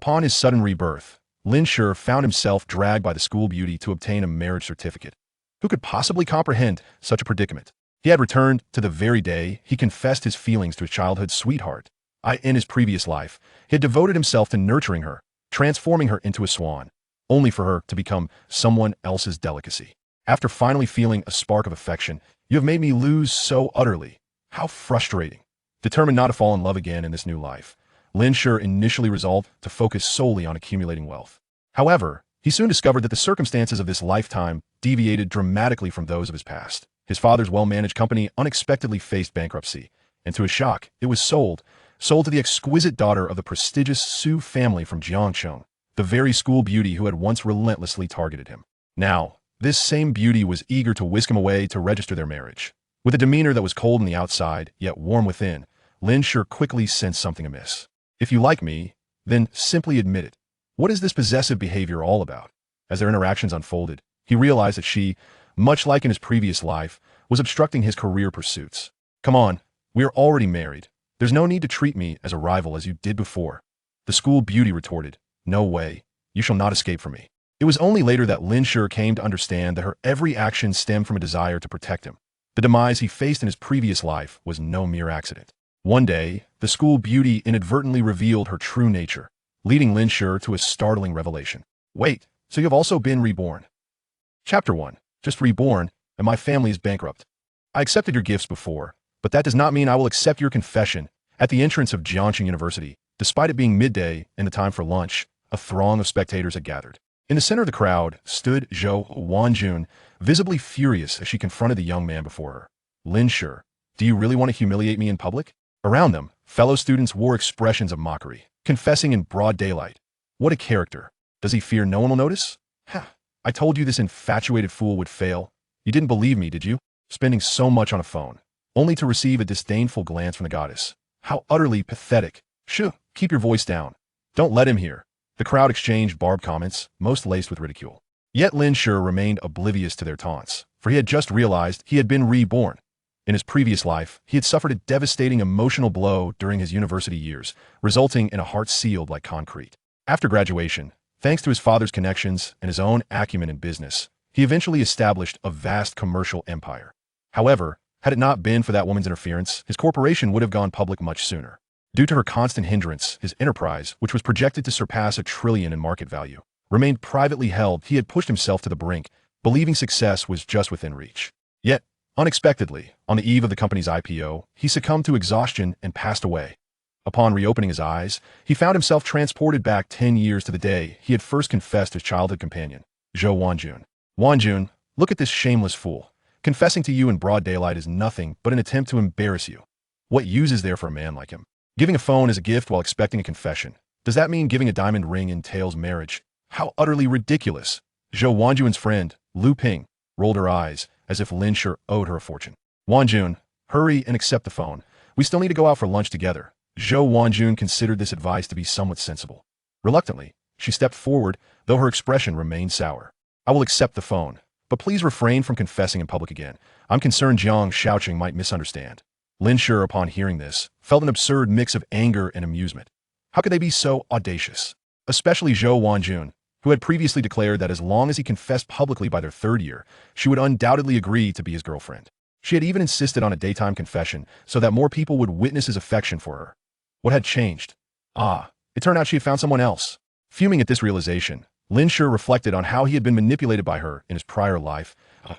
Upon his sudden rebirth, Lin Shi found himself dragged by the school beauty to obtain a marriage certificate. Who could possibly comprehend such a predicament? He had returned to the very day he confessed his feelings to his childhood sweetheart. In his previous life, he had devoted himself to nurturing her, transforming her into a swan, only for her to become someone else's delicacy. After finally feeling a spark of affection, you have made me lose so utterly. How frustrating. Determined not to fall in love again in this new life, Lin Shi initially resolved to focus solely on accumulating wealth. However, he soon discovered that the circumstances of this lifetime deviated dramatically from those of his past. His father's well-managed company unexpectedly faced bankruptcy, and to his shock, it was sold to the exquisite daughter of the prestigious Su family from Jiangcheng, the very school beauty who had once relentlessly targeted him. Now, this same beauty was eager to whisk him away to register their marriage. With a demeanor that was cold on the outside, yet warm within, Lin Shi quickly sensed something amiss. If you like me, then simply admit it. What is this possessive behavior all about? As their interactions unfolded, he realized that she, much like in his previous life, was obstructing his career pursuits. Come on, we are already married. There's no need to treat me as a rival as you did before. The school beauty retorted, no way, you shall not escape from me. It was only later that Lin Shi came to understand that her every action stemmed from a desire to protect him. The demise he faced in his previous life was no mere accident. One day, the school beauty inadvertently revealed her true nature, leading Lin Shi to a startling revelation. Wait, so you have also been reborn? Chapter 1. Just reborn, and my family is bankrupt. I accepted your gifts before, but that does not mean I will accept your confession. At the entrance of Jiangcheng University, despite it being midday and the time for lunch, a throng of spectators had gathered. In the center of the crowd stood Zhou Wanjun, visibly furious as she confronted the young man before her. Lin Shi, do you really want to humiliate me in public? Around them, fellow students wore expressions of mockery, confessing in broad daylight. What a character. Does he fear no one will notice? Ha! I told you this infatuated fool would fail. You didn't believe me, did you? Spending so much on a phone, only to receive a disdainful glance from the goddess. How utterly pathetic. Shoo, keep your voice down. Don't let him hear. The crowd exchanged barbed comments, most laced with ridicule. Yet Lin Shi remained oblivious to their taunts, for he had just realized he had been reborn. In his previous life, he had suffered a devastating emotional blow during his university years, resulting in a heart sealed like concrete. After graduation, thanks to his father's connections and his own acumen in business, he eventually established a vast commercial empire. However, had it not been for that woman's interference, his corporation would have gone public much sooner. Due to her constant hindrance, his enterprise, which was projected to surpass $1 trillion in market value, remained privately held. He had pushed himself to the brink, believing success was just within reach. Yet, unexpectedly, on the eve of the company's IPO, he succumbed to exhaustion and passed away. Upon reopening his eyes, he found himself transported back 10 years to the day he had first confessed his childhood companion, Zhou Wanjun. Wanjun, look at this shameless fool. Confessing to you in broad daylight is nothing but an attempt to embarrass you. What use is there for a man like him? Giving a phone as a gift while expecting a confession. Does that mean giving a diamond ring entails marriage? How utterly ridiculous. Zhou Wanjun's friend, Lu Ping, rolled her eyes as if Lin Shi owed her a fortune. Wanjun, hurry and accept the phone. We still need to go out for lunch together. Zhou Wanjun considered this advice to be somewhat sensible. Reluctantly, she stepped forward, though her expression remained sour. I will accept the phone, but please refrain from confessing in public again. I'm concerned Jiangcheng might misunderstand. Lin Shi, upon hearing this, felt an absurd mix of anger and amusement. How could they be so audacious? Especially Zhou Wanjun, who had previously declared that as long as he confessed publicly by their third year, she would undoubtedly agree to be his girlfriend. She had even insisted on a daytime confession so that more people would witness his affection for her. What had changed? It turned out she had found someone else. Fuming at this realization, Lin Shi reflected on how he had been manipulated by her in his prior life.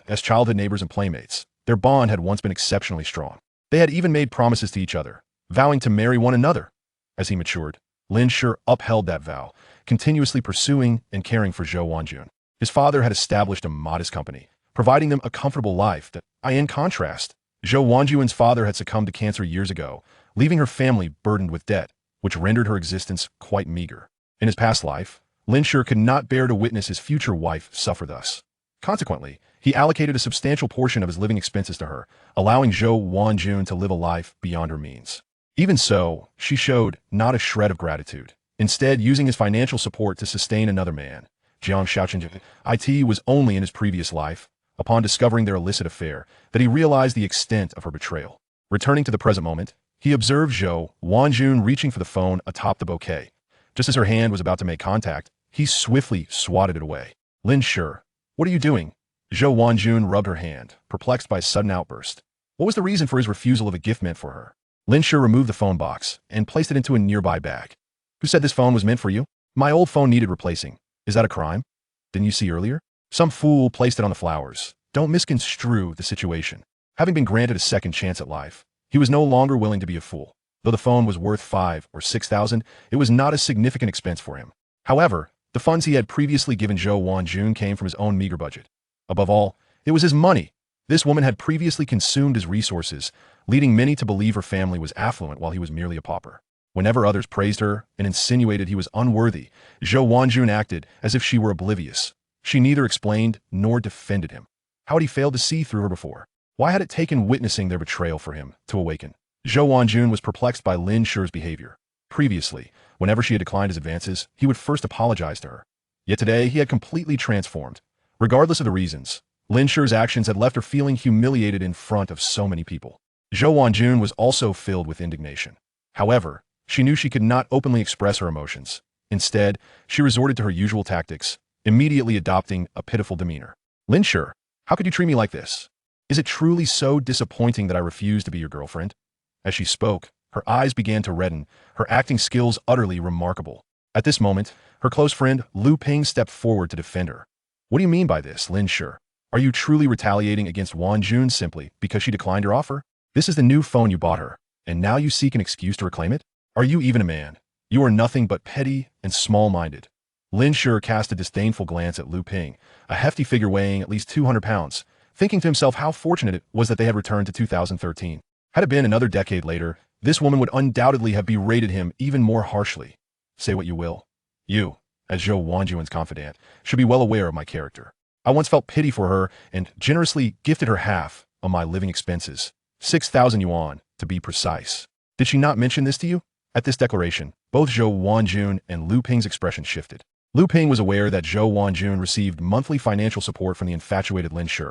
As childhood neighbors and playmates, their bond had once been exceptionally strong. They had even made promises to each other, vowing to marry one another. As he matured, Lin Shi upheld that vow, continuously pursuing and caring for Zhou Wanjun. His father had established a modest company, providing them a comfortable life that, in contrast, Zhou Wanjun's father had succumbed to cancer years ago, leaving her family burdened with debt, which rendered her existence quite meager. In his past life, Lin Shi could not bear to witness his future wife suffer thus. Consequently, he allocated a substantial portion of his living expenses to her, allowing Zhou Wanjun to live a life beyond her means. Even so, she showed not a shred of gratitude, instead using his financial support to sustain another man. Jiangcheng it was only in his previous life, upon discovering their illicit affair, that he realized the extent of her betrayal. Returning to the present moment, he observed Zhou Wanjun reaching for the phone atop the bouquet, Just as her hand was about to make contact, he swiftly swatted it away. Lin Shi, what are you doing? Zhou Wanjun rubbed her hand, perplexed by a sudden outburst. What was the reason for his refusal of a gift meant for her? Lin Shi removed the phone box and placed it into a nearby bag. Who said this phone was meant for you? My old phone needed replacing. Is that a crime? Didn't you see earlier? Some fool placed it on the flowers. Don't misconstrue the situation. Having been granted a second chance at life, he was no longer willing to be a fool. Though the phone was worth 5,000 or 6,000, it was not a significant expense for him. However, the funds he had previously given Zhou Wanjun came from his own meager budget. Above all, it was his money. This woman had previously consumed his resources, leading many to believe her family was affluent while he was merely a pauper. Whenever others praised her and insinuated he was unworthy, Zhou Wanjun acted as if she were oblivious. She neither explained nor defended him. How had he failed to see through her before? Why had it taken witnessing their betrayal for him to awaken? Zhou Wanjun was perplexed by Lin Shi's behavior. Previously, whenever she had declined his advances, he would first apologize to her. Yet today, he had completely transformed. Regardless of the reasons, Lin Shi's actions had left her feeling humiliated in front of so many people. Zhou Wanjun was also filled with indignation. However, she knew she could not openly express her emotions. Instead, she resorted to her usual tactics, immediately adopting a pitiful demeanor. Lin Shi, how could you treat me like this? Is it truly so disappointing that I refuse to be your girlfriend? As she spoke, her eyes began to redden, her acting skills utterly remarkable. At this moment, her close friend Lu Ping stepped forward to defend her. What do you mean by this, Lin Shi? Are you truly retaliating against Wanjun simply because she declined your offer? This is the new phone you bought her, and now you seek an excuse to reclaim it? Are you even a man? You are nothing but petty and small-minded. Lin Shi cast a disdainful glance at Lu Ping, a hefty figure weighing at least 200 pounds, thinking to himself how fortunate it was that they had returned to 2013. Had it been another decade later, this woman would undoubtedly have berated him even more harshly. Say what you will. You, as Zhou Wanjun's confidant, should be well aware of my character. I once felt pity for her and generously gifted her half of my living expenses, 6,000 yuan, to be precise. Did she not mention this to you? At this declaration, both Zhou Wanjun and Lu Ping's expression shifted. Lu Ping was aware that Zhou Wanjun received monthly financial support from the infatuated Lin Shi,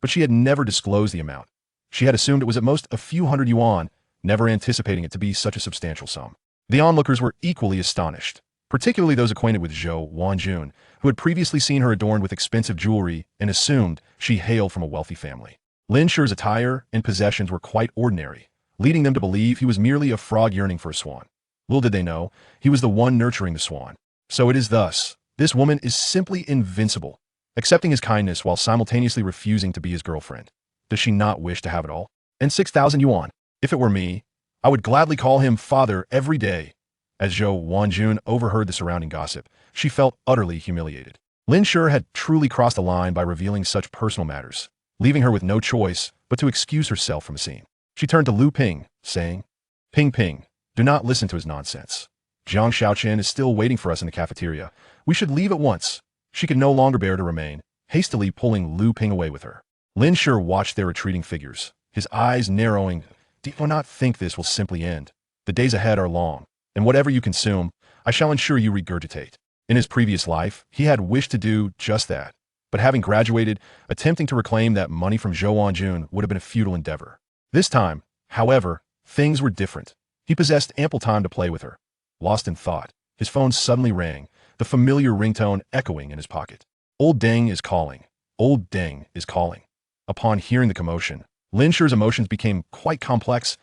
but she had never disclosed the amount. She had assumed it was at most a few hundred yuan, never anticipating it to be such a substantial sum. The onlookers were equally astonished, particularly those acquainted with Zhou Wanjun, who had previously seen her adorned with expensive jewelry and assumed she hailed from a wealthy family. Lin Shi's attire and possessions were quite ordinary, leading them to believe he was merely a frog yearning for a swan. Little did they know, he was the one nurturing the swan. So it is thus, this woman is simply invincible, accepting his kindness while simultaneously refusing to be his girlfriend. Does she not wish to have it all? And 6,000 yuan. If it were me, I would gladly call him father every day. As Zhou Wanjun overheard the surrounding gossip, she felt utterly humiliated. Lin Shi had truly crossed the line by revealing such personal matters, leaving her with no choice but to excuse herself from the scene. She turned to Lu Ping, saying, Ping Ping, do not listen to his nonsense. Jiangcheng is still waiting for us in the cafeteria. We should leave at once. She could no longer bear to remain, hastily pulling Lu Ping away with her. Lin Shi watched their retreating figures, his eyes narrowing. Do you not think this will simply end? The days ahead are long, and whatever you consume, I shall ensure you regurgitate. In his previous life, he had wished to do just that, but having graduated, attempting to reclaim that money from Zhou Wanjun would have been a futile endeavor. This time, however, things were different. He possessed ample time to play with her. Lost in thought, his phone suddenly rang, the familiar ringtone echoing in his pocket. Old Deng is calling. Old Deng is calling. Upon hearing the commotion, Lin Shi's emotions became quite complex.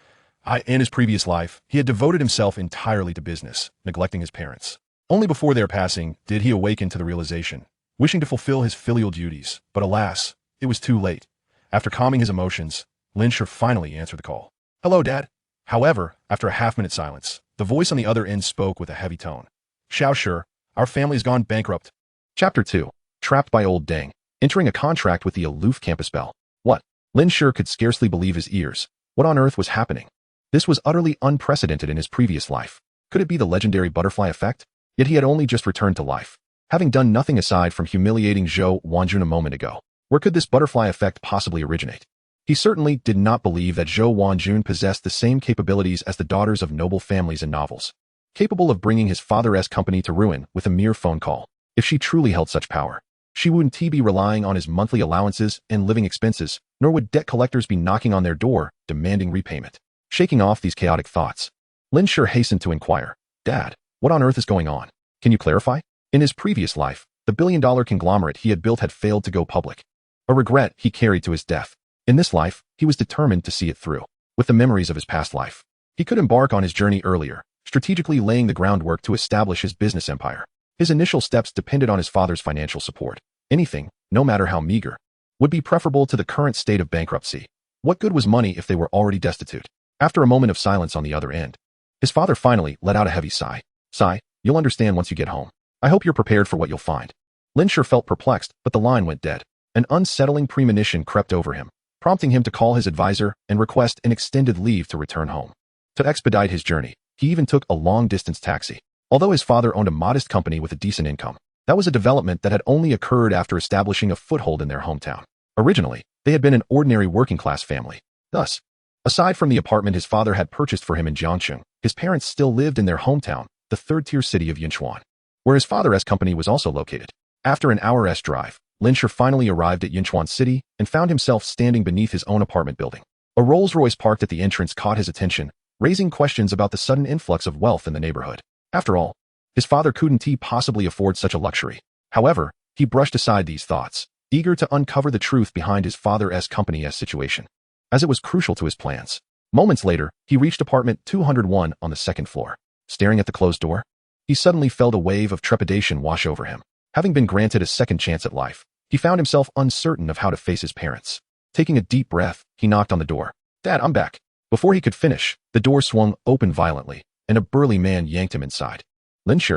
In his previous life, he had devoted himself entirely to business, neglecting his parents. Only before their passing did he awaken to the realization, wishing to fulfill his filial duties, but alas, it was too late. After calming his emotions, Lin Shi finally answered the call. Hello, Dad. However, after a half-minute silence, the voice on the other end spoke with a heavy tone. Xiao Shi, our family has gone bankrupt. Chapter 2. Trapped by Old Deng, entering a contract with the aloof campus belle. What? Lin Shi could scarcely believe his ears. What on earth was happening? This was utterly unprecedented in his previous life. Could it be the legendary butterfly effect? Yet he had only just returned to life, having done nothing aside from humiliating Zhou Wanjun a moment ago. Where could this butterfly effect possibly originate? He certainly did not believe that Zhou Wanjun possessed the same capabilities as the daughters of noble families in novels, capable of bringing his father-esque company to ruin with a mere phone call. If she truly held such power, she wouldn't be relying on his monthly allowances and living expenses, nor would debt collectors be knocking on their door, demanding repayment. Shaking off these chaotic thoughts, Lin Shi hastened to inquire, Dad, what on earth is going on? Can you clarify? In his previous life, the billion-dollar conglomerate he had built had failed to go public. A regret he carried to his death. In this life, he was determined to see it through. With the memories of his past life, he could embark on his journey earlier, strategically laying the groundwork to establish his business empire. His initial steps depended on his father's financial support. Anything, no matter how meager, would be preferable to the current state of bankruptcy. What good was money if they were already destitute? After a moment of silence on the other end, his father finally let out a heavy sigh. Sigh, you'll understand once you get home. I hope you're prepared for what you'll find. Lin Shi felt perplexed, but the line went dead. An unsettling premonition crept over him, prompting him to call his advisor and request an extended leave to return home. To expedite his journey, he even took a long-distance taxi. Although his father owned a modest company with a decent income, that was a development that had only occurred after establishing a foothold in their hometown. Originally, they had been an ordinary working-class family. Thus, aside from the apartment his father had purchased for him in Jiangcheng, his parents still lived in their hometown, the third-tier city of Yanchuan, where his father's company was also located. After an hour's drive, Lin Shi finally arrived at Yanchuan City and found himself standing beneath his own apartment building. A Rolls-Royce parked at the entrance caught his attention, raising questions about the sudden influx of wealth in the neighborhood. After all, his father couldn't possibly afford such a luxury. However, he brushed aside these thoughts, eager to uncover the truth behind his father's company's situation, as it was crucial to his plans. Moments later, he reached apartment 201 on the second floor. Staring at the closed door, he suddenly felt a wave of trepidation wash over him. Having been granted a second chance at life, he found himself uncertain of how to face his parents. Taking a deep breath, he knocked on the door. "Dad, I'm back." Before he could finish, the door swung open violently, and a burly man yanked him inside. Lin Shi,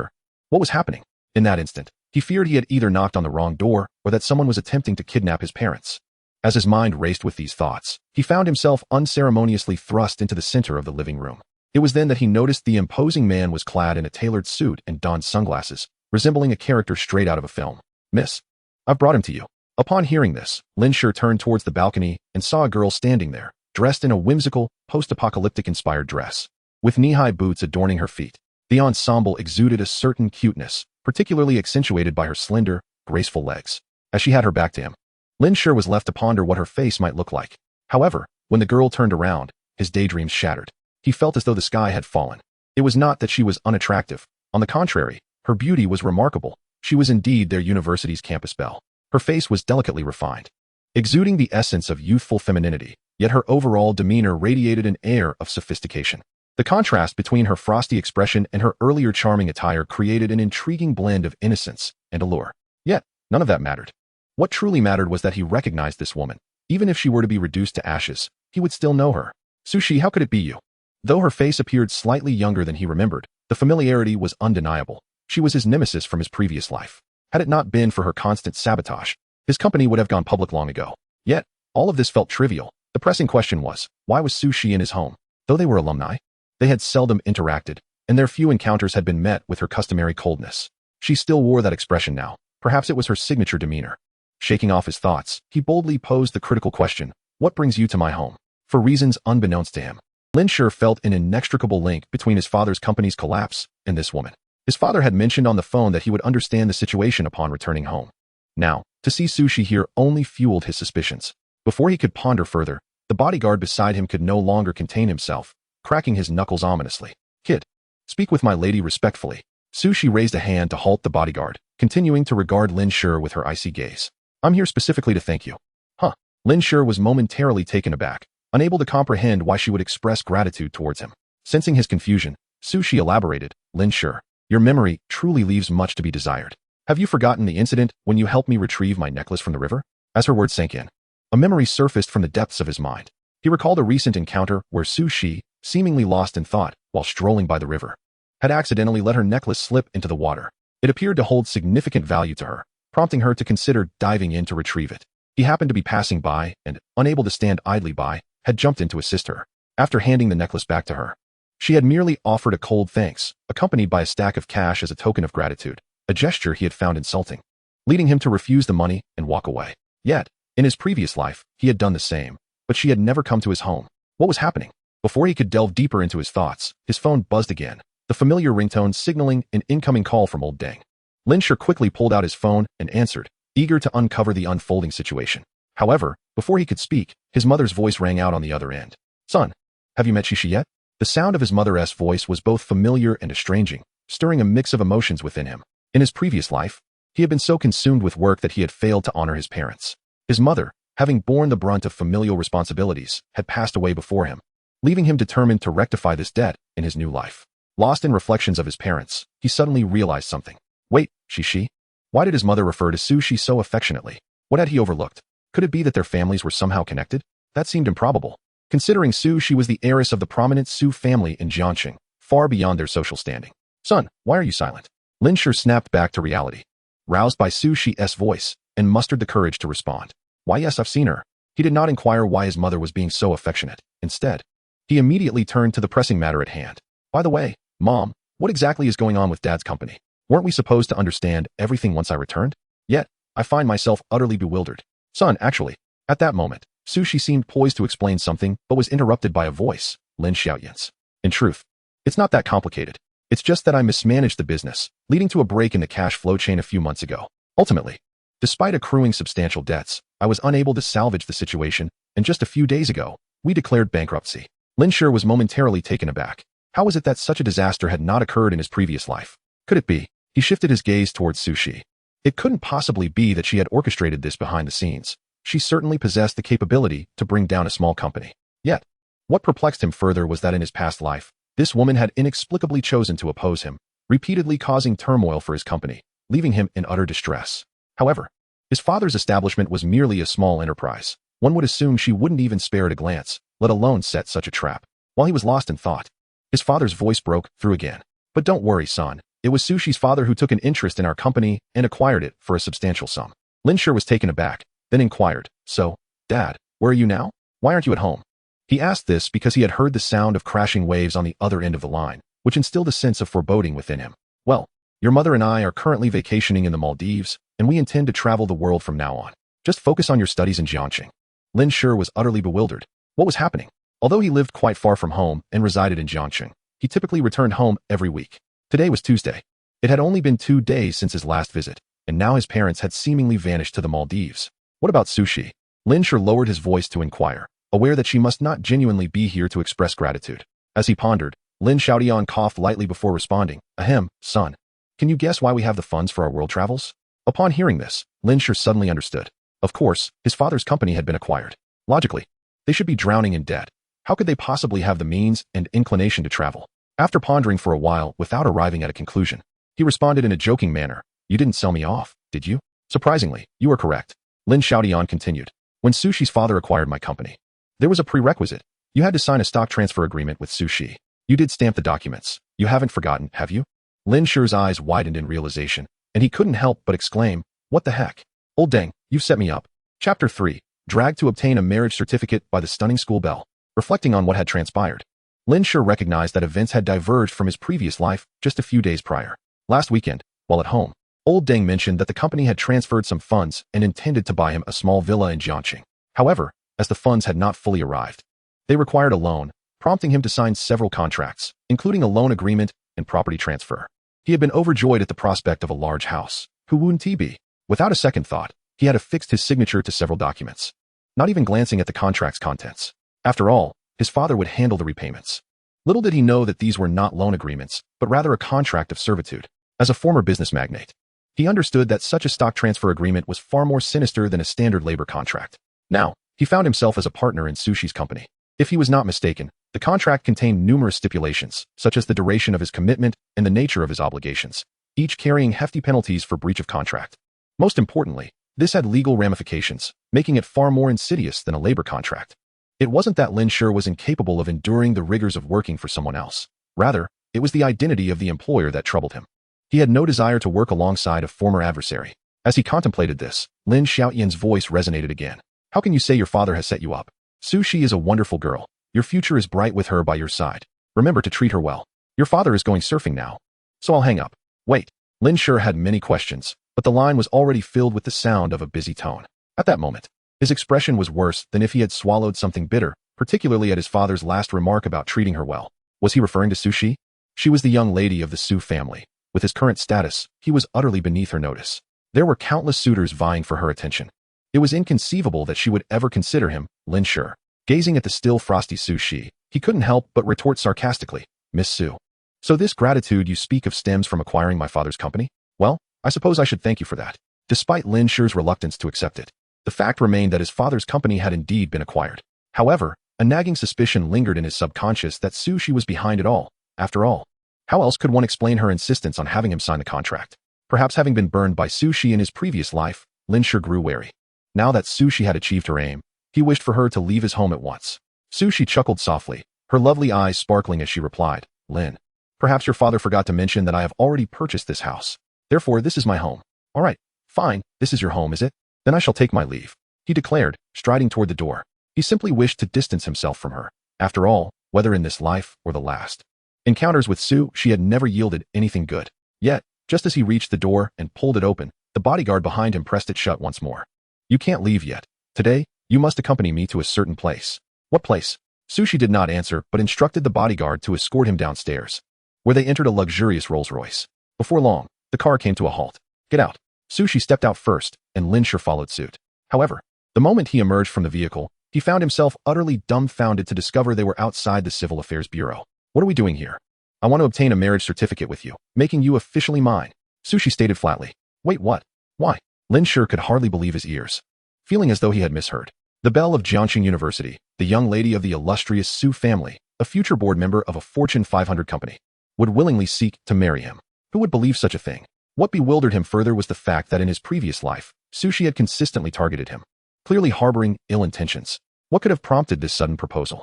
what was happening? In that instant, he feared he had either knocked on the wrong door or that someone was attempting to kidnap his parents. As his mind raced with these thoughts, he found himself unceremoniously thrust into the center of the living room. It was then that he noticed the imposing man was clad in a tailored suit and donned sunglasses, resembling a character straight out of a film. "Miss, I've brought him to you." Upon hearing this, Lin Shi turned towards the balcony and saw a girl standing there, dressed in a whimsical, post-apocalyptic-inspired dress, with knee-high boots adorning her feet. The ensemble exuded a certain cuteness, particularly accentuated by her slender, graceful legs. As she had her back to him, Lin Shi was left to ponder what her face might look like. However, when the girl turned around, his daydreams shattered. He felt as though the sky had fallen. It was not that she was unattractive. On the contrary, her beauty was remarkable. She was indeed their university's campus belle. Her face was delicately refined, exuding the essence of youthful femininity, yet her overall demeanor radiated an air of sophistication. The contrast between her frosty expression and her earlier charming attire created an intriguing blend of innocence and allure. Yet, none of that mattered. What truly mattered was that he recognized this woman. Even if she were to be reduced to ashes, he would still know her. "Sushi, how could it be you?" Though her face appeared slightly younger than he remembered, the familiarity was undeniable. She was his nemesis from his previous life. Had it not been for her constant sabotage, his company would have gone public long ago. Yet, all of this felt trivial. The pressing question was, why was Sushi in his home? Though they were alumni, they had seldom interacted, and their few encounters had been met with her customary coldness. She still wore that expression now. Perhaps it was her signature demeanor. Shaking off his thoughts, he boldly posed the critical question, "What brings you to my home?" For reasons unbeknownst to him, Lin Shi felt an inextricable link between his father's company's collapse and this woman. His father had mentioned on the phone that he would understand the situation upon returning home. Now, to see Sushi here only fueled his suspicions. Before he could ponder further, the bodyguard beside him could no longer contain himself, cracking his knuckles ominously. "Kid, speak with my lady respectfully." Sushi raised a hand to halt the bodyguard, continuing to regard Lin Shi with her icy gaze. "I'm here specifically to thank you." Huh. Lin Shi was momentarily taken aback, unable to comprehend why she would express gratitude towards him. Sensing his confusion, Sushi elaborated, "Lin Shi, your memory truly leaves much to be desired. Have you forgotten the incident when you helped me retrieve my necklace from the river?" As her words sank in, a memory surfaced from the depths of his mind. He recalled a recent encounter where Sushi, seemingly lost in thought while strolling by the river, had accidentally let her necklace slip into the water. It appeared to hold significant value to her, prompting her to consider diving in to retrieve it. He happened to be passing by and, unable to stand idly by, had jumped in to assist her. After handing the necklace back to her, she had merely offered a cold thanks, accompanied by a stack of cash as a token of gratitude, a gesture he had found insulting, leading him to refuse the money and walk away. Yet, in his previous life, he had done the same, but she had never come to his home. What was happening? Before he could delve deeper into his thoughts, his phone buzzed again, the familiar ringtone signaling an incoming call from old Deng. Lin Shi quickly pulled out his phone and answered, eager to uncover the unfolding situation. However, before he could speak, his mother's voice rang out on the other end. "Son, have you met Shishi yet?" The sound of his mother's voice was both familiar and estranging, stirring a mix of emotions within him. In his previous life, he had been so consumed with work that he had failed to honor his parents. His mother, having borne the brunt of familial responsibilities, had passed away before him, leaving him determined to rectify this debt in his new life. Lost in reflections of his parents, he suddenly realized something. Wait, she? Why did his mother refer to Shi so affectionately? What had he overlooked? Could it be that their families were somehow connected? That seemed improbable, considering Shi was the heiress of the prominent Su family in Jiangcheng, far beyond their social standing. Son, why are you silent? Lin Shi snapped back to reality, roused by Shi's voice, and mustered the courage to respond. Why, yes, I've seen her. He did not inquire why his mother was being so affectionate. Instead, he immediately turned to the pressing matter at hand. By the way, Mom, what exactly is going on with Dad's company? Weren't we supposed to understand everything once I returned? Yet, I find myself utterly bewildered. Son, actually, at that moment, Shi seemed poised to explain something but was interrupted by a voice, Lin Shi's. In truth, it's not that complicated. It's just that I mismanaged the business, leading to a break in the cash flow chain a few months ago. Ultimately, despite accruing substantial debts, I was unable to salvage the situation, and just a few days ago, we declared bankruptcy. Lin Shi was momentarily taken aback. How was it that such a disaster had not occurred in his previous life? Could it be? He shifted his gaze towards Shi. It couldn't possibly be that she had orchestrated this behind the scenes. She certainly possessed the capability to bring down a small company. Yet, what perplexed him further was that in his past life, this woman had inexplicably chosen to oppose him, repeatedly causing turmoil for his company, leaving him in utter distress. However, his father's establishment was merely a small enterprise. One would assume she wouldn't even spare it a glance, let alone set such a trap. While he was lost in thought, his father's voice broke through again. But don't worry, son. It was Shi's father who took an interest in our company and acquired it for a substantial sum. Lin Shi was taken aback, then inquired, So, Dad, where are you now? Why aren't you at home? He asked this because he had heard the sound of crashing waves on the other end of the line, which instilled a sense of foreboding within him. Well, your mother and I are currently vacationing in the Maldives, and we intend to travel the world from now on. Just focus on your studies in Jiangcheng. Lin Shi was utterly bewildered. What was happening? Although he lived quite far from home and resided in Jiangcheng, he typically returned home every week. Today was Tuesday. It had only been 2 days since his last visit, and now his parents had seemingly vanished to the Maldives. What about Shi? Lin Shi lowered his voice to inquire, aware that she must not genuinely be here to express gratitude. As he pondered, Lin Xiaodian coughed lightly before responding, Ahem, son. Can you guess why we have the funds for our world travels? Upon hearing this, Lin Shi suddenly understood. Of course, his father's company had been acquired. Logically, they should be drowning in debt. How could they possibly have the means and inclination to travel? After pondering for a while without arriving at a conclusion, he responded in a joking manner, You didn't sell me off, did you? Surprisingly, you are correct. Lin Xiaodian continued. When Shi's father acquired my company, there was a prerequisite. You had to sign a stock transfer agreement with Shi. You did stamp the documents. You haven't forgotten, have you? Lin Shi's eyes widened in realization, and he couldn't help but exclaim, What the heck? Old dang, you've set me up. Chapter 3. Dragged to obtain a marriage certificate by the stunning school belle. Reflecting on what had transpired, Lin Shi recognized that events had diverged from his previous life just a few days prior. Last weekend, while at home, Old Deng mentioned that the company had transferred some funds and intended to buy him a small villa in Jiangcheng. However, as the funds had not fully arrived, they required a loan, prompting him to sign several contracts, including a loan agreement and property transfer. He had been overjoyed at the prospect of a large house. Who wouldn't he be? Without a second thought, he had affixed his signature to several documents, not even glancing at the contract's contents. After all, his father would handle the repayments. Little did he know that these were not loan agreements, but rather a contract of servitude. As a former business magnate, he understood that such a stock transfer agreement was far more sinister than a standard labor contract. Now, he found himself as a partner in Shi's company. If he was not mistaken, the contract contained numerous stipulations, such as the duration of his commitment and the nature of his obligations, each carrying hefty penalties for breach of contract. Most importantly, this had legal ramifications, making it far more insidious than a labor contract. It wasn't that Lin Shi was incapable of enduring the rigors of working for someone else. Rather, it was the identity of the employer that troubled him. He had no desire to work alongside a former adversary. As he contemplated this, Lin Xiaoyan's voice resonated again. How can you say your father has set you up? Shi is a wonderful girl. Your future is bright with her by your side. Remember to treat her well. Your father is going surfing now, so I'll hang up. Wait. Lin Shi had many questions, but the line was already filled with the sound of a busy tone. At that moment, his expression was worse than if he had swallowed something bitter, particularly at his father's last remark about treating her well. Was he referring to Shi? She was the young lady of the Su family. With his current status, he was utterly beneath her notice. There were countless suitors vying for her attention. It was inconceivable that she would ever consider him, Lin Shi. Gazing at the still frosty Shi, he couldn't help but retort sarcastically, Miss Su. So this gratitude you speak of stems from acquiring my father's company? Well, I suppose I should thank you for that. Despite Lin Shi's reluctance to accept it, the fact remained that his father's company had indeed been acquired. However, a nagging suspicion lingered in his subconscious that Su Shi was behind it all. After all, how else could one explain her insistence on having him sign the contract? Perhaps having been burned by Su Shi in his previous life, Lin Shi grew wary. Now that Su Shi had achieved her aim, he wished for her to leave his home at once. Su Shi chuckled softly, her lovely eyes sparkling as she replied, Lin, perhaps your father forgot to mention that I have already purchased this house. Therefore, this is my home. All right, fine, this is your home, is it? Then I shall take my leave, he declared, striding toward the door. He simply wished to distance himself from her. After all, whether in this life or the last. Encounters with Su Shi had never yielded anything good. Yet, just as he reached the door and pulled it open, the bodyguard behind him pressed it shut once more. You can't leave yet. Today, you must accompany me to a certain place. What place? Su Shi did not answer but instructed the bodyguard to escort him downstairs, where they entered a luxurious Rolls-Royce. Before long, the car came to a halt. Get out. Su Shi stepped out first, and Lin Shi followed suit. However, the moment he emerged from the vehicle, he found himself utterly dumbfounded to discover they were outside the Civil Affairs Bureau. What are we doing here? I want to obtain a marriage certificate with you, making you officially mine, Su Shi stated flatly. Wait, what? Why? Lin Shi could hardly believe his ears, feeling as though he had misheard. The belle of Jiangcheng University, the young lady of the illustrious Su family, a future board member of a Fortune 500 company, would willingly seek to marry him. Who would believe such a thing? What bewildered him further was the fact that in his previous life, Su Shi had consistently targeted him, clearly harboring ill intentions. What could have prompted this sudden proposal?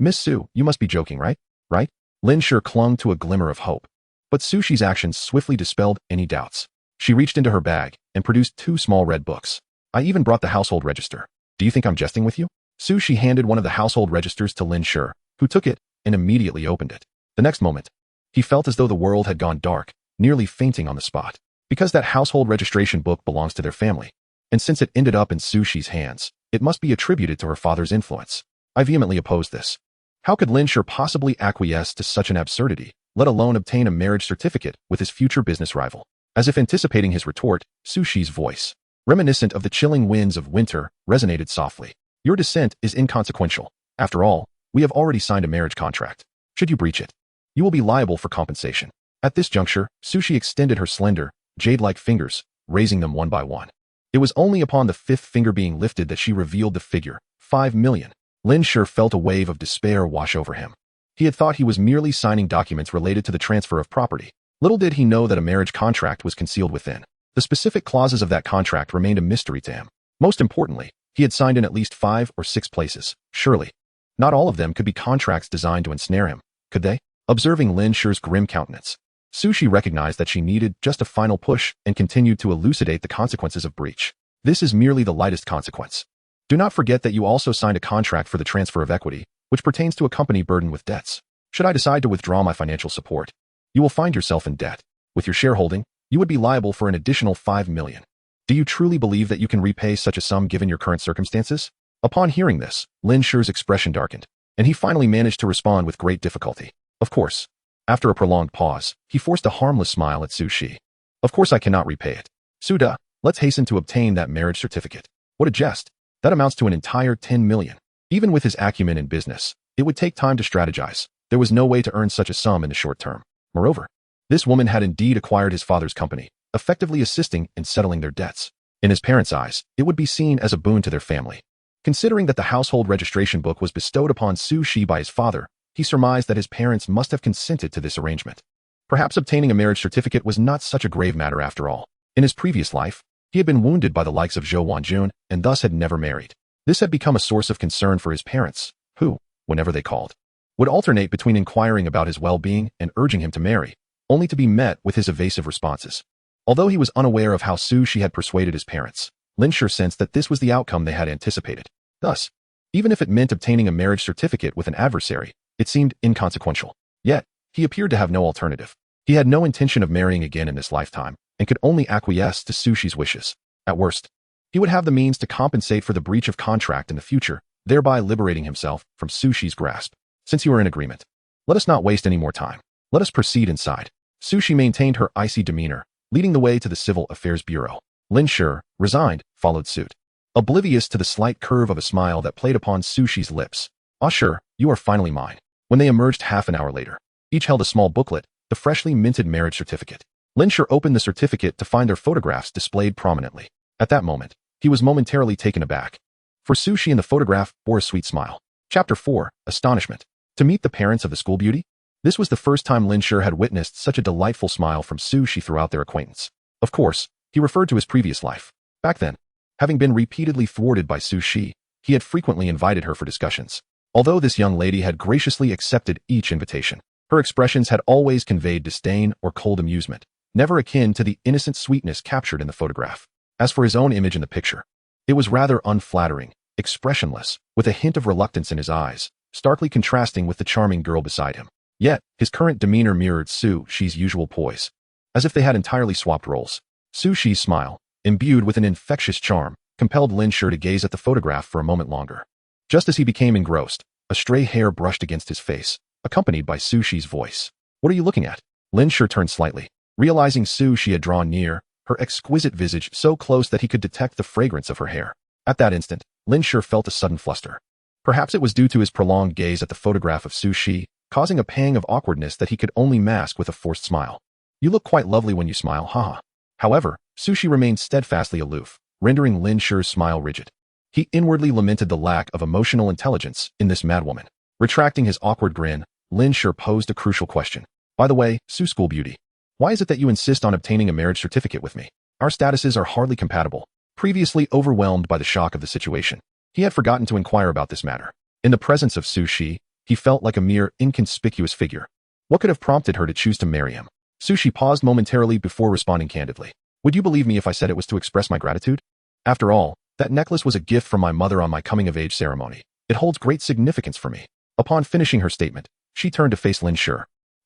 Miss Su, you must be joking, right? Right? Lin Shi clung to a glimmer of hope. But Su Shi's actions swiftly dispelled any doubts. She reached into her bag and produced 2 small red books. I even brought the household register. Do you think I'm jesting with you? Su Shi handed one of the household registers to Lin Shi, who took it and immediately opened it. The next moment, he felt as though the world had gone dark, nearly fainting on the spot. Because that household registration book belongs to their family, and since it ended up in Su Shi's hands, it must be attributed to her father's influence. I vehemently opposed this. How could Lin Shi possibly acquiesce to such an absurdity, let alone obtain a marriage certificate with his future business rival? As if anticipating his retort, Su Shi's voice, reminiscent of the chilling winds of winter, resonated softly. Your dissent is inconsequential. After all, we have already signed a marriage contract. Should you breach it, you will be liable for compensation. At this juncture, Su Shi extended her slender, jade-like fingers, raising them one by one. It was only upon the 5th finger being lifted that she revealed the figure, 5 million. Lin Shi felt a wave of despair wash over him. He had thought he was merely signing documents related to the transfer of property. Little did he know that a marriage contract was concealed within. The specific clauses of that contract remained a mystery to him. Most importantly, he had signed in at least 5 or 6 places. Surely, not all of them could be contracts designed to ensnare him, could they? Observing Lin Shi's grim countenance, Su Shi recognized that she needed just a final push and continued to elucidate the consequences of breach. This is merely the lightest consequence. Do not forget that you also signed a contract for the transfer of equity, which pertains to a company burdened with debts. Should I decide to withdraw my financial support, you will find yourself in debt. With your shareholding, you would be liable for an additional 5 million. Do you truly believe that you can repay such a sum given your current circumstances? Upon hearing this, Lin Shi's expression darkened, and he finally managed to respond with great difficulty. Of course. After a prolonged pause, he forced a harmless smile at Su Shi. Of course I cannot repay it. Suda, let's hasten to obtain that marriage certificate. What a jest. That amounts to an entire 10 million. Even with his acumen in business, it would take time to strategize. There was no way to earn such a sum in the short term. Moreover, this woman had indeed acquired his father's company, effectively assisting in settling their debts. In his parents' eyes, it would be seen as a boon to their family. Considering that the household registration book was bestowed upon Su Shi by his father, he surmised that his parents must have consented to this arrangement. Perhaps obtaining a marriage certificate was not such a grave matter after all. In his previous life, he had been wounded by the likes of Zhou Wanjun and thus had never married. This had become a source of concern for his parents, who, whenever they called, would alternate between inquiring about his well-being and urging him to marry, only to be met with his evasive responses. Although he was unaware of how Su Shi had persuaded his parents, Lin Shi sensed that this was the outcome they had anticipated. Thus, even if it meant obtaining a marriage certificate with an adversary, it seemed inconsequential. Yet, he appeared to have no alternative. He had no intention of marrying again in this lifetime, and could only acquiesce to Su Shi's wishes. At worst, he would have the means to compensate for the breach of contract in the future, thereby liberating himself from Su Shi's grasp. Since you are in agreement, let us not waste any more time. Let us proceed inside. Su Shi maintained her icy demeanor, leading the way to the Civil Affairs Bureau. Lin Shi, resigned, followed suit, oblivious to the slight curve of a smile that played upon Su Shi's lips. Ah sure, you are finally mine. When they emerged half an hour later, Each held a small booklet, the freshly minted marriage certificate. Lin Shi opened the certificate to find their photographs displayed prominently. At that moment, he was momentarily taken aback. For Su Shi in the photograph bore a sweet smile. Chapter 4. Astonishment. To meet the parents of the school beauty? This was the first time Lin Shi had witnessed such a delightful smile from Su Shi throughout their acquaintance. Of course, he referred to his previous life. Back then, having been repeatedly thwarted by Su Shi, he had frequently invited her for discussions. Although this young lady had graciously accepted each invitation, her expressions had always conveyed disdain or cold amusement, never akin to the innocent sweetness captured in the photograph. As for his own image in the picture, it was rather unflattering, expressionless, with a hint of reluctance in his eyes, starkly contrasting with the charming girl beside him. Yet, his current demeanor mirrored Su Shi's usual poise. As if they had entirely swapped roles. Su Shi's smile, imbued with an infectious charm, compelled Lin Shi to gaze at the photograph for a moment longer. Just as he became engrossed, a stray hair brushed against his face, accompanied by Su Shi's voice. "What are you looking at?" Lin Shi turned slightly, realizing Su Shi had drawn near, her exquisite visage so close that he could detect the fragrance of her hair. At that instant, Lin Shi felt a sudden fluster. Perhaps it was due to his prolonged gaze at the photograph of Su Shi, causing a pang of awkwardness that he could only mask with a forced smile. "You look quite lovely when you smile, haha." However, Su Shi remained steadfastly aloof, rendering Lin Shi's smile rigid. He inwardly lamented the lack of emotional intelligence in this madwoman. Retracting his awkward grin, Lin Shi posed a crucial question. "By the way, Su School Beauty, why is it that you insist on obtaining a marriage certificate with me? Our statuses are hardly compatible." Previously overwhelmed by the shock of the situation, he had forgotten to inquire about this matter. In the presence of Su Shi, he felt like a mere inconspicuous figure. What could have prompted her to choose to marry him? Su Shi paused momentarily before responding candidly. "Would you believe me if I said it was to express my gratitude? After all, that necklace was a gift from my mother on my coming-of-age ceremony. It holds great significance for me." Upon finishing her statement, she turned to face Lin Shi,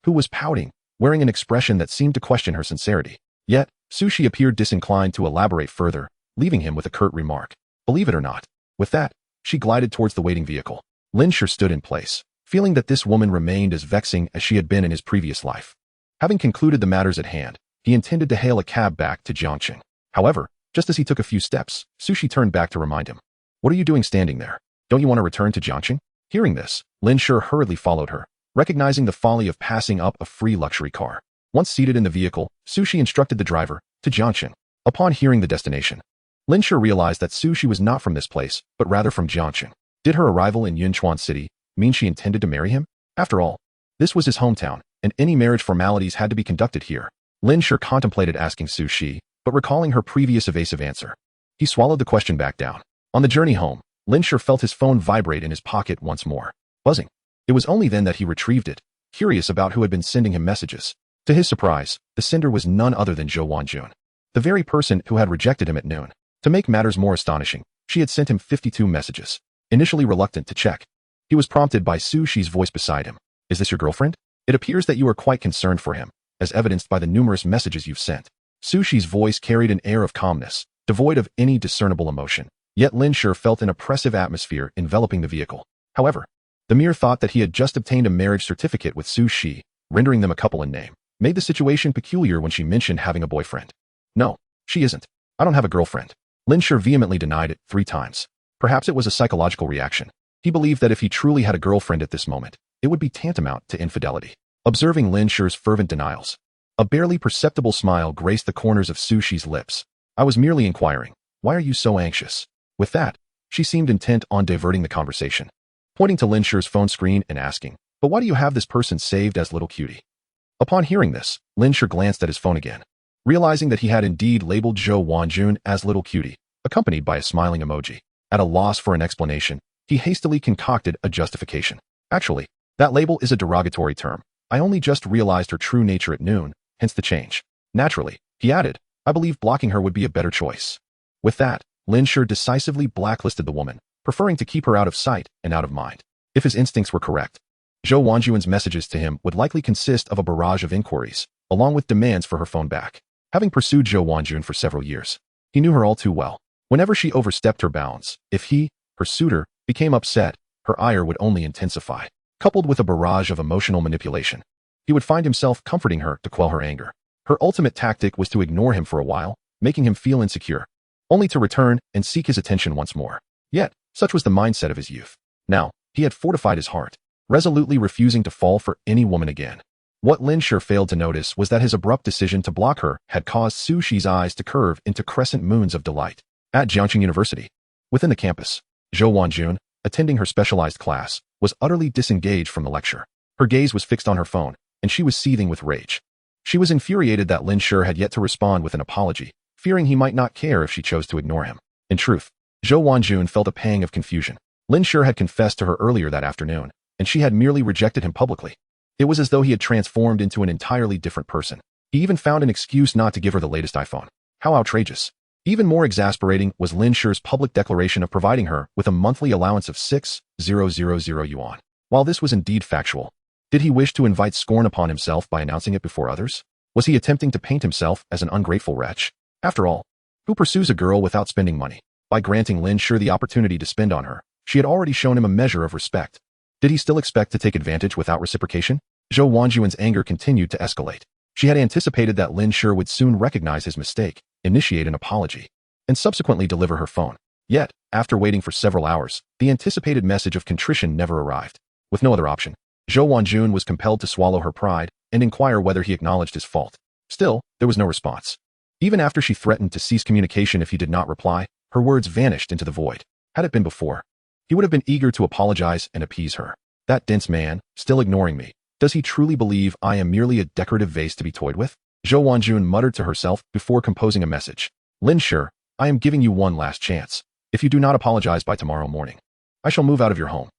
who was pouting, wearing an expression that seemed to question her sincerity. Yet, Su Shi appeared disinclined to elaborate further, leaving him with a curt remark. "Believe it or not." With that, she glided towards the waiting vehicle. Lin Shi stood in place, feeling that this woman remained as vexing as she had been in his previous life. Having concluded the matters at hand, he intended to hail a cab back to Jiangcheng. However, just as he took a few steps, Su Shi turned back to remind him. "What are you doing standing there? Don't you want to return to Jiangcheng?" Hearing this, Lin Shi hurriedly followed her, recognizing the folly of passing up a free luxury car. Once seated in the vehicle, Su Shi instructed the driver, to Jiangcheng. Upon hearing the destination, Lin Shi realized that Su Shi was not from this place, but rather from Jiangcheng. Did her arrival in Yunchuan City mean she intended to marry him? After all, this was his hometown, and any marriage formalities had to be conducted here. Lin Shi contemplated asking Su Shi, but recalling her previous evasive answer, he swallowed the question back down. On the journey home, Lin Shi felt his phone vibrate in his pocket once more, buzzing. It was only then that he retrieved it, curious about who had been sending him messages. To his surprise, the sender was none other than Zhou Wanjun, the very person who had rejected him at noon. To make matters more astonishing, she had sent him 52 messages. Initially reluctant to check, he was prompted by Su Shi's voice beside him. "Is this your girlfriend? It appears that you are quite concerned for him, as evidenced by the numerous messages you've sent." Su Shi's voice carried an air of calmness, devoid of any discernible emotion. Yet Lin Shi felt an oppressive atmosphere enveloping the vehicle. However, the mere thought that he had just obtained a marriage certificate with Su Shi, rendering them a couple in name, made the situation peculiar when she mentioned having a boyfriend. "No, she isn't. I don't have a girlfriend." Lin Shi vehemently denied it 3 times. Perhaps it was a psychological reaction. He believed that if he truly had a girlfriend at this moment, it would be tantamount to infidelity. Observing Lin Shi's fervent denials, a barely perceptible smile graced the corners of Su Shi's lips. "I was merely inquiring, why are you so anxious?" With that, she seemed intent on diverting the conversation, pointing to Lin Shi's phone screen and asking, "But why do you have this person saved as Little Cutie?" Upon hearing this, Lin Shi glanced at his phone again, realizing that he had indeed labeled Zhou Wanjun as Little Cutie, accompanied by a smiling emoji. At a loss for an explanation, he hastily concocted a justification. "Actually, that label is a derogatory term. I only just realized her true nature at noon, hence the change." Naturally, he added, "I believe blocking her would be a better choice." With that, Lin Shi decisively blacklisted the woman, preferring to keep her out of sight and out of mind. If his instincts were correct, Zhou Wanjun's messages to him would likely consist of a barrage of inquiries, along with demands for her phone back. Having pursued Zhou Wanjun for several years, he knew her all too well. Whenever she overstepped her bounds, if he, her suitor, became upset, her ire would only intensify. Coupled with a barrage of emotional manipulation, he would find himself comforting her to quell her anger. Her ultimate tactic was to ignore him for a while, making him feel insecure, only to return and seek his attention once more. Yet, such was the mindset of his youth. Now, he had fortified his heart, resolutely refusing to fall for any woman again. What Lin Shi failed to notice was that his abrupt decision to block her had caused Su Shi's eyes to curve into crescent moons of delight. At Jiangcheng University, within the campus, Zhou Wanjun, attending her specialized class, was utterly disengaged from the lecture. Her gaze was fixed on her phone, and she was seething with rage. She was infuriated that Lin Shi had yet to respond with an apology, fearing he might not care if she chose to ignore him. In truth, Zhou Wanjun felt a pang of confusion. Lin Shi had confessed to her earlier that afternoon, and she had merely rejected him publicly. It was as though he had transformed into an entirely different person. He even found an excuse not to give her the latest iPhone. How outrageous. Even more exasperating was Lin Shi's public declaration of providing her with a monthly allowance of 6,000 yuan. While this was indeed factual, did he wish to invite scorn upon himself by announcing it before others? Was he attempting to paint himself as an ungrateful wretch? After all, who pursues a girl without spending money? By granting Lin Shi the opportunity to spend on her, she had already shown him a measure of respect. Did he still expect to take advantage without reciprocation? Zhou Wanjun's anger continued to escalate. She had anticipated that Lin Shi would soon recognize his mistake, initiate an apology, and subsequently deliver her phone. Yet, after waiting for several hours, the anticipated message of contrition never arrived. With no other option, Zhou Wanjun was compelled to swallow her pride and inquire whether he acknowledged his fault. Still, there was no response. Even after she threatened to cease communication if he did not reply, her words vanished into the void. Had it been before, he would have been eager to apologize and appease her. That dense man, still ignoring me. Does he truly believe I am merely a decorative vase to be toyed with? Zhou Wanjun muttered to herself before composing a message. Lin Shi, I am giving you one last chance. If you do not apologize by tomorrow morning, I shall move out of your home.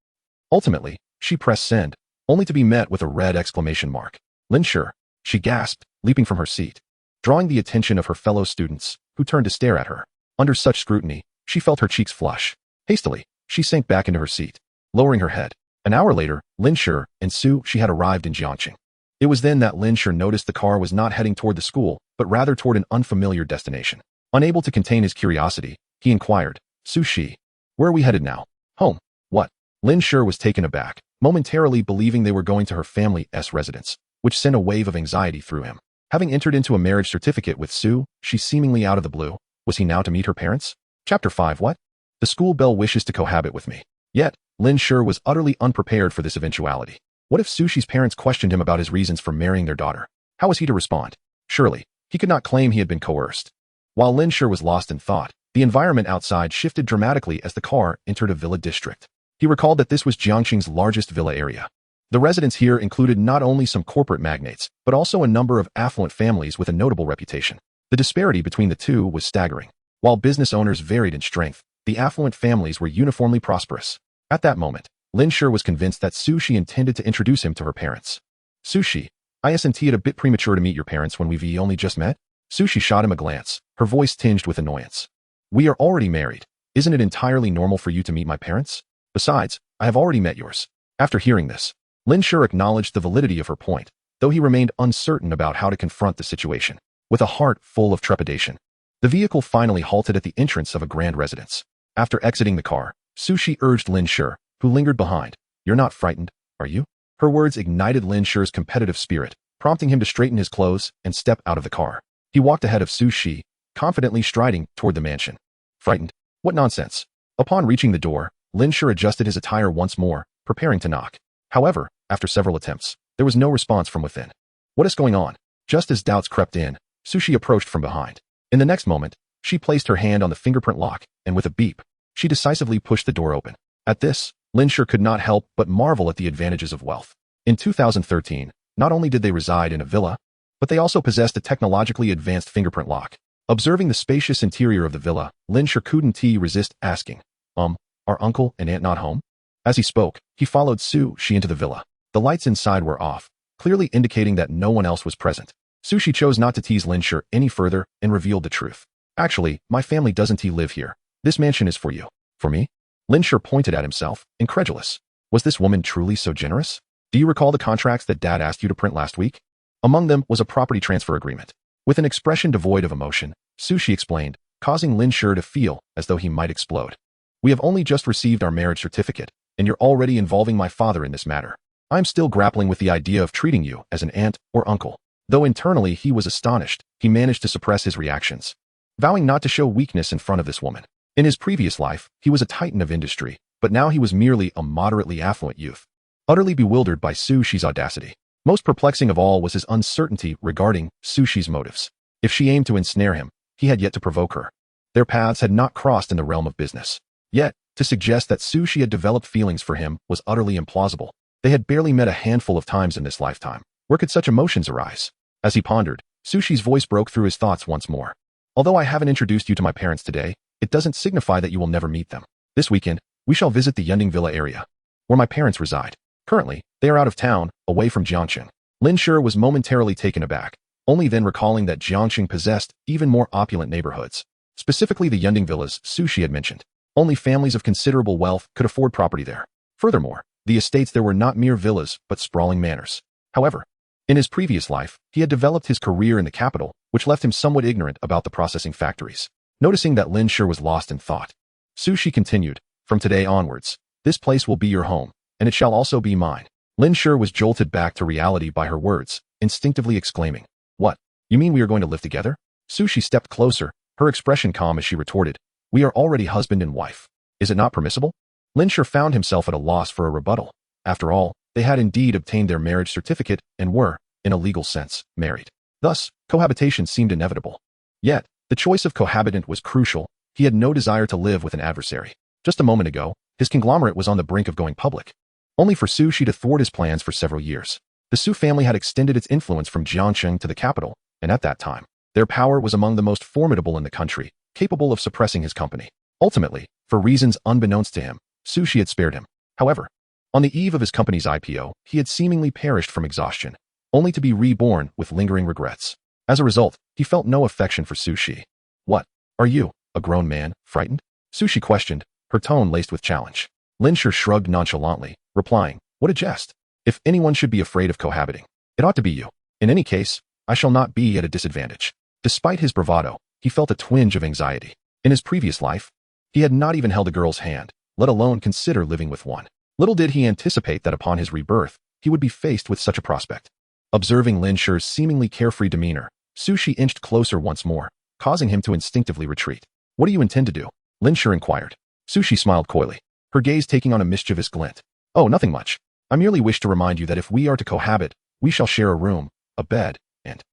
Ultimately, she pressed send, only to be met with a red exclamation mark. Lin Shi, she gasped, leaping from her seat, drawing the attention of her fellow students, who turned to stare at her. Under such scrutiny, she felt her cheeks flush. Hastily, she sank back into her seat, lowering her head. An hour later, Lin Shi and Su Shi had arrived in Jiangcheng. It was then that Lin Shi noticed the car was not heading toward the school, but rather toward an unfamiliar destination. Unable to contain his curiosity, he inquired, Su Shi, where are we headed now? Home. What? Lin Shi was taken aback, momentarily believing they were going to her family's residence, which sent a wave of anxiety through him. Having entered into a marriage certificate with Su Shi seemingly out of the blue, was he now to meet her parents? Chapter 5. What? The school belle wishes to cohabit with me. Yet, Lin Shi was utterly unprepared for this eventuality. What if Su Shi's parents questioned him about his reasons for marrying their daughter? How was he to respond? Surely, he could not claim he had been coerced. While Lin Shi was lost in thought, the environment outside shifted dramatically as the car entered a villa district. He recalled that this was Jiangcheng's largest villa area. The residents here included not only some corporate magnates, but also a number of affluent families with a notable reputation. The disparity between the two was staggering. While business owners varied in strength, the affluent families were uniformly prosperous. At that moment, Lin Shi was convinced that Su Shi intended to introduce him to her parents. Su Shi, isn't it a bit premature to meet your parents when we've only just met? Su Shi shot him a glance, her voice tinged with annoyance. We are already married. Isn't it entirely normal for you to meet my parents? Besides, I have already met yours. After hearing this, Lin Shi acknowledged the validity of her point, though he remained uncertain about how to confront the situation. With a heart full of trepidation, the vehicle finally halted at the entrance of a grand residence. After exiting the car, Su Shi urged Lin Shi, who lingered behind. You're not frightened, are you? Her words ignited Lin Shi's competitive spirit, prompting him to straighten his clothes and step out of the car. He walked ahead of Su Shi, confidently striding toward the mansion. Frightened? What nonsense. Upon reaching the door, Lin Shi adjusted his attire once more, preparing to knock. However, after several attempts, there was no response from within. What is going on? Just as doubts crept in, Su Shi approached from behind. In the next moment, she placed her hand on the fingerprint lock, and with a beep, she decisively pushed the door open. At this, Lin Shi could not help but marvel at the advantages of wealth. In 2013, not only did they reside in a villa, but they also possessed a technologically advanced fingerprint lock. Observing the spacious interior of the villa, Lin Shi couldn't resist asking, are uncle and aunt not home? As he spoke, he followed Su Shi into the villa. The lights inside were off, clearly indicating that no one else was present. Su Shi chose not to tease Lin Shi any further and revealed the truth. Actually, my family doesn't live here. This mansion is for you. For me? Lin Shi pointed at himself, incredulous. Was this woman truly so generous? Do you recall the contracts that Dad asked you to print last week? Among them was a property transfer agreement. With an expression devoid of emotion, Su Shi explained, causing Lin Shi to feel as though he might explode. We have only just received our marriage certificate, and you're already involving my father in this matter. I'm still grappling with the idea of treating you as an aunt or uncle. Though internally he was astonished, he managed to suppress his reactions, vowing not to show weakness in front of this woman. In his previous life, he was a titan of industry, but now he was merely a moderately affluent youth. Utterly bewildered by Su Shi's audacity, Most perplexing of all was his uncertainty regarding Su Shi's motives. If she aimed to ensnare him, he had yet to provoke her. Their paths had not crossed in the realm of business. Yet, to suggest that Su Shi had developed feelings for him was utterly implausible. They had barely met a handful of times in this lifetime. Where could such emotions arise? As he pondered, Su Shi's voice broke through his thoughts once more. Although I haven't introduced you to my parents today, it doesn't signify that you will never meet them. This weekend, we shall visit the Yunding Villa area, where my parents reside. Currently, they are out of town, away from Jiangcheng. Lin Shi was momentarily taken aback, only then recalling that Jiangcheng possessed even more opulent neighborhoods. Specifically the Yunding villas Su Shi had mentioned. Only families of considerable wealth could afford property there. Furthermore, the estates there were not mere villas, but sprawling manors. However, in his previous life, he had developed his career in the capital, which left him somewhat ignorant about the processing factories. Noticing that Lin Shi was lost in thought, Su Shi continued, "From today onwards, this place will be your home, and it shall also be mine." Lin Shi was jolted back to reality by her words, instinctively exclaiming, "What? You mean we are going to live together?" Su Shi stepped closer, her expression calm as she retorted, "We are already husband and wife. Is it not permissible?" Lin Shi found himself at a loss for a rebuttal. After all, they had indeed obtained their marriage certificate and were, in a legal sense, married. Thus, cohabitation seemed inevitable. Yet, the choice of cohabitant was crucial. He had no desire to live with an adversary. Just a moment ago, his conglomerate was on the brink of going public. Only for Su Shi to thwart his plans for several years. The Su family had extended its influence from Jiangcheng to the capital, and at that time, their power was among the most formidable in the country, capable of suppressing his company. Ultimately, for reasons unbeknownst to him, Su Shi had spared him. However, on the eve of his company's IPO, he had seemingly perished from exhaustion, only to be reborn with lingering regrets. As a result, he felt no affection for Su Shi. "What? Are you, a grown man, frightened?" Su Shi questioned, her tone laced with challenge. Lin Shi shrugged nonchalantly, replying, "What a jest. If anyone should be afraid of cohabiting, it ought to be you. In any case, I shall not be at a disadvantage." Despite his bravado, he felt a twinge of anxiety. In his previous life, he had not even held a girl's hand, let alone consider living with one. Little did he anticipate that upon his rebirth, he would be faced with such a prospect. Observing Lin Shi's seemingly carefree demeanor, Su Shi inched closer once more, causing him to instinctively retreat. "What do you intend to do?" Lin Shi inquired. Su Shi smiled coyly, her gaze taking on a mischievous glint. "Oh, nothing much. I merely wish to remind you that if we are to cohabit, we shall share a room, a bed, and—"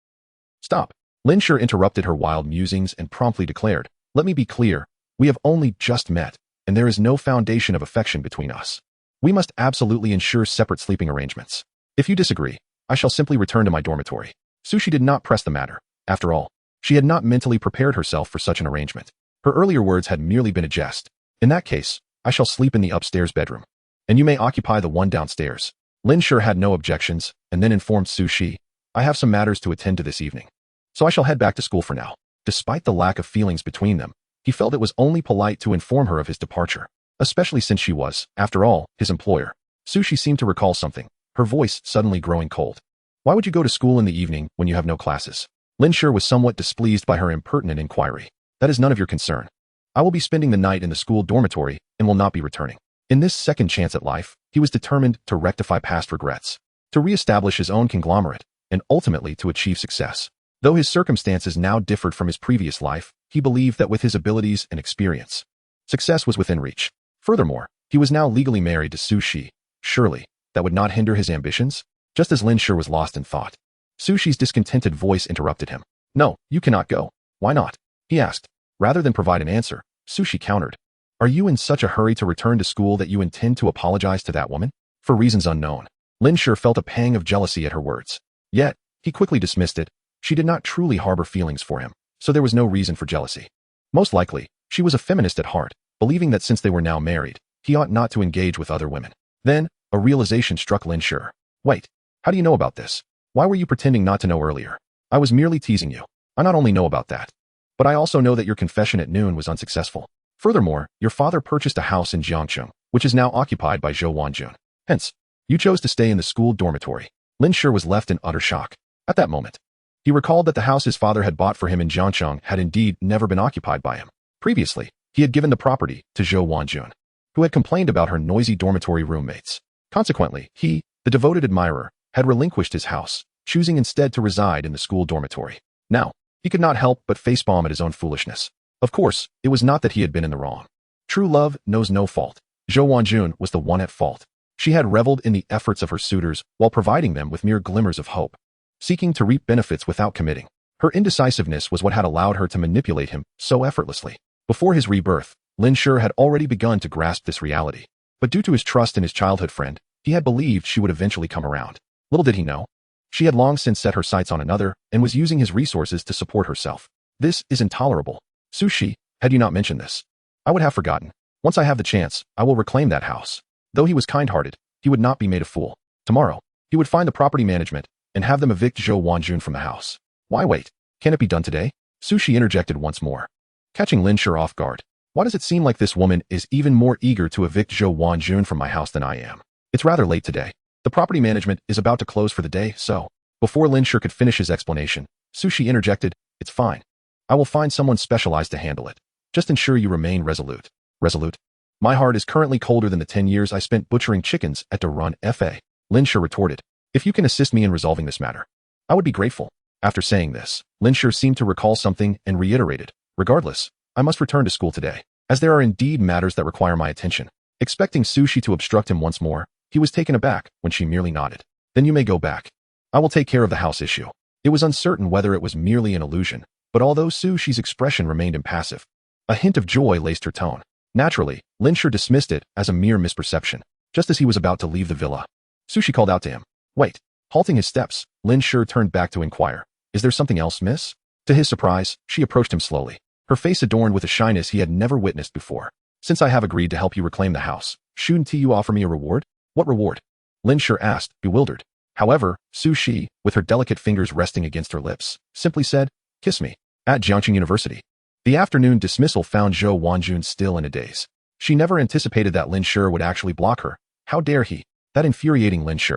"Stop." Lin Shi interrupted her wild musings and promptly declared, "Let me be clear. We have only just met, and there is no foundation of affection between us. We must absolutely ensure separate sleeping arrangements. If you disagree, I shall simply return to my dormitory." Su Shi did not press the matter. After all, she had not mentally prepared herself for such an arrangement. Her earlier words had merely been a jest. "In that case, I shall sleep in the upstairs bedroom, and you may occupy the one downstairs." Lin Shi had no objections, and then informed Su Shi, "I have some matters to attend to this evening, so I shall head back to school for now." Despite the lack of feelings between them, he felt it was only polite to inform her of his departure, especially since she was, after all, his employer. Su Shi seemed to recall something, her voice suddenly growing cold. "Why would you go to school in the evening when you have no classes?" Lin Shi was somewhat displeased by her impertinent inquiry. "That is none of your concern. I will be spending the night in the school dormitory and will not be returning." In this second chance at life, he was determined to rectify past regrets, to re-establish his own conglomerate, and ultimately to achieve success. Though his circumstances now differed from his previous life, he believed that with his abilities and experience, success was within reach. Furthermore, he was now legally married to Su Shi. Surely, that would not hinder his ambitions? Just as Lin Shi was lost in thought, Su Shi's discontented voice interrupted him. "No, you cannot go." "Why not?" he asked. Rather than provide an answer, Su Shi countered. "Are you in such a hurry to return to school that you intend to apologize to that woman?" For reasons unknown, Lin Shi felt a pang of jealousy at her words. Yet, he quickly dismissed it. She did not truly harbor feelings for him, so there was no reason for jealousy. Most likely, she was a feminist at heart, believing that since they were now married, he ought not to engage with other women. Then, a realization struck Lin Shi. "Wait, how do you know about this? Why were you pretending not to know earlier?" "I was merely teasing you. I not only know about that, but I also know that your confession at noon was unsuccessful. Furthermore, your father purchased a house in Jiangcheng, which is now occupied by Zhou Wanjun. Hence, you chose to stay in the school dormitory." Lin Shi was left in utter shock. At that moment, he recalled that the house his father had bought for him in Jiangcheng had indeed never been occupied by him. Previously, he had given the property to Zhou Wanjun, who had complained about her noisy dormitory roommates. Consequently, he, the devoted admirer, had relinquished his house, choosing instead to reside in the school dormitory. Now, he could not help but facepalm at his own foolishness. Of course, it was not that he had been in the wrong. True love knows no fault. Zhou Wanjun was the one at fault. She had reveled in the efforts of her suitors while providing them with mere glimmers of hope, seeking to reap benefits without committing. Her indecisiveness was what had allowed her to manipulate him so effortlessly. Before his rebirth, Lin Shi had already begun to grasp this reality. But due to his trust in his childhood friend, he had believed she would eventually come around. Little did he know, she had long since set her sights on another and was using his resources to support herself. This is intolerable. Su Shi, had you not mentioned this, I would have forgotten. Once I have the chance, I will reclaim that house. Though he was kind-hearted, he would not be made a fool. Tomorrow, he would find the property management and have them evict Zhou Wanjun from the house. Why wait? Can it be done today? Su Shi interjected once more, catching Lin Shi off guard. Why does it seem like this woman is even more eager to evict Zhou Wanjun from my house than I am? It's rather late today. The property management is about to close for the day, so... Before Lin Shi could finish his explanation, Su Shi interjected, it's fine. I will find someone specialized to handle it. Just ensure you remain resolute. Resolute? My heart is currently colder than the 10 years I spent butchering chickens at Run Fa. Lin Shi retorted. If you can assist me in resolving this matter, I would be grateful. After saying this, Lin Shi seemed to recall something and reiterated, regardless, I must return to school today, as there are indeed matters that require my attention. Expecting Su Shi to obstruct him once more, he was taken aback when she merely nodded. Then you may go back. I will take care of the house issue. It was uncertain whether it was merely an illusion, but although Su Shi's expression remained impassive, a hint of joy laced her tone. Naturally, Lin Shi dismissed it as a mere misperception. Just as he was about to leave the villa, Su Shi called out to him. Wait. Halting his steps, Lin Shi turned back to inquire. Is there something else, miss? To his surprise, she approached him slowly, her face adorned with a shyness he had never witnessed before. Since I have agreed to help you reclaim the house, shouldn't you offer me a reward? What reward? Lin Shi asked, bewildered. However, Su Shi, with her delicate fingers resting against her lips, simply said, kiss me. At Jiangcheng University. The afternoon dismissal found Zhou Wanjun still in a daze. She never anticipated that Lin Shi would actually block her. How dare he? That infuriating Lin Shi.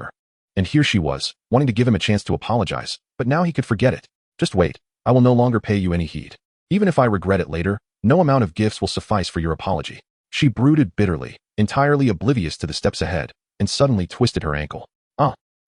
And here she was, wanting to give him a chance to apologize, but now he could forget it. Just wait, I will no longer pay you any heed. Even if I regret it later, no amount of gifts will suffice for your apology. She brooded bitterly, entirely oblivious to the steps ahead, and suddenly twisted her ankle.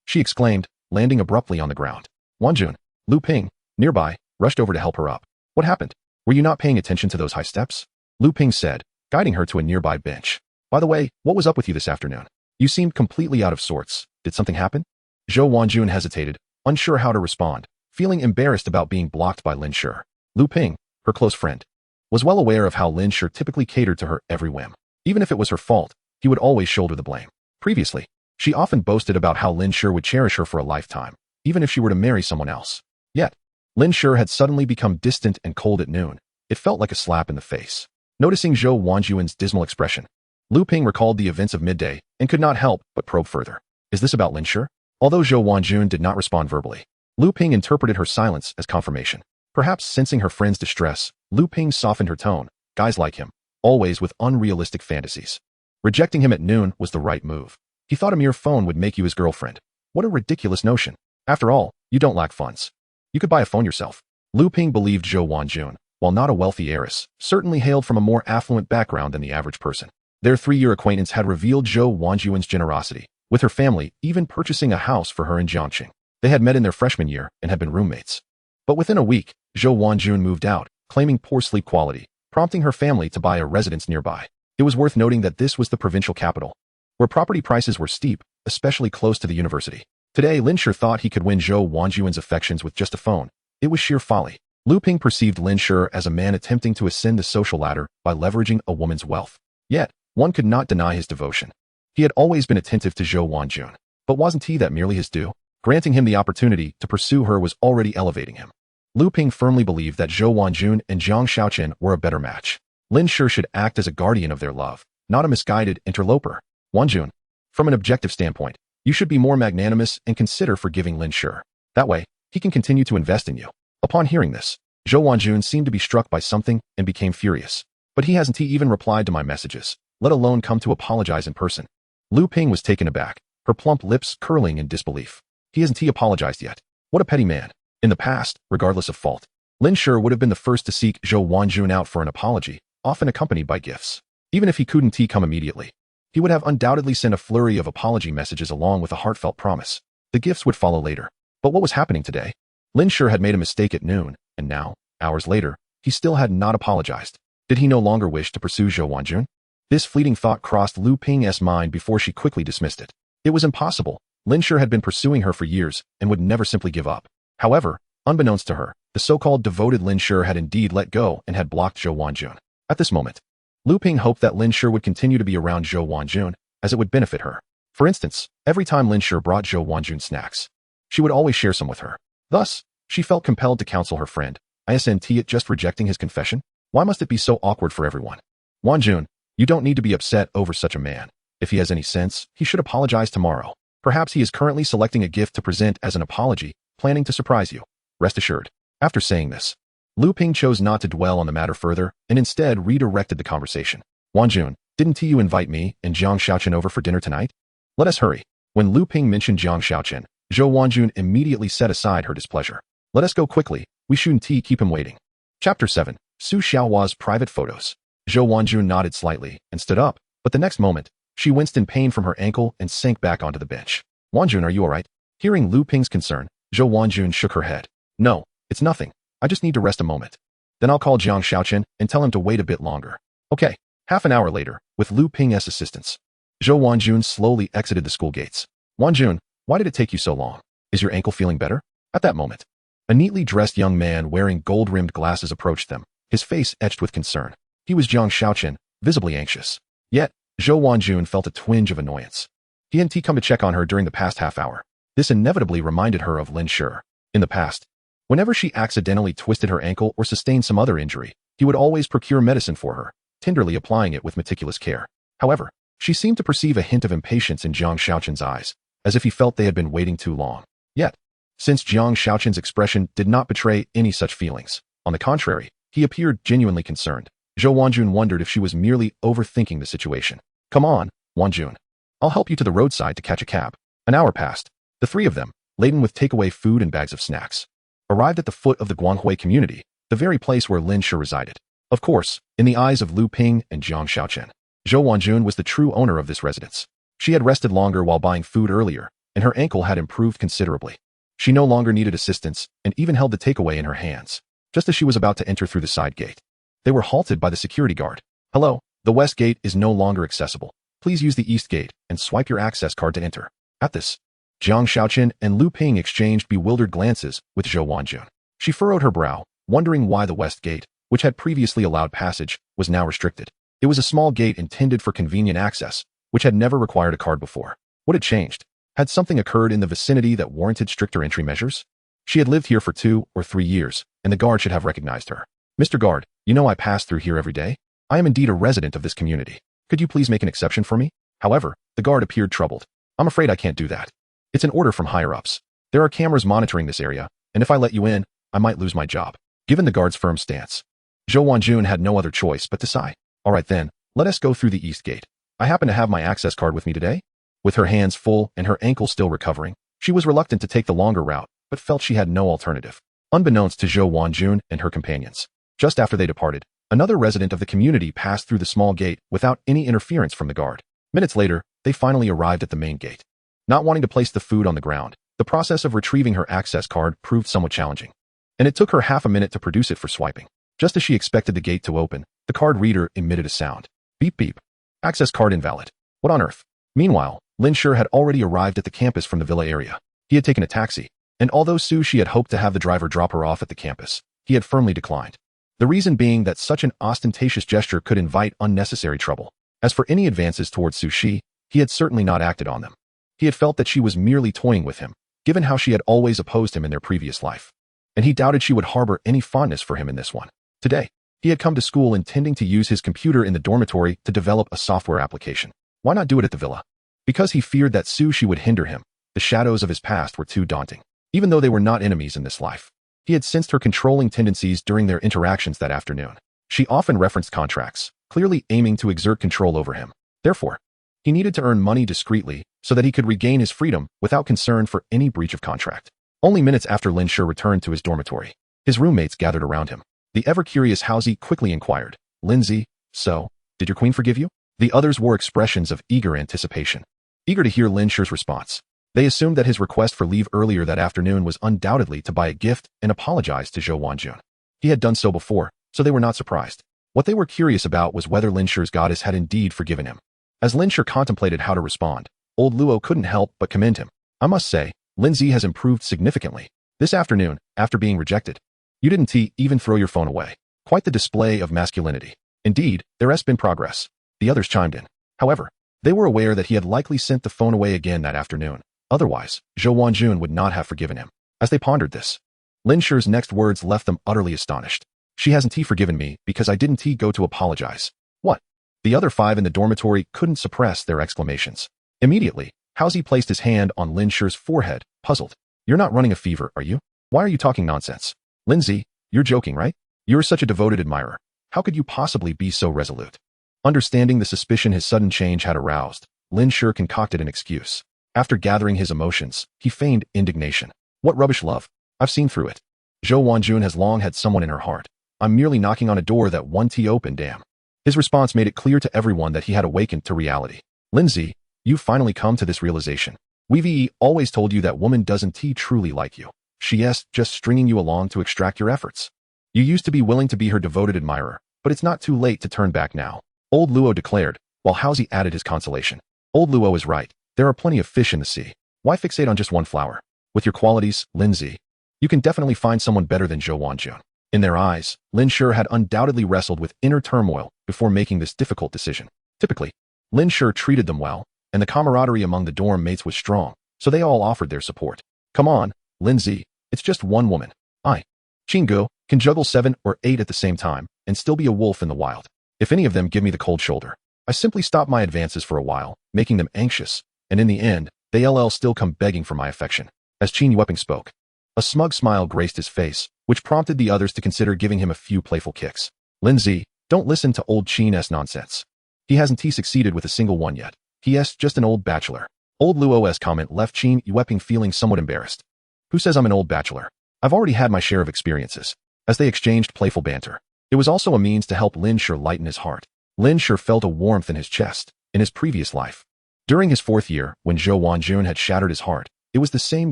She exclaimed, landing abruptly on the ground. Wanjun, Lu Ping, nearby, rushed over to help her up. What happened? Were you not paying attention to those high steps? Lu Ping said, guiding her to a nearby bench. By the way, what was up with you this afternoon? You seemed completely out of sorts. Did something happen? Zhou Wanjun hesitated, unsure how to respond, feeling embarrassed about being blocked by Lin Shi. Lu Ping, her close friend, was well aware of how Lin Shi typically catered to her every whim. Even if it was her fault, he would always shoulder the blame. Previously, she often boasted about how Lin Shi would cherish her for a lifetime, even if she were to marry someone else. Yet, Lin Shi had suddenly become distant and cold at noon. It felt like a slap in the face. Noticing Zhou Wanjun's dismal expression, Lu Ping recalled the events of midday and could not help but probe further. Is this about Lin Shi? Although Zhou Wanjun did not respond verbally, Lu Ping interpreted her silence as confirmation. Perhaps sensing her friend's distress, Lu Ping softened her tone. Guys like him, always with unrealistic fantasies. Rejecting him at noon was the right move. He thought a mere phone would make you his girlfriend. What a ridiculous notion. After all, you don't lack funds. You could buy a phone yourself. Lu Ping believed Zhou Wanjun, while not a wealthy heiress, certainly hailed from a more affluent background than the average person. Their 3-year acquaintance had revealed Zhou Wanjun's generosity, with her family even purchasing a house for her in Jiangcheng. They had met in their freshman year and had been roommates. But within a week, Zhou Wanjun moved out, claiming poor sleep quality, prompting her family to buy a residence nearby. It was worth noting that this was the provincial capital, where property prices were steep, especially close to the university. Today, Lin Shi thought he could win Zhou Wanjun's affections with just a phone. It was sheer folly. Lu Ping perceived Lin Shi as a man attempting to ascend the social ladder by leveraging a woman's wealth. Yet, one could not deny his devotion. He had always been attentive to Zhou Wanjun, but wasn't he that merely his due? Granting him the opportunity to pursue her was already elevating him. Lu Ping firmly believed that Zhou Wanjun and Jiangcheng were a better match. Lin Shi should act as a guardian of their love, not a misguided interloper. Wanjun, from an objective standpoint, you should be more magnanimous and consider forgiving Lin Shi. That way, he can continue to invest in you. Upon hearing this, Zhou Wanjun seemed to be struck by something and became furious. But he hasn't even replied to my messages, let alone come to apologize in person. Lu Ping was taken aback, her plump lips curling in disbelief. He hasn't apologized yet. What a petty man. In the past, regardless of fault, Lin Shi would have been the first to seek Zhou Wanjun out for an apology, often accompanied by gifts. Even if he couldn't come immediately, he would have undoubtedly sent a flurry of apology messages along with a heartfelt promise. The gifts would follow later. But what was happening today? Lin Shi had made a mistake at noon, and now, hours later, he still had not apologized. Did he no longer wish to pursue Zhou Wanjun? This fleeting thought crossed Lu Ping's mind before she quickly dismissed it. It was impossible. Lin Shi had been pursuing her for years and would never simply give up. However, unbeknownst to her, the so-called devoted Lin Shi had indeed let go and had blocked Zhou Wanjun. At this moment, Lu Ping hoped that Lin Shi would continue to be around Zhou Wanjun, as it would benefit her. For instance, every time Lin Shi brought Zhou Wanjun snacks, she would always share some with her. Thus, she felt compelled to counsel her friend. Isn't it just rejecting his confession? Why must it be so awkward for everyone? Wanjun, you don't need to be upset over such a man. If he has any sense, he should apologize tomorrow. Perhaps he is currently selecting a gift to present as an apology, planning to surprise you. Rest assured. After saying this, Lu Ping chose not to dwell on the matter further and instead redirected the conversation. Wanjun, didn't you invite me and Jiang Shaochen over for dinner tonight? Let us hurry. When Lu Ping mentioned Jiang Shaochen, Zhou Wanjun immediately set aside her displeasure. Let us go quickly. We shouldn't keep him waiting. Chapter 7. Su Xiaohua's private photos. Zhou Wanjun nodded slightly and stood up, but the next moment, she winced in pain from her ankle and sank back onto the bench. Wanjun, are you alright? Hearing Lu Ping's concern, Zhou Wanjun shook her head. No, it's nothing. I just need to rest a moment. Then I'll call Jiang Shaochen and tell him to wait a bit longer. Okay. Half an hour later, with Lu Ping's assistance, Zhou Wanjun slowly exited the school gates. Wanjun, why did it take you so long? Is your ankle feeling better? At that moment, a neatly dressed young man wearing gold-rimmed glasses approached them, his face etched with concern. He was Jiang Shaochen, visibly anxious. Yet, Zhou Wanjun felt a twinge of annoyance. He hadn't come to check on her during the past half hour. This inevitably reminded her of Lin Shi. In the past, whenever she accidentally twisted her ankle or sustained some other injury, he would always procure medicine for her, tenderly applying it with meticulous care. However, she seemed to perceive a hint of impatience in Jiang Shaochen's eyes, as if he felt they had been waiting too long. Yet, since Jiang Shaochen's expression did not betray any such feelings, on the contrary, he appeared genuinely concerned. Zhou Wanjun wondered if she was merely overthinking the situation. Come on, Wanjun. I'll help you to the roadside to catch a cab. An hour passed. The three of them, laden with takeaway food and bags of snacks, arrived at the foot of the Guanghui community, the very place where Lin Shi resided. Of course, in the eyes of Lu Ping and Jiang Shaochen, Zhou Wanjun was the true owner of this residence. She had rested longer while buying food earlier, and her ankle had improved considerably. She no longer needed assistance and even held the takeaway in her hands. Just as she was about to enter through the side gate, they were halted by the security guard. Hello, the west gate is no longer accessible. Please use the east gate and swipe your access card to enter. At this, Jiang Shaochen and Lu Ping exchanged bewildered glances with Zhou Wanjun. She furrowed her brow, wondering why the west gate, which had previously allowed passage, was now restricted. It was a small gate intended for convenient access, which had never required a card before. What had changed? Had something occurred in the vicinity that warranted stricter entry measures? She had lived here for 2 or 3 years, and the guard should have recognized her. Mr. Guard, you know I pass through here every day. I am indeed a resident of this community. Could you please make an exception for me? However, the guard appeared troubled. I'm afraid I can't do that. It's an order from higher-ups. There are cameras monitoring this area, and if I let you in, I might lose my job. Given the guard's firm stance, Zhou Wanjun had no other choice but to sigh. All right then, let us go through the east gate. I happen to have my access card with me today. With her hands full and her ankle still recovering, she was reluctant to take the longer route, but felt she had no alternative. Unbeknownst to Zhou Wanjun and her companions, just after they departed, another resident of the community passed through the small gate without any interference from the guard. Minutes later, they finally arrived at the main gate. Not wanting to place the food on the ground, the process of retrieving her access card proved somewhat challenging, and it took her half a minute to produce it for swiping. Just as she expected the gate to open, the card reader emitted a sound. Beep beep. Access card invalid. What on earth? Meanwhile, Lin Shi had already arrived at the campus from the villa area. He had taken a taxi, and although Shi had hoped to have the driver drop her off at the campus, he had firmly declined. The reason being that such an ostentatious gesture could invite unnecessary trouble. As for any advances towards Shi, he had certainly not acted on them. He had felt that she was merely toying with him, given how she had always opposed him in their previous life, and he doubted she would harbor any fondness for him in this one. Today, he had come to school intending to use his computer in the dormitory to develop a software application. Why not do it at the villa? Because he feared that Shi would hinder him. The shadows of his past were too daunting. Even though they were not enemies in this life, he had sensed her controlling tendencies during their interactions that afternoon. She often referenced contracts, clearly aiming to exert control over him. Therefore, he needed to earn money discreetly so that he could regain his freedom without concern for any breach of contract. Only minutes after Lin Shi returned to his dormitory, his roommates gathered around him. The ever-curious Hausi quickly inquired, Lindsay, so, did your queen forgive you? The others wore expressions of eager anticipation, eager to hear Lin Shi's response. They assumed that his request for leave earlier that afternoon was undoubtedly to buy a gift and apologize to Zhou Wanjun. He had done so before, so they were not surprised. What they were curious about was whether Lin Shi's goddess had indeed forgiven him. As Lin Shi contemplated how to respond, old Luo couldn't help but commend him. I must say, Lin Shi has improved significantly. This afternoon, after being rejected, you didn't even throw your phone away. Quite the display of masculinity. Indeed, there has been progress. The others chimed in. However, they were aware that he had likely sent the phone away again that afternoon. Otherwise, Zhou Wanjun would not have forgiven him. As they pondered this, Lin Shi's next words left them utterly astonished. She hasn't forgiven me because I didn't go to apologize. What? The other 5 in the dormitory couldn't suppress their exclamations. Immediately, Haozi placed his hand on Lin Shi's forehead, puzzled. You're not running a fever, are you? Why are you talking nonsense? Lin Shi, you're joking, right? You're such a devoted admirer. How could you possibly be so resolute? Understanding the suspicion his sudden change had aroused, Lin Shi concocted an excuse. After gathering his emotions, he feigned indignation. What rubbish love. I've seen through it. Zhou Wanjun has long had someone in her heart. I'm merely knocking on a door that won't open, damn. His response made it clear to everyone that he had awakened to reality. Lin Shi, you've finally come to this realization. We've always told you that woman doesn't truly like you. She's just stringing you along to extract your efforts. You used to be willing to be her devoted admirer, but it's not too late to turn back now. Old Luo declared, while Haozi added his consolation. Old Luo is right. There are plenty of fish in the sea. Why fixate on just one flower? With your qualities, Lin Shi, you can definitely find someone better than Zhou Wanjun. In their eyes, Lin Shi had undoubtedly wrestled with inner turmoil before making this difficult decision. Typically, Lin Shi treated them well, and the camaraderie among the dorm mates was strong, so they all offered their support. Come on, Lin Shi, it's just one woman. I, Qinggu, can juggle 7 or 8 at the same time and still be a wolf in the wild. If any of them give me the cold shoulder, I simply stop my advances for a while, making them anxious, and in the end, they'll still come begging for my affection. As Qin Yueping spoke, a smug smile graced his face, which prompted the others to consider giving him a few playful kicks. Lin Shi, don't listen to old Qin's nonsense. He hasn't succeeded with a single one yet. He's just an old bachelor. Old Luo's comment left Qin Yueping feeling somewhat embarrassed. Who says I'm an old bachelor? I've already had my share of experiences. As they exchanged playful banter, it was also a means to help Lin Shi lighten his heart. Lin Shi felt a warmth in his chest. In his previous life, during his 4th year, when Zhou Wanjun had shattered his heart, it was the same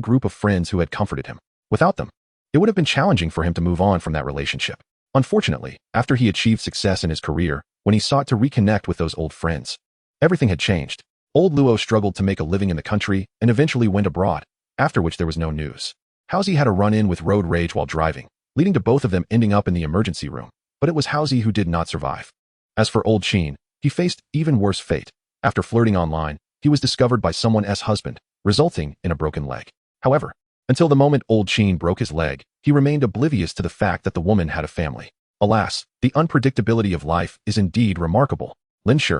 group of friends who had comforted him. Without them, it would have been challenging for him to move on from that relationship. Unfortunately, after he achieved success in his career, when he sought to reconnect with those old friends, everything had changed. Old Luo struggled to make a living in the country and eventually went abroad, after which there was no news. Haozi had a run-in with road rage while driving, leading to both of them ending up in the emergency room, but it was Haozi who did not survive. As for old Qin, he faced even worse fate. After flirting online, he was discovered by someone's husband, resulting in a broken leg. However, until the moment old Qin broke his leg, he remained oblivious to the fact that the woman had a family. Alas, the unpredictability of life is indeed remarkable. Lin Shi,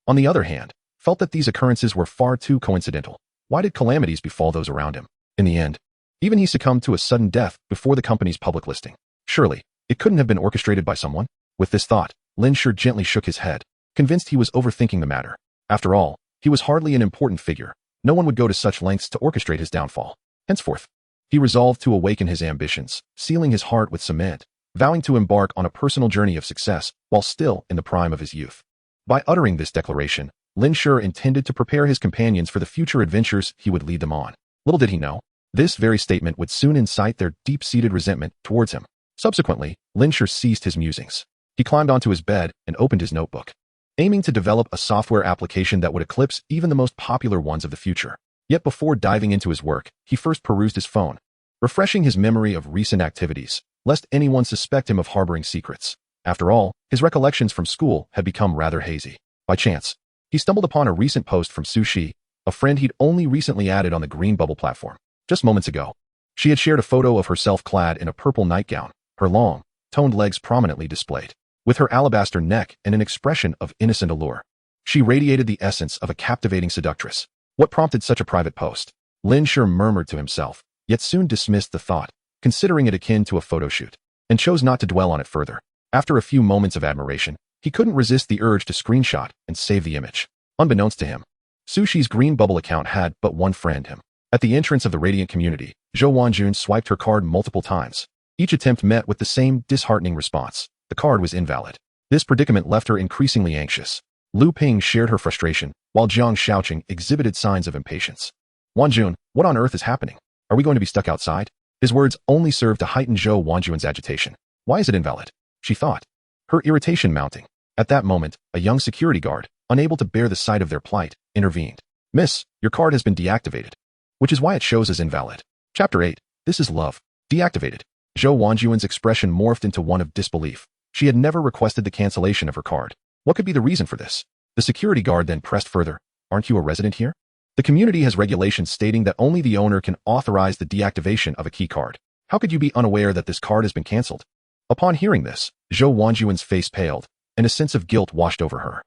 on the other hand, felt that these occurrences were far too coincidental. Why did calamities befall those around him? In the end, even he succumbed to a sudden death before the company's public listing. Surely, it couldn't have been orchestrated by someone? With this thought, Lin Shi gently shook his head, convinced he was overthinking the matter. After all, he was hardly an important figure. No one would go to such lengths to orchestrate his downfall. Henceforth, he resolved to awaken his ambitions, sealing his heart with cement, vowing to embark on a personal journey of success while still in the prime of his youth. By uttering this declaration, Lin Shi intended to prepare his companions for the future adventures he would lead them on. Little did he know, this very statement would soon incite their deep-seated resentment towards him. Subsequently, Lin Shi ceased his musings. He climbed onto his bed and opened his notebook, aiming to develop a software application that would eclipse even the most popular ones of the future. Yet before diving into his work, he first perused his phone, refreshing his memory of recent activities, lest anyone suspect him of harboring secrets. After all, his recollections from school had become rather hazy. By chance, he stumbled upon a recent post from Su Shi, a friend he'd only recently added on the Green Bubble platform. Just moments ago, she had shared a photo of herself clad in a purple nightgown, her long, toned legs prominently displayed, with her alabaster neck and an expression of innocent allure. She radiated the essence of a captivating seductress. What prompted such a private post? Lin Shi murmured to himself, yet soon dismissed the thought, considering it akin to a photo shoot, and chose not to dwell on it further. After a few moments of admiration, he couldn't resist the urge to screenshot and save the image. Unbeknownst to him, Su Shi's Green Bubble account had but one friend, him. At the entrance of the Radiant community, Zhou Wanjun swiped her card multiple times. Each attempt met with the same disheartening response. The card was invalid. This predicament left her increasingly anxious. Lu Ping shared her frustration, while Jiangcheng exhibited signs of impatience. Wanjun, what on earth is happening? Are we going to be stuck outside? His words only served to heighten Zhou Wanjun's agitation. Why is it invalid? She thought. her irritation mounting. At that moment, a young security guard, unable to bear the sight of their plight, intervened. Miss, your card has been deactivated, which is why it shows as invalid. Chapter 8. This is love. Deactivated. Zhou Wanjuan's expression morphed into one of disbelief. She had never requested the cancellation of her card. What could be the reason for this? The security guard then pressed further. Aren't you a resident here? The community has regulations stating that only the owner can authorize the deactivation of a key card. How could you be unaware that this card has been cancelled? Upon hearing this, Zhou Wanjuan's face paled, and a sense of guilt washed over her.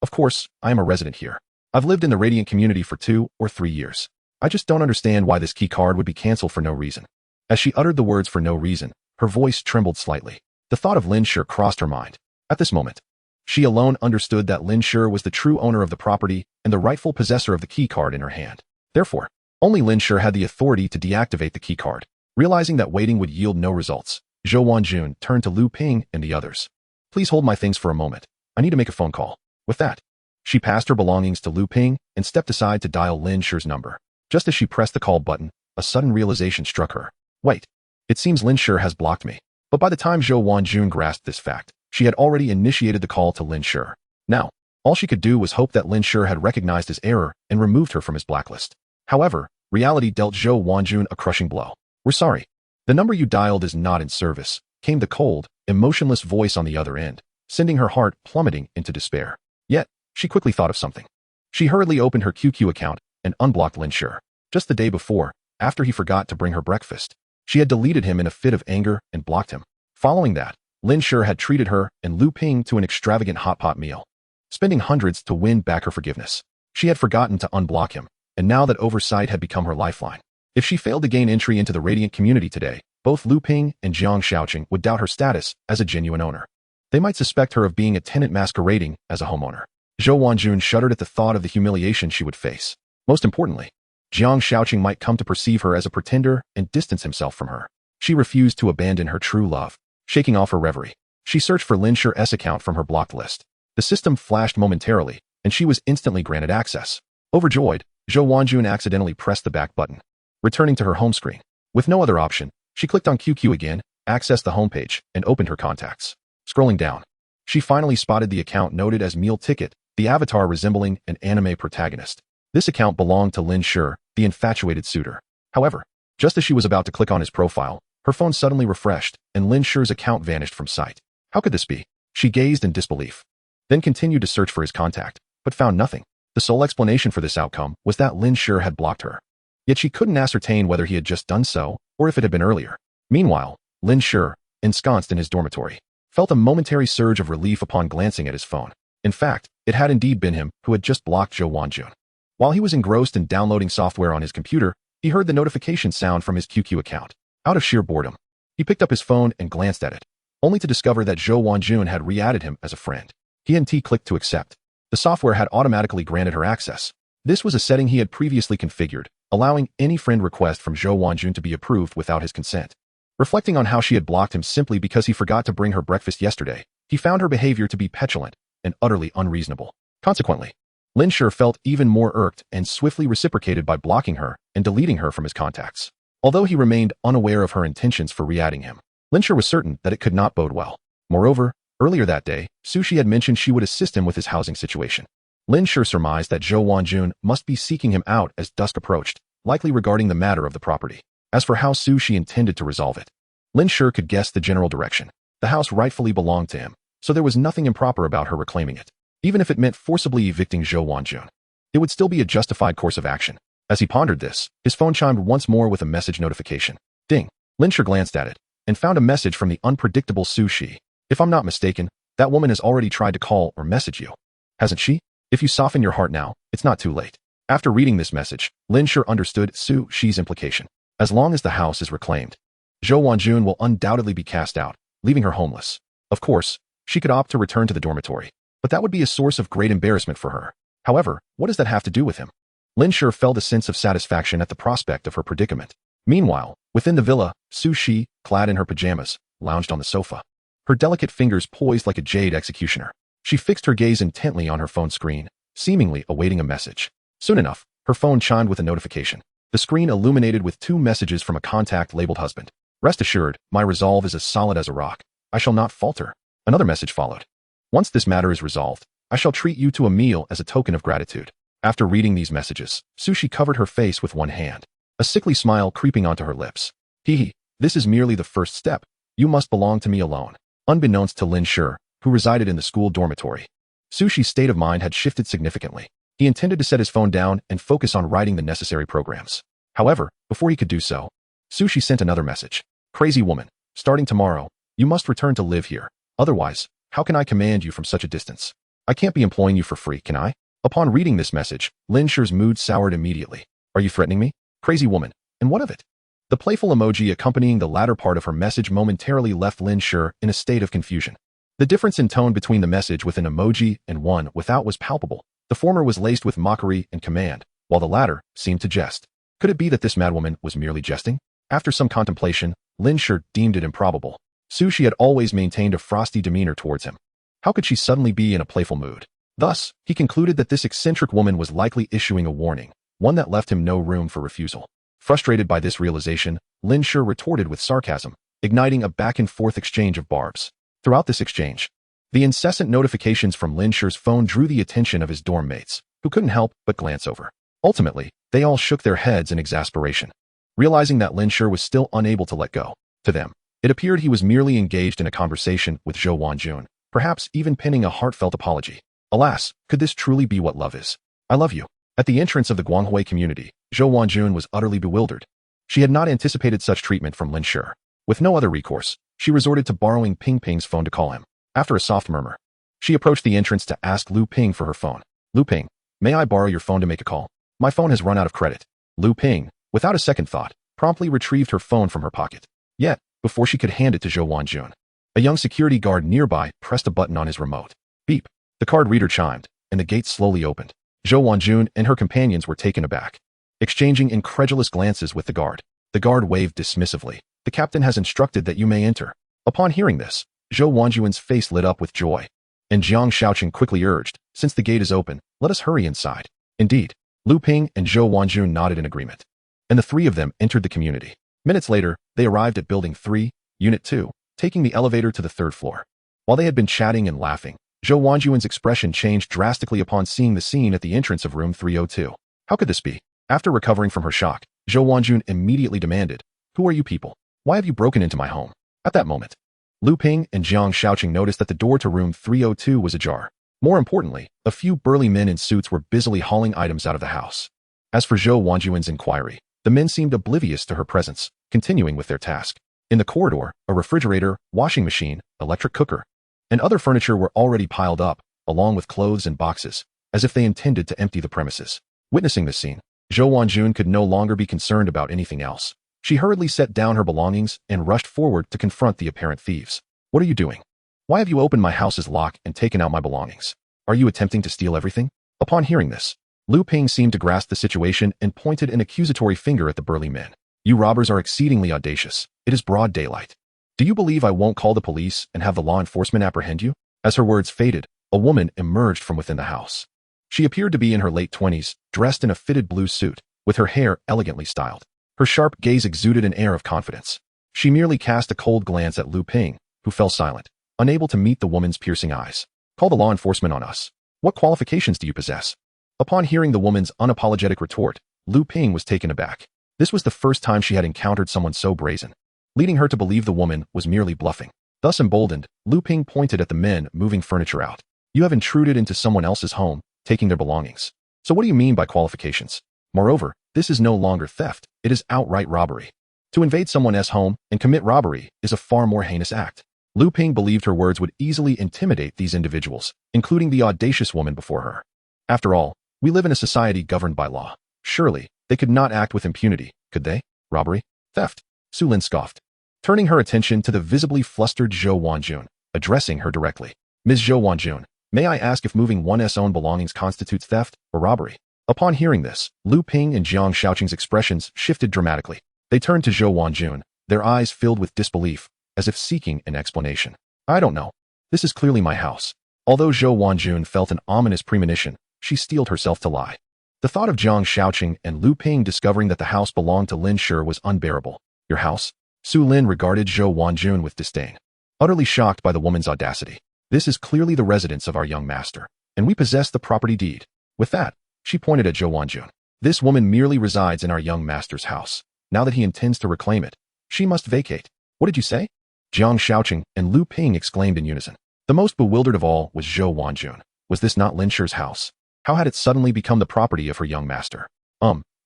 Of course, I am a resident here. I've lived in the Radiant community for 2 or 3 years. I just don't understand why this key card would be cancelled for no reason. As she uttered the words for no reason, her voice trembled slightly. The thought of Lin Shi crossed her mind. At this moment, she alone understood that Lin Shi was the true owner of the property and the rightful possessor of the key card in her hand. Therefore, only Lin Shi had the authority to deactivate the key card. Realizing that waiting would yield no results, Zhou Wanjun turned to Lu Ping and the others. Please hold my things for a moment. I need to make a phone call. With that, she passed her belongings to Lu Ping and stepped aside to dial Lin Shi's number. Just as she pressed the call button, a sudden realization struck her. Wait, it seems Lin Shi has blocked me. But by the time Zhou Wanjun grasped this fact, she had already initiated the call to Lin Shi. Now, all she could do was hope that Lin Shi had recognized his error and removed her from his blacklist. However, reality dealt Zhou Wanjun a crushing blow. We're sorry. The number you dialed is not in service, came the cold, emotionless voice on the other end, sending her heart plummeting into despair. Yet, she quickly thought of something. She hurriedly opened her QQ account and unblocked Lin Shi. Just the day before, after he forgot to bring her breakfast, she had deleted him in a fit of anger and blocked him. Following that, Lin Shi had treated her and Lu Ping to an extravagant hot pot meal, spending hundreds to win back her forgiveness. She had forgotten to unblock him, and now that oversight had become her lifeline. If she failed to gain entry into the Radiant community today, both Lu Ping and Jiangcheng would doubt her status as a genuine owner. They might suspect her of being a tenant masquerading as a homeowner. Zhou Wanjun shuddered at the thought of the humiliation she would face. Most importantly, Jiangcheng might come to perceive her as a pretender and distance himself from her. She refused to abandon her true love. Shaking off her reverie, she searched for Lin Shi's account from her blocked list. The system flashed momentarily, and she was instantly granted access. Overjoyed, Zhou Wanjun accidentally pressed the back button, returning to her home screen. With no other option, she clicked on QQ again, accessed the homepage, and opened her contacts. Scrolling down, she finally spotted the account noted as Meal Ticket, the avatar resembling an anime protagonist. This account belonged to Lin Shi, the infatuated suitor. However, just as she was about to click on his profile, her phone suddenly refreshed, and Lin Shi's account vanished from sight. How could this be? She gazed in disbelief, then continued to search for his contact, but found nothing. The sole explanation for this outcome was that Lin Shi had blocked her. Yet she couldn't ascertain whether he had just done so, or if it had been earlier. Meanwhile, Lin Shi, ensconced in his dormitory, felt a momentary surge of relief upon glancing at his phone. In fact, it had indeed been him who had just blocked Zhou Wanjun. While he was engrossed in downloading software on his computer, he heard the notification sound from his QQ account. Out of sheer boredom, he picked up his phone and glanced at it, only to discover that Zhou Wanjun had re-added him as a friend. He and T clicked to accept. The software had automatically granted her access. This was a setting he had previously configured, allowing any friend request from Zhou Wanjun to be approved without his consent. Reflecting on how she had blocked him simply because he forgot to bring her breakfast yesterday, he found her behavior to be petulant and utterly unreasonable. Consequently, Lin Shi felt even more irked and swiftly reciprocated by blocking her and deleting her from his contacts. Although he remained unaware of her intentions for re-adding him, Lin Shi was certain that it could not bode well. Moreover, earlier that day, Sushi had mentioned she would assist him with his housing situation. Lin Shi surmised that Zhou Wanjun must be seeking him out as dusk approached, likely regarding the matter of the property. As for how Sushi intended to resolve it, Lin Shi could guess the general direction. The house rightfully belonged to him, so there was nothing improper about her reclaiming it. Even if it meant forcibly evicting Zhou Wanjun, it would still be a justified course of action. As he pondered this, his phone chimed once more with a message notification. Ding! Lin Shi glanced at it and found a message from the unpredictable Sushi. If I'm not mistaken, that woman has already tried to call or message you. Hasn't she? If you soften your heart now, it's not too late. After reading this message, Lin Shi understood Sushi's implication. As long as the house is reclaimed, Zhou Wanjun will undoubtedly be cast out, leaving her homeless. Of course, she could opt to return to the dormitory, but that would be a source of great embarrassment for her. However, what does that have to do with him? Lin Shi felt a sense of satisfaction at the prospect of her predicament. Meanwhile, within the villa, Sushi, clad in her pajamas, lounged on the sofa, her delicate fingers poised like a jade executioner. She fixed her gaze intently on her phone screen, seemingly awaiting a message. Soon enough, her phone chimed with a notification. The screen illuminated with 2 messages from a contact labeled husband. Rest assured, my resolve is as solid as a rock. I shall not falter. Another message followed. Once this matter is resolved, I shall treat you to a meal as a token of gratitude. After reading these messages, Sushi covered her face with one hand, a sickly smile creeping onto her lips. Hee, this is merely the first step. You must belong to me alone. Unbeknownst to Lin Shi, who resided in the school dormitory, Sushi's state of mind had shifted significantly. He intended to set his phone down and focus on writing the necessary programs. However, before he could do so, Sushi sent another message. Crazy woman, starting tomorrow, you must return to live here. Otherwise, how can I command you from such a distance? I can't be employing you for free, can I? Upon reading this message, Lin Shi's mood soured immediately. Are you threatening me? Crazy woman, and what of it? The playful emoji accompanying the latter part of her message momentarily left Lin Shi in a state of confusion. The difference in tone between the message with an emoji and one without was palpable. The former was laced with mockery and command, while the latter seemed to jest. Could it be that this madwoman was merely jesting? After some contemplation, Lin Shi deemed it improbable. Sushi had always maintained a frosty demeanor towards him. How could she suddenly be in a playful mood? Thus, he concluded that this eccentric woman was likely issuing a warning, one that left him no room for refusal. Frustrated by this realization, Lin Shi retorted with sarcasm, igniting a back-and-forth exchange of barbs. Throughout this exchange, the incessant notifications from Lin Shi's phone drew the attention of his dorm mates, who couldn't help but glance over. Ultimately, they all shook their heads in exasperation, realizing that Lin Shi was still unable to let go. To them, it appeared he was merely engaged in a conversation with Zhou Wanjun, perhaps even penning a heartfelt apology. Alas, could this truly be what love is? I love you. At the entrance of the Guanghui community, Zhou Wanjun was utterly bewildered. She had not anticipated such treatment from Lin Shi. With no other recourse, she resorted to borrowing Ping Ping's phone to call him. After a soft murmur, she approached the entrance to ask Lu Ping for her phone. Lu Ping, may I borrow your phone to make a call? My phone has run out of credit. Lu Ping, without a second thought, promptly retrieved her phone from her pocket. Yet, before she could hand it to Zhou Wanjun, a young security guard nearby pressed a button on his remote. Beep. The card reader chimed, and the gate slowly opened. Zhou Wanjun and her companions were taken aback, exchanging incredulous glances with the guard. The guard waved dismissively. The captain has instructed that you may enter. Upon hearing this, Zhou Wanjun's face lit up with joy, and Jiangcheng quickly urged, since the gate is open, let us hurry inside. Indeed, Lu Ping and Zhou Wanjun nodded in agreement, and the three of them entered the community. Minutes later, they arrived at Building 3, Unit 2, taking the elevator to the third floor. While they had been chatting and laughing, Zhou Wanjun's expression changed drastically upon seeing the scene at the entrance of room 302. How could this be? After recovering from her shock, Zhou Wanjun immediately demanded, who are you people? Why have you broken into my home? At that moment, Lu Ping and Jiang Shaoqing noticed that the door to room 302 was ajar. More importantly, a few burly men in suits were busily hauling items out of the house. As for Zhou Wanjun's inquiry, the men seemed oblivious to her presence, continuing with their task. In the corridor, a refrigerator, washing machine, electric cooker, and other furniture were already piled up, along with clothes and boxes, as if they intended to empty the premises. Witnessing this scene, Zhou Wanjun could no longer be concerned about anything else. She hurriedly set down her belongings and rushed forward to confront the apparent thieves. What are you doing? Why have you opened my house's lock and taken out my belongings? Are you attempting to steal everything? Upon hearing this, Lu Ping seemed to grasp the situation and pointed an accusatory finger at the burly men. You robbers are exceedingly audacious. It is broad daylight. Do you believe I won't call the police and have the law enforcement apprehend you? As her words faded, a woman emerged from within the house. She appeared to be in her late 20s, dressed in a fitted blue suit, with her hair elegantly styled. Her sharp gaze exuded an air of confidence. She merely cast a cold glance at Lu Ping, who fell silent, unable to meet the woman's piercing eyes. Call the law enforcement on us. What qualifications do you possess? Upon hearing the woman's unapologetic retort, Lu Ping was taken aback. This was the first time she had encountered someone so brazen, leading her to believe the woman was merely bluffing. Thus emboldened, Lu Ping pointed at the men moving furniture out. You have intruded into someone else's home, taking their belongings. So what do you mean by qualifications? Moreover, this is no longer theft, it is outright robbery. To invade someone's home and commit robbery is a far more heinous act. Lu Ping believed her words would easily intimidate these individuals, including the audacious woman before her. After all, we live in a society governed by law. Surely, they could not act with impunity, could they? Robbery? Theft? Su Lin scoffed, turning her attention to the visibly flustered Zhou Wanjun, addressing her directly. Ms. Zhou Wanjun, may I ask if moving one's own belongings constitutes theft or robbery? Upon hearing this, Lu Ping and Jiang Shaoqing's expressions shifted dramatically. They turned to Zhou Wanjun, their eyes filled with disbelief, as if seeking an explanation. I don't know. This is clearly my house. Although Zhou Wanjun felt an ominous premonition, she steeled herself to lie. The thought of Jiang Shaoqing and Lu Ping discovering that the house belonged to Lin Shi was unbearable. Your house? Su Lin regarded Zhou Wanjun with disdain. utterly shocked by the woman's audacity. "This is clearly the residence of our young master, and we possess the property deed." With that, she pointed at Zhou Wanjun. "This woman merely resides in our young master's house. Now that he intends to reclaim it, she must vacate." "What did you say?" Jiangcheng and Lu Ping exclaimed in unison. The most bewildered of all was Zhou Wanjun. Was this not Lin Shi's house? How had it suddenly become the property of her young master?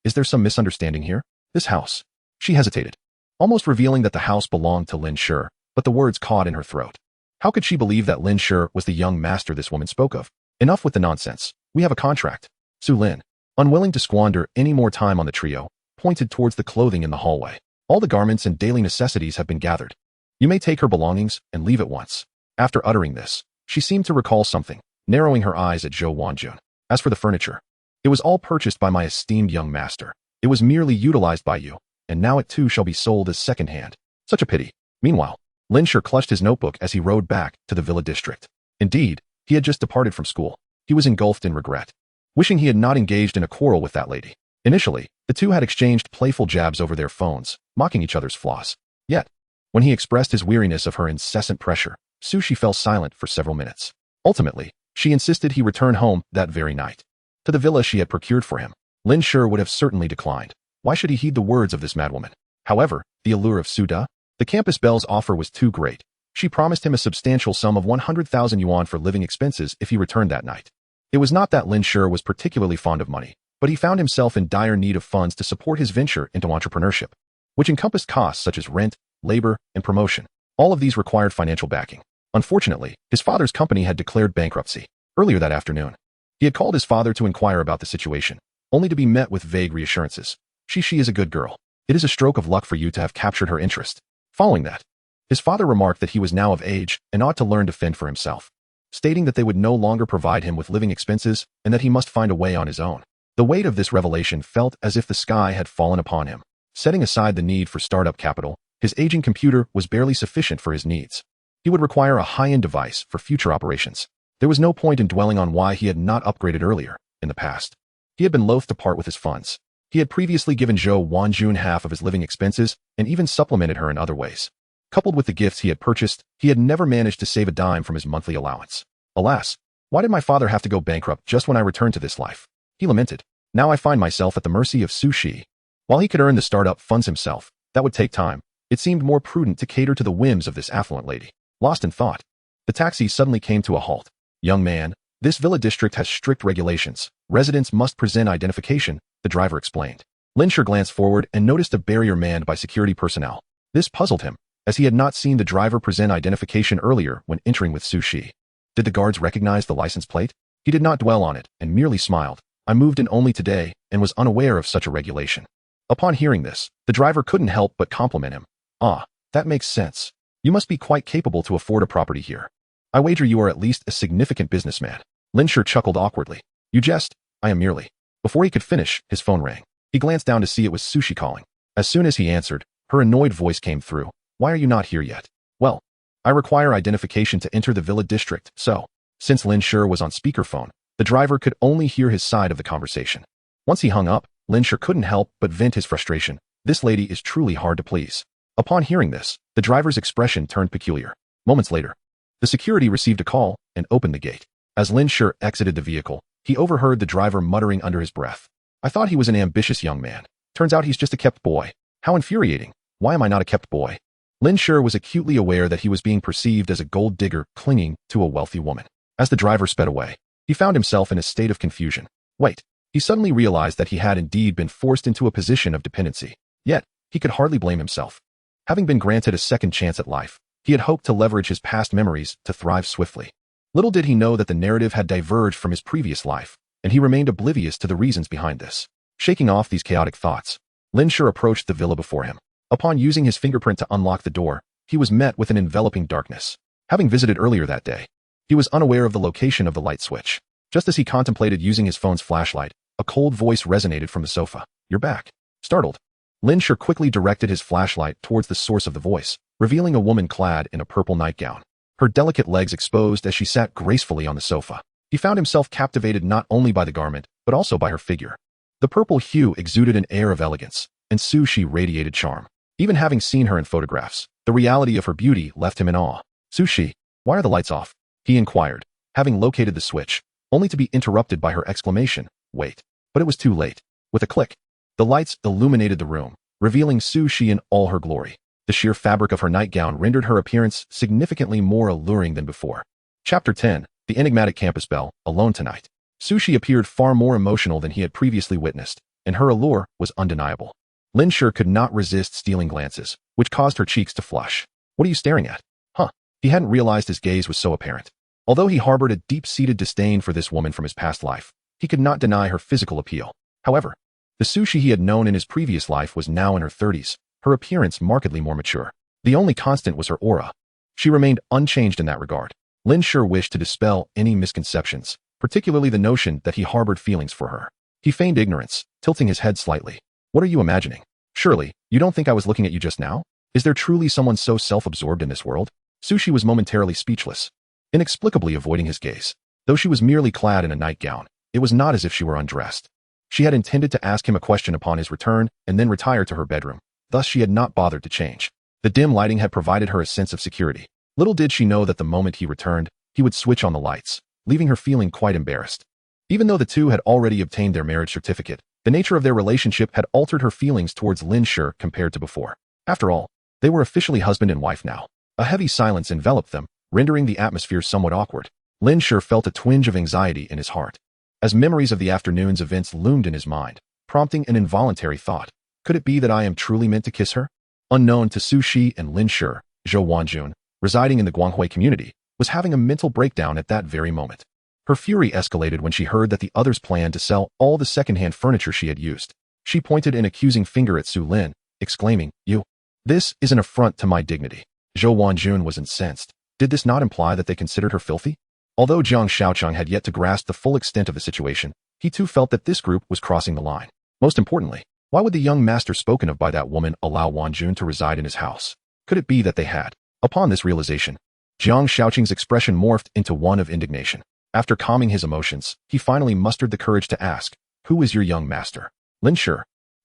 Is there some misunderstanding here? This house. She hesitated, almost revealing that the house belonged to Lin Shi, but the words caught in her throat. How could she believe that Lin Shi was the young master this woman spoke of? "Enough with the nonsense. We have a contract." Su Lin, unwilling to squander any more time on the trio, pointed towards the clothing in the hallway. "All the garments and daily necessities have been gathered. You may take her belongings and leave at once." After uttering this, she seemed to recall something, narrowing her eyes at Zhou Wanjun. "As for the furniture, it was all purchased by my esteemed young master. It was merely utilized by you, and now it too shall be sold as second-hand. Such a pity." Meanwhile, Lin Shi clutched his notebook as he rode back to the villa district. Indeed, he had just departed from school. He was engulfed in regret, wishing he had not engaged in a quarrel with that lady. Initially, the two had exchanged playful jabs over their phones, mocking each other's flaws. Yet, when he expressed his weariness of her incessant pressure, Sushi fell silent for several minutes. Ultimately, she insisted he return home that very night, to the villa she had procured for him. Lin Shi would have certainly declined. Why should he heed the words of this madwoman? However, the allure of Suda, the campus belle's offer was too great. She promised him a substantial sum of 100,000 yuan for living expenses if he returned that night. It was not that Lin Shi was particularly fond of money, but he found himself in dire need of funds to support his venture into entrepreneurship, which encompassed costs such as rent, labor, and promotion. All of these required financial backing. Unfortunately, his father's company had declared bankruptcy. Earlier that afternoon, he had called his father to inquire about the situation, only to be met with vague reassurances. She is a good girl. It is a stroke of luck for you to have captured her interest." Following that, his father remarked that he was now of age and ought to learn to fend for himself, stating that they would no longer provide him with living expenses and that he must find a way on his own. The weight of this revelation felt as if the sky had fallen upon him. Setting aside the need for startup capital, his aging computer was barely sufficient for his needs. He would require a high-end device for future operations. There was no point in dwelling on why he had not upgraded earlier, in the past. He had been loath to part with his funds. He had previously given Zhou Wanjun half of his living expenses and even supplemented her in other ways. Coupled with the gifts he had purchased, he had never managed to save a dime from his monthly allowance. "Alas, why did my father have to go bankrupt just when I returned to this life?" he lamented. "Now I find myself at the mercy of Su Shi. While he could earn the startup funds himself, that would take time. It seemed more prudent to cater to the whims of this affluent lady." Lost in thought, the taxi suddenly came to a halt. "Young man, this villa district has strict regulations. Residents must present identification," the driver explained. Lin Shi glanced forward and noticed a barrier manned by security personnel. This puzzled him, as he had not seen the driver present identification earlier when entering with Su Shi. Did the guards recognize the license plate? He did not dwell on it and merely smiled. "I moved in only today and was unaware of such a regulation." Upon hearing this, the driver couldn't help but compliment him. "Ah, that makes sense. You must be quite capable to afford a property here. I wager you are at least a significant businessman." Lin Shi chuckled awkwardly. "You jest, I am merely." Before he could finish, his phone rang. He glanced down to see it was Sushi calling. As soon as he answered, her annoyed voice came through. "Why are you not here yet?" "Well, I require identification to enter the villa district, so." Since Lin Shi was on speakerphone, the driver could only hear his side of the conversation. Once he hung up, Lin Shi couldn't help but vent his frustration. This lady is truly hard to please. Upon hearing this, the driver's expression turned peculiar. Moments later, the security received a call and opened the gate. As Lin Shi exited the vehicle, he overheard the driver muttering under his breath. "I thought he was an ambitious young man. Turns out he's just a kept boy. How infuriating. Why am I not a kept boy?" Lin Shi was acutely aware that he was being perceived as a gold digger clinging to a wealthy woman. As the driver sped away, he found himself in a state of confusion. Wait, he suddenly realized that he had indeed been forced into a position of dependency. Yet, he could hardly blame himself. Having been granted a second chance at life, he had hoped to leverage his past memories to thrive swiftly. Little did he know that the narrative had diverged from his previous life, and he remained oblivious to the reasons behind this. Shaking off these chaotic thoughts, Lin Shi approached the villa before him. Upon using his fingerprint to unlock the door, he was met with an enveloping darkness. Having visited earlier that day, he was unaware of the location of the light switch. Just as he contemplated using his phone's flashlight, a cold voice resonated from the sofa. "You're back." Startled, Lin Shi quickly directed his flashlight towards the source of the voice, revealing a woman clad in a purple nightgown, her delicate legs exposed as she sat gracefully on the sofa. He found himself captivated not only by the garment, but also by her figure. The purple hue exuded an air of elegance, and Su Shi radiated charm. Even having seen her in photographs, the reality of her beauty left him in awe. Shi, why are the lights off? He inquired, having located the switch, only to be interrupted by her exclamation, wait. But it was too late. With a click, the lights illuminated the room, revealing Shi in all her glory. The sheer fabric of her nightgown rendered her appearance significantly more alluring than before. Chapter 10, The Enigmatic Campus Belle, Alone Tonight. Shi appeared far more emotional than he had previously witnessed, and her allure was undeniable. Lin Shi could not resist stealing glances, which caused her cheeks to flush. What are you staring at? Huh? He hadn't realized his gaze was so apparent. Although he harbored a deep-seated disdain for this woman from his past life, he could not deny her physical appeal. However, the Shi he had known in his previous life was now in her 30s, her appearance markedly more mature. The only constant was her aura. She remained unchanged in that regard. Lin Shi wished to dispel any misconceptions, particularly the notion that he harbored feelings for her. He feigned ignorance, tilting his head slightly. What are you imagining? Surely, you don't think I was looking at you just now? Is there truly someone so self-absorbed in this world? Shi was momentarily speechless, inexplicably avoiding his gaze. Though she was merely clad in a nightgown, it was not as if she were undressed. She had intended to ask him a question upon his return and then retire to her bedroom. Thus she had not bothered to change. The dim lighting had provided her a sense of security. Little did she know that the moment he returned, he would switch on the lights, leaving her feeling quite embarrassed. Even though the two had already obtained their marriage certificate, the nature of their relationship had altered her feelings towards Lin Shi compared to before. After all, they were officially husband and wife now. A heavy silence enveloped them, rendering the atmosphere somewhat awkward. Lin Shi felt a twinge of anxiety in his heart, as memories of the afternoon's events loomed in his mind, prompting an involuntary thought. Could it be that I am truly meant to kiss her? Unknown to Shi and Lin Shi, Zhou Wanjun, residing in the Guanghui community, was having a mental breakdown at that very moment. Her fury escalated when she heard that the others planned to sell all the second-hand furniture she had used. She pointed an accusing finger at Su Lin, exclaiming, "You! This is an affront to my dignity." Zhou Wanjun was incensed. Did this not imply that they considered her filthy? Although Jiangcheng had yet to grasp the full extent of the situation, he too felt that this group was crossing the line. Most importantly, why would the young master spoken of by that woman allow Wanjun to reside in his house? Could it be that they had? Upon this realization, Jiangcheng's expression morphed into one of indignation. After calming his emotions, he finally mustered the courage to ask, "Who is your young master?" "Lin Shi."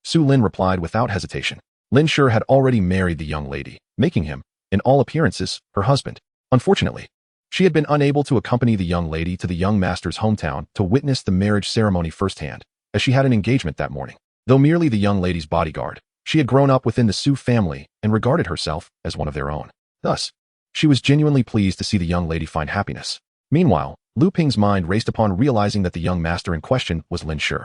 Su Lin replied without hesitation. Lin Shi had already married the young lady, making him, in all appearances, her husband. Unfortunately, she had been unable to accompany the young lady to the young master's hometown to witness the marriage ceremony firsthand, as she had an engagement that morning. Though merely the young lady's bodyguard, she had grown up within the Su family and regarded herself as one of their own. Thus, she was genuinely pleased to see the young lady find happiness. Meanwhile, Lu Ping's mind raced upon realizing that the young master in question was Lin Shi.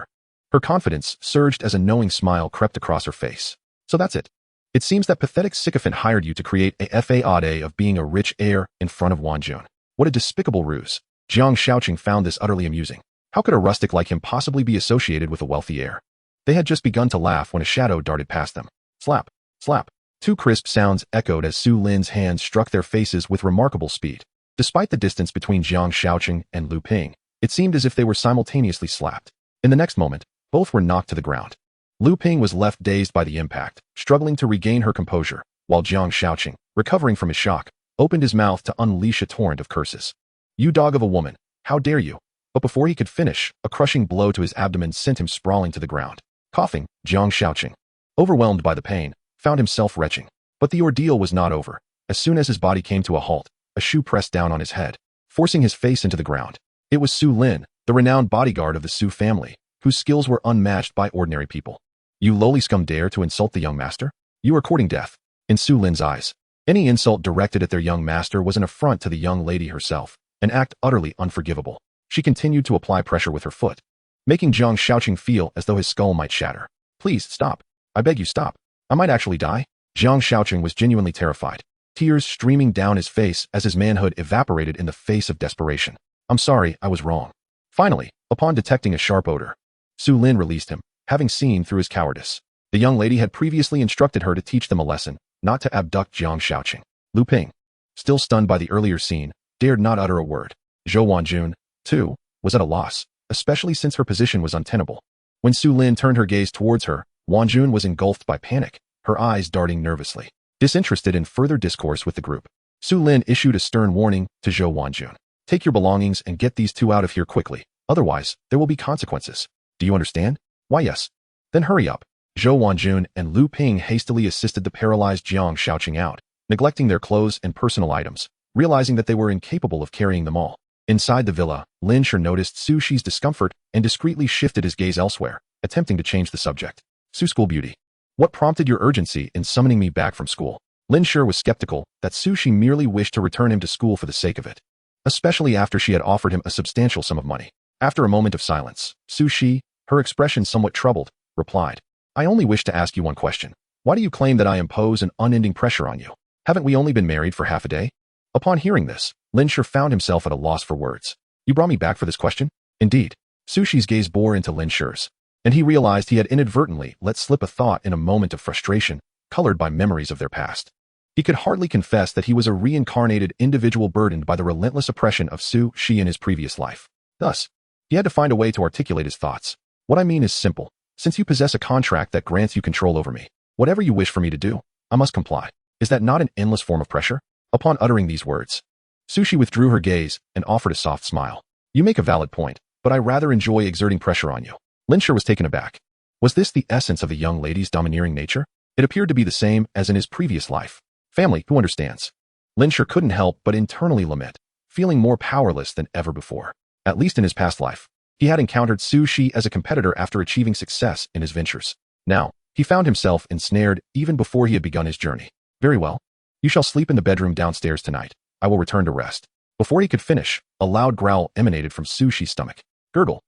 Her confidence surged as a knowing smile crept across her face. "So that's it. It seems that pathetic sycophant hired you to create a fade of being a rich heir in front of Wanjun. What a despicable ruse." Jiangcheng found this utterly amusing. How could a rustic like him possibly be associated with a wealthy heir? They had just begun to laugh when a shadow darted past them. Slap, slap. Two crisp sounds echoed as Su Lin's hands struck their faces with remarkable speed. Despite the distance between Jiangcheng and Lu Ping, it seemed as if they were simultaneously slapped. In the next moment, both were knocked to the ground. Lu Ping was left dazed by the impact, struggling to regain her composure, while Jiangcheng, recovering from his shock, opened his mouth to unleash a torrent of curses. "You dog of a woman, how dare you?" But before he could finish, a crushing blow to his abdomen sent him sprawling to the ground. Coughing, Jiangcheng, overwhelmed by the pain, found himself retching. But the ordeal was not over. As soon as his body came to a halt, a shoe pressed down on his head, forcing his face into the ground. It was Su Lin, the renowned bodyguard of the Su family, whose skills were unmatched by ordinary people. "You lowly scum dare to insult the young master? You are courting death." In Su Lin's eyes, any insult directed at their young master was an affront to the young lady herself, an act utterly unforgivable. She continued to apply pressure with her foot, making Jiangcheng feel as though his skull might shatter. "Please, stop. I beg you, stop. I might actually die." Jiangcheng was genuinely terrified, tears streaming down his face as his manhood evaporated in the face of desperation. "I'm sorry, I was wrong." Finally, upon detecting a sharp odor, Su Lin released him, having seen through his cowardice. The young lady had previously instructed her to teach them a lesson, not to abduct Jiangcheng. Lu Ping, still stunned by the earlier scene, dared not utter a word. Zhou Wanjun, too, was at a loss, especially since her position was untenable. When Su Lin turned her gaze towards her, Wanjun was engulfed by panic, her eyes darting nervously. Disinterested in further discourse with the group, Su Lin issued a stern warning to Zhou Wanjun. "Take your belongings and get these two out of here quickly, otherwise there will be consequences. Do you understand?" "Why, yes." "Then hurry up." Zhou Wanjun and Lu Ping hastily assisted the paralyzed Jiangcheng out, neglecting their clothes and personal items, realizing that they were incapable of carrying them all. Inside the villa, Lin Shi noticed Su Shi's discomfort and discreetly shifted his gaze elsewhere, attempting to change the subject. Su School Beauty. What prompted your urgency in summoning me back from school? Lin Shi was skeptical that Su Shi merely wished to return him to school for the sake of it, especially after she had offered him a substantial sum of money. After a moment of silence, Su Shi, her expression somewhat troubled, replied, I only wish to ask you one question. Why do you claim that I impose an unending pressure on you? Haven't we only been married for half a day? Upon hearing this, Lin Shi found himself at a loss for words. You brought me back for this question? Indeed. Su Shi's gaze bore into Lin Shi's, and he realized he had inadvertently let slip a thought in a moment of frustration, colored by memories of their past. He could hardly confess that he was a reincarnated individual burdened by the relentless oppression of Su Shi in his previous life. Thus, he had to find a way to articulate his thoughts. What I mean is simple. Since you possess a contract that grants you control over me, whatever you wish for me to do, I must comply. Is that not an endless form of pressure? Upon uttering these words, Su Shi withdrew her gaze and offered a soft smile. You make a valid point, but I rather enjoy exerting pressure on you. Lin Shi was taken aback. Was this the essence of the young lady's domineering nature? It appeared to be the same as in his previous life. Family, who understands? Lin Shi couldn't help but internally lament, feeling more powerless than ever before. At least in his past life, he had encountered Su Shi as a competitor after achieving success in his ventures. Now, he found himself ensnared even before he had begun his journey. Very well. You shall sleep in the bedroom downstairs tonight. I will return to rest. Before he could finish, a loud growl emanated from Su Shi's stomach. Gurgle.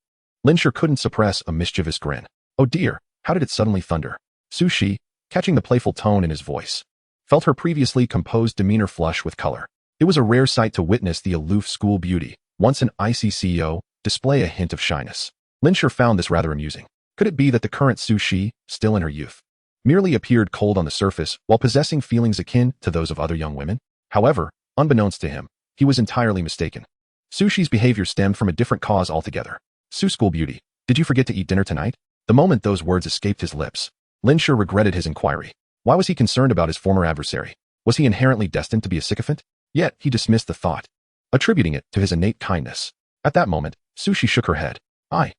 Lin Shi couldn't suppress a mischievous grin. Oh dear, how did it suddenly thunder? Su Shi, catching the playful tone in his voice, felt her previously composed demeanor flush with color. It was a rare sight to witness the aloof school beauty, once an icy CEO, display a hint of shyness. Lin Shi found this rather amusing. Could it be that the current Su Shi, still in her youth, merely appeared cold on the surface while possessing feelings akin to those of other young women? However, unbeknownst to him, he was entirely mistaken. Su Shi's behavior stemmed from a different cause altogether. Su School Beauty, did you forget to eat dinner tonight? The moment those words escaped his lips, Lin Shi regretted his inquiry. Why was he concerned about his former adversary? Was he inherently destined to be a sycophant? Yet, he dismissed the thought, attributing it to his innate kindness. At that moment, Su Shi shook her head. I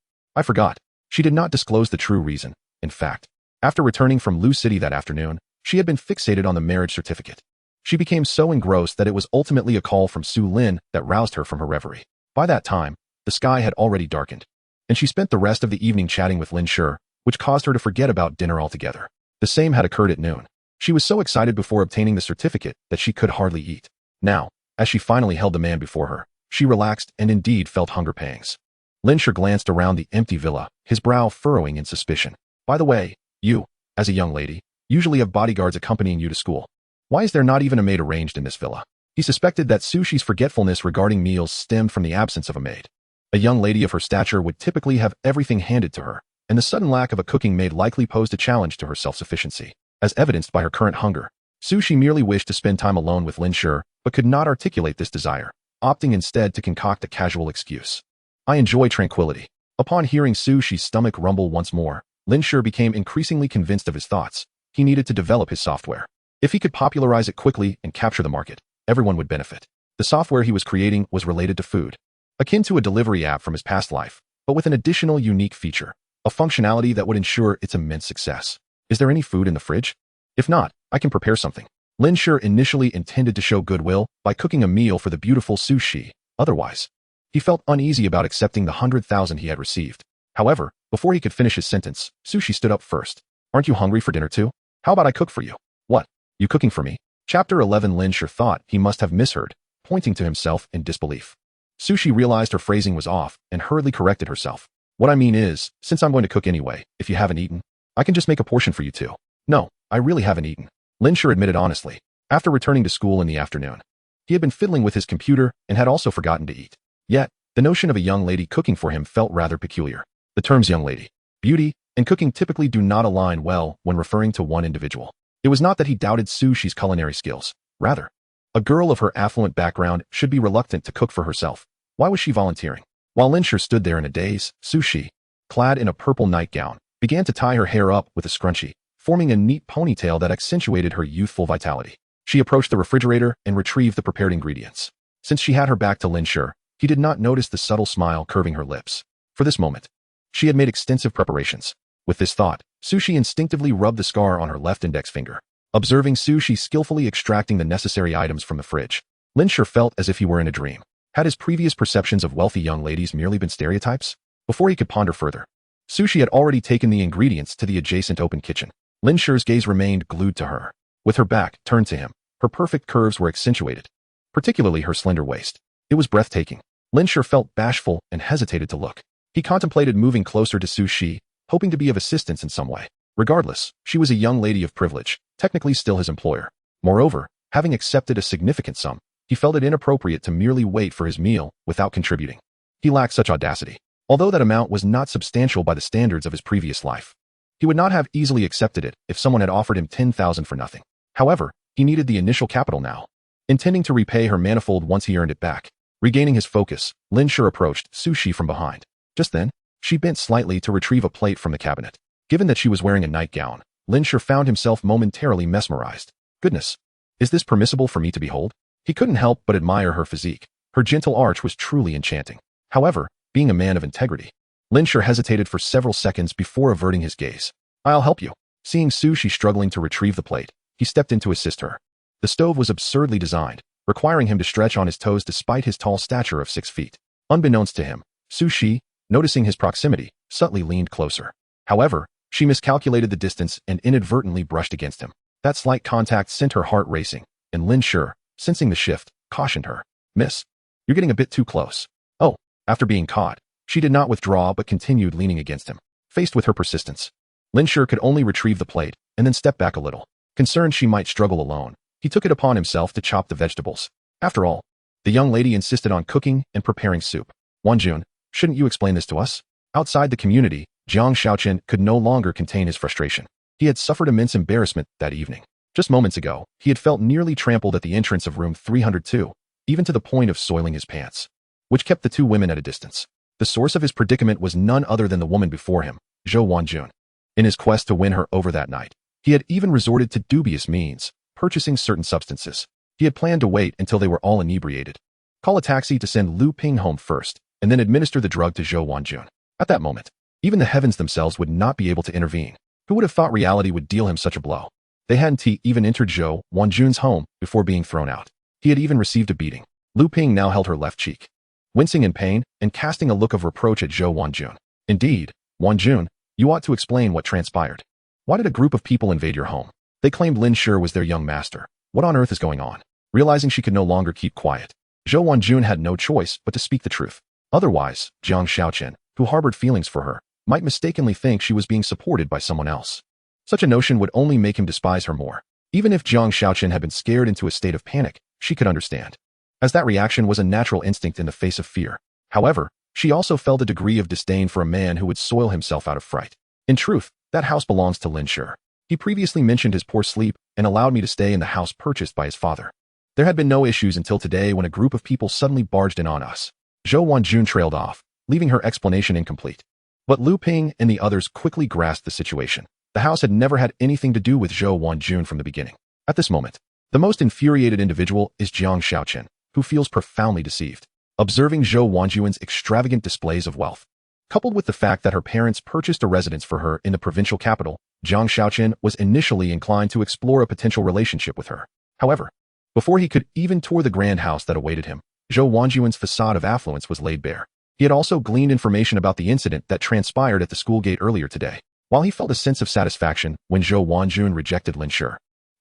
forgot. She did not disclose the true reason. In fact, after returning from Lu City that afternoon, she had been fixated on the marriage certificate. She became so engrossed that it was ultimately a call from Su Lin that roused her from her reverie. By that time, the sky had already darkened, and she spent the rest of the evening chatting with Lin Shi, which caused her to forget about dinner altogether. The same had occurred at noon. She was so excited before obtaining the certificate that she could hardly eat. Now, as she finally held the man before her, she relaxed and indeed felt hunger pangs. Lin Shi glanced around the empty villa, his brow furrowing in suspicion. By the way, you, as a young lady, usually have bodyguards accompanying you to school. Why is there not even a maid arranged in this villa? He suspected that Su Shi's forgetfulness regarding meals stemmed from the absence of a maid. A young lady of her stature would typically have everything handed to her, and the sudden lack of a cooking maid likely posed a challenge to her self-sufficiency. As evidenced by her current hunger, Su Shi merely wished to spend time alone with Lin Shi, but could not articulate this desire, opting instead to concoct a casual excuse. I enjoy tranquility. Upon hearing Su Shi's stomach rumble once more, Lin Shi became increasingly convinced of his thoughts. He needed to develop his software. If he could popularize it quickly and capture the market, everyone would benefit. The software he was creating was related to food, akin to a delivery app from his past life, but with an additional unique feature, a functionality that would ensure its immense success. Is there any food in the fridge? If not, I can prepare something. Lin Shi initially intended to show goodwill by cooking a meal for the beautiful Su Shi. Otherwise, he felt uneasy about accepting the 100,000 he had received. However, before he could finish his sentence, Su Shi stood up first. Aren't you hungry for dinner too? How about I cook for you? What? You cooking for me? Chapter 11. Lin Shi thought he must have misheard, pointing to himself in disbelief. Su Shi realized her phrasing was off and hurriedly corrected herself. What I mean is, since I'm going to cook anyway, if you haven't eaten, I can just make a portion for you too. No, I really haven't eaten, Lin Shi admitted honestly. After returning to school in the afternoon, he had been fiddling with his computer and had also forgotten to eat. Yet, the notion of a young lady cooking for him felt rather peculiar. The terms young lady, beauty, and cooking typically do not align well when referring to one individual. It was not that he doubted Su Shi's culinary skills. Rather, a girl of her affluent background should be reluctant to cook for herself. Why was she volunteering? While Lin Shi stood there in a daze, Su Shi, clad in a purple nightgown, began to tie her hair up with a scrunchie, forming a neat ponytail that accentuated her youthful vitality. She approached the refrigerator and retrieved the prepared ingredients. Since she had her back to Lin Shi, he did not notice the subtle smile curving her lips. For this moment, she had made extensive preparations. With this thought, Su Shi instinctively rubbed the scar on her left index finger. Observing Su Shi skillfully extracting the necessary items from the fridge, Lin Shi felt as if he were in a dream. Had his previous perceptions of wealthy young ladies merely been stereotypes? Before he could ponder further, Sushi had already taken the ingredients to the adjacent open kitchen. Lin Shi's gaze remained glued to her. With her back turned to him, her perfect curves were accentuated, particularly her slender waist. It was breathtaking. Lin Shi felt bashful and hesitated to look. He contemplated moving closer to Sushi, hoping to be of assistance in some way. Regardless, she was a young lady of privilege, technically still his employer. Moreover, having accepted a significant sum, he felt it inappropriate to merely wait for his meal without contributing. He lacked such audacity. Although that amount was not substantial by the standards of his previous life, he would not have easily accepted it if someone had offered him 10,000 for nothing. However, he needed the initial capital now, intending to repay her manifold once he earned it back. Regaining his focus, Lin Shi approached Sushi from behind. Just then, she bent slightly to retrieve a plate from the cabinet. Given that she was wearing a nightgown, Lin Shi found himself momentarily mesmerized. Goodness, is this permissible for me to behold? He couldn't help but admire her physique. Her gentle arch was truly enchanting. However, being a man of integrity, Lin Shi hesitated for several seconds before averting his gaze. I'll help you. Seeing Sushi struggling to retrieve the plate, he stepped in to assist her. The stove was absurdly designed, requiring him to stretch on his toes despite his tall stature of 6 feet. Unbeknownst to him, Sushi, noticing his proximity, subtly leaned closer. However, she miscalculated the distance and inadvertently brushed against him. That slight contact sent her heart racing, and Lin Shi, sensing the shift, cautioned her. Miss, you're getting a bit too close. Oh, after being caught, she did not withdraw but continued leaning against him. Faced with her persistence, Lin Shi could only retrieve the plate and then step back a little. Concerned she might struggle alone, he took it upon himself to chop the vegetables. After all, the young lady insisted on cooking and preparing soup. Wanjun, shouldn't you explain this to us? Outside the community, Jiangcheng could no longer contain his frustration. He had suffered immense embarrassment that evening. Just moments ago, he had felt nearly trampled at the entrance of room 302, even to the point of soiling his pants, which kept the two women at a distance. The source of his predicament was none other than the woman before him, Zhou Wanjun. In his quest to win her over that night, he had even resorted to dubious means, purchasing certain substances. He had planned to wait until they were all inebriated, call a taxi to send Lu Ping home first, and then administer the drug to Zhou Wanjun. At that moment, even the heavens themselves would not be able to intervene. Who would have thought reality would deal him such a blow? They hadn't even entered Zhou Wanjun's home before being thrown out. He had even received a beating. Lu Ping now held her left cheek, wincing in pain and casting a look of reproach at Zhou Wanjun. Indeed, Wanjun, you ought to explain what transpired. Why did a group of people invade your home? They claimed Lin Shi was their young master. What on earth is going on? Realizing she could no longer keep quiet, Zhou Wanjun had no choice but to speak the truth. Otherwise, Jiangcheng, who harbored feelings for her, might mistakenly think she was being supported by someone else. Such a notion would only make him despise her more. Even if Jiangcheng had been scared into a state of panic, she could understand, as that reaction was a natural instinct in the face of fear. However, she also felt a degree of disdain for a man who would soil himself out of fright. In truth, that house belongs to Lin Shi. He previously mentioned his poor sleep and allowed me to stay in the house purchased by his father. There had been no issues until today when a group of people suddenly barged in on us. Zhou Wanjun trailed off, leaving her explanation incomplete. But Lu Ping and the others quickly grasped the situation. The house had never had anything to do with Zhou Wanjun from the beginning. At this moment, the most infuriated individual is Jiangcheng, who feels profoundly deceived. Observing Zhou Wanjun's extravagant displays of wealth, coupled with the fact that her parents purchased a residence for her in the provincial capital, Jiangcheng was initially inclined to explore a potential relationship with her. However, before he could even tour the grand house that awaited him, Zhou Wanjun's facade of affluence was laid bare. He had also gleaned information about the incident that transpired at the school gate earlier today. While he felt a sense of satisfaction when Zhou Wanjun rejected Lin Shi,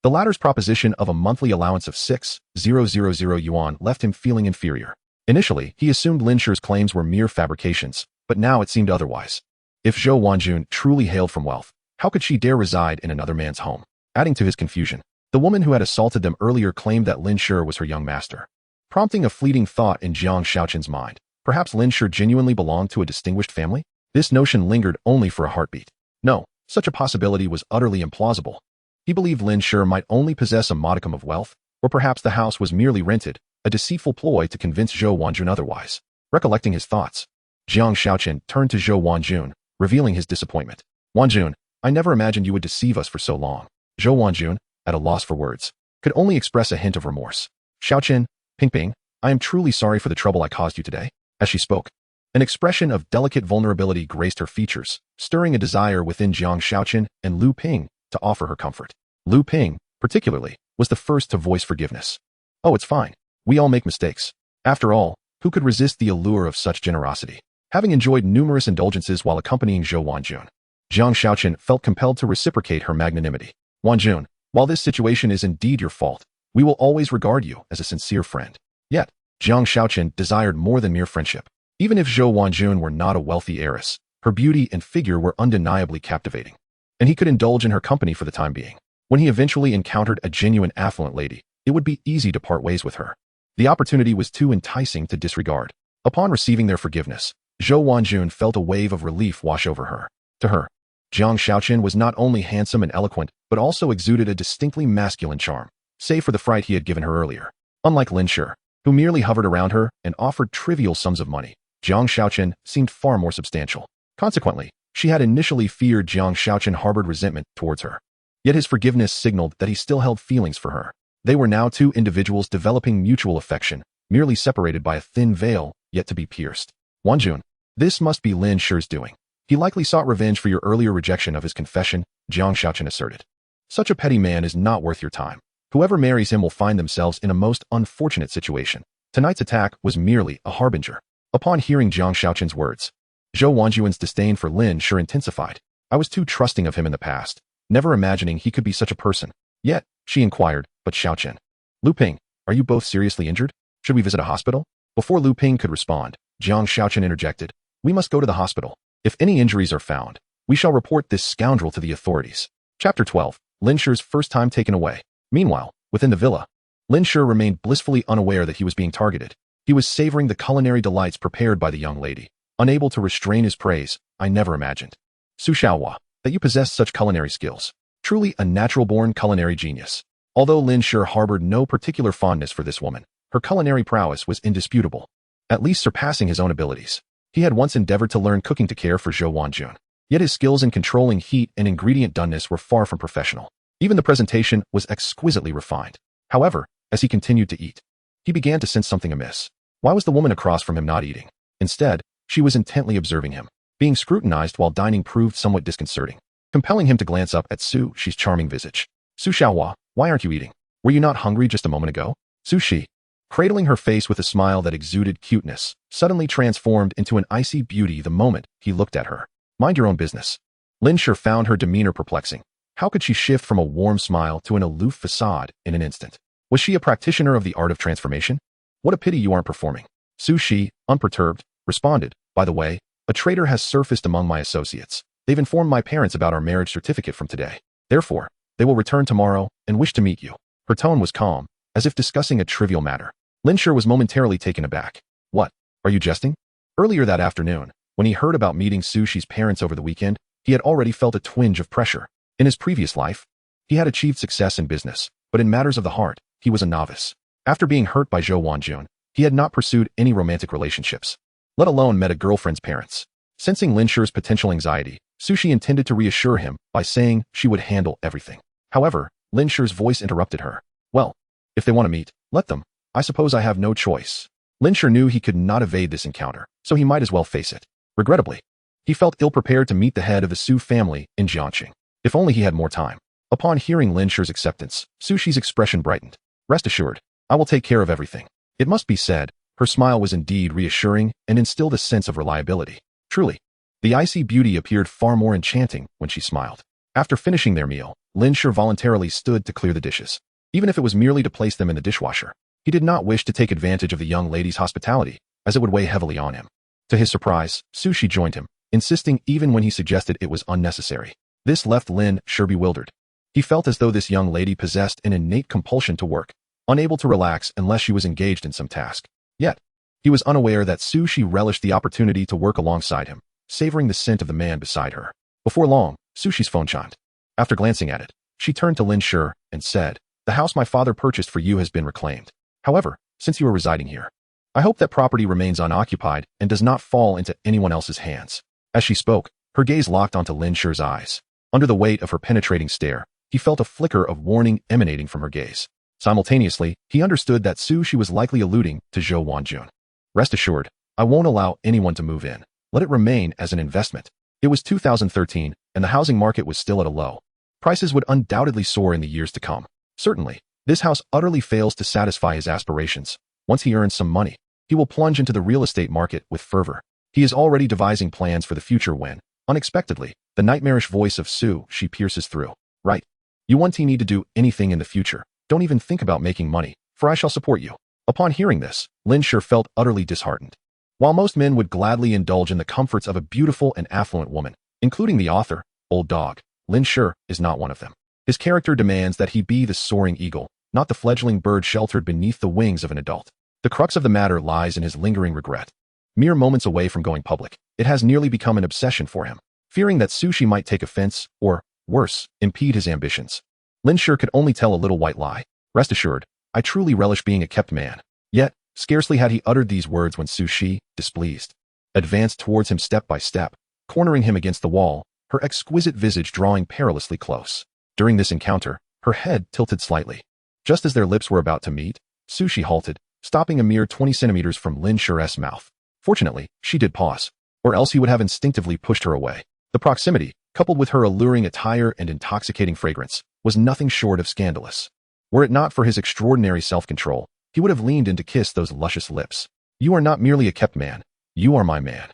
the latter's proposition of a monthly allowance of 6,000 yuan left him feeling inferior. Initially, he assumed Lin Shi's claims were mere fabrications, but now it seemed otherwise. If Zhou Wanjun truly hailed from wealth, how could she dare reside in another man's home? Adding to his confusion, the woman who had assaulted them earlier claimed that Lin Shi was her young master, prompting a fleeting thought in Jiangcheng's mind. Perhaps Lin Shi genuinely belonged to a distinguished family? This notion lingered only for a heartbeat. No, such a possibility was utterly implausible. He believed Lin Shi might only possess a modicum of wealth, or perhaps the house was merely rented, a deceitful ploy to convince Zhou Wanjun otherwise. Recollecting his thoughts, Jiangcheng turned to Zhou Wanjun, revealing his disappointment. Wanjun, I never imagined you would deceive us for so long. Zhou Wanjun, at a loss for words, could only express a hint of remorse. Xiaoqin, Pingping, I am truly sorry for the trouble I caused you today. As she spoke, an expression of delicate vulnerability graced her features, stirring a desire within Jiangcheng and Lu Ping to offer her comfort. Lu Ping, particularly, was the first to voice forgiveness. Oh, it's fine. We all make mistakes. After all, who could resist the allure of such generosity? Having enjoyed numerous indulgences while accompanying Zhou Wanjun, Jiang Shaochen felt compelled to reciprocate her magnanimity. Wanjun, while this situation is indeed your fault, we will always regard you as a sincere friend. Yet, Jiang Shaochen desired more than mere friendship. Even if Zhou Wanjun were not a wealthy heiress, her beauty and figure were undeniably captivating, and he could indulge in her company for the time being. When he eventually encountered a genuine affluent lady, it would be easy to part ways with her. The opportunity was too enticing to disregard. Upon receiving their forgiveness, Zhou Wanjun felt a wave of relief wash over her. To her, Jiang Shaochen was not only handsome and eloquent, but also exuded a distinctly masculine charm, save for the fright he had given her earlier. Unlike Lin Shi, who merely hovered around her and offered trivial sums of money, Jiang Shaochen seemed far more substantial. Consequently, she had initially feared Jiang Shaochen harbored resentment towards her. Yet his forgiveness signaled that he still held feelings for her. They were now two individuals developing mutual affection, merely separated by a thin veil yet to be pierced. Wanjun, this must be Lin Shi's doing. He likely sought revenge for your earlier rejection of his confession, Jiang Shaochen asserted. Such a petty man is not worth your time. Whoever marries him will find themselves in a most unfortunate situation. Tonight's attack was merely a harbinger. Upon hearing Jiang Shaochen's words, Zhou Wanjun's disdain for Lin Shi intensified. I was too trusting of him in the past, never imagining he could be such a person. Yet, she inquired, but Shaochen. Lu Ping, are you both seriously injured? Should we visit a hospital? Before Lu Ping could respond, Jiang Shaochen interjected. We must go to the hospital. If any injuries are found, we shall report this scoundrel to the authorities. Chapter 12. Lin Shi's first time taken away. Meanwhile, within the villa, Lin Shi remained blissfully unaware that he was being targeted. He was savoring the culinary delights prepared by the young lady, unable to restrain his praise. I never imagined, Su Xiaohua, that you possessed such culinary skills. Truly a natural-born culinary genius. Although Lin Shi harbored no particular fondness for this woman, her culinary prowess was indisputable, at least surpassing his own abilities. He had once endeavored to learn cooking to care for Zhou Wanjun, yet his skills in controlling heat and ingredient doneness were far from professional. Even the presentation was exquisitely refined. However, as he continued to eat, he began to sense something amiss. Why was the woman across from him not eating? Instead, she was intently observing him. Being scrutinized while dining proved somewhat disconcerting, compelling him to glance up at Su Shi's charming visage. Su Xiaohua, why aren't you eating? Were you not hungry just a moment ago? Su Shi, cradling her face with a smile that exuded cuteness, suddenly transformed into an icy beauty the moment he looked at her. Mind your own business. Lin Shi found her demeanor perplexing. How could she shift from a warm smile to an aloof facade in an instant? Was she a practitioner of the art of transformation? What a pity you aren't performing. Su Shi, unperturbed, responded, by the way, a traitor has surfaced among my associates. They've informed my parents about our marriage certificate from today. Therefore, they will return tomorrow and wish to meet you. Her tone was calm, as if discussing a trivial matter. Lin Shi was momentarily taken aback. What? Are you jesting? Earlier that afternoon, when he heard about meeting Su Shi's parents over the weekend, he had already felt a twinge of pressure. In his previous life, he had achieved success in business, but in matters of the heart, he was a novice. After being hurt by Zhou Wanjun, he had not pursued any romantic relationships, let alone met a girlfriend's parents. Sensing Lin Shi's potential anxiety, Su Shi intended to reassure him by saying she would handle everything. However, Lin Shi's voice interrupted her. Well, if they want to meet, let them. I suppose I have no choice. Lin Shi knew he could not evade this encounter, so he might as well face it. Regrettably, he felt ill-prepared to meet the head of the Su family in Jiangcheng. If only he had more time. Upon hearing Lin Shi's acceptance, Su Shi's expression brightened. Rest assured, I will take care of everything. It must be said, her smile was indeed reassuring and instilled a sense of reliability. Truly, the icy beauty appeared far more enchanting when she smiled. After finishing their meal, Lin Shi voluntarily stood to clear the dishes. Even if it was merely to place them in the dishwasher, he did not wish to take advantage of the young lady's hospitality, as it would weigh heavily on him. To his surprise, Su Shi joined him, insisting even when he suggested it was unnecessary. This left Lin Shi bewildered. He felt as though this young lady possessed an innate compulsion to work, unable to relax unless she was engaged in some task. Yet, he was unaware that Su Shi relished the opportunity to work alongside him, savoring the scent of the man beside her. Before long, Su Shi's phone chimed. After glancing at it, she turned to Lin Shi and said, "The house my father purchased for you has been reclaimed. However, since you are residing here, I hope that property remains unoccupied and does not fall into anyone else's hands." As she spoke, her gaze locked onto Lin Shi's eyes. Under the weight of her penetrating stare, he felt a flicker of warning emanating from her gaze. Simultaneously, he understood that Su Shi was likely alluding to Zhou Wanjun. Rest assured, I won't allow anyone to move in. Let it remain as an investment. It was 2013, and the housing market was still at a low. Prices would undoubtedly soar in the years to come. Certainly, this house utterly fails to satisfy his aspirations. Once he earns some money, he will plunge into the real estate market with fervor. He is already devising plans for the future when, unexpectedly, the nightmarish voice of She pierces through. Right. You won't need to do anything in the future. Don't even think about making money, for I shall support you. Upon hearing this, Lin Shi felt utterly disheartened. While most men would gladly indulge in the comforts of a beautiful and affluent woman, including the author, Old Dog, Lin Shi is not one of them. His character demands that he be the soaring eagle, not the fledgling bird sheltered beneath the wings of an adult. The crux of the matter lies in his lingering regret. Mere moments away from going public, it has nearly become an obsession for him. Fearing that Shi might take offense, or, worse, impede his ambitions, Lin Shi could only tell a little white lie. Rest assured, I truly relish being a kept man. Yet, scarcely had he uttered these words when Shi, displeased, advanced towards him step by step, cornering him against the wall, her exquisite visage drawing perilously close. During this encounter, her head tilted slightly. Just as their lips were about to meet, Shi halted, stopping a mere 20 centimeters from Lin Shi's mouth. Fortunately, she did pause, or else he would have instinctively pushed her away. The proximity, coupled with her alluring attire and intoxicating fragrance, was nothing short of scandalous. Were it not for his extraordinary self-control, he would have leaned in to kiss those luscious lips. You are not merely a kept man. You are my man.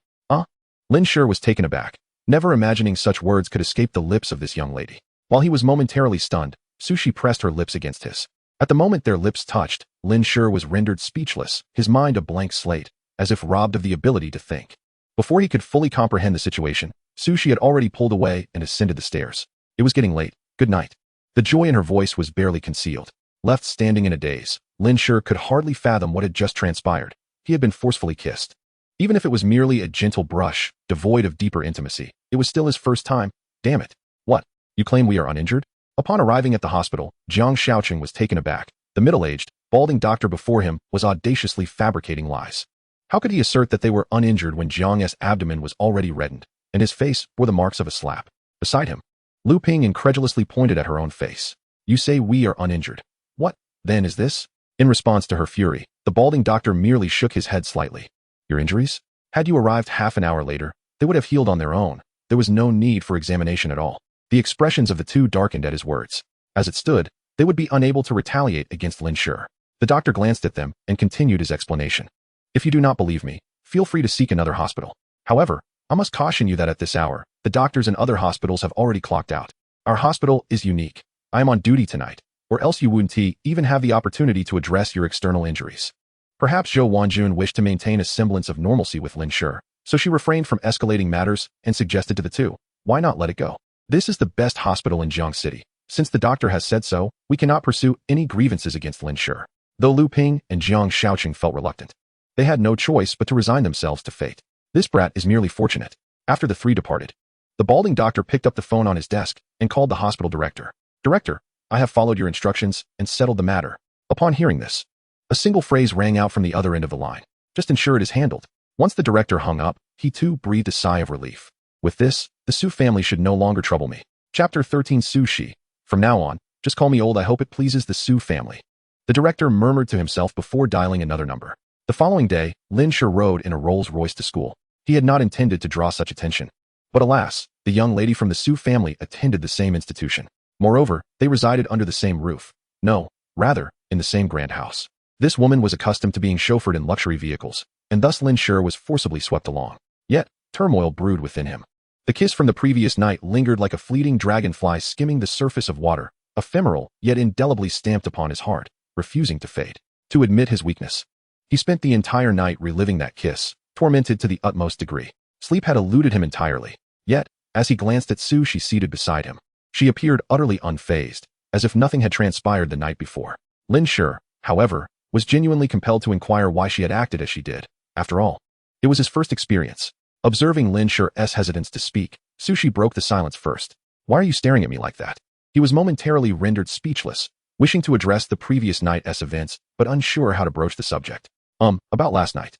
Lin Shi was taken aback, never imagining such words could escape the lips of this young lady. While he was momentarily stunned, Shi pressed her lips against his. At the moment their lips touched, Lin Shi was rendered speechless, his mind a blank slate, as if robbed of the ability to think. Before he could fully comprehend the situation, Shi had already pulled away and ascended the stairs. It was getting late. Good night. The joy in her voice was barely concealed. Left standing in a daze, Lin Shi could hardly fathom what had just transpired. He had been forcefully kissed. Even if it was merely a gentle brush, devoid of deeper intimacy, it was still his first time. Damn it. What? You claim we are uninjured? Upon arriving at the hospital, Jiangcheng was taken aback. The middle-aged, balding doctor before him was audaciously fabricating lies. How could he assert that they were uninjured when Jiang's abdomen was already reddened, and his face bore the marks of a slap? Beside him, Lu Ping incredulously pointed at her own face. You say we are uninjured. What, then, is this? In response to her fury, the balding doctor merely shook his head slightly. Your injuries? Had you arrived half an hour later, they would have healed on their own. There was no need for examination at all. The expressions of the two darkened at his words. As it stood, they would be unable to retaliate against Lin Shi. The doctor glanced at them and continued his explanation. If you do not believe me, feel free to seek another hospital. However, I must caution you that at this hour, the doctors in other hospitals have already clocked out. Our hospital is unique. I am on duty tonight, or else you wouldn't even have the opportunity to address your external injuries. Perhaps Zhou Wanjun wished to maintain a semblance of normalcy with Lin Shi, so she refrained from escalating matters and suggested to the two, why not let it go? This is the best hospital in Jiangcheng City. Since the doctor has said so, we cannot pursue any grievances against Lin Shi. Though Lu Ping and Jiangcheng felt reluctant, they had no choice but to resign themselves to fate. This brat is merely fortunate. After the three departed, the balding doctor picked up the phone on his desk and called the hospital director. Director, I have followed your instructions and settled the matter. Upon hearing this, a single phrase rang out from the other end of the line. Just ensure it is handled. Once the director hung up, he too breathed a sigh of relief. With this, the Su family should no longer trouble me. Chapter 13 Shi. From now on, just call me old. I hope it pleases the Su family. The director murmured to himself before dialing another number. The following day, Lin Shi rode in a Rolls-Royce to school. He had not intended to draw such attention. But alas, the young lady from the Su family attended the same institution. Moreover, they resided under the same roof. No, rather, in the same grand house. This woman was accustomed to being chauffeured in luxury vehicles, and thus Lin Shi was forcibly swept along. Yet, turmoil brewed within him. The kiss from the previous night lingered like a fleeting dragonfly skimming the surface of water, ephemeral, yet indelibly stamped upon his heart, refusing to fade. To admit his weakness. He spent the entire night reliving that kiss, tormented to the utmost degree. Sleep had eluded him entirely. Yet, as he glanced at She seated beside him, she appeared utterly unfazed, as if nothing had transpired the night before. Lin Shi, however, was genuinely compelled to inquire why she had acted as she did. After all, it was his first experience. Observing Lin Shi's hesitance to speak, Shi broke the silence first. Why are you staring at me like that? He was momentarily rendered speechless, wishing to address the previous night's events, but unsure how to broach the subject. About last night.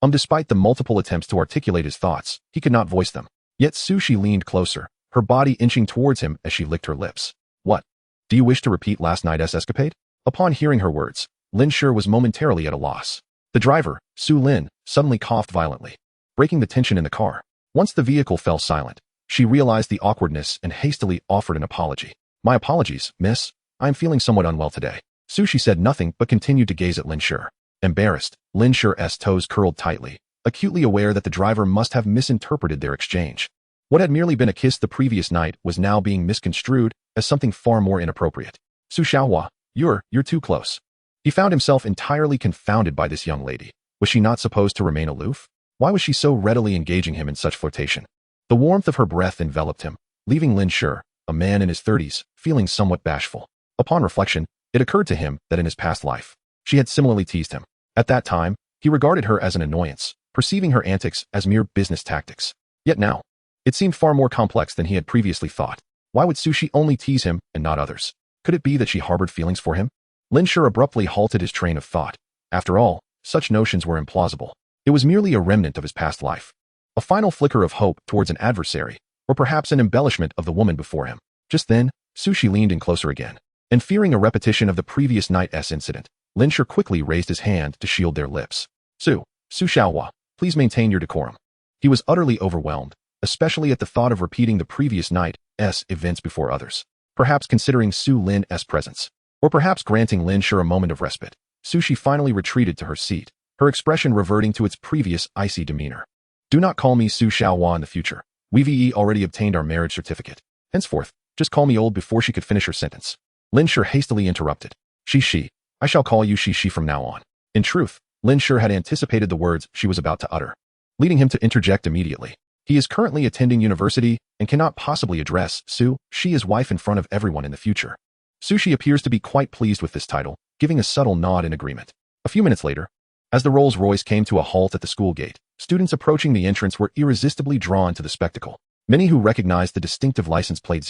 Despite the multiple attempts to articulate his thoughts, he could not voice them. Yet She leaned closer, her body inching towards him as she licked her lips. What? Do you wish to repeat last night's escapade? Upon hearing her words, Lin Shi was momentarily at a loss. The driver, Su Lin, suddenly coughed violently, breaking the tension in the car. Once the vehicle fell silent, she realized the awkwardness and hastily offered an apology. My apologies, miss. I am feeling somewhat unwell today. She said nothing but continued to gaze at Lin Shi. Embarrassed, Lin Shi's toes curled tightly, acutely aware that the driver must have misinterpreted their exchange. What had merely been a kiss the previous night was now being misconstrued as something far more inappropriate. Su Xiaohua, you're too close. He found himself entirely confounded by this young lady. Was she not supposed to remain aloof? Why was she so readily engaging him in such flirtation? The warmth of her breath enveloped him, leaving Lin Shi, a man in his 30s, feeling somewhat bashful. Upon reflection, it occurred to him that in his past life, she had similarly teased him. At that time, he regarded her as an annoyance, perceiving her antics as mere business tactics. Yet now, it seemed far more complex than he had previously thought. Why would Su Shi only tease him and not others? Could it be that she harbored feelings for him? Lin Shi abruptly halted his train of thought. After all, such notions were implausible. It was merely a remnant of his past life. A final flicker of hope towards an adversary, or perhaps an embellishment of the woman before him. Just then, Su Shi leaned in closer again, and fearing a repetition of the previous night's incident, Lin Shi quickly raised his hand to shield their lips. Su Xiaohua, please maintain your decorum. He was utterly overwhelmed, especially at the thought of repeating the previous night's events before others. Perhaps considering Su Lin's presence, or perhaps granting Lin Shi a moment of respite. Su Shi finally retreated to her seat, her expression reverting to its previous icy demeanor. Do not call me Su Xiaohua in the future. We've already obtained our marriage certificate. Henceforth, just call me old. Before she could finish her sentence, Lin Shi hastily interrupted. Shi, I shall call you Shi from now on. In truth, Lin Shi had anticipated the words she was about to utter, leading him to interject immediately. He is currently attending university and cannot possibly address Su Shi's wife in front of everyone in the future. Su Shi appears to be quite pleased with this title, giving a subtle nod in agreement. A few minutes later, as the Rolls-Royce came to a halt at the school gate, students approaching the entrance were irresistibly drawn to the spectacle. Many who recognized the distinctive license plate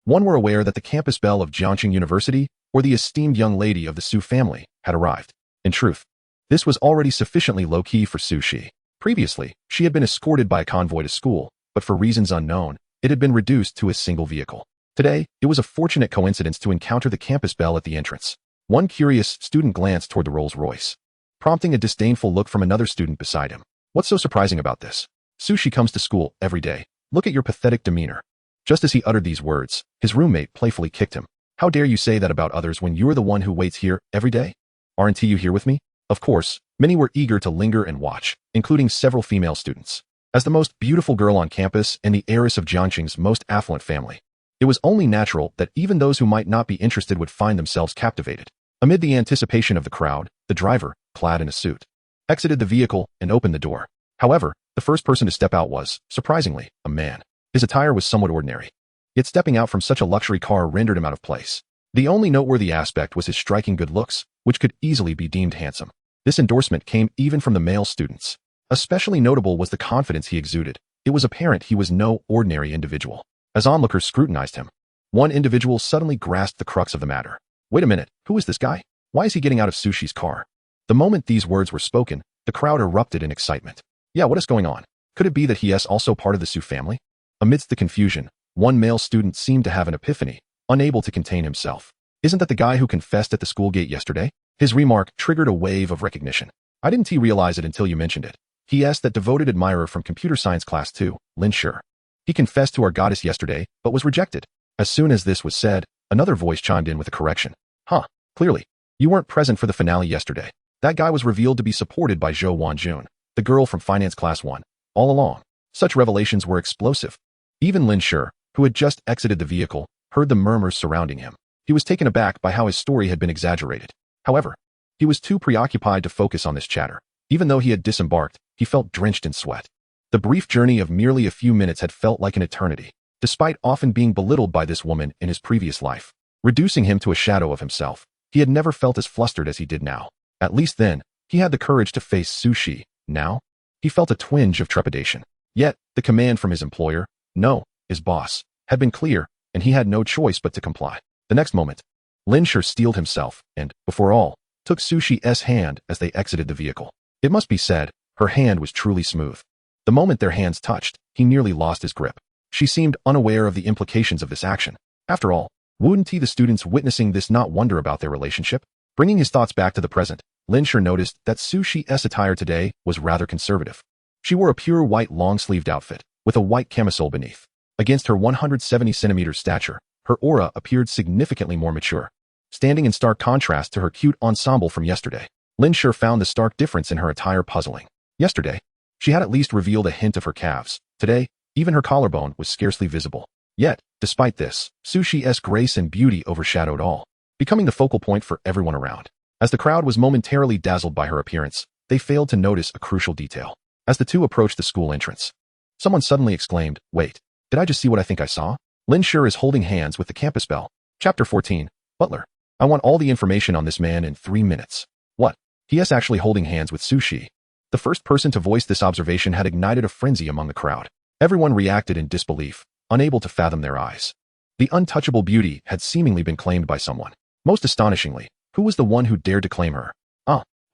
01 were aware that the campus belle of Jiangcheng University, or the esteemed young lady of the Su family, had arrived. In truth, this was already sufficiently low-key for Su Shi. Previously, she had been escorted by a convoy to school, but for reasons unknown, it had been reduced to a single vehicle. Today, it was a fortunate coincidence to encounter the campus belle at the entrance. One curious student glanced toward the Rolls-Royce, prompting a disdainful look from another student beside him. What's so surprising about this? Su Shi comes to school every day. Look at your pathetic demeanor. Just as he uttered these words, his roommate playfully kicked him. How dare you say that about others when you're the one who waits here every day? Aren't you here with me? Of course, many were eager to linger and watch, including several female students. As the most beautiful girl on campus and the heiress of Jiangcheng's most affluent family, it was only natural that even those who might not be interested would find themselves captivated. Amid the anticipation of the crowd, the driver, clad in a suit, exited the vehicle and opened the door. However, the first person to step out was, surprisingly, a man. His attire was somewhat ordinary, yet stepping out from such a luxury car rendered him out of place. The only noteworthy aspect was his striking good looks, which could easily be deemed handsome. This endorsement came even from the male students. Especially notable was the confidence he exuded. It was apparent he was no ordinary individual. As onlookers scrutinized him, one individual suddenly grasped the crux of the matter. Wait a minute, who is this guy? Why is he getting out of Su Shi's car? The moment these words were spoken, the crowd erupted in excitement. Yeah, what is going on? Could it be that he is also part of the Su family? Amidst the confusion, one male student seemed to have an epiphany, unable to contain himself. Isn't that the guy who confessed at the school gate yesterday? His remark triggered a wave of recognition. I didn't realize it until you mentioned it. He asked that devoted admirer from computer science class 2, Lin Shi. He confessed to our goddess yesterday, but was rejected. As soon as this was said, another voice chimed in with a correction. Clearly, you weren't present for the finale yesterday. That guy was revealed to be supported by Zhou Wanjun, the girl from finance class 1. All along, such revelations were explosive. Even Lin Shi, who had just exited the vehicle, heard the murmurs surrounding him. He was taken aback by how his story had been exaggerated. However, he was too preoccupied to focus on this chatter. Even though he had disembarked, he felt drenched in sweat. The brief journey of merely a few minutes had felt like an eternity, despite often being belittled by this woman in his previous life, reducing him to a shadow of himself. He had never felt as flustered as he did now. At least then, he had the courage to face Su Shi. Now, he felt a twinge of trepidation. Yet, the command from his employer, no, his boss, had been clear, and he had no choice but to comply. The next moment, Lin Shi steeled himself and, before all, took Su Shi's hand as they exited the vehicle. It must be said, her hand was truly smooth. The moment their hands touched, he nearly lost his grip. She seemed unaware of the implications of this action. After all, wouldn't the students witnessing this not wonder about their relationship? Bringing his thoughts back to the present, Lin Shi noticed that Su Shi's attire today was rather conservative. She wore a pure white long-sleeved outfit, with a white camisole beneath. Against her 170-centimeter stature, her aura appeared significantly more mature, standing in stark contrast to her cute ensemble from yesterday. Lin Shi found the stark difference in her attire puzzling. Yesterday, she had at least revealed a hint of her calves. Today, even her collarbone was scarcely visible. Yet, despite this, Su Shi's grace and beauty overshadowed all, becoming the focal point for everyone around. As the crowd was momentarily dazzled by her appearance, they failed to notice a crucial detail. As the two approached the school entrance, someone suddenly exclaimed, "Wait, did I just see what I think I saw?" Lin Shi is holding hands with the campus belle. Chapter 14, Butler. I want all the information on this man in 3 minutes. What? He is actually holding hands with Su Shi. The first person to voice this observation had ignited a frenzy among the crowd. Everyone reacted in disbelief, unable to fathom their eyes. The untouchable beauty had seemingly been claimed by someone. Most astonishingly, who was the one who dared to claim her?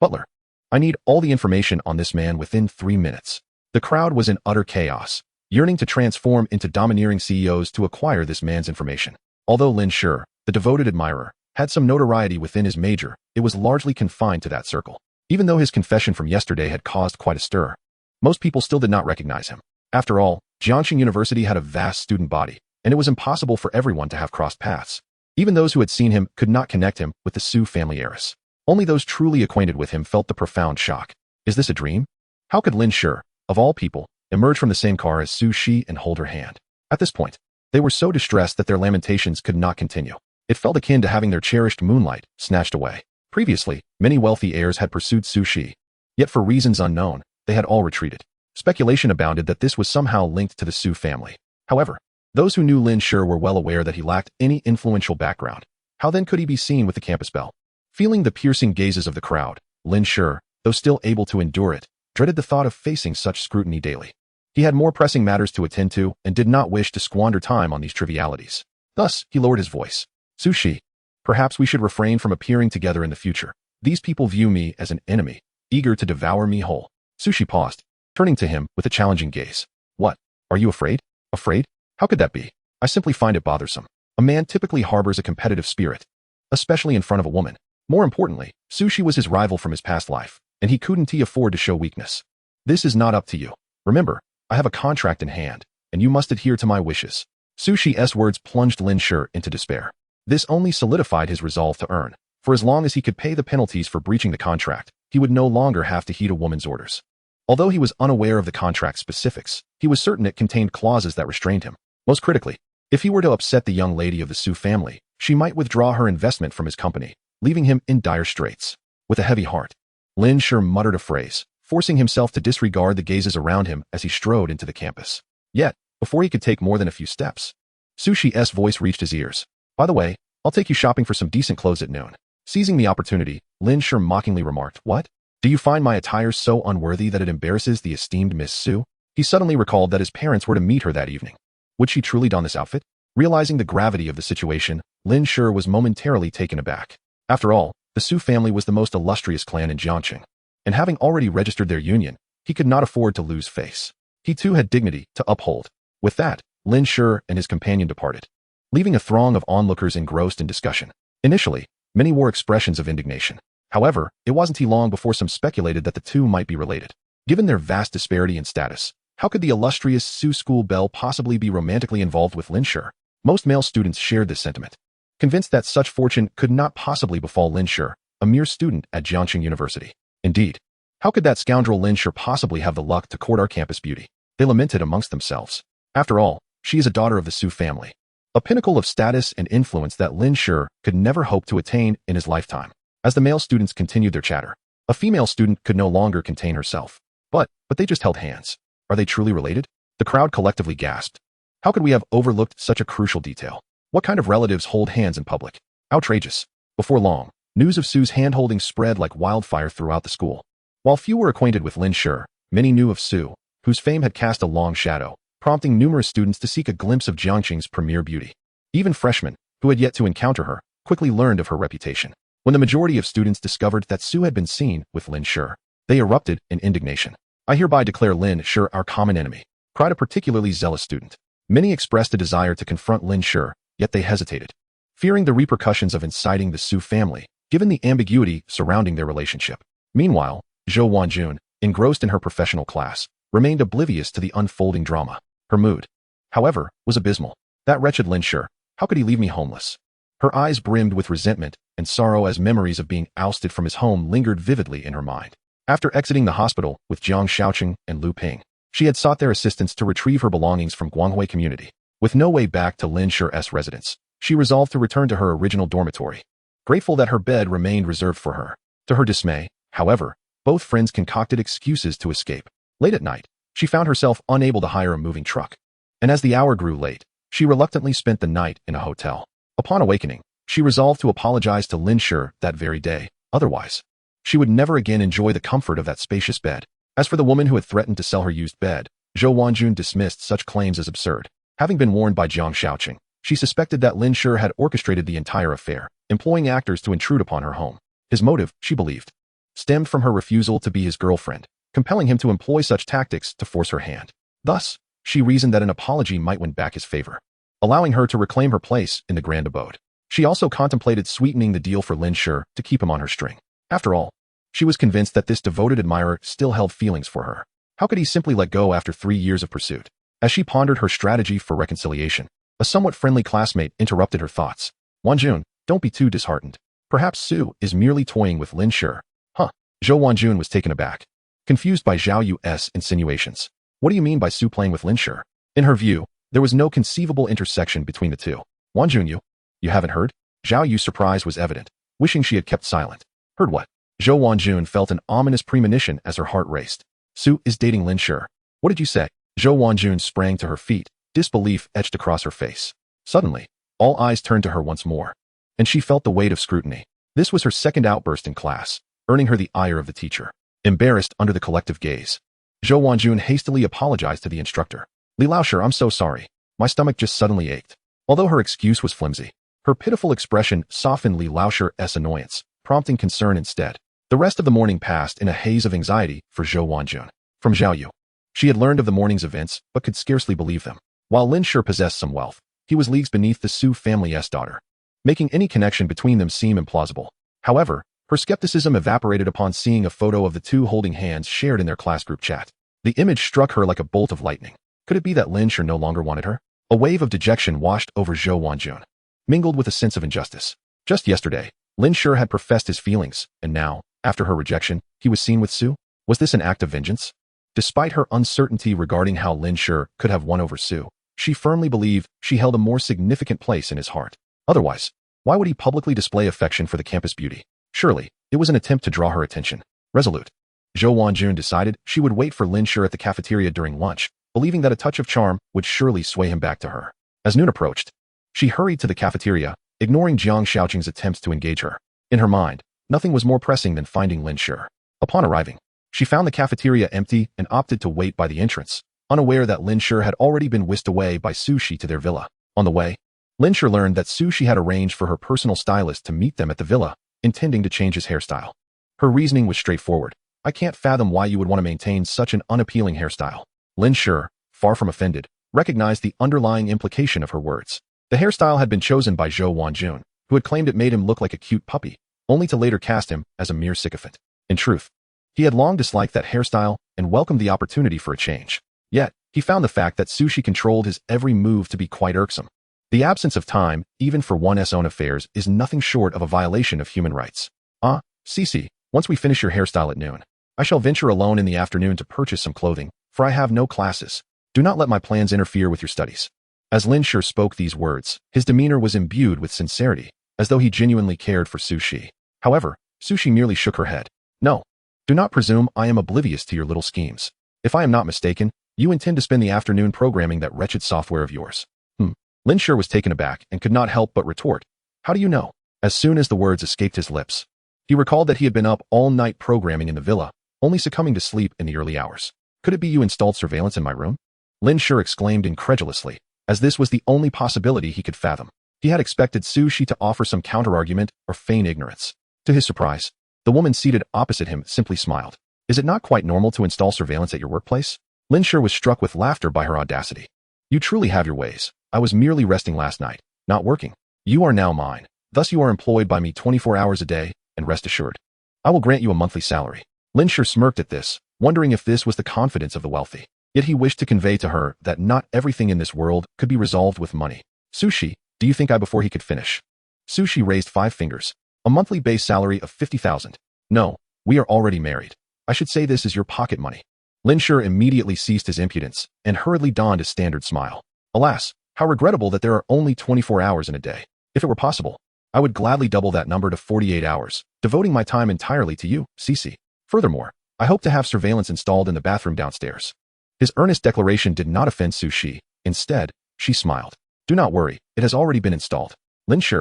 Butler. I need all the information on this man within 3 minutes. The crowd was in utter chaos, yearning to transform into domineering CEOs to acquire this man's information. Although Lin Shi, the devoted admirer, had some notoriety within his major, it was largely confined to that circle. Even though his confession from yesterday had caused quite a stir, most people still did not recognize him. After all, Jiangcheng University had a vast student body, and it was impossible for everyone to have crossed paths. Even those who had seen him could not connect him with the Su family heiress. Only those truly acquainted with him felt the profound shock. Is this a dream? How could Lin Shi, of all people, emerge from the same car as Su Shi and hold her hand? At this point, they were so distressed that their lamentations could not continue. It felt akin to having their cherished moonlight snatched away. Previously, many wealthy heirs had pursued Su Shi. Yet for reasons unknown, they had all retreated. Speculation abounded that this was somehow linked to the Su family. However, those who knew Lin Shi were well aware that he lacked any influential background. How then could he be seen with the campus belle? Feeling the piercing gazes of the crowd, Lin Shi, though still able to endure it, dreaded the thought of facing such scrutiny daily. He had more pressing matters to attend to and did not wish to squander time on these trivialities. Thus, he lowered his voice. Su Shi, perhaps we should refrain from appearing together in the future. These people view me as an enemy, eager to devour me whole. Su Shi paused, turning to him with a challenging gaze. What? Are you afraid? Afraid? How could that be? I simply find it bothersome. A man typically harbors a competitive spirit, especially in front of a woman. More importantly, Su Shi was his rival from his past life, and he couldn't afford to show weakness. This is not up to you. Remember, I have a contract in hand, and you must adhere to my wishes. Su Shi's words plunged Lin Shi into despair. This only solidified his resolve to earn. For as long as he could pay the penalties for breaching the contract, he would no longer have to heed a woman's orders. Although he was unaware of the contract specifics, he was certain it contained clauses that restrained him. Most critically, if he were to upset the young lady of the Su family, she might withdraw her investment from his company, leaving him in dire straits. With a heavy heart, Lin Shi muttered a phrase, forcing himself to disregard the gazes around him as he strode into the campus. Yet, before he could take more than a few steps, Su Shi's voice reached his ears. By the way, I'll take you shopping for some decent clothes at noon. Seizing the opportunity, Lin Shi mockingly remarked, What? Do you find my attire so unworthy that it embarrasses the esteemed Miss Su? He suddenly recalled that his parents were to meet her that evening. Would she truly don this outfit? Realizing the gravity of the situation, Lin Shi was momentarily taken aback. After all, the Su family was the most illustrious clan in Jiangcheng, and having already registered their union, he could not afford to lose face. He too had dignity to uphold. With that, Lin Shi and his companion departed, leaving a throng of onlookers engrossed in discussion. Initially, many wore expressions of indignation. However, it wasn't long before some speculated that the two might be related. Given their vast disparity in status, how could the illustrious Su school belle possibly be romantically involved with Lin Shi? Most male students shared this sentiment, convinced that such fortune could not possibly befall Lin Shi, a mere student at Jiangcheng University. Indeed, how could that scoundrel Lin Shi possibly have the luck to court our campus beauty? They lamented amongst themselves. After all, she is a daughter of the Su family, a pinnacle of status and influence that Lin Shi could never hope to attain in his lifetime. As the male students continued their chatter, a female student could no longer contain herself. But they just held hands. Are they truly related? The crowd collectively gasped. How could we have overlooked such a crucial detail? What kind of relatives hold hands in public? Outrageous. Before long, news of Su's hand-holding spread like wildfire throughout the school. While few were acquainted with Lin Shi, many knew of Su, whose fame had cast a long shadow, prompting numerous students to seek a glimpse of Jiangcheng's premier beauty. Even freshmen, who had yet to encounter her, quickly learned of her reputation. When the majority of students discovered that Su had been seen with Lin Shi, they erupted in indignation. I hereby declare Lin Shi our common enemy, cried a particularly zealous student. Many expressed a desire to confront Lin Shi, yet they hesitated, fearing the repercussions of inciting the Su family, given the ambiguity surrounding their relationship. Meanwhile, Zhou Wanjun, engrossed in her professional class, remained oblivious to the unfolding drama. Her mood, however, was abysmal. That wretched Lin Shi, how could he leave me homeless? Her eyes brimmed with resentment and sorrow as memories of being ousted from his home lingered vividly in her mind. After exiting the hospital with Jiangcheng and Lu Ping, she had sought their assistance to retrieve her belongings from Guanghui community. With no way back to Lin Shi's residence, she resolved to return to her original dormitory, grateful that her bed remained reserved for her. To her dismay, however, both friends concocted excuses to escape. Late at night, she found herself unable to hire a moving truck, and as the hour grew late, she reluctantly spent the night in a hotel. Upon awakening, she resolved to apologize to Lin Shi that very day, otherwise, she would never again enjoy the comfort of that spacious bed. As for the woman who had threatened to sell her used bed, Zhou Wanjun dismissed such claims as absurd. Having been warned by Jiangcheng, she suspected that Lin Shi had orchestrated the entire affair, employing actors to intrude upon her home. His motive, she believed, stemmed from her refusal to be his girlfriend, compelling him to employ such tactics to force her hand. Thus, she reasoned that an apology might win back his favor, allowing her to reclaim her place in the grand abode. She also contemplated sweetening the deal for Lin Shi to keep him on her string. After all, she was convinced that this devoted admirer still held feelings for her. How could he simply let go after 3 years of pursuit? As she pondered her strategy for reconciliation, a somewhat friendly classmate interrupted her thoughts. Wanjun, don't be too disheartened. Perhaps Su is merely toying with Lin Shi. Huh? Zhou Wanjun was taken aback, confused by Zhao Yu's insinuations. What do you mean by Su playing with Lin Shi? In her view, there was no conceivable intersection between the two. Wanjun, you haven't heard? Zhao Yu's surprise was evident, wishing she had kept silent. Heard what? Zhou Wanjun felt an ominous premonition as her heart raced. Su is dating Lin Shi. What did you say? Zhou Wanjun sprang to her feet, disbelief etched across her face. Suddenly, all eyes turned to her once more, and she felt the weight of scrutiny. This was her second outburst in class, earning her the ire of the teacher. Embarrassed under the collective gaze, Zhou Wanjun hastily apologized to the instructor. Li Laoshi, I'm so sorry. My stomach just suddenly ached. Although her excuse was flimsy, her pitiful expression softened Li Laosh's annoyance, prompting concern instead. The rest of the morning passed in a haze of anxiety for Zhou Wanjun. From Zhao Yu, she had learned of the morning's events, but could scarcely believe them. While Lin Shi possessed some wealth, he was leagues beneath the Su family's daughter, making any connection between them seem implausible. However, her skepticism evaporated upon seeing a photo of the two holding hands shared in their class group chat. The image struck her like a bolt of lightning. Could it be that Lin Shi no longer wanted her? A wave of dejection washed over Zhou Wanjun, mingled with a sense of injustice. Just yesterday, Lin Shi had professed his feelings, and now, after her rejection, he was seen with Su? Was this an act of vengeance? Despite her uncertainty regarding how Lin Shi could have won over Su, she firmly believed she held a more significant place in his heart. Otherwise, why would he publicly display affection for the campus beauty? Surely, it was an attempt to draw her attention. Resolute, Zhou Wanjun decided she would wait for Lin Shi at the cafeteria during lunch, believing that a touch of charm would surely sway him back to her. As noon approached, she hurried to the cafeteria, ignoring Jiang Shaoqing's attempts to engage her. In her mind, nothing was more pressing than finding Lin Shi. Upon arriving, she found the cafeteria empty and opted to wait by the entrance, unaware that Lin Shi had already been whisked away by Su Shi to their villa. On the way, Lin Shi learned that Su Shi had arranged for her personal stylist to meet them at the villa, intending to change his hairstyle. Her reasoning was straightforward. I can't fathom why you would want to maintain such an unappealing hairstyle. Lin Shi, far from offended, recognized the underlying implication of her words. The hairstyle had been chosen by Zhou Wanjun, who had claimed it made him look like a cute puppy, only to later cast him as a mere sycophant. In truth, he had long disliked that hairstyle and welcomed the opportunity for a change. Yet, he found the fact that Su Shi controlled his every move to be quite irksome. The absence of time, even for one's own affairs, is nothing short of a violation of human rights. Cici, once we finish your hairstyle at noon, I shall venture alone in the afternoon to purchase some clothing, for I have no classes. Do not let my plans interfere with your studies. As Lin Shi spoke these words, his demeanor was imbued with sincerity, as though he genuinely cared for Su Shi. However, Su Shi merely shook her head. No. Do not presume I am oblivious to your little schemes. If I am not mistaken, you intend to spend the afternoon programming that wretched software of yours. Lin Shi was taken aback and could not help but retort. How do you know? As soon as the words escaped his lips, he recalled that he had been up all night programming in the villa, only succumbing to sleep in the early hours. Could it be you installed surveillance in my room? Lin Shi exclaimed incredulously, as this was the only possibility he could fathom. He had expected Su Shi to offer some counter-argument or feign ignorance. To his surprise, the woman seated opposite him simply smiled. Is it not quite normal to install surveillance at your workplace? Lin Shi was struck with laughter by her audacity. You truly have your ways. I was merely resting last night, not working. You are now mine. Thus you are employed by me 24 hours a day, and rest assured, I will grant you a monthly salary. Lin Shi smirked at this, wondering if this was the confidence of the wealthy. Yet he wished to convey to her that not everything in this world could be resolved with money. Su Shi, do you think before he could finish? Su Shi raised 5 fingers, A monthly base salary of 50,000. No, we are already married. I should say this is your pocket money. Lin Shi immediately ceased his impudence and hurriedly donned his standard smile. Alas, how regrettable that there are only 24 hours in a day. If it were possible, I would gladly double that number to 48 hours, devoting my time entirely to you, Cici. Furthermore, I hope to have surveillance installed in the bathroom downstairs. His earnest declaration did not offend Su Shi. Instead, she smiled. Do not worry, it has already been installed. Lin Shi.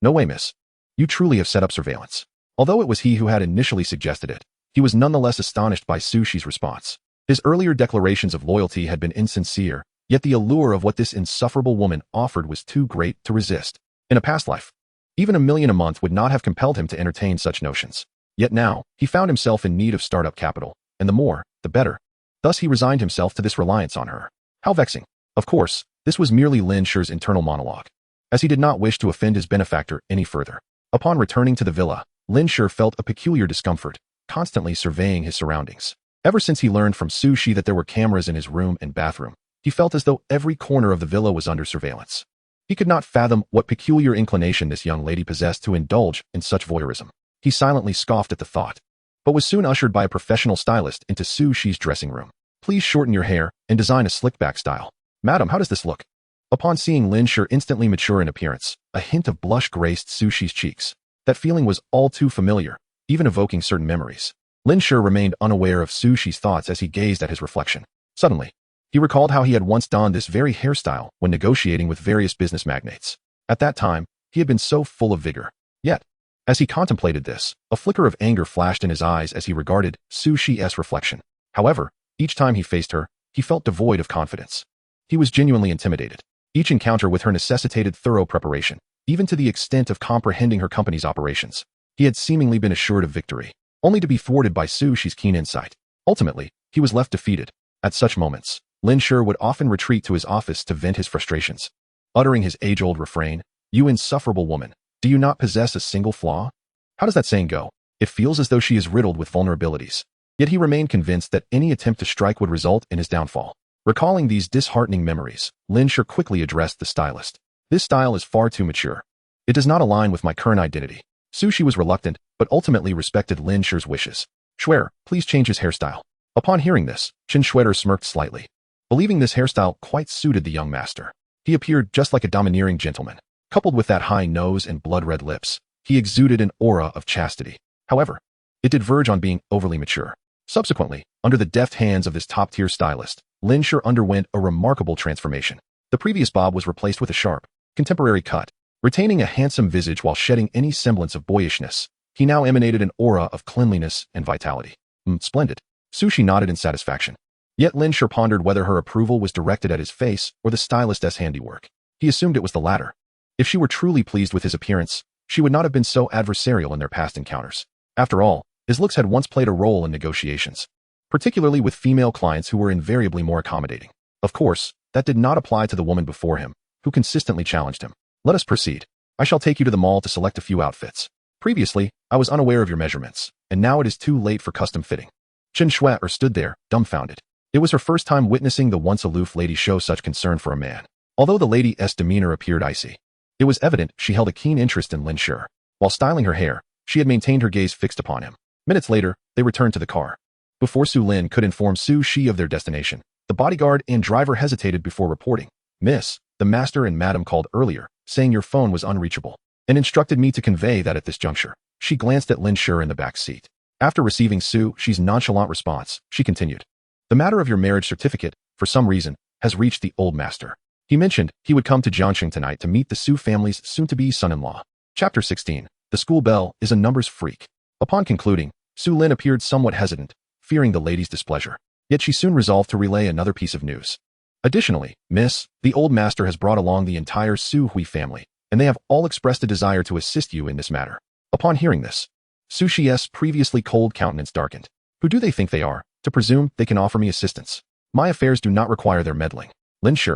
No way, miss. You truly have set up surveillance. Although it was he who had initially suggested it, he was nonetheless astonished by Su Shi's response. His earlier declarations of loyalty had been insincere, yet the allure of what this insufferable woman offered was too great to resist. In a past life, even $1 million a month would not have compelled him to entertain such notions. Yet now, he found himself in need of startup capital, and the more, the better. Thus he resigned himself to this reliance on her. How vexing. Of course, this was merely Lin Shi's internal monologue, as he did not wish to offend his benefactor any further. Upon returning to the villa, Lin Shi felt a peculiar discomfort, constantly surveying his surroundings. Ever since he learned from Su Shi that there were cameras in his room and bathroom, he felt as though every corner of the villa was under surveillance. He could not fathom what peculiar inclination this young lady possessed to indulge in such voyeurism. He silently scoffed at the thought, but was soon ushered by a professional stylist into Su Shi's dressing room. Please shorten your hair and design a slick-back style. Madam, how does this look? Upon seeing Lin Shi instantly mature in appearance, a hint of blush graced Su Shi's cheeks. That feeling was all too familiar, even evoking certain memories. Lin Shi remained unaware of Su Shi's thoughts as he gazed at his reflection. Suddenly, he recalled how he had once donned this very hairstyle when negotiating with various business magnates. At that time, he had been so full of vigor. Yet, as he contemplated this, a flicker of anger flashed in his eyes as he regarded Su Shi's reflection. However, each time he faced her, he felt devoid of confidence. He was genuinely intimidated. Each encounter with her necessitated thorough preparation, even to the extent of comprehending her company's operations. He had seemingly been assured of victory, only to be thwarted by Su Shi's keen insight. Ultimately, he was left defeated. At such moments, Lin Shi would often retreat to his office to vent his frustrations, uttering his age-old refrain, "You insufferable woman, do you not possess a single flaw?" How does that saying go? It feels as though she is riddled with vulnerabilities. Yet he remained convinced that any attempt to strike would result in his downfall. Recalling these disheartening memories, Lin Shi quickly addressed the stylist. This style is far too mature. It does not align with my current identity. Su Shi was reluctant, but ultimately respected Lin Shi's wishes. Schwer, please change his hairstyle. Upon hearing this, Chen Schweder smirked slightly, believing this hairstyle quite suited the young master. He appeared just like a domineering gentleman. Coupled with that high nose and blood-red lips, he exuded an aura of chastity. However, it did verge on being overly mature. Subsequently, under the deft hands of this top-tier stylist, Lin Shi underwent a remarkable transformation. The previous bob was replaced with a sharp, contemporary cut. Retaining a handsome visage while shedding any semblance of boyishness, he now emanated an aura of cleanliness and vitality. Splendid. Su Shi nodded in satisfaction. Yet Lin Shi pondered whether her approval was directed at his face or the stylist's handiwork. He assumed it was the latter. If she were truly pleased with his appearance, she would not have been so adversarial in their past encounters. After all, his looks had once played a role in negotiations, particularly with female clients who were invariably more accommodating. Of course, that did not apply to the woman before him, who consistently challenged him. Let us proceed. I shall take you to the mall to select a few outfits. Previously, I was unaware of your measurements, and now it is too late for custom fitting. Chen Schweder stood there, dumbfounded. It was her first time witnessing the once aloof lady show such concern for a man. Although the lady's demeanor appeared icy, it was evident she held a keen interest in Lin Shi. While styling her hair, she had maintained her gaze fixed upon him. Minutes later, they returned to the car. Before Su Lin could inform Su Shi of their destination, the bodyguard and driver hesitated before reporting. "Miss, the master and madam called earlier, saying your phone was unreachable, and instructed me to convey that at this juncture." She glanced at Lin Shi in the back seat. After receiving Su Shi's nonchalant response, she continued. "The matter of your marriage certificate, for some reason, has reached the old master. He mentioned he would come to Jiangcheng tonight to meet the Su family's soon-to-be son-in-law." Chapter 16. The school belle is a numbers freak. Upon concluding, Su Lin appeared somewhat hesitant, fearing the lady's displeasure. Yet she soon resolved to relay another piece of news. "Additionally, miss, the old master has brought along the entire Su Hui family, and they have all expressed a desire to assist you in this matter." Upon hearing this, Su Shi's previously cold countenance darkened. "Who do they think they are, to presume they can offer me assistance? My affairs do not require their meddling." Lin Shi,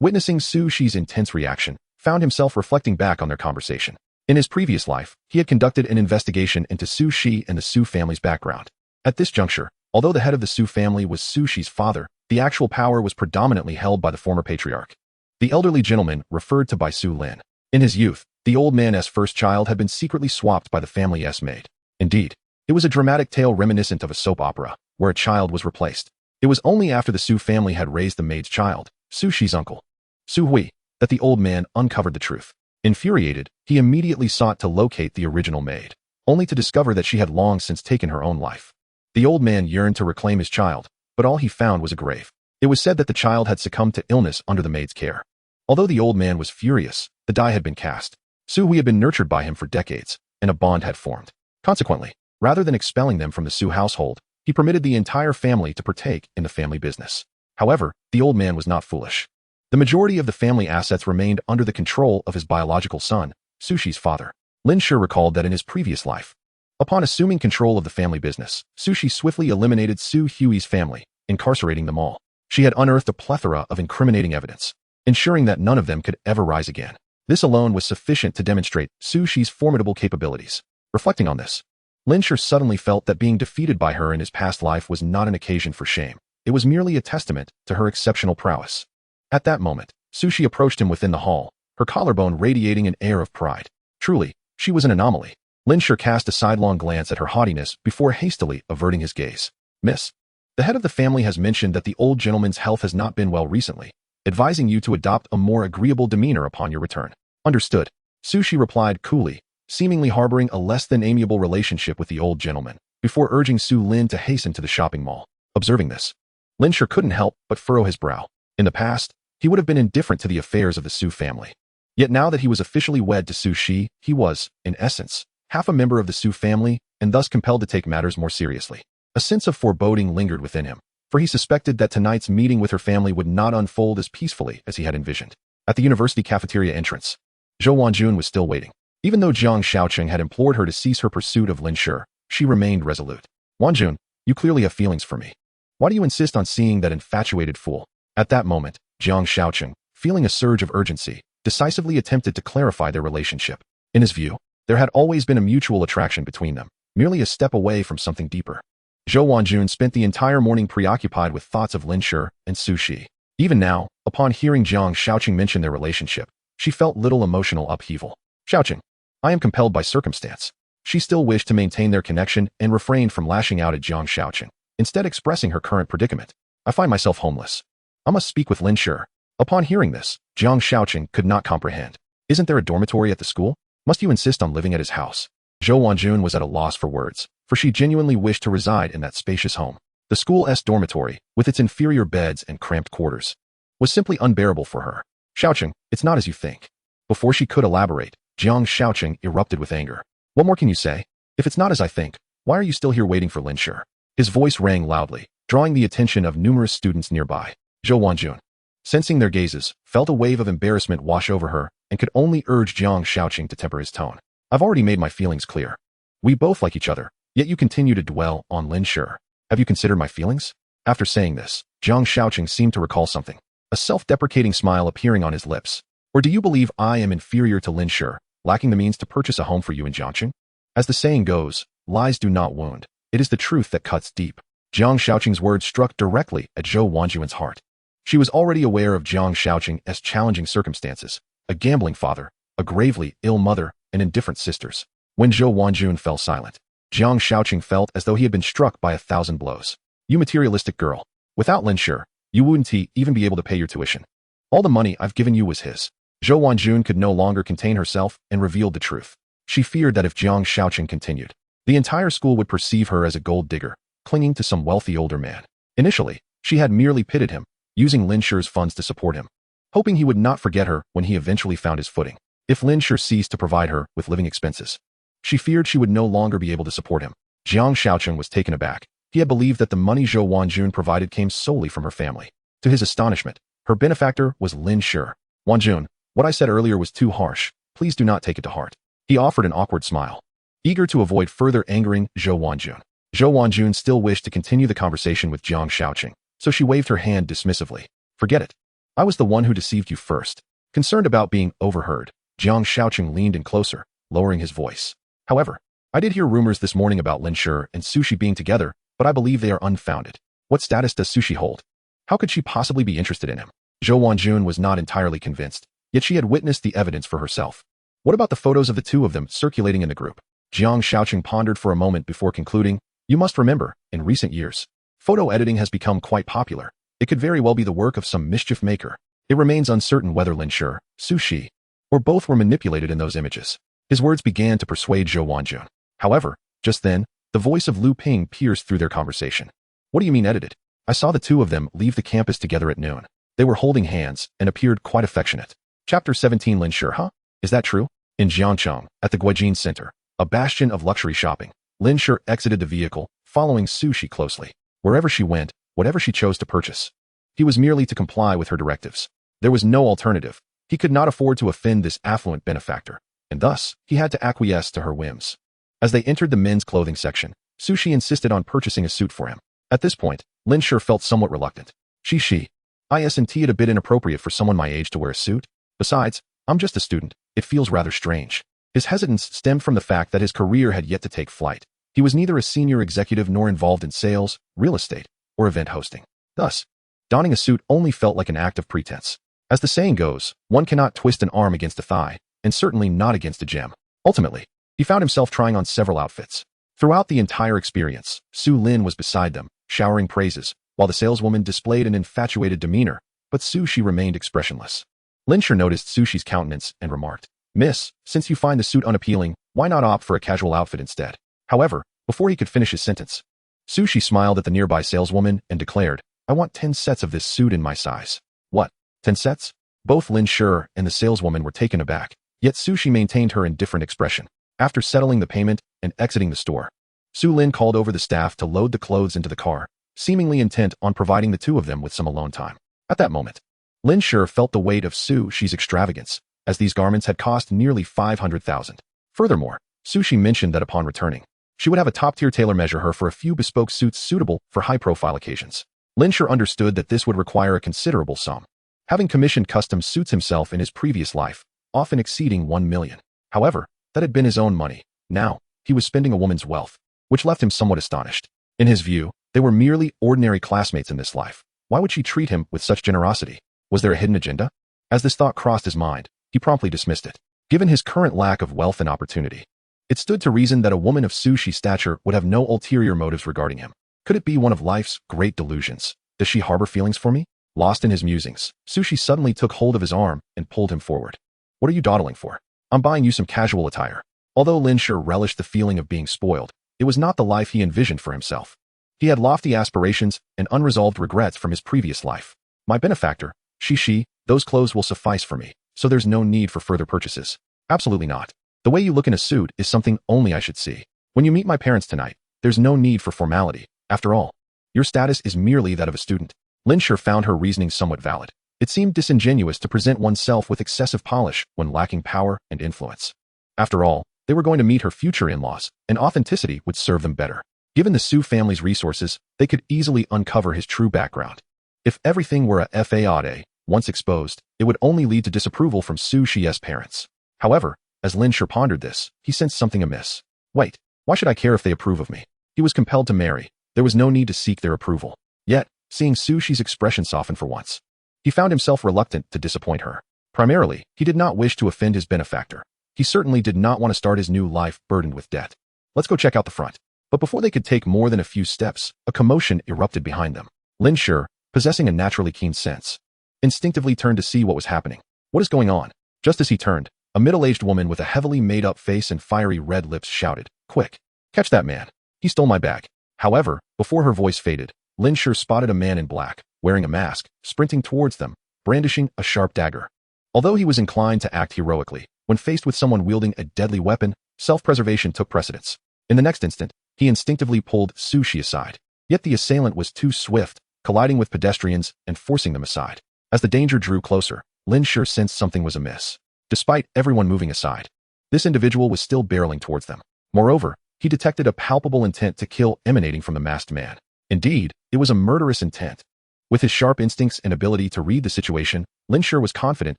witnessing Su Shi's intense reaction, found himself reflecting back on their conversation. In his previous life, he had conducted an investigation into Su Shi and the Su family's background. At this juncture, although the head of the Su family was Su Shi's father, the actual power was predominantly held by the former patriarch. The elderly gentleman referred to by Su Lin. In his youth, The old man's first child had been secretly swapped by the family's maid. Indeed, it was a dramatic tale reminiscent of a soap opera, where a child was replaced. It was only after the Su family had raised the maid's child, Su Shi's uncle, Su Hui, that the old man uncovered the truth. Infuriated, he immediately sought to locate the original maid, only to discover that she had long since taken her own life. The old man yearned to reclaim his child, but all he found was a grave. It was said that the child had succumbed to illness under the maid's care. Although the old man was furious, the die had been cast. Su Hui had been nurtured by him for decades, and a bond had formed. Consequently, rather than expelling them from the Su household, he permitted the entire family to partake in the family business. However, the old man was not foolish. The majority of the family assets remained under the control of his biological son, Su Shi's father. Lin Shi recalled that in his previous life, upon assuming control of the family business, Su Shi swiftly eliminated Su Hui's family, incarcerating them all. She had unearthed a plethora of incriminating evidence, ensuring that none of them could ever rise again. This alone was sufficient to demonstrate Su Shi's formidable capabilities. Reflecting on this, Lin Shi suddenly felt that being defeated by her in his past life was not an occasion for shame. It was merely a testament to her exceptional prowess. At that moment, Su Shi approached him within the hall, her collarbone radiating an air of pride. Truly, she was an anomaly. Lin Shi cast a sidelong glance at her haughtiness before hastily averting his gaze. Miss, the head of the family has mentioned that the old gentleman's health has not been well recently, advising you to adopt a more agreeable demeanor upon your return. Understood. Su Shi replied coolly, seemingly harboring a less than amiable relationship with the old gentleman, before urging Su Lin to hasten to the shopping mall. Observing this, Lin Shi couldn't help but furrow his brow. In the past, he would have been indifferent to the affairs of the Su family. Yet now that he was officially wed to Su Shi, he was, in essence, half a member of the Su family, and thus compelled to take matters more seriously. A sense of foreboding lingered within him, for he suspected that tonight's meeting with her family would not unfold as peacefully as he had envisioned. At the university cafeteria entrance, Zhou Wanjun was still waiting. Even though Jiangcheng had implored her to cease her pursuit of Lin Shi, she remained resolute. Wanjun, you clearly have feelings for me. Why do you insist on seeing that infatuated fool? At that moment, Jiangcheng, feeling a surge of urgency, decisively attempted to clarify their relationship. In his view, there had always been a mutual attraction between them, merely a step away from something deeper. Zhou Wanjun spent the entire morning preoccupied with thoughts of Lin Shi and Su Shi. Even now, upon hearing Jiang Shaoqing mention their relationship, she felt little emotional upheaval. Shaoqing, I am compelled by circumstance. She still wished to maintain their connection and refrained from lashing out at Jiang Shaoqing, instead expressing her current predicament. I find myself homeless. I must speak with Lin Shi. Upon hearing this, Jiang Shaoqing could not comprehend. Isn't there a dormitory at the school? Must you insist on living at his house? Zhou Wanjun was at a loss for words, for she genuinely wished to reside in that spacious home. The school's dormitory, with its inferior beds and cramped quarters, was simply unbearable for her. Shaoqing, it's not as you think. Before she could elaborate, Jiang Shaoqing erupted with anger. What more can you say? If it's not as I think, why are you still here waiting for Lin Shi? His voice rang loudly, drawing the attention of numerous students nearby. Zhou Wanjun, sensing their gazes, felt a wave of embarrassment wash over her and could only urge Jiang Shaoqing to temper his tone. I've already made my feelings clear. We both like each other, yet you continue to dwell on Lin Shi. Have you considered my feelings? After saying this, Jiang Shaoqing seemed to recall something, a self-deprecating smile appearing on his lips. Or do you believe I am inferior to Lin Shi, lacking the means to purchase a home for you in Jiangcheng? As the saying goes, lies do not wound. It is the truth that cuts deep. Jiang Shaoqing's words struck directly at Zhou Wanjun's heart. She was already aware of Jiang Shaoqing's challenging circumstances, a gambling father, a gravely ill mother, and indifferent sisters. When Zhou Wanjun fell silent, Jiang Shaoqing felt as though he had been struck by 1,000 blows. You materialistic girl. Without Lin Shi, you wouldn't even be able to pay your tuition. All the money I've given you was his. Zhou Wanjun could no longer contain herself and revealed the truth. She feared that if Jiang Shaoqing continued, the entire school would perceive her as a gold digger, clinging to some wealthy older man. Initially, she had merely pitted him, using Lin Shi's funds to support him, hoping he would not forget her when he eventually found his footing. If Lin Shi ceased to provide her with living expenses, she feared she would no longer be able to support him. Jiang Shaoqing was taken aback. He had believed that the money Zhou Wanjun provided came solely from her family. To his astonishment, her benefactor was Lin Shi. Wanjun, what I said earlier was too harsh. Please do not take it to heart. He offered an awkward smile, eager to avoid further angering Zhou Wanjun. Zhou Wanjun still wished to continue the conversation with Jiang Shaoqing, so she waved her hand dismissively. Forget it. I was the one who deceived you first. Concerned about being overheard, Jiang Shaoqing leaned in closer, lowering his voice. However, I did hear rumors this morning about Lin Shi and Su Shi being together, but I believe they are unfounded. What status does Su Shi hold? How could she possibly be interested in him? Zhou Wanjun was not entirely convinced, yet she had witnessed the evidence for herself. What about the photos of the two of them circulating in the group? Jiangcheng pondered for a moment before concluding, you must remember, in recent years, photo editing has become quite popular. It could very well be the work of some mischief maker. It remains uncertain whether Lin Shi, or both were manipulated in those images. His words began to persuade Zhou Wanjun. However, just then, the voice of Lu Ping pierced through their conversation. What do you mean edited? I saw the two of them leave the campus together at noon. They were holding hands and appeared quite affectionate. Chapter 17 Lin Shi, huh? Is that true? In Jiangcheng, at the Guijin Center, a bastion of luxury shopping, Lin Shi exited the vehicle, following Su Shi closely. Wherever she went, whatever she chose to purchase, he was merely to comply with her directives. There was no alternative. He could not afford to offend this affluent benefactor, and thus, he had to acquiesce to her whims. As they entered the men's clothing section, Su Shi insisted on purchasing a suit for him. At this point, Lin Shi felt somewhat reluctant. Isn't it a bit inappropriate for someone my age to wear a suit? Besides, I'm just a student. It feels rather strange. His hesitance stemmed from the fact that his career had yet to take flight. He was neither a senior executive nor involved in sales, real estate, or event hosting. Thus, donning a suit only felt like an act of pretense. As the saying goes, one cannot twist an arm against a thigh, and certainly not against a gem. Ultimately, he found himself trying on several outfits. Throughout the entire experience, Su Lin was beside them, showering praises, while the saleswoman displayed an infatuated demeanor, but Su Shi remained expressionless. Lin Shi noticed Su Shi's countenance and remarked, Miss, since you find the suit unappealing, why not opt for a casual outfit instead? However, before he could finish his sentence, Su Shi smiled at the nearby saleswoman and declared, I want 10 sets of this suit in my size. What? 10 sets? Both Lin Shi and the saleswoman were taken aback, yet Su Shi maintained her indifferent expression. After settling the payment and exiting the store, Su Lin called over the staff to load the clothes into the car, seemingly intent on providing the two of them with some alone time. At that moment, Lin Shi felt the weight of Su Shi's extravagance, as these garments had cost nearly 500,000. Furthermore, Su Shi mentioned that upon returning, she would have a top-tier tailor measure her for a few bespoke suits suitable for high-profile occasions. Lin Shi understood that this would require a considerable sum, having commissioned custom suits himself in his previous life, often exceeding 1 million. However, that had been his own money. Now, he was spending a woman's wealth, which left him somewhat astonished. In his view, they were merely ordinary classmates in this life. Why would she treat him with such generosity? Was there a hidden agenda? As this thought crossed his mind, he promptly dismissed it. Given his current lack of wealth and opportunity, it stood to reason that a woman of Su Shi's stature would have no ulterior motives regarding him. Could it be one of life's great delusions? Does she harbor feelings for me? Lost in his musings, Su Shi suddenly took hold of his arm and pulled him forward. What are you dawdling for? I'm buying you some casual attire. Although Lin Shi relished the feeling of being spoiled, it was not the life he envisioned for himself. He had lofty aspirations and unresolved regrets from his previous life. My benefactor, Shi, those clothes will suffice for me, so there's no need for further purchases. Absolutely not. The way you look in a suit is something only I should see. When you meet my parents tonight, there's no need for formality. After all, your status is merely that of a student. Lin Shi found her reasoning somewhat valid. It seemed disingenuous to present oneself with excessive polish when lacking power and influence. After all, they were going to meet her future in-laws, and authenticity would serve them better. Given the Su family's resources, they could easily uncover his true background. If everything were a fade, once exposed, it would only lead to disapproval from Su Shi's parents. However, as Lin Shi pondered this, he sensed something amiss. Wait, why should I care if they approve of me? He was compelled to marry. There was no need to seek their approval. Yet, seeing Su Shi's expression soften for once, he found himself reluctant to disappoint her. Primarily, he did not wish to offend his benefactor. He certainly did not want to start his new life burdened with debt. Let's go check out the front. But before they could take more than a few steps, a commotion erupted behind them. Lin Shi, possessing a naturally keen sense, instinctively turned to see what was happening. What is going on? Just as he turned, a middle-aged woman with a heavily made-up face and fiery red lips shouted, Quick! Catch that man! He stole my bag. However, before her voice faded, Lin Shi spotted a man in black, wearing a mask, sprinting towards them, brandishing a sharp dagger. Although he was inclined to act heroically, when faced with someone wielding a deadly weapon, self-preservation took precedence. In the next instant, he instinctively pulled Su Shi aside. Yet the assailant was too swift, colliding with pedestrians and forcing them aside. As the danger drew closer, Lin Shi sensed something was amiss. Despite everyone moving aside, this individual was still barreling towards them. Moreover, he detected a palpable intent to kill emanating from the masked man. Indeed, it was a murderous intent. With his sharp instincts and ability to read the situation, Lin Shi was confident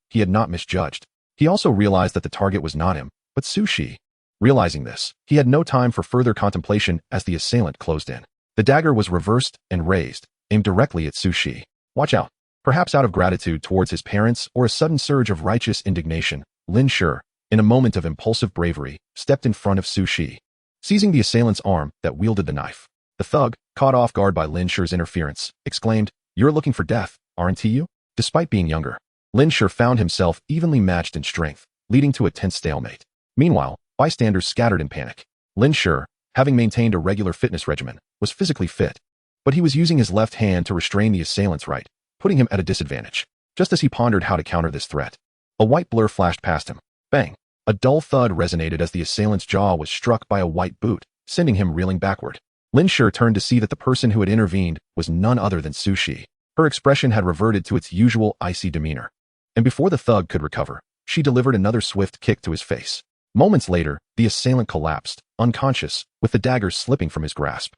he had not misjudged. He also realized that the target was not him, but Su Shi. Realizing this, he had no time for further contemplation as the assailant closed in. The dagger was reversed and raised, aimed directly at Su Shi. Watch out. Perhaps out of gratitude towards his parents or a sudden surge of righteous indignation, Lin Shi, in a moment of impulsive bravery, stepped in front of Su Shi, seizing the assailant's arm that wielded the knife. The thug, caught off guard by Lin Shi's interference, exclaimed, "You're looking for death, aren't you?" Despite being younger, Lin Shi found himself evenly matched in strength, leading to a tense stalemate. Meanwhile, bystanders scattered in panic. Lin Shi, having maintained a regular fitness regimen, was physically fit, but he was using his left hand to restrain the assailant's right, putting him at a disadvantage. Just as he pondered how to counter this threat, a white blur flashed past him. Bang! A dull thud resonated as the assailant's jaw was struck by a white boot, sending him reeling backward. Lin Shi turned to see that the person who had intervened was none other than Su Shi. Her expression had reverted to its usual icy demeanor, and before the thug could recover, she delivered another swift kick to his face. Moments later, the assailant collapsed, unconscious, with the dagger slipping from his grasp.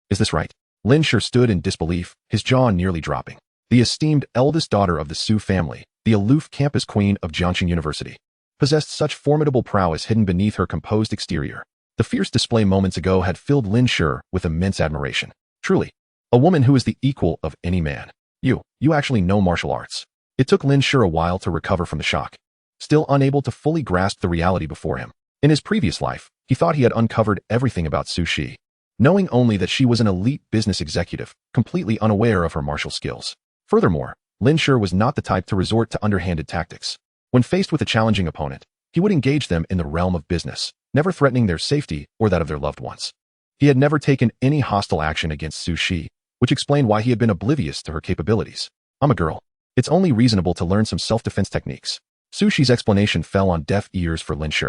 Is this right? Lin Shi stood in disbelief, his jaw nearly dropping. The esteemed eldest daughter of the Su family, the aloof campus queen of Jiangcheng University, possessed such formidable prowess hidden beneath her composed exterior. The fierce display moments ago had filled Lin Shi with immense admiration. Truly, a woman who is the equal of any man. You actually know martial arts. It took Lin Shi a while to recover from the shock, still unable to fully grasp the reality before him. In his previous life, he thought he had uncovered everything about Su Shi, knowing only that she was an elite business executive, completely unaware of her martial skills. Furthermore, Lin Shi was not the type to resort to underhanded tactics. When faced with a challenging opponent, he would engage them in the realm of business, never threatening their safety or that of their loved ones. He had never taken any hostile action against Su Shi, which explained why he had been oblivious to her capabilities. "I'm a girl. It's only reasonable to learn some self-defense techniques." Su Shi's explanation fell on deaf ears for Lin Shi,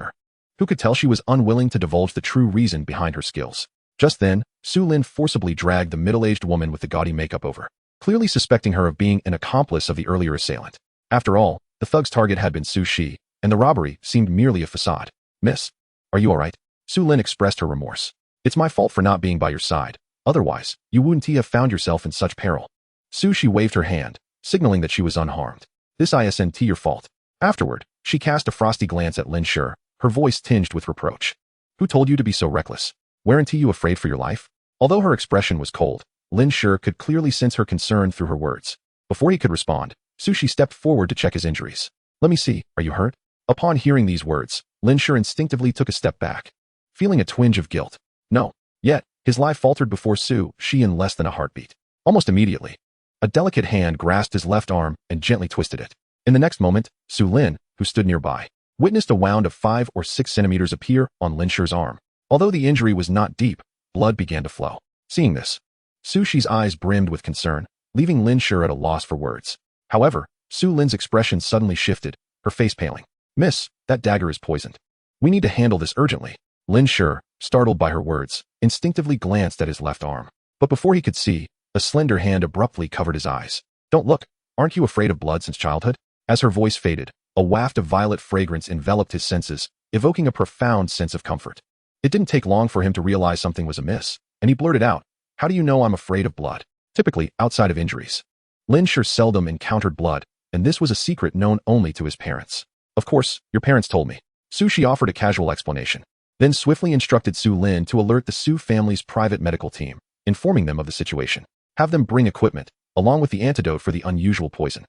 who could tell she was unwilling to divulge the true reason behind her skills. Just then, Su Lin forcibly dragged the middle-aged woman with the gaudy makeup over, clearly suspecting her of being an accomplice of the earlier assailant. After all, the thug's target had been Su Shi, and the robbery seemed merely a facade. "Miss, are you all right?" Su Lin expressed her remorse. "It's my fault for not being by your side. Otherwise, you wouldn't have found yourself in such peril." Su Shi waved her hand, signaling that she was unharmed. "This isn't your fault." Afterward, she cast a frosty glance at Lin Shi, her voice tinged with reproach. "Who told you to be so reckless? Weren't you afraid for your life?" Although her expression was cold, Lin Shi could clearly sense her concern through her words. Before he could respond, Su Shi stepped forward to check his injuries. "Let me see, are you hurt?" Upon hearing these words, Lin Shi instinctively took a step back, feeling a twinge of guilt. No. Yet, his life faltered before Su Shi in less than a heartbeat. Almost immediately, a delicate hand grasped his left arm and gently twisted it. In the next moment, Su Lin, who stood nearby, witnessed a wound of 5 or 6 centimeters appear on Lin Shi's arm. Although the injury was not deep, blood began to flow. Seeing this, Su Shi's eyes brimmed with concern, leaving Lin Shi at a loss for words. However, Su Lin's expression suddenly shifted, her face paling. "Miss, that dagger is poisoned. We need to handle this urgently." Lin Shi, startled by her words, instinctively glanced at his left arm. But before he could see, a slender hand abruptly covered his eyes. "Don't look. Aren't you afraid of blood since childhood?" As her voice faded, a waft of violet fragrance enveloped his senses, evoking a profound sense of comfort. It didn't take long for him to realize something was amiss, and he blurted out, "How do you know I'm afraid of blood?" Typically, outside of injuries, Lin Shi seldom encountered blood, and this was a secret known only to his parents. "Of course, your parents told me." Su Shi offered a casual explanation, then swiftly instructed Su Lin to alert the Su family's private medical team, informing them of the situation. Have them bring equipment, along with the antidote for the unusual poison.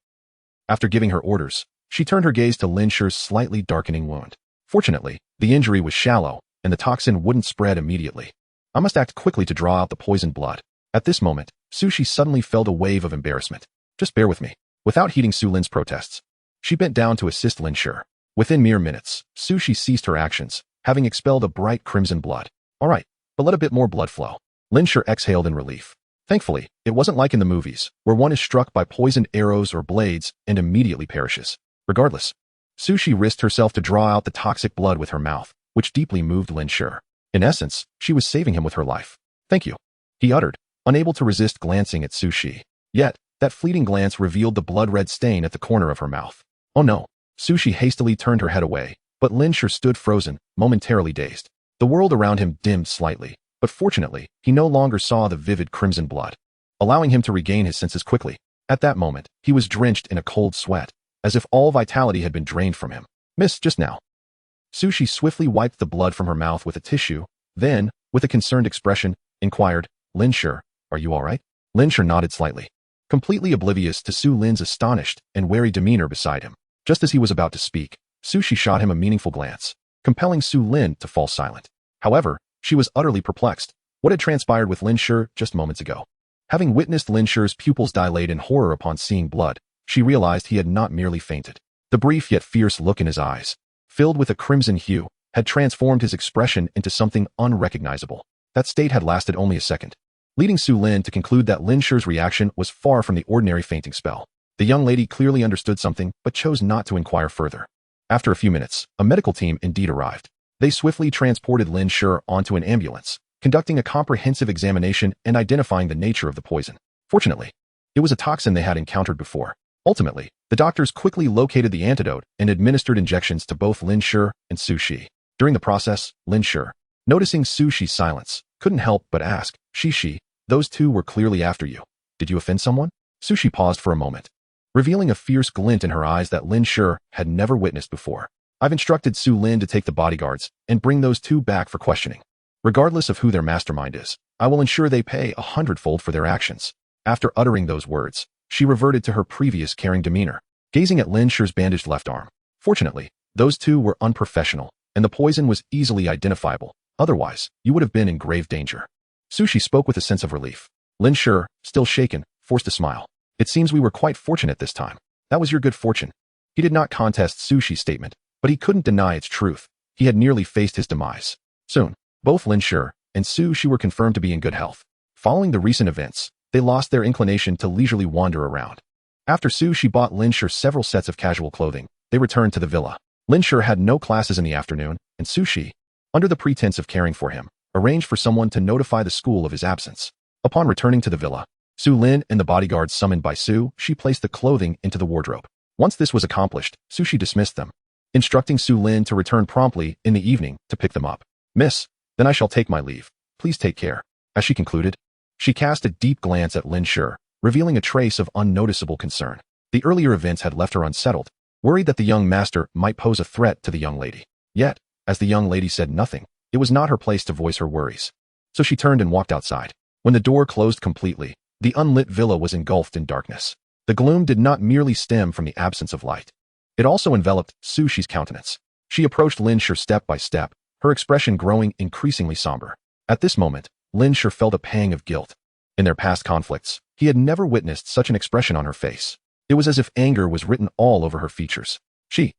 After giving her orders, she turned her gaze to Lin Shi's slightly darkening wound. Fortunately, the injury was shallow, and the toxin wouldn't spread immediately. "I must act quickly to draw out the poisoned blood." At this moment, Su Shi suddenly felt a wave of embarrassment. "Just bear with me." Without heeding Su Lin's protests, she bent down to assist Lin Shi. Within mere minutes, Su Shi ceased her actions, having expelled a bright crimson blood. "All right, but let a bit more blood flow." Lin Shi exhaled in relief. Thankfully, it wasn't like in the movies, where one is struck by poisoned arrows or blades and immediately perishes. Regardless, Su Shi risked herself to draw out the toxic blood with her mouth, which deeply moved Lin Shi. In essence, she was saving him with her life. "Thank you," he uttered, unable to resist glancing at Su Shi. Yet, that fleeting glance revealed the blood-red stain at the corner of her mouth. "Oh no." Su Shi hastily turned her head away, but Lin Shi stood frozen, momentarily dazed. The world around him dimmed slightly, but fortunately, he no longer saw the vivid crimson blood, allowing him to regain his senses quickly. At that moment, he was drenched in a cold sweat, as if all vitality had been drained from him. "Miss, just now." Su Shi swiftly wiped the blood from her mouth with a tissue, then, with a concerned expression, inquired, "Lin Shi, are you all right?" Lin Shi nodded slightly, completely oblivious to Su Lin's astonished and wary demeanor beside him. Just as he was about to speak, Su Shi shot him a meaningful glance, compelling Su Lin to fall silent. However, she was utterly perplexed. What had transpired with Lin Shi just moments ago? Having witnessed Lin Shi's pupils dilate in horror upon seeing blood, she realized he had not merely fainted. The brief yet fierce look in his eyes, filled with a crimson hue, had transformed his expression into something unrecognizable. That state had lasted only a second, leading Su Lin to conclude that Lin Shi's reaction was far from the ordinary fainting spell. The young lady clearly understood something but chose not to inquire further. After a few minutes, a medical team indeed arrived. They swiftly transported Lin Shi onto an ambulance, conducting a comprehensive examination and identifying the nature of the poison. Fortunately, it was a toxin they had encountered before. Ultimately, the doctors quickly located the antidote and administered injections to both Lin Shi and Su Shi. During the process, Lin Shi, noticing Su Shi's silence, couldn't help but ask, Shi, those two were clearly after you. Did you offend someone? Su Shi paused for a moment, revealing a fierce glint in her eyes that Lin Shi had never witnessed before. I've instructed Su Lin to take the bodyguards and bring those two back for questioning. Regardless of who their mastermind is, I will ensure they pay 100-fold for their actions. After uttering those words, she reverted to her previous caring demeanor, gazing at Lin Shi's bandaged left arm. Fortunately, those two were unprofessional, and the poison was easily identifiable. Otherwise, you would have been in grave danger. Su Shi spoke with a sense of relief. Lin Shi, still shaken, forced a smile. It seems we were quite fortunate this time. That was your good fortune. He did not contest Su Shi's statement, but he couldn't deny its truth. He had nearly faced his demise. Soon, both Lin Shi and Su Shi were confirmed to be in good health. Following the recent events, they lost their inclination to leisurely wander around. After Su Shi bought Lin Shi several sets of casual clothing, they returned to the villa. Lin Shi had no classes in the afternoon, and Su Shi, under the pretense of caring for him, arranged for someone to notify the school of his absence. Upon returning to the villa, Su Lin and the bodyguards summoned by Su Shi placed the clothing into the wardrobe. Once this was accomplished, Su Shi dismissed them, instructing Su Lin to return promptly in the evening to pick them up. Miss, then I shall take my leave. Please take care. As she concluded, she cast a deep glance at Lin Shi, revealing a trace of unnoticeable concern. The earlier events had left her unsettled, worried that the young master might pose a threat to the young lady. Yet, as the young lady said nothing, it was not her place to voice her worries. So she turned and walked outside. When the door closed completely, the unlit villa was engulfed in darkness. The gloom did not merely stem from the absence of light. It also enveloped Su Shi's countenance. She approached Lin Shi step by step, her expression growing increasingly somber. At this moment, Lin Shi felt a pang of guilt. In their past conflicts, he had never witnessed such an expression on her face. It was as if anger was written all over her features. She,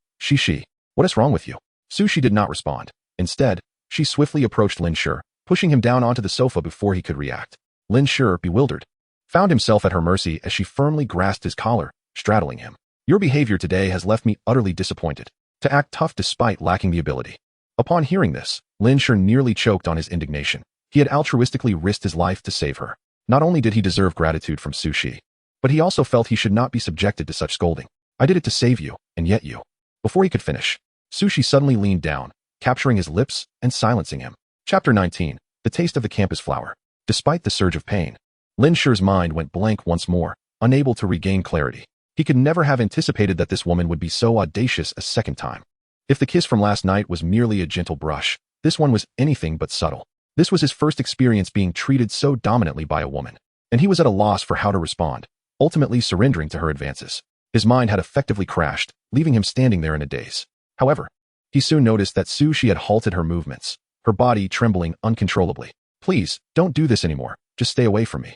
what is wrong with you? Su Shi did not respond. Instead, she swiftly approached Lin Shi, pushing him down onto the sofa before he could react. Lin Shi, bewildered, found himself at her mercy as she firmly grasped his collar, straddling him. Your behavior today has left me utterly disappointed. To act tough despite lacking the ability. Upon hearing this, Lin Shi nearly choked on his indignation. He had altruistically risked his life to save her. Not only did he deserve gratitude from Su Shi, but he also felt he should not be subjected to such scolding. I did it to save you, and yet you. Before he could finish, Su Shi suddenly leaned down, capturing his lips and silencing him. Chapter 19, The Taste of the Campus Flower. Despite the surge of pain, Lin Shi's mind went blank once more, unable to regain clarity. He could never have anticipated that this woman would be so audacious a second time. If the kiss from last night was merely a gentle brush, this one was anything but subtle. This was his first experience being treated so dominantly by a woman, and he was at a loss for how to respond, ultimately surrendering to her advances. His mind had effectively crashed, leaving him standing there in a daze. However, he soon noticed that Su Shi had halted her movements, her body trembling uncontrollably. Please, don't do this anymore. Just stay away from me.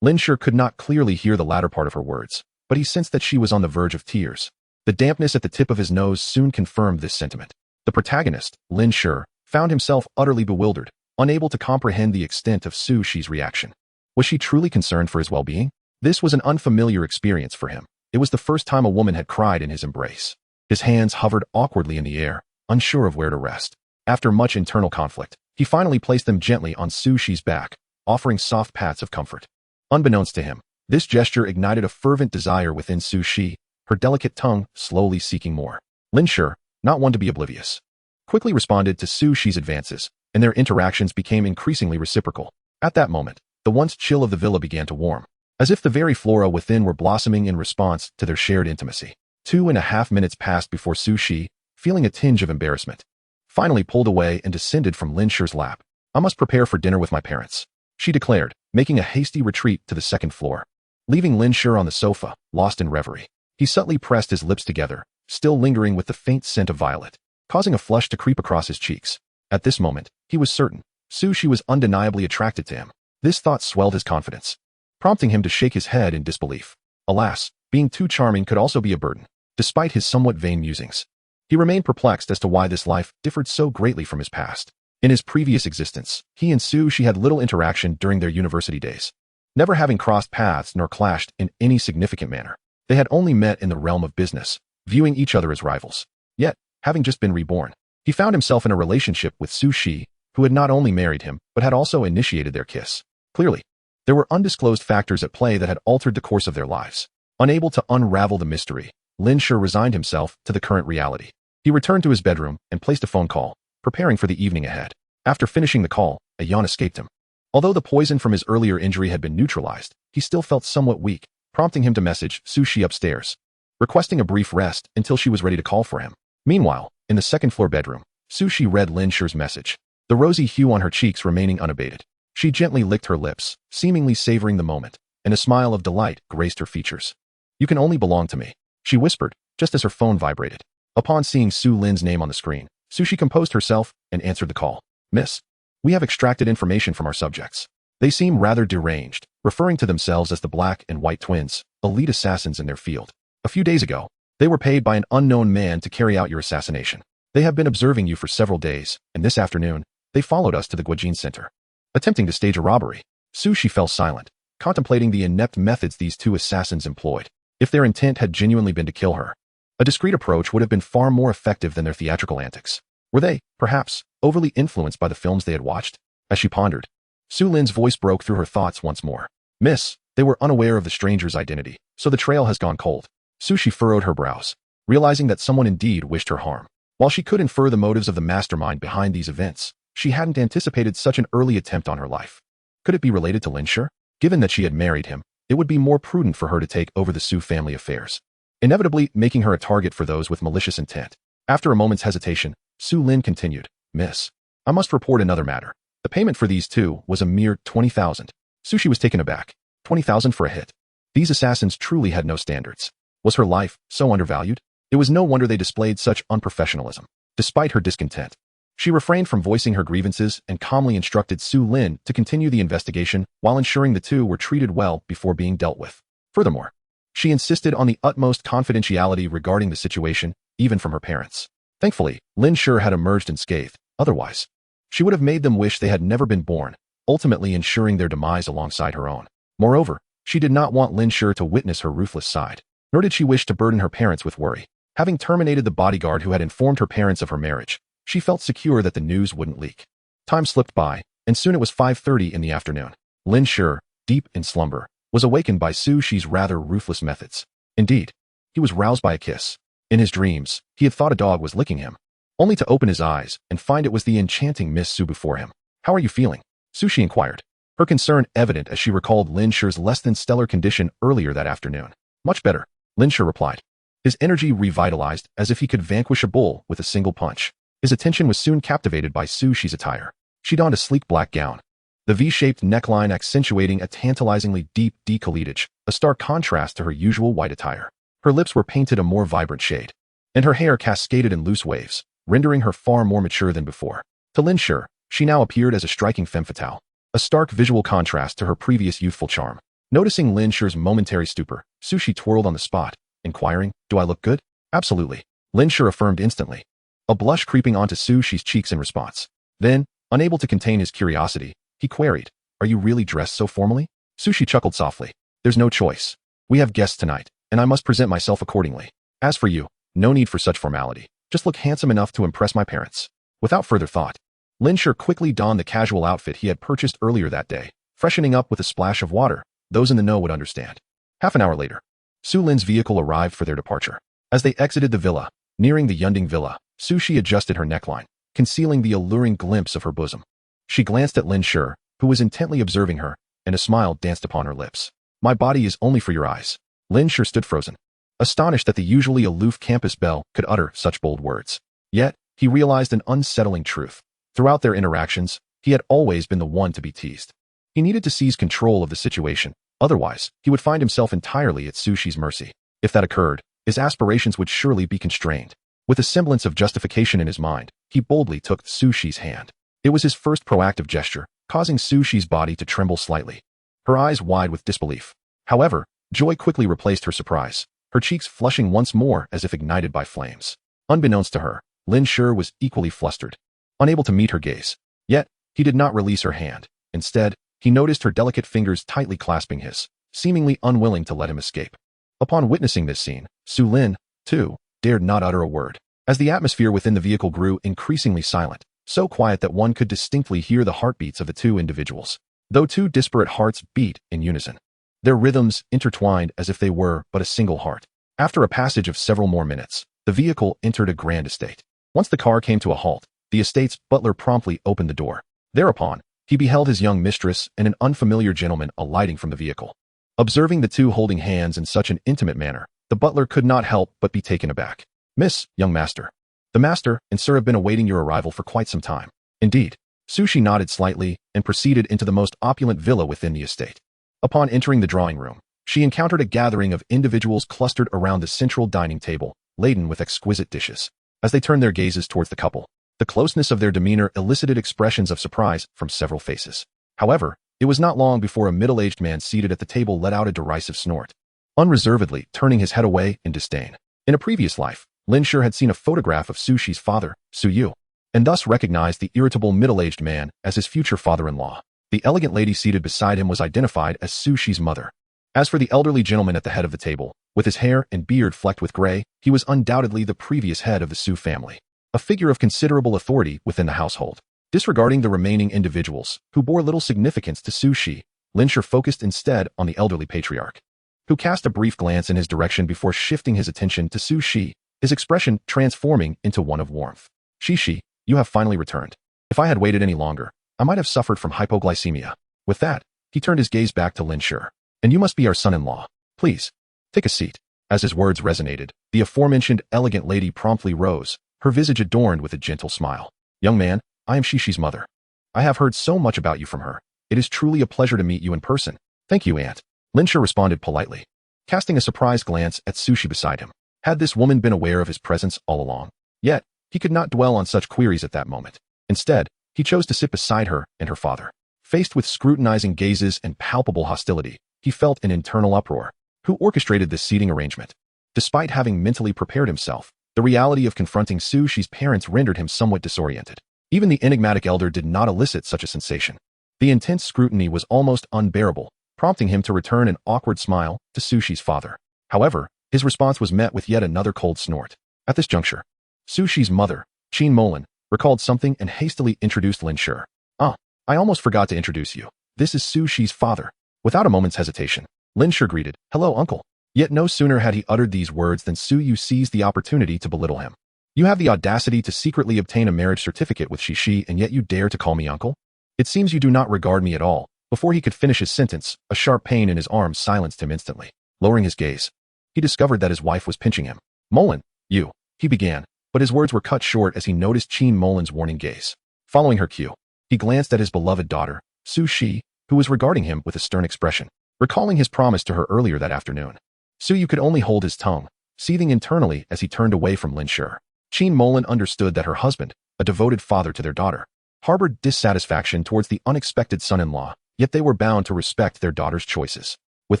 Lin Shi could not clearly hear the latter part of her words, but he sensed that she was on the verge of tears. The dampness at the tip of his nose soon confirmed this sentiment. The protagonist, Lin Shi, found himself utterly bewildered, unable to comprehend the extent of Su Shi's reaction. Was she truly concerned for his well-being? This was an unfamiliar experience for him. It was the first time a woman had cried in his embrace. His hands hovered awkwardly in the air, unsure of where to rest. After much internal conflict, he finally placed them gently on Su Shi's back, offering soft pats of comfort. Unbeknownst to him, this gesture ignited a fervent desire within Su Shi, her delicate tongue slowly seeking more. Lin Shi, not one to be oblivious, quickly responded to Su Shi's advances, and their interactions became increasingly reciprocal. At that moment, the once chill of the villa began to warm, as if the very flora within were blossoming in response to their shared intimacy. 2.5 minutes passed before Su Shi, feeling a tinge of embarrassment, finally pulled away and descended from Lin Shi's lap. I must prepare for dinner with my parents, she declared, making a hasty retreat to the second floor. Leaving Lin Shi on the sofa, lost in reverie, he subtly pressed his lips together, still lingering with the faint scent of violet, causing a flush to creep across his cheeks. At this moment, he was certain Su Shi was undeniably attracted to him. This thought swelled his confidence, prompting him to shake his head in disbelief. Alas, being too charming could also be a burden, despite his somewhat vain musings. He remained perplexed as to why this life differed so greatly from his past. In his previous existence, he and Su Shi had little interaction during their university days, never having crossed paths nor clashed in any significant manner. They had only met in the realm of business, viewing each other as rivals. Yet, having just been reborn, he found himself in a relationship with Su Shi, who had not only married him, but had also initiated their kiss. Clearly, there were undisclosed factors at play that had altered the course of their lives. Unable to unravel the mystery, Lin Shi resigned himself to the current reality. He returned to his bedroom and placed a phone call, preparing for the evening ahead. After finishing the call, a yawn escaped him. Although the poison from his earlier injury had been neutralized, he still felt somewhat weak, prompting him to message Su Shi upstairs, requesting a brief rest until she was ready to call for him. Meanwhile, in the second-floor bedroom, Su Shi read Lin Shi's message, the rosy hue on her cheeks remaining unabated. She gently licked her lips, seemingly savoring the moment, and a smile of delight graced her features. "You can only belong to me," she whispered, just as her phone vibrated. Upon seeing Su Lin's name on the screen, Su Shi composed herself and answered the call. "Miss, we have extracted information from our subjects. They seem rather deranged, referring to themselves as the Black and White Twins, elite assassins in their field. A few days ago, they were paid by an unknown man to carry out your assassination. They have been observing you for several days, and this afternoon, they followed us to the Guojin Center, attempting to stage a robbery." Su Shi fell silent, contemplating the inept methods these two assassins employed. If their intent had genuinely been to kill her, a discreet approach would have been far more effective than their theatrical antics. Were they, perhaps, overly influenced by the films they had watched? As she pondered, Su Lin's voice broke through her thoughts once more. "Miss, they were unaware of the stranger's identity, so the trail has gone cold." Su Shi furrowed her brows, realizing that someone indeed wished her harm. While she could infer the motives of the mastermind behind these events, she hadn't anticipated such an early attempt on her life. Could it be related to Lin Shi? Given that she had married him, it would be more prudent for her to take over the Su family affairs, inevitably making her a target for those with malicious intent. After a moment's hesitation, Su Lin continued, "Miss, I must report another matter. The payment for these two was a mere 20,000. Su Shi was taken aback. 20,000 for a hit. These assassins truly had no standards. Was her life so undervalued? It was no wonder they displayed such unprofessionalism. Despite her discontent, she refrained from voicing her grievances and calmly instructed Su Lin to continue the investigation while ensuring the two were treated well before being dealt with. Furthermore, she insisted on the utmost confidentiality regarding the situation, even from her parents. Thankfully, Lin Shi had emerged unscathed. Otherwise, she would have made them wish they had never been born, ultimately ensuring their demise alongside her own. Moreover, she did not want Lin Shi to witness her ruthless side, nor did she wish to burden her parents with worry. Having terminated the bodyguard who had informed her parents of her marriage, she felt secure that the news wouldn't leak. Time slipped by, and soon it was 5:30 in the afternoon. Lin Shi, deep in slumber, was awakened by Su Shi's rather ruthless methods. Indeed, he was roused by a kiss. In his dreams, he had thought a dog was licking him, only to open his eyes and find it was the enchanting Miss Su before him. "How are you feeling?" Su Shi inquired, her concern evident as she recalled Lin Shi's less than stellar condition earlier that afternoon. "Much better," Lin Shi replied, his energy revitalized as if he could vanquish a bull with a single punch. His attention was soon captivated by Su Shi's attire. She donned a sleek black gown, the V-shaped neckline accentuating a tantalizingly deep décolletage, a stark contrast to her usual white attire. Her lips were painted a more vibrant shade, and her hair cascaded in loose waves, rendering her far more mature than before. To Lin Shi, she now appeared as a striking femme fatale, a stark visual contrast to her previous youthful charm. Noticing Lin Shi's momentary stupor, Su Shi twirled on the spot, inquiring, "Do I look good?" "Absolutely," Lin Shi affirmed instantly, a blush creeping onto Su Shi's cheeks in response. Then, unable to contain his curiosity, he queried, "Are you really dressed so formally?" Su Shi chuckled softly. "There's no choice. We have guests tonight, and I must present myself accordingly. As for you, no need for such formality. Just look handsome enough to impress my parents." Without further thought, Lin Shi quickly donned the casual outfit he had purchased earlier that day, freshening up with a splash of water. Those in the know would understand. Half an hour later, Su Lin's vehicle arrived for their departure. As they exited the villa, nearing the Yunding villa, Su Shi adjusted her neckline, concealing the alluring glimpse of her bosom. She glanced at Lin Shi, who was intently observing her, and a smile danced upon her lips. "My body is only for your eyes." Lin Shi stood frozen, astonished that the usually aloof campus belle could utter such bold words. Yet, he realized an unsettling truth. Throughout their interactions, he had always been the one to be teased. He needed to seize control of the situation, otherwise, he would find himself entirely at Su Shi's mercy. If that occurred, his aspirations would surely be constrained. With a semblance of justification in his mind, he boldly took Su Shi's hand. It was his first proactive gesture, causing Su Shi's body to tremble slightly, her eyes wide with disbelief. However, joy quickly replaced her surprise, her cheeks flushing once more as if ignited by flames. Unbeknownst to her, Lin Shi was equally flustered, unable to meet her gaze. Yet, he did not release her hand. Instead, he noticed her delicate fingers tightly clasping his, seemingly unwilling to let him escape. Upon witnessing this scene, Su Lin, too, dared not utter a word. As the atmosphere within the vehicle grew increasingly silent, so quiet that one could distinctly hear the heartbeats of the two individuals, though two disparate hearts beat in unison. Their rhythms intertwined as if they were but a single heart. After a passage of several more minutes, the vehicle entered a grand estate. Once the car came to a halt, the estate's butler promptly opened the door. Thereupon, he beheld his young mistress and an unfamiliar gentleman alighting from the vehicle. Observing the two holding hands in such an intimate manner, the butler could not help but be taken aback. "Miss, young master. The master and sir have been awaiting your arrival for quite some time." Indeed. Su Shi nodded slightly and proceeded into the most opulent villa within the estate. Upon entering the drawing room, she encountered a gathering of individuals clustered around the central dining table, laden with exquisite dishes. As they turned their gazes towards the couple, the closeness of their demeanor elicited expressions of surprise from several faces. However, it was not long before a middle-aged man seated at the table let out a derisive snort, unreservedly turning his head away in disdain. In a previous life, Lin Shi had seen a photograph of Su Shi's father, Su Yu, and thus recognized the irritable middle-aged man as his future father-in-law. The elegant lady seated beside him was identified as Su Shi's mother. As for the elderly gentleman at the head of the table, with his hair and beard flecked with gray, he was undoubtedly the previous head of the Su family, a figure of considerable authority within the household. Disregarding the remaining individuals, who bore little significance to Su Shi, Lin Shi focused instead on the elderly patriarch, who cast a brief glance in his direction before shifting his attention to Su Shi, his expression transforming into one of warmth. "Shi, you have finally returned. If I had waited any longer, I might have suffered from hypoglycemia." With that, he turned his gaze back to Lin Shi. "And you must be our son-in-law. Please, take a seat." As his words resonated, the aforementioned elegant lady promptly rose, her visage adorned with a gentle smile. "Young man, I am Shi's mother. I have heard so much about you from her. It is truly a pleasure to meet you in person." "Thank you, aunt," Lin Shi responded politely, casting a surprised glance at Su Shi beside him. Had this woman been aware of his presence all along? Yet, he could not dwell on such queries at that moment. Instead, he chose to sit beside her and her father. Faced with scrutinizing gazes and palpable hostility, he felt an internal uproar. Who orchestrated this seating arrangement? Despite having mentally prepared himself, the reality of confronting Su Shi's parents rendered him somewhat disoriented. Even the enigmatic elder did not elicit such a sensation. The intense scrutiny was almost unbearable, prompting him to return an awkward smile to Su Shi's father. However, his response was met with yet another cold snort. At this juncture, Su Shi's mother, Qin Molan, recalled something and hastily introduced Lin Shi. "Ah, I almost forgot to introduce you. This is Su Shi's father." Without a moment's hesitation, Lin Shi greeted, "Hello, uncle." Yet no sooner had he uttered these words than Su Yu seized the opportunity to belittle him. "You have the audacity to secretly obtain a marriage certificate with Shi, and yet you dare to call me uncle? It seems you do not regard me at all." Before he could finish his sentence, a sharp pain in his arm silenced him instantly. Lowering his gaze, he discovered that his wife was pinching him. "Molan, you," he began, but his words were cut short as he noticed Qin Molan's warning gaze. Following her cue, he glanced at his beloved daughter, Su Shi, who was regarding him with a stern expression, recalling his promise to her earlier that afternoon. Su Yu could only hold his tongue, seething internally as he turned away from Lin Shi. Qin Molan understood that her husband, a devoted father to their daughter, harbored dissatisfaction towards the unexpected son-in-law, yet they were bound to respect their daughter's choices. With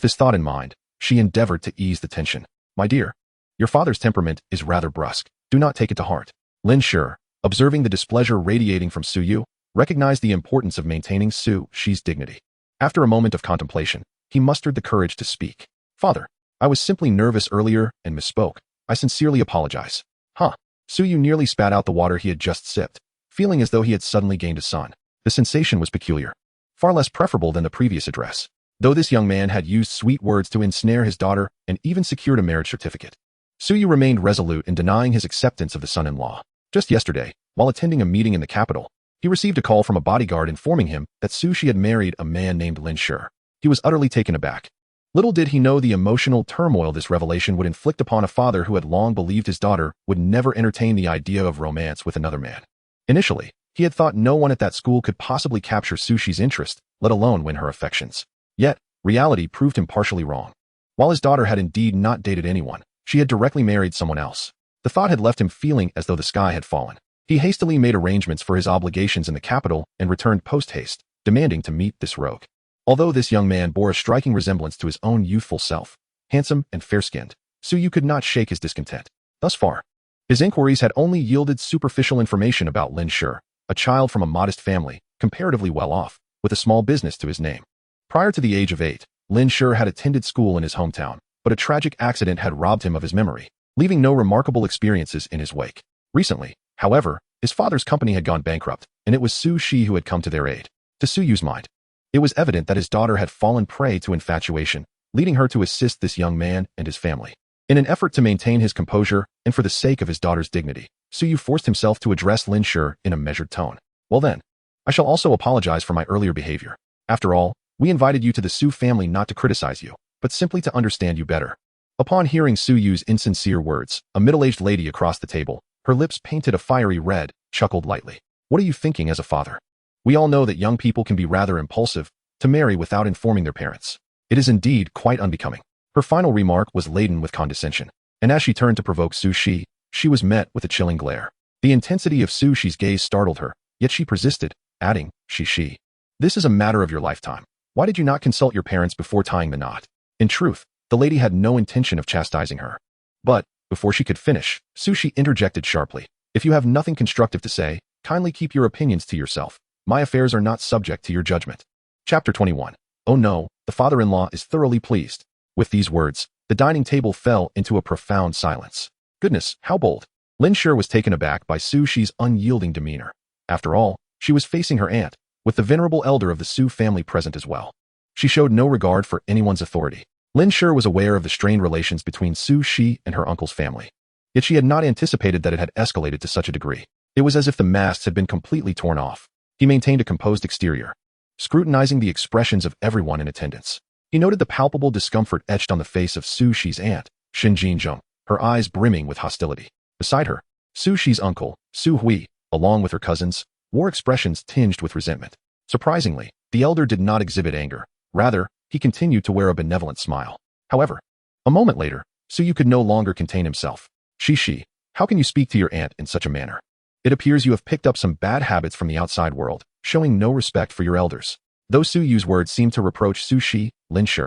this thought in mind, she endeavored to ease the tension. "My dear, your father's temperament is rather brusque. Do not take it to heart." Lin Shi, observing the displeasure radiating from Su Yu, recognized the importance of maintaining Su Shi's dignity. After a moment of contemplation, he mustered the courage to speak. "Father, I was simply nervous earlier and misspoke. I sincerely apologize." "Huh." Su Yu nearly spat out the water he had just sipped, feeling as though he had suddenly gained a son. The sensation was peculiar, far less preferable than the previous address, though this young man had used sweet words to ensnare his daughter and even secured a marriage certificate. Su Yu remained resolute in denying his acceptance of the son-in-law. Just yesterday, while attending a meeting in the capital, he received a call from a bodyguard informing him that Su Shi had married a man named Lin Shi. He was utterly taken aback. Little did he know the emotional turmoil this revelation would inflict upon a father who had long believed his daughter would never entertain the idea of romance with another man. Initially, he had thought no one at that school could possibly capture Su Shi's interest, let alone win her affections. Yet, reality proved him partially wrong. While his daughter had indeed not dated anyone, She had directly married someone else. The thought had left him feeling as though the sky had fallen. He hastily made arrangements for his obligations in the capital and returned post-haste, demanding to meet this rogue. Although this young man bore a striking resemblance to his own youthful self, handsome and fair-skinned, Su Yu could not shake his discontent. Thus far, his inquiries had only yielded superficial information about Lin Shi, a child from a modest family, comparatively well off, with a small business to his name. Prior to the age of 8, Lin Shi had attended school in his hometown, but a tragic accident had robbed him of his memory, leaving no remarkable experiences in his wake. Recently, however, his father's company had gone bankrupt, and it was Su Shi who had come to their aid. To Su Yu's mind, it was evident that his daughter had fallen prey to infatuation, leading her to assist this young man and his family. In an effort to maintain his composure and for the sake of his daughter's dignity, Su Yu forced himself to address Lin Shi in a measured tone. Well then, I shall also apologize for my earlier behavior. After all, we invited you to the Su family not to criticize you, but simply to understand you better. Upon hearing Su Yu's insincere words, a middle-aged lady across the table, her lips painted a fiery red, chuckled lightly. What are you thinking as a father? We all know that young people can be rather impulsive, to marry without informing their parents. It is indeed quite unbecoming. Her final remark was laden with condescension, and as she turned to provoke Su Shi, she was met with a chilling glare. The intensity of Su Shi's gaze startled her, yet she persisted, adding, Shi. This is a matter of your lifetime. Why did you not consult your parents before tying the knot? In truth, the lady had no intention of chastising her. But, before she could finish, Su Shi interjected sharply. If you have nothing constructive to say, kindly keep your opinions to yourself. My affairs are not subject to your judgment. Chapter 21. Oh no, the father-in-law is thoroughly pleased. With these words, the dining table fell into a profound silence. Goodness, how bold. Lin Shi was taken aback by Su Shi's unyielding demeanor. After all, she was facing her aunt, with the venerable elder of the Su family present as well. She showed no regard for anyone's authority. Lin Shi was aware of the strained relations between Su Shi and her uncle's family. Yet she had not anticipated that it had escalated to such a degree. It was as if the masks had been completely torn off. He maintained a composed exterior, scrutinizing the expressions of everyone in attendance. He noted the palpable discomfort etched on the face of Su Shi's aunt, Jiangcheng, her eyes brimming with hostility. Beside her, Su Shi's uncle, Su Hui, along with her cousins, wore expressions tinged with resentment. Surprisingly, the elder did not exhibit anger. Rather, he continued to wear a benevolent smile. However, a moment later, Su Yu could no longer contain himself. Shi, how can you speak to your aunt in such a manner? It appears you have picked up some bad habits from the outside world, showing no respect for your elders. Though Su Yu's words seemed to reproach Su Shi, Lin Shi,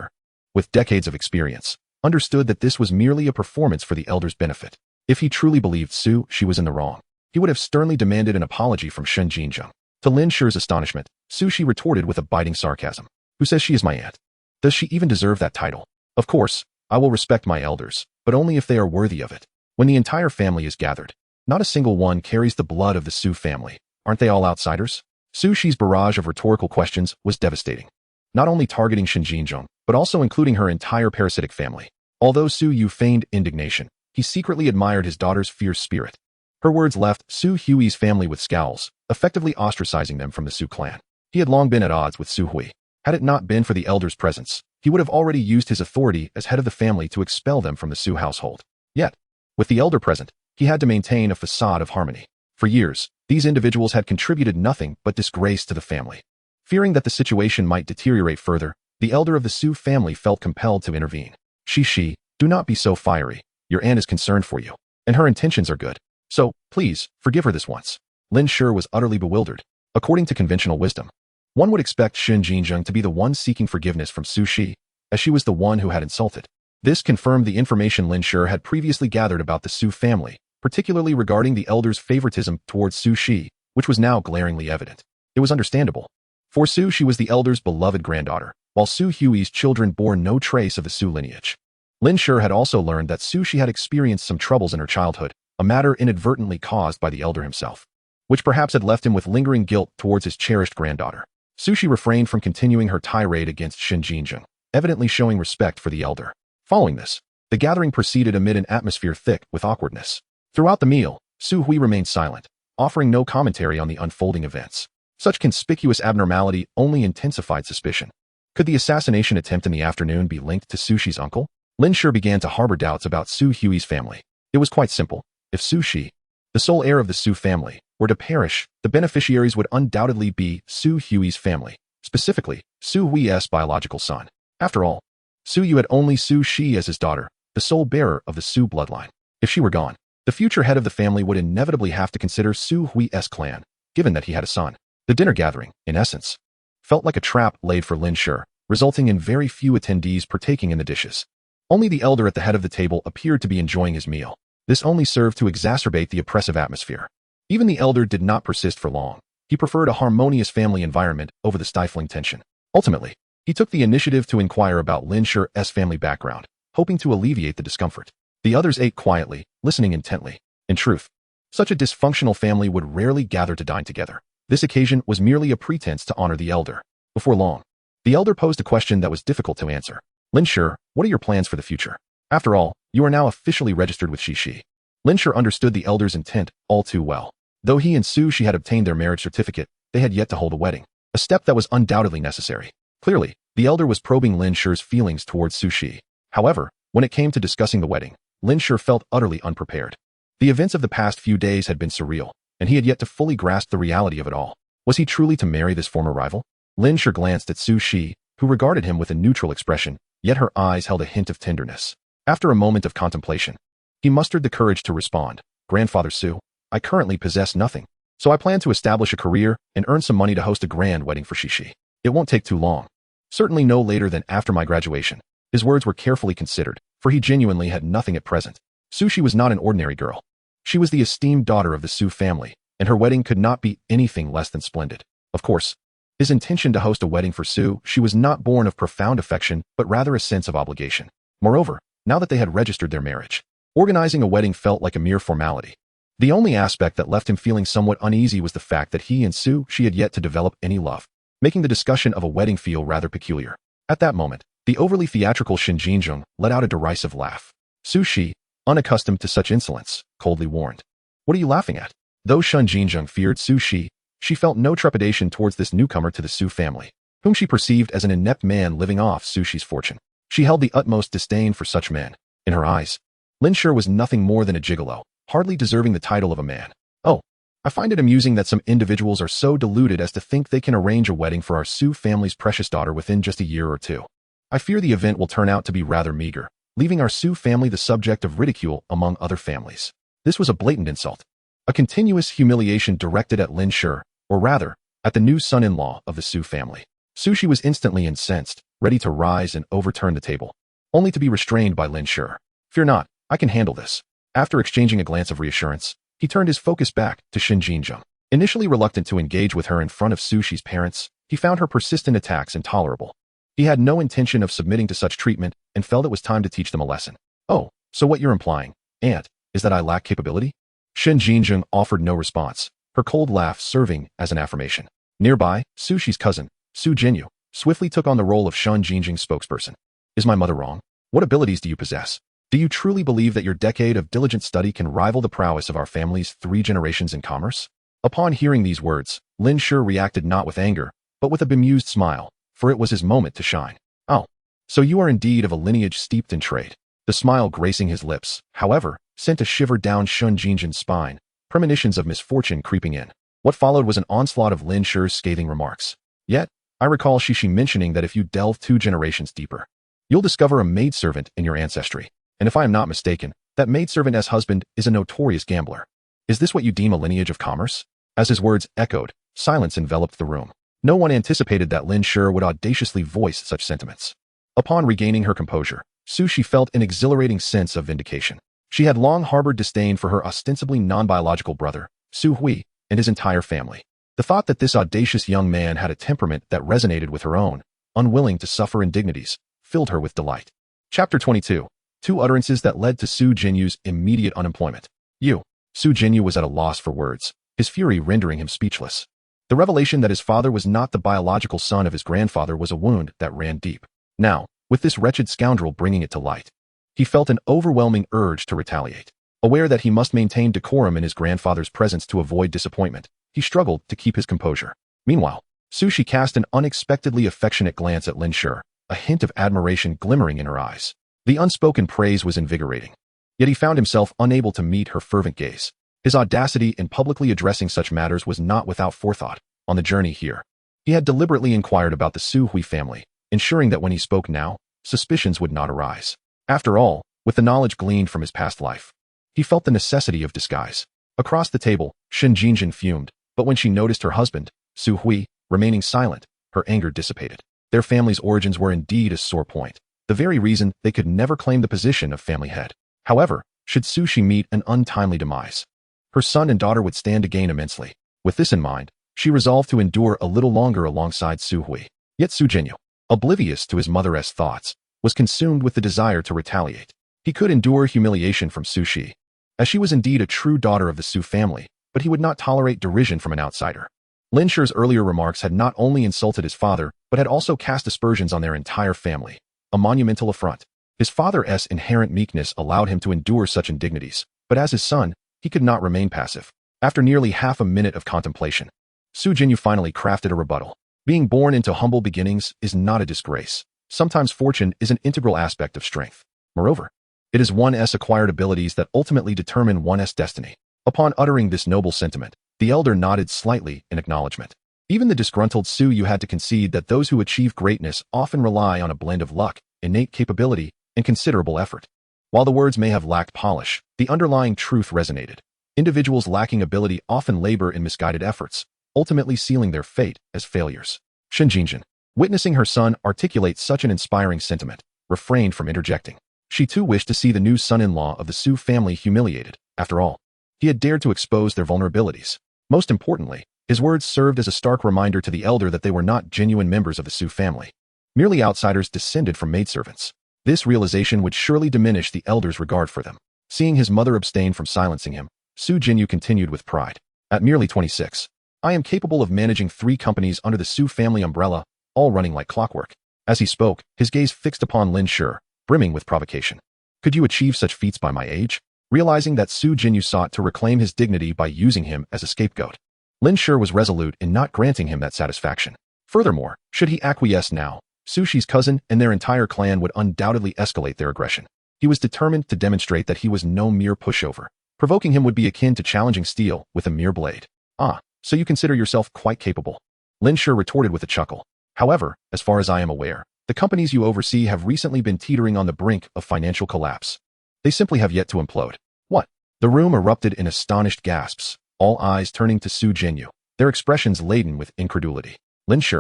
with decades of experience, understood that this was merely a performance for the elder's benefit. If he truly believed Su Shi was in the wrong, he would have sternly demanded an apology from Jiangcheng. To Lin Shi's astonishment, Su Shi retorted with a biting sarcasm. Who says she is my aunt? Does she even deserve that title? Of course, I will respect my elders, but only if they are worthy of it. When the entire family is gathered, not a single one carries the blood of the Su family. Aren't they all outsiders? Su Shi's barrage of rhetorical questions was devastating, not only targeting Jiangcheng, but also including her entire parasitic family. Although Su Yu feigned indignation, he secretly admired his daughter's fierce spirit. Her words left Su Hui's family with scowls, effectively ostracizing them from the Su clan. He had long been at odds with Su Hui. Had it not been for the elder's presence, he would have already used his authority as head of the family to expel them from the Su household. Yet, with the elder present, he had to maintain a facade of harmony. For years, these individuals had contributed nothing but disgrace to the family. Fearing that the situation might deteriorate further, the elder of the Su family felt compelled to intervene. Shi, do not be so fiery. Your aunt is concerned for you, and her intentions are good. So, please, forgive her this once. Lin Shi was utterly bewildered. According to conventional wisdom, one would expect Jiangcheng to be the one seeking forgiveness from Su Shi, as she was the one who had insulted. This confirmed the information Lin Shi had previously gathered about the Su family, particularly regarding the elder's favoritism towards Su Shi, which was now glaringly evident. It was understandable. For Su Shi was the elder's beloved granddaughter, while Su Hui's children bore no trace of the Su lineage. Lin Shi had also learned that Su Shi had experienced some troubles in her childhood, a matter inadvertently caused by the elder himself, which perhaps had left him with lingering guilt towards his cherished granddaughter. Su Shi refrained from continuing her tirade against Jiangcheng, evidently showing respect for the elder. Following this, the gathering proceeded amid an atmosphere thick with awkwardness. Throughout the meal, Su Hui remained silent, offering no commentary on the unfolding events. Such conspicuous abnormality only intensified suspicion. Could the assassination attempt in the afternoon be linked to Su Shi's uncle? Lin Shi began to harbor doubts about Su Hui's family. It was quite simple. If Su Shi, the sole heir of the Su family, were to perish, the beneficiaries would undoubtedly be Su Hui's family, specifically, Su Hui's biological son. After all, Su Yu had only Su Shi as his daughter, the sole bearer of the Su bloodline. If she were gone, the future head of the family would inevitably have to consider Su Hui's clan, given that he had a son. The dinner gathering, in essence, felt like a trap laid for Lin Shi, resulting in very few attendees partaking in the dishes. Only the elder at the head of the table appeared to be enjoying his meal. This only served to exacerbate the oppressive atmosphere. Even the elder did not persist for long. He preferred a harmonious family environment over the stifling tension. Ultimately, he took the initiative to inquire about Lin Shi's family background, hoping to alleviate the discomfort. The others ate quietly, listening intently. In truth, such a dysfunctional family would rarely gather to dine together. This occasion was merely a pretense to honor the elder. Before long, the elder posed a question that was difficult to answer. Lin Shi, what are your plans for the future? After all, you are now officially registered with Shi. Lin Shi understood the elder's intent all too well. Though he and Su Shi had obtained their marriage certificate, they had yet to hold a wedding, a step that was undoubtedly necessary. Clearly, the elder was probing Lin Shi's feelings towards Su Shi. However, when it came to discussing the wedding, Lin Shi felt utterly unprepared. The events of the past few days had been surreal, and he had yet to fully grasp the reality of it all. Was he truly to marry this former rival? Lin Shi glanced at Su Shi, who regarded him with a neutral expression, yet her eyes held a hint of tenderness. After a moment of contemplation, he mustered the courage to respond. Grandfather Su, I currently possess nothing, so I plan to establish a career and earn some money to host a grand wedding for Shi. It won't take too long. Certainly no later than after my graduation. His words were carefully considered, for he genuinely had nothing at present. Su Shi was not an ordinary girl. She was the esteemed daughter of the Su family, and her wedding could not be anything less than splendid. Of course, his intention to host a wedding for Su Shi was not born of profound affection, but rather a sense of obligation. Moreover, now that they had registered their marriage, organizing a wedding felt like a mere formality. The only aspect that left him feeling somewhat uneasy was the fact that he and Su Shi had yet to develop any love, making the discussion of a wedding feel rather peculiar. At that moment, the overly theatrical Jiangcheng let out a derisive laugh. Su Shi, unaccustomed to such insolence, coldly warned, "What are you laughing at?" Though Jiangcheng feared Su Shi, she felt no trepidation towards this newcomer to the Su family, whom she perceived as an inept man living off Su Shi's fortune. She held the utmost disdain for such men. In her eyes, Lin Shi was nothing more than a gigolo, hardly deserving the title of a man. "Oh, I find it amusing that some individuals are so deluded as to think they can arrange a wedding for our Su family's precious daughter within just a year or two. I fear the event will turn out to be rather meager, leaving our Su family the subject of ridicule among other families." This was a blatant insult, a continuous humiliation directed at Lin Shi, or rather, at the new son-in-law of the Su family. Su Shi was instantly incensed, ready to rise and overturn the table, only to be restrained by Lin Shi. "Fear not, I can handle this." After exchanging a glance of reassurance, he turned his focus back to Jiangcheng. Initially reluctant to engage with her in front of Su Shi's parents, he found her persistent attacks intolerable. He had no intention of submitting to such treatment and felt it was time to teach them a lesson. "Oh, so what you're implying, aunt, is that I lack capability?" Jiangcheng offered no response, her cold laugh serving as an affirmation. Nearby, Su Shi's cousin, Su Jinyu, swiftly took on the role of Jiangcheng's spokesperson. "Is my mother wrong? What abilities do you possess? Do you truly believe that your decade of diligent study can rival the prowess of our family's 3 generations in commerce?" Upon hearing these words, Lin Shi reacted not with anger, but with a bemused smile, for it was his moment to shine. "Oh, so you are indeed of a lineage steeped in trade." The smile gracing his lips, however, sent a shiver down Jiangcheng's spine, premonitions of misfortune creeping in. What followed was an onslaught of Lin Shi's scathing remarks. "Yet, I recall Shi mentioning that if you delve 2 generations deeper, you'll discover a maidservant in your ancestry. And if I am not mistaken, that maidservant's husband is a notorious gambler. Is this what you deem a lineage of commerce?" As his words echoed, silence enveloped the room. No one anticipated that Lin Shi would audaciously voice such sentiments. Upon regaining her composure, Su Shi felt an exhilarating sense of vindication. She had long harbored disdain for her ostensibly non-biological brother, Su Hui, and his entire family. The thought that this audacious young man had a temperament that resonated with her own, unwilling to suffer indignities, filled her with delight. Chapter 22. 2 utterances that led to Su Jinyu's immediate unemployment. Su Jinyu was at a loss for words, his fury rendering him speechless. The revelation that his father was not the biological son of his grandfather was a wound that ran deep. Now, with this wretched scoundrel bringing it to light, he felt an overwhelming urge to retaliate. Aware that he must maintain decorum in his grandfather's presence to avoid disappointment, he struggled to keep his composure. Meanwhile, Su Shi cast an unexpectedly affectionate glance at Lin Shi, a hint of admiration glimmering in her eyes. The unspoken praise was invigorating, yet he found himself unable to meet her fervent gaze. His audacity in publicly addressing such matters was not without forethought. On the journey here, he had deliberately inquired about the Su Hui family, ensuring that when he spoke now, suspicions would not arise. After all, with the knowledge gleaned from his past life. He felt the necessity of disguise. Across the table, Shen Jingjin fumed, but when she noticed her husband, Su Hui, remaining silent, her anger dissipated. Their family's origins were indeed a sore point, the very reason they could never claim the position of family head. However, should Su Shi meet an untimely demise, her son and daughter would stand to gain immensely. With this in mind, she resolved to endure a little longer alongside Su Hui. Yet Su Jinyu, oblivious to his mother's thoughts, was consumed with the desire to retaliate. He could endure humiliation from Su Shi, as she was indeed a true daughter of the Su family, but he would not tolerate derision from an outsider. Lin Shi's earlier remarks had not only insulted his father, but had also cast aspersions on their entire family, a monumental affront. His father's inherent meekness allowed him to endure such indignities, but as his son, he could not remain passive. After nearly half a minute of contemplation, Su Jinyu finally crafted a rebuttal. Being born into humble beginnings is not a disgrace. Sometimes fortune is an integral aspect of strength. Moreover, it is one's acquired abilities that ultimately determine one's destiny. Upon uttering this noble sentiment, the elder nodded slightly in acknowledgement. Even the disgruntled Su Yu had to concede that those who achieve greatness often rely on a blend of luck, innate capability, and considerable effort. While the words may have lacked polish, the underlying truth resonated. Individuals lacking ability often labor in misguided efforts, ultimately sealing their fate as failures. Shen Jingjin, witnessing her son articulate such an inspiring sentiment, refrained from interjecting. She too wished to see the new son-in-law of the Su family humiliated. After all, he had dared to expose their vulnerabilities. Most importantly, his words served as a stark reminder to the elder that they were not genuine members of the Su family, merely outsiders descended from maidservants. This realization would surely diminish the elder's regard for them. Seeing his mother abstain from silencing him, Su Jinyu continued with pride. At merely 26, I am capable of managing 3 companies under the Su family umbrella, all running like clockwork. As he spoke, his gaze fixed upon Lin Shi, brimming with provocation. Could you achieve such feats by my age? Realizing that Su Jinyu sought to reclaim his dignity by using him as a scapegoat, Lin Shi was resolute in not granting him that satisfaction. Furthermore, should he acquiesce now, Su Shi's cousin and their entire clan would undoubtedly escalate their aggression. He was determined to demonstrate that he was no mere pushover. Provoking him would be akin to challenging steel with a mere blade. Ah, so you consider yourself quite capable? Lin Shi retorted with a chuckle. However, as far as I am aware, the companies you oversee have recently been teetering on the brink of financial collapse. They simply have yet to implode. What? The room erupted in astonished gasps, all eyes turning to Su Jinyu, their expressions laden with incredulity. Lin Shi,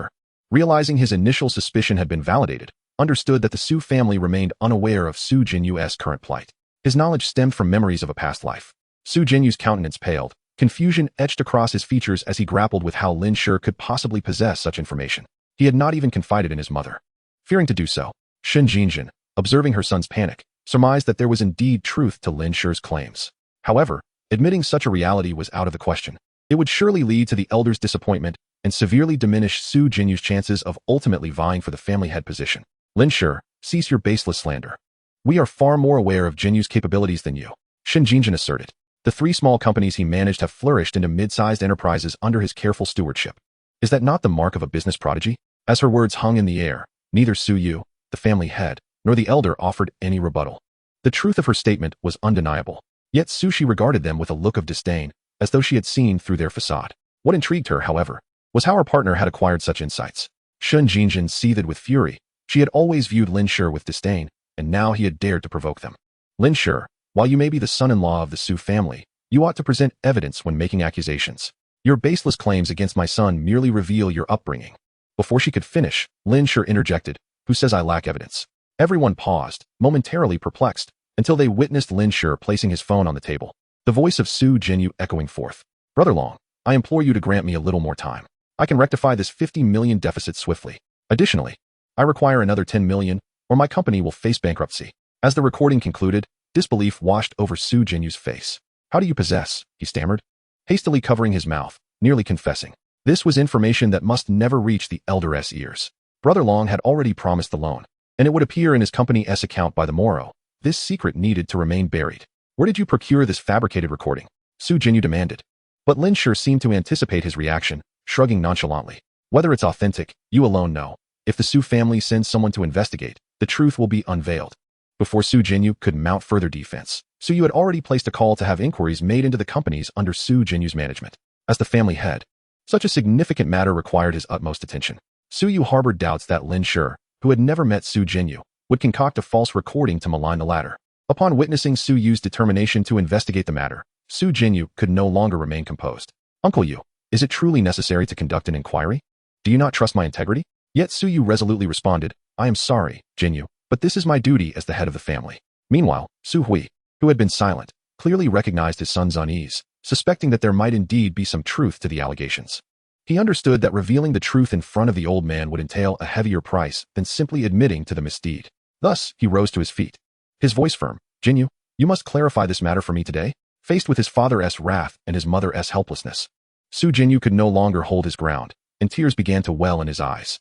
realizing his initial suspicion had been validated, understood that the Su family remained unaware of Su Jinyu's current plight. His knowledge stemmed from memories of a past life. Su Jinyu's countenance paled, confusion etched across his features as he grappled with how Lin Shi could possibly possess such information. He had not even confided in his mother. Fearing to do so, Shen Jingjin, observing her son's panic, surmised that there was indeed truth to Lin Shi's claims. However, admitting such a reality was out of the question. It would surely lead to the elder's disappointment and severely diminish Su Jinyu's chances of ultimately vying for the family head position. Lin Shi, cease your baseless slander. We are far more aware of Jinyu's capabilities than you, Shen Jingjin asserted. The 3 small companies he managed have flourished into mid-sized enterprises under his careful stewardship. Is that not the mark of a business prodigy? As her words hung in the air, neither Su Yu, the family head, nor the elder offered any rebuttal. The truth of her statement was undeniable, yet Su Shi regarded them with a look of disdain, as though she had seen through their facade. What intrigued her, however, was how her partner had acquired such insights. Shen Jingjin seethed with fury. She had always viewed Lin Shi with disdain, and now he had dared to provoke them. Lin Shi, while you may be the son-in-law of the Su family, you ought to present evidence when making accusations. Your baseless claims against my son merely reveal your upbringing. Before she could finish, Lin Shi interjected, who says I lack evidence? Everyone paused, momentarily perplexed, until they witnessed Lin Shi placing his phone on the table. The voice of Su Jinyu echoing forth. Brother Long, I implore you to grant me a little more time. I can rectify this 50 million deficit swiftly. Additionally, I require another 10 million, or my company will face bankruptcy. As the recording concluded, disbelief washed over Su Jinyu's face. How do you possess? He stammered, hastily covering his mouth, nearly confessing. This was information that must never reach the elder's ears. Brother Long had already promised the loan, and it would appear in his company's account by the morrow. This secret needed to remain buried. Where did you procure this fabricated recording? Su Jinyu demanded. But Lin Shi seemed to anticipate his reaction, shrugging nonchalantly. Whether it's authentic, you alone know. If the Su family sends someone to investigate, the truth will be unveiled. Before Su Jinyu could mount further defense, Su Yu had already placed a call to have inquiries made into the companies under Su Jinyu's management. As the family head, such a significant matter required his utmost attention. Su Yu harbored doubts that Lin Shi, who had never met Su Jinyu, would concoct a false recording to malign the latter. Upon witnessing Su Yu's determination to investigate the matter, Su Jinyu could no longer remain composed. Uncle Yu, is it truly necessary to conduct an inquiry? Do you not trust my integrity? Yet Su Yu resolutely responded, I am sorry, Jinyu, but this is my duty as the head of the family. Meanwhile, Su Hui, who had been silent, clearly recognized his son's unease, suspecting that there might indeed be some truth to the allegations. He understood that revealing the truth in front of the old man would entail a heavier price than simply admitting to the misdeed. Thus, he rose to his feet. His voice firm, Jinyu, you must clarify this matter for me today? Faced with his father's wrath and his mother's helplessness, Su Jinyu could no longer hold his ground, and tears began to well in his eyes.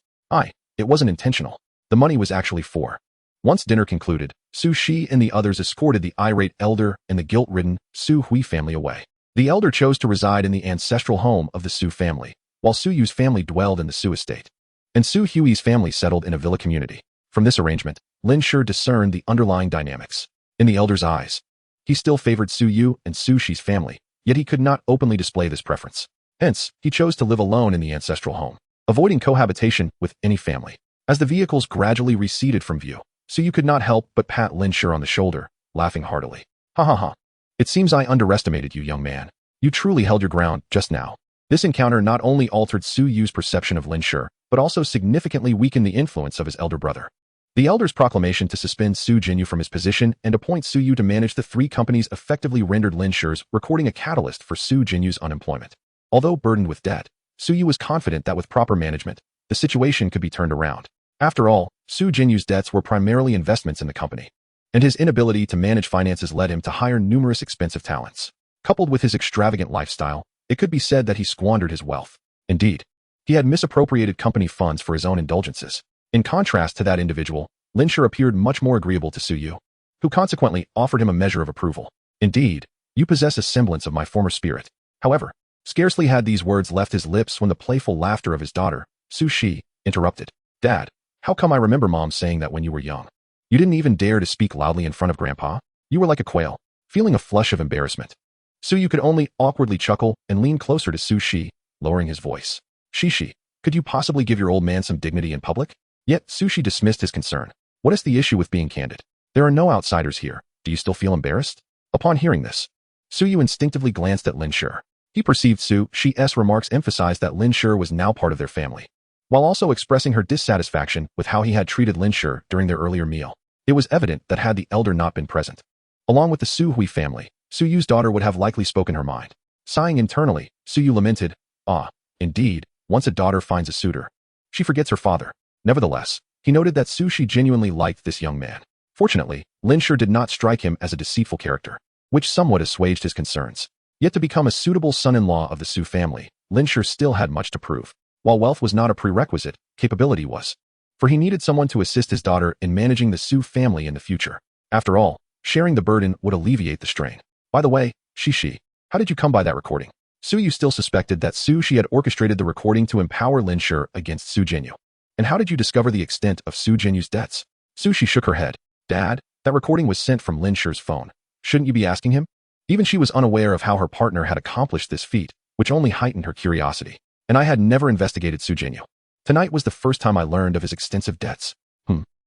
It wasn't intentional. The money was actually for. Once dinner concluded, Su Shi and the others escorted the irate elder and the guilt-ridden Su Hui family away. The elder chose to reside in the ancestral home of the Su family, while Su Yu's family dwelled in the Su estate. And Su Hui's family settled in a villa community. From this arrangement, Lin Shi discerned the underlying dynamics. In the elder's eyes, he still favored Su Yu and Su Shi's family, yet he could not openly display this preference. Hence, he chose to live alone in the ancestral home, avoiding cohabitation with any family. As the vehicles gradually receded from view, Su Yu could not help but pat Lin Shi on the shoulder, laughing heartily. Ha ha ha. It seems I underestimated you, young man. You truly held your ground just now. This encounter not only altered Su Yu's perception of Lin Shi, but also significantly weakened the influence of his elder brother. The elder's proclamation to suspend Su Jinyu from his position and appoint Su Yu to manage the three companies effectively rendered Lin Shi's recording a catalyst for Su Jinyu's unemployment. Although burdened with debt, Su Yu was confident that with proper management, the situation could be turned around. After all, Su Jinyu's debts were primarily investments in the company, and his inability to manage finances led him to hire numerous expensive talents. Coupled with his extravagant lifestyle, it could be said that he squandered his wealth. Indeed, he had misappropriated company funds for his own indulgences. In contrast to that individual, Lin Shi appeared much more agreeable to Su Yu, who consequently offered him a measure of approval. Indeed, you possess a semblance of my former spirit. However, scarcely had these words left his lips when the playful laughter of his daughter, Su Shi, interrupted. Dad, how come I remember Mom saying that when you were young? You didn't even dare to speak loudly in front of Grandpa? You were like a quail, feeling a flush of embarrassment. Su Yu could only awkwardly chuckle and lean closer to Su Shi, lowering his voice. Shi, could you possibly give your old man some dignity in public? Yet, Su Shi dismissed his concern. What is the issue with being candid? There are no outsiders here. Do you still feel embarrassed? Upon hearing this, Su Yu instinctively glanced at Lin Shi. He perceived Su Shi's remarks emphasized that Lin Shi was now part of their family, while also expressing her dissatisfaction with how he had treated Lin Shi during their earlier meal. It was evident that had the elder not been present, along with the Su Hui family, Su Yu's daughter would have likely spoken her mind. Sighing internally, Su Yu lamented, indeed, once a daughter finds a suitor, she forgets her father. Nevertheless, he noted that Su Shi genuinely liked this young man. Fortunately, Lin Shi did not strike him as a deceitful character, which somewhat assuaged his concerns. Yet to become a suitable son-in-law of the Su family, Lin Shi still had much to prove. While wealth was not a prerequisite, capability was. For he needed someone to assist his daughter in managing the Su family in the future. After all, sharing the burden would alleviate the strain. By the way, Shi, how did you come by that recording? Su Yu still suspected that Su Shi had orchestrated the recording to empower Lin Shi against Su Jinyu. And how did you discover the extent of Su Jinyu's debts? Su Shi shook her head. Dad, that recording was sent from Lin Shi's phone. Shouldn't you be asking him? Even she was unaware of how her partner had accomplished this feat, which only heightened her curiosity. And I had never investigated Su Jinyu. Tonight was the first time I learned of his extensive debts.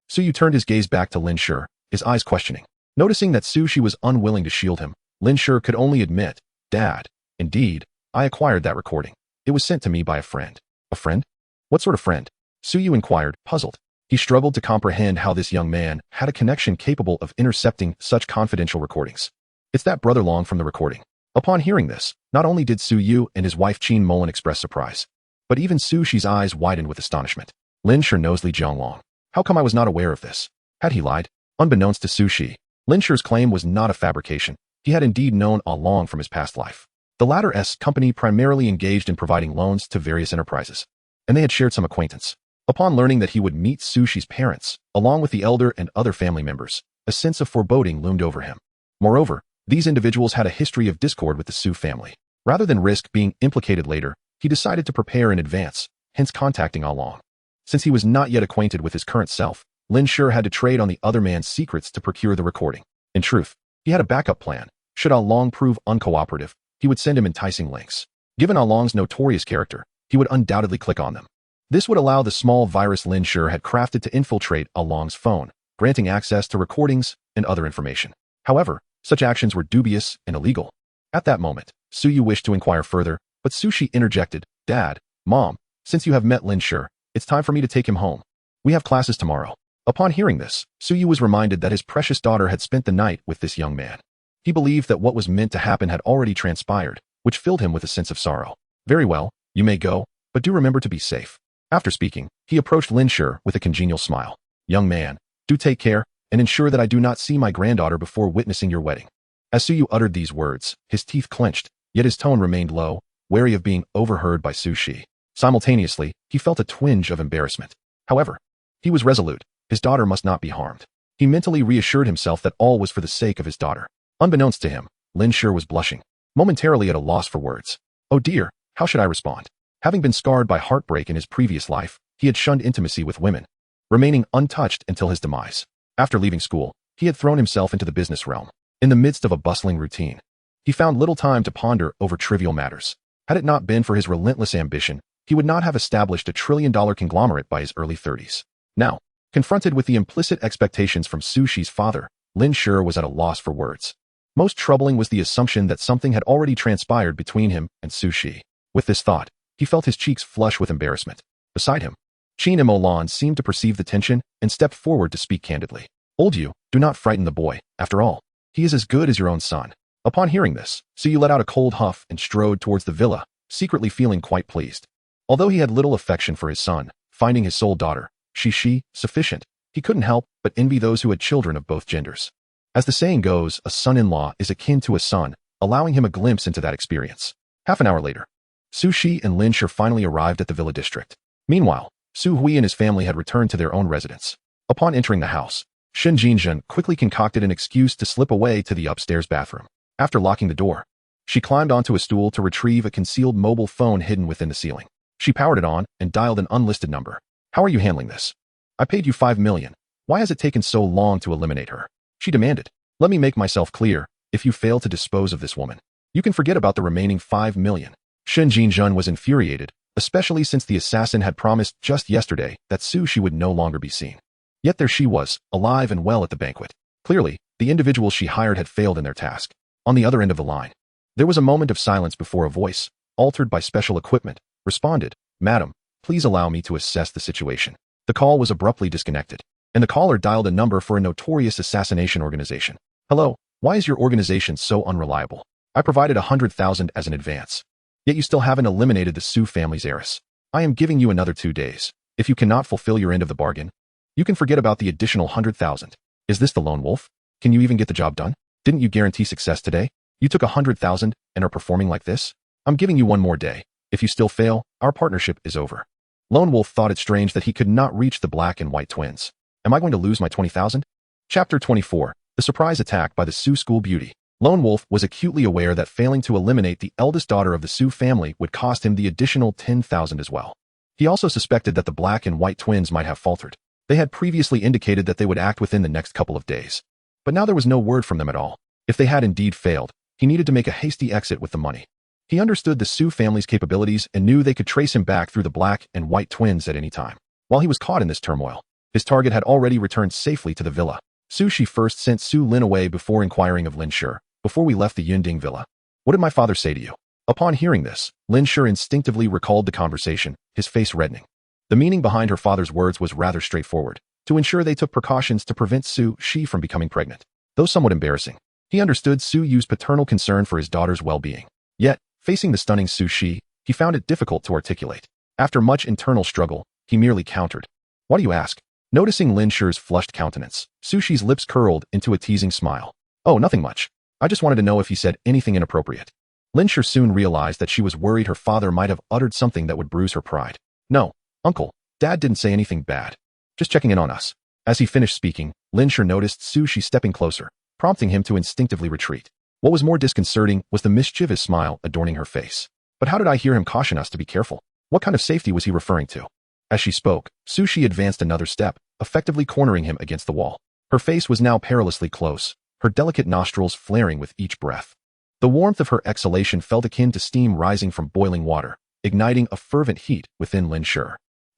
Su Yu turned his gaze back to Lin Shi, his eyes questioning. Noticing that Su Shi was unwilling to shield him, Lin Shi could only admit, Dad, indeed, I acquired that recording. It was sent to me by a friend. A friend? What sort of friend? Su Yu inquired, puzzled. He struggled to comprehend how this young man had a connection capable of intercepting such confidential recordings. It's that brother Long from the recording. Upon hearing this, not only did Su Yu and his wife Qin Molan express surprise, but even Su Shi's eyes widened with astonishment. Lin Shi knows Li Jianglong. How come I was not aware of this? Had he lied? Unbeknownst to Su Shi, Lin Shi's claim was not a fabrication. He had indeed known Long from his past life. The latter's company primarily engaged in providing loans to various enterprises, and they had shared some acquaintance. Upon learning that he would meet Su Shi's parents, along with the elder and other family members, a sense of foreboding loomed over him. Moreover, these individuals had a history of discord with the Su family. Rather than risk being implicated later, he decided to prepare in advance, hence contacting Long. Since he was not yet acquainted with his current self, Lin Shi had to trade on the other man's secrets to procure the recording. In truth, he had a backup plan. Should Long prove uncooperative, he would send him enticing links. Given Long's notorious character, he would undoubtedly click on them. This would allow the small virus Lin Shi had crafted to infiltrate Long's phone, granting access to recordings and other information. However, such actions were dubious and illegal. At that moment, Su Yu wished to inquire further, but Su Shi interjected, "Dad, Mom, since you have met Lin Shi, it's time for me to take him home. We have classes tomorrow." Upon hearing this, Su Yu was reminded that his precious daughter had spent the night with this young man. He believed that what was meant to happen had already transpired, which filled him with a sense of sorrow. "Very well, you may go, but do remember to be safe." After speaking, he approached Lin Shi with a congenial smile. "Young man, do take care, and ensure that I do not see my granddaughter before witnessing your wedding." As Su Yu uttered these words, his teeth clenched, yet his tone remained low, wary of being overheard by Su Shi. Simultaneously, he felt a twinge of embarrassment. However, he was resolute. His daughter must not be harmed. He mentally reassured himself that all was for the sake of his daughter. Unbeknownst to him, Lin Shi was blushing, momentarily at a loss for words. Oh dear, how should I respond? Having been scarred by heartbreak in his previous life, he had shunned intimacy with women, remaining untouched until his demise. After leaving school, he had thrown himself into the business realm. In the midst of a bustling routine, he found little time to ponder over trivial matters. Had it not been for his relentless ambition, he would not have established a trillion-dollar conglomerate by his early 30s. Now, confronted with the implicit expectations from Su Shi's father, Lin Shi was at a loss for words. Most troubling was the assumption that something had already transpired between him and Su Shi. With this thought, he felt his cheeks flush with embarrassment. Beside him, Qin and Molan seemed to perceive the tension and stepped forward to speak candidly. "Old Yu, do not frighten the boy. After all, he is as good as your own son." Upon hearing this, Su Yu let out a cold huff and strode towards the villa, secretly feeling quite pleased. Although he had little affection for his son, finding his sole daughter, Shi, sufficient, he couldn't help but envy those who had children of both genders. As the saying goes, a son-in-law is akin to a son, allowing him a glimpse into that experience. Half an hour later, Su Shi and Lin Shi finally arrived at the villa district. Meanwhile, Su Hui and his family had returned to their own residence. Upon entering the house, Shen Jinzhen quickly concocted an excuse to slip away to the upstairs bathroom. After locking the door, she climbed onto a stool to retrieve a concealed mobile phone hidden within the ceiling. She powered it on and dialed an unlisted number. "How are you handling this? I paid you 5 million. Why has it taken so long to eliminate her?" she demanded. "Let me make myself clear. If you fail to dispose of this woman, you can forget about the remaining 5 million. Shen Jinzhen was infuriated, especially since the assassin had promised just yesterday that Su Shi would no longer be seen. Yet there she was, alive and well at the banquet. Clearly, the individuals she hired had failed in their task. On the other end of the line, there was a moment of silence before a voice, altered by special equipment, responded, "Madam, please allow me to assess the situation." The call was abruptly disconnected, and the caller dialed a number for a notorious assassination organization. "Hello, why is your organization so unreliable? I provided 100,000 as an advance. Yet you still haven't eliminated the Su family's heiress. I am giving you another 2 days. If you cannot fulfill your end of the bargain, you can forget about the additional 100,000. Is this the lone wolf? Can you even get the job done? Didn't you guarantee success today? You took 100,000 and are performing like this? I'm giving you one more day. If you still fail, our partnership is over." Lone Wolf thought it strange that he could not reach the black and white twins. "Am I going to lose my 20,000? Chapter 24, The Surprise Attack by the Su School Beauty. Lone Wolf was acutely aware that failing to eliminate the eldest daughter of the Su family would cost him the additional 10,000 as well. He also suspected that the black and white twins might have faltered. They had previously indicated that they would act within the next couple of days. But now there was no word from them at all. If they had indeed failed, he needed to make a hasty exit with the money. He understood the Su family's capabilities and knew they could trace him back through the black and white twins at any time. While he was caught in this turmoil, his target had already returned safely to the villa. Su Shi first sent Su Lin away before inquiring of Lin Shi. "Before we left the Yunding villa, what did my father say to you?" Upon hearing this, Lin Shi instinctively recalled the conversation, his face reddening. The meaning behind her father's words was rather straightforward: to ensure they took precautions to prevent Su Shi from becoming pregnant. Though somewhat embarrassing, he understood Su Yu's paternal concern for his daughter's well-being. Yet, facing the stunning Su Shi, he found it difficult to articulate. After much internal struggle, he merely countered, "Why do you ask?" Noticing Lin Shi's flushed countenance, Su Shi's lips curled into a teasing smile. "Oh, nothing much. I just wanted to know if he said anything inappropriate." Lin Shi soon realized that she was worried her father might have uttered something that would bruise her pride. "No, Uncle, Dad didn't say anything bad. Just checking in on us." As he finished speaking, Lin Shi noticed Su Shi stepping closer, prompting him to instinctively retreat. What was more disconcerting was the mischievous smile adorning her face. "But how did I hear him caution us to be careful? What kind of safety was he referring to?" As she spoke, Su Shi advanced another step, effectively cornering him against the wall. Her face was now perilously close, her delicate nostrils flaring with each breath. The warmth of her exhalation felt akin to steam rising from boiling water, igniting a fervent heat within Lin Shi.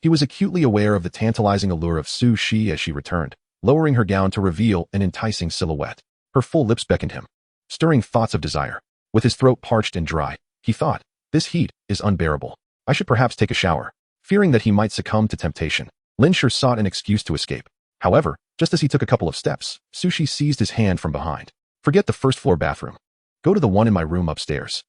He was acutely aware of the tantalizing allure of Su Shi as she returned, lowering her gown to reveal an enticing silhouette. Her full lips beckoned him, stirring thoughts of desire. With his throat parched and dry, he thought, this heat is unbearable. I should perhaps take a shower. Fearing that he might succumb to temptation, Lin Shi sought an excuse to escape. However, just as he took a couple of steps, Sushi seized his hand from behind. Forget the first-floor bathroom. Go to the one in my room upstairs.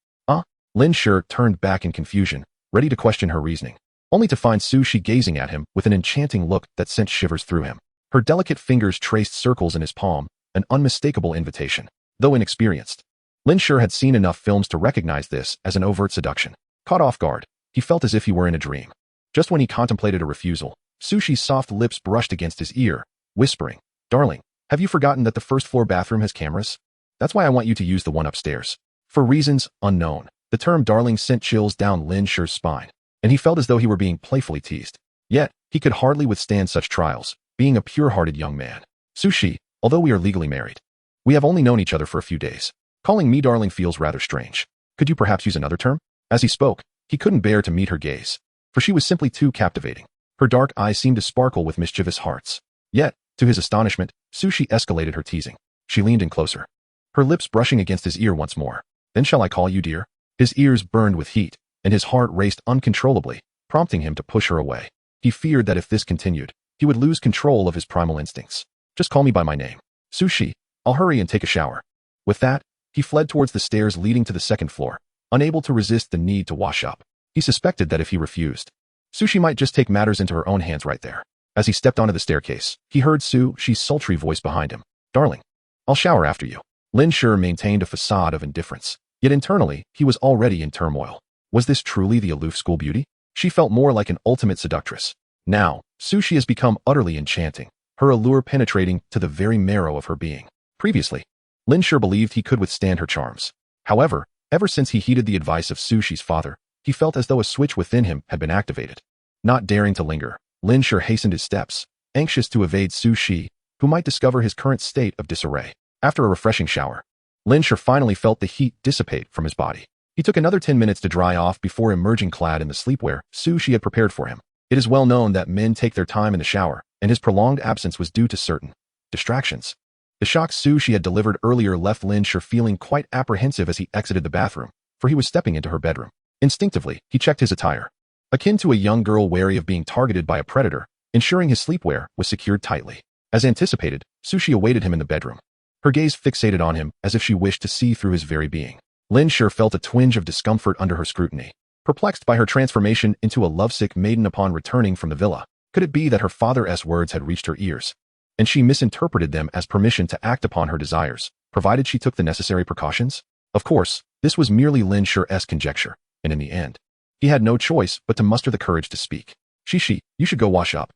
Lin Shi turned back in confusion, ready to question her reasoning, only to find Sushi gazing at him with an enchanting look that sent shivers through him. Her delicate fingers traced circles in his palm, an unmistakable invitation. Though inexperienced, Lin Shi had seen enough films to recognize this as an overt seduction. Caught off guard, he felt as if he were in a dream. Just when he contemplated a refusal, Sushi's soft lips brushed against his ear, whispering, "Darling, have you forgotten that the first-floor bathroom has cameras? That's why I want you to use the one upstairs." For reasons unknown, the term darling sent chills down Lin Shi's spine, and he felt as though he were being playfully teased. Yet, he could hardly withstand such trials, being a pure-hearted young man. "Sushi, although we are legally married, we have only known each other for a few days. Calling me darling feels rather strange. Could you perhaps use another term?" As he spoke, he couldn't bear to meet her gaze, for she was simply too captivating. Her dark eyes seemed to sparkle with mischievous hearts. Yet, to his astonishment, Sushi escalated her teasing. She leaned in closer, her lips brushing against his ear once more. "Then shall I call you dear?" His ears burned with heat, and his heart raced uncontrollably, prompting him to push her away. He feared that if this continued, he would lose control of his primal instincts. "Just call me by my name. Sushi, I'll hurry and take a shower." With that, he fled towards the stairs leading to the second floor, unable to resist the need to wash up. He suspected that if he refused, Sushi might just take matters into her own hands right there. As he stepped onto the staircase, he heard Sushi's sultry voice behind him. "Darling, I'll shower after you." Lin Shi maintained a facade of indifference, yet internally, he was already in turmoil. Was this truly the aloof school beauty? She felt more like an ultimate seductress. Now, Sushi has become utterly enchanting, her allure penetrating to the very marrow of her being. Previously, Lin Shi believed he could withstand her charms. However, ever since he heeded the advice of Sushi's father, he felt as though a switch within him had been activated. Not daring to linger, Lin Shi hastened his steps, anxious to evade Sushi, who might discover his current state of disarray. After a refreshing shower, Lin Shi finally felt the heat dissipate from his body. He took another 10 minutes to dry off before emerging clad in the sleepwear Sushi had prepared for him. It is well known that men take their time in the shower, and his prolonged absence was due to certain distractions. The shock Sushi had delivered earlier left Lin Shi feeling quite apprehensive as he exited the bathroom, for he was stepping into her bedroom. Instinctively, he checked his attire. Akin to a young girl wary of being targeted by a predator, ensuring his sleepwear was secured tightly. As anticipated, Sushi awaited him in the bedroom, her gaze fixated on him as if she wished to see through his very being. Lin Shi felt a twinge of discomfort under her scrutiny. Perplexed by her transformation into a lovesick maiden upon returning from the villa, could it be that her father's words had reached her ears, and she misinterpreted them as permission to act upon her desires, provided she took the necessary precautions? Of course, this was merely Lin Shi's conjecture, and in the end, he had no choice but to muster the courage to speak. "Shishi, you should go wash up."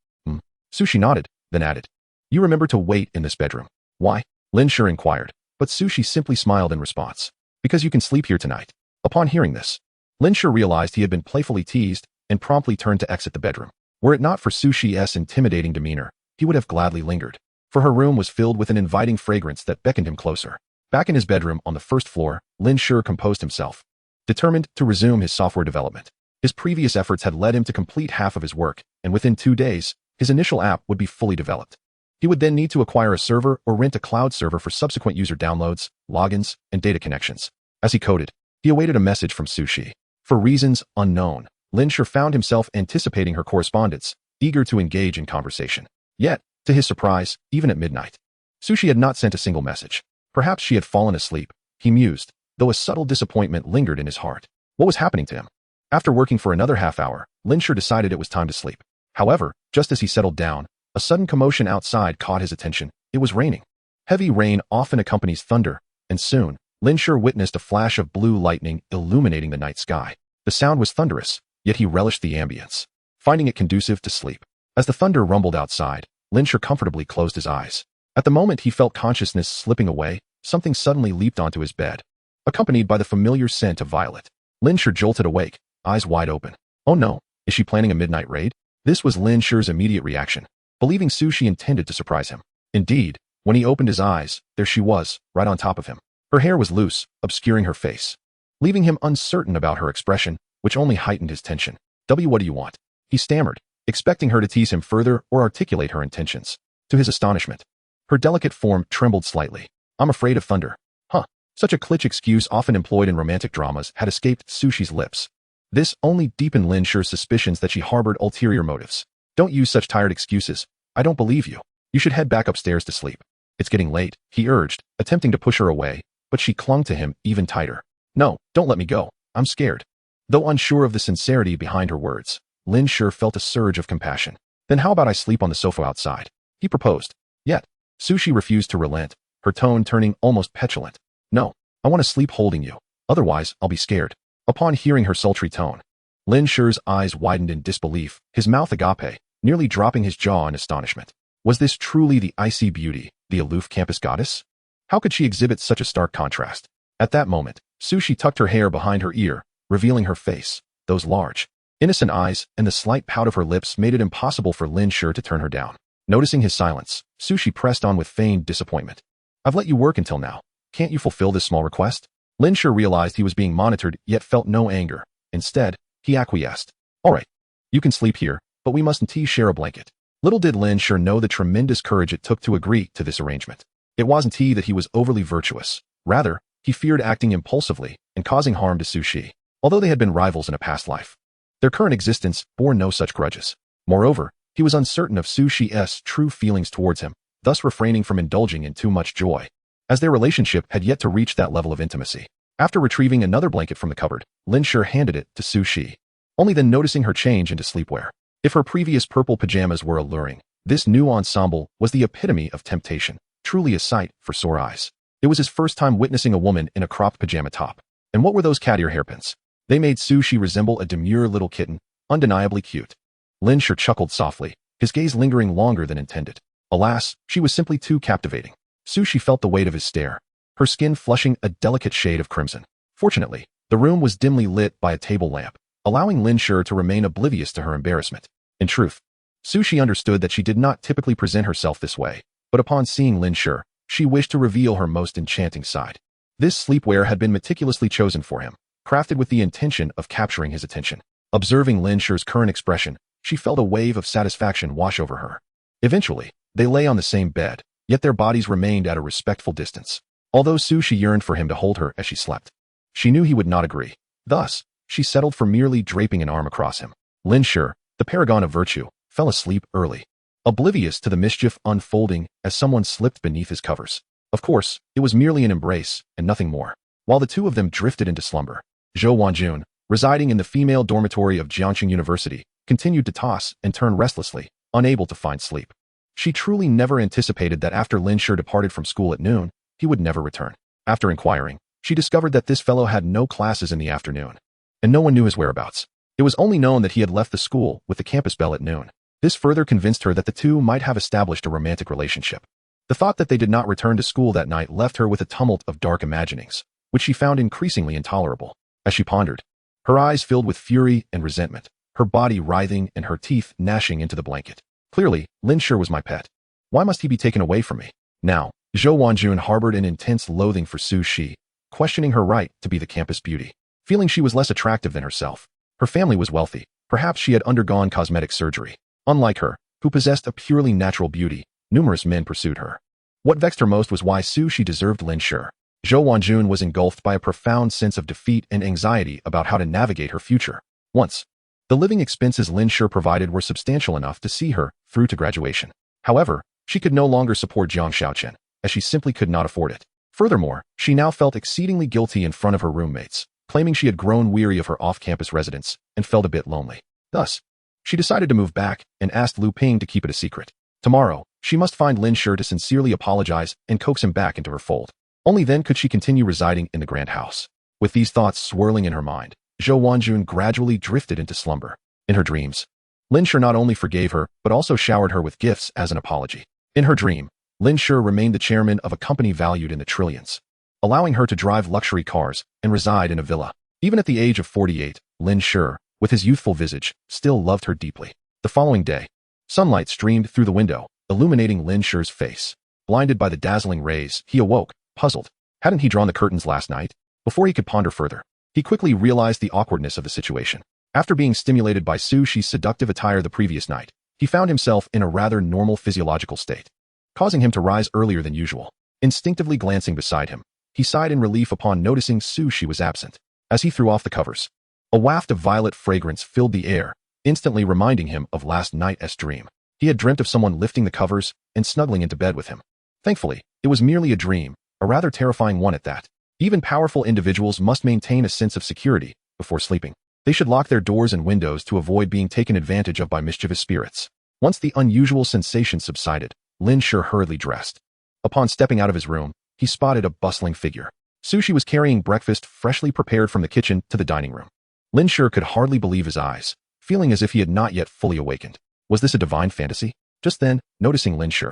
Sushi nodded, then added, "You remember to wait in this bedroom." "Why?" Lin Shi inquired, but Sushi simply smiled in response. "Because you can sleep here tonight." Upon hearing this, Lin Shi realized he had been playfully teased and promptly turned to exit the bedroom. Were it not for Sushi's intimidating demeanor, he would have gladly lingered, for her room was filled with an inviting fragrance that beckoned him closer. Back in his bedroom on the first floor, Lin Shi composed himself, determined to resume his software development. His previous efforts had led him to complete half of his work, and within 2 days, his initial app would be fully developed. He would then need to acquire a server or rent a cloud server for subsequent user downloads, logins, and data connections. As he coded, he awaited a message from Sushi. For reasons unknown, Lin Shi found himself anticipating her correspondence, eager to engage in conversation. Yet, to his surprise, even at midnight, Sushi had not sent a single message. Perhaps she had fallen asleep, he mused, though a subtle disappointment lingered in his heart. What was happening to him? After working for another half hour, Lin Shi decided it was time to sleep. However, just as he settled down, a sudden commotion outside caught his attention. It was raining. Heavy rain often accompanies thunder, and soon, Lin Shi witnessed a flash of blue lightning illuminating the night sky. The sound was thunderous, yet he relished the ambience, finding it conducive to sleep. As the thunder rumbled outside, Lin Shi comfortably closed his eyes. At the moment he felt consciousness slipping away, something suddenly leaped onto his bed, accompanied by the familiar scent of violet. Lin Shi jolted awake, eyes wide open. Oh no, is she planning a midnight raid? This was Lin Shi's immediate reaction, believing Sushi intended to surprise him. Indeed, when he opened his eyes, there she was, right on top of him. Her hair was loose, obscuring her face, leaving him uncertain about her expression, which only heightened his tension. What do you want?" he stammered, expecting her to tease him further or articulate her intentions. To his astonishment, her delicate form trembled slightly. I'm afraid of thunder. Huh. Such a cliché excuse often employed in romantic dramas had escaped Sushi's lips. This only deepened Lin Shi's suspicions that she harbored ulterior motives. Don't use such tired excuses. I don't believe you. You should head back upstairs to sleep. It's getting late, he urged, attempting to push her away, but she clung to him even tighter. No, don't let me go. I'm scared. Though unsure of the sincerity behind her words, Lin Shi felt a surge of compassion. Then how about I sleep on the sofa outside? He proposed. Yet, Sushi refused to relent, her tone turning almost petulant. No, I want to sleep holding you. Otherwise, I'll be scared. Upon hearing her sultry tone, Lin Shi's eyes widened in disbelief, his mouth agape, nearly dropping his jaw in astonishment. Was this truly the icy beauty, the aloof campus goddess? How could she exhibit such a stark contrast? At that moment, Sushi tucked her hair behind her ear, revealing her face. Those large, innocent eyes and the slight pout of her lips made it impossible for Lin Shi to turn her down. Noticing his silence, Sushi pressed on with feigned disappointment. I've let you work until now. Can't you fulfill this small request? Lin Shi realized he was being monitored yet felt no anger. Instead, he acquiesced. All right, you can sleep here, but we mustn't share a blanket. Little did Lin Shi know the tremendous courage it took to agree to this arrangement. It wasn't that he was overly virtuous. Rather, he feared acting impulsively and causing harm to Sushi. Although they had been rivals in a past life, their current existence bore no such grudges. Moreover, he was uncertain of Sushi's true feelings towards him, thus refraining from indulging in too much joy, as their relationship had yet to reach that level of intimacy. After retrieving another blanket from the cupboard, Lin Shi handed it to Sushi, only then noticing her change into sleepwear. If her previous purple pajamas were alluring, this new ensemble was the epitome of temptation, truly a sight for sore eyes. It was his first time witnessing a woman in a cropped pajama top. And what were those cat ear hairpins? They made Sushi resemble a demure little kitten, undeniably cute. Lin Shi chuckled softly, his gaze lingering longer than intended. Alas, she was simply too captivating. Sushi felt the weight of his stare, her skin flushing a delicate shade of crimson. Fortunately, the room was dimly lit by a table lamp, allowing Lin Shi to remain oblivious to her embarrassment. In truth, Sushi understood that she did not typically present herself this way, but upon seeing Lin Shi, she wished to reveal her most enchanting side. This sleepwear had been meticulously chosen for him, crafted with the intention of capturing his attention. Observing Lin Shi's current expression, she felt a wave of satisfaction wash over her. Eventually, they lay on the same bed, yet their bodies remained at a respectful distance. Although Sushi yearned for him to hold her as she slept, she knew he would not agree. Thus, she settled for merely draping an arm across him. Lin Shi, the paragon of virtue, fell asleep early, oblivious to the mischief unfolding as someone slipped beneath his covers. Of course, it was merely an embrace and nothing more. While the two of them drifted into slumber, Zhou Wanjun, residing in the female dormitory of Jiangcheng University, continued to toss and turn restlessly, unable to find sleep. She truly never anticipated that after Lin Shi departed from school at noon, he would never return. After inquiring, she discovered that this fellow had no classes in the afternoon, and no one knew his whereabouts. It was only known that he had left the school with the campus belle at noon. This further convinced her that the two might have established a romantic relationship. The thought that they did not return to school that night left her with a tumult of dark imaginings, which she found increasingly intolerable. As she pondered, her eyes filled with fury and resentment, her body writhing and her teeth gnashing into the blanket. Clearly, Lin Shi was my pet. Why must he be taken away from me? Now, Zhou Wanjun harbored an intense loathing for Sushi, questioning her right to be the campus beauty. Feeling she was less attractive than herself. Her family was wealthy. Perhaps she had undergone cosmetic surgery. Unlike her, who possessed a purely natural beauty, numerous men pursued her. What vexed her most was why Sushi deserved Lin Shi. Zhou Wanjun was engulfed by a profound sense of defeat and anxiety about how to navigate her future. Once, the living expenses Lin Shi provided were substantial enough to see her through to graduation. However, she could no longer support Jiangcheng, as she simply could not afford it. Furthermore, she now felt exceedingly guilty in front of her roommates, claiming she had grown weary of her off-campus residence and felt a bit lonely. Thus, she decided to move back and asked Lu Ping to keep it a secret. Tomorrow, she must find Lin Shi to sincerely apologize and coax him back into her fold. Only then could she continue residing in the grand house. With these thoughts swirling in her mind, Zhou Wanjun gradually drifted into slumber. In her dreams, Lin Shi not only forgave her, but also showered her with gifts as an apology. In her dream, Lin Shi remained the chairman of a company valued in the trillions, allowing her to drive luxury cars and reside in a villa. Even at the age of 48, Lin Shi, with his youthful visage, still loved her deeply. The following day, sunlight streamed through the window, illuminating Lin Shi's face. Blinded by the dazzling rays, he awoke, puzzled. Hadn't he drawn the curtains last night? Before he could ponder further, he quickly realized the awkwardness of the situation. After being stimulated by Sushi's seductive attire the previous night, he found himself in a rather normal physiological state, causing him to rise earlier than usual. Instinctively glancing beside him, he sighed in relief upon noticing Su Shi was absent. As he threw off the covers, a waft of violet fragrance filled the air, instantly reminding him of last night's dream. He had dreamt of someone lifting the covers and snuggling into bed with him. Thankfully, it was merely a dream, a rather terrifying one at that. Even powerful individuals must maintain a sense of security before sleeping. They should lock their doors and windows to avoid being taken advantage of by mischievous spirits. Once the unusual sensation subsided, Lin Shi hurriedly dressed. Upon stepping out of his room, he spotted a bustling figure. Su Shi was carrying breakfast freshly prepared from the kitchen to the dining room. Lin Shi could hardly believe his eyes, feeling as if he had not yet fully awakened. Was this a divine fantasy? Just then, noticing Lin Shi,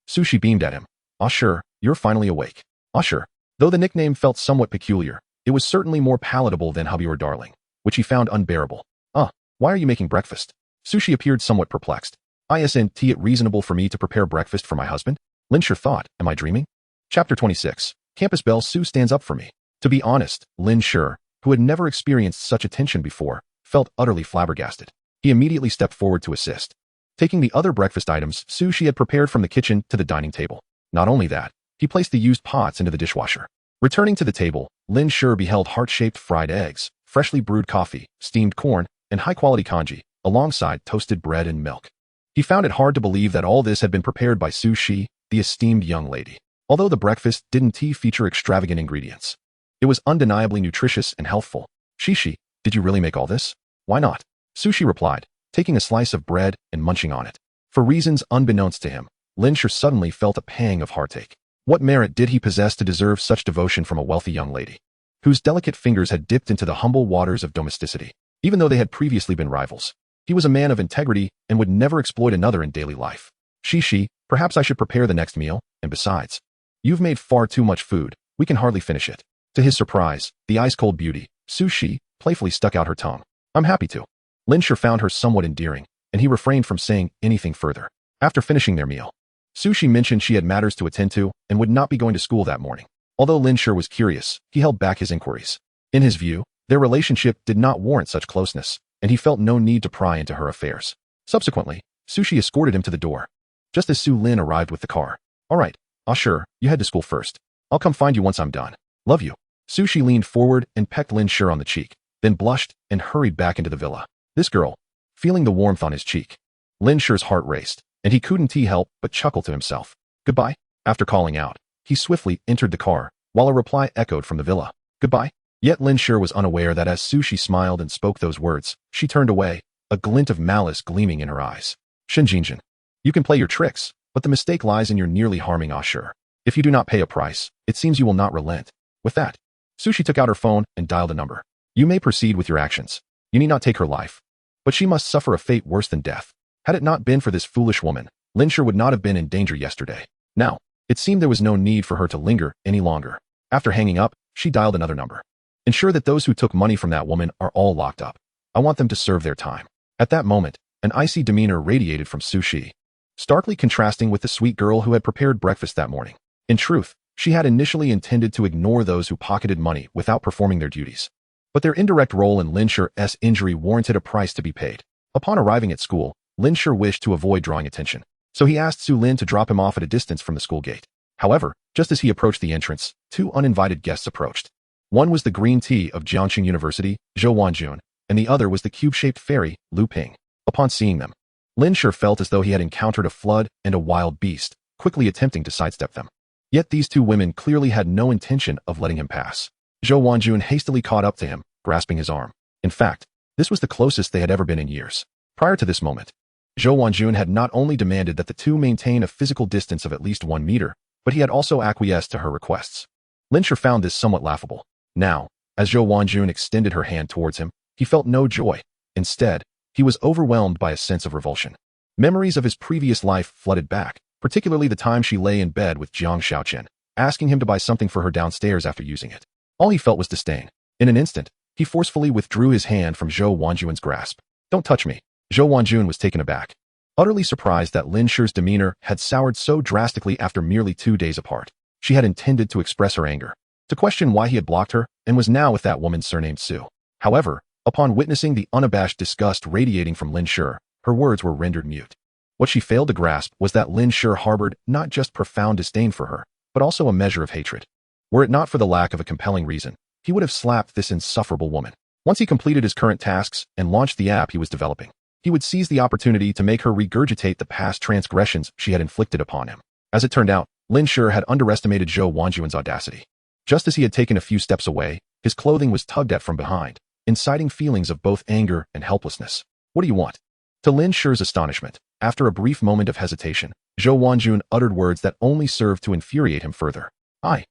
Su Shi beamed at him. "Ah sure, you're finally awake." "Ah sure." Though the nickname felt somewhat peculiar, it was certainly more palatable than hubby or darling, which he found unbearable. Why are you making breakfast?" Su Shi appeared somewhat perplexed. "Isn't it reasonable for me to prepare breakfast for my husband?" Lin Shi thought, am I dreaming? Chapter 26. Campus Belle Su stands up for me. To be honest, Lin Shi, who had never experienced such attention before, felt utterly flabbergasted. He immediately stepped forward to assist, taking the other breakfast items Su Shi had prepared from the kitchen to the dining table. Not only that, he placed the used pots into the dishwasher. Returning to the table, Lin Shi beheld heart-shaped fried eggs, freshly brewed coffee, steamed corn, and high-quality congee, alongside toasted bread and milk. He found it hard to believe that all this had been prepared by Su Shi, the esteemed young lady. Although the breakfast didn't feature extravagant ingredients, it was undeniably nutritious and healthful. "Shi, did you really make all this?" "Why not?" Su Shi replied, taking a slice of bread and munching on it. For reasons unbeknownst to him, Lin Shi suddenly felt a pang of heartache. What merit did he possess to deserve such devotion from a wealthy young lady, whose delicate fingers had dipped into the humble waters of domesticity? Even though they had previously been rivals, he was a man of integrity and would never exploit another in daily life. "Shi, perhaps I should prepare the next meal, and besides, you've made far too much food, we can hardly finish it." To his surprise, the ice-cold beauty, Su Shi, playfully stuck out her tongue. "I'm happy to." Lin Shi found her somewhat endearing, and he refrained from saying anything further. After finishing their meal, Su Shi mentioned she had matters to attend to and would not be going to school that morning. Although Lin Shi was curious, he held back his inquiries. In his view, their relationship did not warrant such closeness, and he felt no need to pry into her affairs. Subsequently, Su Shi escorted him to the door, just as Su Lin arrived with the car. "All right, sure, you head to school first. I'll come find you once I'm done. Love you." Su Shi leaned forward and pecked Lin Shi on the cheek, then blushed and hurried back into the villa. This girl, feeling the warmth on his cheek, Lin Shi's heart raced, and he couldn't help but chuckle to himself. "Goodbye." After calling out, he swiftly entered the car, while a reply echoed from the villa. "Goodbye." Yet Lin Shi was unaware that as Su Shi smiled and spoke those words, she turned away, a glint of malice gleaming in her eyes. "Shinjinjin, you can play your tricks, but the mistake lies in your nearly harming Ashur. If you do not pay a price, it seems you will not relent." With that, Su Shi took out her phone and dialed a number. "You may proceed with your actions. You need not take her life, but she must suffer a fate worse than death. Had it not been for this foolish woman, Lin Shi would not have been in danger yesterday." Now, it seemed there was no need for her to linger any longer. After hanging up, she dialed another number. "Ensure that those who took money from that woman are all locked up. I want them to serve their time." At that moment, an icy demeanor radiated from Su Shi, starkly contrasting with the sweet girl who had prepared breakfast that morning. In truth, she had initially intended to ignore those who pocketed money without performing their duties. But their indirect role in Lin Shi's injury warranted a price to be paid. Upon arriving at school, Lin Shi wished to avoid drawing attention, so he asked Su Lin to drop him off at a distance from the school gate. However, just as he approached the entrance, two uninvited guests approached. One was the green tea of Jiangcheng University, Zhou Wanjun, and the other was the cube-shaped fairy, Lu Ping. Upon seeing them, Lin Shi felt as though he had encountered a flood and a wild beast, quickly attempting to sidestep them. Yet these two women clearly had no intention of letting him pass. Zhou Wanjun hastily caught up to him, grasping his arm. In fact, this was the closest they had ever been in years. Prior to this moment, Zhou Wanjun had not only demanded that the two maintain a physical distance of at least 1 meter, but he had also acquiesced to her requests. Lin Shi found this somewhat laughable. Now, as Zhou Wanjun extended her hand towards him, he felt no joy. Instead, he was overwhelmed by a sense of revulsion. Memories of his previous life flooded back, particularly the time she lay in bed with Jiangcheng, asking him to buy something for her downstairs after using it. All he felt was disdain. In an instant, he forcefully withdrew his hand from Zhou Wanjun's grasp. "Don't touch me." Zhou Wanjun was taken aback, utterly surprised that Lin Shi's demeanor had soured so drastically after merely 2 days apart. She had intended to express her anger, to question why he had blocked her, and was now with that woman surnamed Su. However, upon witnessing the unabashed disgust radiating from Lin Shi, her words were rendered mute. What she failed to grasp was that Lin Shi harbored not just profound disdain for her, but also a measure of hatred. Were it not for the lack of a compelling reason, he would have slapped this insufferable woman. Once he completed his current tasks and launched the app he was developing, he would seize the opportunity to make her regurgitate the past transgressions she had inflicted upon him. As it turned out, Lin Shi had underestimated Zhou Wanjun's audacity. Just as he had taken a few steps away, his clothing was tugged at from behind, inciting feelings of both anger and helplessness. "What do you want?" To Lin Shi's astonishment, after a brief moment of hesitation, Zhou Wanjun uttered words that only served to infuriate him further. I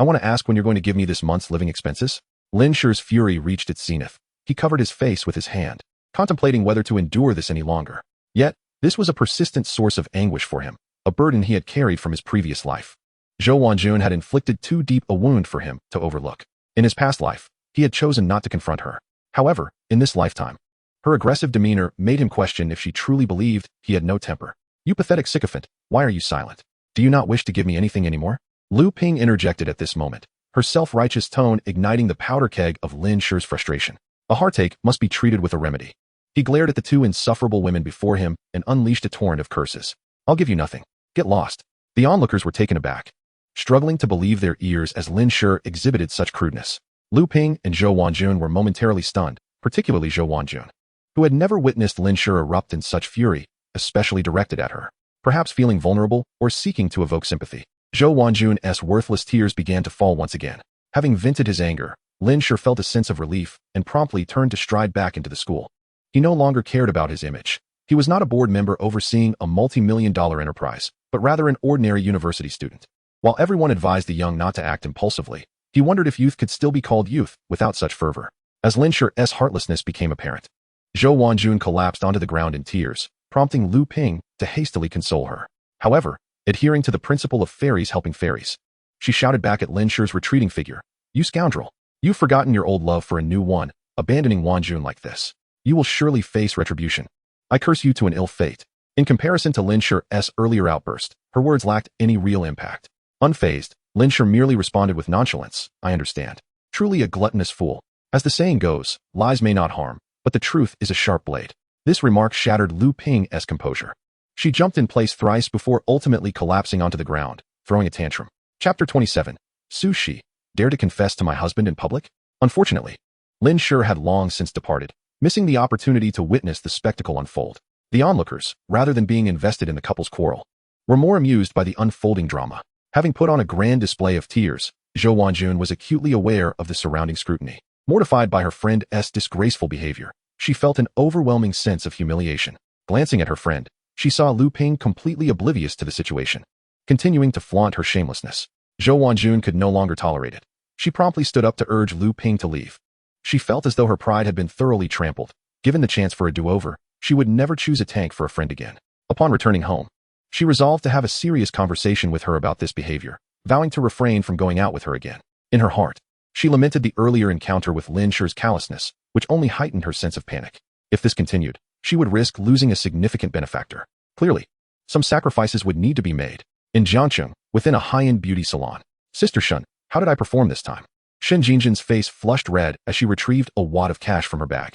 want to ask when you're going to give me this month's living expenses." Lin Shi's fury reached its zenith. He covered his face with his hand, contemplating whether to endure this any longer. Yet, this was a persistent source of anguish for him, a burden he had carried from his previous life. Zhou Wanjun had inflicted too deep a wound for him to overlook. In his past life, he had chosen not to confront her. However, in this lifetime, her aggressive demeanor made him question if she truly believed he had no temper. "You pathetic sycophant, why are you silent? Do you not wish to give me anything anymore?" Lu Ping interjected at this moment, her self-righteous tone igniting the powder keg of Lin Shi's frustration. A heartache must be treated with a remedy. He glared at the two insufferable women before him and unleashed a torrent of curses. "I'll give you nothing. Get lost." The onlookers were taken aback, struggling to believe their ears as Lin Shi exhibited such crudeness. Lu Ping and Zhou Wanjun were momentarily stunned, particularly Zhou Wanjun, who had never witnessed Lin Shi erupt in such fury, especially directed at her, perhaps feeling vulnerable or seeking to evoke sympathy. Zhou Wanjun's worthless tears began to fall once again. Having vented his anger, Lin Shi felt a sense of relief and promptly turned to stride back into the school. He no longer cared about his image. He was not a board member overseeing a multi-million-dollar enterprise, but rather an ordinary university student. While everyone advised the young not to act impulsively, he wondered if youth could still be called youth without such fervor. As Lin Shi's heartlessness became apparent, Zhou Wanjun collapsed onto the ground in tears, prompting Lu Ping to hastily console her. However, adhering to the principle of fairies helping fairies, she shouted back at Lin Shi's retreating figure, "You scoundrel! You've forgotten your old love for a new one, abandoning Wanjun like this. You will surely face retribution. I curse you to an ill fate." In comparison to Lin Shi's earlier outburst, her words lacked any real impact. Unfazed, Lin Shi merely responded with nonchalance, "I understand. Truly a gluttonous fool. As the saying goes, lies may not harm, but the truth is a sharp blade." This remark shattered Lu Ping's composure. She jumped in place thrice before ultimately collapsing onto the ground, throwing a tantrum. Chapter 27. Su Shi, dare to confess to my husband in public? Unfortunately, Lin Shi had long since departed, missing the opportunity to witness the spectacle unfold. The onlookers, rather than being invested in the couple's quarrel, were more amused by the unfolding drama. Having put on a grand display of tears, Zhou Wanjun was acutely aware of the surrounding scrutiny. Mortified by her friend's disgraceful behavior, she felt an overwhelming sense of humiliation. Glancing at her friend, she saw Lu Ping completely oblivious to the situation, continuing to flaunt her shamelessness. Zhou Wanjun could no longer tolerate it. She promptly stood up to urge Lu Ping to leave. She felt as though her pride had been thoroughly trampled. Given the chance for a do-over, she would never choose a tank for a friend again. Upon returning home, she resolved to have a serious conversation with her about this behavior, vowing to refrain from going out with her again. In her heart, she lamented the earlier encounter with Lin Shi's callousness, which only heightened her sense of panic. If this continued, she would risk losing a significant benefactor. Clearly, some sacrifices would need to be made. In Jiangcheng, within a high-end beauty salon. "Sister Shun, how did I perform this time?" Shen Jinjin's face flushed red as she retrieved a wad of cash from her bag.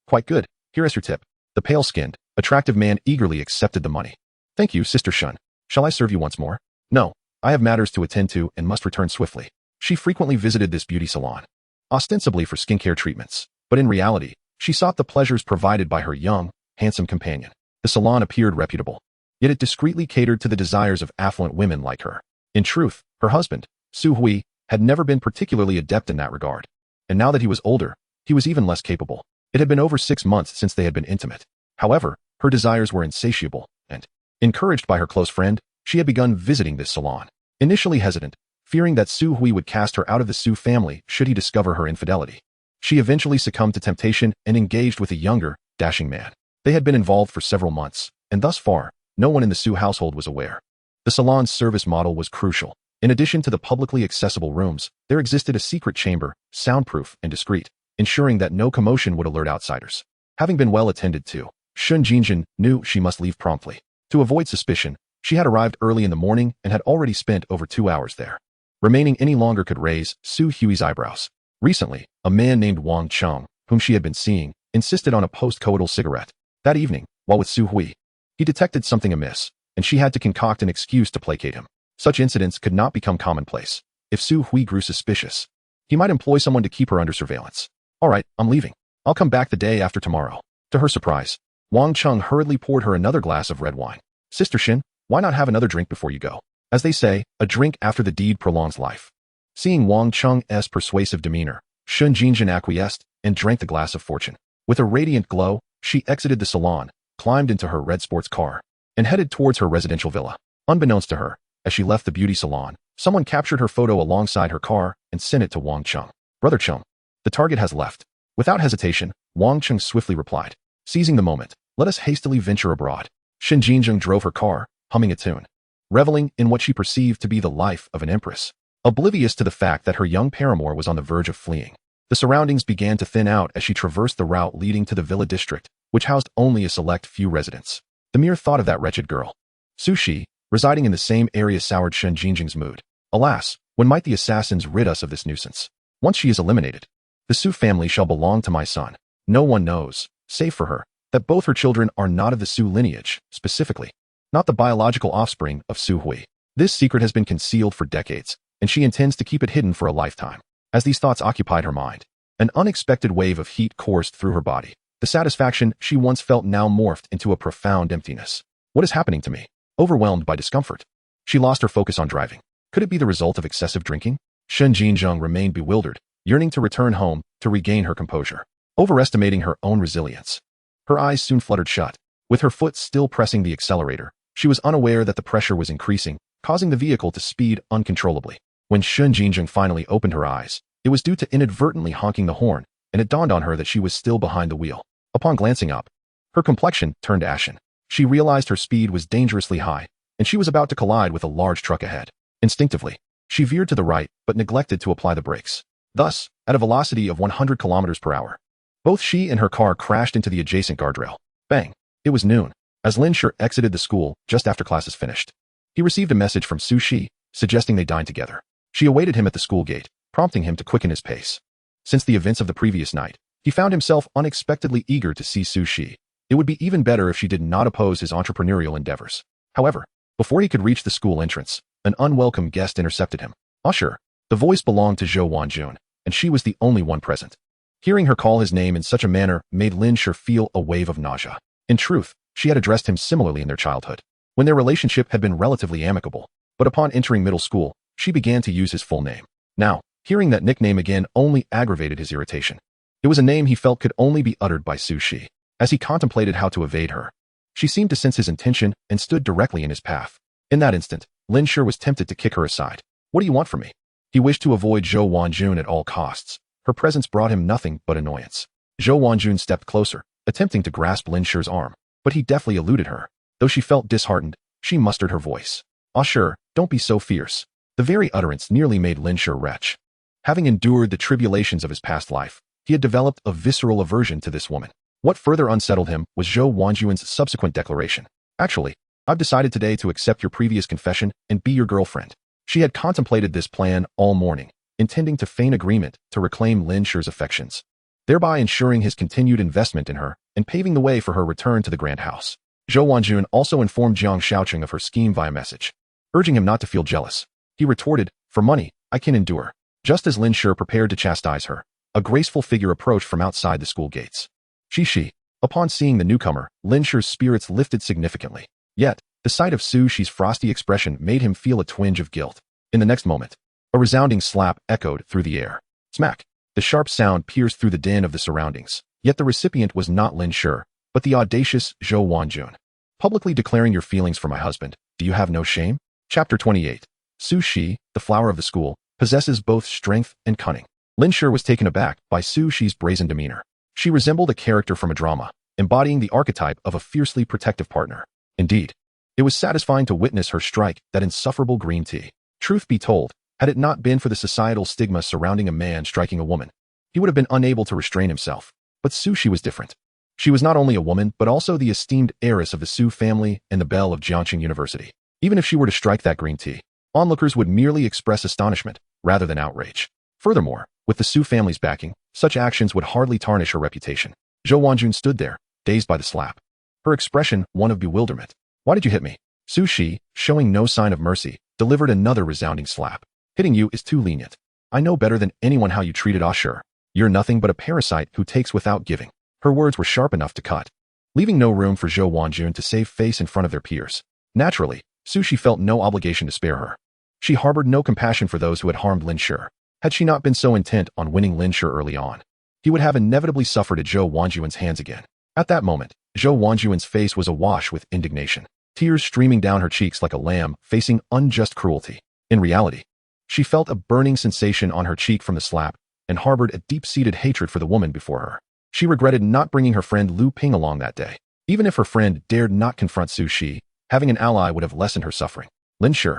Quite good. Here is your tip." The pale-skinned, attractive man eagerly accepted the money. "Thank you, Sister Shun. Shall I serve you once more?" "No, I have matters to attend to and must return swiftly." She frequently visited this beauty salon, ostensibly for skincare treatments, but in reality, she sought the pleasures provided by her young, handsome companion. The salon appeared reputable, yet it discreetly catered to the desires of affluent women like her. In truth, her husband, Su Hui, had never been particularly adept in that regard, and now that he was older, he was even less capable. It had been over 6 months since they had been intimate. However, her desires were insatiable, and, encouraged by her close friend, she had begun visiting this salon. Initially hesitant, fearing that Su Hui would cast her out of the Su family should he discover her infidelity, she eventually succumbed to temptation and engaged with a younger, dashing man. They had been involved for several months, and thus far, no one in the Su household was aware. The salon's service model was crucial. In addition to the publicly accessible rooms, there existed a secret chamber, soundproof and discreet, ensuring that no commotion would alert outsiders. Having been well attended to, Shen Jinjin knew she must leave promptly. To avoid suspicion, she had arrived early in the morning and had already spent over 2 hours there. Remaining any longer could raise Su Hui's eyebrows. Recently, a man named Wang Cheng, whom she had been seeing, insisted on a post-coital cigarette. That evening, while with Su Hui, he detected something amiss, and she had to concoct an excuse to placate him. Such incidents could not become commonplace. If Su Hui grew suspicious, he might employ someone to keep her under surveillance. All right, I'm leaving. I'll come back the day after tomorrow. To her surprise, Wang Cheng hurriedly poured her another glass of red wine. Sister Xin, why not have another drink before you go? As they say, a drink after the deed prolongs life. Seeing Wang Cheng's persuasive demeanor, Shun Jingjin acquiesced and drank the glass of fortune. With a radiant glow, she exited the salon, climbed into her red sports car, and headed towards her residential villa. Unbeknownst to her, as she left the beauty salon, someone captured her photo alongside her car and sent it to Wang Cheng. Brother Cheng, the target has left. Without hesitation, Wang Cheng swiftly replied. Seizing the moment, let us hastily venture abroad. Shin Jingjing drove her car, humming a tune, reveling in what she perceived to be the life of an empress, oblivious to the fact that her young paramour was on the verge of fleeing. The surroundings began to thin out as she traversed the route leading to the villa district, which housed only a select few residents. The mere thought of that wretched girl, Su Shi, residing in the same area soured Shen Jingjing's mood. Alas, when might the assassins rid us of this nuisance? Once she is eliminated, the Su family shall belong to my son. No one knows, save for her, that both her children are not of the Su lineage, specifically, not the biological offspring of Su Hui. This secret has been concealed for decades, and she intends to keep it hidden for a lifetime. As these thoughts occupied her mind, an unexpected wave of heat coursed through her body. The satisfaction she once felt now morphed into a profound emptiness. What is happening to me? Overwhelmed by discomfort, she lost her focus on driving. Could it be the result of excessive drinking? Shen Jingjing remained bewildered, yearning to return home to regain her composure. Overestimating her own resilience, her eyes soon fluttered shut. With her foot still pressing the accelerator, she was unaware that the pressure was increasing, causing the vehicle to speed uncontrollably. When Shen Jingjing finally opened her eyes, it was due to inadvertently honking the horn, and it dawned on her that she was still behind the wheel. Upon glancing up, her complexion turned ashen. She realized her speed was dangerously high, and she was about to collide with a large truck ahead. Instinctively, she veered to the right but neglected to apply the brakes. Thus, at a velocity of 100 kilometers per hour, both she and her car crashed into the adjacent guardrail. Bang! It was noon, as Lin Shi exited the school just after classes finished. He received a message from Su Shi, suggesting they dine together. She awaited him at the school gate, prompting him to quicken his pace. Since the events of the previous night, he found himself unexpectedly eager to see Su Shi. It would be even better if she did not oppose his entrepreneurial endeavors. However, before he could reach the school entrance, an unwelcome guest intercepted him. Usher. The voice belonged to Zhou Wanjun, and she was the only one present. Hearing her call his name in such a manner made Lin Shi feel a wave of nausea. In truth, she had addressed him similarly in their childhood, when their relationship had been relatively amicable, but upon entering middle school, she began to use his full name. Now, hearing that nickname again only aggravated his irritation. It was a name he felt could only be uttered by Su Shi. As he contemplated how to evade her, she seemed to sense his intention and stood directly in his path. In that instant, Lin Shi was tempted to kick her aside. What do you want from me? He wished to avoid Zhou Wanjun at all costs. Her presence brought him nothing but annoyance. Zhou Wanjun stepped closer, attempting to grasp Lin Shi's arm, but he deftly eluded her. Though she felt disheartened, she mustered her voice. Ah sure, don't be so fierce. The very utterance nearly made Lin Shi retch. Having endured the tribulations of his past life, he had developed a visceral aversion to this woman. What further unsettled him was Zhou Wanjun's subsequent declaration. Actually, I've decided today to accept your previous confession and be your girlfriend. She had contemplated this plan all morning, intending to feign agreement to reclaim Lin Shi's affections, thereby ensuring his continued investment in her and paving the way for her return to the grand house. Zhou Wanjun also informed Jiangcheng of her scheme via message, urging him not to feel jealous. He retorted, for money, I can endure. Just as Lin Shi prepared to chastise her, a graceful figure approached from outside the school gates. Shi. Upon seeing the newcomer, Lin Shi's spirits lifted significantly. Yet, the sight of Su Shi's frosty expression made him feel a twinge of guilt. In the next moment, a resounding slap echoed through the air. Smack! The sharp sound pierced through the din of the surroundings. Yet the recipient was not Lin Shi, but the audacious Zhou Wanjun. Publicly declaring your feelings for my husband, do you have no shame? Chapter 28. Su Shi, the flower of the school, possesses both strength and cunning. Lin Shi was taken aback by Su Shi's brazen demeanor. She resembled a character from a drama, embodying the archetype of a fiercely protective partner. Indeed, it was satisfying to witness her strike that insufferable green tea. Truth be told, had it not been for the societal stigma surrounding a man striking a woman, he would have been unable to restrain himself. But Su Shi was different. She was not only a woman, but also the esteemed heiress of the Su family and the belle of Jiangcheng University. Even if she were to strike that green tea, onlookers would merely express astonishment rather than outrage. Furthermore, with the Su family's backing, such actions would hardly tarnish her reputation. Zhou Wanjun stood there, dazed by the slap, her expression one of bewilderment. Why did you hit me? Su Shi, showing no sign of mercy, delivered another resounding slap. Hitting you is too lenient. I know better than anyone how you treated Ashur. You're nothing but a parasite who takes without giving. Her words were sharp enough to cut, leaving no room for Zhou Wanjun to save face in front of their peers. Naturally, Su Shi felt no obligation to spare her. She harbored no compassion for those who had harmed Lin Shi. Had she not been so intent on winning Lin Shi early on, he would have inevitably suffered at Zhou Wanjun's hands again. At that moment, Zhou Wanjun's face was awash with indignation, tears streaming down her cheeks like a lamb facing unjust cruelty. In reality, she felt a burning sensation on her cheek from the slap and harbored a deep-seated hatred for the woman before her. She regretted not bringing her friend Lu Ping along that day. Even if her friend dared not confront Su Shi, having an ally would have lessened her suffering. Lin Shi,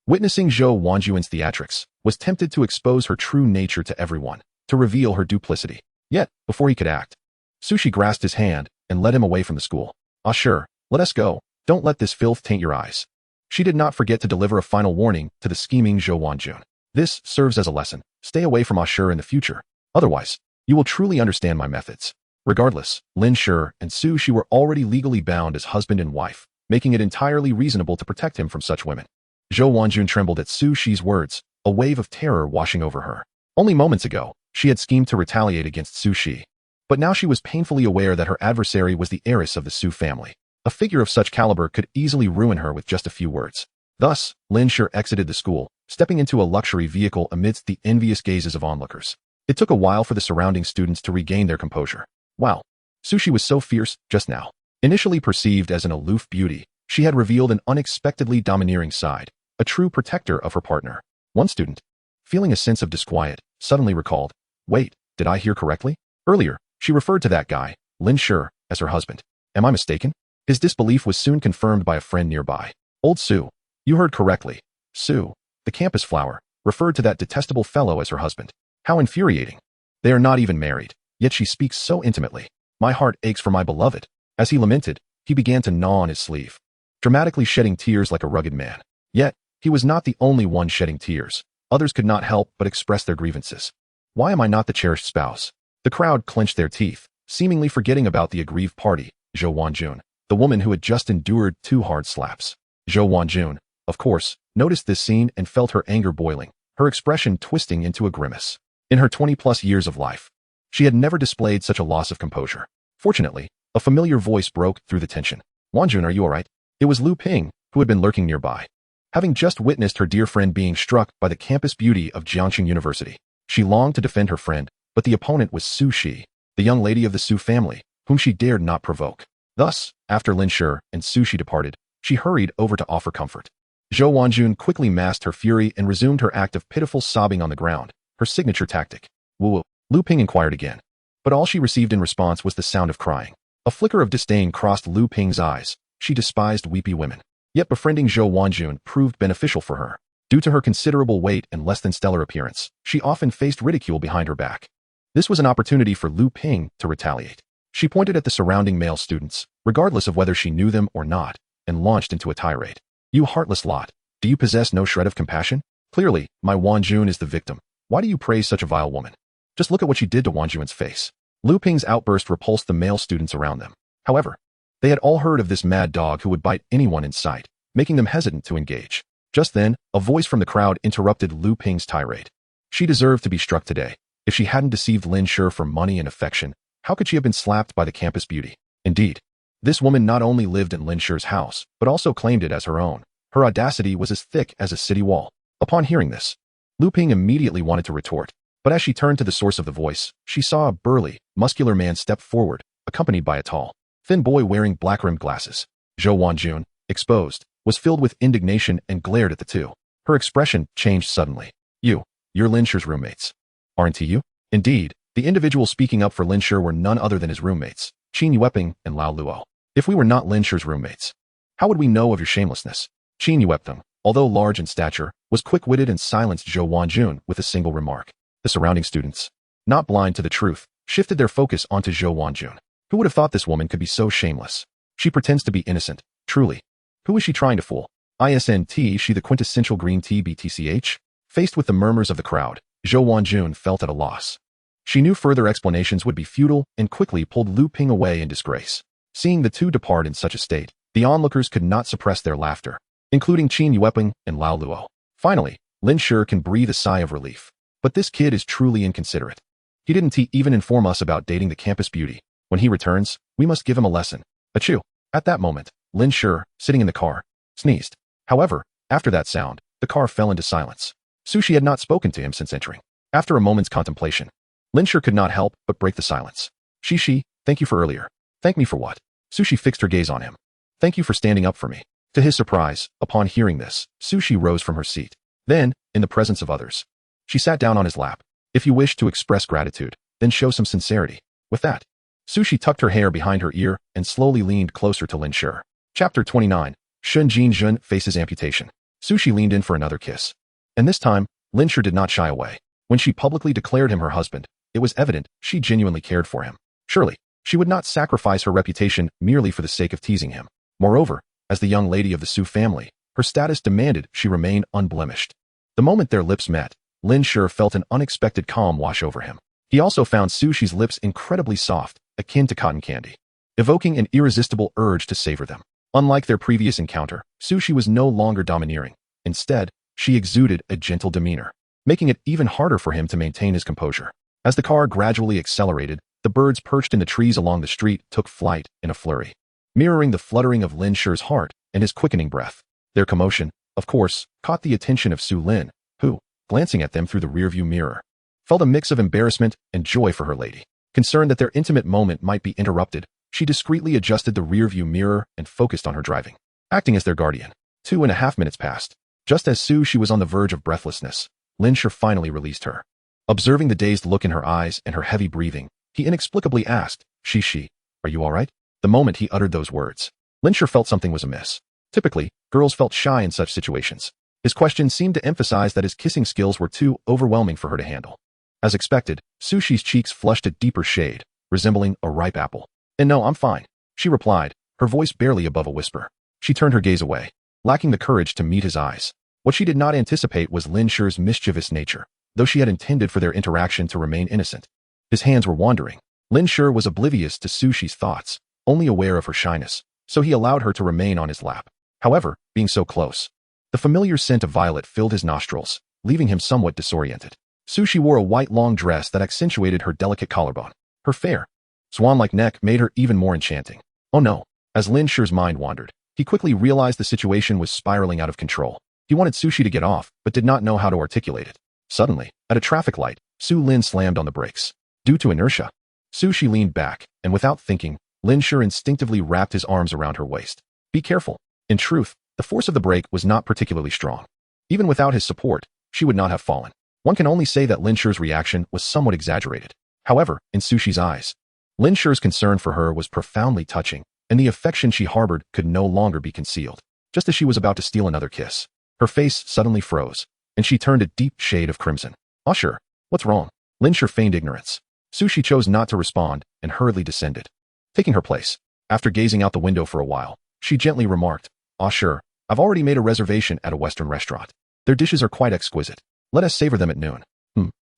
witnessing Zhou Wanjun's theatrics, was tempted to expose her true nature to everyone, to reveal her duplicity. Yet, before he could act, Su Shi grasped his hand and led him away from the school. Ashur, let us go. Don't let this filth taint your eyes. She did not forget to deliver a final warning to the scheming Zhou Wanjun. This serves as a lesson. Stay away from Ashur in the future. Otherwise, you will truly understand my methods. Regardless, Lin Shi and Su Shi were already legally bound as husband and wife, making it entirely reasonable to protect him from such women. Zhou Wanjun trembled at Su Shi's words, a wave of terror washing over her. Only moments ago, she had schemed to retaliate against Su Shi. But now she was painfully aware that her adversary was the heiress of the Su family. A figure of such caliber could easily ruin her with just a few words. Thus, Lin Shi exited the school, stepping into a luxury vehicle amidst the envious gazes of onlookers. It took a while for the surrounding students to regain their composure. Wow, Su Shi was so fierce just now. Initially perceived as an aloof beauty, she had revealed an unexpectedly domineering side, a true protector of her partner. One student, feeling a sense of disquiet, suddenly recalled, wait, did I hear correctly? Earlier, she referred to that guy, Lin Shi, as her husband. Am I mistaken? His disbelief was soon confirmed by a friend nearby. Old Su, you heard correctly. Su, the campus flower, referred to that detestable fellow as her husband. How infuriating. They are not even married, yet she speaks so intimately. My heart aches for my beloved. As he lamented, he began to gnaw on his sleeve, dramatically shedding tears like a rugged man. Yet, he was not the only one shedding tears. Others could not help but express their grievances. Why am I not the cherished spouse? The crowd clenched their teeth, seemingly forgetting about the aggrieved party, Zhou Wanjun, the woman who had just endured 2 hard slaps. Zhou Wanjun, of course, noticed this scene and felt her anger boiling, her expression twisting into a grimace. In her 20-plus years of life, she had never displayed such a loss of composure. Fortunately, a familiar voice broke through the tension. Wanjun, are you all right? It was Lu Ping, who had been lurking nearby. Having just witnessed her dear friend being struck by the campus beauty of Jiangcheng University, she longed to defend her friend, but the opponent was Su Shi, the young lady of the Su family, whom she dared not provoke. Thus, after Lin Shi and Su Shi departed, she hurried over to offer comfort. Zhou Wanjun quickly masked her fury and resumed her act of pitiful sobbing on the ground, her signature tactic. Woo-woo. Lu Ping inquired again, but all she received in response was the sound of crying. A flicker of disdain crossed Lu Ping's eyes. She despised weepy women. Yet befriending Zhou Wanjun proved beneficial for her. Due to her considerable weight and less than stellar appearance, she often faced ridicule behind her back. This was an opportunity for Lu Ping to retaliate. She pointed at the surrounding male students, regardless of whether she knew them or not, and launched into a tirade. You heartless lot, do you possess no shred of compassion? Clearly, my Wanjun is the victim. Why do you praise such a vile woman? Just look at what she did to Wanjun's face. Lu Ping's outburst repulsed the male students around them. However, they had all heard of this mad dog who would bite anyone in sight, making them hesitant to engage. Just then, a voice from the crowd interrupted Lu Ping's tirade. She deserved to be struck today. If she hadn't deceived Lin Shi for money and affection, how could she have been slapped by the campus beauty? Indeed, this woman not only lived in Lin Shi's house, but also claimed it as her own. Her audacity was as thick as a city wall. Upon hearing this, Lu Ping immediately wanted to retort, but as she turned to the source of the voice, she saw a burly, muscular man step forward, accompanied by a tall, thin boy wearing black-rimmed glasses. Zhou Wanjun, exposed, was filled with indignation and glared at the two. Her expression changed suddenly. You're Lin Shi's roommates. Aren't you? Indeed, the individuals speaking up for Lin Shi were none other than his roommates, Qin Yueping and Lao Luo. If we were not Lin Shi's roommates, how would we know of your shamelessness? Qin Yueping, although large in stature, was quick-witted and silenced Zhou Wanjun with a single remark. The surrounding students, not blind to the truth, shifted their focus onto Zhou Wanjun. Who would have thought this woman could be so shameless? She pretends to be innocent, truly. Who is she trying to fool? Isn't she the quintessential green tea BTCH? Faced with the murmurs of the crowd, Zhou Wanjun felt at a loss. She knew further explanations would be futile and quickly pulled Lu Ping away in disgrace. Seeing the two depart in such a state, the onlookers could not suppress their laughter. including Qin Yueping and Lao Luo. Finally, Lin Shi can breathe a sigh of relief. But this kid is truly inconsiderate. He didn't even inform us about dating the campus beauty. When he returns, we must give him a lesson. Achoo! At that moment, Lin Shi, sitting in the car, sneezed. However, after that sound, the car fell into silence. Sushi had not spoken to him since entering. After a moment's contemplation, Lin Shi could not help but break the silence. Shi, thank you for earlier. Thank me for what? Sushi fixed her gaze on him. Thank you for standing up for me. To his surprise, upon hearing this, Sushi rose from her seat. Then, in the presence of others, she sat down on his lap. If you wish to express gratitude, then show some sincerity. With that, Sushi tucked her hair behind her ear and slowly leaned closer to Lin Shi. Chapter 29. Shun Jin faces amputation. Sushi leaned in for another kiss. And this time, Lin Shi did not shy away. When she publicly declared him her husband, it was evident she genuinely cared for him. Surely, she would not sacrifice her reputation merely for the sake of teasing him. Moreover, as the young lady of the Su family, her status demanded she remain unblemished. The moment their lips met, Lin Shi felt an unexpected calm wash over him. He also found Sushi's lips incredibly soft, akin to cotton candy, evoking an irresistible urge to savor them. Unlike their previous encounter, Sushi was no longer domineering. Instead, she exuded a gentle demeanor, making it even harder for him to maintain his composure. As the car gradually accelerated, the birds perched in the trees along the street took flight in a flurry, mirroring the fluttering of Lin Shi's heart and his quickening breath. Their commotion, of course, caught the attention of Su Lin, who, glancing at them through the rearview mirror, felt a mix of embarrassment and joy for her lady. Concerned that their intimate moment might be interrupted, she discreetly adjusted the rearview mirror and focused on her driving, acting as their guardian. 2.5 minutes passed. Just as Sushi was on the verge of breathlessness, Lin Shi finally released her. Observing the dazed look in her eyes and her heavy breathing, he inexplicably asked, Shi, are you all right? The moment he uttered those words, Lin Shi felt something was amiss. Typically, girls felt shy in such situations. His question seemed to emphasize that his kissing skills were too overwhelming for her to handle. As expected, Sushi's cheeks flushed a deeper shade, resembling a ripe apple. And no, I'm fine, she replied, her voice barely above a whisper. She turned her gaze away, lacking the courage to meet his eyes. What she did not anticipate was Lin Shi's mischievous nature, though she had intended for their interaction to remain innocent. His hands were wandering. Lin Shi was oblivious to Sushi's thoughts, only aware of her shyness, so he allowed her to remain on his lap. However, being so close, the familiar scent of violet filled his nostrils, leaving him somewhat disoriented. Sushi wore a white long dress that accentuated her delicate collarbone. Her fair, swan-like neck made her even more enchanting. Oh no! As Lin Shi's mind wandered, he quickly realized the situation was spiraling out of control. He wanted Sushi to get off, but did not know how to articulate it. Suddenly, at a traffic light, Su Lin slammed on the brakes. Due to inertia, Sushi leaned back, and without thinking, Lin Shi instinctively wrapped his arms around her waist. Be careful. In truth, the force of the brake was not particularly strong. Even without his support, she would not have fallen. One can only say that Lin Shi's reaction was somewhat exaggerated. However, in Sushi's eyes, Lin Shi's concern for her was profoundly touching, and the affection she harbored could no longer be concealed. Just as she was about to steal another kiss, her face suddenly froze, and she turned a deep shade of crimson. Oh sure, what's wrong? Lin Shi feigned ignorance. Sushi chose not to respond and hurriedly descended, taking her place. After gazing out the window for a while, she gently remarked, "Ah sure, I've already made a reservation at a Western restaurant. Their dishes are quite exquisite. Let us savor them at noon."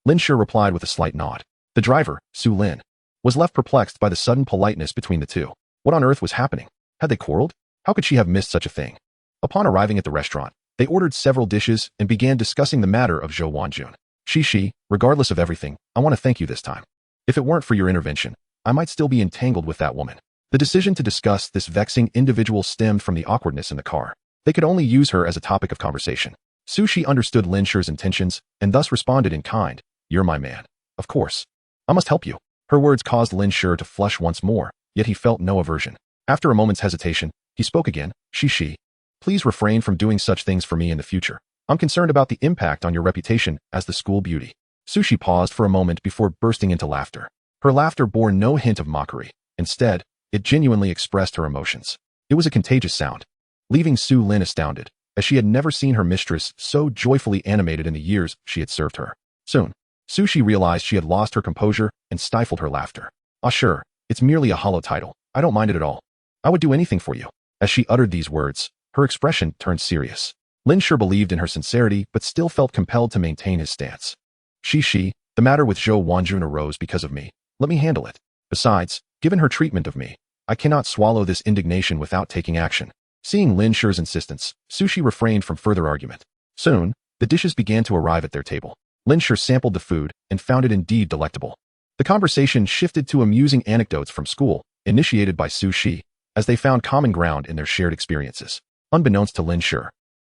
Lin Shi replied with a slight nod. The driver, Su Lin, was left perplexed by the sudden politeness between the two. What on earth was happening? Had they quarreled? How could she have missed such a thing? Upon arriving at the restaurant, they ordered several dishes and began discussing the matter of Zhou Wanjun. Shi, regardless of everything, I want to thank you this time. If it weren't for your intervention, I might still be entangled with that woman. The decision to discuss this vexing individual stemmed from the awkwardness in the car. They could only use her as a topic of conversation. Sushi understood Lin Shi's intentions and thus responded in kind. You're my man. Of course. I must help you. Her words caused Lin Shi to flush once more, yet he felt no aversion. After a moment's hesitation, he spoke again. Shi, please refrain from doing such things for me in the future. I'm concerned about the impact on your reputation as the school beauty. Sushi paused for a moment before bursting into laughter. Her laughter bore no hint of mockery. Instead, it genuinely expressed her emotions. It was a contagious sound, leaving Su Lin astounded, as she had never seen her mistress so joyfully animated in the years she had served her. Soon, Sushi realized she had lost her composure and stifled her laughter. Ah sure, it's merely a hollow title. I don't mind it at all. I would do anything for you. As she uttered these words, her expression turned serious. Lin Shi believed in her sincerity but still felt compelled to maintain his stance. Shi, the matter with Zhou Wanjun arose because of me. Let me handle it. Besides, given her treatment of me, I cannot swallow this indignation without taking action. Seeing Lin Shi's insistence, Shi refrained from further argument. Soon, the dishes began to arrive at their table. Lin Shi sampled the food and found it indeed delectable. The conversation shifted to amusing anecdotes from school, initiated by Shi, as they found common ground in their shared experiences. Unbeknownst to Lin Shi,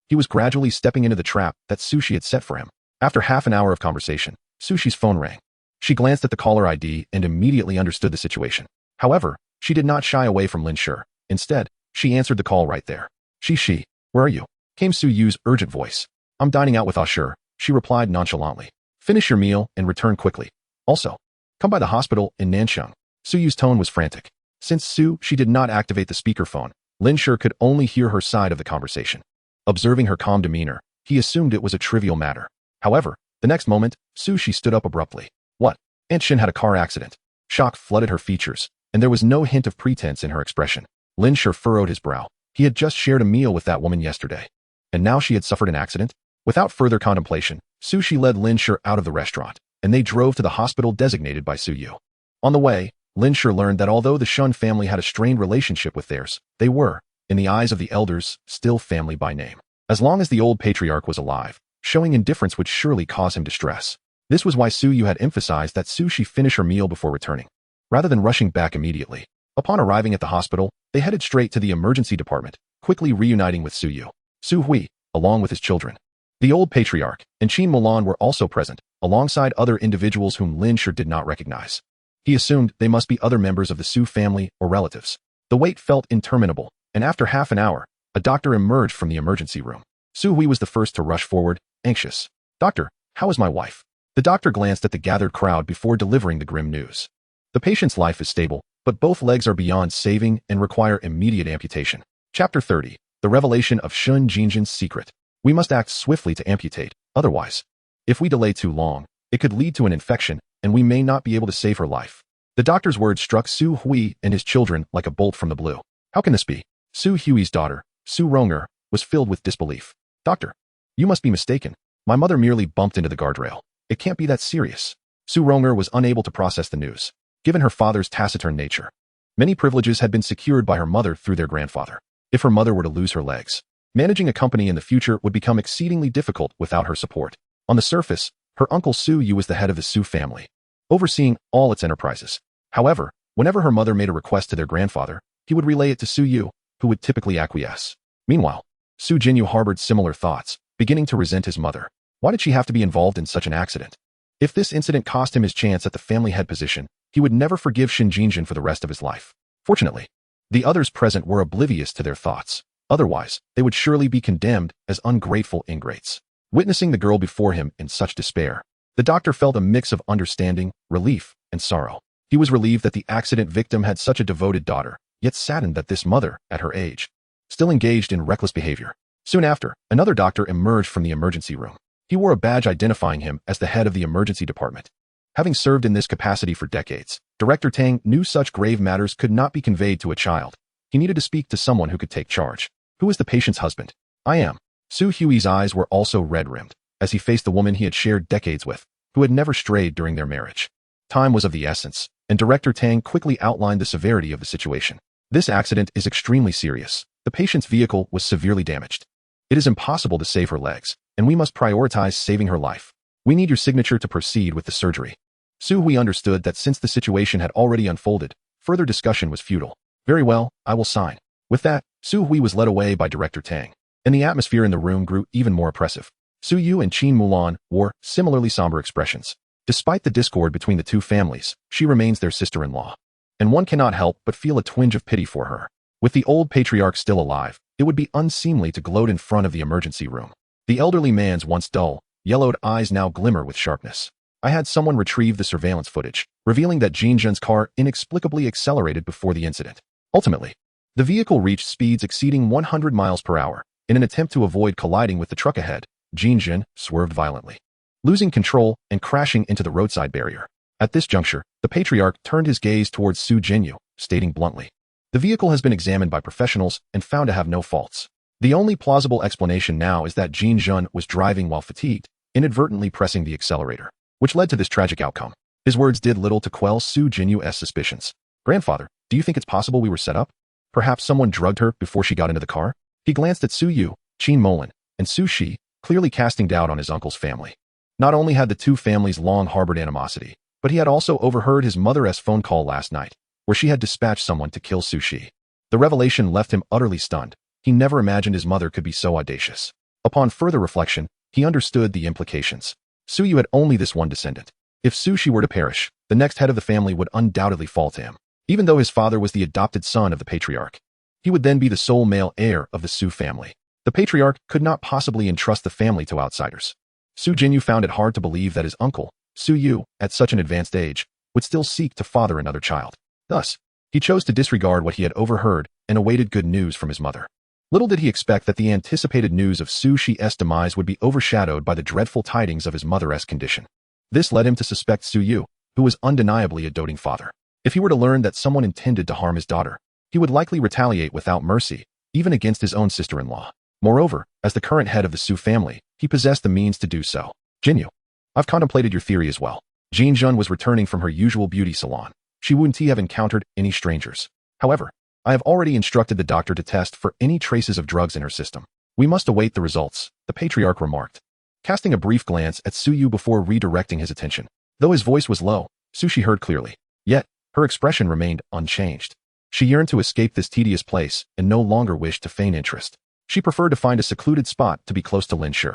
he was gradually stepping into the trap that Shi had set for him. After half an hour of conversation, Shi's phone rang. She glanced at the caller ID and immediately understood the situation. However, she did not shy away from Lin Shi. Instead, she answered the call right there. Shi, where are you? Came Su Yu's urgent voice. I'm dining out with Usher, she replied nonchalantly. Finish your meal and return quickly. Also, come by the hospital in Nancheng. Su Yu's tone was frantic. Since She did not activate the speakerphone, Lin Shi could only hear her side of the conversation. Observing her calm demeanor, he assumed it was a trivial matter. However, the next moment, Shi stood up abruptly. What? Aunt Shin had a car accident. Shock flooded her features, and there was no hint of pretense in her expression. Lin Shi furrowed his brow. He had just shared a meal with that woman yesterday. And now she had suffered an accident? Without further contemplation, Shi led Lin Shi out of the restaurant, and they drove to the hospital designated by Su Yu. On the way, Lin Shi learned that although the Shun family had a strained relationship with theirs, they were, in the eyes of the elders, still family by name. As long as the old patriarch was alive, showing indifference would surely cause him distress. This was why Su Yu had emphasized that Shi finish her meal before returning, rather than rushing back immediately. Upon arriving at the hospital, they headed straight to the emergency department, quickly reuniting with Su Yu. Su Hui, along with his children. The old patriarch and Qin Mulan were also present, alongside other individuals whom Lin Shi did not recognize. He assumed they must be other members of the Su family or relatives. The wait felt interminable, and after half an hour, a doctor emerged from the emergency room. Su Hui was the first to rush forward, anxious. Doctor, how is my wife? The doctor glanced at the gathered crowd before delivering the grim news. The patient's life is stable, but both legs are beyond saving and require immediate amputation. Chapter 30. The Revelation of Shun Jinjin's Secret. We must act swiftly to amputate, otherwise, if we delay too long, it could lead to an infection, and we may not be able to save her life. The doctor's words struck Su Hui and his children like a bolt from the blue. How can this be? Su Hui's daughter, Su Ronger, was filled with disbelief. Doctor, you must be mistaken. My mother merely bumped into the guardrail. It can't be that serious. Su Ronger was unable to process the news. Given her father's taciturn nature, many privileges had been secured by her mother through their grandfather. If her mother were to lose her legs, managing a company in the future would become exceedingly difficult without her support. On the surface, her uncle Su Yu was the head of the Su family, overseeing all its enterprises. However, whenever her mother made a request to their grandfather, he would relay it to Su Yu, who would typically acquiesce. Meanwhile, Su Jinyu harbored similar thoughts, beginning to resent his mother. Why did she have to be involved in such an accident? If this incident cost him his chance at the family head position, he would never forgive Shin Jinjin for the rest of his life. Fortunately, the others present were oblivious to their thoughts. Otherwise, they would surely be condemned as ungrateful ingrates. Witnessing the girl before him in such despair, the doctor felt a mix of understanding, relief, and sorrow. He was relieved that the accident victim had such a devoted daughter, yet saddened that this mother, at her age, still engaged in reckless behavior. Soon after, another doctor emerged from the emergency room. He wore a badge identifying him as the head of the emergency department. Having served in this capacity for decades, Director Tang knew such grave matters could not be conveyed to a child. He needed to speak to someone who could take charge. Who is the patient's husband? I am. Su Hui's eyes were also red-rimmed, as he faced the woman he had shared decades with, who had never strayed during their marriage. Time was of the essence, and Director Tang quickly outlined the severity of the situation. This accident is extremely serious. The patient's vehicle was severely damaged. It is impossible to save her legs, and we must prioritize saving her life. We need your signature to proceed with the surgery. Su Hui understood that since the situation had already unfolded, further discussion was futile. Very well, I will sign. With that, Su Hui was led away by Director Tang, and the atmosphere in the room grew even more oppressive. Su Yu and Qin Mulan wore similarly somber expressions. Despite the discord between the two families, she remains their sister-in-law, and one cannot help but feel a twinge of pity for her. With the old patriarch still alive, it would be unseemly to gloat in front of the emergency room. The elderly man's once dull, yellowed eyes now glimmer with sharpness. I had someone retrieve the surveillance footage, revealing that Jinjin's car inexplicably accelerated before the incident. Ultimately, the vehicle reached speeds exceeding 100 miles per hour. In an attempt to avoid colliding with the truck ahead, Jinjin swerved violently, losing control and crashing into the roadside barrier. At this juncture, the patriarch turned his gaze towards Su Jinyu, stating bluntly, "The vehicle has been examined by professionals and found to have no faults. The only plausible explanation now is that Jinjin was driving while fatigued, inadvertently pressing the accelerator, which led to this tragic outcome." His words did little to quell Su Jinyu's suspicions. "Grandfather, do you think it's possible we were set up? Perhaps someone drugged her before she got into the car?" He glanced at Su Yu, Qin Molan, and Su Shi, clearly casting doubt on his uncle's family. Not only had the two families long harbored animosity, but he had also overheard his mother's phone call last night, where she had dispatched someone to kill Su Shi. The revelation left him utterly stunned. He never imagined his mother could be so audacious. Upon further reflection, he understood the implications. Su Yu had only this one descendant. If Su Shi were to perish, the next head of the family would undoubtedly fall to him. Even though his father was the adopted son of the patriarch, he would then be the sole male heir of the Su family. The patriarch could not possibly entrust the family to outsiders. Su Jinyu found it hard to believe that his uncle, Su Yu, at such an advanced age, would still seek to father another child. Thus, he chose to disregard what he had overheard and awaited good news from his mother. Little did he expect that the anticipated news of Su Shi's demise would be overshadowed by the dreadful tidings of his mother's condition. This led him to suspect Su Yu, who was undeniably a doting father. If he were to learn that someone intended to harm his daughter, he would likely retaliate without mercy, even against his own sister-in-law. Moreover, as the current head of the Su family, he possessed the means to do so. Jinyu, I've contemplated your theory as well. Jiangcheng was returning from her usual beauty salon. She wouldn't have encountered any strangers. However, I have already instructed the doctor to test for any traces of drugs in her system. We must await the results, the patriarch remarked, casting a brief glance at Su Yu before redirecting his attention. Though his voice was low, Su Shi heard clearly. Yet, her expression remained unchanged. She yearned to escape this tedious place and no longer wished to feign interest. She preferred to find a secluded spot to be close to Lin Shi.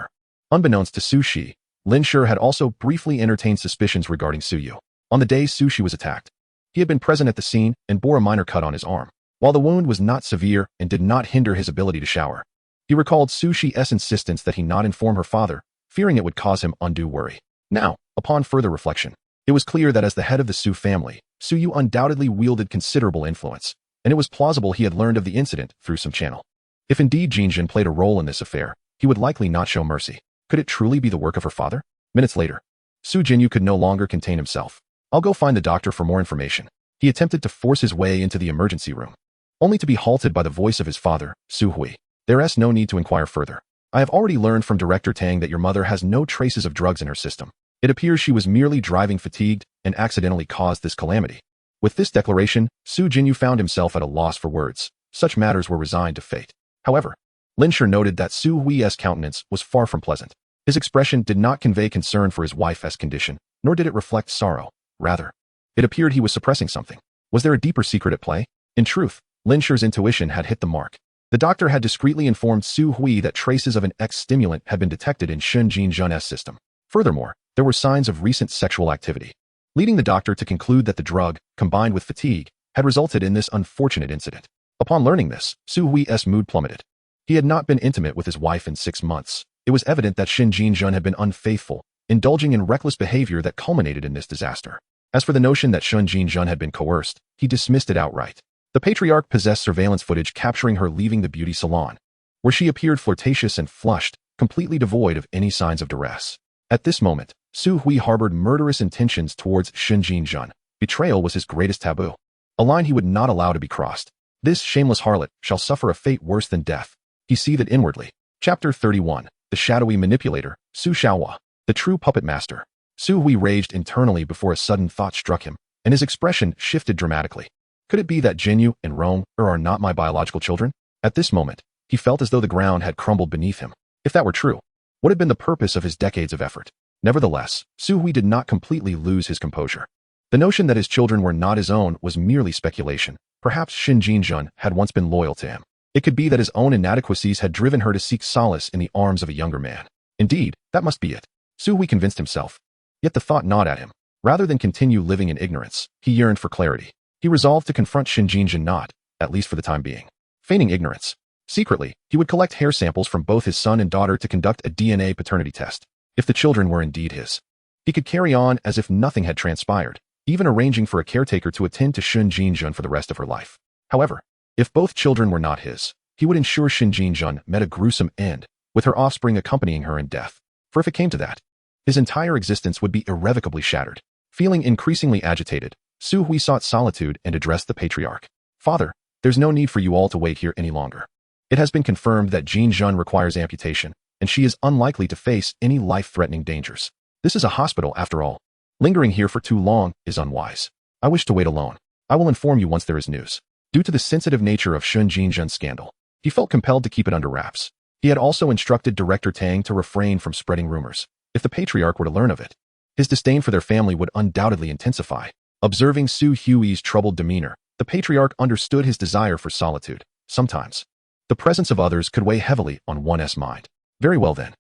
Unbeknownst to Su Shi, Lin Shi had also briefly entertained suspicions regarding Su Yu. On the day Su Shi was attacked, he had been present at the scene and bore a minor cut on his arm. While the wound was not severe and did not hinder his ability to shower, he recalled Su Shi's insistence that he not inform her father, fearing it would cause him undue worry. Now, upon further reflection, it was clear that as the head of the Su family, Su Yu undoubtedly wielded considerable influence, and it was plausible he had learned of the incident through some channel. If indeed Jiangcheng played a role in this affair, he would likely not show mercy. Could it truly be the work of her father? Minutes later, Su Jinyu could no longer contain himself. I'll go find the doctor for more information. He attempted to force his way into the emergency room, only to be halted by the voice of his father, Su Hui. There's no need to inquire further. I have already learned from Director Tang that your mother has no traces of drugs in her system. It appears she was merely driving fatigued and accidentally caused this calamity. With this declaration, Su Jinyu found himself at a loss for words. Such matters were resigned to fate. However, Lin Shi noted that Su Hui's countenance was far from pleasant. His expression did not convey concern for his wife's condition, nor did it reflect sorrow. Rather, it appeared he was suppressing something. Was there a deeper secret at play? In truth, Lin Shi's intuition had hit the mark. The doctor had discreetly informed Su Hui that traces of an X-stimulant had been detected in Shen Jinzhen's system. Furthermore, there were signs of recent sexual activity, leading the doctor to conclude that the drug, combined with fatigue, had resulted in this unfortunate incident. Upon learning this, Su Hui's mood plummeted. He had not been intimate with his wife in 6 months. It was evident that Shen Jinzhen had been unfaithful, indulging in reckless behavior that culminated in this disaster. As for the notion that Shen Jinzhen had been coerced, he dismissed it outright. The patriarch possessed surveillance footage capturing her leaving the beauty salon, where she appeared flirtatious and flushed, completely devoid of any signs of duress. At this moment, Su Hui harbored murderous intentions towards Shen Jinzhen. Betrayal was his greatest taboo, a line he would not allow to be crossed. This shameless harlot shall suffer a fate worse than death. He seethed inwardly. Chapter 31. The shadowy manipulator, Su Xiaohua, the true puppet master. Su Hui raged internally before a sudden thought struck him, and his expression shifted dramatically. Could it be that Jinyu and Rong are not my biological children? At this moment, he felt as though the ground had crumbled beneath him. If that were true, what had been the purpose of his decades of effort? Nevertheless, Su Hui did not completely lose his composure. The notion that his children were not his own was merely speculation. Perhaps Shen Jinzhen had once been loyal to him. It could be that his own inadequacies had driven her to seek solace in the arms of a younger man. Indeed, that must be it. Su Hui convinced himself. Yet the thought gnawed at him. Rather than continue living in ignorance, he yearned for clarity. He resolved to confront Shen Jinzhen not, at least for the time being, feigning ignorance. Secretly, he would collect hair samples from both his son and daughter to conduct a DNA paternity test. If the children were indeed his, he could carry on as if nothing had transpired, even arranging for a caretaker to attend to Shen Jinzhen for the rest of her life. However, if both children were not his, he would ensure Shen Jinzhen met a gruesome end, with her offspring accompanying her in death. For if it came to that, his entire existence would be irrevocably shattered. Feeling increasingly agitated, Su Hui sought solitude and addressed the patriarch. Father, there's no need for you all to wait here any longer. It has been confirmed that Jinzhen requires amputation, and she is unlikely to face any life-threatening dangers. This is a hospital after all. Lingering here for too long is unwise. I wish to wait alone. I will inform you once there is news. Due to the sensitive nature of Shen Jinzhen's scandal, he felt compelled to keep it under wraps. He had also instructed Director Tang to refrain from spreading rumors. If the patriarch were to learn of it, his disdain for their family would undoubtedly intensify. Observing Su Hui's troubled demeanor, the patriarch understood his desire for solitude. Sometimes, the presence of others could weigh heavily on one's mind. Very well then.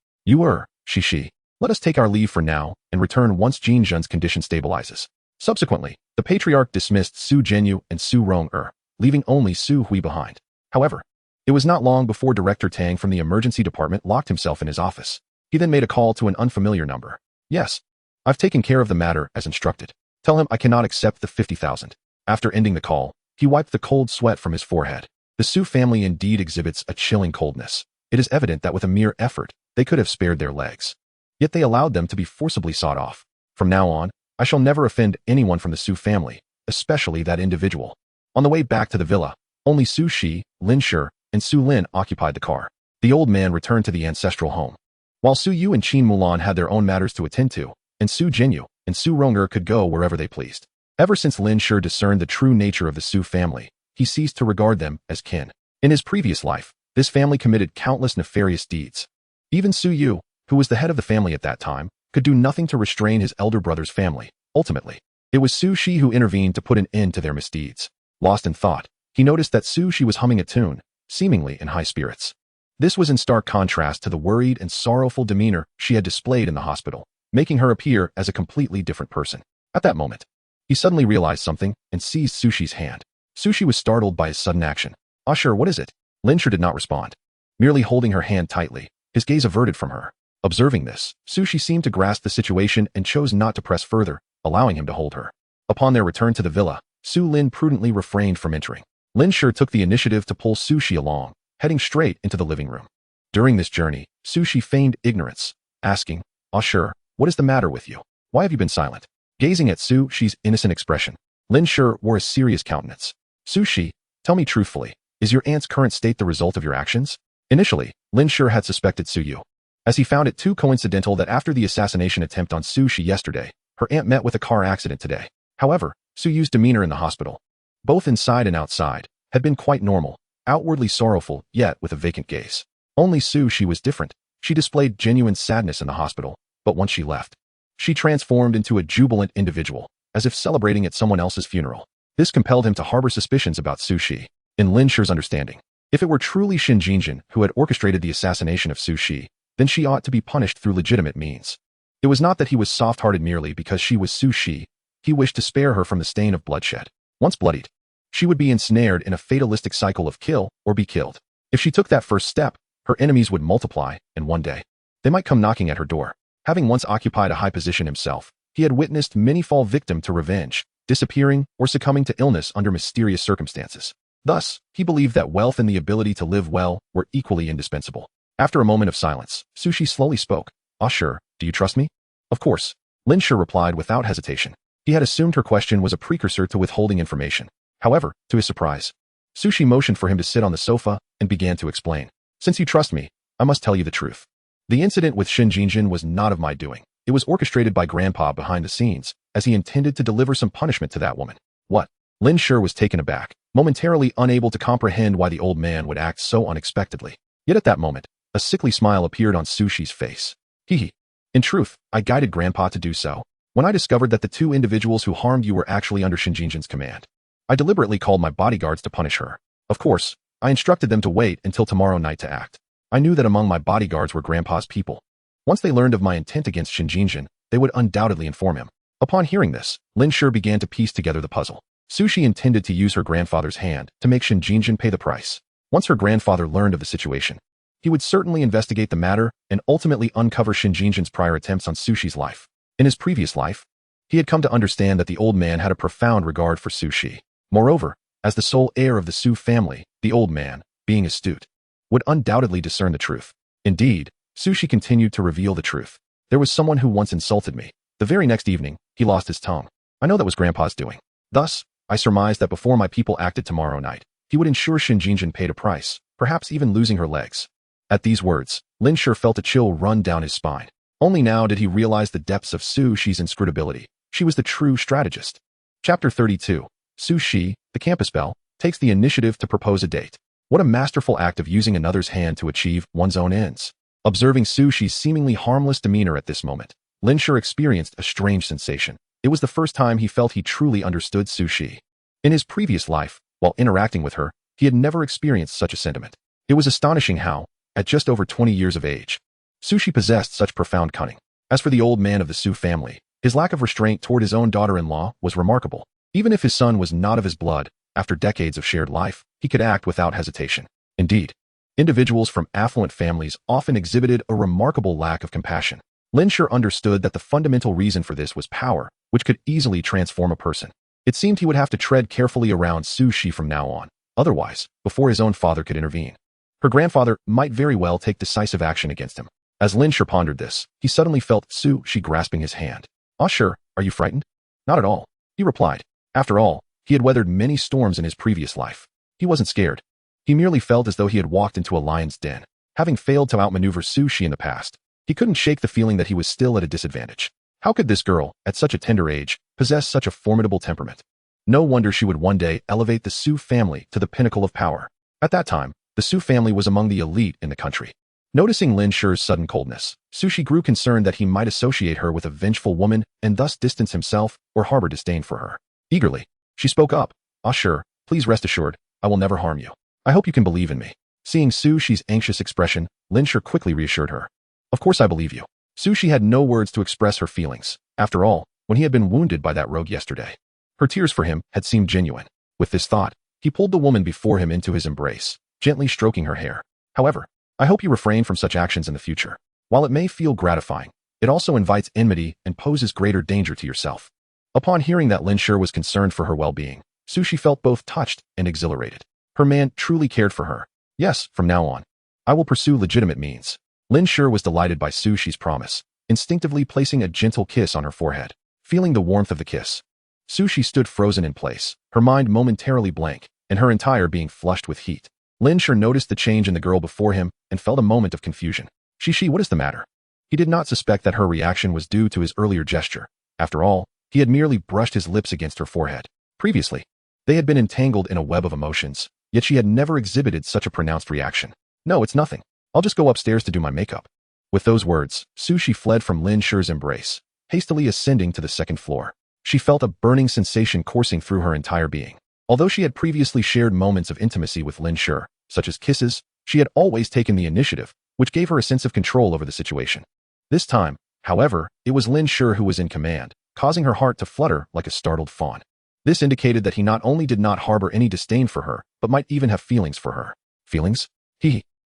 Shi. Let us take our leave for now and return once Jiangcheng's condition stabilizes. Subsequently, the patriarch dismissed Su Zhenyu and Su Rong-er, leaving only Su Hui behind. However, it was not long before Director Tang from the emergency department locked himself in his office. He then made a call to an unfamiliar number. Yes, I've taken care of the matter as instructed. Tell him I cannot accept the 50,000. After ending the call, he wiped the cold sweat from his forehead. The Su family indeed exhibits a chilling coldness. It is evident that with a mere effort, they could have spared their legs. Yet they allowed them to be forcibly sawed off. From now on, I shall never offend anyone from the Su family, especially that individual. On the way back to the villa, only Su Shi, Lin Shi, and Su Lin occupied the car. The old man returned to the ancestral home. While Su Yu and Qin Mulan had their own matters to attend to, and Su Zhenyu and Su Rong-er could go wherever they pleased. Ever since Lin Shi discerned the true nature of the Su family, he ceased to regard them as kin. In his previous life, this family committed countless nefarious deeds. Even Su Yu, who was the head of the family at that time, could do nothing to restrain his elder brother's family. Ultimately, it was Su Shi who intervened to put an end to their misdeeds. Lost in thought, he noticed that Su Shi was humming a tune, seemingly in high spirits. This was in stark contrast to the worried and sorrowful demeanor she had displayed in the hospital, making her appear as a completely different person. At that moment, he suddenly realized something and seized Su Shi's hand. Su Shi was startled by his sudden action. Sure, what is it? Lin Shi did not respond, merely holding her hand tightly, his gaze averted from her. Observing this, Su Shi seemed to grasp the situation and chose not to press further, allowing him to hold her. Upon their return to the villa, Su Lin prudently refrained from entering. Lin Shi took the initiative to pull Su Shi along, heading straight into the living room. During this journey, Su Shi feigned ignorance, asking, Sure, what is the matter with you? Why have you been silent? Gazing at Su Shi's innocent expression, Lin Shi wore a serious countenance. Su Shi, tell me truthfully, is your aunt's current state the result of your actions? Initially, Lin Shi had suspected Su Yu, as he found it too coincidental that after the assassination attempt on Su Shi yesterday, her aunt met with a car accident today. However, Su Yu's demeanor in the hospital, both inside and outside, had been quite normal, outwardly sorrowful, yet with a vacant gaze. Only Su Shi was different. She displayed genuine sadness in the hospital, but once she left, she transformed into a jubilant individual, as if celebrating at someone else's funeral. This compelled him to harbor suspicions about Su Shi. In Lin Shi's understanding, if it were truly Xin Jingjin who had orchestrated the assassination of Su Shi, then she ought to be punished through legitimate means. It was not that he was soft-hearted merely because she was Su Shi. He wished to spare her from the stain of bloodshed. Once bloodied, she would be ensnared in a fatalistic cycle of kill or be killed. If she took that first step, her enemies would multiply, and one day, they might come knocking at her door. Having once occupied a high position himself, he had witnessed many fall victim to revenge, disappearing or succumbing to illness under mysterious circumstances. Thus, he believed that wealth and the ability to live well were equally indispensable. After a moment of silence, Su Shi slowly spoke. Sure, do you trust me? Of course. Lin Shi replied without hesitation. He had assumed her question was a precursor to withholding information. However, to his surprise, Su Shi motioned for him to sit on the sofa and began to explain. Since you trust me, I must tell you the truth. The incident with Xin Jingjin was not of my doing. It was orchestrated by Grandpa behind the scenes, as he intended to deliver some punishment to that woman. What? Lin Shi was taken aback, momentarily unable to comprehend why the old man would act so unexpectedly. Yet at that moment, a sickly smile appeared on Su Shi's face. Hee. In truth, I guided Grandpa to do so. When I discovered that the two individuals who harmed you were actually under Xin Jingjin's command, I deliberately called my bodyguards to punish her. Of course, I instructed them to wait until tomorrow night to act. I knew that among my bodyguards were Grandpa's people. Once they learned of my intent against Xin Jingjin, they would undoubtedly inform him. Upon hearing this, Lin Shi began to piece together the puzzle. Su Shi intended to use her grandfather's hand to make Xin Jingjin pay the price. Once her grandfather learned of the situation, he would certainly investigate the matter and ultimately uncover Xin Jingjin's prior attempts on Su Shi's life. In his previous life, he had come to understand that the old man had a profound regard for Su Shi. Moreover, as the sole heir of the Su family, the old man, being astute, would undoubtedly discern the truth. Indeed, Su Shi continued to reveal the truth. There was someone who once insulted me. The very next evening, he lost his tongue. I know that was Grandpa's doing. Thus, I surmised that before my people acted tomorrow night, he would ensure Xin Jingjin paid a price, perhaps even losing her legs. At these words, Lin Shi felt a chill run down his spine. Only now did he realize the depths of Su Shi's inscrutability. She was the true strategist. Chapter 32. Su Shi, the campus belle, takes the initiative to propose a date. What a masterful act of using another's hand to achieve one's own ends. Observing Su Shi's seemingly harmless demeanor at this moment, Lin Shi experienced a strange sensation. It was the first time he felt he truly understood Su Shi. In his previous life, while interacting with her, he had never experienced such a sentiment. It was astonishing how, at just over 20 years of age, Su Shi possessed such profound cunning. As for the old man of the Su family, his lack of restraint toward his own daughter-in-law was remarkable. Even if his son was not of his blood, after decades of shared life, he could act without hesitation. Indeed, individuals from affluent families often exhibited a remarkable lack of compassion. Lin Shi understood that the fundamental reason for this was power, which could easily transform a person. It seemed he would have to tread carefully around Su Shi from now on, otherwise, before his own father could intervene, her grandfather might very well take decisive action against him. As Lin Shi pondered this, he suddenly felt Su Shi grasping his hand. "Ah, sure, are you frightened?" "Not at all," he replied. After all, he had weathered many storms in his previous life. He wasn't scared. He merely felt as though he had walked into a lion's den. Having failed to outmaneuver Su Shi in the past, he couldn't shake the feeling that he was still at a disadvantage. How could this girl, at such a tender age, possess such a formidable temperament? No wonder she would one day elevate the Su family to the pinnacle of power. At that time, the Su family was among the elite in the country. Noticing Lin Shi's sudden coldness, Su Shi grew concerned that he might associate her with a vengeful woman and thus distance himself or harbor disdain for her. Eagerly, she spoke up. "Ah, sure, please rest assured, I will never harm you. I hope you can believe in me." Seeing Su Shi's anxious expression, Lin Shi quickly reassured her. "Of course I believe you." Su Shi had no words to express her feelings. After all, when he had been wounded by that rogue yesterday, her tears for him had seemed genuine. With this thought, he pulled the woman before him into his embrace, gently stroking her hair. "However, I hope you refrain from such actions in the future. While it may feel gratifying, it also invites enmity and poses greater danger to yourself." Upon hearing that Lin Shi was concerned for her well-being, Su Shi felt both touched and exhilarated. Her man truly cared for her. "Yes, from now on, I will pursue legitimate means." Lin Shi was delighted by Su Shi's promise, instinctively placing a gentle kiss on her forehead. Feeling the warmth of the kiss, Su Shi stood frozen in place, her mind momentarily blank, and her entire being flushed with heat. Lin Shi noticed the change in the girl before him and felt a moment of confusion. Shi, what is the matter?" He did not suspect that her reaction was due to his earlier gesture. After all, he had merely brushed his lips against her forehead. Previously, they had been entangled in a web of emotions, yet she had never exhibited such a pronounced reaction. "No, it's nothing. I'll just go upstairs to do my makeup." With those words, Su Shi fled from Lin Shi's embrace, hastily ascending to the second floor. She felt a burning sensation coursing through her entire being. Although she had previously shared moments of intimacy with Lin Shi, such as kisses, she had always taken the initiative, which gave her a sense of control over the situation. This time, however, it was Lin Shi who was in command, causing her heart to flutter like a startled fawn. This indicated that he not only did not harbor any disdain for her, but might even have feelings for her. Feelings?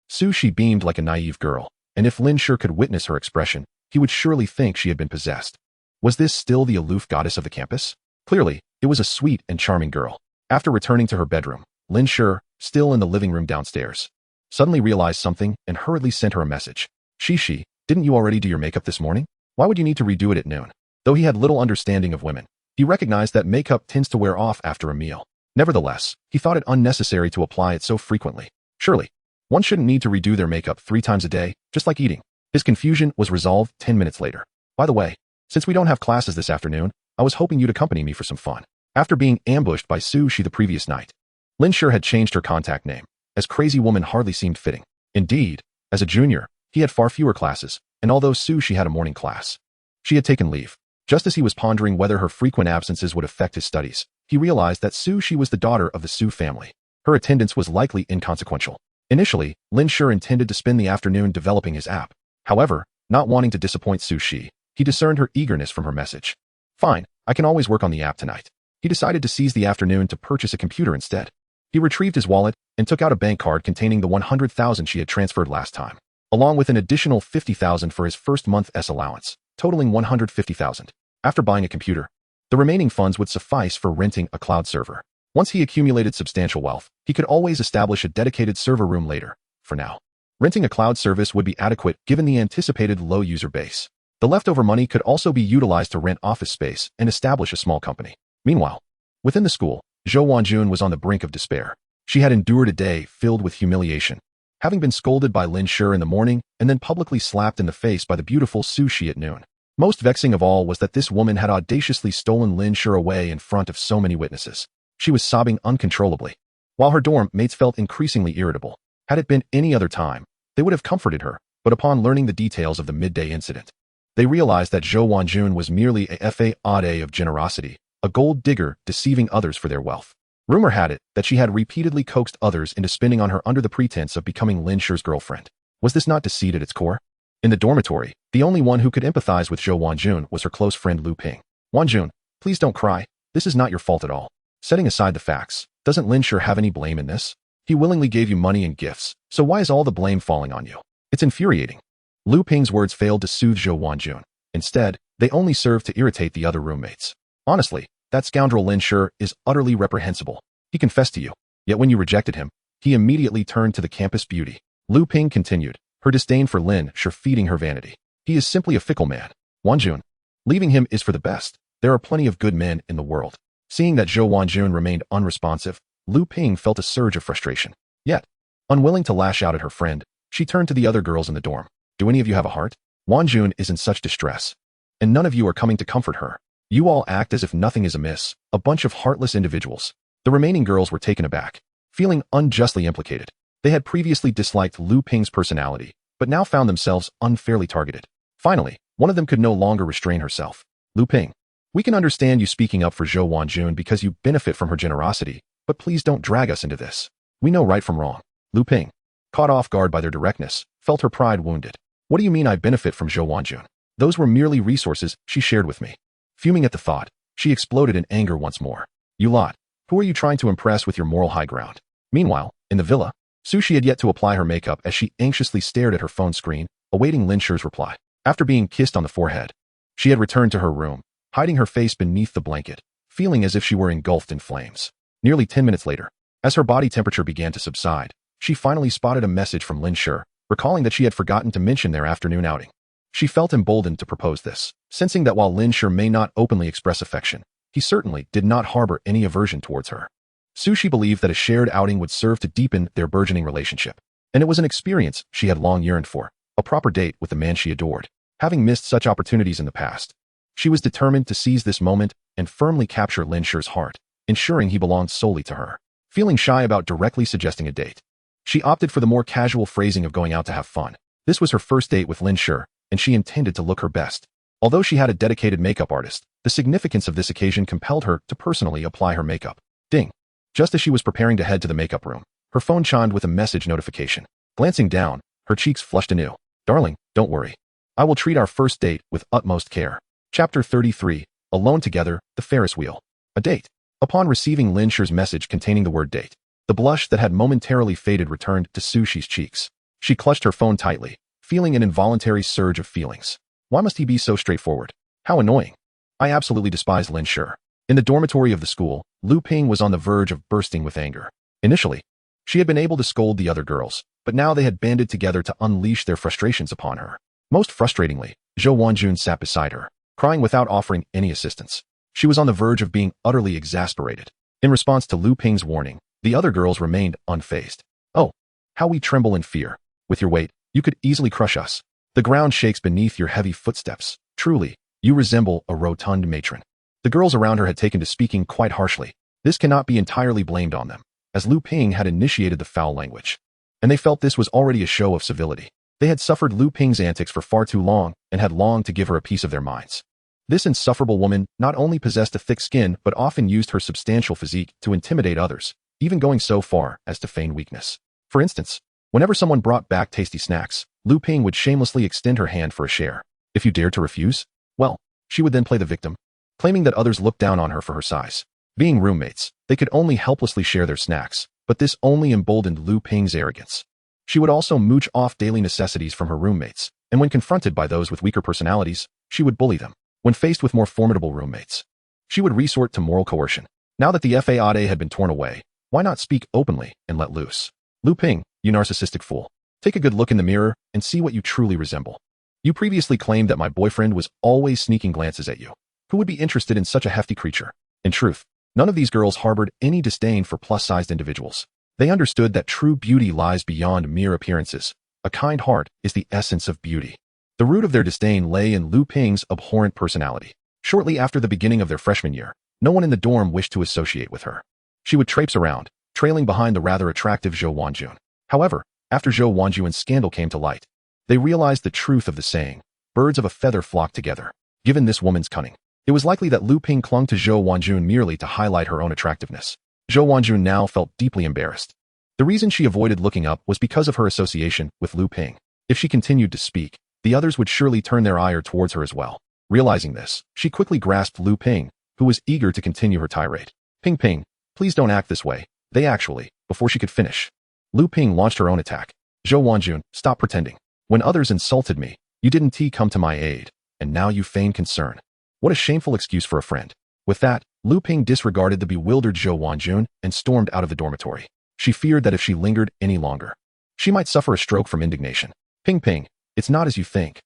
Su Shi beamed like a naive girl, and if Lin Shi could witness her expression, he would surely think she had been possessed. Was this still the aloof goddess of the campus? Clearly, it was a sweet and charming girl. After returning to her bedroom, Lin Shi, still in the living room downstairs, suddenly realized something and hurriedly sent her a message. Shi, didn't you already do your makeup this morning? Why would you need to redo it at noon?" Though he had little understanding of women, he recognized that makeup tends to wear off after a meal. Nevertheless, he thought it unnecessary to apply it so frequently. Surely, one shouldn't need to redo their makeup 3 times a day, just like eating. His confusion was resolved 10 minutes later. "By the way, since we don't have classes this afternoon, I was hoping you'd accompany me for some fun." After being ambushed by Su Shi the previous night, Lin Shi had changed her contact name, as Crazy Woman hardly seemed fitting. Indeed, as a junior, he had far fewer classes, and although Su Shi had a morning class, she had taken leave. Just as he was pondering whether her frequent absences would affect his studies, he realized that Su Shi was the daughter of the Su family. Her attendance was likely inconsequential. Initially, Lin Shi intended to spend the afternoon developing his app. However, not wanting to disappoint Su Shi, he discerned her eagerness from her message. "Fine, I can always work on the app tonight." He decided to seize the afternoon to purchase a computer instead. He retrieved his wallet and took out a bank card containing the 100,000 she had transferred last time, along with an additional 50,000 for his first month's allowance, totaling 150,000. After buying a computer, the remaining funds would suffice for renting a cloud server. Once he accumulated substantial wealth, he could always establish a dedicated server room later. For now, renting a cloud service would be adequate given the anticipated low user base. The leftover money could also be utilized to rent office space and establish a small company. Meanwhile, within the school, Zhou Wanjun was on the brink of despair. She had endured a day filled with humiliation, having been scolded by Lin Shi in the morning and then publicly slapped in the face by the beautiful Su Shi at noon. Most vexing of all was that this woman had audaciously stolen Lin Shi away in front of so many witnesses. She was sobbing uncontrollably. while her dorm mates felt increasingly irritable. Had it been any other time, they would have comforted her, but upon learning the details of the midday incident, they realized that Zhou Wanjun was merely a fade of generosity, a gold digger deceiving others for their wealth. Rumor had it that she had repeatedly coaxed others into spending on her under the pretense of becoming Lin Shi's girlfriend. Was this not deceit at its core? In the dormitory, the only one who could empathize with Zhou Wanjun was her close friend Lu Ping. Wanjun, please don't cry. This is not your fault at all. Setting aside the facts, doesn't Lin Shi have any blame in this? He willingly gave you money and gifts, so why is all the blame falling on you? It's infuriating. Lu Ping's words failed to soothe Zhou Wanjun. Instead, they only served to irritate the other roommates. Honestly, that scoundrel Lin Shi is utterly reprehensible. He confessed to you, yet when you rejected him, he immediately turned to the campus beauty. Lu Ping continued, her disdain for Lin Shi feeding her vanity. He is simply a fickle man. Wanjun, leaving him is for the best. There are plenty of good men in the world. Seeing that Zhou Wanjun remained unresponsive, Lu Ping felt a surge of frustration. Yet, unwilling to lash out at her friend, she turned to the other girls in the dorm. Do any of you have a heart? Wanjun is in such distress, and none of you are coming to comfort her. You all act as if nothing is amiss, a bunch of heartless individuals. The remaining girls were taken aback, feeling unjustly implicated. They had previously disliked Lu Ping's personality, but now found themselves unfairly targeted. Finally, one of them could no longer restrain herself. Lu Ping, we can understand you speaking up for Zhou Wanjun because you benefit from her generosity, but please don't drag us into this. We know right from wrong. Lu Ping, caught off guard by their directness, felt her pride wounded. What do you mean I benefit from Zhou Wanjun? Those were merely resources she shared with me. Fuming at the thought, she exploded in anger once more. You lot, who are you trying to impress with your moral high ground? Meanwhile, in the villa, Sushi had yet to apply her makeup as she anxiously stared at her phone screen, awaiting Lin Shi's reply. After being kissed on the forehead, she had returned to her room, hiding her face beneath the blanket, feeling as if she were engulfed in flames. Nearly 10 minutes later, as her body temperature began to subside, she finally spotted a message from Lin Shi, recalling that she had forgotten to mention their afternoon outing. She felt emboldened to propose this, sensing that while Lin Shi may not openly express affection, he certainly did not harbor any aversion towards her. Sushi believed that a shared outing would serve to deepen their burgeoning relationship, and it was an experience she had long yearned for, a proper date with the man she adored. Having missed such opportunities in the past, she was determined to seize this moment and firmly capture Lin Shi's heart, ensuring he belonged solely to her. Feeling shy about directly suggesting a date, she opted for the more casual phrasing of going out to have fun. This was her first date with Lin Shi, and she intended to look her best. Although she had a dedicated makeup artist, the significance of this occasion compelled her to personally apply her makeup. Ding! Just as she was preparing to head to the makeup room, her phone chimed with a message notification. Glancing down, her cheeks flushed anew. Darling, don't worry. I will treat our first date with utmost care. Chapter 33, Alone Together, the Ferris Wheel. A date. Upon receiving Lin Shi's message containing the word date, the blush that had momentarily faded returned to Sushi's cheeks. She clutched her phone tightly, feeling an involuntary surge of feelings. Why must he be so straightforward? How annoying. I absolutely despise Lin Shi. In the dormitory of the school, Lu Ping was on the verge of bursting with anger. Initially, she had been able to scold the other girls, but now they had banded together to unleash their frustrations upon her. Most frustratingly, Zhou Wanjun sat beside her, crying without offering any assistance. She was on the verge of being utterly exasperated. In response to Lu Ping's warning, the other girls remained unfazed. Oh, how we tremble in fear. With your weight, you could easily crush us. The ground shakes beneath your heavy footsteps. Truly, you resemble a rotund matron. The girls around her had taken to speaking quite harshly. This cannot be entirely blamed on them, as Lu Ping had initiated the foul language, and they felt this was already a show of civility. They had suffered Lu Ping's antics for far too long and had longed to give her a piece of their minds. This insufferable woman not only possessed a thick skin but often used her substantial physique to intimidate others, even going so far as to feign weakness. For instance, whenever someone brought back tasty snacks, Lu Ping would shamelessly extend her hand for a share. If you dared to refuse, well, she would then play the victim, claiming that others looked down on her for her size. Being roommates, they could only helplessly share their snacks, but this only emboldened Lu Ping's arrogance. She would also mooch off daily necessities from her roommates, and when confronted by those with weaker personalities, she would bully them. When faced with more formidable roommates, she would resort to moral coercion. Now that the fade had been torn away, why not speak openly and let loose? Lu Ping, you narcissistic fool. Take a good look in the mirror and see what you truly resemble. You previously claimed that my boyfriend was always sneaking glances at you. Who would be interested in such a hefty creature? In truth, none of these girls harbored any disdain for plus-sized individuals. They understood that true beauty lies beyond mere appearances. A kind heart is the essence of beauty. The root of their disdain lay in Lu Ping's abhorrent personality. Shortly after the beginning of their freshman year, no one in the dorm wished to associate with her. She would traipse around, trailing behind the rather attractive Zhou Wanjun. However, after Zhou Wanjun's scandal came to light, they realized the truth of the saying, birds of a feather flock together. Given this woman's cunning, it was likely that Lu Ping clung to Zhou Wanjun merely to highlight her own attractiveness. Zhou Wanjun now felt deeply embarrassed. The reason she avoided looking up was because of her association with Lu Ping. If she continued to speak, the others would surely turn their ire towards her as well. Realizing this, she quickly grasped Lu Ping, who was eager to continue her tirade. Ping Ping, please don't act this way. They actually, before she could finish, Lu Ping launched her own attack. Zhou Wanjun, stop pretending. When others insulted me, you didn't come to my aid, and now you feign concern. What a shameful excuse for a friend. With that, Lu Ping disregarded the bewildered Zhou Wanjun and stormed out of the dormitory. She feared that if she lingered any longer, she might suffer a stroke from indignation. Ping Ping, it's not as you think.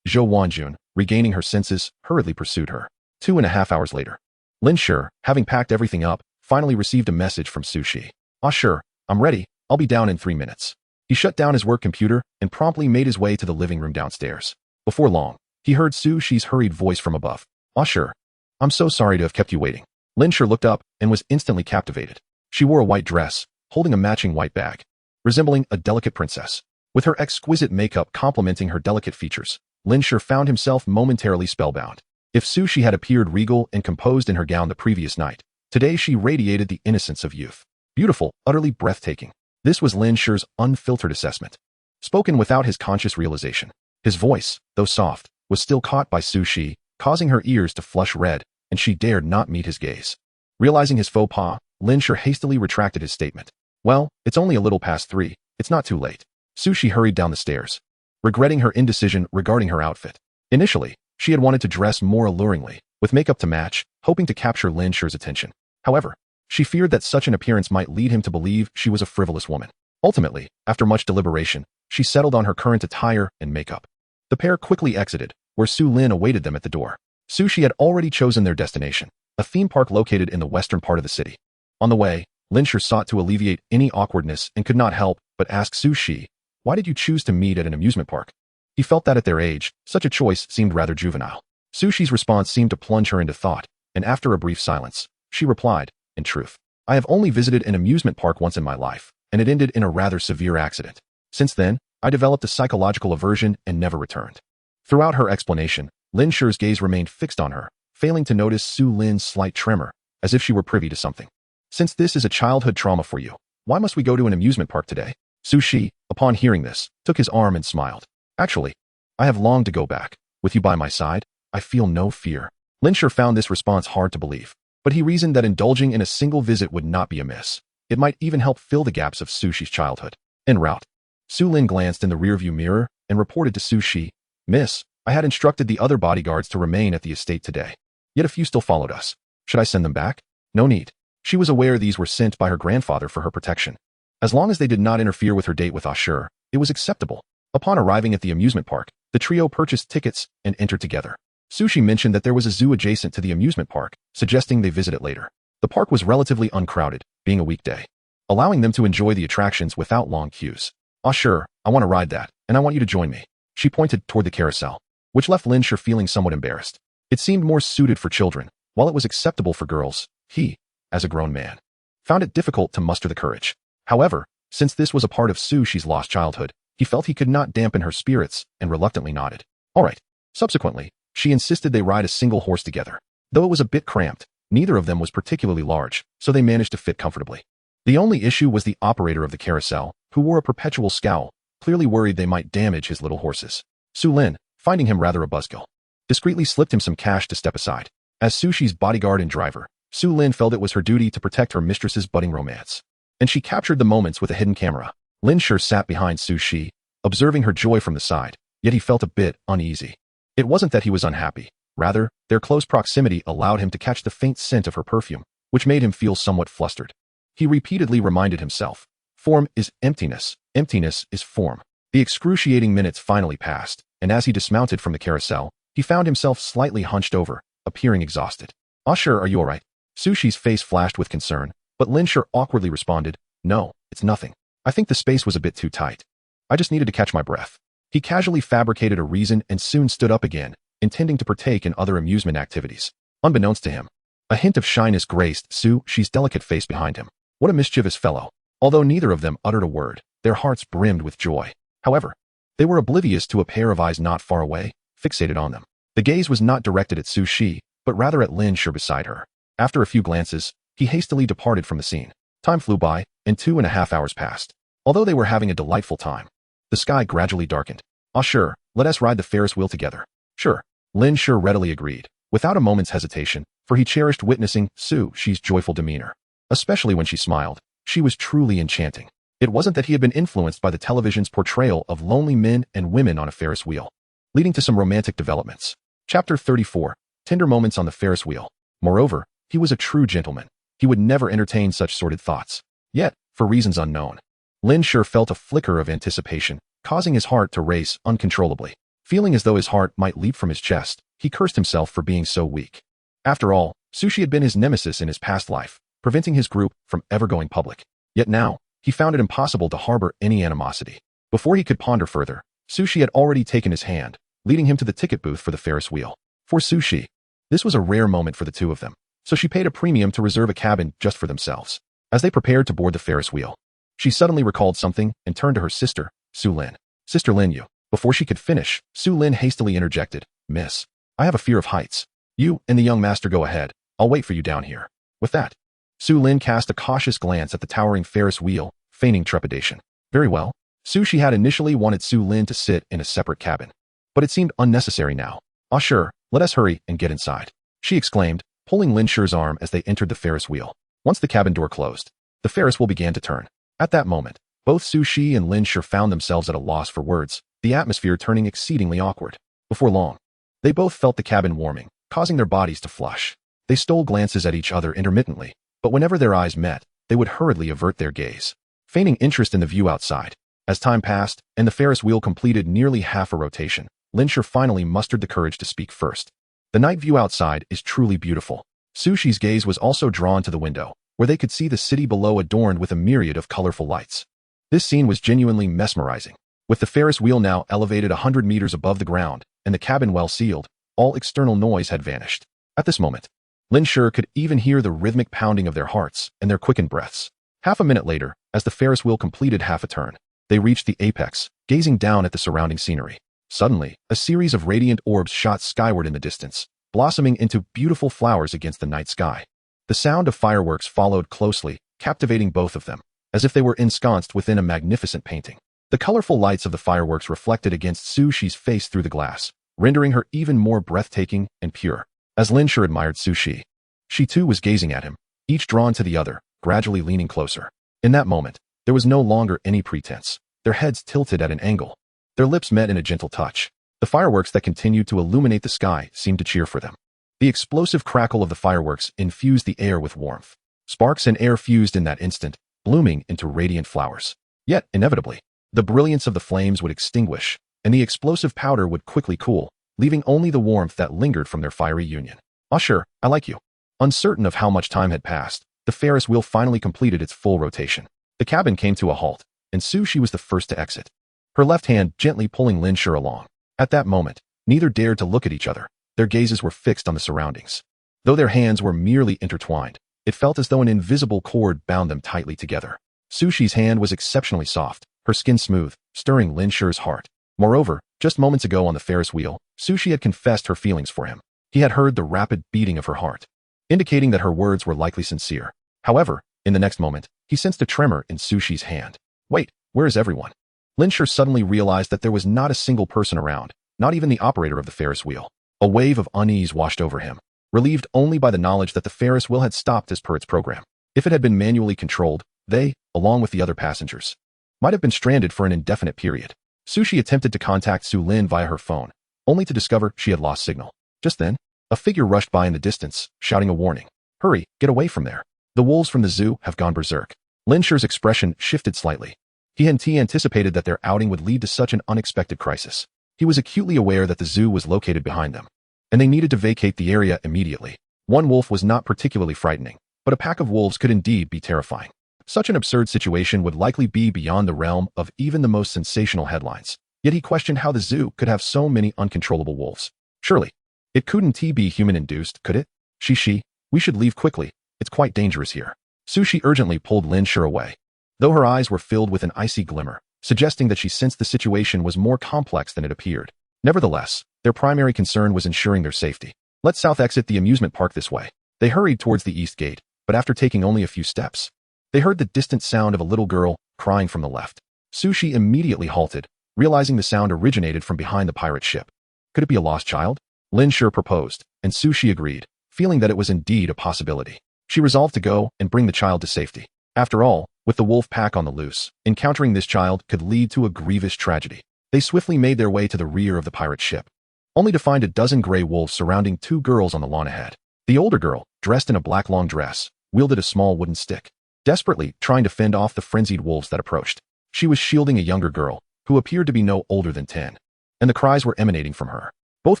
Zhou Wanjun, regaining her senses, hurriedly pursued her. 2.5 hours later, Lin Shi, having packed everything up, finally received a message from Su Shi. Sure, I'm ready. I'll be down in 3 minutes. He shut down his work computer and promptly made his way to the living room downstairs. Before long, he heard Su Shi's hurried voice from above. Sure. I'm so sorry to have kept you waiting. Lin Shi looked up and was instantly captivated. She wore a white dress, holding a matching white bag, resembling a delicate princess. With her exquisite makeup complementing her delicate features, Lin Shi found himself momentarily spellbound. If Su Shi had appeared regal and composed in her gown the previous night, today she radiated the innocence of youth. Beautiful, utterly breathtaking. This was Lin Shi's unfiltered assessment, spoken without his conscious realization. His voice, though soft, was still caught by Su Shi, causing her ears to flush red, and she dared not meet his gaze. Realizing his faux pas, Lin Shi hastily retracted his statement. Well, it's only a little past 3. It's not too late. Su Shi hurried down the stairs, regretting her indecision regarding her outfit. Initially, she had wanted to dress more alluringly, with makeup to match, hoping to capture Lin Shi's attention. However, she feared that such an appearance might lead him to believe she was a frivolous woman. Ultimately, after much deliberation, she settled on her current attire and makeup. The pair quickly exited, where Su Lin awaited them at the door. Su Shi had already chosen their destination, a theme park located in the western part of the city. On the way, Lin Shi sought to alleviate any awkwardness and could not help but ask Su Shi, why did you choose to meet at an amusement park? He felt that at their age, such a choice seemed rather juvenile. Su Shi's response seemed to plunge her into thought, and after a brief silence, she replied, in truth, I have only visited an amusement park once in my life, and it ended in a rather severe accident. Since then, I developed a psychological aversion and never returned. Throughout her explanation, Lin Shi's gaze remained fixed on her, failing to notice Su Lin's slight tremor, as if she were privy to something. Since this is a childhood trauma for you, why must we go to an amusement park today? Su Shi, upon hearing this, took his arm and smiled. Actually, I have longed to go back. With you by my side, I feel no fear. Lin Shi found this response hard to believe, but he reasoned that indulging in a single visit would not be amiss. It might even help fill the gaps of Su Shi's childhood. En route, Su Lin glanced in the rearview mirror and reported to Su Shi, Miss, I had instructed the other bodyguards to remain at the estate today. Yet a few still followed us. Should I send them back? No need. She was aware these were sent by her grandfather for her protection. As long as they did not interfere with her date with Ashur, it was acceptable. Upon arriving at the amusement park, the trio purchased tickets and entered together. Su Shi mentioned that there was a zoo adjacent to the amusement park, suggesting they visit it later. The park was relatively uncrowded, being a weekday, allowing them to enjoy the attractions without long queues. Sure, I want to ride that, and I want you to join me. She pointed toward the carousel, which left Lin Shi feeling somewhat embarrassed. It seemed more suited for children, while it was acceptable for girls. He, as a grown man, found it difficult to muster the courage. However, since this was a part of Su Shi's lost childhood, he felt he could not dampen her spirits and reluctantly nodded. All right. Subsequently, she insisted they ride a single horse together. Though it was a bit cramped, neither of them was particularly large, so they managed to fit comfortably. The only issue was the operator of the carousel, who wore a perpetual scowl, clearly worried they might damage his little horses. Su Lin, finding him rather a buzzkill, discreetly slipped him some cash to step aside. As Su Shi's bodyguard and driver, Su Lin felt it was her duty to protect her mistress's budding romance, and she captured the moments with a hidden camera. Lin Shi sat behind Su Shi, observing her joy from the side, yet he felt a bit uneasy. It wasn't that he was unhappy. Rather, their close proximity allowed him to catch the faint scent of her perfume, which made him feel somewhat flustered. He repeatedly reminded himself, form is emptiness, emptiness is form. The excruciating minutes finally passed, and as he dismounted from the carousel, he found himself slightly hunched over, appearing exhausted. Sure, are you all right? Su Shi's face flashed with concern, but Lin Shi awkwardly responded, no, it's nothing. I think the space was a bit too tight. I just needed to catch my breath. He casually fabricated a reason and soon stood up again, intending to partake in other amusement activities. Unbeknownst to him, a hint of shyness graced Su Shi's delicate face behind him. What a mischievous fellow. Although neither of them uttered a word, their hearts brimmed with joy. However, they were oblivious to a pair of eyes not far away, fixated on them. The gaze was not directed at Su Shi, but rather at Lin Shi beside her. After a few glances, he hastily departed from the scene. Time flew by, and 2.5 hours passed. Although they were having a delightful time, the sky gradually darkened. "Ah, sure, let us ride the Ferris wheel together." "Sure." Lin Shi readily agreed, without a moment's hesitation, for he cherished witnessing Su Shi's joyful demeanor. Especially when she smiled, she was truly enchanting. It wasn't that he had been influenced by the television's portrayal of lonely men and women on a Ferris wheel, leading to some romantic developments. Chapter 34. Tender moments on the Ferris wheel. Moreover, he was a true gentleman. He would never entertain such sordid thoughts. Yet, for reasons unknown, Lin Shi felt a flicker of anticipation, causing his heart to race uncontrollably. Feeling as though his heart might leap from his chest, he cursed himself for being so weak. After all, Su Shi had been his nemesis in his past life, preventing his group from ever going public. Yet now, he found it impossible to harbor any animosity. Before he could ponder further, Su Shi had already taken his hand, leading him to the ticket booth for the Ferris wheel. For Su Shi, this was a rare moment for the two of them, so she paid a premium to reserve a cabin just for themselves. As they prepared to board the Ferris wheel, she suddenly recalled something and turned to her sister, Su Lin. "Sister Lin, you." Before she could finish, Su Lin hastily interjected, "Miss, I have a fear of heights. You and the young master go ahead. I'll wait for you down here." With that, Su Lin cast a cautious glance at the towering Ferris wheel, feigning trepidation. Very well. Su Shi had initially wanted Su Lin to sit in a separate cabin, but it seemed unnecessary now. "Ah, sure, let us hurry and get inside," she exclaimed, pulling Lin Shi's arm as they entered the Ferris wheel. Once the cabin door closed, the Ferris wheel began to turn. At that moment, both Su Shi and Lin Shi found themselves at a loss for words, the atmosphere turning exceedingly awkward. Before long, they both felt the cabin warming, causing their bodies to flush. They stole glances at each other intermittently, but whenever their eyes met, they would hurriedly avert their gaze, feigning interest in the view outside. As time passed, and the Ferris wheel completed nearly half a rotation, Lin Shi finally mustered the courage to speak first. "The night view outside is truly beautiful." Su Shi's gaze was also drawn to the window, where they could see the city below adorned with a myriad of colorful lights. This scene was genuinely mesmerizing. With the Ferris wheel now elevated 100 meters above the ground, and the cabin well sealed, all external noise had vanished. At this moment, Lin Shi could even hear the rhythmic pounding of their hearts and their quickened breaths. Half a minute later, as the Ferris wheel completed half a turn, they reached the apex, gazing down at the surrounding scenery. Suddenly, a series of radiant orbs shot skyward in the distance, blossoming into beautiful flowers against the night sky. The sound of fireworks followed closely, captivating both of them, as if they were ensconced within a magnificent painting. The colorful lights of the fireworks reflected against Su Shi's face through the glass, rendering her even more breathtaking and pure. As Lin Shi admired Su Shi, she too was gazing at him, each drawn to the other, gradually leaning closer. In that moment, there was no longer any pretense. Their heads tilted at an angle. Their lips met in a gentle touch. The fireworks that continued to illuminate the sky seemed to cheer for them. The explosive crackle of the fireworks infused the air with warmth. Sparks and air fused in that instant, blooming into radiant flowers. Yet, inevitably, the brilliance of the flames would extinguish, and the explosive powder would quickly cool, leaving only the warmth that lingered from their fiery union. "Ah, sure, I like you." Uncertain of how much time had passed, the Ferris wheel finally completed its full rotation. The cabin came to a halt, and Su Shi was the first to exit, her left hand gently pulling Lin Shi along. At that moment, neither dared to look at each other. Their gazes were fixed on the surroundings. Though their hands were merely intertwined, it felt as though an invisible cord bound them tightly together. Su Shi's hand was exceptionally soft, her skin smooth, stirring Lin Shi's heart. Moreover, just moments ago on the Ferris wheel, Su Shi had confessed her feelings for him. He had heard the rapid beating of her heart, indicating that her words were likely sincere. However, in the next moment, he sensed a tremor in Su Shi's hand. "Wait, where is everyone?" Lin Shi suddenly realized that there was not a single person around, not even the operator of the Ferris wheel. A wave of unease washed over him, relieved only by the knowledge that the Ferris wheel had stopped as per its program. If it had been manually controlled, they, along with the other passengers, might have been stranded for an indefinite period. Su Shi attempted to contact Su Lin via her phone, only to discover she had lost signal. Just then, a figure rushed by in the distance, shouting a warning. "Hurry, get away from there. The wolves from the zoo have gone berserk." Lin Shi's expression shifted slightly. He anticipated that their outing would lead to such an unexpected crisis. He was acutely aware that the zoo was located behind them, and they needed to vacate the area immediately. One wolf was not particularly frightening, but a pack of wolves could indeed be terrifying. Such an absurd situation would likely be beyond the realm of even the most sensational headlines. Yet he questioned how the zoo could have so many uncontrollable wolves. Surely, it couldn't be human-induced, could it? "Shi, we should leave quickly. It's quite dangerous here." Sushi urgently pulled Lin Shi away, though her eyes were filled with an icy glimmer, suggesting that she sensed the situation was more complex than it appeared. Nevertheless, their primary concern was ensuring their safety. Let's south exit the amusement park this way. They hurried towards the east gate, but after taking only a few steps, they heard the distant sound of a little girl crying from the left. Sushi immediately halted, realizing the sound originated from behind the pirate ship. Could it be a lost child? Lin Shi proposed, and Sushi agreed, feeling that it was indeed a possibility. She resolved to go and bring the child to safety. After all, with the wolf pack on the loose, encountering this child could lead to a grievous tragedy. They swiftly made their way to the rear of the pirate ship, only to find a dozen gray wolves surrounding two girls on the lawn ahead. The older girl, dressed in a black long dress, wielded a small wooden stick, desperately trying to fend off the frenzied wolves that approached. She was shielding a younger girl, who appeared to be no older than 10, and the cries were emanating from her. Both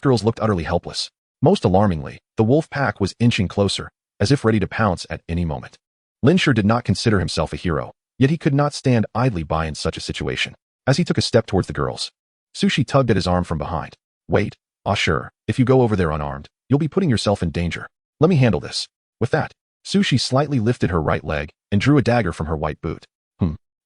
girls looked utterly helpless. Most alarmingly, the wolf pack was inching closer, as if ready to pounce at any moment. Lin Shi did not consider himself a hero, yet he could not stand idly by in such a situation. As he took a step towards the girls, Sushi tugged at his arm from behind. Wait, sure, if you go over there unarmed, you'll be putting yourself in danger. Let me handle this. With that, Sushi slightly lifted her right leg and drew a dagger from her white boot.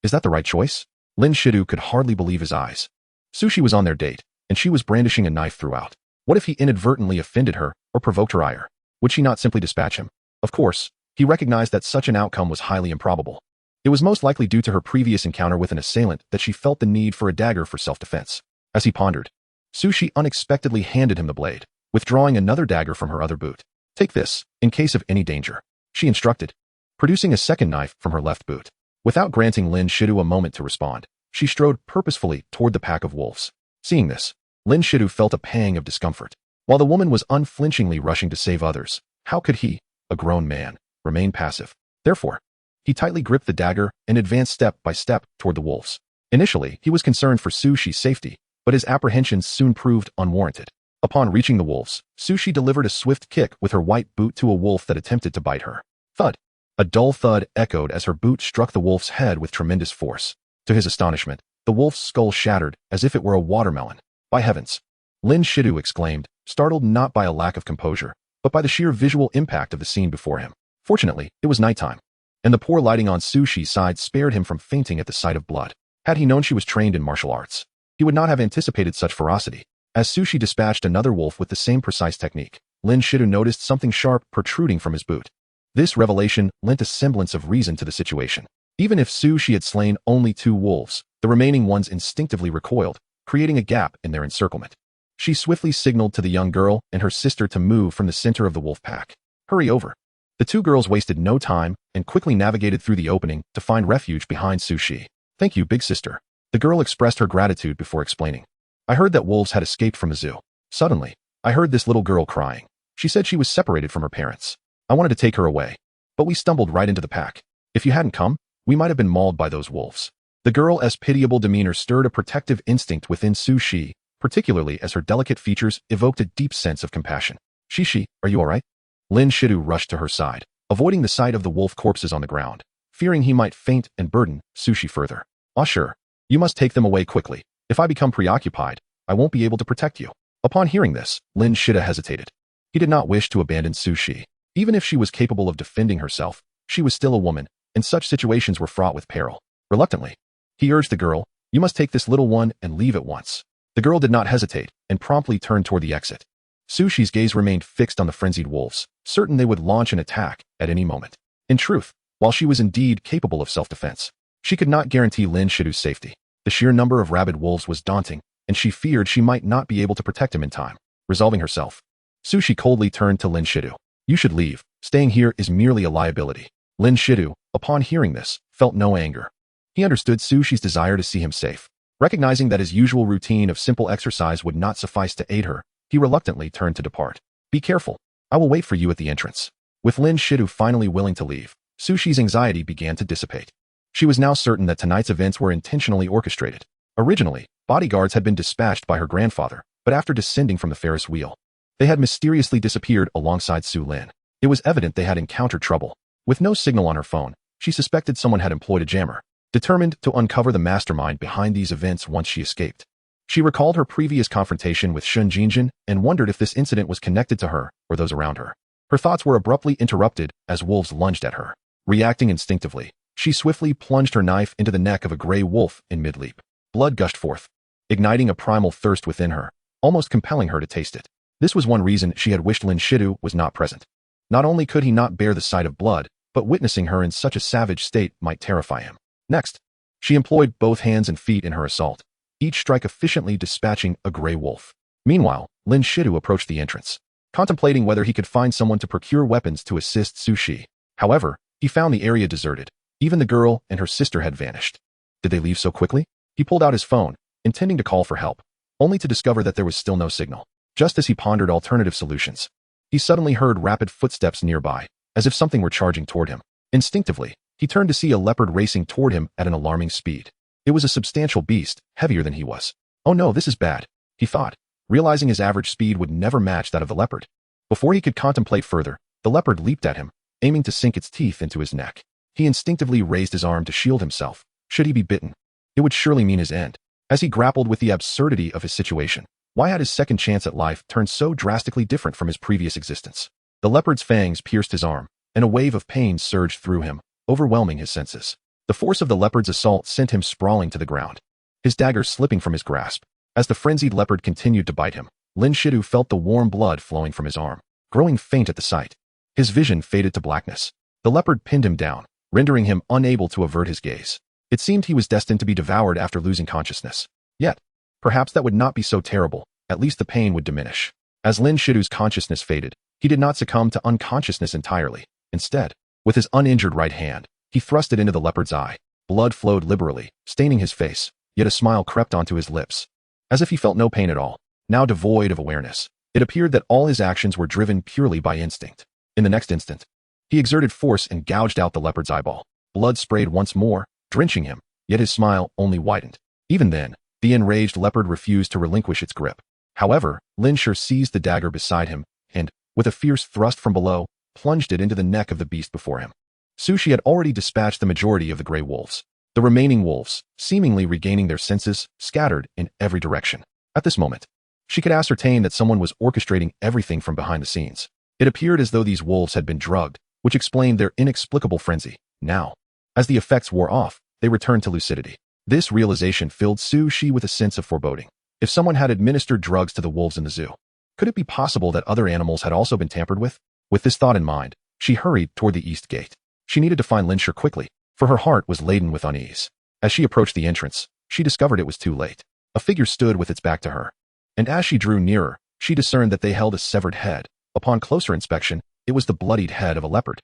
Is that the right choice? Lin Shi could hardly believe his eyes. Sushi was on their date, and she was brandishing a knife throughout. What if he inadvertently offended her or provoked her ire? Would she not simply dispatch him? Of course, he recognized that such an outcome was highly improbable. It was most likely due to her previous encounter with an assailant that she felt the need for a dagger for self-defense. As he pondered, Sushi unexpectedly handed him the blade, withdrawing another dagger from her other boot. Take this, in case of any danger, she instructed, producing a second knife from her left boot. Without granting Lin Shi a moment to respond, she strode purposefully toward the pack of wolves. Seeing this, Lin Shi felt a pang of discomfort. While the woman was unflinchingly rushing to save others, how could he, a grown man, remain passive? Therefore, he tightly gripped the dagger and advanced step by step toward the wolves. Initially, he was concerned for Sushi's safety, but his apprehensions soon proved unwarranted. Upon reaching the wolves, Sushi delivered a swift kick with her white boot to a wolf that attempted to bite her. Thud! A dull thud echoed as her boot struck the wolf's head with tremendous force. To his astonishment, the wolf's skull shattered as if it were a watermelon. By heavens! Lin Shi exclaimed, startled not by a lack of composure, but by the sheer visual impact of the scene before him. Fortunately, it was nighttime, and the poor lighting on Sushi's side spared him from fainting at the sight of blood. Had he known she was trained in martial arts, he would not have anticipated such ferocity. As Sushi dispatched another wolf with the same precise technique, Lin Shi noticed something sharp protruding from his boot. This revelation lent a semblance of reason to the situation. Even if Sushi had slain only 2 wolves, the remaining ones instinctively recoiled, creating a gap in their encirclement. She swiftly signaled to the young girl and her sister to move from the center of the wolf pack. Hurry over. The 2 girls wasted no time and quickly navigated through the opening to find refuge behind Sushi. Thank you, big sister. The girl expressed her gratitude before explaining. I heard that wolves had escaped from the zoo. Suddenly, I heard this little girl crying. She said she was separated from her parents. I wanted to take her away, but we stumbled right into the pack. If you hadn't come, we might have been mauled by those wolves. The girl's pitiable demeanor stirred a protective instinct within Sushi, particularly as her delicate features evoked a deep sense of compassion. Shishi, are you all right? Lin Shi rushed to her side, avoiding the sight of the wolf corpses on the ground, fearing he might faint and burden Sushi further. Sure. You must take them away quickly. If I become preoccupied, I won't be able to protect you. Upon hearing this, Lin Shi hesitated. He did not wish to abandon Sushi. Even if she was capable of defending herself, she was still a woman, and such situations were fraught with peril. Reluctantly, he urged the girl, you must take this little one and leave at once. The girl did not hesitate, and promptly turned toward the exit. Sushi's gaze remained fixed on the frenzied wolves, certain they would launch an attack at any moment. In truth, while she was indeed capable of self-defense, she could not guarantee Lin Shi's safety. The sheer number of rabid wolves was daunting, and she feared she might not be able to protect him in time. Resolving herself, Sushi coldly turned to Lin Shi. You should leave. Staying here is merely a liability. Lin Shi, upon hearing this, felt no anger. He understood Sushi's desire to see him safe. Recognizing that his usual routine of simple exercise would not suffice to aid her, he reluctantly turned to depart. Be careful. I will wait for you at the entrance. With Lin Shi finally willing to leave, Sushi's anxiety began to dissipate. She was now certain that tonight's events were intentionally orchestrated. Originally, bodyguards had been dispatched by her grandfather, but after descending from the Ferris wheel, they had mysteriously disappeared alongside Su Lin. It was evident they had encountered trouble. With no signal on her phone, she suspected someone had employed a jammer, determined to uncover the mastermind behind these events once she escaped. She recalled her previous confrontation with Shun Jinjin and wondered if this incident was connected to her or those around her. Her thoughts were abruptly interrupted as wolves lunged at her. Reacting instinctively, she swiftly plunged her knife into the neck of a gray wolf in mid-leap. Blood gushed forth, igniting a primal thirst within her, almost compelling her to taste it. This was one reason she had wished Lin Shi was not present. Not only could he not bear the sight of blood, but witnessing her in such a savage state might terrify him. Next, she employed both hands and feet in her assault, each strike efficiently dispatching a gray wolf. Meanwhile, Lin Shi approached the entrance, contemplating whether he could find someone to procure weapons to assist Su Shi. However, he found the area deserted. Even the girl and her sister had vanished. Did they leave so quickly? He pulled out his phone, intending to call for help, only to discover that there was still no signal. Just as he pondered alternative solutions, he suddenly heard rapid footsteps nearby, as if something were charging toward him. Instinctively, he turned to see a leopard racing toward him at an alarming speed. It was a substantial beast, heavier than he was. Oh no, this is bad, he thought, realizing his average speed would never match that of the leopard. Before he could contemplate further, the leopard leaped at him, aiming to sink its teeth into his neck. He instinctively raised his arm to shield himself. Should he be bitten, it would surely mean his end. As he grappled with the absurdity of his situation, why had his second chance at life turned so drastically different from his previous existence? The leopard's fangs pierced his arm, and a wave of pain surged through him, overwhelming his senses. The force of the leopard's assault sent him sprawling to the ground, his dagger slipping from his grasp. As the frenzied leopard continued to bite him, Lin Shi felt the warm blood flowing from his arm, growing faint at the sight. His vision faded to blackness. The leopard pinned him down, rendering him unable to avert his gaze. It seemed he was destined to be devoured after losing consciousness. Yet, perhaps that would not be so terrible. At least the pain would diminish. As Lin Shi's consciousness faded, he did not succumb to unconsciousness entirely. Instead, with his uninjured right hand, he thrust it into the leopard's eye. Blood flowed liberally, staining his face, yet a smile crept onto his lips, as if he felt no pain at all. Now devoid of awareness, it appeared that all his actions were driven purely by instinct. In the next instant, he exerted force and gouged out the leopard's eyeball. Blood sprayed once more, drenching him, yet his smile only widened. Even then, the enraged leopard refused to relinquish its grip. However, Lin Shi seized the dagger beside him and, with a fierce thrust from below, plunged it into the neck of the beast before him. Su Shi had already dispatched the majority of the gray wolves. The remaining wolves, seemingly regaining their senses, scattered in every direction. At this moment, she could ascertain that someone was orchestrating everything from behind the scenes. It appeared as though these wolves had been drugged, which explained their inexplicable frenzy. Now, as the effects wore off, they returned to lucidity. This realization filled Su Shi with a sense of foreboding. If someone had administered drugs to the wolves in the zoo, could it be possible that other animals had also been tampered with? With this thought in mind, she hurried toward the east gate. She needed to find Lin Shi quickly, for her heart was laden with unease. As she approached the entrance, she discovered it was too late. A figure stood with its back to her, and as she drew nearer, she discerned that they held a severed head. Upon closer inspection, it was the bloodied head of a leopard.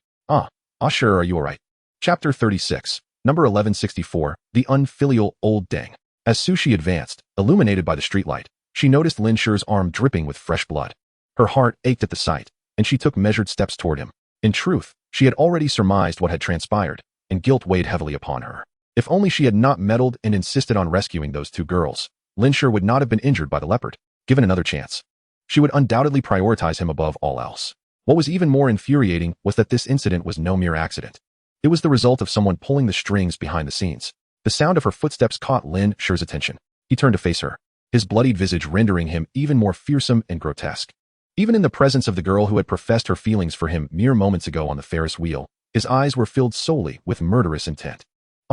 Sure, are you alright? Chapter 36, number 1164, The Unfilial Old Dang. As Su Shi advanced, illuminated by the streetlight, she noticed Lin Shi's arm dripping with fresh blood. Her heart ached at the sight, and she took measured steps toward him. In truth, she had already surmised what had transpired, and guilt weighed heavily upon her. If only she had not meddled and insisted on rescuing those two girls, Lin Shi would not have been injured by the leopard. Given another chance, she would undoubtedly prioritize him above all else. What was even more infuriating was that this incident was no mere accident. It was the result of someone pulling the strings behind the scenes. The sound of her footsteps caught Lin Shi's attention. He turned to face her, his bloodied visage rendering him even more fearsome and grotesque. Even in the presence of the girl who had professed her feelings for him mere moments ago on the Ferris wheel, his eyes were filled solely with murderous intent.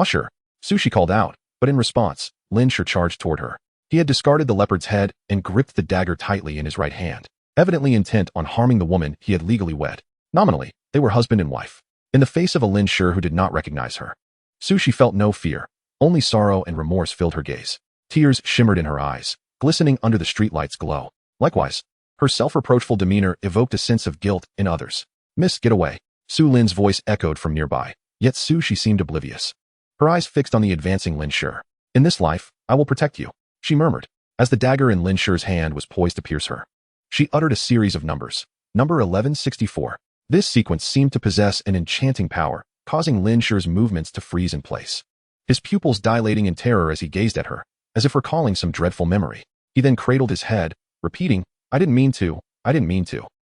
Sure, Su Shi called out, but in response, Lin Shi charged toward her. He had discarded the leopard's head and gripped the dagger tightly in his right hand, evidently intent on harming the woman he had legally wed. Nominally, they were husband and wife. In the face of a Lin Shi who did not recognize her, Su Shi felt no fear. Only sorrow and remorse filled her gaze. Tears shimmered in her eyes, glistening under the streetlight's glow. Likewise, her self-reproachful demeanor evoked a sense of guilt in others. Miss, get away. Su Lin's voice echoed from nearby, yet Su Shi seemed oblivious. Her eyes fixed on the advancing Lin Shi. In this life, I will protect you, she murmured, as the dagger in Lin Shi's hand was poised to pierce her. She uttered a series of numbers. Number 1164. This sequence seemed to possess an enchanting power, causing Lin Shi's movements to freeze in place, his pupils dilating in terror as he gazed at her, as if recalling some dreadful memory. He then cradled his head, repeating, I didn't mean to.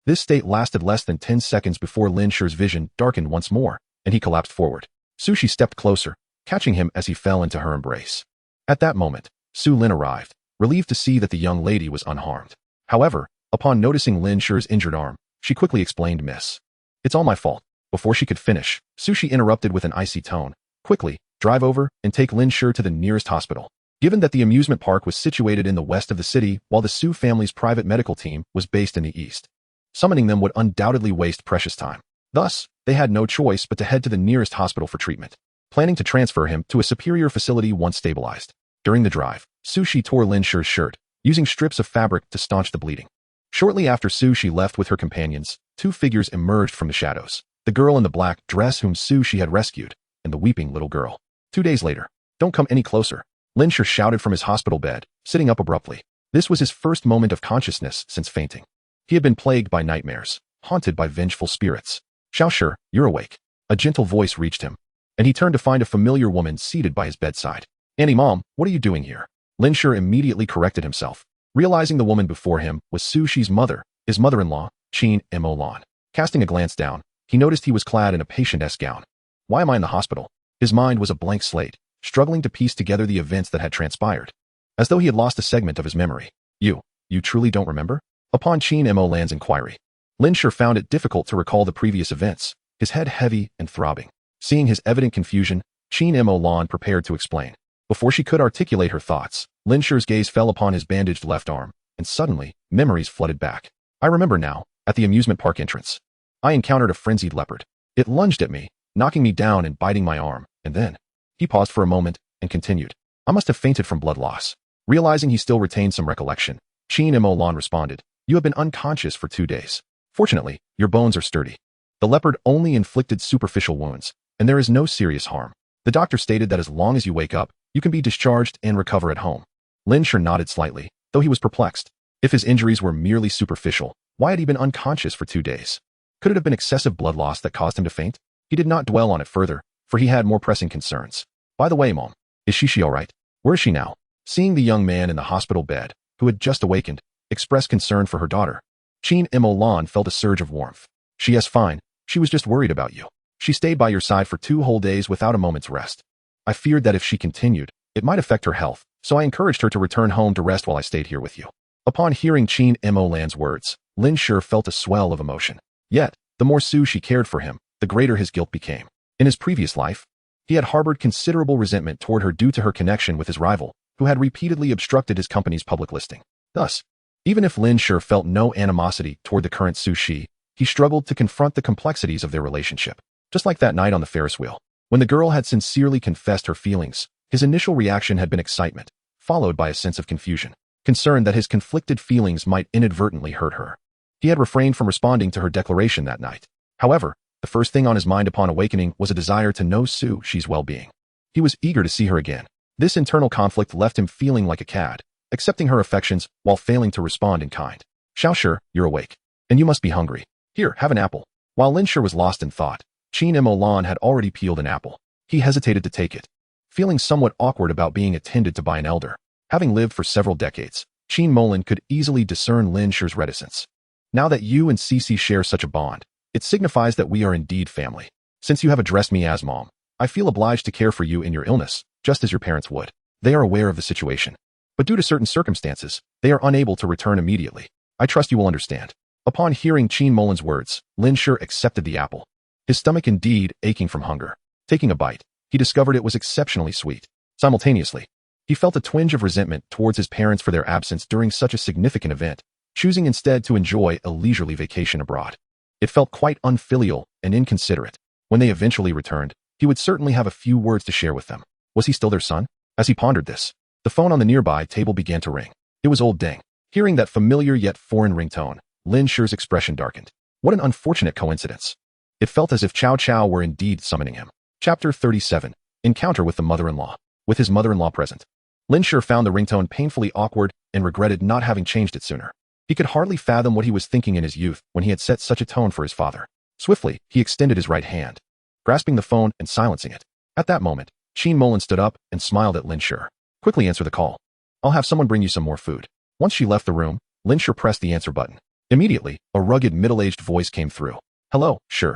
This state lasted less than 10 seconds before Lin Shi's vision darkened once more, and he collapsed forward. Su Shi stepped closer, catching him as he fell into her embrace. At that moment, Su Lin arrived, relieved to see that the young lady was unharmed. However, upon noticing Lin Shi's injured arm, she quickly explained, Miss, it's all my fault. Before she could finish, Sushi interrupted with an icy tone. Quickly, drive over and take Lin Shi to the nearest hospital. Given that the amusement park was situated in the west of the city while the Su family's private medical team was based in the east, summoning them would undoubtedly waste precious time. Thus, they had no choice but to head to the nearest hospital for treatment, planning to transfer him to a superior facility once stabilized. During the drive, Sushi tore Lin Shi's shirt, using strips of fabric to staunch the bleeding. Shortly after Sushi left with her companions, two figures emerged from the shadows. The girl in the black dress whom Sushi had rescued, and the weeping little girl. 2 days later. Don't come any closer, Lin Shi shouted from his hospital bed, sitting up abruptly. This was his first moment of consciousness since fainting. He had been plagued by nightmares, haunted by vengeful spirits. Xiao Shi, you're awake. A gentle voice reached him, and he turned to find a familiar woman seated by his bedside. Auntie Mom, what are you doing here? Lin Shi immediately corrected himself, realizing the woman before him was Sushi's mother, his mother-in-law, Qin Mo Lan. Casting a glance down, he noticed he was clad in a patient-esque gown. Why am I in the hospital? His mind was a blank slate, struggling to piece together the events that had transpired, as though he had lost a segment of his memory. You truly don't remember? Upon Qin Mo Lan's inquiry, Lin Shi found it difficult to recall the previous events, his head heavy and throbbing. Seeing his evident confusion, Qin Mo Lan prepared to explain. Before she could articulate her thoughts, Lin Shi's gaze fell upon his bandaged left arm, and suddenly, memories flooded back. I remember now, at the amusement park entrance. I encountered a frenzied leopard. It lunged at me, knocking me down and biting my arm, and then... He paused for a moment and continued. I must have fainted from blood loss. Realizing he still retained some recollection, Qin Mo Lan responded. You have been unconscious for 2 days. Fortunately, your bones are sturdy. The leopard only inflicted superficial wounds, and there is no serious harm. The doctor stated that as long as you wake up, you can be discharged and recover at home. Lin Shi nodded slightly, though he was perplexed. If his injuries were merely superficial, why had he been unconscious for 2 days? Could it have been excessive blood loss that caused him to faint? He did not dwell on it further, for he had more pressing concerns. By the way, Mom, is she all right? Where is she now? Seeing the young man in the hospital bed, who had just awakened, expressed concern for her daughter. Qin Mo Lan felt a surge of warmth. She is fine. She was just worried about you. She stayed by your side for 2 whole days without a moment's rest. I feared that if she continued, it might affect her health, so I encouraged her to return home to rest while I stayed here with you. Upon hearing Qin Mo Lan's words, Lin Shi felt a swell of emotion. Yet, the more Sushi cared for him, the greater his guilt became. In his previous life, he had harbored considerable resentment toward her due to her connection with his rival, who had repeatedly obstructed his company's public listing. Thus, even if Lin Shi felt no animosity toward the current Sushi, he struggled to confront the complexities of their relationship. Just like that night on the Ferris wheel, when the girl had sincerely confessed her feelings, his initial reaction had been excitement, followed by a sense of confusion, concerned that his conflicted feelings might inadvertently hurt her. He had refrained from responding to her declaration that night. However, the first thing on his mind upon awakening was a desire to know Sushi's well-being. He was eager to see her again. This internal conflict left him feeling like a cad, accepting her affections while failing to respond in kind. Xiao Shi, you're awake, and you must be hungry. Here, have an apple. While Lin Shi was lost in thought, Qin Mo Lan had already peeled an apple. He hesitated to take it, feeling somewhat awkward about being attended to by an elder. Having lived for several decades, Qin Mo Lan could easily discern Lin Shi's reticence. Now that you and Cici share such a bond, it signifies that we are indeed family. Since you have addressed me as Mom, I feel obliged to care for you in your illness, just as your parents would. They are aware of the situation, but due to certain circumstances, they are unable to return immediately. I trust you will understand. Upon hearing Qin Mo Lan's words, Lin Shi accepted the apple, his stomach indeed aching from hunger. Taking a bite, he discovered it was exceptionally sweet. Simultaneously, he felt a twinge of resentment towards his parents for their absence during such a significant event, choosing instead to enjoy a leisurely vacation abroad. It felt quite unfilial and inconsiderate. When they eventually returned, he would certainly have a few words to share with them. Was he still their son? As he pondered this, the phone on the nearby table began to ring. It was old Deng. Hearing that familiar yet foreign ringtone, Lin Shi's expression darkened. What an unfortunate coincidence. It felt as if Cao Cao were indeed summoning him. Chapter 37. Encounter with the mother-in-law. With his mother-in-law present, Lin Shi found the ringtone painfully awkward and regretted not having changed it sooner. He could hardly fathom what he was thinking in his youth when he had set such a tone for his father. Swiftly, he extended his right hand, grasping the phone and silencing it. At that moment, Qin Mo Lan stood up and smiled at Lin Shi. Quickly answer the call. I'll have someone bring you some more food. Once she left the room, Lin Shi pressed the answer button. Immediately, a rugged middle-aged voice came through. Hello, Shi.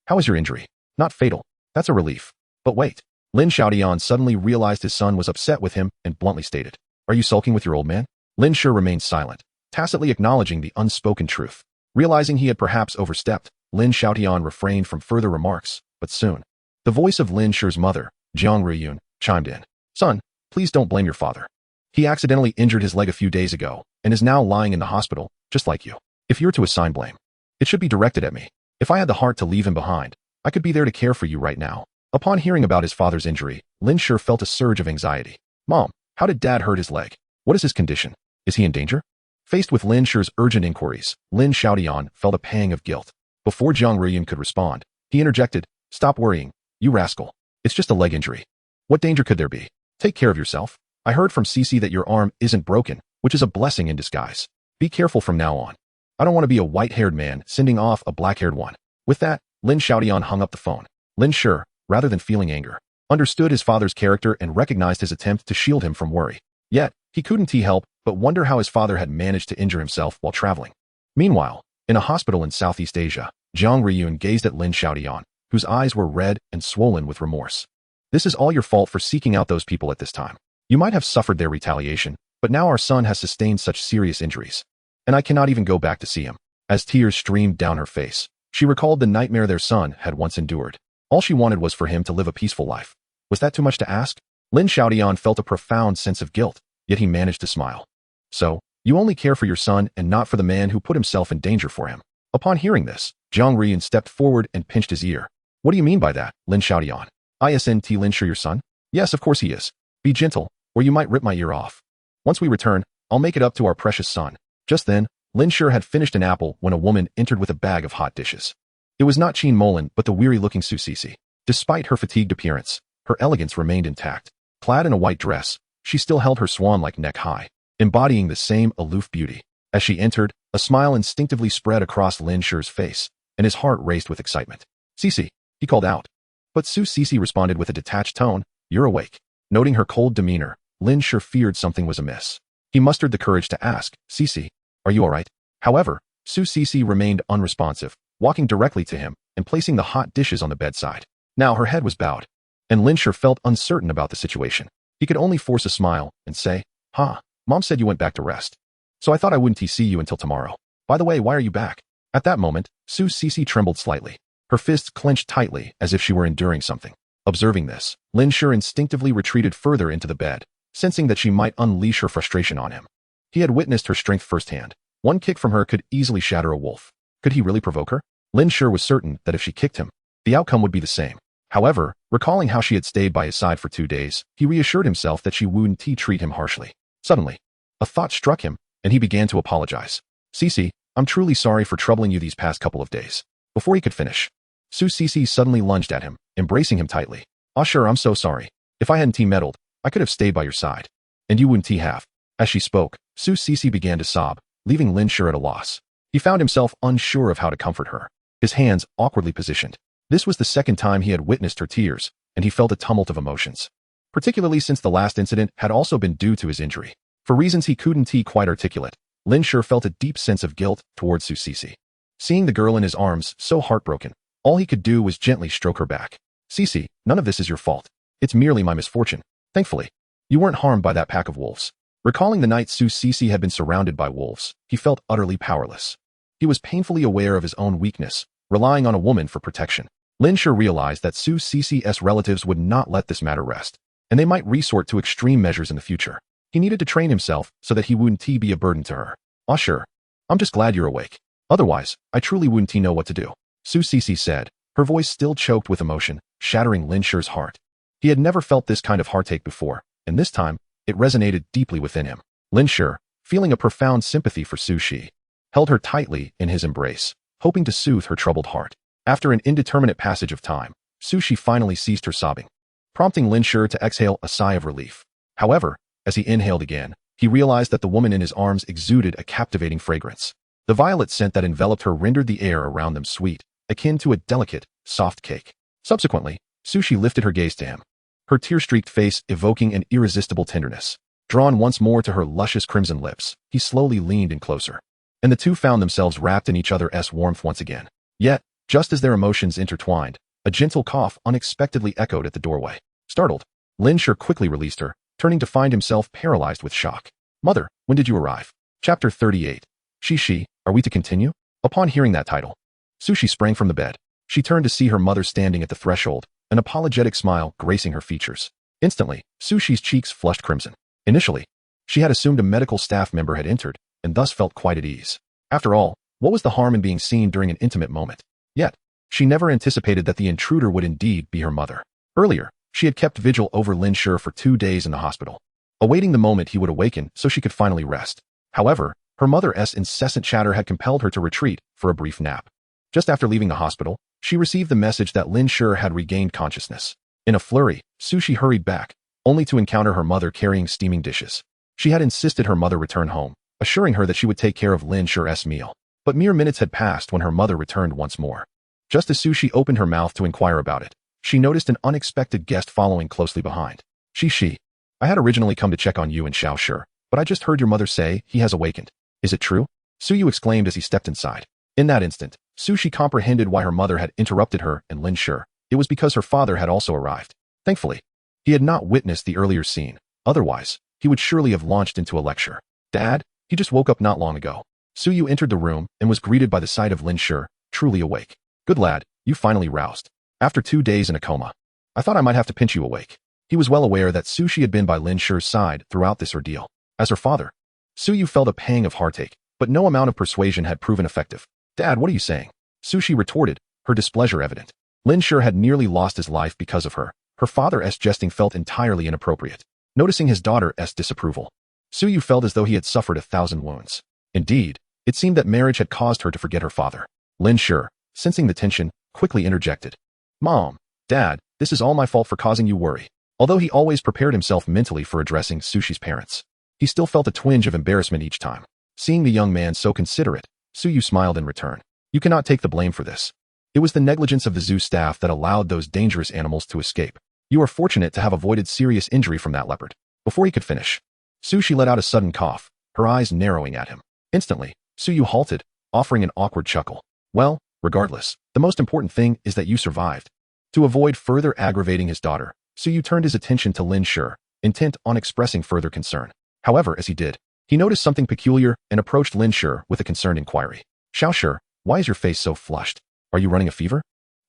How is your injury? Not fatal. That's a relief. But wait. Lin Xiaodian suddenly realized his son was upset with him and bluntly stated, Are you sulking with your old man? Lin Shi remained silent, tacitly acknowledging the unspoken truth. Realizing he had perhaps overstepped, Lin Xiaotian refrained from further remarks, but soon, the voice of Lin Shi's mother, Jiang Ruyun, chimed in. Son, please don't blame your father. He accidentally injured his leg a few days ago and is now lying in the hospital, just like you. If you're to assign blame, it should be directed at me. If I had the heart to leave him behind, I could be there to care for you right now. Upon hearing about his father's injury, Lin Shi felt a surge of anxiety. Mom, how did Dad hurt his leg? What is his condition? Is he in danger? Faced with Lin Shi's urgent inquiries, Lin Xiaotian felt a pang of guilt. Before Jiang Ruyun could respond, he interjected, Stop worrying, you rascal. It's just a leg injury. What danger could there be? Take care of yourself. I heard from Cici that your arm isn't broken, which is a blessing in disguise. Be careful from now on. I don't want to be a white-haired man sending off a black-haired one. With that, Lin Xiaotian hung up the phone. Lin Shi, rather than feeling anger, understood his father's character and recognized his attempt to shield him from worry. Yet, he couldn't help but wonder how his father had managed to injure himself while traveling. Meanwhile, in a hospital in Southeast Asia, Jiang Ruyun gazed at Lin Xiaotian, whose eyes were red and swollen with remorse. This is all your fault for seeking out those people at this time. You might have suffered their retaliation, but now our son has sustained such serious injuries. And I cannot even go back to see him. As tears streamed down her face, she recalled the nightmare their son had once endured. All she wanted was for him to live a peaceful life. Was that too much to ask? Lin Xiaotian felt a profound sense of guilt, yet he managed to smile. So, you only care for your son and not for the man who put himself in danger for him. Upon hearing this, Jiang Ruyun stepped forward and pinched his ear. What do you mean by that, Lin Xiaotian? Isn't Lin Shi your son? Yes, of course he is. Be gentle, or you might rip my ear off. Once we return, I'll make it up to our precious son. Just then, Lin Shi had finished an apple when a woman entered with a bag of hot dishes. It was not Qin Molan but the weary-looking Su Cici. Despite her fatigued appearance, her elegance remained intact. Clad in a white dress, she still held her swan-like neck high, embodying the same aloof beauty. As she entered, a smile instinctively spread across Lin Shi's face, and his heart raced with excitement. Cici, he called out. But Su Cici responded with a detached tone, You're awake. Noting her cold demeanor, Lin Shi feared something was amiss. He mustered the courage to ask, Cici, are you all right? However, Su Cici remained unresponsive, walking directly to him and placing the hot dishes on the bedside. Now her head was bowed, and Lin Shi felt uncertain about the situation. He could only force a smile and say, Mom said you went back to rest. So I thought I wouldn't see you until tomorrow. By the way, why are you back? At that moment, Su Cici trembled slightly. Her fists clenched tightly as if she were enduring something. Observing this, Lin Shi instinctively retreated further into the bed, sensing that she might unleash her frustration on him. He had witnessed her strength firsthand. One kick from her could easily shatter a wolf. Could he really provoke her? Lin Shi was certain that if she kicked him, the outcome would be the same. However, recalling how she had stayed by his side for 2 days, he reassured himself that she wouldn't treat him harshly. Suddenly, a thought struck him, and he began to apologize. Cici, I'm truly sorry for troubling you these past couple of days. Before he could finish, Su Cici suddenly lunged at him, embracing him tightly. Sure, I'm so sorry. If I hadn't meddled, I could have stayed by your side. And you wouldn't have. As she spoke, Su Cici began to sob, leaving Lin Shi at a loss. He found himself unsure of how to comfort her, his hands awkwardly positioned. This was the second time he had witnessed her tears, and he felt a tumult of emotions. Particularly since the last incident had also been due to his injury. For reasons he couldn't quite articulate, Lin Shi felt a deep sense of guilt towards Su Cici. Seeing the girl in his arms so heartbroken, all he could do was gently stroke her back. Cici, none of this is your fault. It's merely my misfortune. Thankfully, you weren't harmed by that pack of wolves. Recalling the night Su Cici had been surrounded by wolves, he felt utterly powerless. He was painfully aware of his own weakness, relying on a woman for protection. Lin Shi realized that Su Cici's relatives would not let this matter rest, and they might resort to extreme measures in the future. He needed to train himself so that he wouldn't be a burden to her. Sure. I'm just glad you're awake. Otherwise, I truly wouldn't know what to do. Su Cici said, her voice still choked with emotion, shattering Lin Shi's heart. He had never felt this kind of heartache before, and this time, it resonated deeply within him. Lin Shi, feeling a profound sympathy for Su Cici, held her tightly in his embrace, hoping to soothe her troubled heart. After an indeterminate passage of time, Su Cici finally ceased her sobbing, prompting Lin Shi to exhale a sigh of relief. However, as he inhaled again, he realized that the woman in his arms exuded a captivating fragrance. The violet scent that enveloped her rendered the air around them sweet, akin to a delicate, soft cake. Subsequently, Su Cici lifted her gaze to him, her tear-streaked face evoking an irresistible tenderness. Drawn once more to her luscious crimson lips, he slowly leaned in closer, and the two found themselves wrapped in each other's warmth once again. Yet, just as their emotions intertwined, a gentle cough unexpectedly echoed at the doorway. Startled, Lin Shi quickly released her, turning to find himself paralyzed with shock. Mother, when did you arrive? Chapter 38. Shi, are we to continue? Upon hearing that title, Sushi sprang from the bed. She turned to see her mother standing at the threshold, an apologetic smile gracing her features. Instantly, Sushi's cheeks flushed crimson. Initially, she had assumed a medical staff member had entered, and thus felt quite at ease. After all, what was the harm in being seen during an intimate moment? Yet, she never anticipated that the intruder would indeed be her mother. Earlier, she had kept vigil over Lin Shi for 2 days in the hospital, awaiting the moment he would awaken so she could finally rest. However, her mother's incessant chatter had compelled her to retreat for a brief nap. Just after leaving the hospital, she received the message that Lin Shi had regained consciousness. In a flurry, Sushi hurried back, only to encounter her mother carrying steaming dishes. She had insisted her mother return home, assuring her that she would take care of Lin Shi's meal. But mere minutes had passed when her mother returned once more. Just as Sushi opened her mouth to inquire about it, she noticed an unexpected guest following closely behind. Shi, I had originally come to check on you and Xiao Shi, but I just heard your mother say he has awakened. Is it true? Suyu exclaimed as he stepped inside. In that instant, Sushi comprehended why her mother had interrupted her and Lin Shi. It was because her father had also arrived. Thankfully, he had not witnessed the earlier scene. Otherwise, he would surely have launched into a lecture. Dad, he just woke up not long ago. Suyu entered the room and was greeted by the sight of Lin Shi, truly awake. Good lad, you finally roused. After 2 days in a coma. I thought I might have to pinch you awake. He was well aware that Sushi had been by Lin Shi's side throughout this ordeal. As her father, Suyu felt a pang of heartache, but no amount of persuasion had proven effective. Dad, what are you saying? Sushi retorted, her displeasure evident. Lin Shi had nearly lost his life because of her. Her father's jesting felt entirely inappropriate. Noticing his daughter's disapproval, Suyu felt as though he had suffered 1,000 wounds. Indeed, it seemed that marriage had caused her to forget her father. Lin Shi, sensing the tension, quickly interjected. Mom, Dad, this is all my fault for causing you worry. Although he always prepared himself mentally for addressing Sushi's parents, he still felt a twinge of embarrassment each time. Seeing the young man so considerate, Suyu smiled in return. You cannot take the blame for this. It was the negligence of the zoo staff that allowed those dangerous animals to escape. You are fortunate to have avoided serious injury from that leopard. Before he could finish, Sushi let out a sudden cough, her eyes narrowing at him. Instantly, Suyu halted, offering an awkward chuckle. Well, regardless, the most important thing is that you survived. To avoid further aggravating his daughter, Suyu turned his attention to Lin Shi, intent on expressing further concern. However, as he did, he noticed something peculiar and approached Lin Shi with a concerned inquiry. Xiao Shi, why is your face so flushed? Are you running a fever?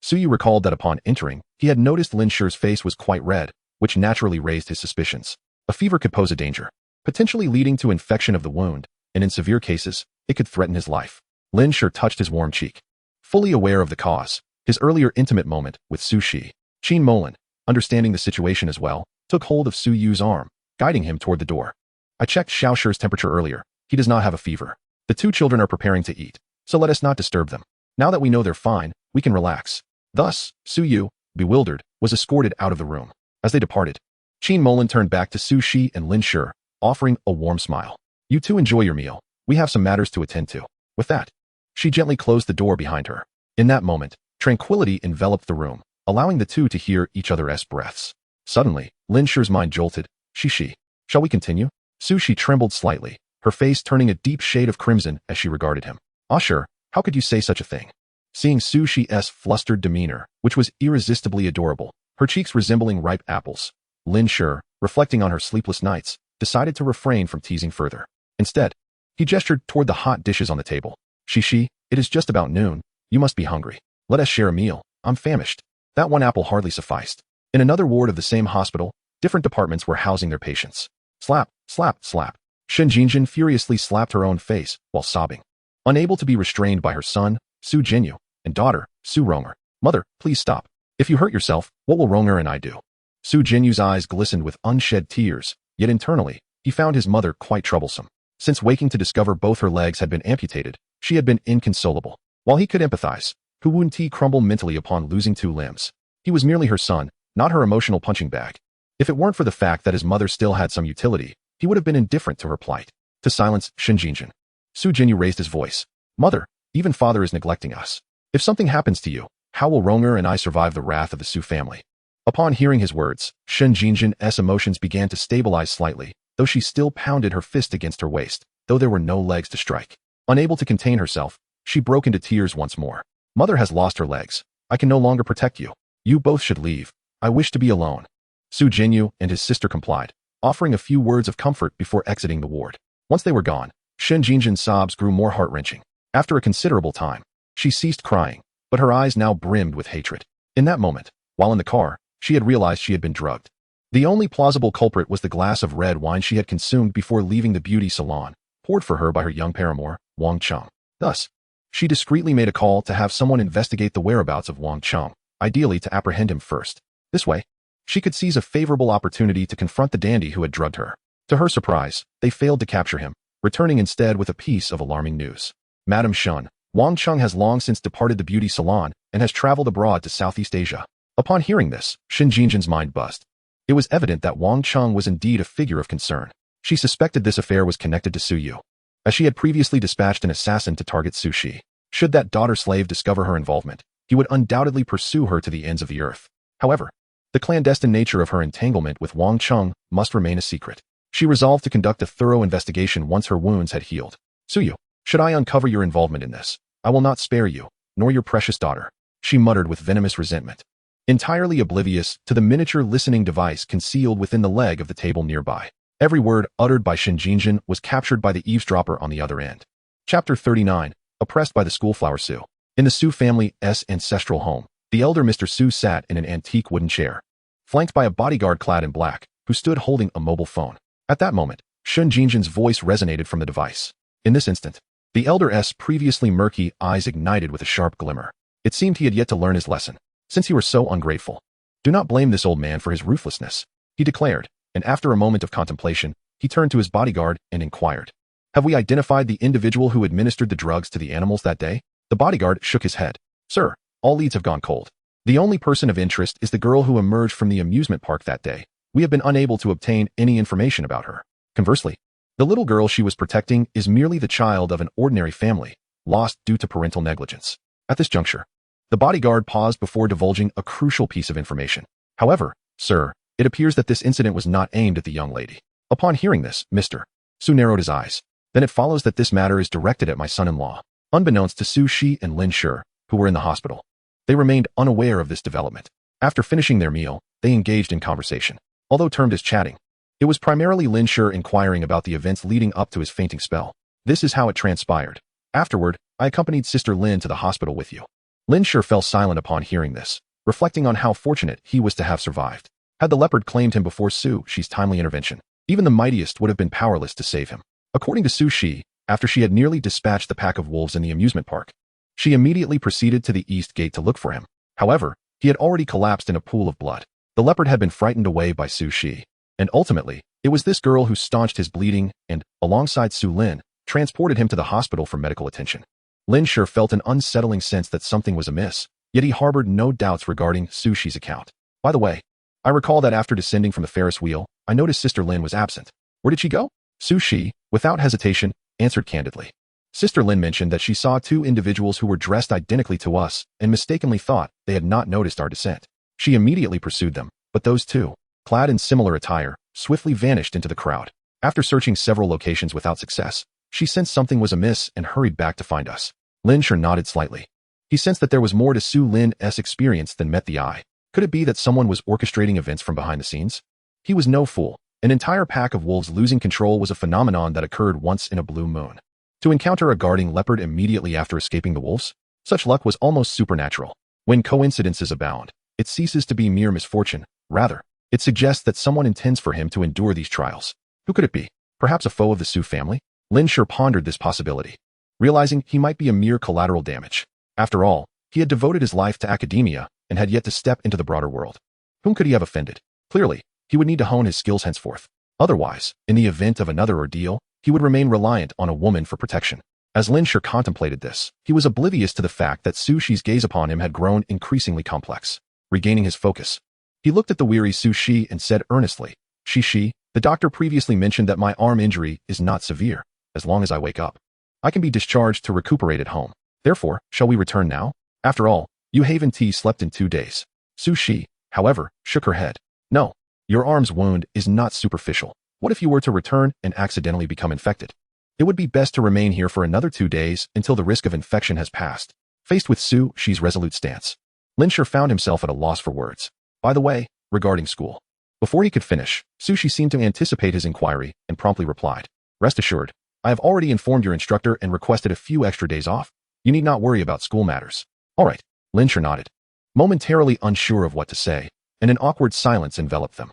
Suyu recalled that upon entering, he had noticed Lin Shi's face was quite red, which naturally raised his suspicions. A fever could pose a danger, potentially leading to infection of the wound, and in severe cases, it could threaten his life. Lin Shi touched his warm cheek. Fully aware of the cause, his earlier intimate moment with Sushi, Qin Molan, understanding the situation as well, took hold of Suyu's arm, guiding him toward the door. I checked Xiao Shi's temperature earlier. He does not have a fever. The 2 children are preparing to eat, so let us not disturb them. Now that we know they're fine, we can relax. Thus, Suyu, bewildered, was escorted out of the room. As they departed, Qin Molan turned back to Sushi and Lin Shi, offering a warm smile. You two enjoy your meal. We have some matters to attend to. With that, she gently closed the door behind her. In that moment, tranquility enveloped the room, allowing the two to hear each other's breaths. Suddenly, Lin Shi's mind jolted. Shi, shall we continue? Sushi trembled slightly, her face turning a deep shade of crimson as she regarded him. Sure, how could you say such a thing? Seeing Sushi's flustered demeanor, which was irresistibly adorable, her cheeks resembling ripe apples, Lin Shi, reflecting on her sleepless nights, decided to refrain from teasing further. Instead, he gestured toward the hot dishes on the table. Shi, it is just about noon. You must be hungry. Let us share a meal. I'm famished. That one apple hardly sufficed. In another ward of the same hospital, different departments were housing their patients. Slap, slap, slap. Shen Jinjin furiously slapped her own face while sobbing. Unable to be restrained by her son, Su Jinyu, and daughter, Su Ronger. Mother, please stop. If you hurt yourself, what will Ronger and I do? Su Jinyu's eyes glistened with unshed tears, yet internally, he found his mother quite troublesome. Since waking to discover both her legs had been amputated, she had been inconsolable. While he could empathize, Hu Wunti crumbled mentally upon losing 2 limbs. He was merely her son, not her emotional punching bag. If it weren't for the fact that his mother still had some utility, he would have been indifferent to her plight. To silence Shen Jinjin, Su Jinyu raised his voice. Mother, even father is neglecting us. If something happens to you, how will Ronger and I survive the wrath of the Su family? Upon hearing his words, Shen Jinjin's emotions began to stabilize slightly, though she still pounded her fist against her waist, though there were no legs to strike. Unable to contain herself, she broke into tears once more. Mother has lost her legs. I can no longer protect you. You both should leave. I wish to be alone. Su Jinyu and his sister complied, offering a few words of comfort before exiting the ward. Once they were gone, Shen Jinjin's sobs grew more heart-wrenching. After a considerable time, She ceased crying, but her eyes now brimmed with hatred. In that moment, while in the car, she had realized she had been drugged. The only plausible culprit was the glass of red wine she had consumed before leaving the beauty salon, poured for her by her young paramour, Wang Cheng. Thus, she discreetly made a call to have someone investigate the whereabouts of Wang Cheng, ideally to apprehend him first. This way, she could seize a favorable opportunity to confront the dandy who had drugged her. To her surprise, they failed to capture him, returning instead with a piece of alarming news. Madam Shun, Wang Cheng has long since departed the beauty salon and has traveled abroad to Southeast Asia. Upon hearing this, Shen Jinjin's mind buzzed. It was evident that Wang Cheng was indeed a figure of concern. She suspected this affair was connected to Su Yu, as she had previously dispatched an assassin to target Su Shi. Should that daughter-slave discover her involvement, he would undoubtedly pursue her to the ends of the earth. However, the clandestine nature of her entanglement with Wang Cheng must remain a secret. She resolved to conduct a thorough investigation once her wounds had healed. Su Yu, should I uncover your involvement in this, I will not spare you, nor your precious daughter, she muttered with venomous resentment, entirely oblivious to the miniature listening device concealed within the leg of the table nearby. Every word uttered by Shen Jinjin was captured by the eavesdropper on the other end. Chapter 39, Oppressed by the Schoolflower Su. In the Su family's ancestral home, the elder Mr. Su sat in an antique wooden chair, flanked by a bodyguard clad in black, who stood holding a mobile phone. At that moment, Shen Jinjin's voice resonated from the device. In this instant, the elder's previously murky eyes ignited with a sharp glimmer. It seemed he had yet to learn his lesson, since he were so ungrateful. Do not blame this old man for his ruthlessness, he declared, and after a moment of contemplation, he turned to his bodyguard and inquired, have we identified the individual who administered the drugs to the animals that day? The bodyguard shook his head. Sir, all leads have gone cold. The only person of interest is the girl who emerged from the amusement park that day. We have been unable to obtain any information about her. Conversely, the little girl she was protecting is merely the child of an ordinary family, lost due to parental negligence. At this juncture, the bodyguard paused before divulging a crucial piece of information. However, sir, it appears that this incident was not aimed at the young lady. Upon hearing this, Mr. Su narrowed his eyes. Then it follows that this matter is directed at my son-in-law. Unbeknownst to Su Shi and Lin Shi, who were in the hospital, they remained unaware of this development. After finishing their meal, they engaged in conversation. Although termed as chatting, it was primarily Lin Shi inquiring about the events leading up to his fainting spell. This is how it transpired. Afterward, I accompanied Sister Lin to the hospital with you. Lin Shi fell silent upon hearing this, reflecting on how fortunate he was to have survived. Had the leopard claimed him before Su Shi's timely intervention, even the mightiest would have been powerless to save him. According to Su Shi, after she had nearly dispatched the pack of wolves in the amusement park, she immediately proceeded to the east gate to look for him. However, he had already collapsed in a pool of blood. The leopard had been frightened away by Su Shi, and ultimately, it was this girl who staunched his bleeding and, alongside Su Lin, transported him to the hospital for medical attention. Lin Shi felt an unsettling sense that something was amiss, yet he harbored no doubts regarding Su Shi's account. By the way, I recall that after descending from the Ferris wheel, I noticed Sister Lin was absent. Where did she go? Su Shi, without hesitation, answered candidly. Sister Lin mentioned that she saw two individuals who were dressed identically to us and mistakenly thought they had not noticed our descent. She immediately pursued them, but those two, clad in similar attire, swiftly vanished into the crowd. After searching several locations without success, she sensed something was amiss and hurried back to find us. Lin Shi nodded slightly. He sensed that there was more to Su Lin's experience than met the eye. Could it be that someone was orchestrating events from behind the scenes? He was no fool. An entire pack of wolves losing control was a phenomenon that occurred once in a blue moon. To encounter a guarding leopard immediately after escaping the wolves? Such luck was almost supernatural. When coincidences abound, it ceases to be mere misfortune. Rather, it suggests that someone intends for him to endure these trials. Who could it be? Perhaps a foe of the Su family? Lin Shi pondered this possibility, realizing he might be a mere collateral damage. After all, he had devoted his life to academia and had yet to step into the broader world. Whom could he have offended? Clearly, he would need to hone his skills henceforth. Otherwise, in the event of another ordeal, he would remain reliant on a woman for protection. As Lin Shi contemplated this, he was oblivious to the fact that Su Shi's gaze upon him had grown increasingly complex. Regaining his focus, he looked at the weary Su Shi and said earnestly, Shi, the doctor previously mentioned that my arm injury is not severe. As long as I wake up, I can be discharged to recuperate at home. Therefore, shall we return now? After all, Yu Haven Tea slept in 2 days. Su Shi, however, shook her head. No, your arm's wound is not superficial. What if you were to return and accidentally become infected? It would be best to remain here for another 2 days until the risk of infection has passed. Faced with Su Shi's resolute stance, Lin Shi found himself at a loss for words. By the way, regarding school. Before he could finish, Su Shi seemed to anticipate his inquiry and promptly replied, Rest assured, I have already informed your instructor and requested a few extra days off. You need not worry about school matters. All right. Lin Shi nodded, momentarily unsure of what to say, and an awkward silence enveloped them.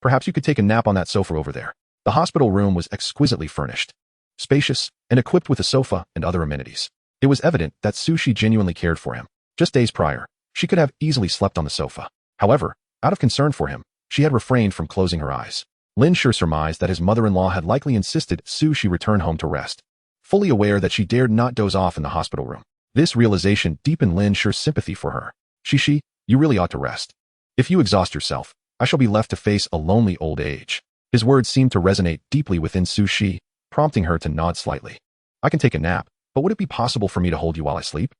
Perhaps you could take a nap on that sofa over there. The hospital room was exquisitely furnished, spacious, and equipped with a sofa and other amenities. It was evident that Su Shi genuinely cared for him. Just days prior, she could have easily slept on the sofa. However, out of concern for him, she had refrained from closing her eyes. Lin Shi surmised that his mother-in-law had likely insisted Su Shi return home to rest, fully aware that she dared not doze off in the hospital room. This realization deepened Lin Shi's sympathy for her. Shi, you really ought to rest. If you exhaust yourself, I shall be left to face a lonely old age. His words seemed to resonate deeply within Su Shi, prompting her to nod slightly. I can take a nap, but would it be possible for me to hold you while I sleep?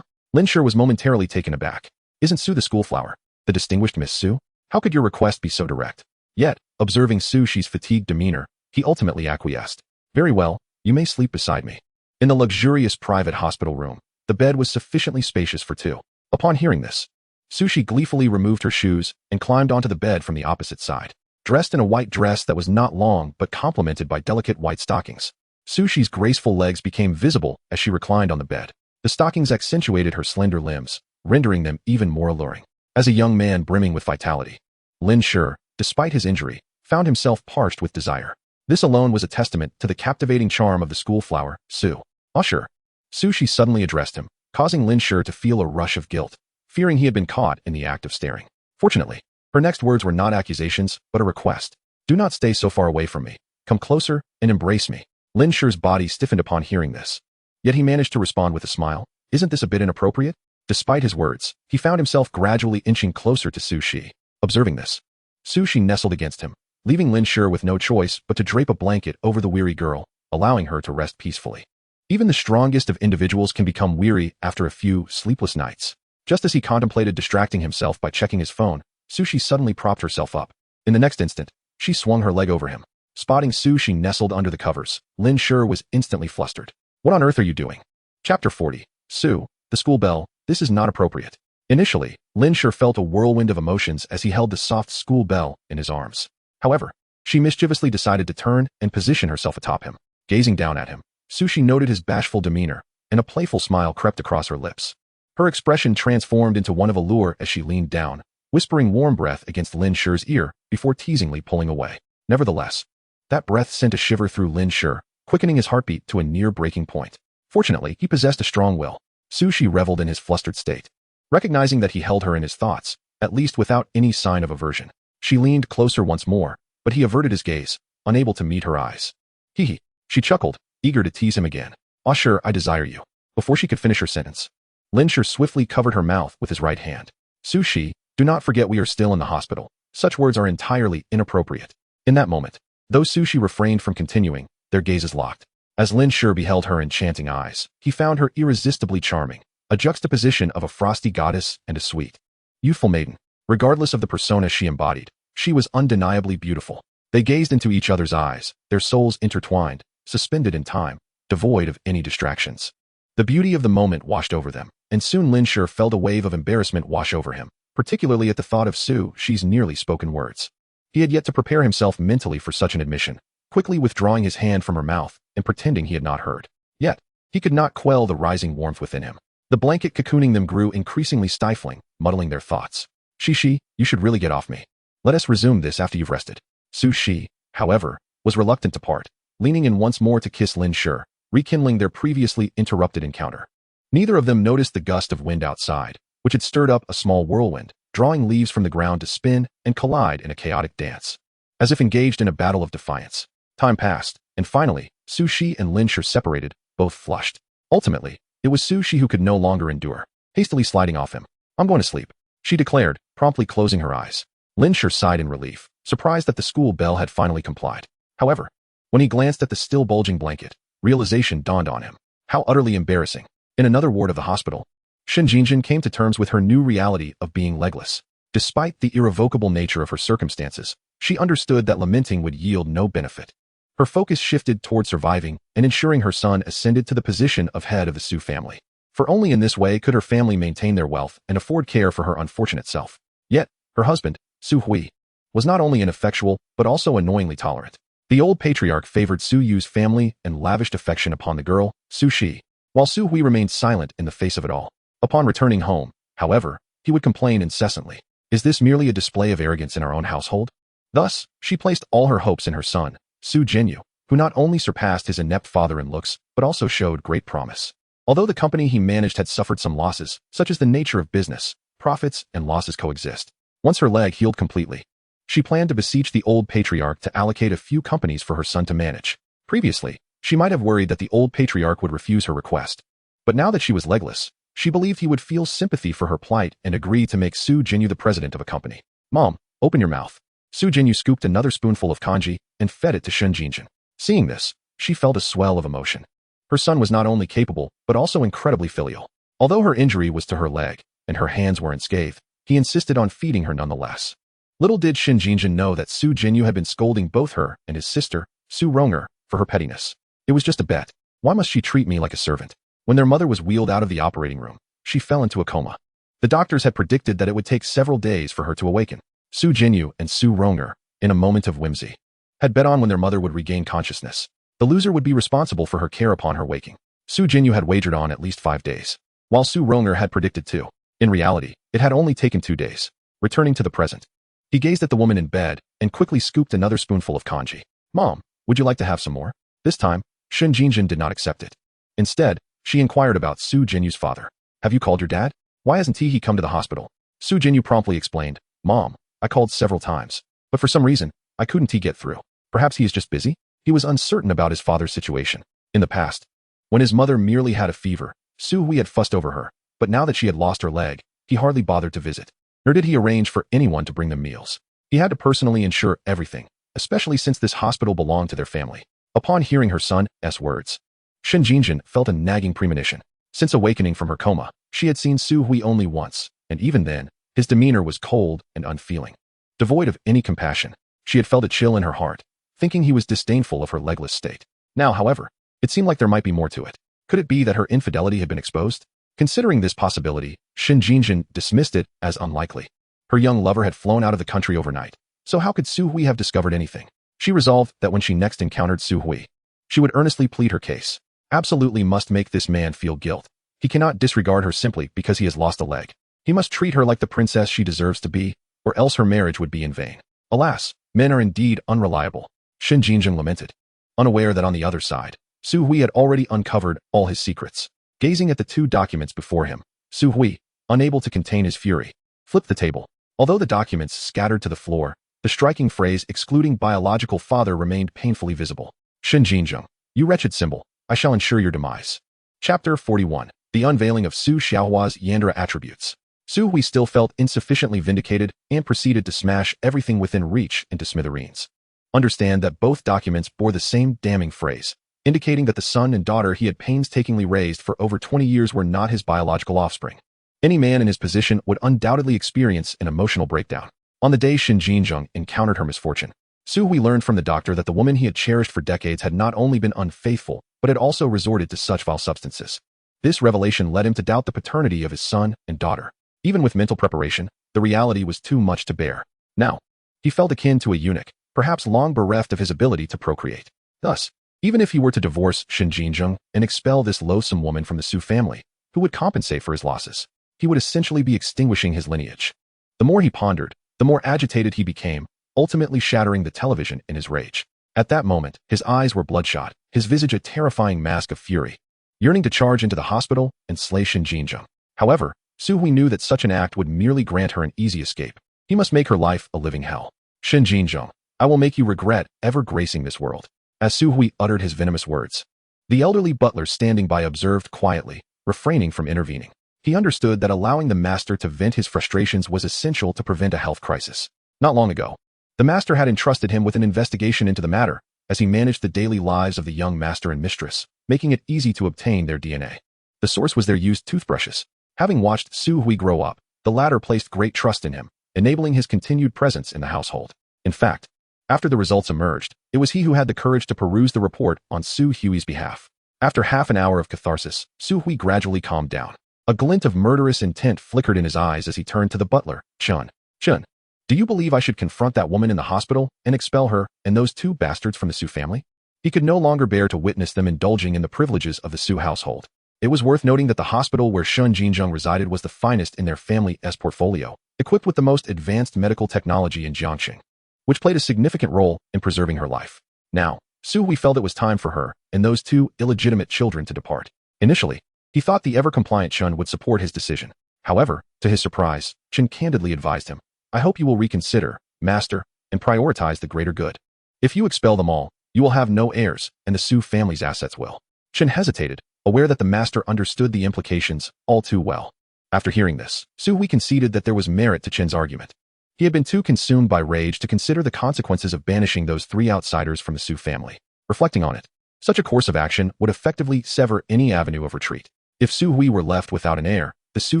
Lin Shi was momentarily taken aback. Isn't Su the schoolflower, the distinguished Miss Su? How could your request be so direct? Yet, observing Su Shi's fatigued demeanor, he ultimately acquiesced. Very well, you may sleep beside me. In the luxurious private hospital room, the bed was sufficiently spacious for two. Upon hearing this, Su Shi gleefully removed her shoes and climbed onto the bed from the opposite side. Dressed in a white dress that was not long but complemented by delicate white stockings, Su Shi's graceful legs became visible as she reclined on the bed. The stockings accentuated her slender limbs, rendering them even more alluring. As a young man brimming with vitality, Lin Shi, despite his injury, found himself parched with desire. This alone was a testament to the captivating charm of the schoolflower, Su. Sure. Su Shi suddenly addressed him, causing Lin Shi to feel a rush of guilt, fearing he had been caught in the act of staring. Fortunately, her next words were not accusations, but a request. Do not stay so far away from me. Come closer and embrace me. Lin Shi's body stiffened upon hearing this. Yet he managed to respond with a smile. Isn't this a bit inappropriate? Despite his words, he found himself gradually inching closer to Su Shi. Observing this, Su Shi nestled against him, leaving Lin Shi with no choice but to drape a blanket over the weary girl, allowing her to rest peacefully. Even the strongest of individuals can become weary after a few sleepless nights. Just as he contemplated distracting himself by checking his phone, Su Shi suddenly propped herself up. In the next instant, she swung her leg over him. Spotting Su Shi nestled under the covers, Lin Shi was instantly flustered. What on earth are you doing? Chapter 40. Su, the school belle, this is not appropriate. Initially, Lin Shi felt a whirlwind of emotions as he held the soft school belle in his arms. However, she mischievously decided to turn and position herself atop him. Gazing down at him, Su Shi noted his bashful demeanor, and a playful smile crept across her lips. Her expression transformed into one of allure as she leaned down, whispering warm breath against Lin Shi's ear before teasingly pulling away. Nevertheless, that breath sent a shiver through Lin Shi, quickening his heartbeat to a near breaking point. Fortunately, he possessed a strong will. Su Shi reveled in his flustered state. Recognizing that he held her in his thoughts, at least without any sign of aversion, she leaned closer once more, but he averted his gaze, unable to meet her eyes. Hee, she chuckled, eager to tease him again. Sure, I desire you. Before she could finish her sentence, Lin Shi swiftly covered her mouth with his right hand. Su Shi, do not forget we are still in the hospital. Such words are entirely inappropriate. In that moment, though Su Shi refrained from continuing, their gazes locked. As Lin Shi beheld her enchanting eyes, he found her irresistibly charming, a juxtaposition of a frosty goddess and a sweet, youthful maiden. Regardless of the persona she embodied, she was undeniably beautiful. They gazed into each other's eyes, their souls intertwined, suspended in time, devoid of any distractions. The beauty of the moment washed over them, and soon Lin Shi felt a wave of embarrassment wash over him, particularly at the thought of Su Shi's nearly spoken words. He had yet to prepare himself mentally for such an admission, quickly withdrawing his hand from her mouth and pretending he had not heard. Yet, he could not quell the rising warmth within him. The blanket cocooning them grew increasingly stifling, muddling their thoughts. Shi, you should really get off me. Let us resume this after you've rested. Su Shi, however, was reluctant to part, leaning in once more to kiss Lin Shi, rekindling their previously interrupted encounter. Neither of them noticed the gust of wind outside, which had stirred up a small whirlwind, drawing leaves from the ground to spin and collide in a chaotic dance. As if engaged in a battle of defiance. Time passed, and finally, Su Shi and Lin Shi separated, both flushed. Ultimately, it was Su Shi who could no longer endure, hastily sliding off him. I'm going to sleep, she declared, promptly closing her eyes. Lin Shi sighed in relief, surprised that the school belle had finally complied. However, when he glanced at the still bulging blanket, realization dawned on him. How utterly embarrassing. In another ward of the hospital, Jiangcheng came to terms with her new reality of being legless. Despite the irrevocable nature of her circumstances, she understood that lamenting would yield no benefit. Her focus shifted toward surviving and ensuring her son ascended to the position of head of the Su family. For only in this way could her family maintain their wealth and afford care for her unfortunate self. Yet, her husband, Su Hui, was not only ineffectual but also annoyingly tolerant. The old patriarch favored Su Yu's family and lavished affection upon the girl, Su Shi, while Su Hui remained silent in the face of it all. Upon returning home, however, he would complain incessantly. Is this merely a display of arrogance in our own household? Thus, she placed all her hopes in her son, Su Jinyu, who not only surpassed his inept father in looks, but also showed great promise. Although the company he managed had suffered some losses, such as the nature of business, profits and losses coexist. Once her leg healed completely, she planned to beseech the old patriarch to allocate a few companies for her son to manage. Previously, she might have worried that the old patriarch would refuse her request. But now that she was legless, she believed he would feel sympathy for her plight and agree to make Su Jinyu the president of a company. Mom, open your mouth. Su Jinyu scooped another spoonful of kanji and fed it to Shen Jinjin. Seeing this, she felt a swell of emotion. Her son was not only capable, but also incredibly filial. Although her injury was to her leg, and her hands were unscathed, he insisted on feeding her nonetheless. Little did Shen Jinjin know that Su Jinyu had been scolding both her and his sister, Su Ronger, for her pettiness. It was just a bet. Why must she treat me like a servant? When their mother was wheeled out of the operating room, she fell into a coma. The doctors had predicted that it would take several days for her to awaken. Su Jinyu and Su Ronger, in a moment of whimsy, had bet on when their mother would regain consciousness. The loser would be responsible for her care upon her waking. Su Jinyu had wagered on at least 5 days, while Su Ronger had predicted 2. In reality, it had only taken 2 days. Returning to the present, he gazed at the woman in bed and quickly scooped another spoonful of kanji. Mom, would you like to have some more? This time, Shen Jinjin did not accept it. Instead, she inquired about Su Jinyu's father. Have you called your dad? Why hasn't he come to the hospital? Su Jinyu promptly explained, Mom, I called several times, but for some reason, I couldn't get through. Perhaps he is just busy? He was uncertain about his father's situation. In the past, when his mother merely had a fever, Su Hui had fussed over her, but now that she had lost her leg, he hardly bothered to visit. Nor did he arrange for anyone to bring them meals. He had to personally ensure everything, especially since this hospital belonged to their family. Upon hearing her son's words, Shen Jinjin felt a nagging premonition. Since awakening from her coma, she had seen Su Hui only once, and even then, his demeanor was cold and unfeeling. Devoid of any compassion, she had felt a chill in her heart, thinking he was disdainful of her legless state. Now, however, it seemed like there might be more to it. Could it be that her infidelity had been exposed? Considering this possibility, Shen Jinjin dismissed it as unlikely. Her young lover had flown out of the country overnight, so how could Su Hui have discovered anything? She resolved that when she next encountered Su Hui, she would earnestly plead her case. Absolutely must make this man feel guilt. He cannot disregard her simply because he has lost a leg. He must treat her like the princess she deserves to be, or else her marriage would be in vain. Alas, men are indeed unreliable, Shen Jinjin lamented, unaware that on the other side, Su Hui had already uncovered all his secrets. Gazing at the 2 documents before him, Su Hui, unable to contain his fury, flipped the table. Although the documents scattered to the floor, the striking phrase excluding biological father remained painfully visible. Shen Jinjin, you wretched symbol, I shall ensure your demise. Chapter 41. The unveiling of Su Xiaohua's Yandra attributes. Su Hui still felt insufficiently vindicated and proceeded to smash everything within reach into smithereens. Understand that both documents bore the same damning phrase, indicating that the son and daughter he had painstakingly raised for over 20 years were not his biological offspring. Any man in his position would undoubtedly experience an emotional breakdown. On the day Shen Jinjin encountered her misfortune, Su Hui learned from the doctor that the woman he had cherished for decades had not only been unfaithful, but had also resorted to such vile substances. This revelation led him to doubt the paternity of his son and daughter. Even with mental preparation, the reality was too much to bear. Now, he felt akin to a eunuch, perhaps long bereft of his ability to procreate. Thus, even if he were to divorce Shen Jinjin and expel this loathsome woman from the Su family, who would compensate for his losses? He would essentially be extinguishing his lineage. The more he pondered, the more agitated he became, ultimately shattering the television in his rage. At that moment, his eyes were bloodshot, his visage a terrifying mask of fury, yearning to charge into the hospital and slay Shen Jinjin. However, Su Hui knew that such an act would merely grant her an easy escape. He must make her life a living hell. Shen Jinjin, I will make you regret ever gracing this world. As Su Hui uttered his venomous words, the elderly butler standing by observed quietly, refraining from intervening. He understood that allowing the master to vent his frustrations was essential to prevent a health crisis. Not long ago, the master had entrusted him with an investigation into the matter, as he managed the daily lives of the young master and mistress, making it easy to obtain their DNA. The source was their used toothbrushes. Having watched Su Hui grow up, the latter placed great trust in him, enabling his continued presence in the household. In fact, after the results emerged, it was he who had the courage to peruse the report on Su Hui's behalf. After half an hour of catharsis, Su Hui gradually calmed down. A glint of murderous intent flickered in his eyes as he turned to the butler, Chun. Chun, do you believe I should confront that woman in the hospital and expel her and those 2 bastards from the Su family? He could no longer bear to witness them indulging in the privileges of the Su household. It was worth noting that the hospital where Jiangcheng resided was the finest in their family's portfolio, equipped with the most advanced medical technology in Jiangcheng, which played a significant role in preserving her life. Now, Su Hui felt it was time for her and those two illegitimate children to depart. Initially, he thought the ever-compliant Chen would support his decision. However, to his surprise, Chen candidly advised him, "I hope you will reconsider, master, and prioritize the greater good. If you expel them all, you will have no heirs, and the Su family's assets will." Chen hesitated, aware that the master understood the implications all too well. After hearing this, Su Hui conceded that there was merit to Chen's argument. He had been too consumed by rage to consider the consequences of banishing those three outsiders from the Su family. Reflecting on it, such a course of action would effectively sever any avenue of retreat. If Su Hui were left without an heir, the Su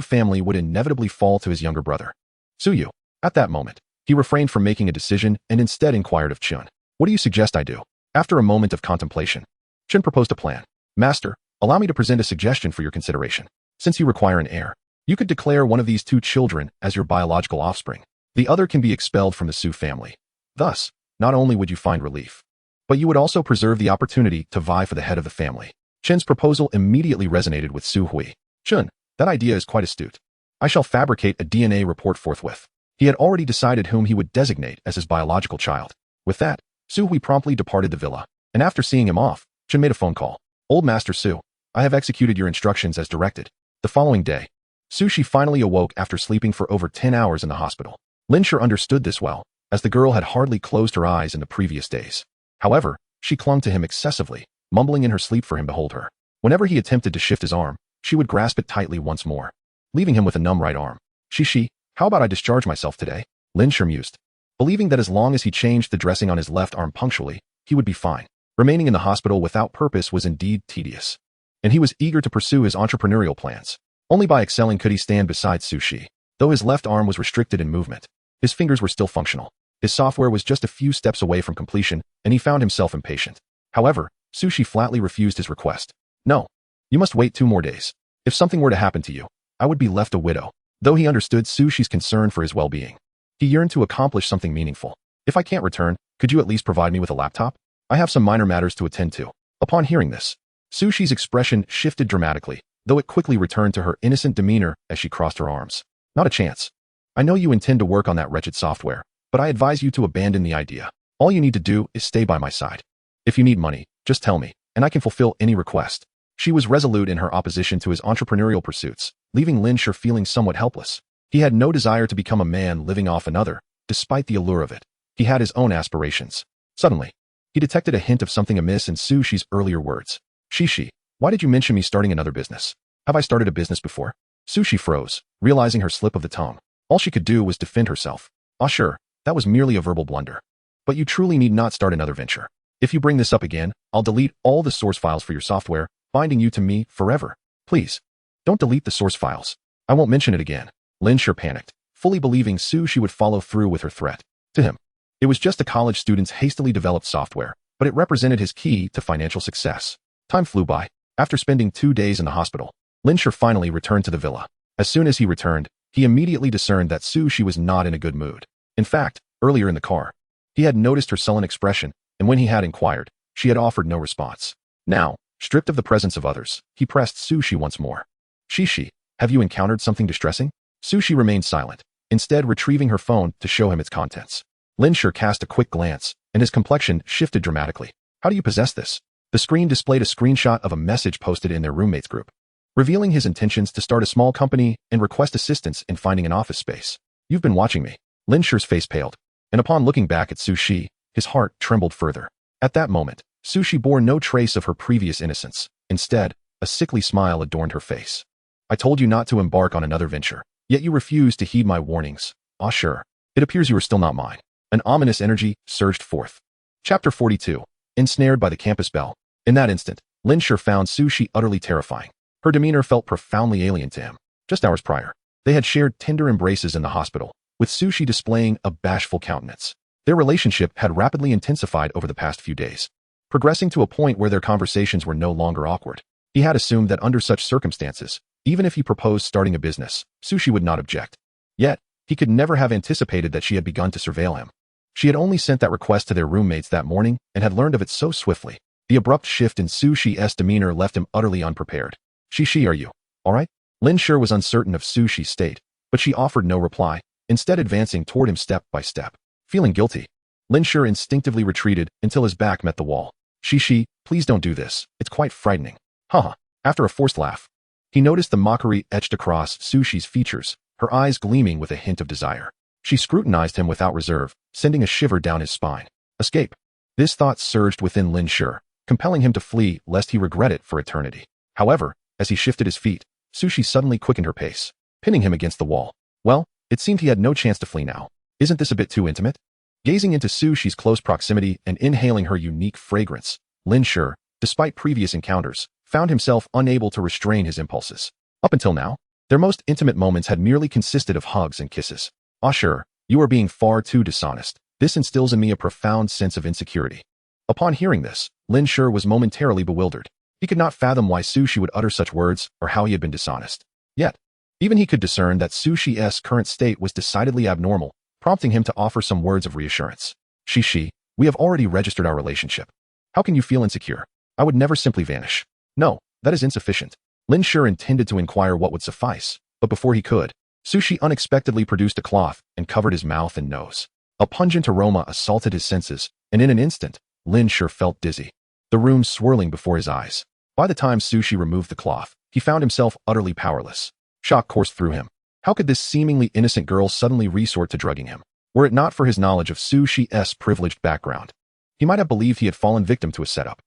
family would inevitably fall to his younger brother, Su Yu. At that moment, he refrained from making a decision and instead inquired of Chen, "What do you suggest I do?" After a moment of contemplation, Chen proposed a plan. "Master, allow me to present a suggestion for your consideration. Since you require an heir, you could declare one of these two children as your biological offspring. The other can be expelled from the Su family. Thus, not only would you find relief, but you would also preserve the opportunity to vie for the head of the family." Chen's proposal immediately resonated with Su Hui. "Chen, that idea is quite astute. I shall fabricate a DNA report forthwith." He had already decided whom he would designate as his biological child. With that, Su Hui promptly departed the villa, and after seeing him off, Chen made a phone call. "Old Master Su, I have executed your instructions as directed." The following day, Su Shi finally awoke after sleeping for over 10 hours in the hospital. Lin Shi understood this well, as the girl had hardly closed her eyes in the previous days. However, she clung to him excessively, mumbling in her sleep for him to hold her. Whenever he attempted to shift his arm, she would grasp it tightly once more, leaving him with a numb right arm. Shi, how about I discharge myself today?" Lin Shi mused, believing that as long as he changed the dressing on his left arm punctually, he would be fine. Remaining in the hospital without purpose was indeed tedious, and he was eager to pursue his entrepreneurial plans. Only by excelling could he stand beside Su Shi. Though his left arm was restricted in movement, his fingers were still functional. His software was just a few steps away from completion, and he found himself impatient. However, Su Shi flatly refused his request. "No, you must wait 2 more days. If something were to happen to you, I would be left a widow." Though he understood Su Shi's concern for his well-being, he yearned to accomplish something meaningful. "If I can't return, could you at least provide me with a laptop? I have some minor matters to attend to." Upon hearing this, Su Shi's expression shifted dramatically, though it quickly returned to her innocent demeanor as she crossed her arms. "Not a chance. I know you intend to work on that wretched software, but I advise you to abandon the idea. All you need to do is stay by my side. If you need money, just tell me, and I can fulfill any request." She was resolute in her opposition to his entrepreneurial pursuits, leaving Lin Shi feeling somewhat helpless. He had no desire to become a man living off another, despite the allure of it. He had his own aspirations. Suddenly, he detected a hint of something amiss in Su Shi's earlier words. Shi, why did you mention me starting another business? Have I started a business before?" Su Shi froze, realizing her slip of the tongue. All she could do was defend herself. "Ah sure, that was merely a verbal blunder. But you truly need not start another venture. If you bring this up again, I'll delete all the source files for your software, binding you to me forever. Please, don't delete the source files. I won't mention it again." Lin Shi panicked, fully believing Su Shi would follow through with her threat. To him, it was just a college student's hastily developed software, but it represented his key to financial success. Time flew by. After spending 2 days in the hospital, Lin Shi finally returned to the villa. As soon as he returned, he immediately discerned that Su Shi was not in a good mood. In fact, earlier in the car, he had noticed her sullen expression, and when he had inquired, she had offered no response. Now, stripped of the presence of others, he pressed Su Shi once more. Shi, have you encountered something distressing?" Su Shi remained silent, instead retrieving her phone to show him its contents. Lin Shi cast a quick glance, and his complexion shifted dramatically. "How do you possess this?" The screen displayed a screenshot of a message posted in their roommates group, revealing his intentions to start a small company and request assistance in finding an office space. "You've been watching me." Lin Shi's face paled, and upon looking back at Su Shi, his heart trembled further. At that moment, Su Shi bore no trace of her previous innocence. Instead, a sickly smile adorned her face. "I told you not to embark on another venture, yet you refused to heed my warnings. Ah sure, it appears you are still not mine." An ominous energy surged forth. Chapter 42. Ensnared by the campus belle. In that instant, Lin Shi found Su Shi utterly terrifying. Her demeanor felt profoundly alien to him. Just hours prior, they had shared tender embraces in the hospital, with Su Shi displaying a bashful countenance. Their relationship had rapidly intensified over the past few days, progressing to a point where their conversations were no longer awkward. He had assumed that under such circumstances, even if he proposed starting a business, Su Shi would not object. Yet, he could never have anticipated that she had begun to surveil him. She had only sent that request to their roommates that morning and had learned of it so swiftly. The abrupt shift in Su Shi's demeanor left him utterly unprepared. Shi, are you all right? Lin Shi was uncertain of Su Shi's state, but she offered no reply, instead advancing toward him step by step. Feeling guilty, Lin Shi instinctively retreated until his back met the wall. Shi, please don't do this. It's quite frightening. Haha. After a forced laugh, he noticed the mockery etched across Su Shi's features, her eyes gleaming with a hint of desire. She scrutinized him without reserve, sending a shiver down his spine. Escape. This thought surged within Lin Shi, compelling him to flee lest he regret it for eternity. However, as he shifted his feet, Su Shi suddenly quickened her pace, pinning him against the wall. Well, it seemed he had no chance to flee now. Isn't this a bit too intimate? Gazing into Su Shi's close proximity and inhaling her unique fragrance, Lin Shi, despite previous encounters, found himself unable to restrain his impulses. Up until now, their most intimate moments had merely consisted of hugs and kisses. Ah sure, you are being far too dishonest. This instills in me a profound sense of insecurity. Upon hearing this, Lin Shi was momentarily bewildered. He could not fathom why Su Shi would utter such words or how he had been dishonest. Yet, even he could discern that Su Shi's current state was decidedly abnormal, prompting him to offer some words of reassurance. Shi, we have already registered our relationship. How can you feel insecure? I would never simply vanish. No, that is insufficient. Lin Shi intended to inquire what would suffice, but before he could, Su Shi unexpectedly produced a cloth and covered his mouth and nose. A pungent aroma assaulted his senses, and in an instant, Lin Shi felt dizzy, the room swirling before his eyes. By the time Su Shi removed the cloth, he found himself utterly powerless. Shock coursed through him. How could this seemingly innocent girl suddenly resort to drugging him? Were it not for his knowledge of Su Shi's privileged background, he might have believed he had fallen victim to a setup.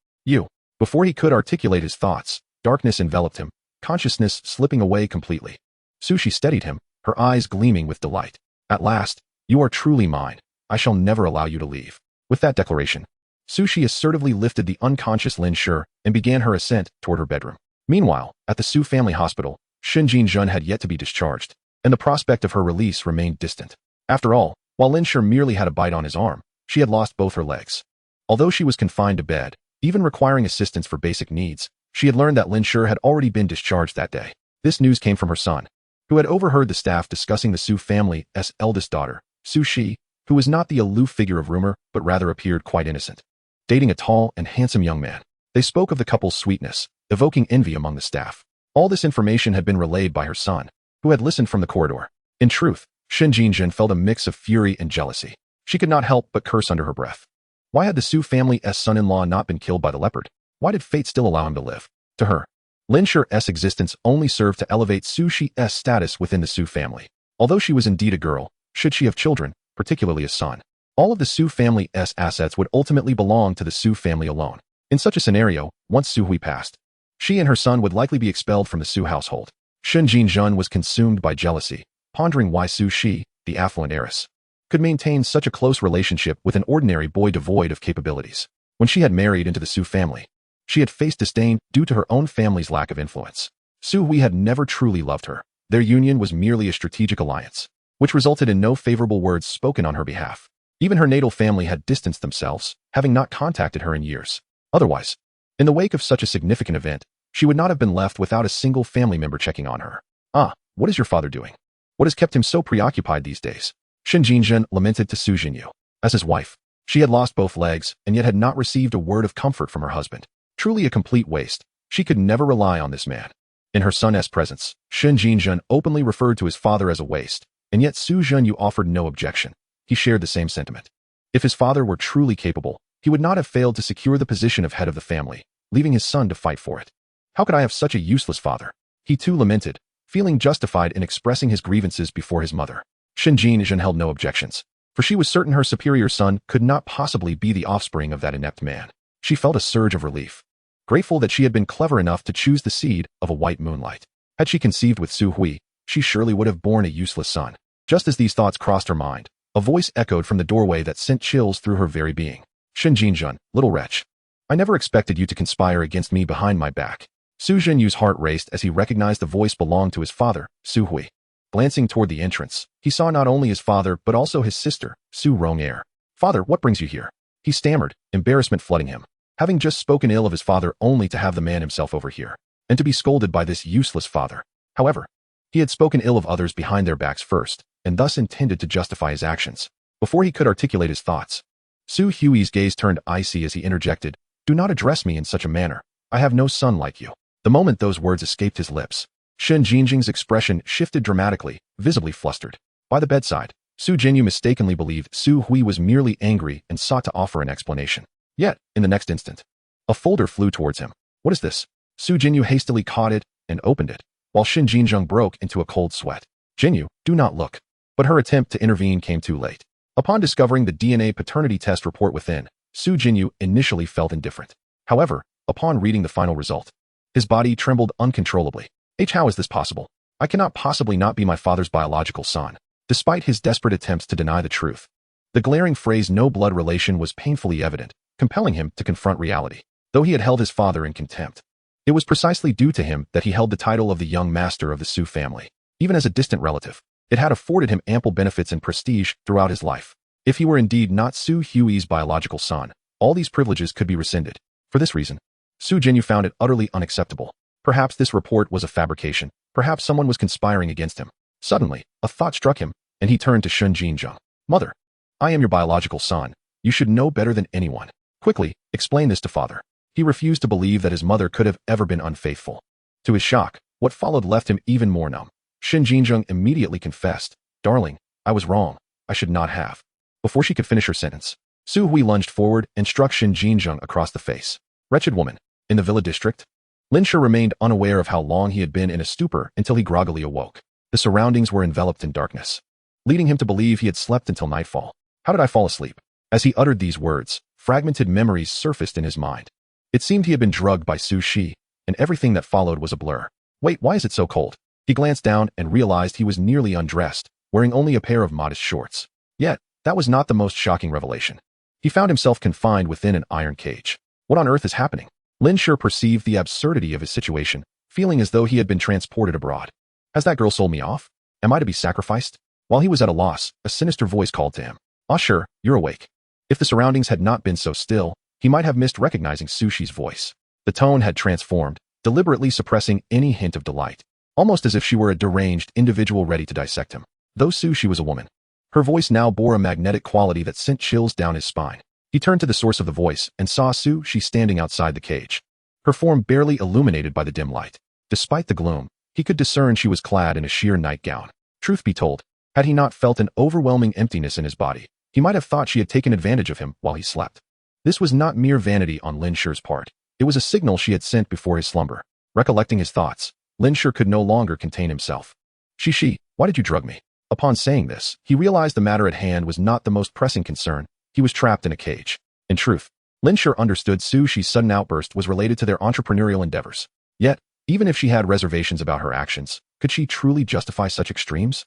Before he could articulate his thoughts, darkness enveloped him, consciousness slipping away completely. Su Shi steadied him, her eyes gleaming with delight. At last, you are truly mine. I shall never allow you to leave. With that declaration, Su Shi assertively lifted the unconscious Lin Shi and began her ascent toward her bedroom. Meanwhile, at the Su family hospital, Jiangcheng had yet to be discharged, and the prospect of her release remained distant. After all, while Lin Shi merely had a bite on his arm, she had lost both her legs. Although she was confined to bed, even requiring assistance for basic needs, she had learned that Lin Shi had already been discharged that day. This news came from her son, who had overheard the staff discussing the Su family's eldest daughter, Su Shi, who was not the aloof figure of rumor, but rather appeared quite innocent, dating a tall and handsome young man. They spoke of the couple's sweetness, evoking envy among the staff. All this information had been relayed by her son, who had listened from the corridor. In truth, Jiangcheng felt a mix of fury and jealousy. She could not help but curse under her breath. Why had the Su family's son-in-law not been killed by the leopard? Why did fate still allow him to live? To her, Lin Shi's existence only served to elevate Su Shi's status within the Su family. Although she was indeed a girl, should she have children, particularly a son, all of the Su family's assets would ultimately belong to the Su family alone. In such a scenario, once Su Hui passed, she and her son would likely be expelled from the Su household. Jiangcheng was consumed by jealousy, pondering why Su Shi, the affluent heiress, could maintain such a close relationship with an ordinary boy devoid of capabilities. When she had married into the Su family, she had faced disdain due to her own family's lack of influence. Su Hui had never truly loved her. Their union was merely a strategic alliance, which resulted in no favorable words spoken on her behalf. Even her natal family had distanced themselves, having not contacted her in years. Otherwise, in the wake of such a significant event, she would not have been left without a single family member checking on her. Ah, what is your father doing? What has kept him so preoccupied these days? Jiangcheng lamented to Su Jinyu. As his wife, she had lost both legs and yet had not received a word of comfort from her husband. Truly a complete waste. She could never rely on this man. In her son's presence, Jiangcheng openly referred to his father as a waste, and yet Su Jinyu offered no objection. He shared the same sentiment. If his father were truly capable, he would not have failed to secure the position of head of the family, leaving his son to fight for it. How could I have such a useless father? He too lamented, feeling justified in expressing his grievances before his mother. Jiangcheng held no objections, for she was certain her superior son could not possibly be the offspring of that inept man. She felt a surge of relief, grateful that she had been clever enough to choose the seed of a white moonlight. Had she conceived with Su Hui, she surely would have borne a useless son. Just as these thoughts crossed her mind, a voice echoed from the doorway that sent chills through her very being. Jiangcheng, little wretch. I never expected you to conspire against me behind my back. Su Jinyu's heart raced as he recognized the voice belonged to his father, Su Hui. Glancing toward the entrance, he saw not only his father but also his sister, Su Rong'er. Father, what brings you here? He stammered, embarrassment flooding him. Having just spoken ill of his father only to have the man himself overhear, and to be scolded by this useless father. However, he had spoken ill of others behind their backs first, and thus intended to justify his actions. Before he could articulate his thoughts, Su Hui's gaze turned icy as he interjected, Do not address me in such a manner. I have no son like you. The moment those words escaped his lips, Shen Jingjing's expression shifted dramatically, visibly flustered. By the bedside, Su Jinyu mistakenly believed Su Hui was merely angry and sought to offer an explanation. Yet, in the next instant, a folder flew towards him. What is this? Su Jinyu hastily caught it and opened it, while Shen Jingjing broke into a cold sweat. Jinyu, do not look. But her attempt to intervene came too late. Upon discovering the DNA paternity test report within, Su Jinyu initially felt indifferent. However, upon reading the final result, his body trembled uncontrollably. How is this possible? I cannot possibly not be my father's biological son. Despite his desperate attempts to deny the truth, the glaring phrase no blood relation was painfully evident, compelling him to confront reality. Though he had held his father in contempt, it was precisely due to him that he held the title of the young master of the Su family. Even as a distant relative, it had afforded him ample benefits and prestige throughout his life. If he were indeed not Su Hui's biological son, all these privileges could be rescinded. For this reason, Su Jinyu found it utterly unacceptable. Perhaps this report was a fabrication. Perhaps someone was conspiring against him. Suddenly, a thought struck him, and he turned to Shen Jingjing. Mother, I am your biological son. You should know better than anyone. Quickly, explain this to father. He refused to believe that his mother could have ever been unfaithful. To his shock, what followed left him even more numb. Shen Jingjing immediately confessed, Darling, I was wrong. I should not have. Before she could finish her sentence, Su Hui lunged forward and struck Shen Jingjing across the face. Wretched woman. In the villa district, Lin Shi remained unaware of how long he had been in a stupor until he groggily awoke. The surroundings were enveloped in darkness, leading him to believe he had slept until nightfall. How did I fall asleep? As he uttered these words, fragmented memories surfaced in his mind. It seemed he had been drugged by Su Shi, and everything that followed was a blur. Wait, why is it so cold? He glanced down and realized he was nearly undressed, wearing only a pair of modest shorts. Yet, that was not the most shocking revelation. He found himself confined within an iron cage. What on earth is happening? Lin Shi perceived the absurdity of his situation, feeling as though he had been transported abroad. Has that girl sold me off? Am I to be sacrificed? While he was at a loss, a sinister voice called to him. Ah sure, you're awake. If the surroundings had not been so still, he might have missed recognizing Su Shi's voice. The tone had transformed, deliberately suppressing any hint of delight, almost as if she were a deranged individual ready to dissect him. Though Su Shi was a woman, her voice now bore a magnetic quality that sent chills down his spine. He turned to the source of the voice and saw Su Shi standing outside the cage, her form barely illuminated by the dim light. Despite the gloom, he could discern she was clad in a sheer nightgown. Truth be told, had he not felt an overwhelming emptiness in his body, he might have thought she had taken advantage of him while he slept. This was not mere vanity on Lin Shi's part. It was a signal she had sent before his slumber. Recollecting his thoughts, Lin Shi could no longer contain himself. Shi, why did you drug me? Upon saying this, he realized the matter at hand was not the most pressing concern. He was trapped in a cage. In truth, Lin Shi understood Su Shi's sudden outburst was related to their entrepreneurial endeavors. Yet, even if she had reservations about her actions, could she truly justify such extremes?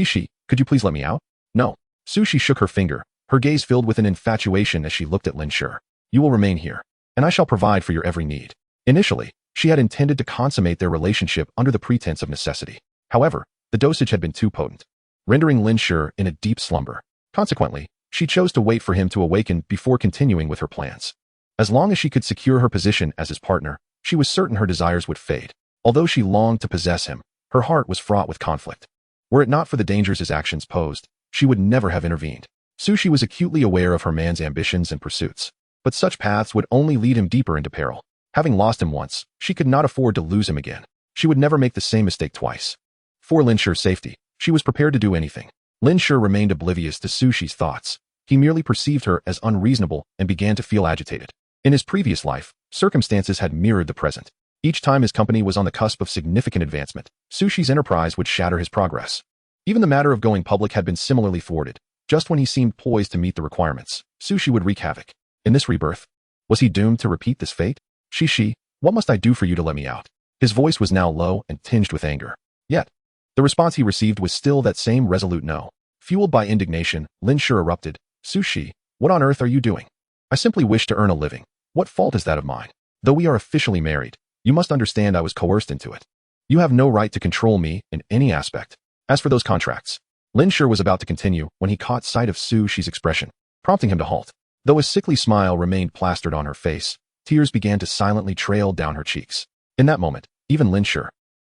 Shi, could you please let me out? No. Su Shi shook her finger, her gaze filled with an infatuation as she looked at Lin Shi. You will remain here, and I shall provide for your every need. Initially, she had intended to consummate their relationship under the pretense of necessity. However, the dosage had been too potent, rendering Lin Shi in a deep slumber. Consequently, she chose to wait for him to awaken before continuing with her plans. As long as she could secure her position as his partner, she was certain her desires would fade. Although she longed to possess him, her heart was fraught with conflict. Were it not for the dangers his actions posed, she would never have intervened. Su Shi was acutely aware of her man's ambitions and pursuits, but such paths would only lead him deeper into peril. Having lost him once, she could not afford to lose him again. She would never make the same mistake twice. For Lin Shi's safety, she was prepared to do anything. Lin Shi remained oblivious to Su Shi's thoughts. He merely perceived her as unreasonable and began to feel agitated. In his previous life, circumstances had mirrored the present. Each time his company was on the cusp of significant advancement, Su Shi's enterprise would shatter his progress. Even the matter of going public had been similarly thwarted. Just when he seemed poised to meet the requirements, Su Shi would wreak havoc. In this rebirth, was he doomed to repeat this fate? Shi, what must I do for you to let me out? His voice was now low and tinged with anger. Yet, the response he received was still that same resolute no. Fueled by indignation, Lin Shi erupted. Su Shi, what on earth are you doing? I simply wish to earn a living. What fault is that of mine? Though we are officially married, you must understand I was coerced into it. You have no right to control me in any aspect. As for those contracts, Lin Shi was about to continue when he caught sight of Su Shi's expression, prompting him to halt. Though a sickly smile remained plastered on her face, tears began to silently trail down her cheeks. In that moment, even Lin Shi,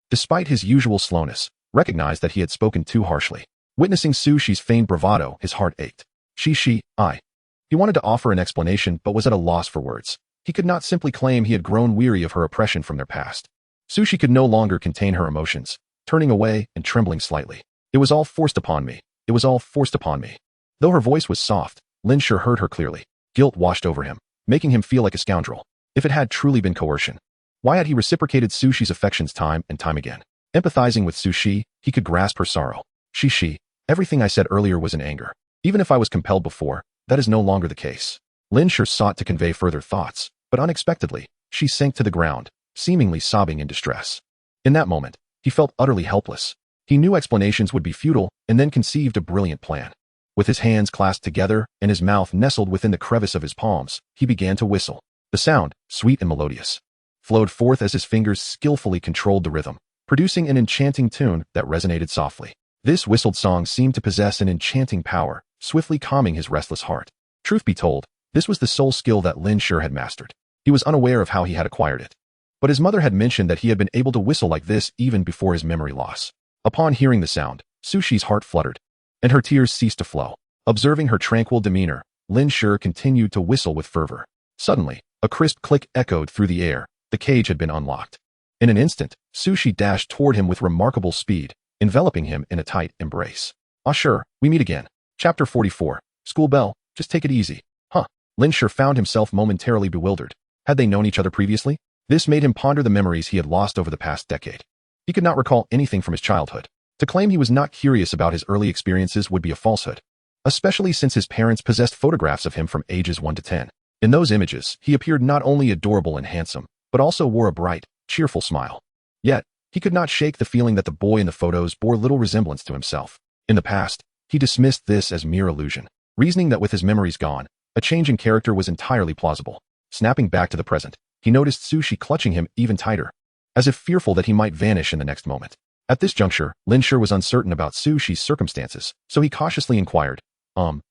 despite his usual slowness, recognized that he had spoken too harshly. Witnessing Su Shi's feigned bravado, his heart ached. He wanted to offer an explanation but was at a loss for words. He could not simply claim he had grown weary of her oppression from their past. Sushi could no longer contain her emotions, turning away and trembling slightly. It was all forced upon me. It was all forced upon me. Though her voice was soft, Lin Shi heard her clearly. Guilt washed over him, making him feel like a scoundrel. If it had truly been coercion, why had he reciprocated Sushi's affections time and time again? Empathizing with Sushi, he could grasp her sorrow. Shi, everything I said earlier was in anger. Even if I was compelled before, that is no longer the case. Lin Shi sought to convey further thoughts, but unexpectedly, she sank to the ground, seemingly sobbing in distress. In that moment, he felt utterly helpless. He knew explanations would be futile and then conceived a brilliant plan. With his hands clasped together and his mouth nestled within the crevice of his palms, he began to whistle. The sound, sweet and melodious, flowed forth as his fingers skillfully controlled the rhythm, producing an enchanting tune that resonated softly. This whistled song seemed to possess an enchanting power, swiftly calming his restless heart. Truth be told, this was the sole skill that Lin Shi had mastered. He was unaware of how he had acquired it. But his mother had mentioned that he had been able to whistle like this even before his memory loss. Upon hearing the sound, Sushi's heart fluttered, and her tears ceased to flow. Observing her tranquil demeanor, Lin Shi continued to whistle with fervor. Suddenly, a crisp click echoed through the air. The cage had been unlocked. In an instant, Sushi dashed toward him with remarkable speed, enveloping him in a tight embrace. Ah sure, we meet again. Chapter 44. School bell, just take it easy. Huh. Lin Shi found himself momentarily bewildered. Had they known each other previously? This made him ponder the memories he had lost over the past decade. He could not recall anything from his childhood. To claim he was not curious about his early experiences would be a falsehood, especially since his parents possessed photographs of him from ages 1 to 10. In those images, he appeared not only adorable and handsome, but also wore a bright, cheerful smile. Yet, he could not shake the feeling that the boy in the photos bore little resemblance to himself. In the past, he dismissed this as mere illusion, reasoning that with his memories gone, a change in character was entirely plausible. Snapping back to the present, he noticed Sushi clutching him even tighter, as if fearful that he might vanish in the next moment. At this juncture, Lin Shi was uncertain about Sushi's circumstances, so he cautiously inquired,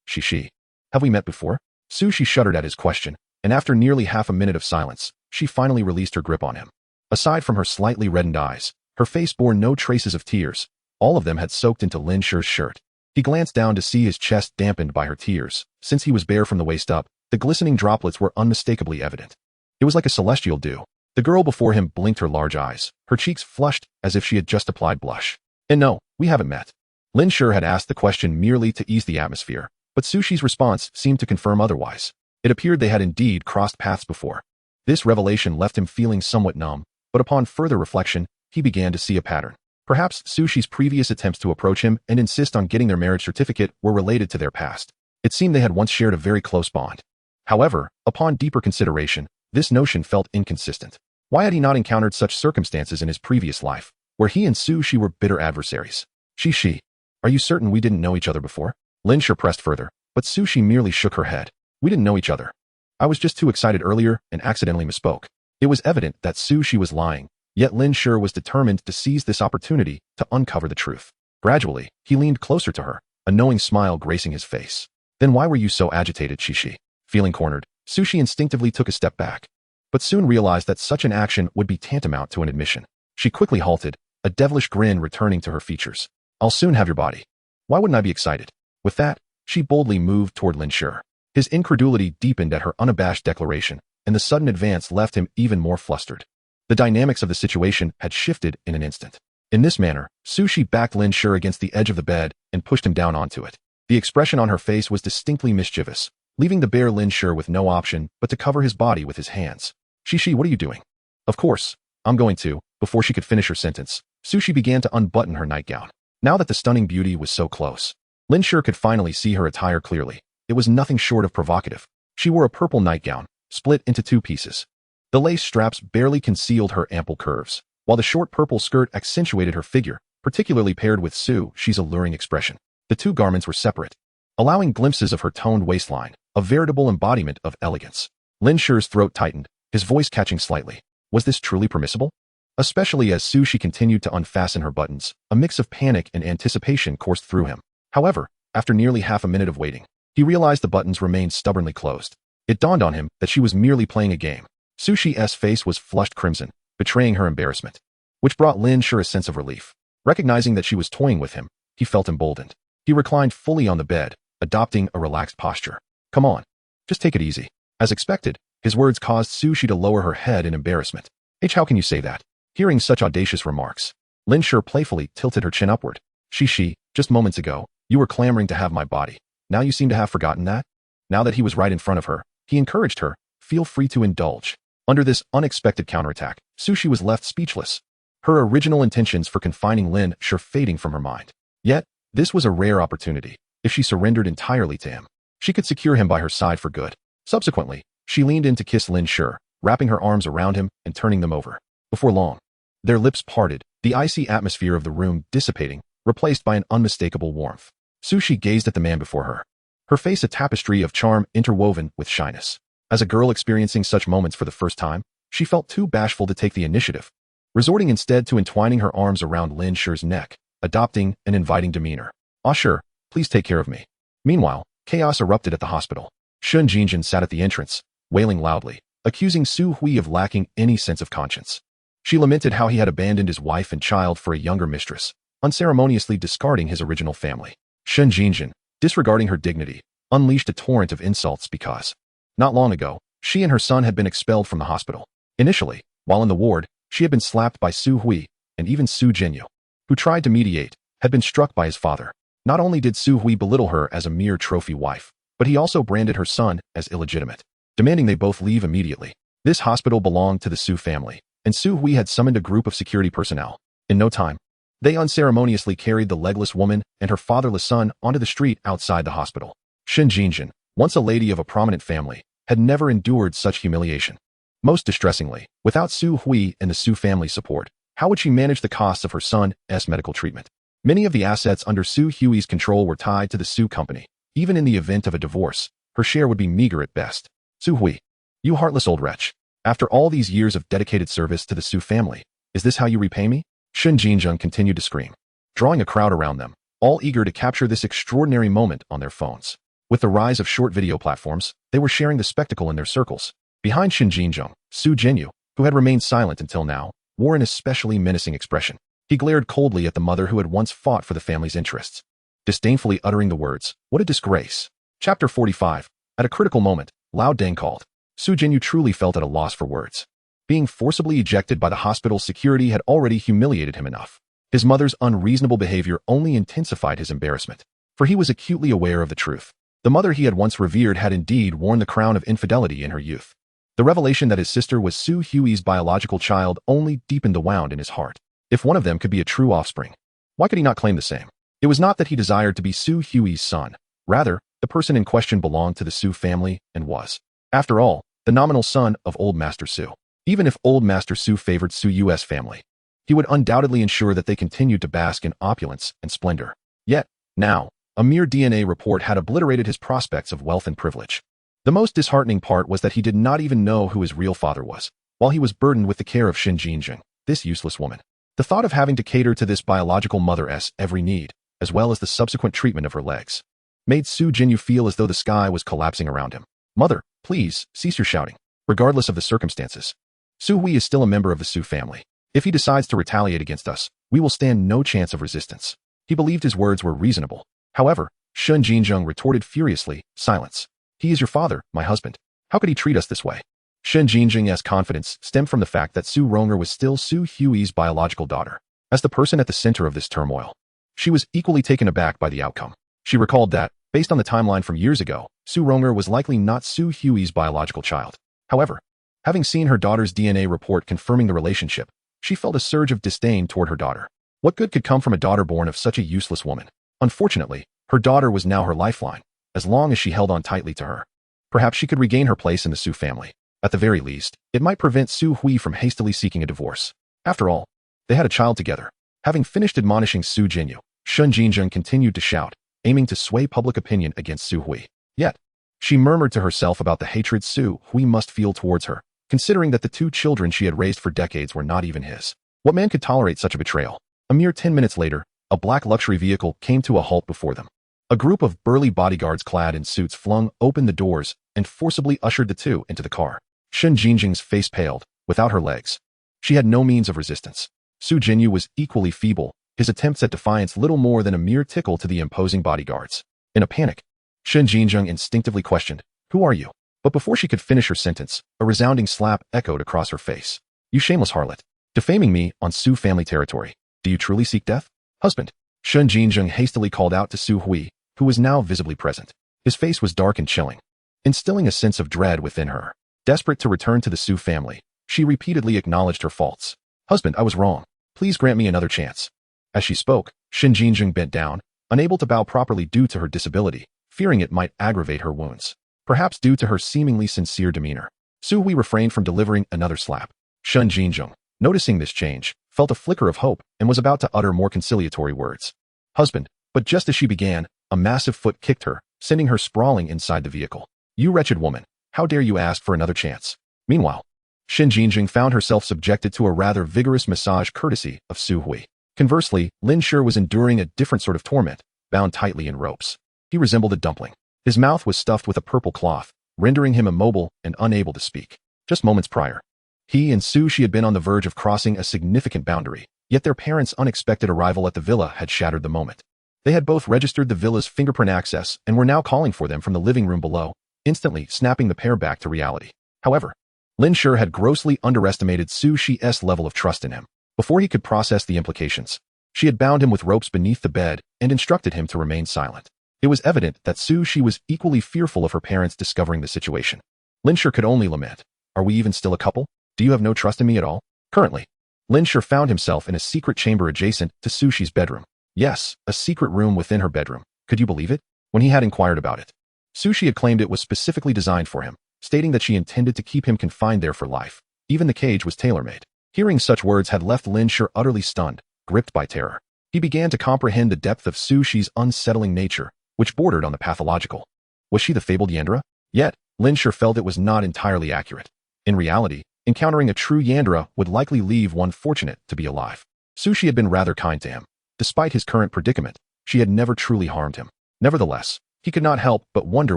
Shi, have we met before? Sushi shuddered at his question, and after nearly half a minute of silence, she finally released her grip on him. Aside from her slightly reddened eyes, her face bore no traces of tears. All of them had soaked into Lin Shi's shirt. He glanced down to see his chest dampened by her tears. Since he was bare from the waist up, the glistening droplets were unmistakably evident. It was like a celestial dew. The girl before him blinked her large eyes, her cheeks flushed as if she had just applied blush. And no, we haven't met. Lin Shi had asked the question merely to ease the atmosphere, but Sushi's response seemed to confirm otherwise. It appeared they had indeed crossed paths before. This revelation left him feeling somewhat numb, but upon further reflection, he began to see a pattern. Perhaps Sushi's previous attempts to approach him and insist on getting their marriage certificate were related to their past. It seemed they had once shared a very close bond. However, upon deeper consideration, this notion felt inconsistent. Why had he not encountered such circumstances in his previous life, where he and Sushi were bitter adversaries? Shi, are you certain we didn't know each other before? Lin Shi pressed further, but Sushi merely shook her head. We didn't know each other. I was just too excited earlier and accidentally misspoke. It was evident that Sushi was lying, yet Lin Shi was determined to seize this opportunity to uncover the truth. Gradually, he leaned closer to her, a knowing smile gracing his face. Then why were you so agitated, Shi? Feeling cornered, Sushi instinctively took a step back, but soon realized that such an action would be tantamount to an admission. She quickly halted, a devilish grin returning to her features. I'll soon have your body. Why wouldn't I be excited? With that, she boldly moved toward Lin Shi. His incredulity deepened at her unabashed declaration, and the sudden advance left him even more flustered. The dynamics of the situation had shifted in an instant. In this manner, Sushi backed Lin Shi against the edge of the bed and pushed him down onto it. The expression on her face was distinctly mischievous, leaving the bare Lin Shi with no option but to cover his body with his hands. Shi, what are you doing? Of course, I'm going to. Before she could finish her sentence, Sushi began to unbutton her nightgown. Now that the stunning beauty was so close, Lin Shi could finally see her attire clearly. It was nothing short of provocative. She wore a purple nightgown, split into 2 pieces. The lace straps barely concealed her ample curves, while the short purple skirt accentuated her figure, particularly paired with Sushi's alluring expression. The 2 garments were separate, allowing glimpses of her toned waistline, a veritable embodiment of elegance. Lin Shi's throat tightened, his voice catching slightly. Was this truly permissible? Especially as Sushi continued to unfasten her buttons, a mix of panic and anticipation coursed through him. However, after nearly half a minute of waiting, he realized the buttons remained stubbornly closed. It dawned on him that she was merely playing a game. Sushi's face was flushed crimson, betraying her embarrassment, which brought Lin Shi a sense of relief. Recognizing that she was toying with him, he felt emboldened. He reclined fully on the bed, adopting a relaxed posture. Come on, just take it easy. As expected, His words caused Shi to lower her head in embarrassment. How can you say that? Hearing such audacious remarks, Lin Shi playfully tilted her chin upward. Shi, just moments ago, you were clamoring to have my body. Now you seem to have forgotten that? Now that he was right in front of her, he encouraged her, feel free to indulge. Under this unexpected counterattack, Shi was left speechless. Her original intentions for confining Lin Shi fading from her mind. Yet, this was a rare opportunity. If she surrendered entirely to him, she could secure him by her side for good. Subsequently, she leaned in to kiss Lin Shi, wrapping her arms around him and turning them over. Before long, their lips parted, the icy atmosphere of the room dissipating, replaced by an unmistakable warmth. Shi gazed at the man before her, her face a tapestry of charm interwoven with shyness. As a girl experiencing such moments for the first time, she felt too bashful to take the initiative, resorting instead to entwining her arms around Lin Shi's neck, adopting an inviting demeanor. Ah sure, please take care of me. Meanwhile, chaos erupted at the hospital. Shun Jinjin sat at the entrance, wailing loudly, accusing Su Hui of lacking any sense of conscience. She lamented how he had abandoned his wife and child for a younger mistress, unceremoniously discarding his original family. Shun Jinjin, disregarding her dignity, unleashed a torrent of insults because, not long ago, she and her son had been expelled from the hospital. Initially, while in the ward, she had been slapped by Su Hui, and even Su Jinyu, who tried to mediate, had been struck by his father. Not only did Su Hui belittle her as a mere trophy wife, but he also branded her son as illegitimate, demanding they both leave immediately. This hospital belonged to the Su family, and Su Hui had summoned a group of security personnel. In no time, they unceremoniously carried the legless woman and her fatherless son onto the street outside the hospital. Shun Jinjin, once a lady of a prominent family, had never endured such humiliation. Most distressingly, without Su Hui and the Su family's support, how would she manage the costs of her son's medical treatment? Many of the assets under Su Hui's control were tied to the Su company. Even in the event of a divorce, her share would be meager at best. Su Hui, you heartless old wretch. After all these years of dedicated service to the Su family, is this how you repay me? Shun Jinjun continued to scream, drawing a crowd around them, all eager to capture this extraordinary moment on their phones. With the rise of short video platforms, they were sharing the spectacle in their circles. Behind Shun Jinjun, Su Jinyu, who had remained silent until now, wore an especially menacing expression. He glared coldly at the mother who had once fought for the family's interests, disdainfully uttering the words, "What a disgrace." Chapter 45. At a critical moment, Lao Deng called. Su Jinyu truly felt at a loss for words. Being forcibly ejected by the hospital's security had already humiliated him enough. His mother's unreasonable behavior only intensified his embarrassment, for he was acutely aware of the truth. The mother he had once revered had indeed worn the crown of infidelity in her youth. The revelation that his sister was Su Hui's biological child only deepened the wound in his heart. If one of them could be a true offspring, why could he not claim the same? It was not that he desired to be Su Hui's son. Rather, the person in question belonged to the Su family and was, after all, the nominal son of Old Master Su. Even if Old Master Su favored Su Yu's family, he would undoubtedly ensure that they continued to bask in opulence and splendor. Yet, now, a mere DNA report had obliterated his prospects of wealth and privilege. The most disheartening part was that he did not even know who his real father was, while he was burdened with the care of Shun Jinjing, this useless woman. The thought of having to cater to this biological mother's every need, as well as the subsequent treatment of her legs, made Su Jinyu feel as though the sky was collapsing around him. Mother, please, cease your shouting. Regardless of the circumstances, Su Hui is still a member of the Su family. If he decides to retaliate against us, we will stand no chance of resistance. He believed his words were reasonable. However, Shun Jinjung retorted furiously, silence. He is your father, my husband. How could he treat us this way? Shun Jinjing's confidence stemmed from the fact that Su Ronger was still Su Hui's biological daughter. As the person at the center of this turmoil, she was equally taken aback by the outcome. She recalled that, based on the timeline from years ago, Su Ronger was likely not Su Hui's biological child. However, having seen her daughter's DNA report confirming the relationship, she felt a surge of disdain toward her daughter. What good could come from a daughter born of such a useless woman? Unfortunately, her daughter was now her lifeline, as long as she held on tightly to her. Perhaps she could regain her place in the Su family. At the very least, it might prevent Su Hui from hastily seeking a divorce. After all, they had a child together. Having finished admonishing Su Jinyu, Shun Jinjun continued to shout, aiming to sway public opinion against Su Hui. Yet, she murmured to herself about the hatred Su Hui must feel towards her, considering that the two children she had raised for decades were not even his. What man could tolerate such a betrayal? A mere 10 minutes later, a black luxury vehicle came to a halt before them. A group of burly bodyguards clad in suits flung open the doors and forcibly ushered the two into the car. Shun Jinjing's face paled, without her legs. She had no means of resistance. Su Jinyu was equally feeble, his attempts at defiance little more than a mere tickle to the imposing bodyguards. In a panic, Shun Jinjing instinctively questioned, "Who are you?" But before she could finish her sentence, a resounding slap echoed across her face. You shameless harlot. Defaming me on Su family territory. Do you truly seek death? Husband. Shun Jiangcheng hastily called out to Su Hui, who was now visibly present. His face was dark and chilling, instilling a sense of dread within her. Desperate to return to the Su family, she repeatedly acknowledged her faults. Husband, I was wrong. Please grant me another chance. As she spoke, Shun Jiangcheng bent down, unable to bow properly due to her disability, fearing it might aggravate her wounds. Perhaps due to her seemingly sincere demeanor, Su Hui refrained from delivering another slap. Shun Jiangcheng, noticing this change, felt a flicker of hope and was about to utter more conciliatory words. Husband, but just as she began, a massive foot kicked her, sending her sprawling inside the vehicle. You wretched woman, how dare you ask for another chance? Meanwhile, Shun Jiangcheng found herself subjected to a rather vigorous massage courtesy of Su Hui. Conversely, Lin Shi was enduring a different sort of torment, bound tightly in ropes. He resembled a dumpling. His mouth was stuffed with a purple cloth, rendering him immobile and unable to speak. Just moments prior, he and Su Shi had been on the verge of crossing a significant boundary, yet their parents' unexpected arrival at the villa had shattered the moment. They had both registered the villa's fingerprint access and were now calling for them from the living room below, instantly snapping the pair back to reality. However, Lin Shi had grossly underestimated Su Shi's level of trust in him. Before he could process the implications, she had bound him with ropes beneath the bed and instructed him to remain silent. It was evident that Su Shi was equally fearful of her parents discovering the situation. Lin Shi could only lament. Are we even still a couple? Do you have no trust in me at all? Currently, Lin Shi found himself in a secret chamber adjacent to Su Shi's bedroom. Yes, a secret room within her bedroom. Could you believe it? When he had inquired about it, Su Shi had claimed it was specifically designed for him, stating that she intended to keep him confined there for life. Even the cage was tailor-made. Hearing such words had left Lin Shi utterly stunned, gripped by terror. He began to comprehend the depth of Su Shi's unsettling nature, which bordered on the pathological. Was she the fabled Yandra? Yet, Lin Shi felt it was not entirely accurate. In reality, encountering a true Yandra would likely leave one fortunate to be alive. Su Shi had been rather kind to him. Despite his current predicament, she had never truly harmed him. Nevertheless, he could not help but wonder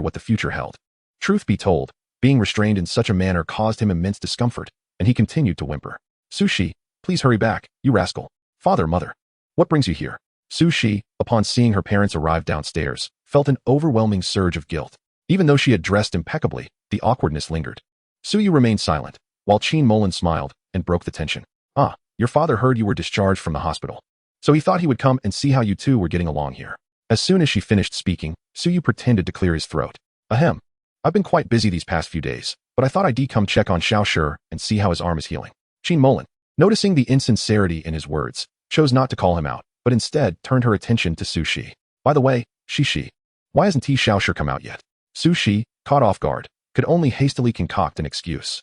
what the future held. Truth be told, being restrained in such a manner caused him immense discomfort, and he continued to whimper. Su Shi, please hurry back, you rascal. Father, mother. What brings you here? Su Shi, upon seeing her parents arrive downstairs, felt an overwhelming surge of guilt. Even though she had dressed impeccably, the awkwardness lingered. Su Yu remained silent, while Qin Molan smiled and broke the tension. Ah, your father heard you were discharged from the hospital. So he thought he would come and see how you two were getting along here. As soon as she finished speaking, Su Yu pretended to clear his throat. Ahem. I've been quite busy these past few days, but I thought I'd come check on Xiao Shi and see how his arm is healing. Qin Molan, noticing the insincerity in his words, chose not to call him out, but instead turned her attention to Su Shi. By the way, Shi, why hasn't Xiao Shi come out yet? Su Shi, caught off guard, could only hastily concoct an excuse.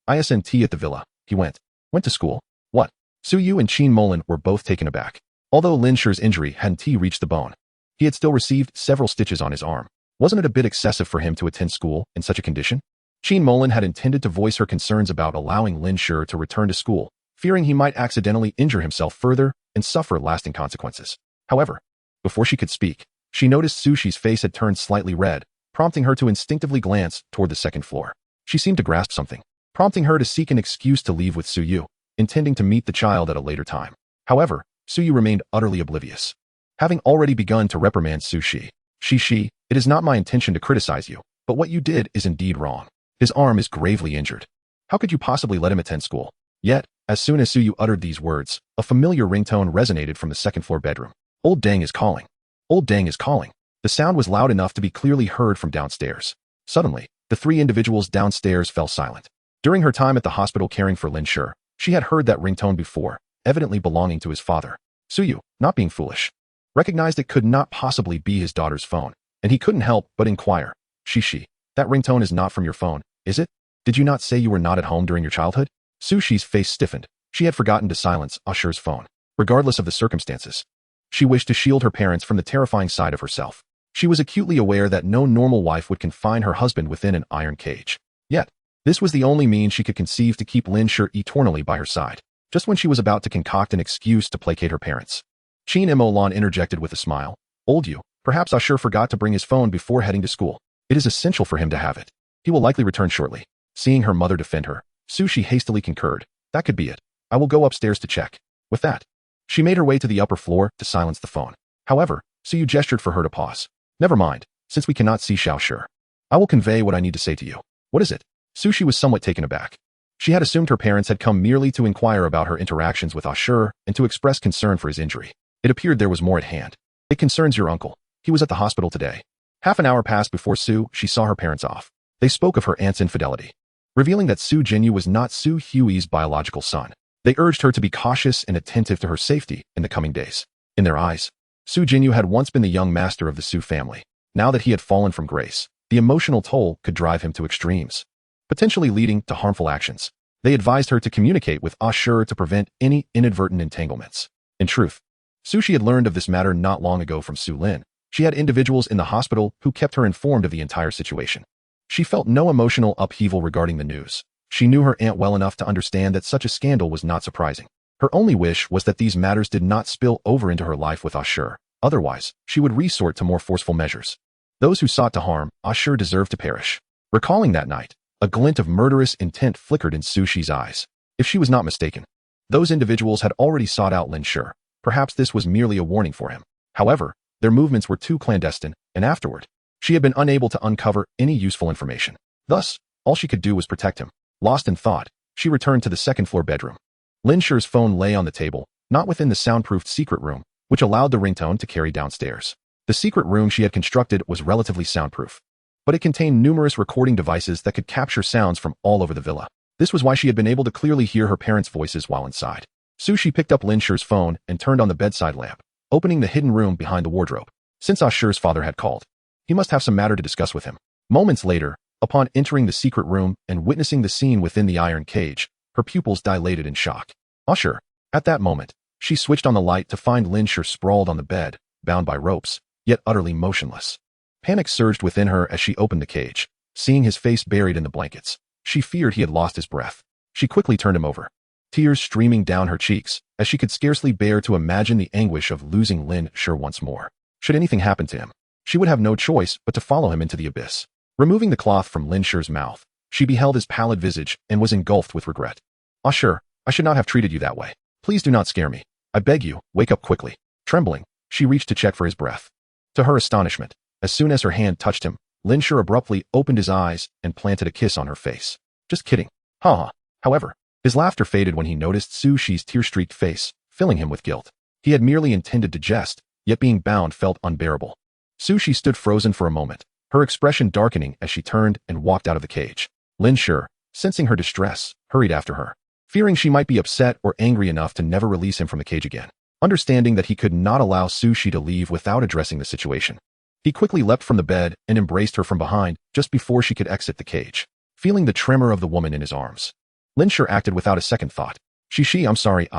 ISNT at the villa. He went to school. What? Su Yu and Qin Molan were both taken aback. Although Lin Shi's injury hadn't reached the bone, he had still received several stitches on his arm. Wasn't it a bit excessive for him to attend school in such a condition? Qin Molan had intended to voice her concerns about allowing Lin Shi to return to school, fearing he might accidentally injure himself further and suffer lasting consequences. However, before she could speak, she noticed Su Shi's face had turned slightly red, prompting her to instinctively glance toward the second floor. She seemed to grasp something, prompting her to seek an excuse to leave with Su Yu, intending to meet the child at a later time. However, Su Yu remained utterly oblivious. Having already begun to reprimand Su Shi, Shi, it is not my intention to criticize you, but what you did is indeed wrong. His arm is gravely injured. How could you possibly let him attend school? Yet, as soon as Su Yu uttered these words, a familiar ringtone resonated from the second-floor bedroom. Old Deng is calling. Old Deng is calling. The sound was loud enough to be clearly heard from downstairs. Suddenly, the three individuals downstairs fell silent. During her time at the hospital caring for Lin Shi, she had heard that ringtone before, evidently belonging to his father. Su Yu, not being foolish, recognized it could not possibly be his daughter's phone, and he couldn't help but inquire. Shi, that ringtone is not from your phone, is it? Did you not say you were not at home during your childhood? Su Shi's face stiffened. She had forgotten to silence Ashur's phone. Regardless of the circumstances, she wished to shield her parents from the terrifying side of herself. She was acutely aware that no normal wife would confine her husband within an iron cage. Yet, this was the only means she could conceive to keep Lin Shi eternally by her side. Just when she was about to concoct an excuse to placate her parents, Qin Molan interjected with a smile. Old Yu, perhaps Ashur forgot to bring his phone before heading to school. It is essential for him to have it. He will likely return shortly. Seeing her mother defend her, Su Shi hastily concurred. That could be it. I will go upstairs to check. With that, she made her way to the upper floor to silence the phone. However, Su Yu gestured for her to pause. Never mind, since we cannot see Xiao Shi. I will convey what I need to say to you. What is it? Su Shi was somewhat taken aback. She had assumed her parents had come merely to inquire about her interactions with Ashur and to express concern for his injury. It appeared there was more at hand. It concerns your uncle. He was at the hospital today. Half an hour passed before Su Shi saw her parents off. They spoke of her aunt's infidelity, revealing that Su Jinyu was not Su Hui's biological son. They urged her to be cautious and attentive to her safety in the coming days. In their eyes, Su Jinyu had once been the young master of the Su family. Now that he had fallen from grace, the emotional toll could drive him to extremes, potentially leading to harmful actions. They advised her to communicate with Ashur to prevent any inadvertent entanglements. In truth, Su Shi had learned of this matter not long ago from Su Lin. She had individuals in the hospital who kept her informed of the entire situation. She felt no emotional upheaval regarding the news. She knew her aunt well enough to understand that such a scandal was not surprising. Her only wish was that these matters did not spill over into her life with Ashur. Otherwise, she would resort to more forceful measures. Those who sought to harm Ashur deserved to perish. Recalling that night, a glint of murderous intent flickered in Su Shi's eyes. If she was not mistaken, those individuals had already sought out Lin Shi. Perhaps this was merely a warning for him. However, their movements were too clandestine, and afterward, she had been unable to uncover any useful information. Thus, all she could do was protect him. Lost in thought, she returned to the second-floor bedroom. Lin Shi's phone lay on the table, not within the soundproofed secret room, which allowed the ringtone to carry downstairs. The secret room she had constructed was relatively soundproof, but it contained numerous recording devices that could capture sounds from all over the villa. This was why she had been able to clearly hear her parents' voices while inside. Su Shi picked up Lin Shi's phone and turned on the bedside lamp, opening the hidden room behind the wardrobe. Since Ashur's father had called, he must have some matter to discuss with him. Moments later, upon entering the secret room and witnessing the scene within the iron cage, her pupils dilated in shock. Ashur. At that moment, she switched on the light to find Lin Shi sprawled on the bed, bound by ropes, yet utterly motionless. Panic surged within her as she opened the cage. Seeing his face buried in the blankets, she feared he had lost his breath. She quickly turned him over, tears streaming down her cheeks, as she could scarcely bear to imagine the anguish of losing Lin Shi once more. Should anything happen to him, she would have no choice but to follow him into the abyss. Removing the cloth from Lin Shi's mouth, she beheld his pallid visage and was engulfed with regret. Ashur, I should not have treated you that way. Please do not scare me. I beg you, wake up quickly. Trembling, she reached to check for his breath. To her astonishment, as soon as her hand touched him, Lin Shi abruptly opened his eyes and planted a kiss on her face. Just kidding. Ha. However, his laughter faded when he noticed Su Shi's tear-streaked face, filling him with guilt. He had merely intended to jest, yet being bound felt unbearable. Su Shi stood frozen for a moment, her expression darkening as she turned and walked out of the cage. Lin Shi, sensing her distress, hurried after her, fearing she might be upset or angry enough to never release him from the cage again. Understanding that he could not allow Su Shi to leave without addressing the situation, he quickly leapt from the bed and embraced her from behind just before she could exit the cage. Feeling the tremor of the woman in his arms, Lin Shi acted without a second thought. I'm sorry,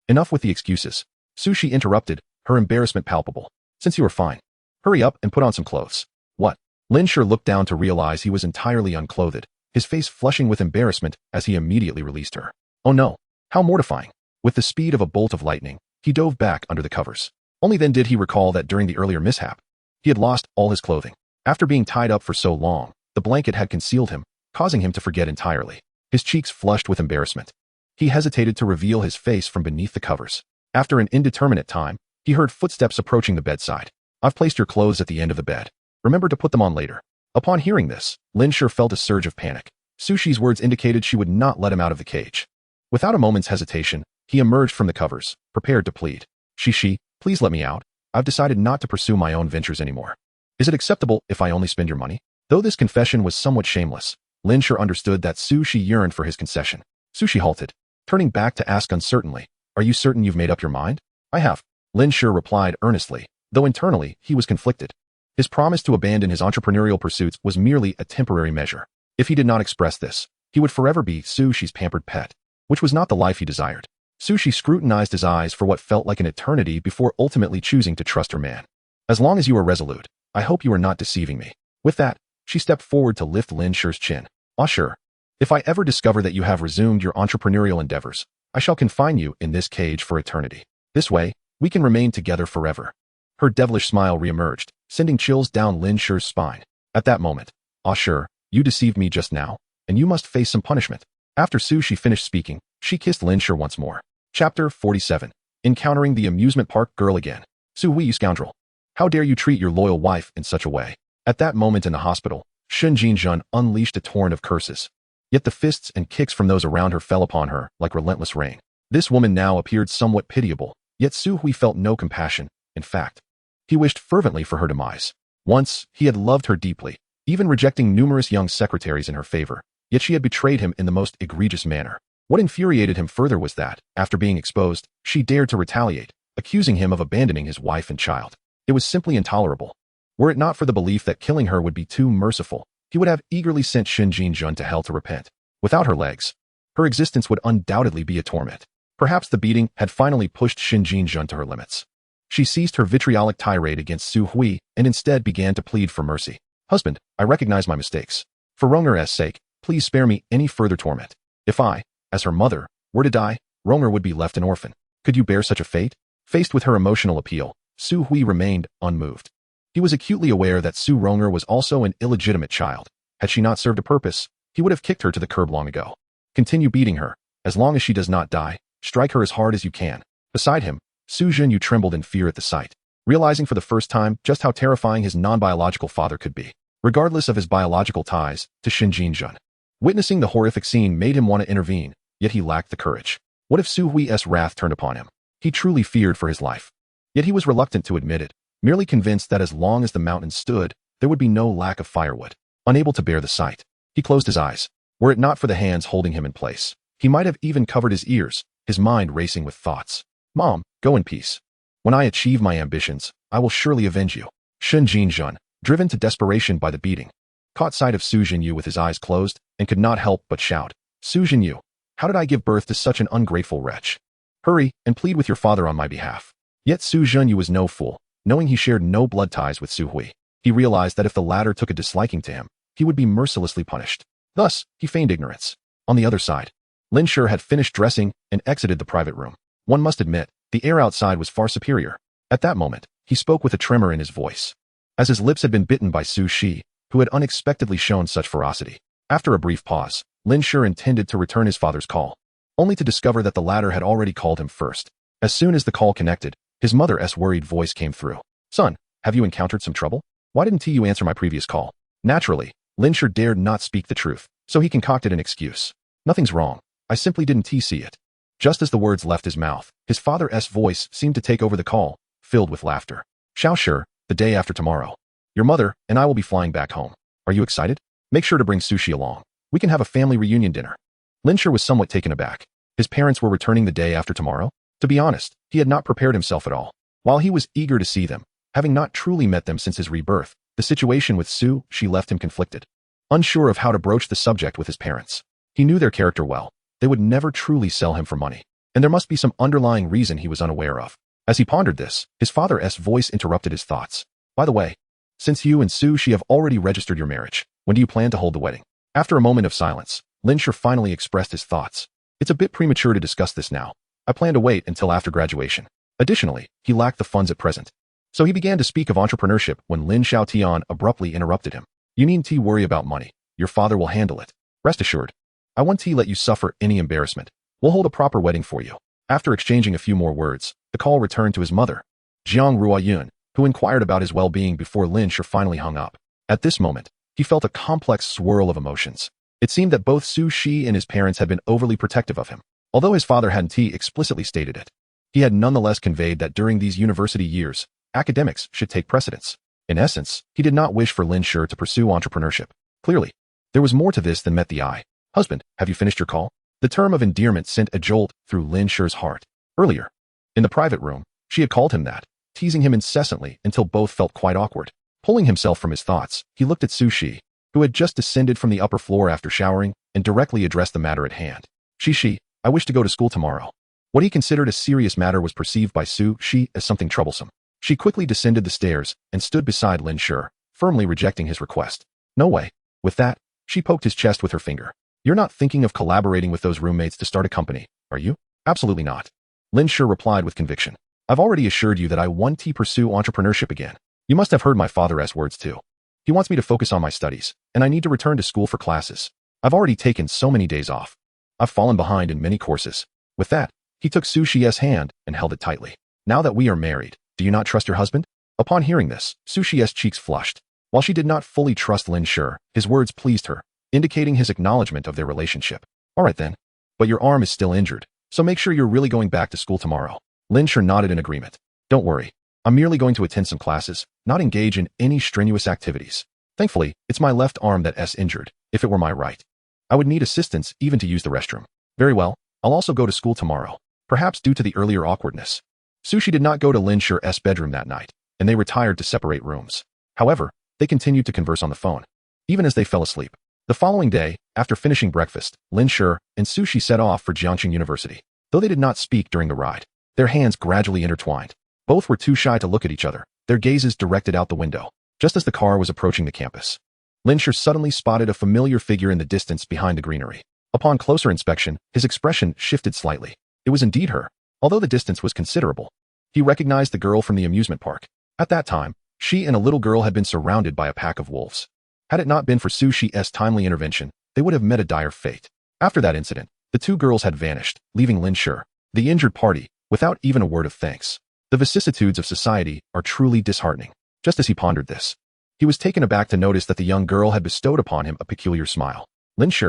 Enough with the excuses. Su Shi interrupted, her embarrassment palpable. Since you are fine, hurry up and put on some clothes. What? Lin Shi looked down to realize he was entirely unclothed, his face flushing with embarrassment as he immediately released her. Oh no, how mortifying. With the speed of a bolt of lightning, he dove back under the covers. Only then did he recall that during the earlier mishap, he had lost all his clothing. After being tied up for so long, the blanket had concealed him, causing him to forget entirely. His cheeks flushed with embarrassment. He hesitated to reveal his face from beneath the covers. After an indeterminate time, he heard footsteps approaching the bedside. I've placed your clothes at the end of the bed. Remember to put them on later. Upon hearing this, Lin Shi felt a surge of panic. Su Shi's words indicated she would not let him out of the cage. Without a moment's hesitation, he emerged from the covers, prepared to plead. Shi, please let me out. I've decided not to pursue my own ventures anymore. Is it acceptable if I only spend your money? Though this confession was somewhat shameless, Lin Shi understood that Su Shi yearned for his concession. Su Shi halted, turning back to ask uncertainly, are you certain you've made up your mind? I have. Lin Shi replied earnestly, though internally he was conflicted. His promise to abandon his entrepreneurial pursuits was merely a temporary measure. If he did not express this, he would forever be Su Shi's pampered pet, which was not the life he desired. Su Shi scrutinized his eyes for what felt like an eternity before ultimately choosing to trust her man. As long as you are resolute, I hope you are not deceiving me. With that, she stepped forward to lift Lin Shi's chin. Ashur, if I ever discover that you have resumed your entrepreneurial endeavors, I shall confine you in this cage for eternity. This way, we can remain together forever. Her devilish smile reemerged, sending chills down Lin Shi's spine. At that moment, Ashur, you deceived me just now, and you must face some punishment. After Su Shi finished speaking, she kissed Lin Shi once more. Chapter 47. Encountering the amusement park girl again. Su Wei, you scoundrel. How dare you treat your loyal wife in such a way? At that moment in the hospital, Shen Jinjun unleashed a torrent of curses. Yet the fists and kicks from those around her fell upon her like relentless rain. This woman now appeared somewhat pitiable, yet Su Hui felt no compassion. In fact, he wished fervently for her demise. Once, he had loved her deeply, even rejecting numerous young secretaries in her favor, yet she had betrayed him in the most egregious manner. What infuriated him further was that, after being exposed, she dared to retaliate, accusing him of abandoning his wife and child. It was simply intolerable. Were it not for the belief that killing her would be too merciful, he would have eagerly sent Shen Jinjun to hell to repent. Without her legs, her existence would undoubtedly be a torment. Perhaps the beating had finally pushed Shen Jinjun to her limits. She ceased her vitriolic tirade against Su Hui and instead began to plead for mercy. Husband, I recognize my mistakes. For Rongner's sake, please spare me any further torment. If I, as her mother, were to die, Rongner would be left an orphan. Could you bear such a fate? Faced with her emotional appeal, Su Hui remained unmoved. He was acutely aware that Su Rongner was also an illegitimate child. Had she not served a purpose, he would have kicked her to the curb long ago. Continue beating her. As long as she does not die, strike her as hard as you can. Beside him, Su Jinyu trembled in fear at the sight, realizing for the first time just how terrifying his non-biological father could be, regardless of his biological ties to Shen Jinjun. Witnessing the horrific scene made him want to intervene, yet he lacked the courage. What if Su Hui's wrath turned upon him? He truly feared for his life. Yet he was reluctant to admit it, merely convinced that as long as the mountain stood, there would be no lack of firewood. Unable to bear the sight, he closed his eyes. Were it not for the hands holding him in place, he might have even covered his ears, his mind racing with thoughts. Mom, go in peace. When I achieve my ambitions, I will surely avenge you. Shen Jinjun, driven to desperation by the beating, caught sight of Su Jinyu with his eyes closed and could not help but shout, Su Jinyu, how did I give birth to such an ungrateful wretch? Hurry and plead with your father on my behalf. Yet Su Jinyu was no fool. Knowing he shared no blood ties with Su Hui, he realized that if the latter took a disliking to him, he would be mercilessly punished. Thus, he feigned ignorance. On the other side, Lin Shi had finished dressing and exited the private room. One must admit, the air outside was far superior. At that moment, he spoke with a tremor in his voice, as his lips had been bitten by Su Shi, who had unexpectedly shown such ferocity. After a brief pause, Lin Shi intended to return his father's call, only to discover that the latter had already called him first. As soon as the call connected, his mother's worried voice came through. Son, have you encountered some trouble? Why didn't you answer my previous call? Naturally, Lin Shi dared not speak the truth, so he concocted an excuse. Nothing's wrong. I simply didn't see it. Just as the words left his mouth, his father's voice seemed to take over the call, filled with laughter. Xiao Shi, the day after tomorrow. Your mother and I will be flying back home. Are you excited? Make sure to bring sushi along. We can have a family reunion dinner. Lin Shi was somewhat taken aback. His parents were returning the day after tomorrow? To be honest, he had not prepared himself at all. While he was eager to see them, having not truly met them since his rebirth, the situation with Su Shi left him conflicted. Unsure of how to broach the subject with his parents. He knew their character well. They would never truly sell him for money. And there must be some underlying reason he was unaware of. As he pondered this, his father's voice interrupted his thoughts. By the way, since you and Su Shi have already registered your marriage, when do you plan to hold the wedding? After a moment of silence, Lin Shi finally expressed his thoughts. It's a bit premature to discuss this now. I plan to wait until after graduation. Additionally, he lacked the funds at present. So he began to speak of entrepreneurship when Lin Xiaotian abruptly interrupted him. You needn't worry about money. Your father will handle it. Rest assured. I won't let you suffer any embarrassment. We'll hold a proper wedding for you. After exchanging a few more words, the call returned to his mother, Jiang Ruoyun, who inquired about his well-being before Lin Shi finally hung up. At this moment, he felt a complex swirl of emotions. It seemed that both Su Shi and his parents had been overly protective of him. Although his father hadn't explicitly stated it, he had nonetheless conveyed that during these university years, academics should take precedence. In essence, he did not wish for Lin Shi to pursue entrepreneurship. Clearly, there was more to this than met the eye. Husband, have you finished your call? The term of endearment sent a jolt through Lin Shi's heart. Earlier, in the private room, she had called him that, teasing him incessantly until both felt quite awkward. Pulling himself from his thoughts, he looked at Su Shi, who had just descended from the upper floor after showering, and directly addressed the matter at hand. Shi, I wish to go to school tomorrow. What he considered a serious matter was perceived by Su Shi as something troublesome. She quickly descended the stairs and stood beside Lin Shi, firmly rejecting his request. No way. With that, she poked his chest with her finger. You're not thinking of collaborating with those roommates to start a company, are you? Absolutely not. Lin Shi replied with conviction. I've already assured you that I want to pursue entrepreneurship again. You must have heard my father's words too. He wants me to focus on my studies, and I need to return to school for classes. I've already taken so many days off. I've fallen behind in many courses. With that, he took Su Shi's hand and held it tightly. Now that we are married, do you not trust your husband? Upon hearing this, Su Shi's cheeks flushed. While she did not fully trust Lin Shi, his words pleased her, indicating his acknowledgement of their relationship. All right then. But your arm is still injured, so make sure you're really going back to school tomorrow. Lin Shi nodded in agreement. Don't worry. I'm merely going to attend some classes, not engage in any strenuous activities. Thankfully, it's my left arm that's injured. If it were my right, I would need assistance even to use the restroom. Very well. I'll also go to school tomorrow. Perhaps due to the earlier awkwardness, Sushi did not go to Lin Shi's bedroom that night, and they retired to separate rooms. However, they continued to converse on the phone, even as they fell asleep. The following day, after finishing breakfast, Lin Shi and Sushi set off for Jiangcheng University. Though they did not speak during the ride, their hands gradually intertwined. Both were too shy to look at each other, their gazes directed out the window. Just as the car was approaching the campus, Lin Shi suddenly spotted a familiar figure in the distance behind the greenery. Upon closer inspection, his expression shifted slightly. It was indeed her. Although the distance was considerable, he recognized the girl from the amusement park. At that time, she and a little girl had been surrounded by a pack of wolves. Had it not been for Sushi's timely intervention, they would have met a dire fate. After that incident, the two girls had vanished, leaving Lin Shi, the injured party, without even a word of thanks. The vicissitudes of society are truly disheartening. Just as he pondered this, he was taken aback to notice that the young girl had bestowed upon him a peculiar smile. Lin Shi.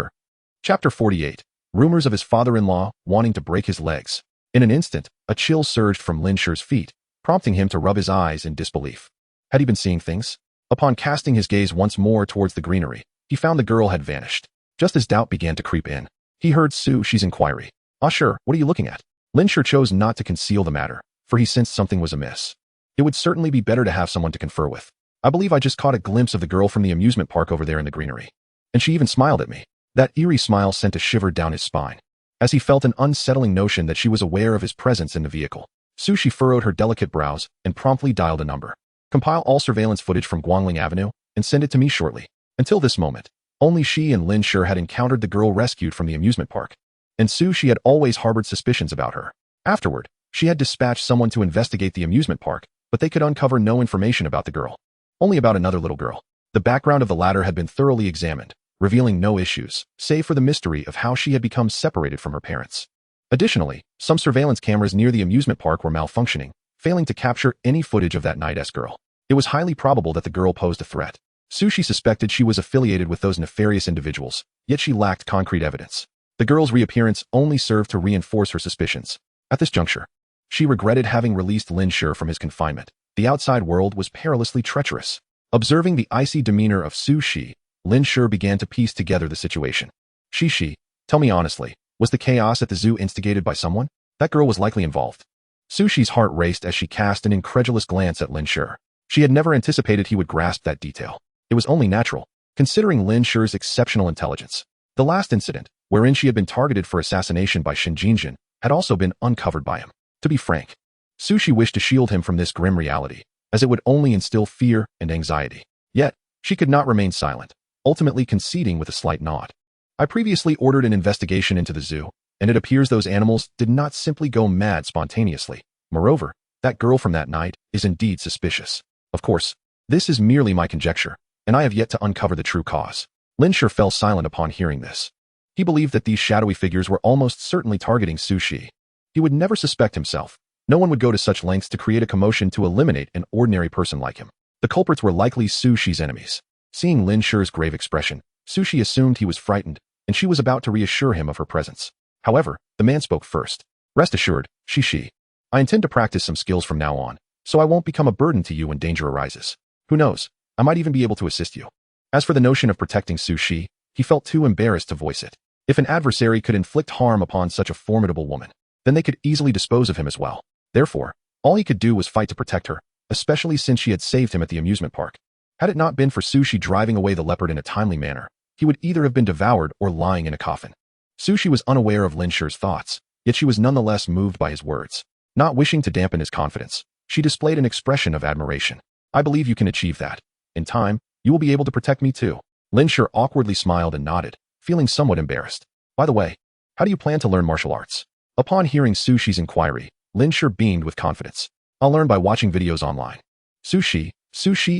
Chapter 48. Rumors of his father-in-law wanting to break his legs. In an instant, a chill surged from Lin Shi's feet, prompting him to rub his eyes in disbelief. Had he been seeing things? Upon casting his gaze once more towards the greenery, he found the girl had vanished. Just as doubt began to creep in, he heard Sushi's inquiry. Ah sure, what are you looking at? Lin Shi chose not to conceal the matter, for he sensed something was amiss. It would certainly be better to have someone to confer with. I believe I just caught a glimpse of the girl from the amusement park over there in the greenery. And she even smiled at me. That eerie smile sent a shiver down his spine, as he felt an unsettling notion that she was aware of his presence in the vehicle. Sushi furrowed her delicate brows and promptly dialed a number. Compile all surveillance footage from Guangling Avenue and send it to me shortly. Until this moment, only she and Lin Shi had encountered the girl rescued from the amusement park, and Sushi had always harbored suspicions about her. Afterward, she had dispatched someone to investigate the amusement park, but they could uncover no information about the girl. Only about another little girl. The background of the latter had been thoroughly examined, revealing no issues, save for the mystery of how she had become separated from her parents. Additionally, some surveillance cameras near the amusement park were malfunctioning, failing to capture any footage of that night's girl. It was highly probable that the girl posed a threat. Sushi suspected she was affiliated with those nefarious individuals, yet she lacked concrete evidence. The girl's reappearance only served to reinforce her suspicions. At this juncture, she regretted having released Lin Shi from his confinement. The outside world was perilously treacherous. Observing the icy demeanor of Sushi, Lin Shi began to piece together the situation. Shi, tell me honestly, was the chaos at the zoo instigated by someone? That girl was likely involved. Sushi's heart raced as she cast an incredulous glance at Lin Shi. She had never anticipated he would grasp that detail. It was only natural, considering Lin Shi's exceptional intelligence. The last incident, wherein she had been targeted for assassination by Jinjin, had also been uncovered by him. To be frank, Sushi wished to shield him from this grim reality, as it would only instill fear and anxiety. Yet, she could not remain silent, ultimately conceding with a slight nod. I previously ordered an investigation into the zoo, and it appears those animals did not simply go mad spontaneously. Moreover, that girl from that night is indeed suspicious. Of course, this is merely my conjecture, and I have yet to uncover the true cause. Lin Shi fell silent upon hearing this. He believed that these shadowy figures were almost certainly targeting Sushi. He would never suspect himself. No one would go to such lengths to create a commotion to eliminate an ordinary person like him. The culprits were likely Sushi's enemies. Seeing Lin Shi's grave expression, Sushi assumed he was frightened, and she was about to reassure him of her presence. However, the man spoke first. Rest assured, Shi. I intend to practice some skills from now on, so I won't become a burden to you when danger arises. Who knows, I might even be able to assist you. As for the notion of protecting Sushi, he felt too embarrassed to voice it. If an adversary could inflict harm upon such a formidable woman, then they could easily dispose of him as well. Therefore, all he could do was fight to protect her, especially since she had saved him at the amusement park. Had it not been for Sushi driving away the leopard in a timely manner, he would either have been devoured or lying in a coffin. Sushi was unaware of Lin Shi's thoughts, yet she was nonetheless moved by his words. Not wishing to dampen his confidence, she displayed an expression of admiration. I believe you can achieve that. In time, you will be able to protect me too. Lin Shi awkwardly smiled and nodded, feeling somewhat embarrassed. By the way, how do you plan to learn martial arts? Upon hearing Sushi's inquiry, Lin Shi beamed with confidence. I'll learn by watching videos online. Sushi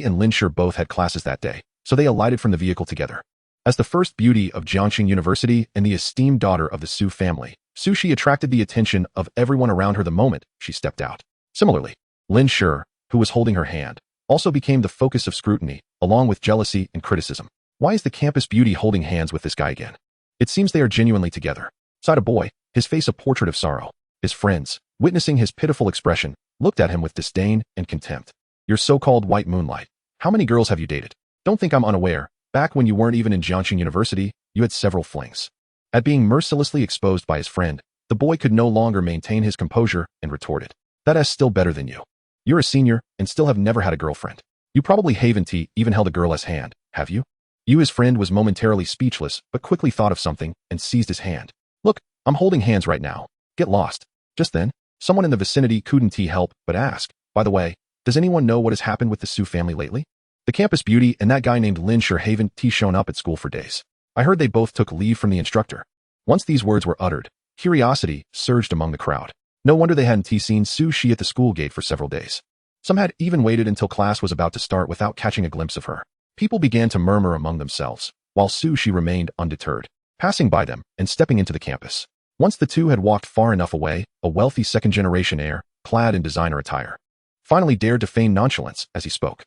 and Lin Shi both had classes that day, so they alighted from the vehicle together. As the first beauty of Jiangcheng University and the esteemed daughter of the Su family, Sushi attracted the attention of everyone around her the moment she stepped out. Similarly, Lin Shi, who was holding her hand, also became the focus of scrutiny, along with jealousy and criticism. Why is the campus beauty holding hands with this guy again? It seems they are genuinely together, sighed a boy, his face a portrait of sorrow. His friends, witnessing his pitiful expression, looked at him with disdain and contempt. Your so-called white moonlight. How many girls have you dated? Don't think I'm unaware. Back when you weren't even in Jiangcheng University, you had several flings. At being mercilessly exposed by his friend, the boy could no longer maintain his composure and retorted. That's still better than you. You're a senior and still have never had a girlfriend. You probably haven't even held a girl's hand, have you? His friend was momentarily speechless, but quickly thought of something and seized his hand. Look, I'm holding hands right now. Get lost. Just then, someone in the vicinity couldn't help but ask, by the way, does anyone know what has happened with the Su family lately? The campus beauty and that guy named Lin Shi haven't shown up at school for days. I heard they both took leave from the instructor. Once these words were uttered, curiosity surged among the crowd. No wonder they hadn't seen Su Shi at the school gate for several days. Some had even waited until class was about to start without catching a glimpse of her. People began to murmur among themselves, while Su Shi remained undeterred, passing by them and stepping into the campus. Once the two had walked far enough away, a wealthy second-generation heir, clad in designer attire, finally dared to feign nonchalance as he spoke.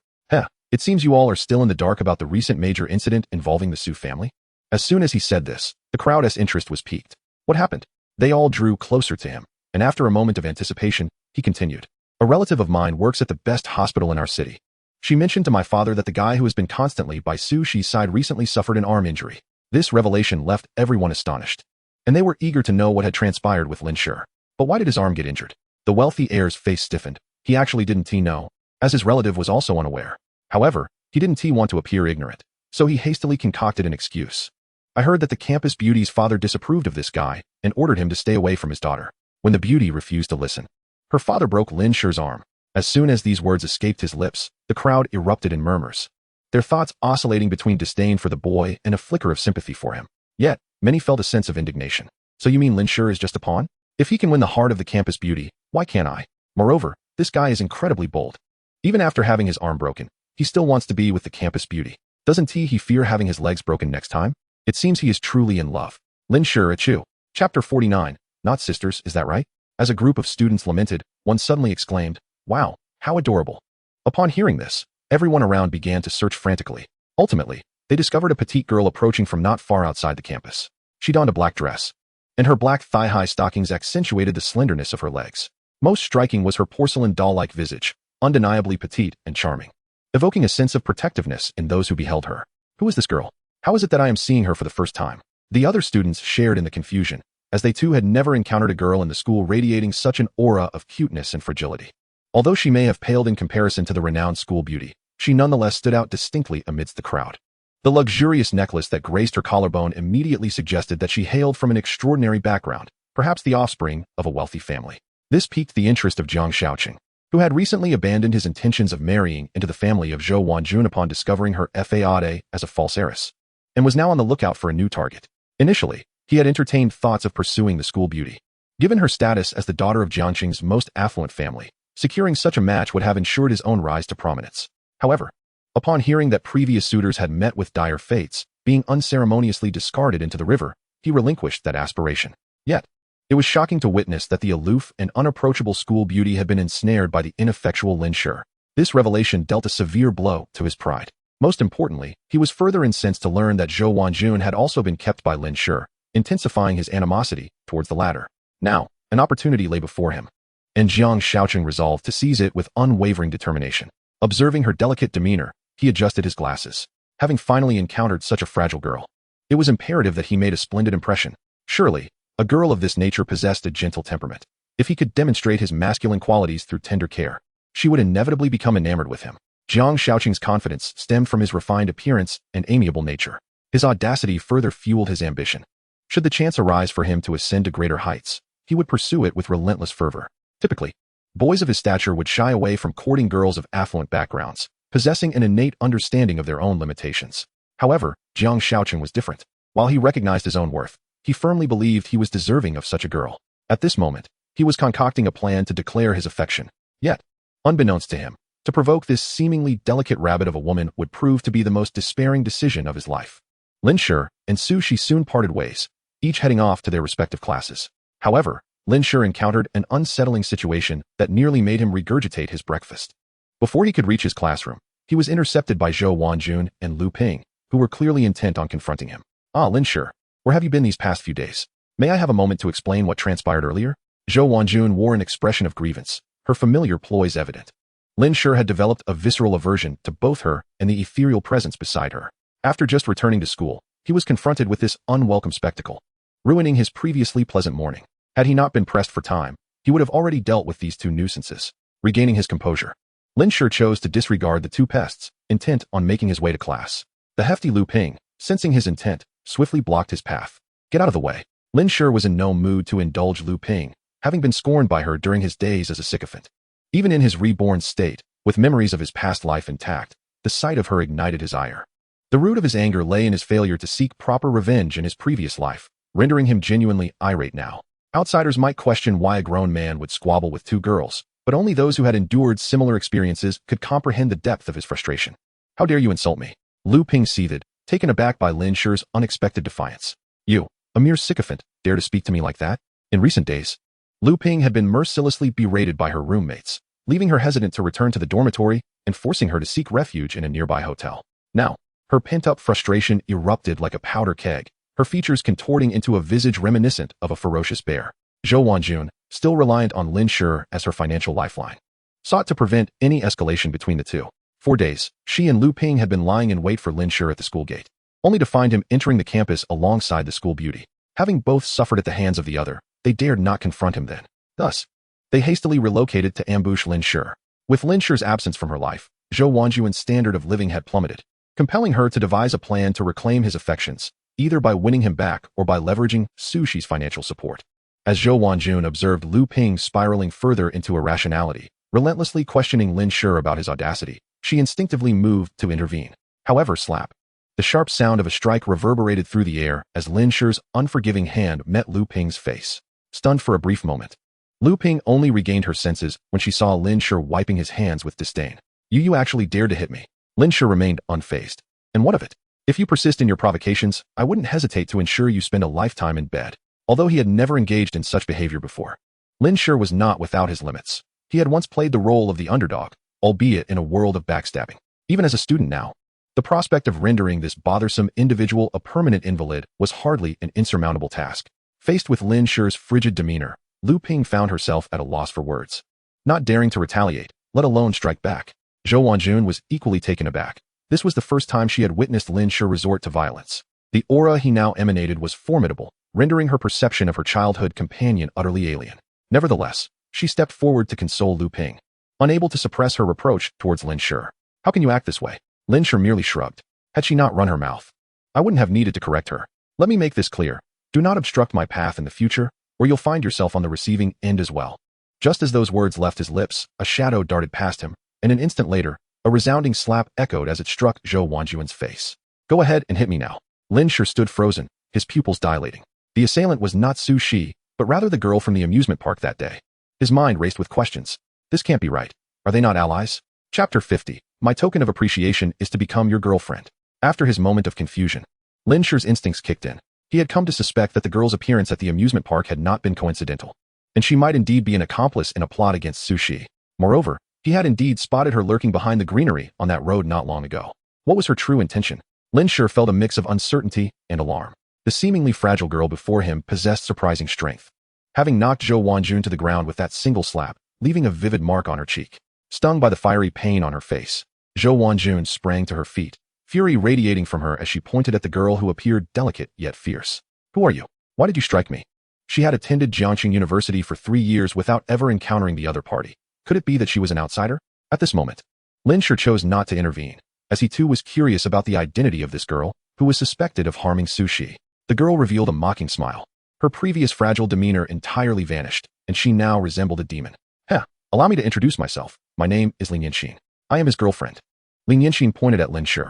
It seems you all are still in the dark about the recent major incident involving the Su family. As soon as he said this, the crowd's interest was piqued. What happened? They all drew closer to him, and after a moment of anticipation, he continued. A relative of mine works at the best hospital in our city. She mentioned to my father that the guy who has been constantly by Su Shi's side recently suffered an arm injury. This revelation left everyone astonished, and they were eager to know what had transpired with Lin Shi. But why did his arm get injured? The wealthy heir's face stiffened. He actually didn't know, as his relative was also unaware. However, he didn't want to appear ignorant, so he hastily concocted an excuse. I heard that the campus beauty's father disapproved of this guy and ordered him to stay away from his daughter. When the beauty refused to listen, her father broke Lin Shi's arm. As soon as these words escaped his lips, the crowd erupted in murmurs, their thoughts oscillating between disdain for the boy and a flicker of sympathy for him. Yet, many felt a sense of indignation. So you mean Lin Shi is just a pawn? If he can win the heart of the campus beauty, why can't I? Moreover, this guy is incredibly bold. Even after having his arm broken, he still wants to be with the campus beauty. Doesn't he fear having his legs broken next time? It seems he is truly in love. Lin Shi Achu. Chapter 49. Not sisters, is that right? As a group of students lamented, one suddenly exclaimed, wow, how adorable. Upon hearing this, everyone around began to search frantically. Ultimately, they discovered a petite girl approaching from not far outside the campus. She donned a black dress, and her black thigh-high stockings accentuated the slenderness of her legs. Most striking was her porcelain doll-like visage, undeniably petite and charming, evoking a sense of protectiveness in those who beheld her. Who is this girl? How is it that I am seeing her for the first time? The other students shared in the confusion, as they too had never encountered a girl in the school radiating such an aura of cuteness and fragility. Although she may have paled in comparison to the renowned school beauty, she nonetheless stood out distinctly amidst the crowd. The luxurious necklace that graced her collarbone immediately suggested that she hailed from an extraordinary background, perhaps the offspring of a wealthy family. This piqued the interest of Jiangcheng, who had recently abandoned his intentions of marrying into the family of Zhou Wanjun upon discovering her fade as a false heiress, and was now on the lookout for a new target. Initially, he had entertained thoughts of pursuing the school beauty. Given her status as the daughter of Jiangcheng's most affluent family, securing such a match would have ensured his own rise to prominence. However, upon hearing that previous suitors had met with dire fates, being unceremoniously discarded into the river, he relinquished that aspiration. Yet, it was shocking to witness that the aloof and unapproachable school beauty had been ensnared by the ineffectual Lin Shi. This revelation dealt a severe blow to his pride. Most importantly, he was further incensed to learn that Zhou Wanjun had also been kept by Lin Shi, intensifying his animosity towards the latter. Now, an opportunity lay before him, and Jiangcheng resolved to seize it with unwavering determination. Observing her delicate demeanor, he adjusted his glasses. Having finally encountered such a fragile girl, it was imperative that he made a splendid impression. Surely, a girl of this nature possessed a gentle temperament. If he could demonstrate his masculine qualities through tender care, she would inevitably become enamored with him. Jiangcheng's confidence stemmed from his refined appearance and amiable nature. His audacity further fueled his ambition. Should the chance arise for him to ascend to greater heights, he would pursue it with relentless fervor. Typically, boys of his stature would shy away from courting girls of affluent backgrounds, possessing an innate understanding of their own limitations. However, Jiangcheng was different. While he recognized his own worth, he firmly believed he was deserving of such a girl. At this moment, he was concocting a plan to declare his affection. Yet, unbeknownst to him, to provoke this seemingly delicate rabbit of a woman would prove to be the most despairing decision of his life. Lin Shi and Su Shi soon parted ways, each heading off to their respective classes. However, Lin Shi encountered an unsettling situation that nearly made him regurgitate his breakfast. Before he could reach his classroom, he was intercepted by Zhou Wanjun and Lu Ping, who were clearly intent on confronting him. "Ah, Lin Shi, where have you been these past few days? May I have a moment to explain what transpired earlier?" Zhou Wanjun wore an expression of grievance, her familiar poise evident. Lin Shi had developed a visceral aversion to both her and the ethereal presence beside her. After just returning to school, he was confronted with this unwelcome spectacle, ruining his previously pleasant morning. Had he not been pressed for time, he would have already dealt with these two nuisances. Regaining his composure, Lin Shi chose to disregard the two pests, intent on making his way to class. The hefty Lu Ping, sensing his intent, swiftly blocked his path. "Get out of the way." Lin Shi was in no mood to indulge Lu Ping, having been scorned by her during his days as a sycophant. Even in his reborn state, with memories of his past life intact, the sight of her ignited his ire. The root of his anger lay in his failure to seek proper revenge in his previous life, rendering him genuinely irate now. Outsiders might question why a grown man would squabble with two girls, but only those who had endured similar experiences could comprehend the depth of his frustration. "How dare you insult me?" Lu Ping seethed, taken aback by Lin Shi's unexpected defiance. "You, a mere sycophant, dare to speak to me like that?" In recent days, Lu Ping had been mercilessly berated by her roommates, leaving her hesitant to return to the dormitory and forcing her to seek refuge in a nearby hotel. Now, her pent-up frustration erupted like a powder keg, her features contorting into a visage reminiscent of a ferocious bear. Zhou Wanjun, still reliant on Lin Shi as her financial lifeline, sought to prevent any escalation between the two. For days, she and Lu Ping had been lying in wait for Lin Shi at the school gate, only to find him entering the campus alongside the school beauty. Having both suffered at the hands of the other, they dared not confront him then. Thus, they hastily relocated to ambush Lin Shi. With Lin Shi's absence from her life, Zhou Wanjun's standard of living had plummeted, compelling her to devise a plan to reclaim his affections, either by winning him back or by leveraging Su Shi's financial support. As Zhou Wanjun observed Lu Ping spiraling further into irrationality, relentlessly questioning Lin Shi about his audacity, she instinctively moved to intervene. However, slap. The sharp sound of a strike reverberated through the air as Lin Shi's unforgiving hand met Lu Ping's face. Stunned for a brief moment, Lu Ping only regained her senses when she saw Lin Shi wiping his hands with disdain. You actually dared to hit me." Lin Shi remained unfazed. "And what of it? If you persist in your provocations, I wouldn't hesitate to ensure you spend a lifetime in bed." Although he had never engaged in such behavior before, Lin Shi was not without his limits. He had once played the role of the underdog, albeit in a world of backstabbing. Even as a student now, the prospect of rendering this bothersome individual a permanent invalid was hardly an insurmountable task. Faced with Lin Shi's frigid demeanor, Lu Ping found herself at a loss for words. Not daring to retaliate, let alone strike back, Zhou Wanjun was equally taken aback. This was the first time she had witnessed Lin Shi resort to violence. The aura he now emanated was formidable, rendering her perception of her childhood companion utterly alien. Nevertheless, she stepped forward to console Lu Ping, unable to suppress her reproach towards Lin Shi. "How can you act this way?" Lin Shi merely shrugged. Had she not run her mouth, I wouldn't have needed to correct her. "Let me make this clear. Do not obstruct my path in the future, or you'll find yourself on the receiving end as well." Just as those words left his lips, a shadow darted past him, and an instant later, a resounding slap echoed as it struck Zhou Wanjun's face. "Go ahead and hit me now." Lin Shi stood frozen, his pupils dilating. The assailant was not Su Shi, but rather the girl from the amusement park that day. His mind raced with questions. This can't be right. Are they not allies? Chapter 50. My token of appreciation is to become your girlfriend. After his moment of confusion, Lin Shi's instincts kicked in. He had come to suspect that the girl's appearance at the amusement park had not been coincidental, and she might indeed be an accomplice in a plot against Su Shi. Moreover, he had indeed spotted her lurking behind the greenery on that road not long ago. What was her true intention? Lin Shi felt a mix of uncertainty and alarm. The seemingly fragile girl before him possessed surprising strength, having knocked Zhou Wanjun to the ground with that single slap, leaving a vivid mark on her cheek. Stung by the fiery pain on her face, Zhou Wanjun sprang to her feet, fury radiating from her as she pointed at the girl who appeared delicate yet fierce. "Who are you? Why did you strike me?" She had attended Jiangcheng University for 3 years without ever encountering the other party. Could it be that she was an outsider? At this moment, Lin Shi chose not to intervene, as he too was curious about the identity of this girl, who was suspected of harming Su Shi. The girl revealed a mocking smile. Her previous fragile demeanor entirely vanished, and she now resembled a demon. "Heh, allow me to introduce myself. My name is Lin Shi. I am his girlfriend." Lin Shi pointed at Lin Shi.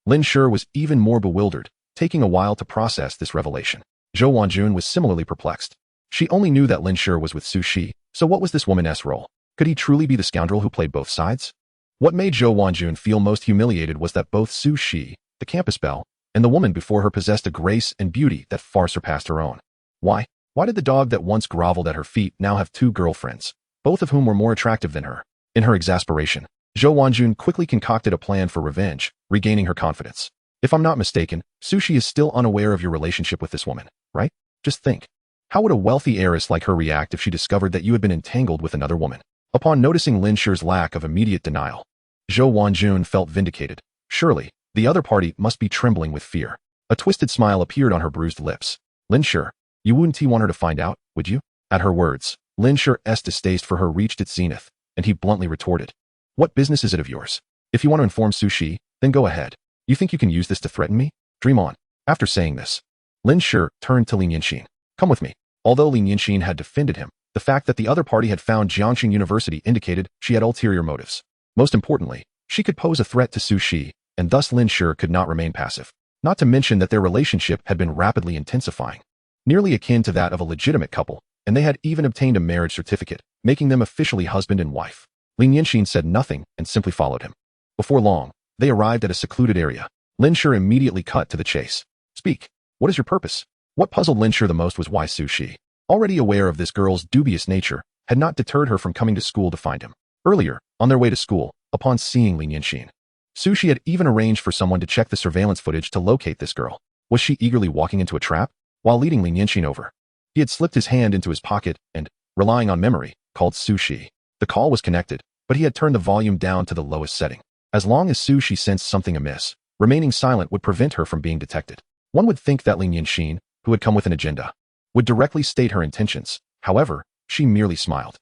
Lin Shi was even more bewildered, taking a while to process this revelation. Zhou Wanjun was similarly perplexed. She only knew that Lin Shi was with Su Shi, so what was this woman's role? Could he truly be the scoundrel who played both sides? What made Zhou Wanjun feel most humiliated was that both Su Shi, the campus belle, and the woman before her possessed a grace and beauty that far surpassed her own. Why did the dog that once groveled at her feet now have 2 girlfriends, both of whom were more attractive than her? In her exasperation, Zhou Wanjun quickly concocted a plan for revenge, regaining her confidence. If I'm not mistaken, Sushi is still unaware of your relationship with this woman, right? Just think. How would a wealthy heiress like her react if she discovered that you had been entangled with another woman? Upon noticing Lin Shi's lack of immediate denial, Zhou Wanjun felt vindicated. Surely, the other party must be trembling with fear. A twisted smile appeared on her bruised lips. Lin Shi, you wouldn't want her to find out, would you? At her words, Lin Shi's distaste for her reached its zenith, and he bluntly retorted. What business is it of yours? If you want to inform Sushi, then go ahead. You think you can use this to threaten me? Dream on. After saying this, Lin Shi turned to Lin Shi. Come with me. Although Lin Shi had defended him, the fact that the other party had found Jiangcheng University indicated she had ulterior motives. Most importantly, she could pose a threat to Sushi, and thus Lin Shi could not remain passive. Not to mention that their relationship had been rapidly intensifying, nearly akin to that of a legitimate couple, and they had even obtained a marriage certificate, making them officially husband and wife. Lin Shi said nothing and simply followed him. Before long, they arrived at a secluded area. Lin Shi immediately cut to the chase. Speak. What is your purpose? What puzzled Lin Shi the most was why Sushi, already aware of this girl's dubious nature, had not deterred her from coming to school to find him. Earlier, on their way to school, upon seeing Lin Shi, Sushi had even arranged for someone to check the surveillance footage to locate this girl. Was she eagerly walking into a trap? While leading Lin Shi over, he had slipped his hand into his pocket and, relying on memory, called Sushi. The call was connected, but he had turned the volume down to the lowest setting. As long as Sushi sensed something amiss, remaining silent would prevent her from being detected. One would think that Lin Shi, who had come with an agenda, would directly state her intentions. However, she merely smiled.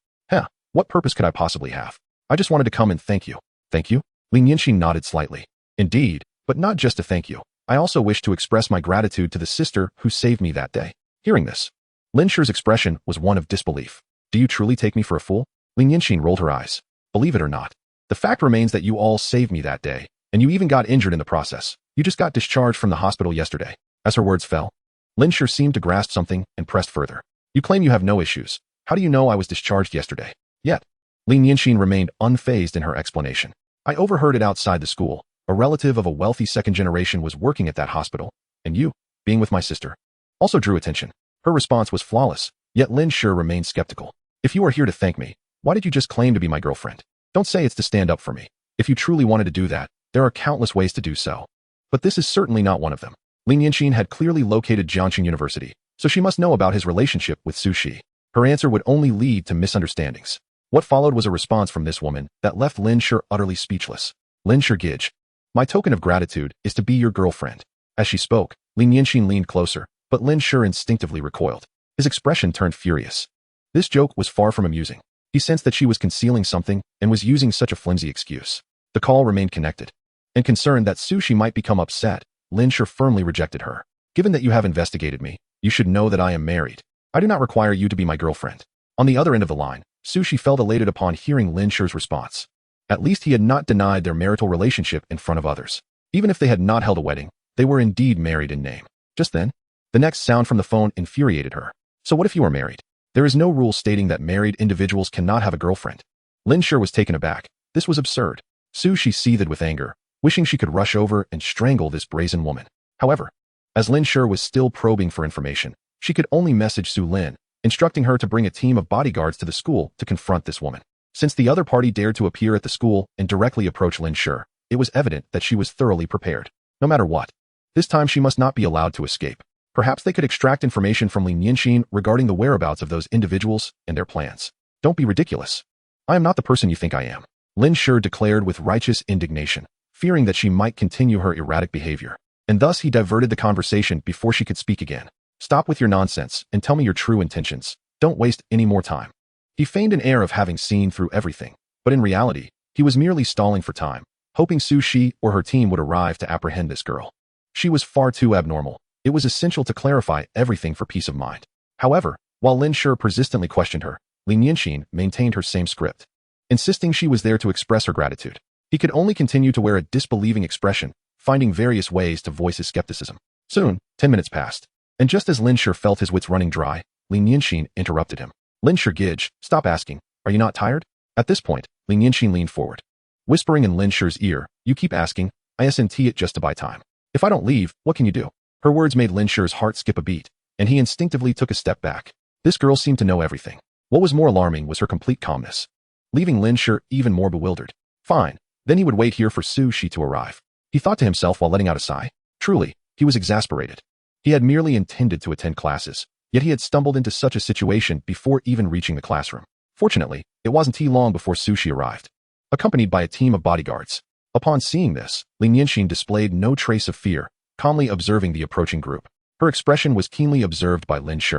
What purpose could I possibly have? I just wanted to come and thank you. Thank you? Lin Shi nodded slightly. Indeed, but not just to thank you. I also wish to express my gratitude to the sister who saved me that day. Hearing this, Lin Shi's expression was one of disbelief. Do you truly take me for a fool? Lin Shi rolled her eyes. Believe it or not, the fact remains that you all saved me that day, and you even got injured in the process. You just got discharged from the hospital yesterday. As her words fell, Lin Shi seemed to grasp something and pressed further. You claim you have no issues. How do you know I was discharged yesterday? Yet, Lin Shi remained unfazed in her explanation. I overheard it outside the school. A relative of a wealthy second generation was working at that hospital, and you, being with my sister, also drew attention. Her response was flawless, yet Lin Shi remained skeptical. If you are here to thank me, why did you just claim to be my girlfriend? Don't say it's to stand up for me. If you truly wanted to do that, there are countless ways to do so. But this is certainly not one of them. Lin Shi had clearly located Jiangcheng University, so she must know about his relationship with Sushi. Her answer would only lead to misunderstandings. What followed was a response from this woman that left Lin Shi utterly speechless. Lin Shi Gij. My token of gratitude is to be your girlfriend. As she spoke, Lin Shi leaned closer, but Lin Shi instinctively recoiled. His expression turned furious. This joke was far from amusing. He sensed that she was concealing something and was using such a flimsy excuse. The call remained connected. And concerned that Sushi might become upset, Lin Shi firmly rejected her. Given that you have investigated me, you should know that I am married. I do not require you to be my girlfriend. On the other end of the line, Sushi felt elated upon hearing Lin Shi's response. At least he had not denied their marital relationship in front of others. Even if they had not held a wedding, they were indeed married in name. Just then, the next sound from the phone infuriated her. So what if you are married? There is no rule stating that married individuals cannot have a girlfriend. Lin Shi was taken aback. This was absurd. Sushi seethed with anger, wishing she could rush over and strangle this brazen woman. However, as Lin Shi was still probing for information, she could only message Su Lin, instructing her to bring a team of bodyguards to the school to confront this woman. Since the other party dared to appear at the school and directly approach Lin Shi, it was evident that she was thoroughly prepared. No matter what, this time she must not be allowed to escape. Perhaps they could extract information from Lin Shi regarding the whereabouts of those individuals and their plans. Don't be ridiculous. I am not the person you think I am, Lin Shi declared with righteous indignation, fearing that she might continue her erratic behavior. And thus he diverted the conversation before she could speak again. Stop with your nonsense and tell me your true intentions. Don't waste any more time. He feigned an air of having seen through everything, but in reality, he was merely stalling for time, hoping Su Shi or her team would arrive to apprehend this girl. She was far too abnormal. It was essential to clarify everything for peace of mind. However, while Lin Shi persistently questioned her, Lin Shi maintained her same script, insisting she was there to express her gratitude. He could only continue to wear a disbelieving expression, finding various ways to voice his skepticism. Soon, 10 minutes passed, and just as Lin Shi felt his wits running dry, Lin Shi interrupted him. Lin Shi Gij, stop asking. Are you not tired? At this point, Lin Shi leaned forward, whispering in Lin Shi's ear, you keep asking, I snt it just to buy time. If I don't leave, what can you do? Her words made Lin Shi's heart skip a beat, and he instinctively took a step back. This girl seemed to know everything. What was more alarming was her complete calmness, leaving Lin Shi even more bewildered. Fine. Then he would wait here for Su Shi to arrive. He thought to himself while letting out a sigh. Truly, he was exasperated. He had merely intended to attend classes, yet he had stumbled into such a situation before even reaching the classroom. Fortunately, it wasn't long before Su Shi arrived, accompanied by a team of bodyguards. Upon seeing this, Lin Shi displayed no trace of fear, calmly observing the approaching group. Her expression was keenly observed by Lin Shi,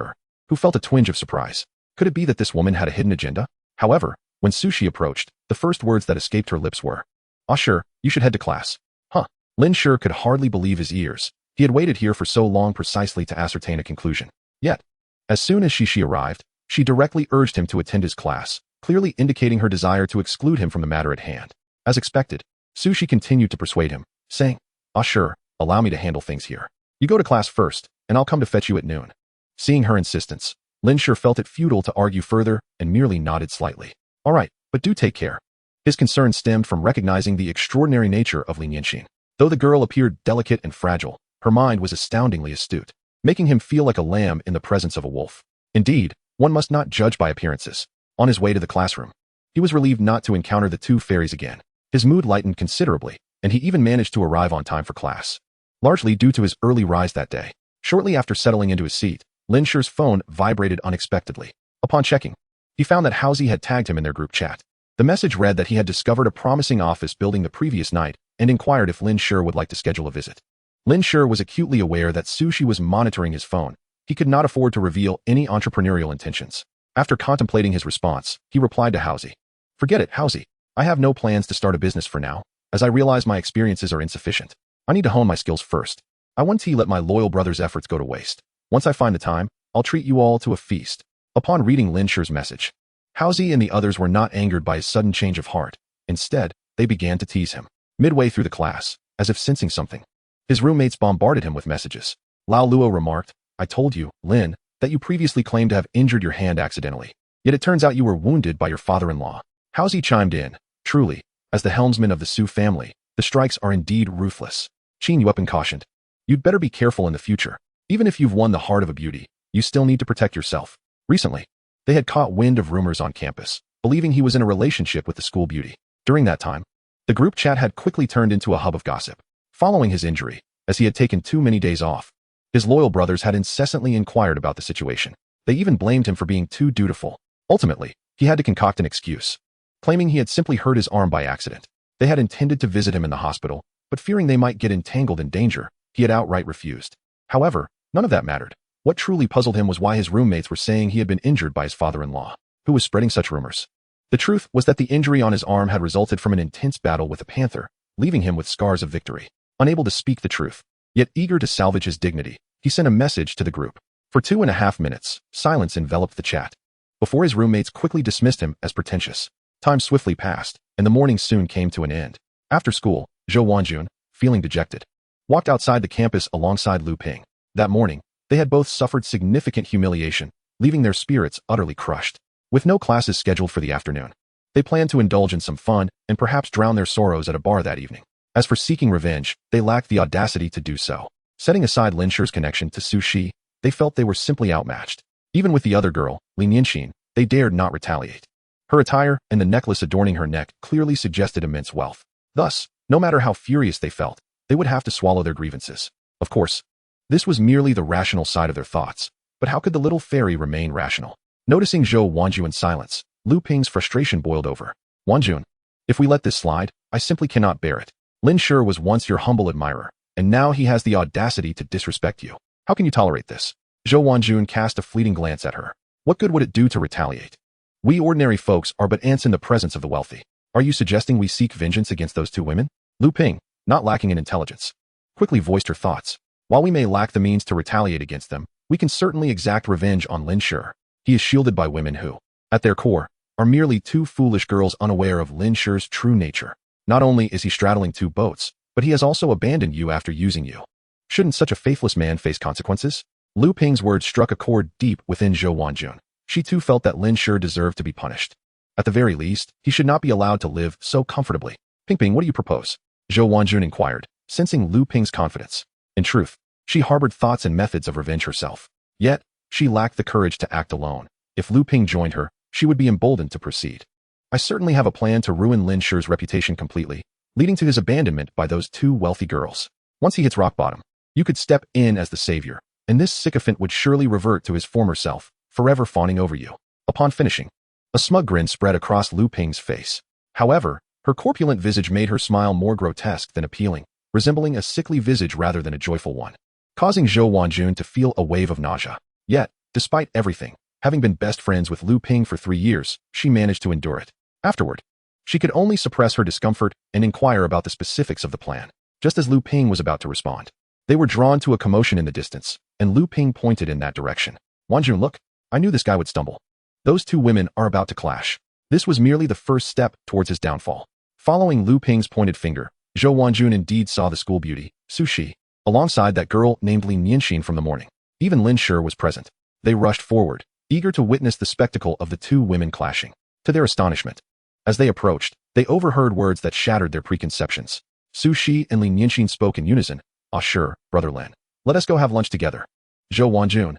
who felt a twinge of surprise. Could it be that this woman had a hidden agenda? However, when Su Shi approached, the first words that escaped her lips were, "Ah sure, you should head to class." Huh. Lin Shi could hardly believe his ears. He had waited here for so long precisely to ascertain a conclusion. Yet, as soon as Shi arrived, she directly urged him to attend his class, clearly indicating her desire to exclude him from the matter at hand. As expected, Su Shi continued to persuade him, saying, "Ah sure, allow me to handle things here. You go to class first, and I'll come to fetch you at noon." Seeing her insistence, Lin Shi felt it futile to argue further and merely nodded slightly. "All right, but do take care." His concern stemmed from recognizing the extraordinary nature of Lin Shi. Though the girl appeared delicate and fragile, her mind was astoundingly astute, making him feel like a lamb in the presence of a wolf. Indeed, one must not judge by appearances. On his way to the classroom, he was relieved not to encounter the two fairies again. His mood lightened considerably, and he even managed to arrive on time for class, largely due to his early rise that day. Shortly after settling into his seat, Lin Shi's phone vibrated unexpectedly. Upon checking, he found that Housie had tagged him in their group chat. The message read that he had discovered a promising office building the previous night and inquired if Lin Shi would like to schedule a visit. Lin Shi was acutely aware that Su Shi was monitoring his phone. He could not afford to reveal any entrepreneurial intentions. After contemplating his response, he replied to Housie, "Forget it, Housie. I have no plans to start a business for now, as I realize my experiences are insufficient. I need to hone my skills first. I won't let my loyal brother's efforts go to waste. Once I find the time, I'll treat you all to a feast." Upon reading Lin Shi's message, Housie and the others were not angered by his sudden change of heart. Instead, they began to tease him. Midway through the class, as if sensing something, his roommates bombarded him with messages. Lao Luo remarked, "I told you, Lin, that you previously claimed to have injured your hand accidentally. Yet it turns out you were wounded by your father-in-law." Housie chimed in, "Truly, as the helmsman of the Su family, the strikes are indeed ruthless." Qin Yuepin cautioned, "You'd better be careful in the future. Even if you've won the heart of a beauty, you still need to protect yourself." Recently, they had caught wind of rumors on campus, believing he was in a relationship with the school beauty. During that time, the group chat had quickly turned into a hub of gossip. Following his injury, as he had taken too many days off, his loyal brothers had incessantly inquired about the situation. They even blamed him for being too dutiful. Ultimately, he had to concoct an excuse, claiming he had simply hurt his arm by accident. They had intended to visit him in the hospital, but fearing they might get entangled in danger, he had outright refused. However, none of that mattered. What truly puzzled him was why his roommates were saying he had been injured by his father-in-law, who was spreading such rumors. The truth was that the injury on his arm had resulted from an intense battle with a panther, leaving him with scars of victory. Unable to speak the truth, yet eager to salvage his dignity, he sent a message to the group. For 2.5 minutes, silence enveloped the chat, before his roommates quickly dismissed him as pretentious. Time swiftly passed, and the morning soon came to an end. After school, Zhou Wanjun, feeling dejected, walked outside the campus alongside Lu Ping. That morning, they had both suffered significant humiliation, leaving their spirits utterly crushed. With no classes scheduled for the afternoon, they planned to indulge in some fun and perhaps drown their sorrows at a bar that evening. As for seeking revenge, they lacked the audacity to do so. Setting aside Lin Shi's connection to Su Shi, they felt they were simply outmatched. Even with the other girl, Lin Shi, they dared not retaliate. Her attire and the necklace adorning her neck clearly suggested immense wealth. Thus, no matter how furious they felt, they would have to swallow their grievances. Of course, this was merely the rational side of their thoughts, but how could the little fairy remain rational? Noticing Zhou Wanjun's silence, Lu Ping's frustration boiled over. "Wanjun, if we let this slide, I simply cannot bear it. Lin Shi was once your humble admirer, and now he has the audacity to disrespect you. How can you tolerate this?" Zhou Wanjun cast a fleeting glance at her. What good would it do to retaliate? We ordinary folks are but ants in the presence of the wealthy. Are you suggesting we seek vengeance against those two women? Lu Ping, not lacking in intelligence, quickly voiced her thoughts. While we may lack the means to retaliate against them, we can certainly exact revenge on Lin Shi. He is shielded by women who, at their core, are merely two foolish girls unaware of Lin Shi's true nature. Not only is he straddling two boats, but he has also abandoned you after using you. Shouldn't such a faithless man face consequences? Lu Ping's words struck a chord deep within Zhou Wanjun. She too felt that Lin Shi deserved to be punished. At the very least, he should not be allowed to live so comfortably. "Ping, what do you propose?" Zhou Wanjun inquired, sensing Lu Ping's confidence. In truth, she harbored thoughts and methods of revenge herself. Yet, she lacked the courage to act alone. If Lu Ping joined her, she would be emboldened to proceed. I certainly have a plan to ruin Lin Shi's reputation completely, leading to his abandonment by those two wealthy girls. Once he hits rock bottom, you could step in as the savior, and this sycophant would surely revert to his former self, forever fawning over you. Upon finishing, a smug grin spread across Lu Ping's face. However, her corpulent visage made her smile more grotesque than appealing, resembling a sickly visage rather than a joyful one, causing Zhou Wanjun to feel a wave of nausea. Yet, despite everything, having been best friends with Lu Ping for 3 years, she managed to endure it. Afterward, she could only suppress her discomfort and inquire about the specifics of the plan. Just as Lu Ping was about to respond, they were drawn to a commotion in the distance, and Lu Ping pointed in that direction. Wanjun, look, I knew this guy would stumble. Those two women are about to clash. This was merely the first step towards his downfall. Following Lu Ping's pointed finger, Zhou Wanjun indeed saw the school beauty, Su Shi, alongside that girl named Lin Shi from the morning. Even Lin Shi was present. They rushed forward, eager to witness the spectacle of the two women clashing. To their astonishment, as they approached, they overheard words that shattered their preconceptions. Su Shi and Lin Shi spoke in unison. Ah, sure, brother Lin. Let us go have lunch together. Zhou Wanjun.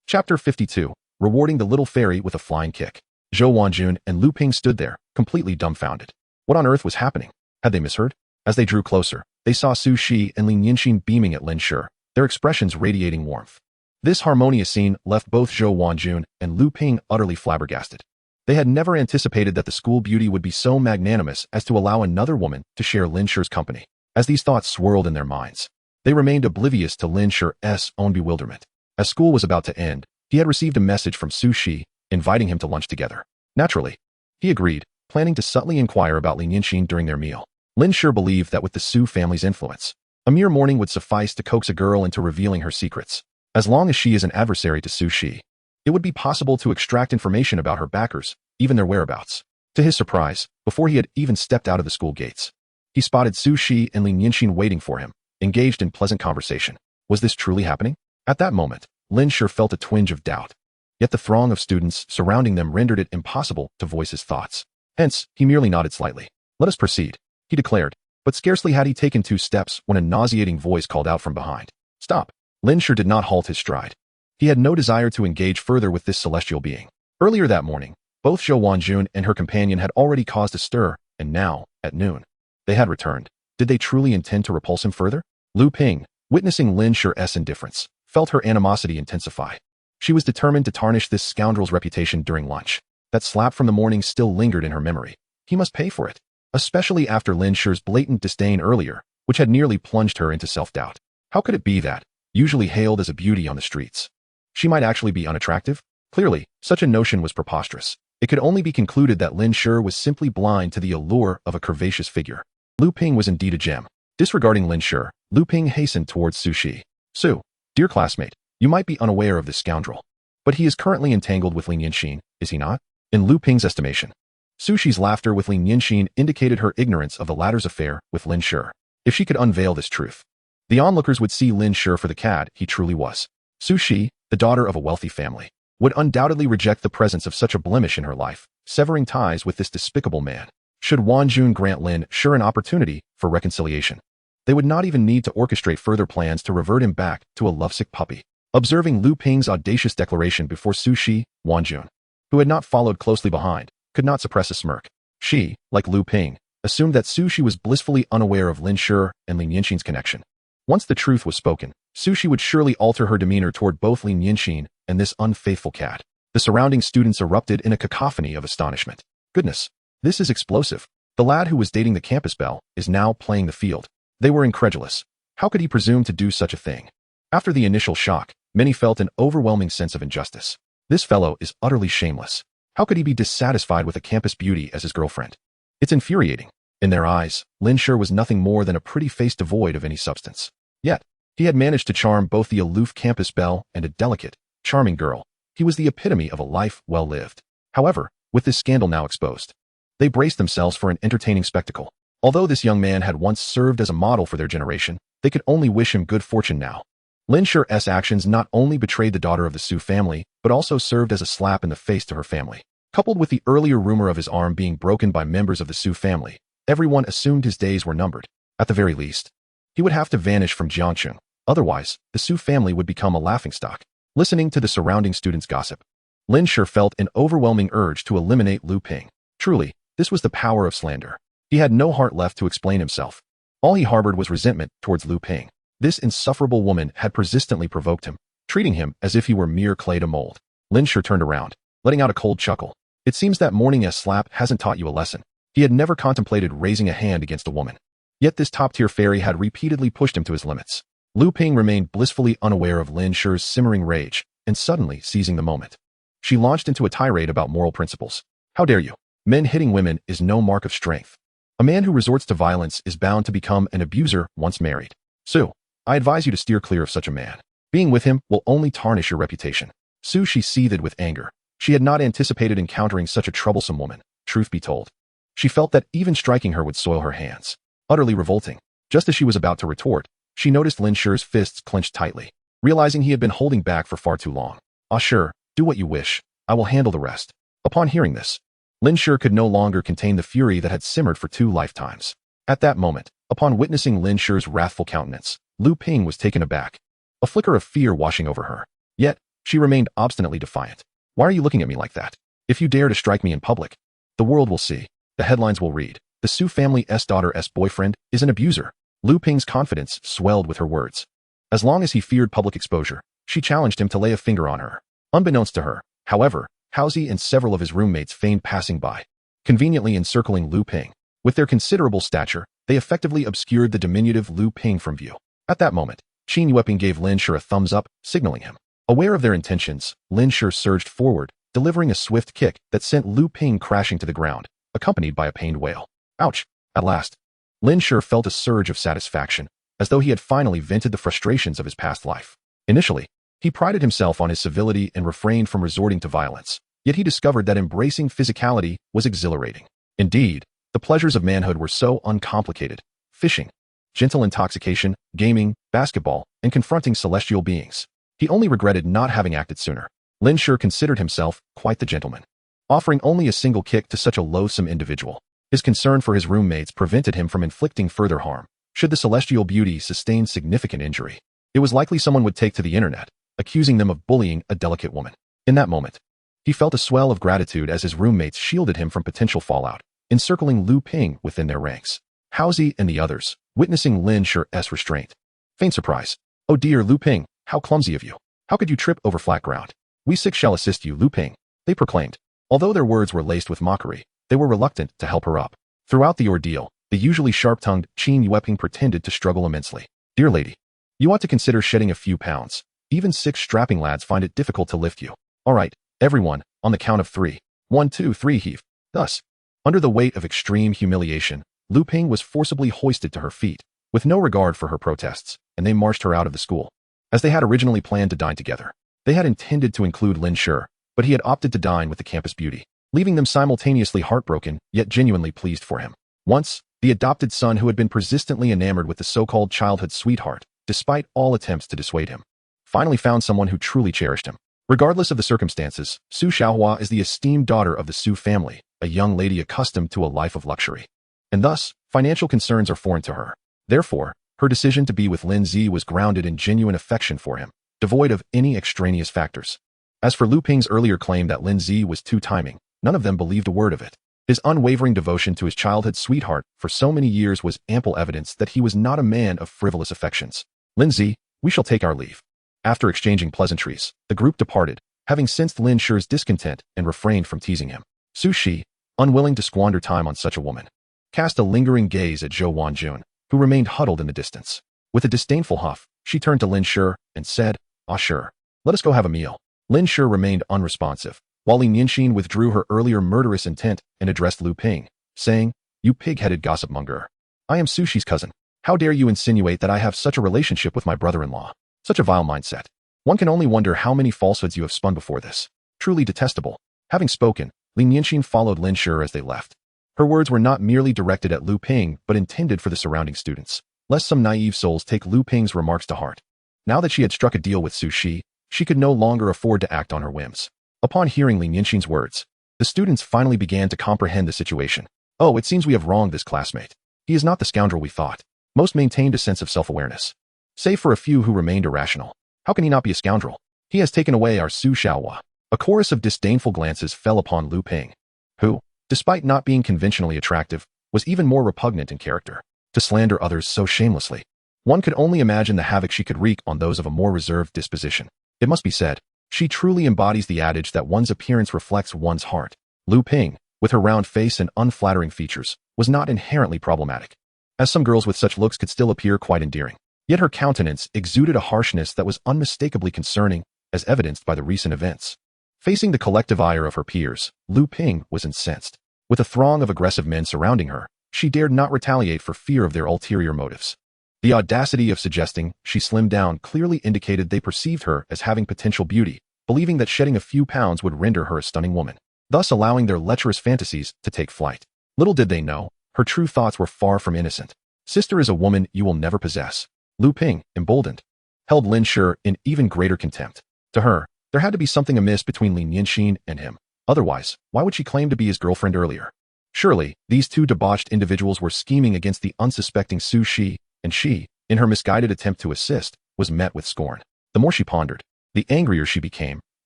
Chapter 52. Rewarding the little fairy with a flying kick. Zhou Wanjun and Lu Ping stood there, completely dumbfounded. What on earth was happening? Had they misheard? As they drew closer, they saw Su Shi and Lin Shi beaming at Lin Shi, their expressions radiating warmth. This harmonious scene left both Zhou Wanjun and Lu Ping utterly flabbergasted. They had never anticipated that the school beauty would be so magnanimous as to allow another woman to share Lin Shi's company. As these thoughts swirled in their minds, they remained oblivious to Lin Shi's own bewilderment. As school was about to end, he had received a message from Su Shi, inviting him to lunch together. Naturally, he agreed, planning to subtly inquire about Lin Shi during their meal. Lin Shi believed that with the Su family's influence, a mere morning would suffice to coax a girl into revealing her secrets. As long as she is an adversary to Su Shi, it would be possible to extract information about her backers, even their whereabouts. To his surprise, before he had even stepped out of the school gates, he spotted Su Shi and Lin Shi waiting for him, engaged in pleasant conversation. Was this truly happening? At that moment, Lin Shi felt a twinge of doubt. Yet the throng of students surrounding them rendered it impossible to voice his thoughts. Hence, he merely nodded slightly. Let us proceed, he declared, but scarcely had he taken 2 steps when a nauseating voice called out from behind. Stop. Lin Shi did not halt his stride. He had no desire to engage further with this celestial being. Earlier that morning, both Zhou Wanjun and her companion had already caused a stir, and now, at noon, they had returned. Did they truly intend to repulse him further? Lu Ping, witnessing Lin Shi's indifference, felt her animosity intensify. She was determined to tarnish this scoundrel's reputation during lunch. That slap from the morning still lingered in her memory. He must pay for it, especially after Lin Shi's blatant disdain earlier, which had nearly plunged her into self-doubt. How could it be that, usually hailed as a beauty on the streets, she might actually be unattractive? Clearly, such a notion was preposterous. It could only be concluded that Lin Shi was simply blind to the allure of a curvaceous figure. Lu Ping was indeed a gem. Disregarding Lin Shi, Lu Ping hastened towards Su Shi. Su, dear classmate, you might be unaware of this scoundrel, but he is currently entangled with Lin Shi, is he not? In Lu Ping's estimation, Su Shi's laughter with Lin Shi indicated her ignorance of the latter's affair with Lin Shi. If she could unveil this truth, the onlookers would see Lin Shi for the cad he truly was. Su Shi, the daughter of a wealthy family, would undoubtedly reject the presence of such a blemish in her life, severing ties with this despicable man. Should Wanjun grant Lin Shi an opportunity for reconciliation, they would not even need to orchestrate further plans to revert him back to a lovesick puppy. Observing Lu Ping's audacious declaration before Su Shi, Wanjun, who had not followed closely behind, could not suppress a smirk. She, like Lu Ping, assumed that Su Shi was blissfully unaware of Lin Shi and Lin Shi's connection. Once the truth was spoken, Su Shi would surely alter her demeanor toward both Lin Shi and this unfaithful cat. The surrounding students erupted in a cacophony of astonishment. Goodness, this is explosive. The lad who was dating the campus belle is now playing the field. They were incredulous. How could he presume to do such a thing? After the initial shock, many felt an overwhelming sense of injustice. This fellow is utterly shameless. How could he be dissatisfied with a campus beauty as his girlfriend? It's infuriating. In their eyes, Lin Shi was nothing more than a pretty face devoid of any substance. Yet, he had managed to charm both the aloof campus belle and a delicate, charming girl. He was the epitome of a life well lived. However, with this scandal now exposed, they braced themselves for an entertaining spectacle. Although this young man had once served as a model for their generation, they could only wish him good fortune now. Lin Shi's actions not only betrayed the daughter of the Su family, but also served as a slap in the face to her family. Coupled with the earlier rumor of his arm being broken by members of the Su family, everyone assumed his days were numbered. At the very least, he would have to vanish from Jiangcheng. Otherwise, the Su family would become a laughingstock. Listening to the surrounding students' gossip, Lin Shi felt an overwhelming urge to eliminate Lu Ping. Truly, This was the power of slander. He had no heart left to explain himself. All he harbored was resentment towards Lu Ping. This insufferable woman had persistently provoked him, treating him as if he were mere clay to mold. Lin Shi turned around, letting out a cold chuckle. It seems that morning a slap hasn't taught you a lesson. He had never contemplated raising a hand against a woman. Yet this top-tier fairy had repeatedly pushed him to his limits. Lu Ping remained blissfully unaware of Lin Shi's simmering rage, and suddenly seizing the moment, she launched into a tirade about moral principles. How dare you? Men hitting women is no mark of strength. A man who resorts to violence is bound to become an abuser once married. Su, I advise you to steer clear of such a man. Being with him will only tarnish your reputation. Su Shi seethed with anger. She had not anticipated encountering such a troublesome woman, truth be told. She felt that even striking her would soil her hands. Utterly revolting. Just as she was about to retort, she noticed Lin Shi's fists clenched tightly, realizing he had been holding back for far too long. Ah sure, do what you wish. I will handle the rest. Upon hearing this, Lin Shi could no longer contain the fury that had simmered for 2 lifetimes. At that moment, upon witnessing Lin Shi's wrathful countenance, Lu Ping was taken aback, a flicker of fear washing over her. Yet, she remained obstinately defiant. Why are you looking at me like that? If you dare to strike me in public, the world will see. The headlines will read, the Su family's daughter's boyfriend is an abuser. Lu Ping's confidence swelled with her words. As long as he feared public exposure, she challenged him to lay a finger on her. Unbeknownst to her, however, Haozi and several of his roommates feigned passing by, conveniently encircling Lu Ping. With their considerable stature, they effectively obscured the diminutive Lu Ping from view. At that moment, Qin Yueping gave Lin Shi a thumbs up, signaling him. Aware of their intentions, Lin Shi surged forward, delivering a swift kick that sent Lu Ping crashing to the ground, accompanied by a pained wail. Ouch! At last, Lin Shi felt a surge of satisfaction, as though he had finally vented the frustrations of his past life. Initially, he prided himself on his civility and refrained from resorting to violence, yet he discovered that embracing physicality was exhilarating. Indeed, the pleasures of manhood were so uncomplicated: fishing, gentle intoxication, gaming, basketball, and confronting celestial beings. He only regretted not having acted sooner. Lin Shi considered himself quite the gentleman, offering only a single kick to such a loathsome individual. His concern for his roommates prevented him from inflicting further harm. Should the celestial beauty sustain significant injury, it was likely someone would take to the internet, accusing them of bullying a delicate woman. In that moment, he felt a swell of gratitude as his roommates shielded him from potential fallout, encircling Lu Ping within their ranks. Haozi and the others, witnessing Lin Shi's restraint, feigned surprise. Oh dear, Lu Ping, how clumsy of you. How could you trip over flat ground? We 6 shall assist you, Lu Ping, they proclaimed. Although their words were laced with mockery, they were reluctant to help her up. Throughout the ordeal, the usually sharp-tongued Qin Yueping pretended to struggle immensely. Dear lady, you ought to consider shedding a few pounds. Even 6 strapping lads find it difficult to lift you. All right, everyone, on the count of 3. 1, 2, 3, heave. Thus, under the weight of extreme humiliation, Lu Ping was forcibly hoisted to her feet, with no regard for her protests, and they marched her out of the school. As they had originally planned to dine together, they had intended to include Lin Shi, but he had opted to dine with the campus beauty, leaving them simultaneously heartbroken, yet genuinely pleased for him. Once, the adopted son who had been persistently enamored with the so-called childhood sweetheart, despite all attempts to dissuade him, finally found someone who truly cherished him. Regardless of the circumstances, Su Xiaohua is the esteemed daughter of the Su family, a young lady accustomed to a life of luxury. And thus, financial concerns are foreign to her. Therefore, her decision to be with Lin Zi was grounded in genuine affection for him, devoid of any extraneous factors. As for Lu Ping's earlier claim that Lin Zi was too timing, none of them believed a word of it. His unwavering devotion to his childhood sweetheart for so many years was ample evidence that he was not a man of frivolous affections. Lin Zi, we shall take our leave. After exchanging pleasantries, the group departed, having sensed Lin Shi's discontent and refrained from teasing him. Su Shi, unwilling to squander time on such a woman, cast a lingering gaze at Zhou Wanjun, who remained huddled in the distance. With a disdainful huff, she turned to Lin Shi and said, Ah sure, let us go have a meal. Lin Shi remained unresponsive, while Lin Shi withdrew her earlier murderous intent and addressed Lu Ping, saying, You pig-headed gossip monger. I am Su Shi's cousin. How dare you insinuate that I have such a relationship with my brother-in-law? Such a vile mindset. One can only wonder how many falsehoods you have spun before this. Truly detestable. Having spoken, Lin Yinxin followed Lin Shi as they left. Her words were not merely directed at Lu Ping but intended for the surrounding students, lest some naive souls take Lu Ping's remarks to heart. Now that she had struck a deal with Su Shi, she could no longer afford to act on her whims. Upon hearing Lin Yinxin's words, the students finally began to comprehend the situation. Oh, it seems we have wronged this classmate. He is not the scoundrel we thought. Most maintained a sense of self-awareness, save for a few who remained irrational. How can he not be a scoundrel? He has taken away our Su Xiaohua. A chorus of disdainful glances fell upon Lu Ping, who, despite not being conventionally attractive, was even more repugnant in character. To slander others so shamelessly. One could only imagine the havoc she could wreak on those of a more reserved disposition. It must be said, she truly embodies the adage that one's appearance reflects one's heart. Lu Ping, with her round face and unflattering features, was not inherently problematic, as some girls with such looks could still appear quite endearing. Yet her countenance exuded a harshness that was unmistakably concerning, as evidenced by the recent events. Facing the collective ire of her peers, Lu Ping was incensed. With a throng of aggressive men surrounding her, she dared not retaliate for fear of their ulterior motives. The audacity of suggesting she slimmed down clearly indicated they perceived her as having potential beauty, believing that shedding a few pounds would render her a stunning woman, thus allowing their lecherous fantasies to take flight. Little did they know, her true thoughts were far from innocent. Sister is a woman you will never possess. Lu Ping, emboldened, held Lin Shi in even greater contempt. To her, there had to be something amiss between Lin Shi and him. Otherwise, why would she claim to be his girlfriend earlier? Surely, these two debauched individuals were scheming against the unsuspecting Su Shi, and she, in her misguided attempt to assist, was met with scorn. The more she pondered, the angrier she became,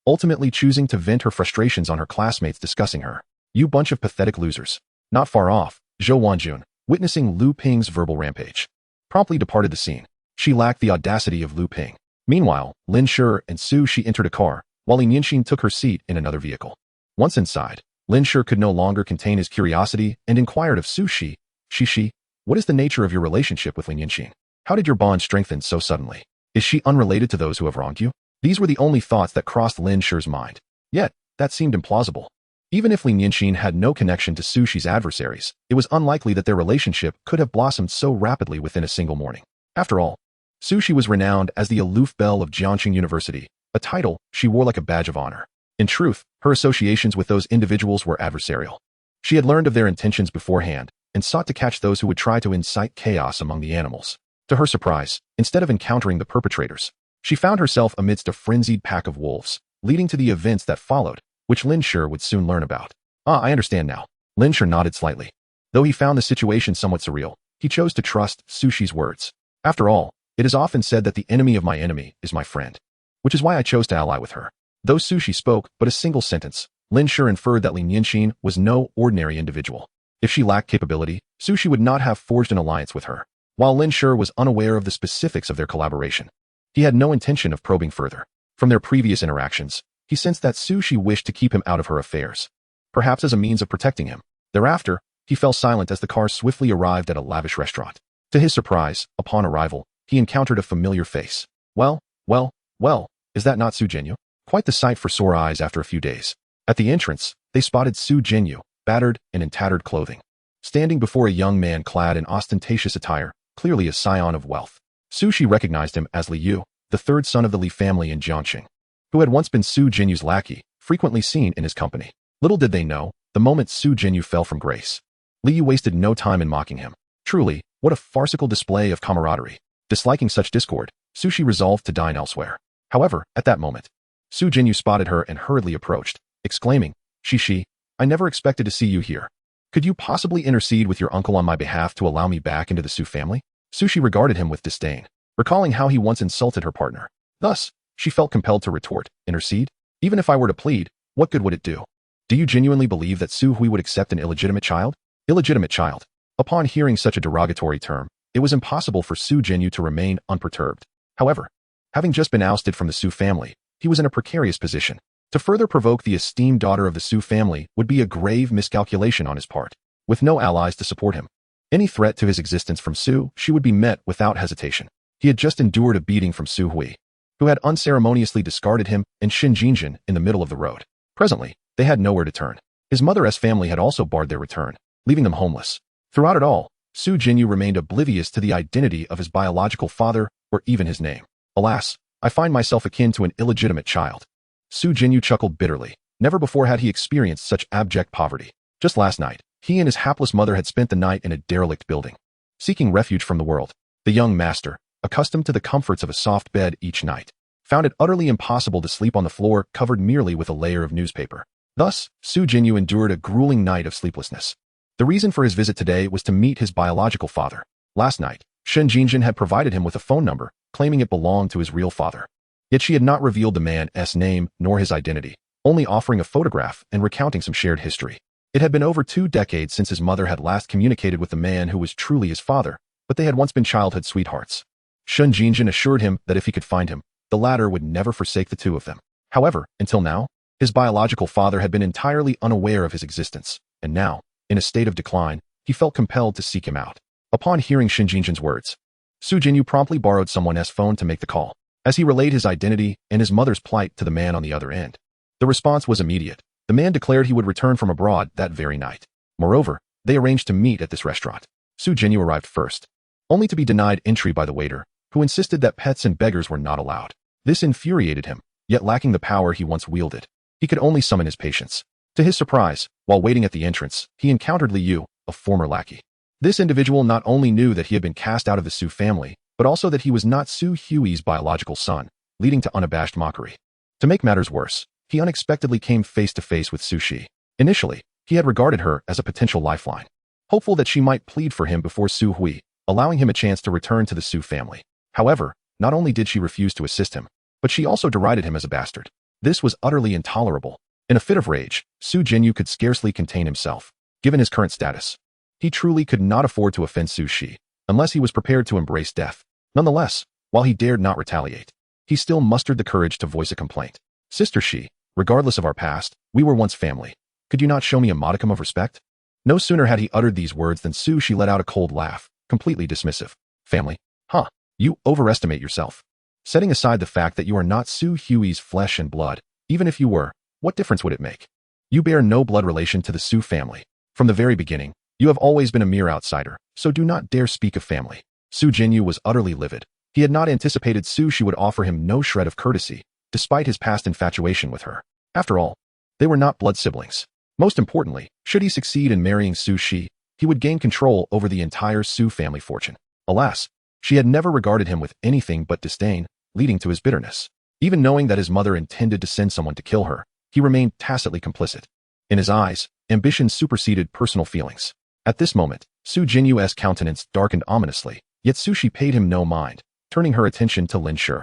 ultimately choosing to vent her frustrations on her classmates discussing her. You bunch of pathetic losers. Not far off, Zhou Wanjun, witnessing Lu Ping's verbal rampage, promptly departed the scene. She lacked the audacity of Lu Ping. Meanwhile, Lin Shi and Su Shi entered a car, while Lin Shi took her seat in another vehicle. Once inside, Lin Shi could no longer contain his curiosity and inquired of Su Shi, Shi, what is the nature of your relationship with Lin Shi? How did your bond strengthen so suddenly? Is she unrelated to those who have wronged you? These were the only thoughts that crossed Lin Shi's mind. Yet, that seemed implausible. Even if Lin Shi had no connection to Su Shi's adversaries, it was unlikely that their relationship could have blossomed so rapidly within a single morning. After all, Su Shi was renowned as the aloof belle of Jiangcheng University, a title she wore like a badge of honor. In truth, her associations with those individuals were adversarial. She had learned of their intentions beforehand and sought to catch those who would try to incite chaos among the animals. To her surprise, instead of encountering the perpetrators, she found herself amidst a frenzied pack of wolves, leading to the events that followed, which Lin Shi would soon learn about. Ah, I understand now. Lin Shi nodded slightly. Though he found the situation somewhat surreal, he chose to trust Su Shi's words. After all, it is often said that the enemy of my enemy is my friend, which is why I chose to ally with her. Though Su Shi spoke but a single sentence, Lin Shi inferred that Lin Shi was no ordinary individual. If she lacked capability, Su Shi would not have forged an alliance with her. While Lin Shi was unaware of the specifics of their collaboration, he had no intention of probing further. From their previous interactions, he sensed that Su Shi wished to keep him out of her affairs, perhaps as a means of protecting him. Thereafter, he fell silent as the car swiftly arrived at a lavish restaurant. To his surprise, upon arrival, he encountered a familiar face. Well, is that not Su Jinyu? Quite the sight for sore eyes after a few days. At the entrance, they spotted Su Jinyu, battered and in tattered clothing, standing before a young man clad in ostentatious attire, clearly a scion of wealth. Su Shi recognized him as Li Yu, the third son of the Li family in Jiangcheng, who had once been Su Jinyu's lackey, frequently seen in his company. Little did they know, the moment Su Jinyu fell from grace, Li Yu wasted no time in mocking him. Truly, what a farcical display of camaraderie. Disliking such discord, Su Shi resolved to dine elsewhere. However, at that moment, Su Jinyu spotted her and hurriedly approached, exclaiming, Shi, I never expected to see you here. Could you possibly intercede with your uncle on my behalf to allow me back into the Su family? Su Shi regarded him with disdain, recalling how he once insulted her partner. Thus, she felt compelled to retort, intercede? Even if I were to plead, what good would it do? Do you genuinely believe that Su Hui would accept an illegitimate child? Illegitimate child. Upon hearing such a derogatory term, it was impossible for Su Jinyu to remain unperturbed. However, having just been ousted from the Su family, he was in a precarious position. To further provoke the esteemed daughter of the Su family would be a grave miscalculation on his part. With no allies to support him, any threat to his existence from Su Shi would be met without hesitation. He had just endured a beating from Su Hui, who had unceremoniously discarded him and Shin Jinjin in the middle of the road. Presently, they had nowhere to turn. His mother's family had also barred their return, leaving them homeless. Throughout it all, Su Jinyu remained oblivious to the identity of his biological father or even his name. Alas, I find myself akin to an illegitimate child. Su Jinyu chuckled bitterly. Never before had he experienced such abject poverty. Just last night, he and his hapless mother had spent the night in a derelict building, seeking refuge from the world. The young master, accustomed to the comforts of a soft bed each night, found it utterly impossible to sleep on the floor covered merely with a layer of newspaper. Thus, Su Jinyu endured a grueling night of sleeplessness. The reason for his visit today was to meet his biological father. Last night, Shen Jinjin had provided him with a phone number, claiming it belonged to his real father. Yet she had not revealed the man's name nor his identity, only offering a photograph and recounting some shared history. It had been over 2 decades since his mother had last communicated with the man who was truly his father, but they had once been childhood sweethearts. Sun Jinjin assured him that if he could find him, the latter would never forsake the two of them. However, until now, his biological father had been entirely unaware of his existence, and now, in a state of decline, he felt compelled to seek him out. Upon hearing Sun Jinjin's words, Su Jinyu promptly borrowed someone's phone to make the call, as he relayed his identity and his mother's plight to the man on the other end. The response was immediate. The man declared he would return from abroad that very night. Moreover, they arranged to meet at this restaurant. Su Jinyu arrived first, only to be denied entry by the waiter, who insisted that pets and beggars were not allowed. This infuriated him, yet lacking the power he once wielded, he could only summon his patience. To his surprise, while waiting at the entrance, he encountered Li Yu, a former lackey. This individual not only knew that he had been cast out of the Su family, but also that he was not Su Hui's biological son, leading to unabashed mockery. To make matters worse, he unexpectedly came face to face with Su Shi. Initially, he had regarded her as a potential lifeline, hopeful that she might plead for him before Su Hui, allowing him a chance to return to the Su family. However, not only did she refuse to assist him, but she also derided him as a bastard. This was utterly intolerable. In a fit of rage, Su Jinyu could scarcely contain himself, given his current status. He truly could not afford to offend Su Shi, unless he was prepared to embrace death. Nonetheless, while he dared not retaliate, he still mustered the courage to voice a complaint. Sister Shi, regardless of our past, we were once family. Could you not show me a modicum of respect? No sooner had he uttered these words than Su Shi let out a cold laugh, completely dismissive. Family? Huh. You overestimate yourself. Setting aside the fact that you are not Su Hui's flesh and blood, even if you were, what difference would it make? You bear no blood relation to the Su family. From the very beginning, you have always been a mere outsider, so do not dare speak of family. Su Jinyu was utterly livid. He had not anticipated Su Shi would offer him no shred of courtesy, despite his past infatuation with her. After all, they were not blood siblings. Most importantly, should he succeed in marrying Su Shi, he would gain control over the entire Su family fortune. Alas, she had never regarded him with anything but disdain, leading to his bitterness. Even knowing that his mother intended to send someone to kill her, he remained tacitly complicit. In his eyes, ambition superseded personal feelings. At this moment, Su Jinyu's countenance darkened ominously, yet Su Shi paid him no mind, turning her attention to Lin Shi.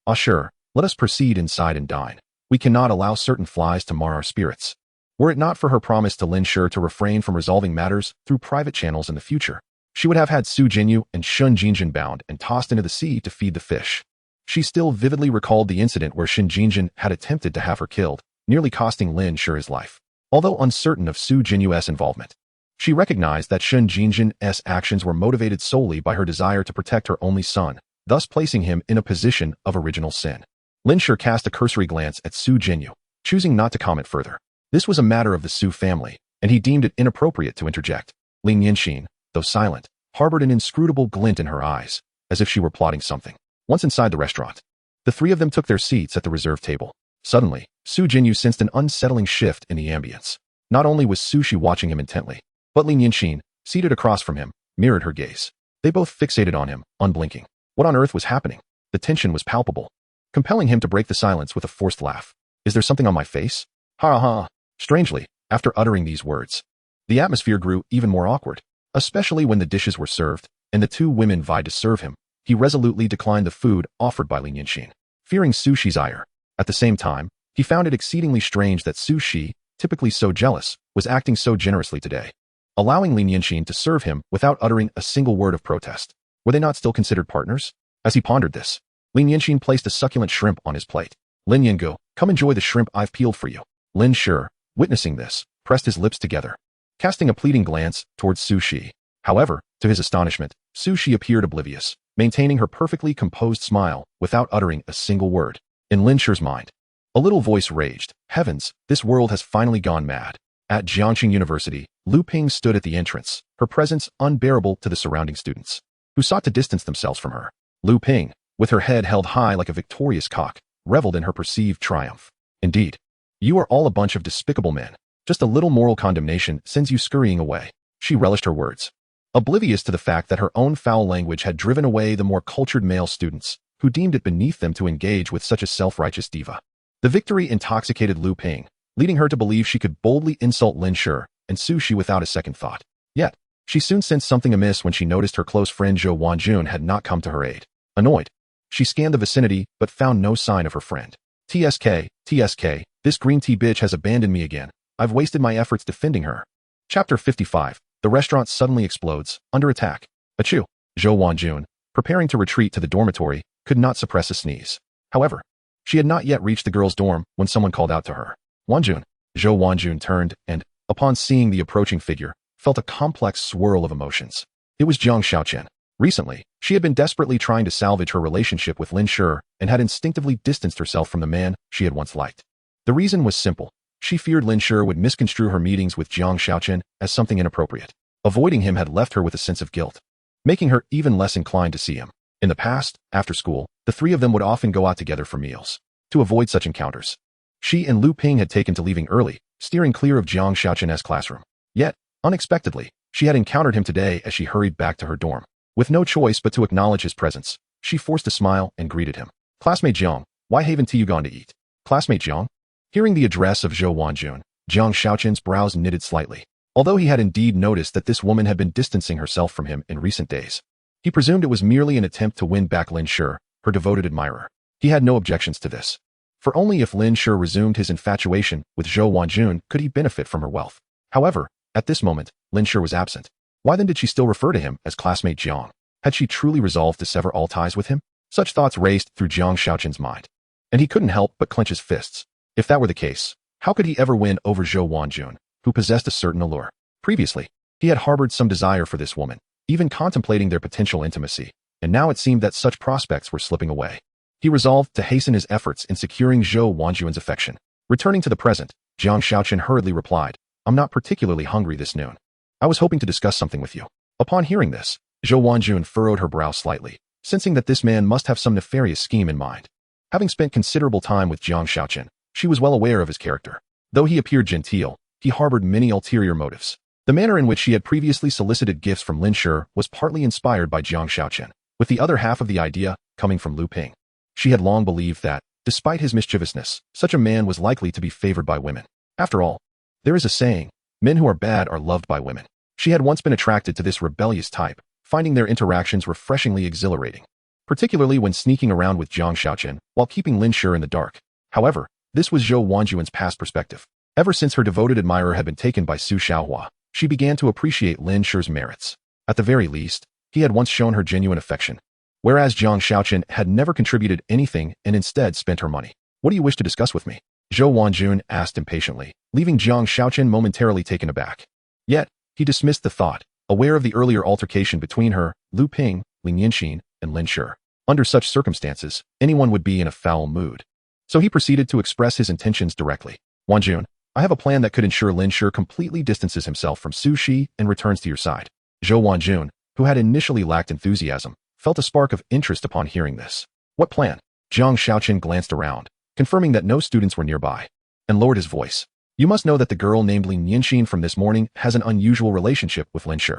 Ah sure, let us proceed inside and dine. We cannot allow certain flies to mar our spirits. Were it not for her promise to Lin Shi to refrain from resolving matters through private channels in the future, she would have had Su Jinyu and Sun Jinjin bound and tossed into the sea to feed the fish. She still vividly recalled the incident where Sun Jinjin had attempted to have her killed, nearly costing Lin Shi his life. Although uncertain of Su Jinyu's involvement, she recognized that Sun Jinjin's actions were motivated solely by her desire to protect her only son, thus placing him in a position of original sin. Lin Shi cast a cursory glance at Su Jinyu, choosing not to comment further. This was a matter of the Su family, and he deemed it inappropriate to interject. Lin Shi, though silent, harbored an inscrutable glint in her eyes, as if she were plotting something. Once inside the restaurant, the three of them took their seats at the reserved table. Suddenly, Su Jinyu sensed an unsettling shift in the ambience. Not only was Su Shi watching him intently, but Lin Shi, seated across from him, mirrored her gaze. They both fixated on him, unblinking. What on earth was happening? The tension was palpable, compelling him to break the silence with a forced laugh. Is there something on my face? Ha ha. Strangely, after uttering these words, the atmosphere grew even more awkward, especially when the dishes were served, and the two women vied to serve him. He resolutely declined the food offered by Lin Shi, fearing Su Shi's ire. At the same time, he found it exceedingly strange that Su Shi, typically so jealous, was acting so generously today, allowing Lin Shi to serve him without uttering a single word of protest. Were they not still considered partners? As he pondered this, Lin Shi placed a succulent shrimp on his plate. Lin Yingu, come enjoy the shrimp I've peeled for you. Lin Shi, witnessing this, pressed his lips together, casting a pleading glance towards Su Shi. However, to his astonishment, Su Shi appeared oblivious, maintaining her perfectly composed smile without uttering a single word. In Lin Shi's mind, a little voice raged, heavens, this world has finally gone mad. At Jiangcheng University, Lu Ping stood at the entrance, her presence unbearable to the surrounding students, who sought to distance themselves from her. Lu Ping, with her head held high like a victorious cock, reveled in her perceived triumph. Indeed, you are all a bunch of despicable men. Just a little moral condemnation sends you scurrying away. She relished her words, oblivious to the fact that her own foul language had driven away the more cultured male students, who deemed it beneath them to engage with such a self-righteous diva. The victory intoxicated Lu Ping, leading her to believe she could boldly insult Lin Shi and Su Shi without a second thought. Yet, she soon sensed something amiss when she noticed her close friend Zhou Wanjun had not come to her aid. Annoyed, she scanned the vicinity but found no sign of her friend. TSK, this green tea bitch has abandoned me again. I've wasted my efforts defending her. Chapter 55. The restaurant suddenly explodes, under attack. Achoo! Zhou Wanjun, preparing to retreat to the dormitory, could not suppress a sneeze. However, she had not yet reached the girls' dorm when someone called out to her. Wanjun. Zhou Wanjun turned and, upon seeing the approaching figure, felt a complex swirl of emotions. It was Jiang Shaoqian. Recently, she had been desperately trying to salvage her relationship with Lin Shi and had instinctively distanced herself from the man she had once liked. The reason was simple. She feared Lin Shi would misconstrue her meetings with Jiang Shaoqian as something inappropriate. Avoiding him had left her with a sense of guilt, making her even less inclined to see him. In the past, after school, the three of them would often go out together for meals. To avoid such encounters, she and Lu Ping had taken to leaving early, steering clear of Jiang Shaoqian's classroom. Yet, unexpectedly, she had encountered him today as she hurried back to her dorm. With no choice but to acknowledge his presence, she forced a smile and greeted him. Classmate Jiang, why haven't you gone to eat? Classmate Jiang? Hearing the address of Zhou Wanjun, Jiang Shaoqian's brows knitted slightly. Although he had indeed noticed that this woman had been distancing herself from him in recent days, he presumed it was merely an attempt to win back Lin Shi, her devoted admirer. He had no objections to this. For only if Lin Shi resumed his infatuation with Zhou Wanjun could he benefit from her wealth. However, at this moment, Lin Shi was absent. Why then did she still refer to him as classmate Jiang? Had she truly resolved to sever all ties with him? Such thoughts raced through Jiang Shaoqian's mind, and he couldn't help but clench his fists. If that were the case, how could he ever win over Zhou Wanjun, who possessed a certain allure? Previously, he had harbored some desire for this woman, even contemplating their potential intimacy, and now it seemed that such prospects were slipping away. He resolved to hasten his efforts in securing Zhou Wanjun's affection. Returning to the present, Jiang Shaoqian hurriedly replied, I'm not particularly hungry this noon. I was hoping to discuss something with you. Upon hearing this, Zhou Wanjun furrowed her brow slightly, sensing that this man must have some nefarious scheme in mind. Having spent considerable time with Jiang Shaoqian, she was well aware of his character. Though he appeared genteel, he harbored many ulterior motives. The manner in which she had previously solicited gifts from Lin Shi was partly inspired by Jiang Shaoqian, with the other half of the idea coming from Lu Ping. She had long believed that, despite his mischievousness, such a man was likely to be favored by women. After all, there is a saying, men who are bad are loved by women. She had once been attracted to this rebellious type, finding their interactions refreshingly exhilarating, particularly when sneaking around with Jiang Shaoqian while keeping Lin Shi in the dark. However, this was Zhou Wanjun's past perspective. Ever since her devoted admirer had been taken by Su Xiaohua, she began to appreciate Lin Shi's merits. At the very least, he had once shown her genuine affection, whereas Jiang Shaoqian had never contributed anything and instead spent her money. What do you wish to discuss with me? Zhou Wanjun asked impatiently, leaving Jiang Shaoqian momentarily taken aback. Yet, he dismissed the thought, aware of the earlier altercation between her, Lu Ping, Lin Shi, and Lin Shi. Under such circumstances, anyone would be in a foul mood. So he proceeded to express his intentions directly. Wanjun, I have a plan that could ensure Lin Shi completely distances himself from Su Shi and returns to your side. Zhou Wanjun, who had initially lacked enthusiasm, felt a spark of interest upon hearing this. What plan? Jiang Shaoqian glanced around, confirming that no students were nearby, and lowered his voice. You must know that the girl named Lin Shi from this morning has an unusual relationship with Lin Shi.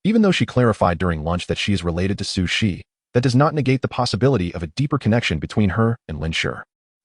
Even though she clarified during lunch that she is related to Su Shi, that does not negate the possibility of a deeper connection between her and Lin Shi.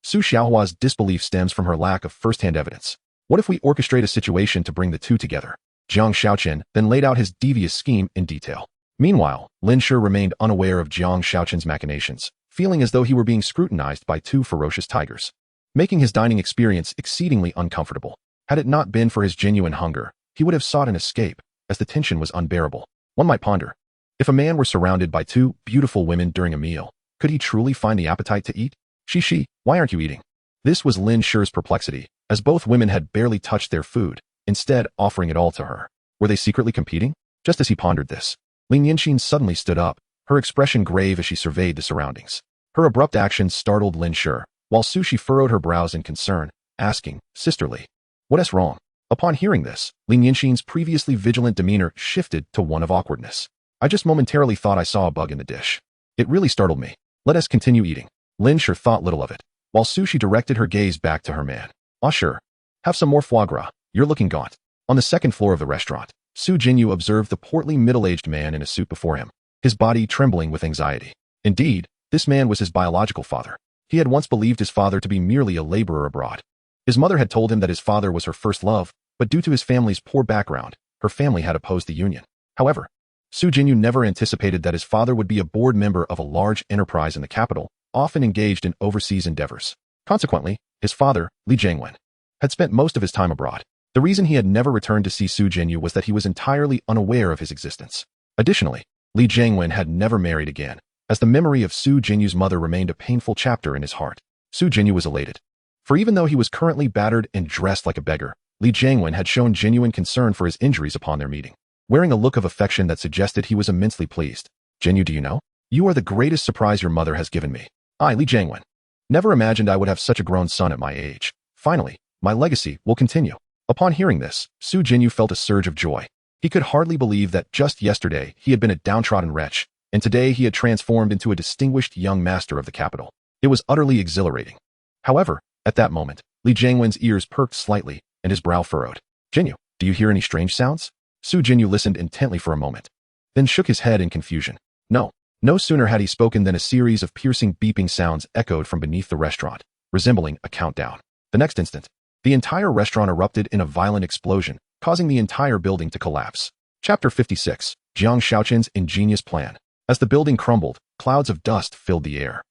Su Xiaohua's disbelief stems from her lack of first-hand evidence. What if we orchestrate a situation to bring the two together? Jiang Shaoqian then laid out his devious scheme in detail. Meanwhile, Lin Shi remained unaware of Jiang Shaoqian's machinations, feeling as though he were being scrutinized by two ferocious tigers, making his dining experience exceedingly uncomfortable. Had it not been for his genuine hunger, he would have sought an escape, as the tension was unbearable. One might ponder, if a man were surrounded by two beautiful women during a meal, could he truly find the appetite to eat? Shi, why aren't you eating? This was Lin Shi's perplexity, as both women had barely touched their food, instead offering it all to her. Were they secretly competing? Just as he pondered this, Lin Shi suddenly stood up, her expression grave as she surveyed the surroundings. Her abrupt actions startled Lin Shi, while Su Shi furrowed her brows in concern, asking, sisterly, what's wrong? Upon hearing this, Lin Shi's previously vigilant demeanor shifted to one of awkwardness. I just momentarily thought I saw a bug in the dish. It really startled me. Let us continue eating. Lin Shi thought little of it, while Su Shi directed her gaze back to her man. Ah sure. Have some more foie gras. You're looking gaunt. On the second floor of the restaurant, Su Jinyu observed the portly middle-aged man in a suit before him, his body trembling with anxiety. Indeed, this man was his biological father. He had once believed his father to be merely a laborer abroad. His mother had told him that his father was her first love, but due to his family's poor background, her family had opposed the union. However, Su Jinyu never anticipated that his father would be a board member of a large enterprise in the capital, often engaged in overseas endeavors. Consequently, his father, Li Jiangwen, had spent most of his time abroad. The reason he had never returned to see Su Jinyu was that he was entirely unaware of his existence. Additionally, Li Jiangwen had never married again, as the memory of Su Jinyu's mother remained a painful chapter in his heart. Su Jinyu was elated. For even though he was currently battered and dressed like a beggar, Li Jiangwen had shown genuine concern for his injuries upon their meeting, wearing a look of affection that suggested he was immensely pleased. Jinyu, do you know? You are the greatest surprise your mother has given me. I, Li Jiangwen, never imagined I would have such a grown son at my age. Finally, my legacy will continue. Upon hearing this, Su Jinyu felt a surge of joy. He could hardly believe that just yesterday he had been a downtrodden wretch, and today he had transformed into a distinguished young master of the capital. It was utterly exhilarating. However, at that moment, Li Jiangwen's ears perked slightly, and his brow furrowed. Jinyu, do you hear any strange sounds? Su Jinyu listened intently for a moment, then shook his head in confusion. No. No sooner had he spoken than a series of piercing beeping sounds echoed from beneath the restaurant, resembling a countdown. The next instant, the entire restaurant erupted in a violent explosion, causing the entire building to collapse. Chapter 56. Jiang Shaoqin's ingenious plan. As the building crumbled, clouds of dust filled the air.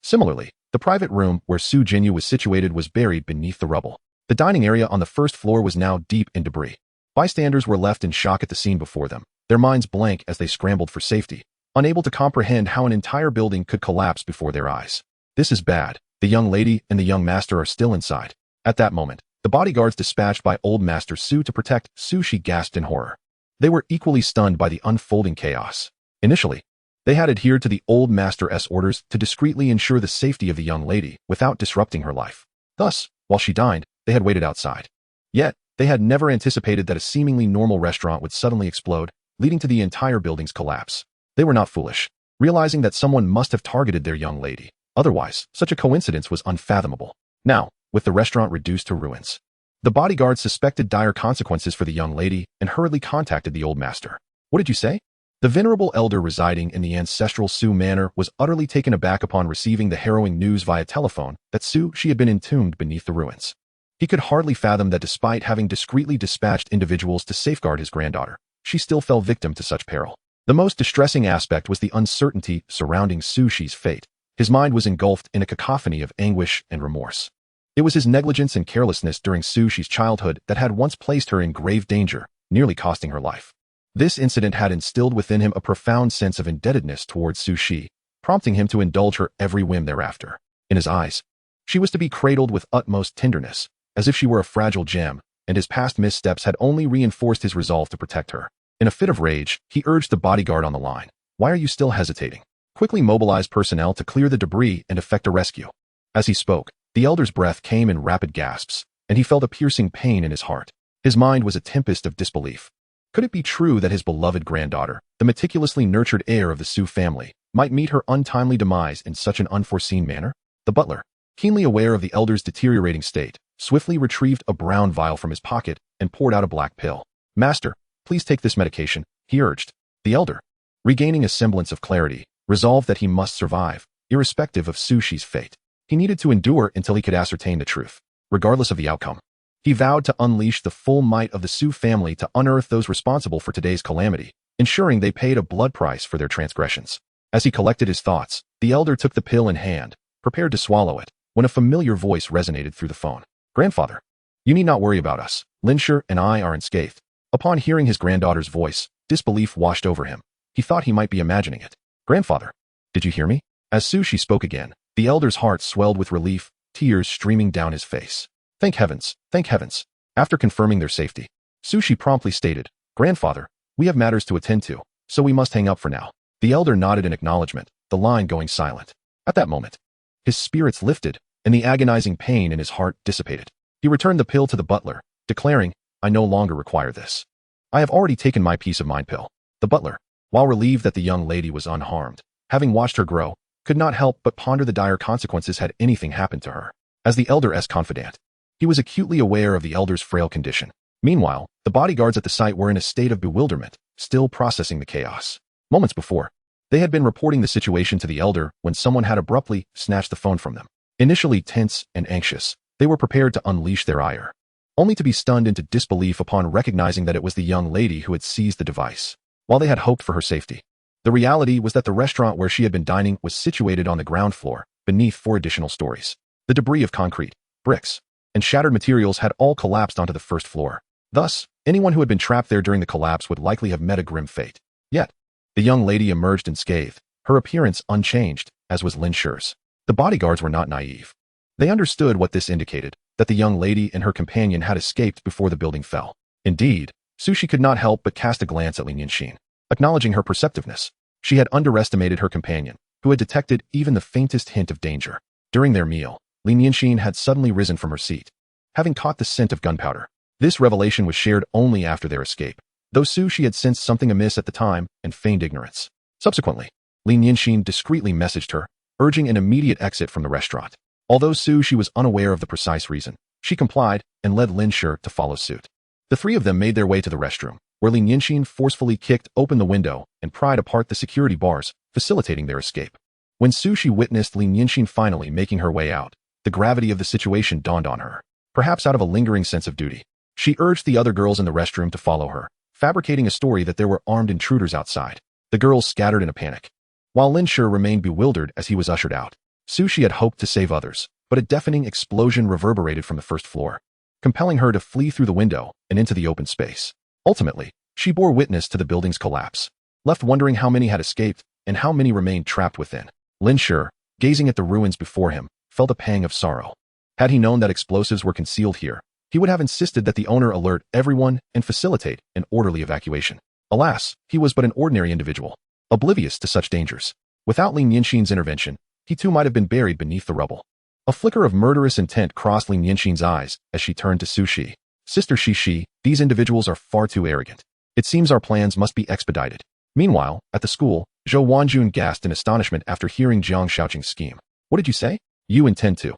Similarly, the private room where Su Jinyu was situated was buried beneath the rubble. The dining area on the first floor was now deep in debris. Bystanders were left in shock at the scene before them, their minds blank as they scrambled for safety, unable to comprehend how an entire building could collapse before their eyes. This is bad. The young lady and the young master are still inside. At that moment, the bodyguards dispatched by old Master Su to protect Su Shi gasped in horror. They were equally stunned by the unfolding chaos. Initially, they had adhered to the old master's orders to discreetly ensure the safety of the young lady without disrupting her life. Thus, while she dined, they had waited outside. Yet, they had never anticipated that a seemingly normal restaurant would suddenly explode, leading to the entire building's collapse. They were not foolish, realizing that someone must have targeted their young lady. Otherwise, such a coincidence was unfathomable. Now, with the restaurant reduced to ruins, the bodyguards suspected dire consequences for the young lady and hurriedly contacted the old master. What did you say? The venerable elder residing in the ancestral Su manor was utterly taken aback upon receiving the harrowing news via telephone that Su Shi had been entombed beneath the ruins. He could hardly fathom that despite having discreetly dispatched individuals to safeguard his granddaughter, she still fell victim to such peril. The most distressing aspect was the uncertainty surrounding Su Shi's fate. His mind was engulfed in a cacophony of anguish and remorse. It was his negligence and carelessness during Su Shi's childhood that had once placed her in grave danger, nearly costing her life. This incident had instilled within him a profound sense of indebtedness towards Su Shi, prompting him to indulge her every whim thereafter. In his eyes, she was to be cradled with utmost tenderness, as if she were a fragile gem, and his past missteps had only reinforced his resolve to protect her. In a fit of rage, he urged the bodyguard on the line. Why are you still hesitating? Quickly mobilize personnel to clear the debris and effect a rescue. As he spoke, the elder's breath came in rapid gasps, and he felt a piercing pain in his heart. His mind was a tempest of disbelief. Could it be true that his beloved granddaughter, the meticulously nurtured heir of the Su family, might meet her untimely demise in such an unforeseen manner? The butler, keenly aware of the elder's deteriorating state, swiftly retrieved a brown vial from his pocket and poured out a black pill. Master, please take this medication, he urged. The elder, regaining a semblance of clarity, resolved that he must survive, irrespective of Su Shi's fate. He needed to endure until he could ascertain the truth, regardless of the outcome. He vowed to unleash the full might of the Su family to unearth those responsible for today's calamity, ensuring they paid a blood price for their transgressions. As he collected his thoughts, the elder took the pill in hand, prepared to swallow it, when a familiar voice resonated through the phone. Grandfather, you need not worry about us. Lin Shi and I are unscathed. Upon hearing his granddaughter's voice, disbelief washed over him. He thought he might be imagining it. Grandfather, did you hear me? As Su Shi spoke again, the elder's heart swelled with relief, tears streaming down his face. Thank heavens, thank heavens. After confirming their safety, Su Shi promptly stated, Grandfather, we have matters to attend to, so we must hang up for now. The elder nodded in acknowledgement, the line going silent. At that moment, his spirits lifted, and the agonizing pain in his heart dissipated. He returned the pill to the butler, declaring, I no longer require this. I have already taken my peace of mind pill. The butler, while relieved that the young lady was unharmed, having watched her grow, could not help but ponder the dire consequences had anything happened to her. As the elder's confidant, he was acutely aware of the elder's frail condition. Meanwhile, the bodyguards at the site were in a state of bewilderment, still processing the chaos. Moments before, they had been reporting the situation to the elder when someone had abruptly snatched the phone from them. Initially tense and anxious, they were prepared to unleash their ire, only to be stunned into disbelief upon recognizing that it was the young lady who had seized the device. While they had hoped for her safety, the reality was that the restaurant where she had been dining was situated on the ground floor, beneath 4 additional stories. The debris of concrete, bricks, and shattered materials had all collapsed onto the first floor. Thus, anyone who had been trapped there during the collapse would likely have met a grim fate. Yet, the young lady emerged unscathed, her appearance unchanged, as was Lin Shi's. The bodyguards were not naive. They understood what this indicated, that the young lady and her companion had escaped before the building fell. Indeed, Sushi could not help but cast a glance at Lin Shi. Acknowledging her perceptiveness, she had underestimated her companion, who had detected even the faintest hint of danger. During their meal, Lin Shi had suddenly risen from her seat, having caught the scent of gunpowder. This revelation was shared only after their escape, though Sushi had sensed something amiss at the time and feigned ignorance. Subsequently, Lin Shi discreetly messaged her, urging an immediate exit from the restaurant. Although Sushi was unaware of the precise reason, she complied and led Lin Shi to follow suit. The three of them made their way to the restroom, where Lin Shi forcefully kicked open the window and pried apart the security bars, facilitating their escape. When Sushi witnessed Lin Shi finally making her way out, the gravity of the situation dawned on her. Perhaps out of a lingering sense of duty, she urged the other girls in the restroom to follow her, fabricating a story that there were armed intruders outside. The girls scattered in a panic, while Lin Shi remained bewildered as he was ushered out. Sushi had hoped to save others, but a deafening explosion reverberated from the first floor, compelling her to flee through the window and into the open space. Ultimately, she bore witness to the building's collapse, left wondering how many had escaped and how many remained trapped within. Lin Shi, gazing at the ruins before him, felt a pang of sorrow. Had he known that explosives were concealed here, he would have insisted that the owner alert everyone and facilitate an orderly evacuation. Alas, he was but an ordinary individual, oblivious to such dangers. Without Lin Shi's intervention, he too might have been buried beneath the rubble. A flicker of murderous intent crossed Lin Shi's eyes as she turned to Sushi. Sister Shi, these individuals are far too arrogant. It seems our plans must be expedited. Meanwhile, at the school, Zhou Wanjun gasped in astonishment after hearing Jiang Shaoqing's scheme. What did you say? You intend to.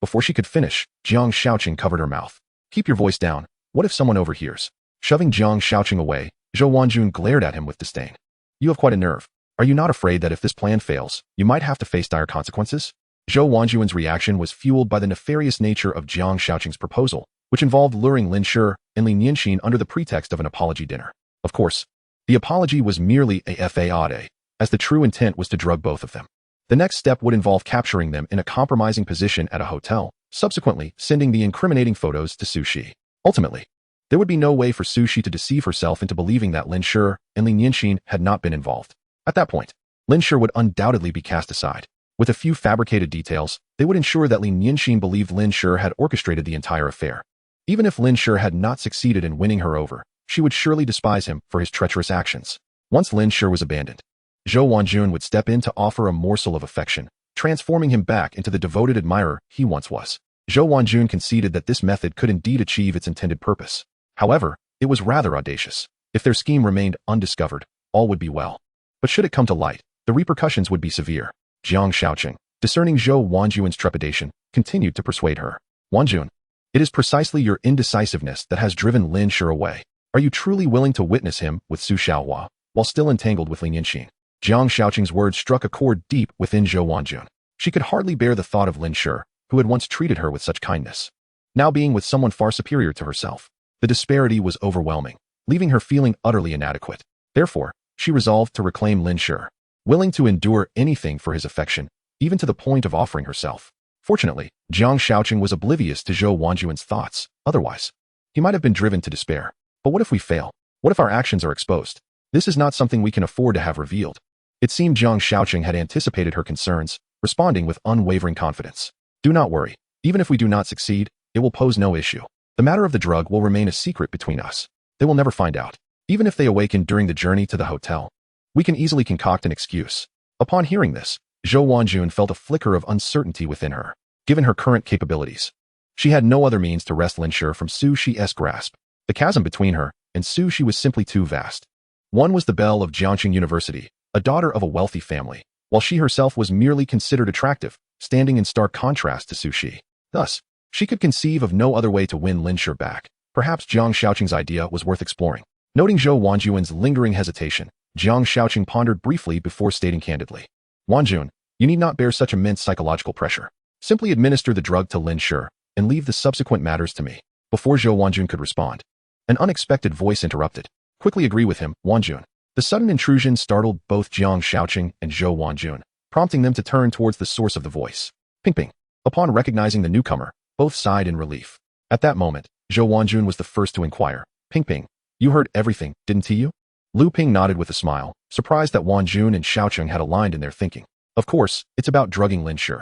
Before she could finish, Jiang Shaoqing covered her mouth. Keep your voice down. What if someone overhears? Shoving Jiang Shaoqing away, Zhou Wanjun glared at him with disdain. You have quite a nerve. Are you not afraid that if this plan fails, you might have to face dire consequences? Zhou Wanjun's reaction was fueled by the nefarious nature of Jiang Shaoqing's proposal, which involved luring Lin Shi and Lin Shi under the pretext of an apology dinner. Of course, the apology was merely a fade, as the true intent was to drug both of them. The next step would involve capturing them in a compromising position at a hotel, subsequently sending the incriminating photos to Sushi. Ultimately, there would be no way for Sushi to deceive herself into believing that Lin Shi and Lin Shi had not been involved. At that point, Lin Shi would undoubtedly be cast aside. With a few fabricated details, they would ensure that Lin Shi believed Lin Shi had orchestrated the entire affair. Even if Lin Shi had not succeeded in winning her over, she would surely despise him for his treacherous actions. Once Lin Shi was abandoned, Zhou Wanjun would step in to offer a morsel of affection, transforming him back into the devoted admirer he once was. Zhou Wanjun conceded that this method could indeed achieve its intended purpose. However, it was rather audacious. If their scheme remained undiscovered, all would be well. But should it come to light, the repercussions would be severe. Jiang Shaoqing, discerning Zhou Wanjun's trepidation, continued to persuade her. Wanjun, it is precisely your indecisiveness that has driven Lin Shi away. Are you truly willing to witness him with Su Xiaohua, while still entangled with Lin Shi? Jiang Shaoqing's words struck a chord deep within Zhou Wanjun. She could hardly bear the thought of Lin Shi, who had once treated her with such kindness, now being with someone far superior to herself. The disparity was overwhelming, leaving her feeling utterly inadequate. Therefore, she resolved to reclaim Lin Shi, willing to endure anything for his affection, even to the point of offering herself. Fortunately, Jiang Shaoqing was oblivious to Zhou Wanjun's thoughts. Otherwise, he might have been driven to despair. But what if we fail? What if our actions are exposed? This is not something we can afford to have revealed. It seemed Jiang Shaoqing had anticipated her concerns, responding with unwavering confidence. Do not worry. Even if we do not succeed, it will pose no issue. The matter of the drug will remain a secret between us. They will never find out. Even if they awaken during the journey to the hotel, we can easily concoct an excuse. Upon hearing this, Zhou Wanjun felt a flicker of uncertainty within her. Given her current capabilities, she had no other means to wrest Lin Shi from Su Shi's grasp. The chasm between her and Su Shi was simply too vast. One was the belle of Jiangcheng University, a daughter of a wealthy family, while she herself was merely considered attractive, standing in stark contrast to Su Shi. Thus, she could conceive of no other way to win Lin Shi back. Perhaps Jiang Shaoqing's idea was worth exploring. Noting Zhou Wanjun's lingering hesitation, Jiang Shaoqing pondered briefly before stating candidly. Wanjun, you need not bear such immense psychological pressure. Simply administer the drug to Lin Shi, and leave the subsequent matters to me. Before Zhou Wanjun could respond, an unexpected voice interrupted. Quickly agree with him, Wanjun. The sudden intrusion startled both Jiang Shaoqing and Zhou Wanjun, prompting them to turn towards the source of the voice. Ping ping. Upon recognizing the newcomer, both sighed in relief. At that moment, Zhou Wanjun was the first to inquire. Ping Ping, you heard everything, didn't you? Lu Ping nodded with a smile, surprised that Wang Jun and Xiaocheng had aligned in their thinking. Of course, it's about drugging Lin Shi.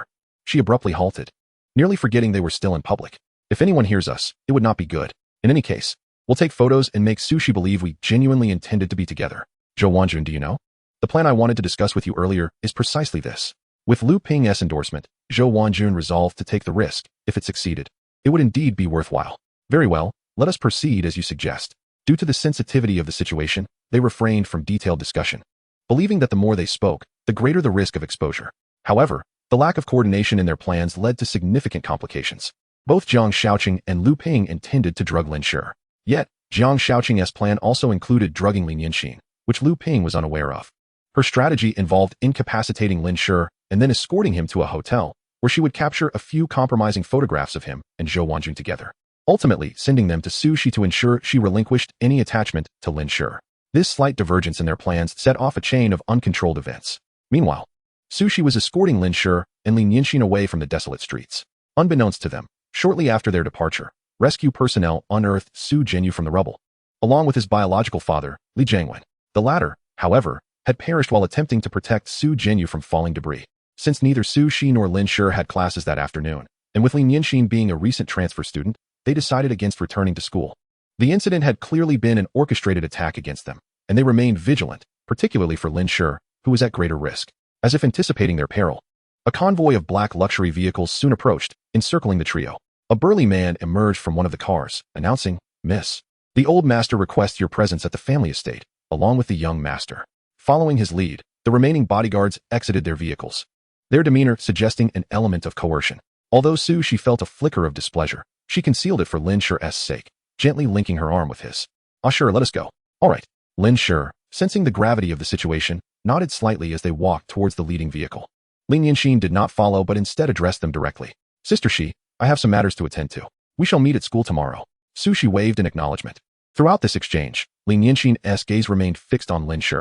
She abruptly halted, nearly forgetting they were still in public. If anyone hears us, it would not be good. In any case, we'll take photos and make Sushi believe we genuinely intended to be together. Zhou Wanjun, do you know? The plan I wanted to discuss with you earlier is precisely this. With Lu Ping's endorsement, Zhou Wanjun resolved to take the risk. If it succeeded, it would indeed be worthwhile. Very well, let us proceed as you suggest. Due to the sensitivity of the situation, they refrained from detailed discussion, believing that the more they spoke, the greater the risk of exposure. However, the lack of coordination in their plans led to significant complications. Both Jiang Xiaoqing and Lu Ping intended to drug Lin Shi. Yet, Jiang Xiaoqing's plan also included drugging Lin Shi, which Lu Ping was unaware of. Her strategy involved incapacitating Lin Shi and then escorting him to a hotel, where she would capture a few compromising photographs of him and Zhou Wanjun together, ultimately sending them to Sushi to ensure she relinquished any attachment to Lin Shi. This slight divergence in their plans set off a chain of uncontrolled events. Meanwhile, Sushi was escorting Lin Shi and Lin Yinxin away from the desolate streets. Unbeknownst to them, shortly after their departure, rescue personnel unearthed Su Jinyu from the rubble, along with his biological father, Li Jiangwen. The latter, however, had perished while attempting to protect Su Jinyu from falling debris. Since neither Su Shi nor Lin Shi had classes that afternoon, and with Lin Yinxin being a recent transfer student, they decided against returning to school. The incident had clearly been an orchestrated attack against them, and they remained vigilant, particularly for Lin Shi, who was at greater risk. As if anticipating their peril, a convoy of black luxury vehicles soon approached, encircling the trio. A burly man emerged from one of the cars, announcing, "Miss, the old master requests your presence at the family estate, along with the young master." Following his lead, the remaining bodyguards exited their vehicles, their demeanor suggesting an element of coercion. Although She felt a flicker of displeasure, she concealed it for Lin Shi's sake, gently linking her arm with his. "Ah, sure, let us go." "All right." Lin Shi, sensing the gravity of the situation, nodded slightly as they walked towards the leading vehicle. Lin Yinxin did not follow but instead addressed them directly. "Sister Shi, I have some matters to attend to. We shall meet at school tomorrow." Sushi waved in acknowledgement. Throughout this exchange, Lin Yinxin's gaze remained fixed on Lin Shi.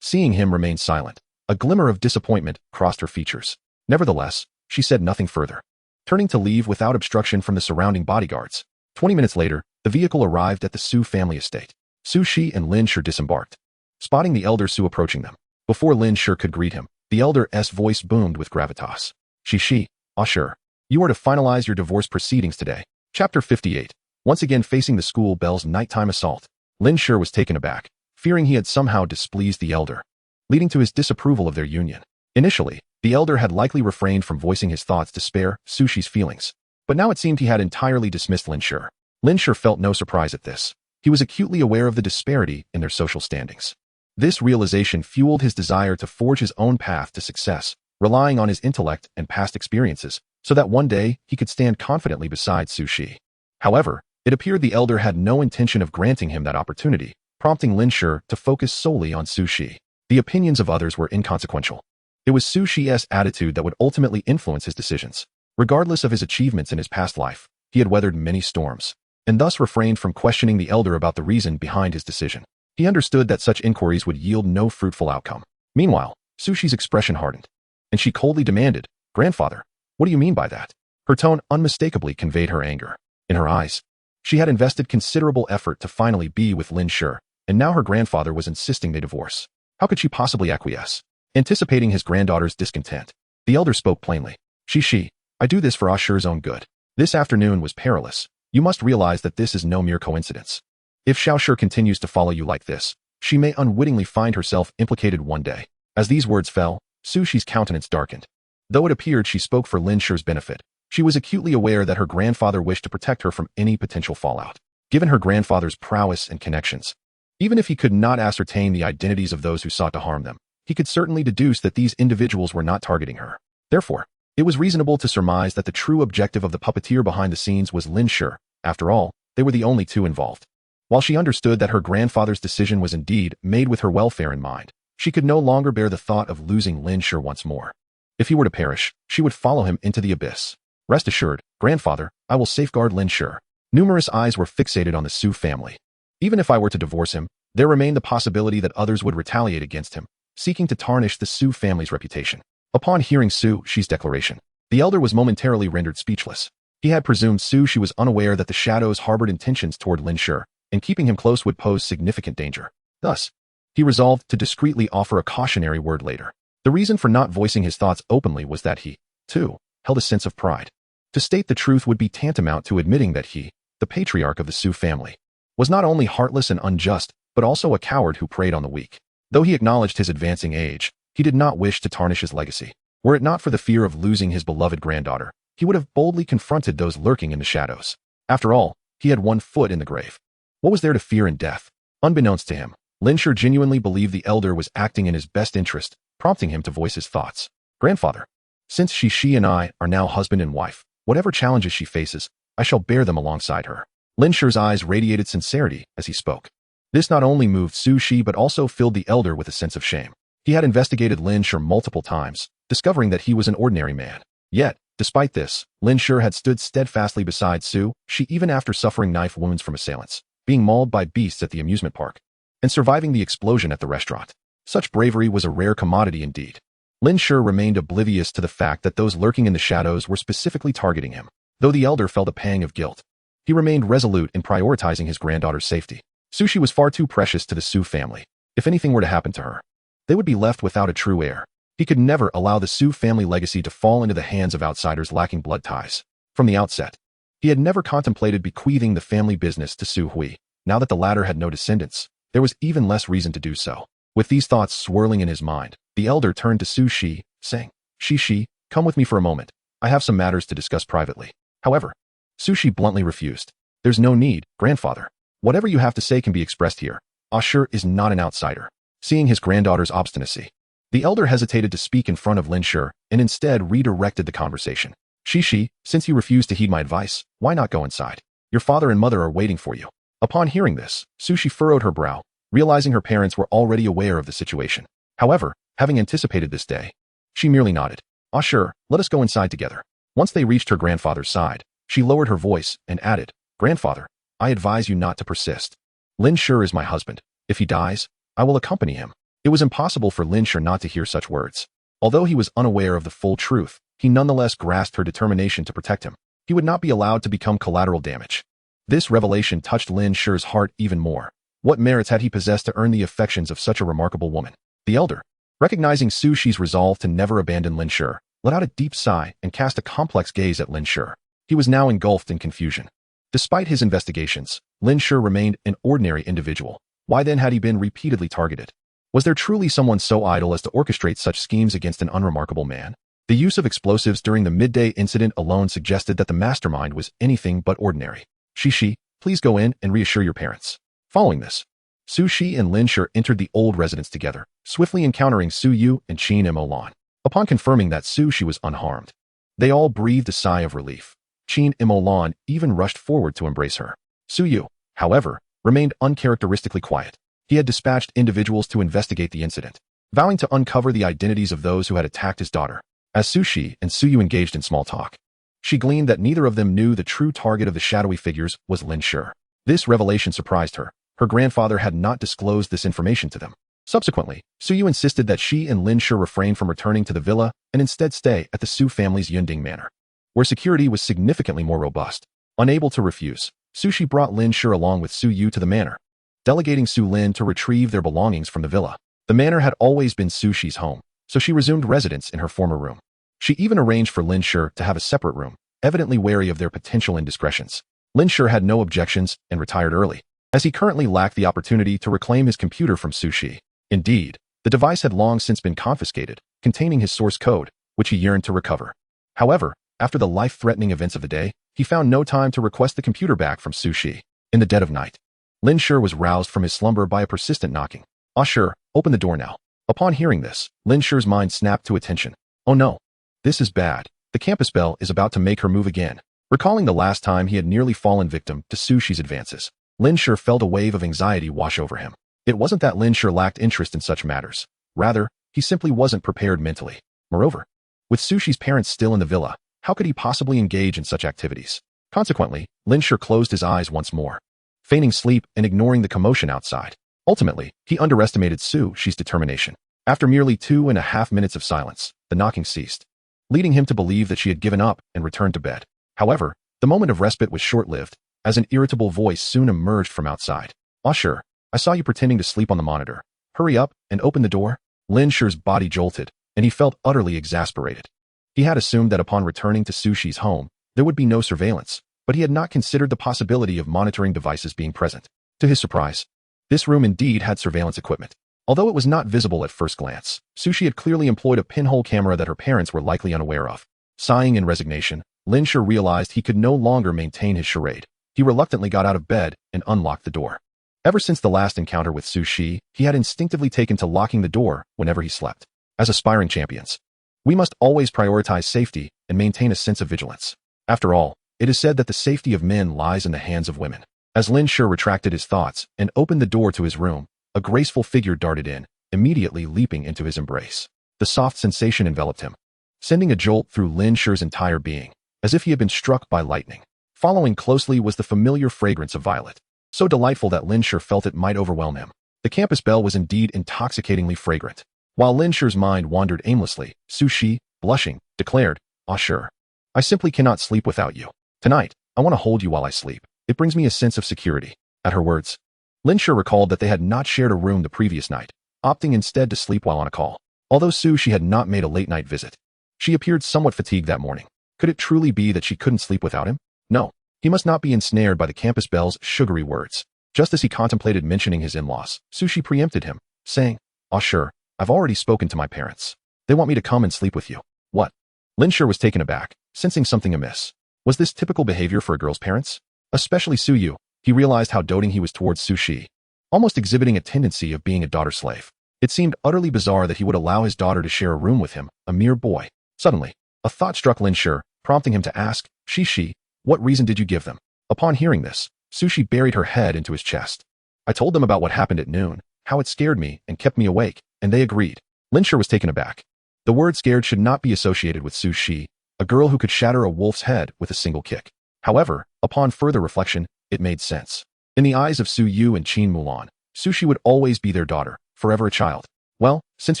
Seeing him remain silent, a glimmer of disappointment crossed her features. Nevertheless, she said nothing further, turning to leave without obstruction from the surrounding bodyguards. 20 minutes later, the vehicle arrived at the Su family estate. Su Shi and Lin Shi disembarked, spotting the elder Su approaching them. Before Lin Shi could greet him, the elder's voice boomed with gravitas. Shi, ah sure. You are to finalize your divorce proceedings today." Chapter 58. Once again facing the school bell's nighttime assault, Lin Shi was taken aback, fearing he had somehow displeased the elder, leading to his disapproval of their union. Initially, the elder had likely refrained from voicing his thoughts to spare Sushi's feelings, but now it seemed he had entirely dismissed Lin Shi. Lin Shi felt no surprise at this. He was acutely aware of the disparity in their social standings. This realization fueled his desire to forge his own path to success, relying on his intellect and past experiences, so that one day he could stand confidently beside Su Shi. However, it appeared the elder had no intention of granting him that opportunity, prompting Lin Shi to focus solely on Su Shi. The opinions of others were inconsequential. It was Su Shi's attitude that would ultimately influence his decisions. Regardless of his achievements in his past life, he had weathered many storms, and thus refrained from questioning the elder about the reason behind his decision. He understood that such inquiries would yield no fruitful outcome. Meanwhile, Su Shi's expression hardened, and she coldly demanded, "Grandfather, what do you mean by that?" Her tone unmistakably conveyed her anger. In her eyes, she had invested considerable effort to finally be with Lin Shi, and now her grandfather was insisting they divorce. How could she possibly acquiesce? Anticipating his granddaughter's discontent, the elder spoke plainly. Shi, I do this for Ah Shi's own good. This afternoon was perilous. You must realize that this is no mere coincidence. If Xiao Shi continues to follow you like this, she may unwittingly find herself implicated one day. As these words fell, Su Shi's countenance darkened. Though it appeared she spoke for Lin Shi's benefit, she was acutely aware that her grandfather wished to protect her from any potential fallout. Given her grandfather's prowess and connections, even if he could not ascertain the identities of those who sought to harm them, he could certainly deduce that these individuals were not targeting her. Therefore, it was reasonable to surmise that the true objective of the puppeteer behind the scenes was Lin Shi. After all, they were the only two involved. While she understood that her grandfather's decision was indeed made with her welfare in mind, she could no longer bear the thought of losing Lin Shi once more. If he were to perish, she would follow him into the abyss. Rest assured, grandfather, I will safeguard Lin Shi. Numerous eyes were fixated on the Su family. Even if I were to divorce him, there remained the possibility that others would retaliate against him, seeking to tarnish the Su family's reputation. Upon hearing Su Shi's declaration, the elder was momentarily rendered speechless. He had presumed Su Shi was unaware that the shadows harbored intentions toward Lin Shi, and keeping him close would pose significant danger. Thus, he resolved to discreetly offer a cautionary word later. The reason for not voicing his thoughts openly was that he, too, held a sense of pride. To state the truth would be tantamount to admitting that he, the patriarch of the Su family, was not only heartless and unjust, but also a coward who preyed on the weak. Though he acknowledged his advancing age, he did not wish to tarnish his legacy. Were it not for the fear of losing his beloved granddaughter, he would have boldly confronted those lurking in the shadows. After all, he had one foot in the grave. What was there to fear in death? Unbeknownst to him, Lin Shi genuinely believed the elder was acting in his best interest, prompting him to voice his thoughts. Grandfather, since she and I are now husband and wife, whatever challenges she faces, I shall bear them alongside her. Lin Shi's eyes radiated sincerity as he spoke. This not only moved Su Shi but also filled the elder with a sense of shame. He had investigated Lin Shi multiple times, discovering that he was an ordinary man. Yet, despite this, Lin Shi had stood steadfastly beside Su Shi even after suffering knife wounds from assailants, being mauled by beasts at the amusement park, and surviving the explosion at the restaurant. Such bravery was a rare commodity indeed. Lin Shi remained oblivious to the fact that those lurking in the shadows were specifically targeting him. Though the elder felt a pang of guilt, he remained resolute in prioritizing his granddaughter's safety. Su Shi was far too precious to the Su family. If anything were to happen to her, they would be left without a true heir. He could never allow the Su family legacy to fall into the hands of outsiders lacking blood ties. From the outset, he had never contemplated bequeathing the family business to Su Hui. Now that the latter had no descendants, there was even less reason to do so. With these thoughts swirling in his mind, the elder turned to Su Shi, saying, Shi, come with me for a moment. I have some matters to discuss privately. However, Su Shi bluntly refused. There's no need, grandfather. Whatever you have to say can be expressed here. Shi is not an outsider. Seeing his granddaughter's obstinacy, the elder hesitated to speak in front of Lin Shi and instead redirected the conversation. Shi, since you refuse to heed my advice, why not go inside? Your father and mother are waiting for you. Upon hearing this, Su Shi furrowed her brow, realizing her parents were already aware of the situation. However, having anticipated this day, she merely nodded. Sure, let us go inside together. Once they reached her grandfather's side, she lowered her voice and added, Grandfather, I advise you not to persist. Lin Shi is my husband. If he dies, I will accompany him. It was impossible for Lin Shi not to hear such words. Although he was unaware of the full truth, he nonetheless grasped her determination to protect him. He would not be allowed to become collateral damage. This revelation touched Lin Shi's heart even more. What merits had he possessed to earn the affections of such a remarkable woman? The elder, recognizing Su Shi's resolve to never abandon Lin Shi, let out a deep sigh and cast a complex gaze at Lin Shi. He was now engulfed in confusion. Despite his investigations, Lin Shi remained an ordinary individual. Why then had he been repeatedly targeted? Was there truly someone so idle as to orchestrate such schemes against an unremarkable man? The use of explosives during the midday incident alone suggested that the mastermind was anything but ordinary. Shi, please go in and reassure your parents. Following this, Su Shi and Lin Shi entered the old residence together, swiftly encountering Su Yu and Qin and Lan. Upon confirming that Su Shi was unharmed, they all breathed a sigh of relief. Qin and Lan even rushed forward to embrace her. Su Yu, however, remained uncharacteristically quiet. He had dispatched individuals to investigate the incident, vowing to uncover the identities of those who had attacked his daughter. As Su Shi and Su Yu engaged in small talk, she gleaned that neither of them knew the true target of the shadowy figures was Lin Shi. This revelation surprised her. Her grandfather had not disclosed this information to them. Subsequently, Su Yu insisted that she and Lin Shi refrain from returning to the villa and instead stay at the Su family's Yunding Manor, where security was significantly more robust. Unable to refuse, Su Shi brought Lin Shi along with Su Yu to the manor, delegating Su Lin to retrieve their belongings from the villa. The manor had always been Su Shi's home, so she resumed residence in her former room. She even arranged for Lin Shi to have a separate room, evidently wary of their potential indiscretions. Lin Shi had no objections and retired early, as he currently lacked the opportunity to reclaim his computer from Su Shi. Indeed, the device had long since been confiscated, containing his source code, which he yearned to recover. However, after the life-threatening events of the day, he found no time to request the computer back from Su Shi. In the dead of night, Lin Shi was roused from his slumber by a persistent knocking. Sure, open the door now. Upon hearing this, Lin Shi's mind snapped to attention. Oh no, this is bad. The campus belle is about to make her move again. Recalling the last time he had nearly fallen victim to Su Shi's advances, Lin Shi felt a wave of anxiety wash over him. It wasn't that Lin Shi lacked interest in such matters. Rather, he simply wasn't prepared mentally. Moreover, with Su Shi's parents still in the villa, how could he possibly engage in such activities? Consequently, Lin Shi closed his eyes once more, feigning sleep and ignoring the commotion outside. Ultimately, he underestimated Su Shi's determination. After merely 2.5 minutes of silence, the knocking ceased, leading him to believe that she had given up and returned to bed. However, the moment of respite was short-lived, as an irritable voice soon emerged from outside. "Ah, sure. I saw you pretending to sleep on the monitor. Hurry up and open the door." Lin Shi's body jolted, and he felt utterly exasperated. He had assumed that upon returning to Su Shi's home, there would be no surveillance, but he had not considered the possibility of monitoring devices being present. To his surprise, this room indeed had surveillance equipment. Although it was not visible at first glance, Su Shi had clearly employed a pinhole camera that her parents were likely unaware of. Sighing in resignation, Lin Shi realized he could no longer maintain his charade. He reluctantly got out of bed and unlocked the door. Ever since the last encounter with Su Shi, he had instinctively taken to locking the door whenever he slept. As aspiring champions, we must always prioritize safety and maintain a sense of vigilance. After all, it is said that the safety of men lies in the hands of women. As Lin Shi retracted his thoughts and opened the door to his room, a graceful figure darted in, immediately leaping into his embrace. The soft sensation enveloped him, sending a jolt through Lin Shi's entire being, as if he had been struck by lightning. Following closely was the familiar fragrance of violet, so delightful that Lin Shi felt it might overwhelm him. The campus belle was indeed intoxicatingly fragrant. While Lin Shi's mind wandered aimlessly, Su Shi, blushing, declared, "Ah, sure. I simply cannot sleep without you. Tonight, I want to hold you while I sleep. It brings me a sense of security." At her words, Lin Shi recalled that they had not shared a room the previous night, opting instead to sleep while on a call. Although Su Shi had not made a late-night visit, she appeared somewhat fatigued that morning. Could it truly be that she couldn't sleep without him? No, he must not be ensnared by the campus belle's sugary words. Just as he contemplated mentioning his in-laws, Su Shi preempted him, saying, "Ah, sure, I've already spoken to my parents. They want me to come and sleep with you." "What?" Lin Shi was taken aback, sensing something amiss. Was this typical behavior for a girl's parents? Especially Su Yu. He realized how doting he was towards Su Shi, almost exhibiting a tendency of being a daughter slave. It seemed utterly bizarre that he would allow his daughter to share a room with him, a mere boy. Suddenly, a thought struck Lin Shi, prompting him to ask, Shi, what reason did you give them?" Upon hearing this, Su Shi buried her head into his chest. "I told them about what happened at noon, how it scared me and kept me awake, and they agreed." Lin Shi was taken aback. The word scared should not be associated with Su Shi, a girl who could shatter a wolf's head with a single kick. However, upon further reflection, it made sense. In the eyes of Su Yu and Qin Mulan, Su Shi would always be their daughter, forever a child. "Well, since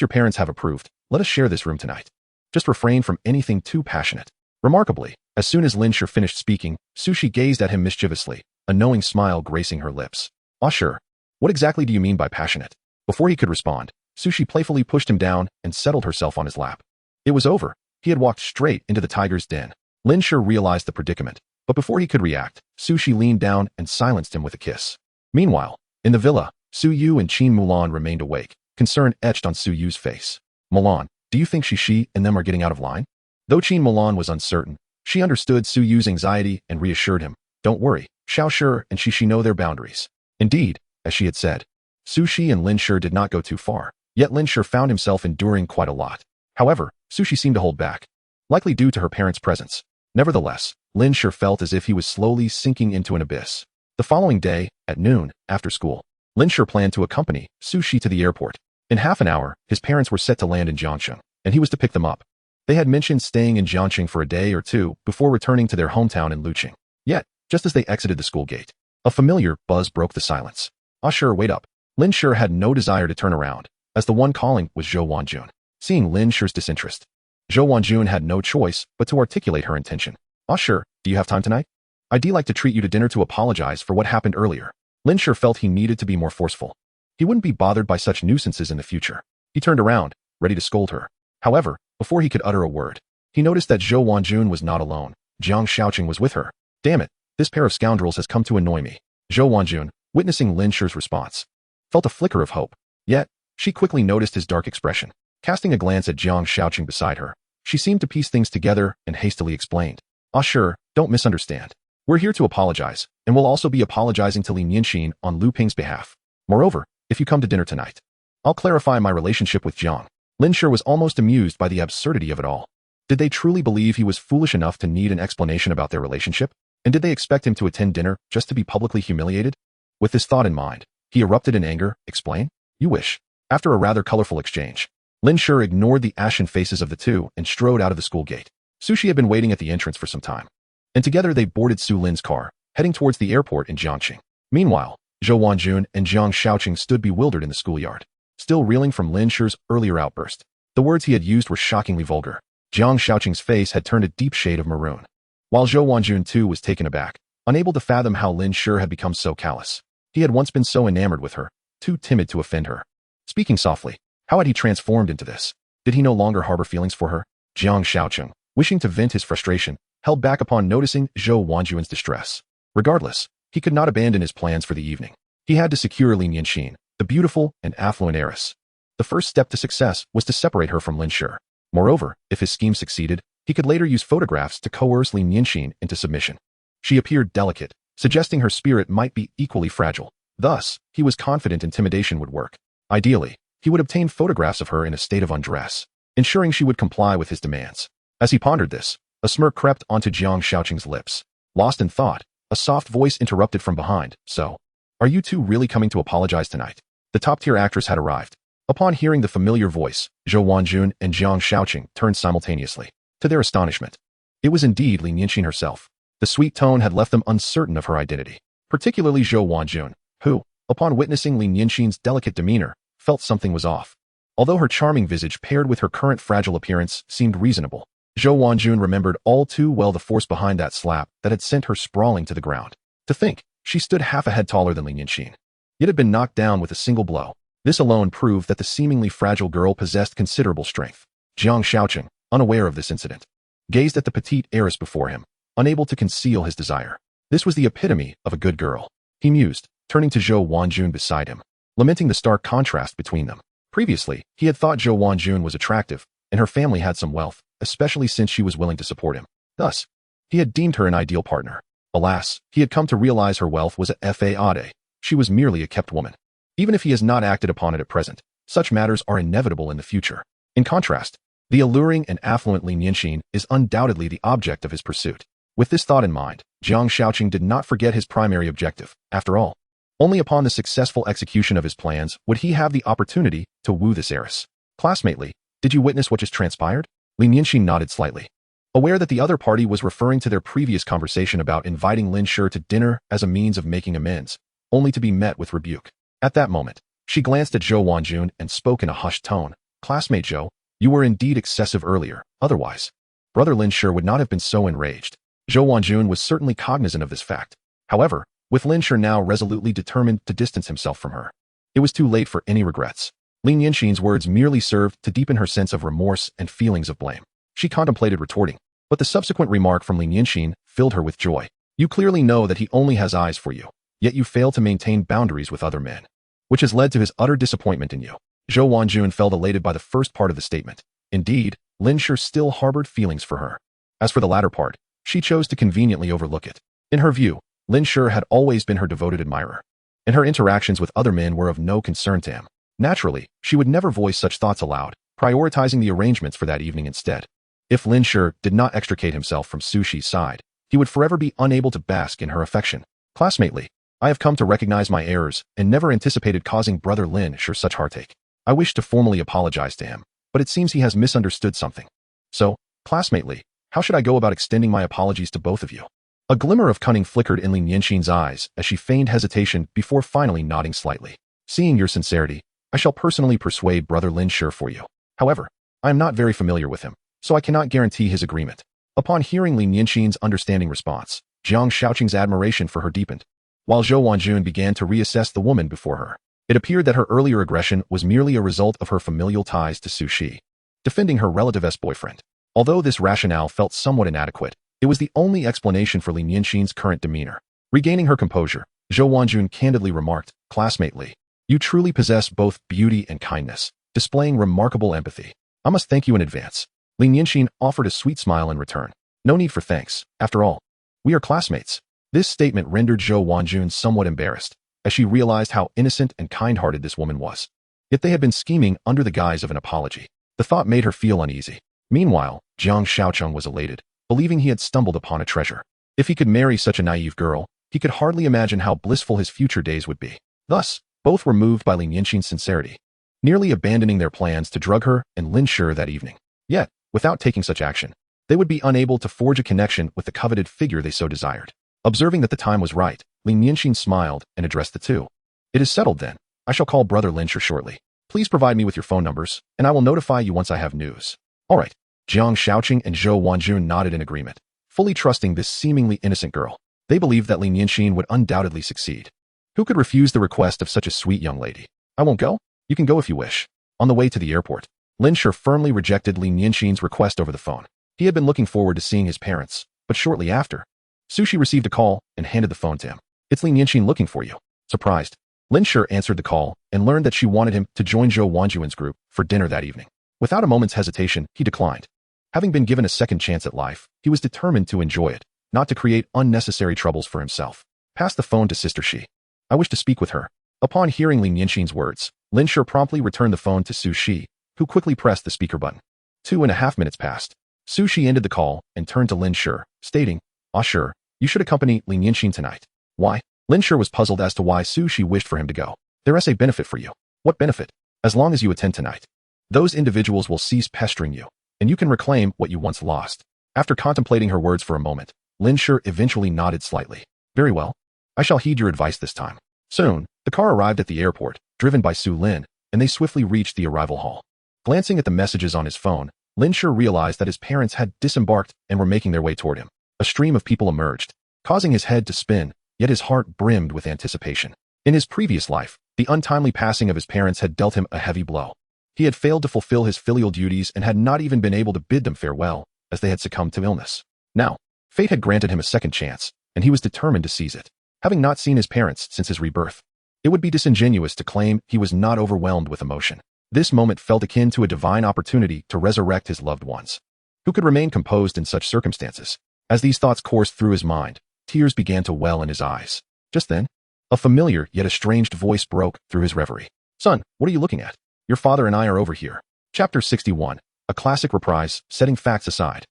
your parents have approved, let us share this room tonight. Just refrain from anything too passionate." Remarkably, as soon as Lin Shi finished speaking, Su Shi gazed at him mischievously, a knowing smile gracing her lips. "Ah, sure. What exactly do you mean by passionate?" Before he could respond, Su Shi playfully pushed him down and settled herself on his lap. It was over. He had walked straight into the tiger's den. Lin Shi realized the predicament, but before he could react, Su Shi leaned down and silenced him with a kiss. Meanwhile, in the villa, Su Yu and Qin Mulan remained awake, concern etched on Su Yu's face. "Mulan, do you think Shi and them are getting out of line?" Though Qin Mulan was uncertain, she understood Su Yu's anxiety and reassured him. "Don't worry, Xiao Shi and Shi know their boundaries." Indeed, as she had said, Su Shi and Lin Shi did not go too far, yet Lin Shi found himself enduring quite a lot. However, Su Shi seemed to hold back, likely due to her parents' presence. Nevertheless, Lin Shi felt as if he was slowly sinking into an abyss. The following day, at noon, after school, Lin Shi planned to accompany Su Shi to the airport. In half an hour, his parents were set to land in Jiangcheng, and he was to pick them up. They had mentioned staying in Jiangcheng for a day or two before returning to their hometown in Luqing. Yet, just as they exited the school gate, a familiar buzz broke the silence. "Ah, sure, wait up." Lin Shi had no desire to turn around, as the one calling was Zhou Wanjun. Seeing Lin Shi's disinterest, Zhou Wanjun had no choice but to articulate her intention. "Ah, sure, do you have time tonight? I'd like to treat you to dinner to apologize for what happened earlier." Lin Shi felt he needed to be more forceful. He wouldn't be bothered by such nuisances in the future. He turned around, ready to scold her. However, before he could utter a word, he noticed that Zhou Wanjun was not alone. Jiangcheng was with her. "Damn it, this pair of scoundrels has come to annoy me." Zhou Wanjun, witnessing Lin Shi's response, felt a flicker of hope. Yet, she quickly noticed his dark expression. Casting a glance at Jiangcheng beside her, she seemed to piece things together and hastily explained. "Ah, sure, don't misunderstand. We're here to apologize, and we'll also be apologizing to Lin Shi on Lu Ping's behalf. Moreover, if you come to dinner tonight, I'll clarify my relationship with Jiang." Lin Shi was almost amused by the absurdity of it all. Did they truly believe he was foolish enough to need an explanation about their relationship? And did they expect him to attend dinner just to be publicly humiliated? With this thought in mind, he erupted in anger. "Explain? You wish." After a rather colorful exchange, Lin Shi ignored the ashen faces of the two and strode out of the school gate. Su Shi had been waiting at the entrance for some time, and together they boarded Su Lin's car, heading towards the airport in Jiangcheng. Meanwhile, Zhou Wanjun and Jiang Shaoqing stood bewildered in the schoolyard, still reeling from Lin Shi's earlier outburst. The words he had used were shockingly vulgar. Jiang Shaoqing's face had turned a deep shade of maroon. While Zhou Wanjun too was taken aback, unable to fathom how Lin Shi had become so callous. He had once been so enamored with her, too timid to offend her. Speaking softly, how had he transformed into this? Did he no longer harbor feelings for her? Jiangcheng, wishing to vent his frustration, held back upon noticing Zhou Wanjuan's distress. Regardless, he could not abandon his plans for the evening. He had to secure Lin Shi, the beautiful and affluent heiress. The first step to success was to separate her from Lin Shi. Moreover, if his scheme succeeded, he could later use photographs to coerce Lin Shi into submission. She appeared delicate, suggesting her spirit might be equally fragile. Thus, he was confident intimidation would work. Ideally, he would obtain photographs of her in a state of undress, ensuring she would comply with his demands. As he pondered this, a smirk crept onto Jiang Shaoqing's lips. Lost in thought, a soft voice interrupted from behind. So, are you two really coming to apologize tonight? The top-tier actress had arrived. Upon hearing the familiar voice, Zhou Wanjun and Jiang Shaoqing turned simultaneously. To their astonishment, it was indeed Lin Shi herself. The sweet tone had left them uncertain of her identity, particularly Zhou Wanjun, who, upon witnessing Lin Shi's delicate demeanor, felt something was off. Although her charming visage paired with her current fragile appearance seemed reasonable, Zhou Wanjun remembered all too well the force behind that slap that had sent her sprawling to the ground. To think, she stood half a head taller than Lin Shi, yet had been knocked down with a single blow. This alone proved that the seemingly fragile girl possessed considerable strength. Jiang Shaoqing, unaware of this incident, gazed at the petite heiress before him, unable to conceal his desire. This was the epitome of a good girl, he mused, turning to Zhou Wanjun beside him, lamenting the stark contrast between them. Previously, he had thought Zhou Wanjun was attractive, and her family had some wealth, especially since she was willing to support him. Thus, he had deemed her an ideal partner. Alas, he had come to realize her wealth was a fade. She was merely a kept woman. Even if he has not acted upon it at present, such matters are inevitable in the future. In contrast, the alluring and affluent Lin Shi is undoubtedly the object of his pursuit. With this thought in mind, Jiang Shaoqing did not forget his primary objective. After all, only upon the successful execution of his plans would he have the opportunity to woo this heiress. Classmately, did you witness what just transpired? Lin Shi nodded slightly, aware that the other party was referring to their previous conversation about inviting Lin Shi to dinner as a means of making amends, only to be met with rebuke. At that moment, she glanced at Zhou Wanjun and spoke in a hushed tone. Classmate Zhou, you were indeed excessive earlier, otherwise, brother Lin Shi would not have been so enraged. Zhou Wanjun was certainly cognizant of this fact. However, with Lin Shi now resolutely determined to distance himself from her, it was too late for any regrets. Lin Shi's words merely served to deepen her sense of remorse and feelings of blame. She contemplated retorting, but the subsequent remark from Lin Shi filled her with joy. You clearly know that he only has eyes for you, yet you fail to maintain boundaries with other men, which has led to his utter disappointment in you. Zhou Wanjun felt elated by the first part of the statement. Indeed, Lin Shi still harbored feelings for her. As for the latter part, she chose to conveniently overlook it. In her view, Lin Shi had always been her devoted admirer, and her interactions with other men were of no concern to him. Naturally, she would never voice such thoughts aloud, prioritizing the arrangements for that evening instead. If Lin Shi did not extricate himself from Su Shi's side, he would forever be unable to bask in her affection. Classmately, I have come to recognize my errors and never anticipated causing brother Lin Shi such heartache. I wish to formally apologize to him, but it seems he has misunderstood something. So, classmately, how should I go about extending my apologies to both of you? A glimmer of cunning flickered in Lin Shi's eyes as she feigned hesitation before finally nodding slightly. Seeing your sincerity, I shall personally persuade brother Lin Shi for you. However, I am not very familiar with him, so I cannot guarantee his agreement. Upon hearing Lin Shi's understanding response, Jiang Shaoqing's admiration for her deepened. While Zhou Wanjun began to reassess the woman before her, it appeared that her earlier aggression was merely a result of her familial ties to Su Shi, defending her relative's boyfriend. Although this rationale felt somewhat inadequate, it was the only explanation for Lin Shi's current demeanor. Regaining her composure, Zhou Wanjun candidly remarked, Classmate Li, you truly possess both beauty and kindness, displaying remarkable empathy. I must thank you in advance. Lin Shi offered a sweet smile in return. No need for thanks. After all, we are classmates. This statement rendered Zhou Wanjun somewhat embarrassed, as she realized how innocent and kind-hearted this woman was. Yet they had been scheming under the guise of an apology. The thought made her feel uneasy. Meanwhile, Jiang Shaoqing was elated, believing he had stumbled upon a treasure. If he could marry such a naive girl, he could hardly imagine how blissful his future days would be. Thus, both were moved by Lin Shi's sincerity, nearly abandoning their plans to drug her and Lin Shi that evening. Yet, without taking such action, they would be unable to forge a connection with the coveted figure they so desired. Observing that the time was right, Lin Shi smiled and addressed the two. It is settled then. I shall call brother Lin Shi shortly. Please provide me with your phone numbers, and I will notify you once I have news. All right. Jiang Shaoqing and Zhou Wanjun nodded in agreement, fully trusting this seemingly innocent girl. They believed that Lin Shi would undoubtedly succeed. Who could refuse the request of such a sweet young lady? I won't go? You can go if you wish. On the way to the airport, Lin Shi firmly rejected Lin Shi's request over the phone. He had been looking forward to seeing his parents, but shortly after, Shi received a call and handed the phone to him. It's Lin Shi looking for you. Surprised, Lin Shi answered the call and learned that she wanted him to join Zhou Wanjuan's group for dinner that evening. Without a moment's hesitation, he declined. Having been given a second chance at life, he was determined to enjoy it, not to create unnecessary troubles for himself. Pass the phone to Sister Shi. I wish to speak with her. Upon hearing Lin Shi's words, Lin Shi promptly returned the phone to Su Shi, who quickly pressed the speaker button. 2.5 minutes passed. Su Shi ended the call and turned to Lin Shi, stating, sure, you should accompany Lin Shi tonight. Why? Lin Shi was puzzled as to why Su Shi wished for him to go. There's a benefit for you. What benefit? As long as you attend tonight, those individuals will cease pestering you, and you can reclaim what you once lost. After contemplating her words for a moment, Lin Shi eventually nodded slightly. Very well. I shall heed your advice this time. Soon, the car arrived at the airport, driven by Su Lin, and they swiftly reached the arrival hall. Glancing at the messages on his phone, Lin Shi realized that his parents had disembarked and were making their way toward him. A stream of people emerged, causing his head to spin, yet his heart brimmed with anticipation. In his previous life, the untimely passing of his parents had dealt him a heavy blow. He had failed to fulfill his filial duties and had not even been able to bid them farewell, as they had succumbed to illness. Now, fate had granted him a second chance, and he was determined to seize it. Having not seen his parents since his rebirth, it would be disingenuous to claim he was not overwhelmed with emotion. This moment felt akin to a divine opportunity to resurrect his loved ones. Who could remain composed in such circumstances? As these thoughts coursed through his mind, tears began to well in his eyes. Just then, a familiar yet estranged voice broke through his reverie. Son, what are you looking at? Your father and I are over here. Chapter 61, a classic reprise, setting facts aside.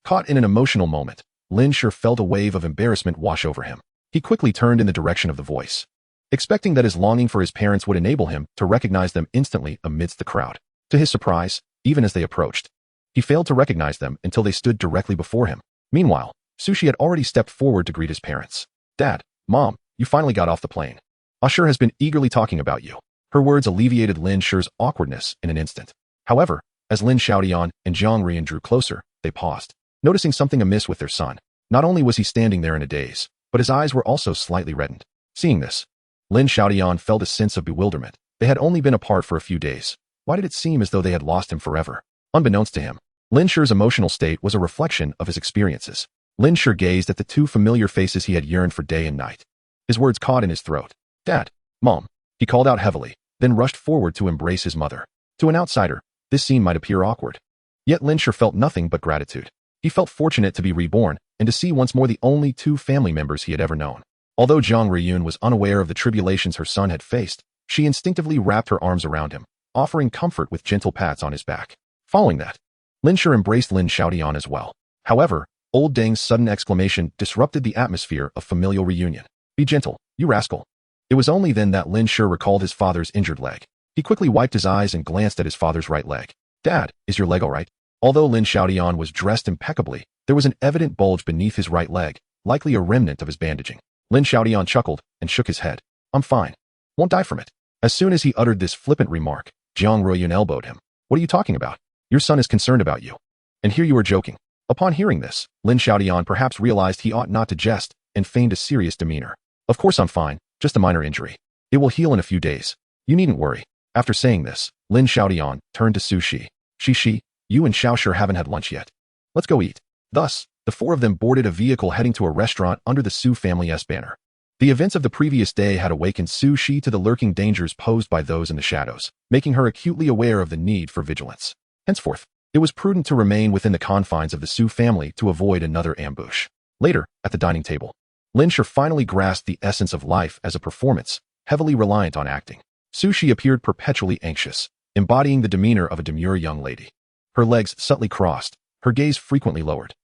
Caught in an emotional moment, Lin Shi felt a wave of embarrassment wash over him. He quickly turned in the direction of the voice, expecting that his longing for his parents would enable him to recognize them instantly amidst the crowd. To his surprise, even as they approached, he failed to recognize them until they stood directly before him. Meanwhile, Su Shi had already stepped forward to greet his parents. Dad, Mom, you finally got off the plane. Usher has been eagerly talking about you. Her words alleviated Lin Shi's awkwardness in an instant. However, as Lin Xiaodian and Jiang Rian drew closer, they paused, noticing something amiss with their son. Not only was he standing there in a daze, but his eyes were also slightly reddened. Seeing this, Lin Xiaodian felt a sense of bewilderment. They had only been apart for a few days. Why did it seem as though they had lost him forever? Unbeknownst to him, Lin Shi's emotional state was a reflection of his experiences. Lin Shi gazed at the two familiar faces he had yearned for day and night. His words caught in his throat. Dad, Mom, he called out heavily, then rushed forward to embrace his mother. To an outsider, this scene might appear awkward. Yet Lin Shi felt nothing but gratitude. He felt fortunate to be reborn and to see once more the only two family members he had ever known. Although Jiang Rian was unaware of the tribulations her son had faced, she instinctively wrapped her arms around him, offering comfort with gentle pats on his back. Following that, Lin Shi embraced Lin Xiaodian as well. However, old Deng's sudden exclamation disrupted the atmosphere of familial reunion. Be gentle, you rascal. It was only then that Lin Shi recalled his father's injured leg. He quickly wiped his eyes and glanced at his father's right leg. Dad, is your leg all right? Although Lin Xiaodian was dressed impeccably, there was an evident bulge beneath his right leg, likely a remnant of his bandaging. Lin Xiaodian chuckled and shook his head. I'm fine. Won't die from it. As soon as he uttered this flippant remark, Jiang Rian elbowed him. What are you talking about? Your son is concerned about you. And here you are joking. Upon hearing this, Lin Xiaodian perhaps realized he ought not to jest and feigned a serious demeanor. Of course I'm fine, just a minor injury. It will heal in a few days. You needn't worry. After saying this, Lin Xiaodian turned to Su Shi. Shi, you and Xiao Shi haven't had lunch yet. Let's go eat. Thus, the four of them boarded a vehicle heading to a restaurant under the Su family's banner. The events of the previous day had awakened Su Shi to the lurking dangers posed by those in the shadows, making her acutely aware of the need for vigilance. Henceforth, it was prudent to remain within the confines of the Su family to avoid another ambush. Later, at the dining table, Lin Shi finally grasped the essence of life as a performance, heavily reliant on acting. Su Shi appeared perpetually anxious, embodying the demeanor of a demure young lady. Her legs subtly crossed, her gaze frequently lowered.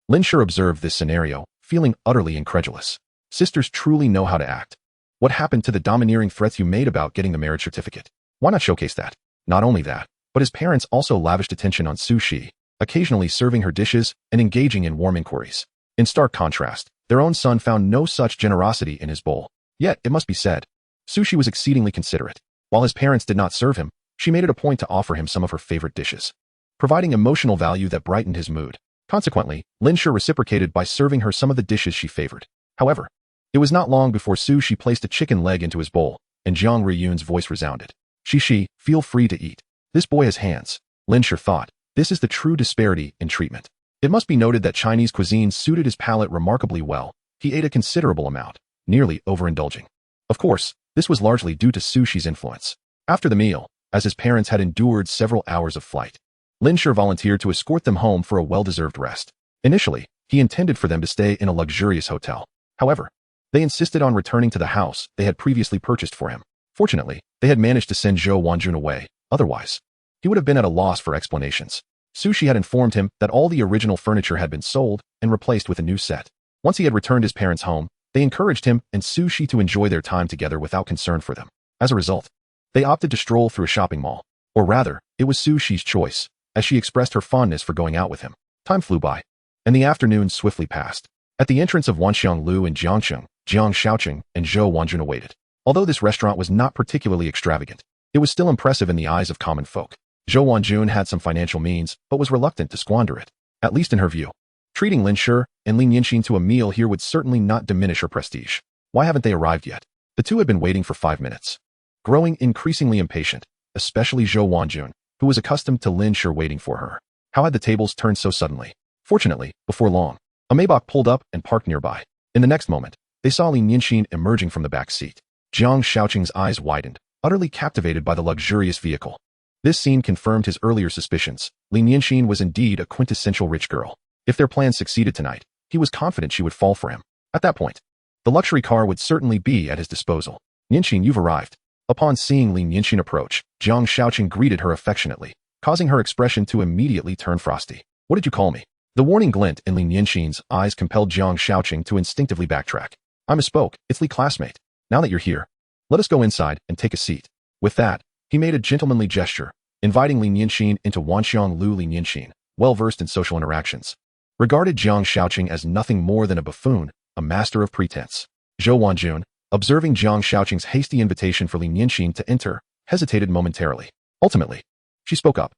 Lin Shi observed this scenario, feeling utterly incredulous. Sisters truly know how to act. What happened to the domineering threats you made about getting the marriage certificate? Why not showcase that? Not only that, but his parents also lavished attention on Su Shi, occasionally serving her dishes and engaging in warm inquiries. In stark contrast, their own son found no such generosity in his bowl. Yet, it must be said, Su Shi was exceedingly considerate. While his parents did not serve him, she made it a point to offer him some of her favorite dishes, providing emotional value that brightened his mood. Consequently, Lin Shi reciprocated by serving her some of the dishes she favored. However, it was not long before Su Shi placed a chicken leg into his bowl, and Jiang Riyun's voice resounded. Shi, feel free to eat. This boy has hands. Lin Shi thought, this is the true disparity in treatment. It must be noted that Chinese cuisine suited his palate remarkably well. He ate a considerable amount, nearly overindulging. Of course, this was largely due to Su Shi's influence. After the meal, as his parents had endured several hours of flight, Lin Shi volunteered to escort them home for a well-deserved rest. Initially, he intended for them to stay in a luxurious hotel. However, they insisted on returning to the house they had previously purchased for him. Fortunately, they had managed to send Zhou Wanjun away. Otherwise, he would have been at a loss for explanations. Su Shi had informed him that all the original furniture had been sold and replaced with a new set. Once he had returned his parents home, they encouraged him and Su Shi to enjoy their time together without concern for them. As a result, they opted to stroll through a shopping mall. Or rather, it was Su Shi's choice, as she expressed her fondness for going out with him. Time flew by, and the afternoon swiftly passed. At the entrance of Wanxianglu in Jiangcheng, Jiang Shaoqing and Zhou Wanjun awaited. Although this restaurant was not particularly extravagant, it was still impressive in the eyes of common folk. Zhou Wanjun had some financial means, but was reluctant to squander it, at least in her view. Treating Lin Shi and Lin Shi to a meal here would certainly not diminish her prestige. Why haven't they arrived yet? The two had been waiting for 5 minutes. Growing increasingly impatient, especially Zhou Wanjun, who was accustomed to Lin Shi waiting for her. How had the tables turned so suddenly? Fortunately, before long, a Maybach pulled up and parked nearby. In the next moment, they saw Lin Shi emerging from the back seat. Jiang Shaoqing's eyes widened, utterly captivated by the luxurious vehicle. This scene confirmed his earlier suspicions. Lin Shi was indeed a quintessential rich girl. If their plans succeeded tonight, he was confident she would fall for him. At that point, the luxury car would certainly be at his disposal. Nianxin, you've arrived. Upon seeing Lin Nianxin approach, Jiang Shaoqing greeted her affectionately, causing her expression to immediately turn frosty. What did you call me? The warning glint in Lin Nianxin's eyes compelled Jiang Shaoqing to instinctively backtrack. I misspoke. It's Li classmate. Now that you're here, let us go inside and take a seat. With that, he made a gentlemanly gesture, inviting Lin Nianxin into Wanxianglu. Lin Nianxin, well-versed in social interactions, regarded Jiang Shaoqing as nothing more than a buffoon, a master of pretense. Zhou Wanjun, observing Jiang Shaoqing's hasty invitation for Lin Nianxin to enter, hesitated momentarily. Ultimately, she spoke up.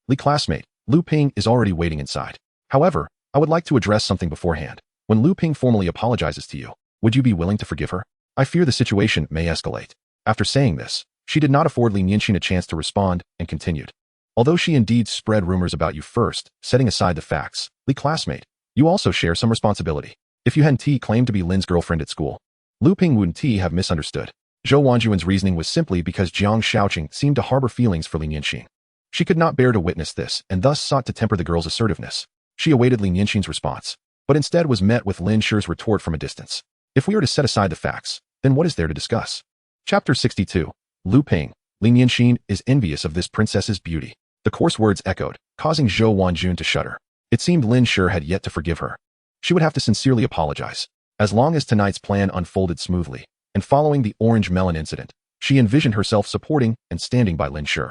Li classmate, Lu Ping is already waiting inside. However, I would like to address something beforehand. When Lu Ping formally apologizes to you, would you be willing to forgive her? I fear the situation may escalate. After saying this, she did not afford Lin Nianxin a chance to respond and continued. Although she indeed spread rumors about you first, setting aside the facts, Li classmate, you also share some responsibility. If Yuhen Ti claimed to be Lin's girlfriend at school, Lu Ping wouldn't Ti have misunderstood. Zhou Wanjun's reasoning was simply because Jiang Shaoqing seemed to harbor feelings for Lin Nianxin. She could not bear to witness this and thus sought to temper the girl's assertiveness. She awaited Lin Nianxin's response, but instead was met with Lin Shi's retort from a distance. If we are to set aside the facts, then what is there to discuss? Chapter 62. Lu Ping. Lin Nianxin is envious of this princess's beauty. The coarse words echoed, causing Zhou Wanjun to shudder. It seemed Lin Shi had yet to forgive her. She would have to sincerely apologize. As long as tonight's plan unfolded smoothly, and following the orange melon incident, she envisioned herself supporting and standing by Lin Shi,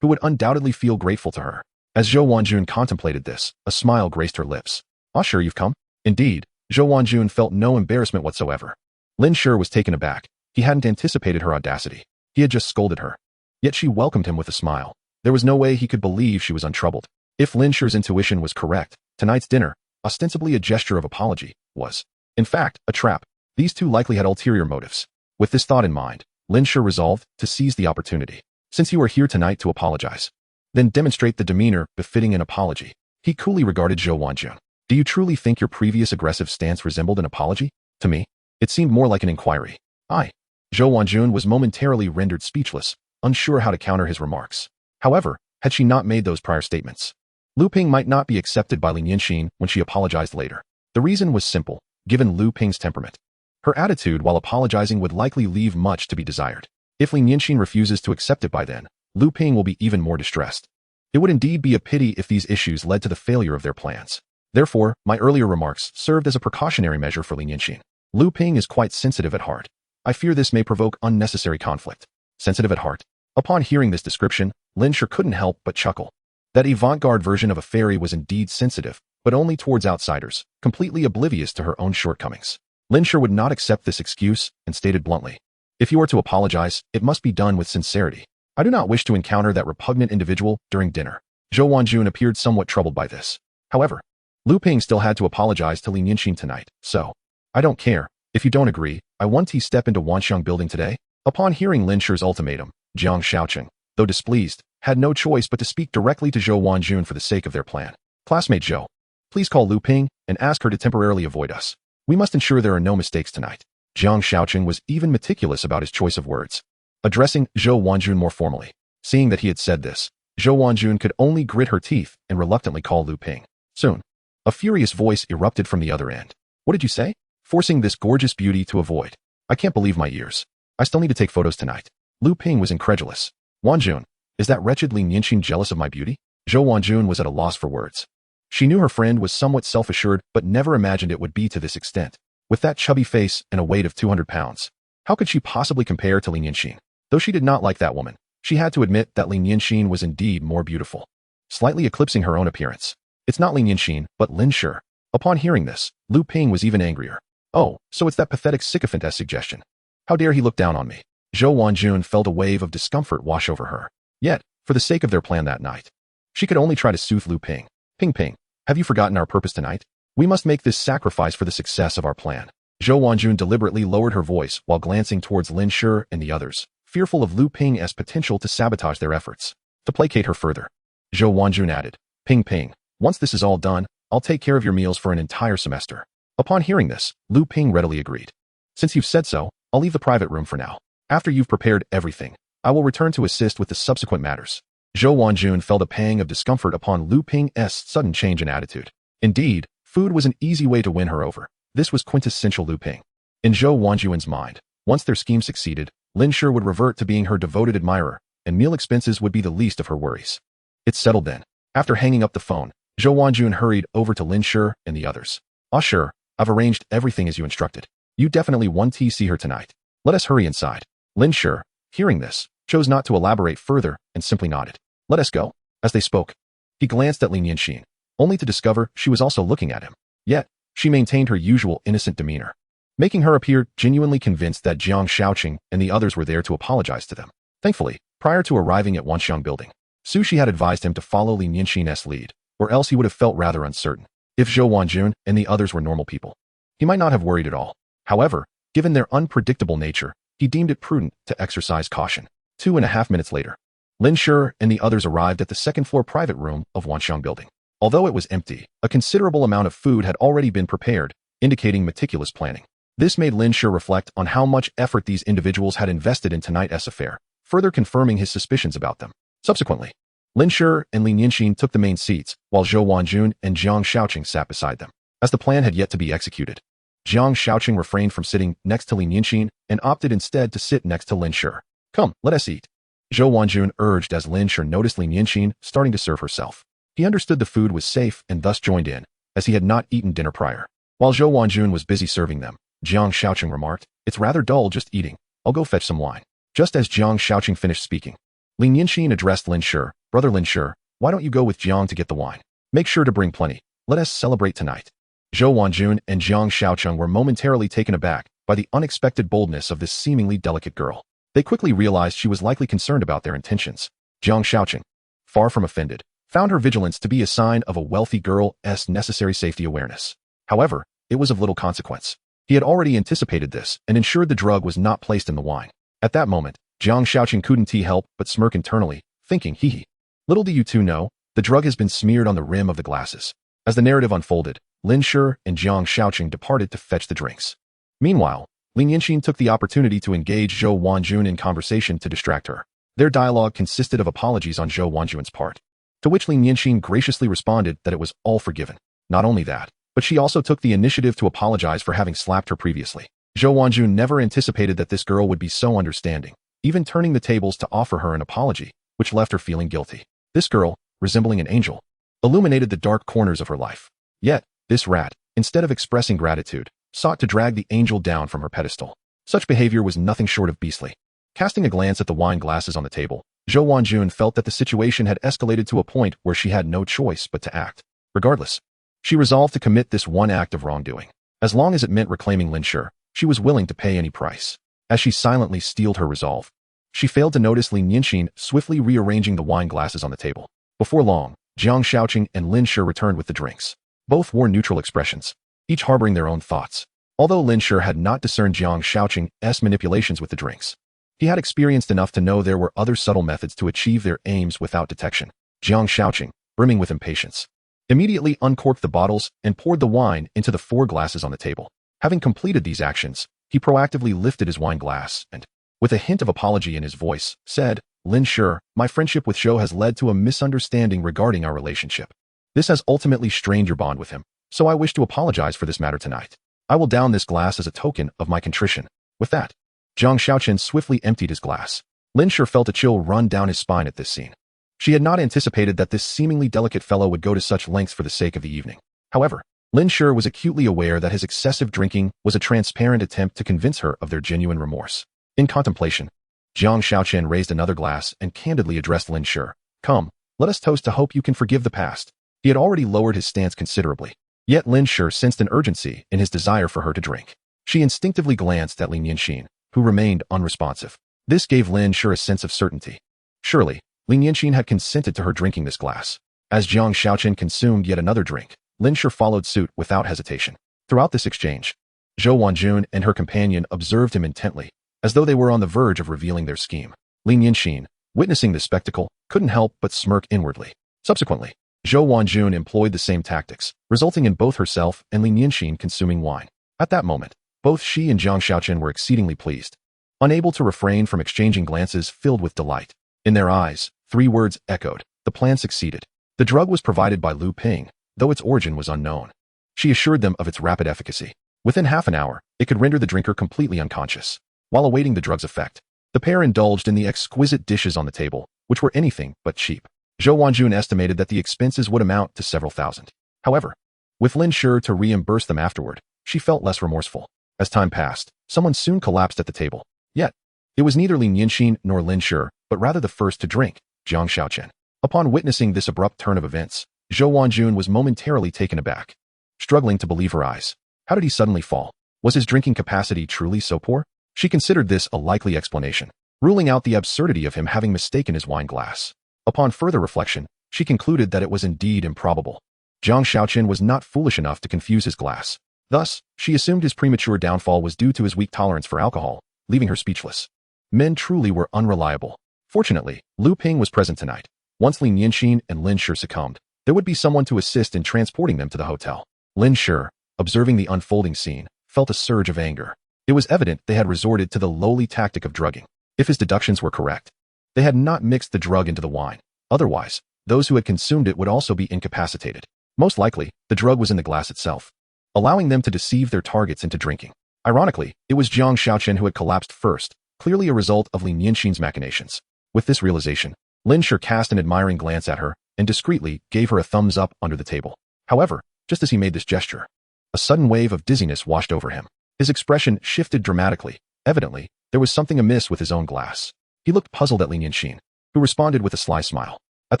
who would undoubtedly feel grateful to her. As Zhou Wanjun contemplated this, a smile graced her lips. Ah, sure you've come? Indeed, Zhou Wanjun felt no embarrassment whatsoever. Lin Shi was taken aback. He hadn't anticipated her audacity. He had just scolded her. Yet she welcomed him with a smile. There was no way he could believe she was untroubled. If Lin Shi's intuition was correct, tonight's dinner, ostensibly a gesture of apology, was, in fact, a trap. These two likely had ulterior motives. With this thought in mind, Lin Shi resolved to seize the opportunity. Since you are here tonight to apologize, then demonstrate the demeanor befitting an apology. He coolly regarded Zhou Wanjun. Do you truly think your previous aggressive stance resembled an apology? To me, it seemed more like an inquiry. Zhou Wanjun was momentarily rendered speechless, unsure how to counter his remarks. However, had she not made those prior statements, Lu Ping might not be accepted by Lin Nianxin when she apologized later. The reason was simple, given Lu Ping's temperament. Her attitude while apologizing would likely leave much to be desired. If Lin Nianxin refuses to accept it by then, Lu Ping will be even more distressed. It would indeed be a pity if these issues led to the failure of their plans. Therefore, my earlier remarks served as a precautionary measure for Lin Nianxin. Lu Ping is quite sensitive at heart. I fear this may provoke unnecessary conflict. Sensitive at heart. Upon hearing this description, Lin Shi couldn't help but chuckle. That avant-garde version of a fairy was indeed sensitive, but only towards outsiders, completely oblivious to her own shortcomings. Lin Shi would not accept this excuse and stated bluntly, if you are to apologize, it must be done with sincerity. I do not wish to encounter that repugnant individual during dinner. Zhou Wanjun appeared somewhat troubled by this. However, Lu Ping still had to apologize to Lin Nianxin tonight, so, I don't care, If you don't agree, I want to step into Wanxiang building today. Upon hearing Lin Shi's ultimatum, Jiangcheng, though displeased, had no choice but to speak directly to Zhou Wanjun for the sake of their plan. Classmate Zhou, please call Lu Ping and ask her to temporarily avoid us. We must ensure there are no mistakes tonight. Jiang Shaoqing was even meticulous about his choice of words, addressing Zhou Wanjun more formally. Seeing that he had said this, Zhou Wanjun could only grit her teeth and reluctantly call Lu Ping. Soon, a furious voice erupted from the other end. What did you say? Forcing this gorgeous beauty to avoid. I can't believe my ears. I still need to take photos tonight. Lu Ping was incredulous. Wanjun, is that wretched Lin Shi jealous of my beauty? Zhou Wanjun was at a loss for words. She knew her friend was somewhat self-assured but never imagined it would be to this extent. With that chubby face and a weight of 200 pounds, how could she possibly compare to Lin Shi? Though she did not like that woman, she had to admit that Lin Shi was indeed more beautiful, slightly eclipsing her own appearance. It's not Lin Shi, but Lin Shi. Upon hearing this, Lu Ping was even angrier. Oh, so it's that pathetic sycophantess suggestion. How dare he look down on me? Zhou Wanjun felt a wave of discomfort wash over her. Yet, for the sake of their plan that night, she could only try to soothe Lu Ping. Ping, have you forgotten our purpose tonight? We must make this sacrifice for the success of our plan. Zhou Wanjun deliberately lowered her voice while glancing towards Lin Shi and the others, fearful of Lu Ping's potential to sabotage their efforts. To placate her further, Zhou Wanjun added, Ping, once this is all done, I'll take care of your meals for an entire semester. Upon hearing this, Lu Ping readily agreed. Since you've said so, I'll leave the private room for now. After you've prepared everything, I will return to assist with the subsequent matters. Zhou Wanjun felt a pang of discomfort upon Lu Ping's sudden change in attitude. Indeed, food was an easy way to win her over. This was quintessential Lu Ping. In Zhou Wanjun's mind, once their scheme succeeded, Lin Shi would revert to being her devoted admirer, and meal expenses would be the least of her worries. It's settled then. After hanging up the phone, Zhou Wanjun hurried over to Lin Shi and the others. Ah sure, I've arranged everything as you instructed. You definitely want to see her tonight. Let us hurry inside. Lin Shi, hearing this, chose not to elaborate further and simply nodded. Let us go. As they spoke, he glanced at Lin Shi, only to discover she was also looking at him. Yet, she maintained her usual innocent demeanor, making her appear genuinely convinced that Jiang Shaoqing and the others were there to apologize to them. Thankfully, prior to arriving at Wanxiang building, Sushi had advised him to follow Lin Shi's lead, or else he would have felt rather uncertain. If Zhou Wanjun and the others were normal people, he might not have worried at all. However, given their unpredictable nature, he deemed it prudent to exercise caution. 2.5 minutes later, Lin Shi and the others arrived at the second-floor private room of Wanxiang building. Although it was empty, a considerable amount of food had already been prepared, indicating meticulous planning. This made Lin Shi reflect on how much effort these individuals had invested in tonight's affair, further confirming his suspicions about them. Subsequently, Lin Shi and Lin Shi took the main seats, while Zhou Wanjun and Jiang Shaoqing sat beside them. As the plan had yet to be executed, Jiang Shaoqing refrained from sitting next to Lin Shi and opted instead to sit next to Lin Shi. Come, let us eat. Zhou Wanjun urged as Lin Shi noticed Lin Shi starting to serve herself. He understood the food was safe and thus joined in, as he had not eaten dinner prior. While Zhou Wanjun was busy serving them, Jiang Shaoqing remarked, It's rather dull just eating. I'll go fetch some wine. Just as Jiang Shaoqing finished speaking, Lin Shi addressed Lin Shi, Brother Lin Shi, why don't you go with Jiang to get the wine? Make sure to bring plenty. Let us celebrate tonight. Zhou Wanjun and Jiang Shaoqing were momentarily taken aback by the unexpected boldness of this seemingly delicate girl. They quickly realized she was likely concerned about their intentions. Jiang Shaoqing, far from offended, found her vigilance to be a sign of a wealthy girl's necessary safety awareness. However, it was of little consequence. He had already anticipated this and ensured the drug was not placed in the wine. At that moment, Jiang Shaoqing couldn't help but smirk internally, thinking, hee. Little do you two know, the drug has been smeared on the rim of the glasses. As the narrative unfolded, Lin Shi and Jiang Shaoqing departed to fetch the drinks. Meanwhile, Lin Shi took the opportunity to engage Zhou Wanjun in conversation to distract her. Their dialogue consisted of apologies on Zhou Wanjun's part, to which Lin Shi graciously responded that it was all forgiven. Not only that, but she also took the initiative to apologize for having slapped her previously. Zhou Wanjun never anticipated that this girl would be so understanding, even turning the tables to offer her an apology, which left her feeling guilty. This girl, resembling an angel, illuminated the dark corners of her life. Yet, this rat, instead of expressing gratitude, sought to drag the angel down from her pedestal. Such behavior was nothing short of beastly. Casting a glance at the wine glasses on the table, Zhou Wanjun felt that the situation had escalated to a point where she had no choice but to act. Regardless, she resolved to commit this one act of wrongdoing. As long as it meant reclaiming Lin Shi, she was willing to pay any price. As she silently steeled her resolve, she failed to notice Lin Shi swiftly rearranging the wine glasses on the table. Before long, Jiang Shaoqing and Lin Shi returned with the drinks. Both wore neutral expressions, each harboring their own thoughts. Although Lin Shi had not discerned Jiangcheng's manipulations with the drinks, he had experienced enough to know there were other subtle methods to achieve their aims without detection. Jiangcheng, brimming with impatience, immediately uncorked the bottles and poured the wine into the 4 glasses on the table. Having completed these actions, he proactively lifted his wine glass and, with a hint of apology in his voice, said, "Lin Shi, my friendship with Zhou has led to a misunderstanding regarding our relationship. This has ultimately strained your bond with him, so I wish to apologize for this matter tonight. I will down this glass as a token of my contrition." With that, Zhang Xiaoqian swiftly emptied his glass. Lin Shi felt a chill run down his spine at this scene. She had not anticipated that this seemingly delicate fellow would go to such lengths for the sake of the evening. However, Lin Shi was acutely aware that his excessive drinking was a transparent attempt to convince her of their genuine remorse. In contemplation, Zhang Xiaoqian raised another glass and candidly addressed Lin Shi. "Come, let us toast to hope you can forgive the past." He had already lowered his stance considerably, yet Lin Shi sensed an urgency in his desire for her to drink. She instinctively glanced at Lin Shi, who remained unresponsive. This gave Lin Shi a sense of certainty. Surely, Lin Shi had consented to her drinking this glass. As Zhang Xiaoqian consumed yet another drink, Lin Shi followed suit without hesitation. Throughout this exchange, Zhou Wanjun and her companion observed him intently, as though they were on the verge of revealing their scheme. Lin Shi, witnessing this spectacle, couldn't help but smirk inwardly. Subsequently, Zhou Wanjun employed the same tactics, resulting in both herself and Lin Shi consuming wine. At that moment, both she and Zhang Xiaoqian were exceedingly pleased, unable to refrain from exchanging glances filled with delight. In their eyes, 3 words echoed. The plan succeeded. The drug was provided by Lu Ping, though its origin was unknown. She assured them of its rapid efficacy. Within half an hour, it could render the drinker completely unconscious. While awaiting the drug's effect, the pair indulged in the exquisite dishes on the table, which were anything but cheap. Zhou Wanjun estimated that the expenses would amount to several thousand. However, with Lin Shi to reimburse them afterward, she felt less remorseful. As time passed, someone soon collapsed at the table. Yet, it was neither Lin Shi nor Lin Shi, but rather the first to drink, Zhang Xiaoqian. Upon witnessing this abrupt turn of events, Zhou Wanjun was momentarily taken aback, struggling to believe her eyes. How did he suddenly fall? Was his drinking capacity truly so poor? She considered this a likely explanation, ruling out the absurdity of him having mistaken his wine glass. Upon further reflection, she concluded that it was indeed improbable. Zhang Xiaoqian was not foolish enough to confuse his glass. Thus, she assumed his premature downfall was due to his weak tolerance for alcohol, leaving her speechless. Men truly were unreliable. Fortunately, Lu Ping was present tonight. Once Lin Shi and Lin Shi succumbed, there would be someone to assist in transporting them to the hotel. Lin Shi, observing the unfolding scene, felt a surge of anger. It was evident they had resorted to the lowly tactic of drugging. If his deductions were correct, they had not mixed the drug into the wine. Otherwise, those who had consumed it would also be incapacitated. Most likely, the drug was in the glass itself, allowing them to deceive their targets into drinking. Ironically, it was Zhang Xiaoqian who had collapsed first, clearly a result of Lin Shi's machinations. With this realization, Lin Shi cast an admiring glance at her and discreetly gave her a thumbs up under the table. However, just as he made this gesture, a sudden wave of dizziness washed over him. His expression shifted dramatically. Evidently, there was something amiss with his own glass. He looked puzzled at Lin Shi, who responded with a sly smile. At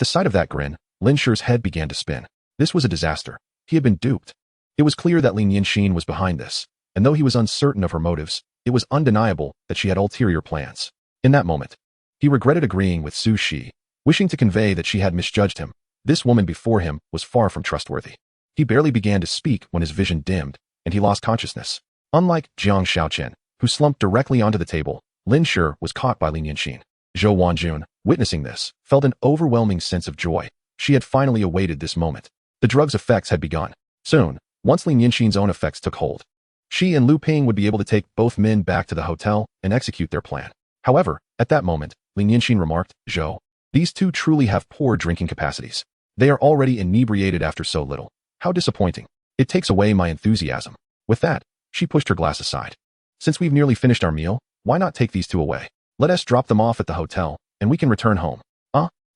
the sight of that grin, Lin Shi's head began to spin. This was a disaster. He had been duped. It was clear that Lin Shi was behind this, and though he was uncertain of her motives, it was undeniable that she had ulterior plans. In that moment, he regretted agreeing with Su Shi, wishing to convey that she had misjudged him. This woman before him was far from trustworthy. He barely began to speak when his vision dimmed, and he lost consciousness. Unlike Zhang Xiaoqian, who slumped directly onto the table, Lin Shi was caught by Lin Shi. Zhou Wanjun, witnessing this, felt an overwhelming sense of joy. She had finally awaited this moment. The drug's effects had begun. Soon, once Lin Shi's own effects took hold, she and Lu Ping would be able to take both men back to the hotel and execute their plan. However, at that moment, Lin Shi remarked, "Zhou, these two truly have poor drinking capacities. They are already inebriated after so little. How disappointing. It takes away my enthusiasm." With that, she pushed her glass aside. "Since we've nearly finished our meal, why not take these two away? Let us drop them off at the hotel, and we can return home."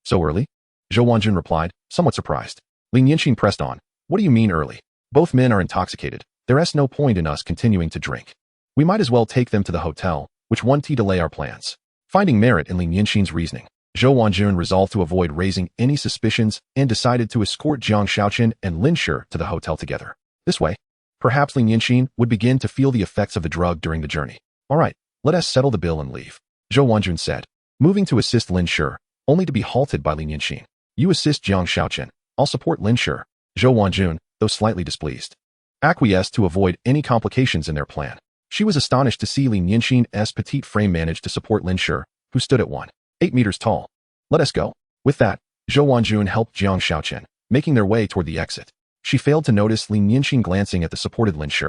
So early?" Zhou Wanjun replied, somewhat surprised. Lin Shi pressed on, "What do you mean early? Both men are intoxicated. There's no point in us continuing to drink. We might as well take them to the hotel, which won't delay our plans." Finding merit in Lin Shi's reasoning, Zhou Wanjun resolved to avoid raising any suspicions and decided to escort Zhang Xiaoqian and Lin Shi to the hotel together. This way, perhaps Lin Shi would begin to feel the effects of the drug during the journey. "All right, let us settle the bill and leave," Zhou Wanjun said, moving to assist Lin Shi, only to be halted by Lin Shi. "You assist Zhang Xiaoqian. I'll support Lin Shi." Zhou Wanjun, though slightly displeased, acquiesced to avoid any complications in their plan. She was astonished to see Lin Yinxin's petite frame manage to support Lin Shi, who stood at 1.8 meters tall. Let us go. With that, Zhou Wanjun helped Jiang Shaoqian, making their way toward the exit. She failed to notice Lin Yinxin glancing at the supported Lin Shi,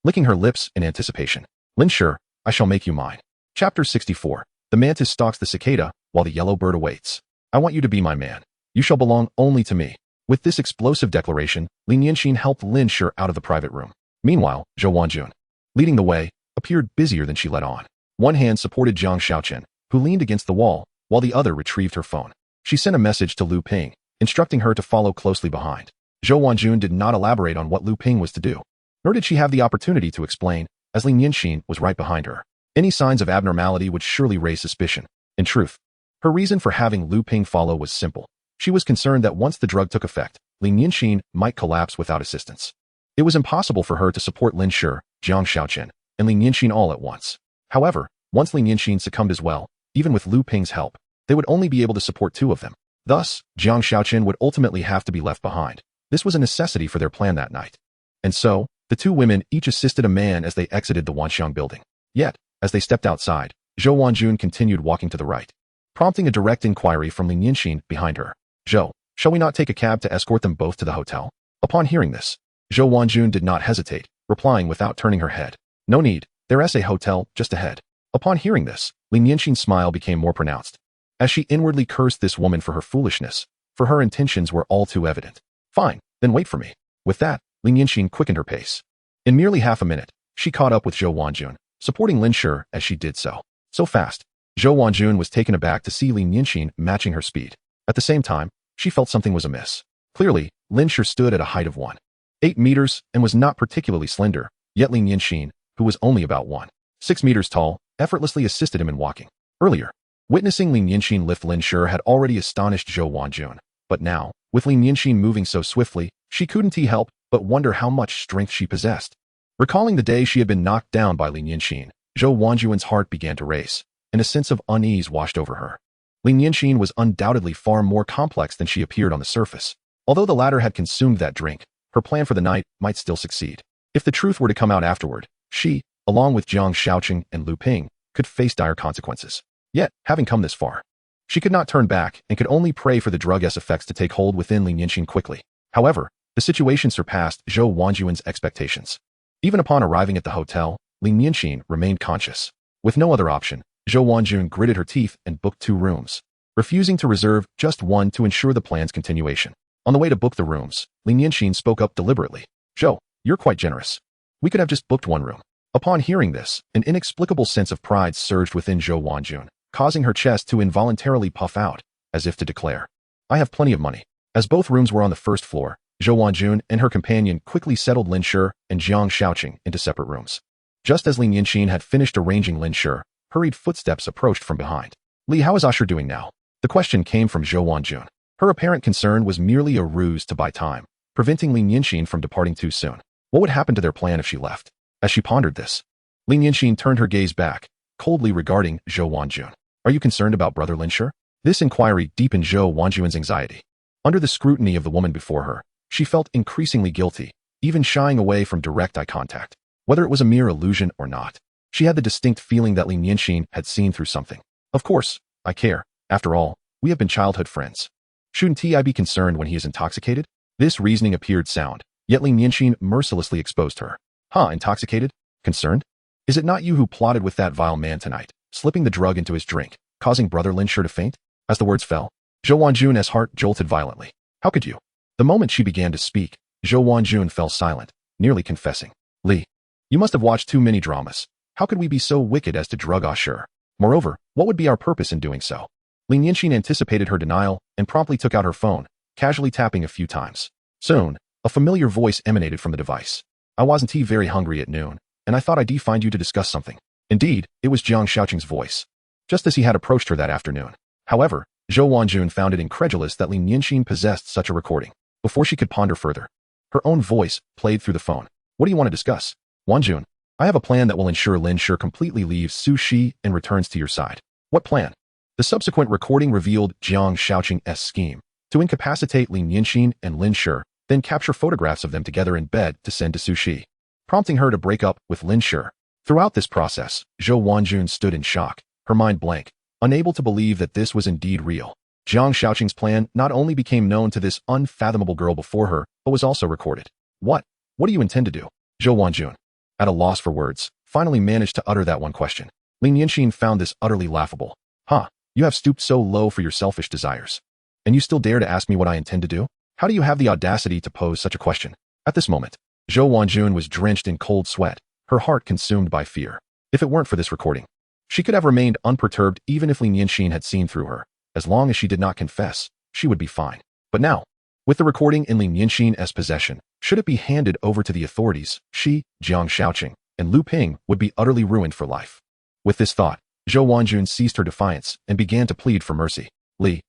licking her lips in anticipation. Lin Shi, I shall make you mine. Chapter 64. The mantis stalks the cicada, while the yellow bird awaits. I want you to be my man. You shall belong only to me. With this explosive declaration, Lin Yinxin helped Lin Shi out of the private room. Meanwhile, Zhou Wanjun, leading the way, appeared busier than she let on. One hand supported Jiang Shaoqian, who leaned against the wall, while the other retrieved her phone. She sent a message to Lu Ping, instructing her to follow closely behind. Zhou Wanjun did not elaborate on what Lu Ping was to do, nor did she have the opportunity to explain, as Lin Yinxin was right behind her. Any signs of abnormality would surely raise suspicion. In truth, her reason for having Lu Ping follow was simple. She was concerned that once the drug took effect, Lin Yinxin might collapse without assistance. It was impossible for her to support Lin Shi, Jiang Shaoqian, and Lin Yinxin all at once. However, once Lin Yinxin succumbed as well, even with Lu Ping's help, they would only be able to support 2 of them. Thus, Jiang Shaoqian would ultimately have to be left behind. This was a necessity for their plan that night. And so, the 2 women each assisted a man as they exited the Wanxiang building. Yet, as they stepped outside, Zhou Wanjun continued walking to the right, prompting a direct inquiry from Lin Yinxin behind her. Zhou, shall we not take a cab to escort them both to the hotel? Upon hearing this, Zhou Wanjun did not hesitate, replying without turning her head. No need, there's a hotel just ahead. Upon hearing this, Lin Yinxin's smile became more pronounced, as she inwardly cursed this woman for her foolishness, for her intentions were all too evident. Fine, then wait for me. With that, Lin Yinxin quickened her pace. In merely half a minute, she caught up with Zhou Wanjun, supporting Lin Shi as she did so. So fast, Zhou Wanjun was taken aback to see Lin Yinxin matching her speed. At the same time, she felt something was amiss. Clearly, Lin Shi stood at a height of 1.8 meters and was not particularly slender, yet Lin Yinxin, who was only about 1.6 meters tall, effortlessly assisted him in walking. Earlier, witnessing Lin Yinxin lift Lin Shi had already astonished Zhou Wanjun, but now, with Lin Yinxin moving so swiftly, she couldn't help but wonder how much strength she possessed. Recalling the day she had been knocked down by Lin Yinxin, Zhou Wanjun's heart began to race, and a sense of unease washed over her. Lin Yinxin was undoubtedly far more complex than she appeared on the surface. Although the latter had consumed that drink, her plan for the night might still succeed. If the truth were to come out afterward, she, along with Jiang Shaoqian and Lu Ping, could face dire consequences. Yet, having come this far, she could not turn back and could only pray for the drug's effects to take hold within Lin Yinxin quickly. However, the situation surpassed Zhou Wanjun's expectations. Even upon arriving at the hotel, Lin Yinxin remained conscious. With no other option, Zhou Wanjun gritted her teeth and booked 2 rooms, refusing to reserve just one to ensure the plan's continuation. On the way to book the rooms, Lin Yinxin spoke up deliberately. Zhou, you're quite generous. We could have just booked 1 room. Upon hearing this, an inexplicable sense of pride surged within Zhou Wanjun, causing her chest to involuntarily puff out, as if to declare, I have plenty of money. As both rooms were on the first floor, Zhou Wanjun and her companion quickly settled Lin Shi and Jiang Shaoqian into separate rooms. Just as Lin Yinxin had finished arranging Lin Shi, hurried footsteps approached from behind. Li, how is Usher doing now? The question came from Zhou Wanjun. Her apparent concern was merely a ruse to buy time, preventing Lin Yinxin from departing too soon. What would happen to their plan if she left? As she pondered this, Lin Yinxin turned her gaze back, coldly regarding Zhou Wanjun. Are you concerned about brother Lin Shi? This inquiry deepened Zhou Wanjun's anxiety. Under the scrutiny of the woman before her, she felt increasingly guilty, even shying away from direct eye contact. Whether it was a mere illusion or not, she had the distinct feeling that Lin Yinxin had seen through something. Of course, I care. After all, we have been childhood friends. Shouldn't I be concerned when he is intoxicated? This reasoning appeared sound, yet Lin Yinxin mercilessly exposed her. Intoxicated? Concerned? Is it not you who plotted with that vile man tonight, slipping the drug into his drink, causing brother Lin Shi to faint? As the words fell, Zhou Wanjun's heart jolted violently. How could you? The moment she began to speak, Zhou Wanjun fell silent, nearly confessing. Li, you must have watched too many dramas. How could we be so wicked as to drug Ashur? Moreover, what would be our purpose in doing so? Lin Yinxin anticipated her denial and promptly took out her phone, casually tapping a few times. Soon, a familiar voice emanated from the device. I wasn't very hungry at noon, and I thought I'd find you to discuss something. Indeed, it was Jiang Shaoqian's voice, just as he had approached her that afternoon. However, Zhou Wanjun found it incredulous that Lin Yinxin possessed such a recording. Before she could ponder further, her own voice played through the phone. What do you want to discuss? Wanjun, I have a plan that will ensure Lin Shi completely leaves Su Shi and returns to your side. What plan? The subsequent recording revealed Jiang Shaoqian's scheme to incapacitate Lin Yinxin and Lin Shi then capture photographs of them together in bed to send to Su Shi, prompting her to break up with Lin Shi. Throughout this process, Zhou Wanjun stood in shock, her mind blank, unable to believe that this was indeed real. Jiang Shaoqing's plan not only became known to this unfathomable girl before her, but was also recorded. What do you intend to do? Zhou Wanjun, at a loss for words, finally managed to utter that one question. Lin Shi found this utterly laughable. Huh, you have stooped so low for your selfish desires. And you still dare to ask me what I intend to do? How do you have the audacity to pose such a question? At this moment, Zhou Wanjun was drenched in cold sweat, her heart consumed by fear. If it weren't for this recording, she could have remained unperturbed even if Lin Shi had seen through her. As long as she did not confess, she would be fine. But now, with the recording in Lin Shi's possession, should it be handed over to the authorities, she, Jiang Shaoqing, and Lu Ping would be utterly ruined for life. With this thought, Zhou Wanjun ceased her defiance and began to plead for mercy. Li,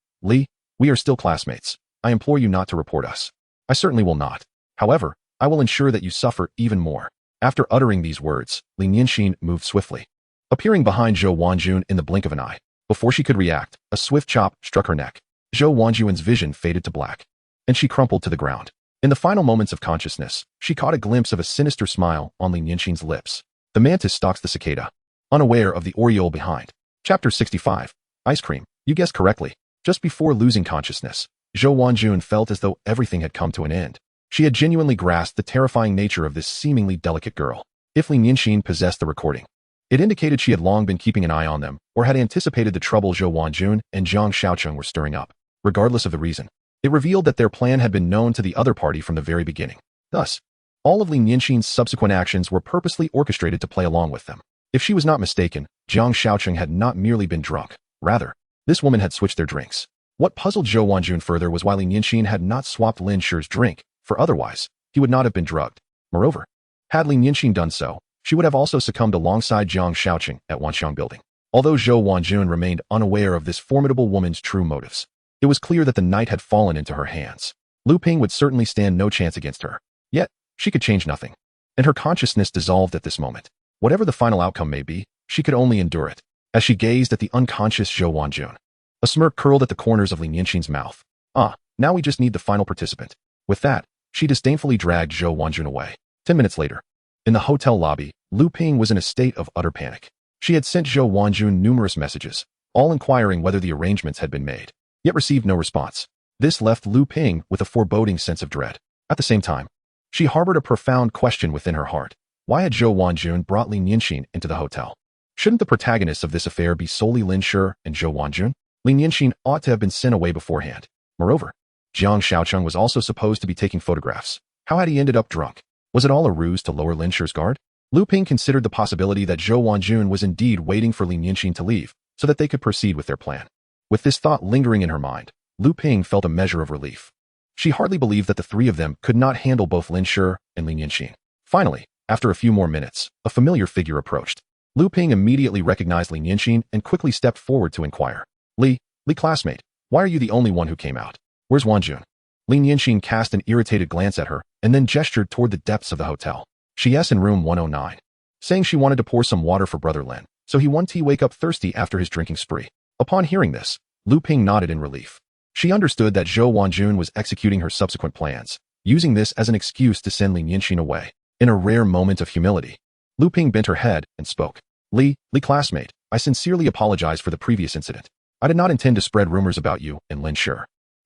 we are still classmates. I implore you not to report us. I certainly will not. However, I will ensure that you suffer even more. After uttering these words, Lin Shi moved swiftly, appearing behind Zhou Wanjun in the blink of an eye. Before she could react, a swift chop struck her neck. Zhou Wanjun's vision faded to black, and she crumpled to the ground. In the final moments of consciousness, she caught a glimpse of a sinister smile on Lin Shi's lips. The mantis stalks the cicada, unaware of the aureole behind. Chapter 65. Ice cream. You guessed correctly. Just before losing consciousness, Zhou Wanjun felt as though everything had come to an end. She had genuinely grasped the terrifying nature of this seemingly delicate girl. If Lin Shi possessed the recording, it indicated she had long been keeping an eye on them, or had anticipated the trouble Zhou Wanjun and Jiang Shaoqing were stirring up. Regardless of the reason, it revealed that their plan had been known to the other party from the very beginning. Thus, all of Lin Shi's subsequent actions were purposely orchestrated to play along with them. If she was not mistaken, Jiang Shaoqing had not merely been drunk. Rather, this woman had switched their drinks. What puzzled Zhou Wanjun further was why Lin Shi had not swapped Lin Shi's drink, for otherwise, he would not have been drugged. Moreover, had Lin Shi done so, she would have also succumbed alongside Jiang Shaoqing at Wanxiang Building. Although Zhou Wanjun remained unaware of this formidable woman's true motives, it was clear that the night had fallen into her hands. Lu Ping would certainly stand no chance against her. Yet, she could change nothing, and her consciousness dissolved at this moment. Whatever the final outcome may be, she could only endure it. As she gazed at the unconscious Zhou Wanjun, a smirk curled at the corners of Lin Shi's mouth. Now we just need the final participant. With that, she disdainfully dragged Zhou Wanjun away. 10 minutes later, in the hotel lobby, Lu Ping was in a state of utter panic. She had sent Zhou Wanjun numerous messages, all inquiring whether the arrangements had been made, yet received no response. This left Lu Ping with a foreboding sense of dread. At the same time, she harbored a profound question within her heart. Why had Zhou Wanjun brought Lin Shi into the hotel? Shouldn't the protagonists of this affair be solely Lin Shi and Zhou Wanjun? Lin Shi ought to have been sent away beforehand. Moreover, Jiang Shaoqing was also supposed to be taking photographs. How had he ended up drunk? Was it all a ruse to lower Lin Shi's guard? Lu Ping considered the possibility that Zhou Wanjun was indeed waiting for Lin Shi to leave, so that they could proceed with their plan. With this thought lingering in her mind, Lu Ping felt a measure of relief. She hardly believed that the three of them could not handle both Lin Shi and Lin Shi. Finally, after a few more minutes, a familiar figure approached. Lu Ping immediately recognized Lin Shi and quickly stepped forward to inquire. Li, classmate, why are you the only one who came out? Where's Wanjun? Lin Shi cast an irritated glance at her and then gestured toward the depths of the hotel. She's in room 109, saying she wanted to pour some water for Brother Lin, so he won't wake up thirsty after his drinking spree. Upon hearing this, Lu Ping nodded in relief. She understood that Zhou Wanjun was executing her subsequent plans, using this as an excuse to send Lin Shi away. In a rare moment of humility, Lu Ping bent her head and spoke. Li, classmate, I sincerely apologize for the previous incident. I did not intend to spread rumors about you and Lin Shi.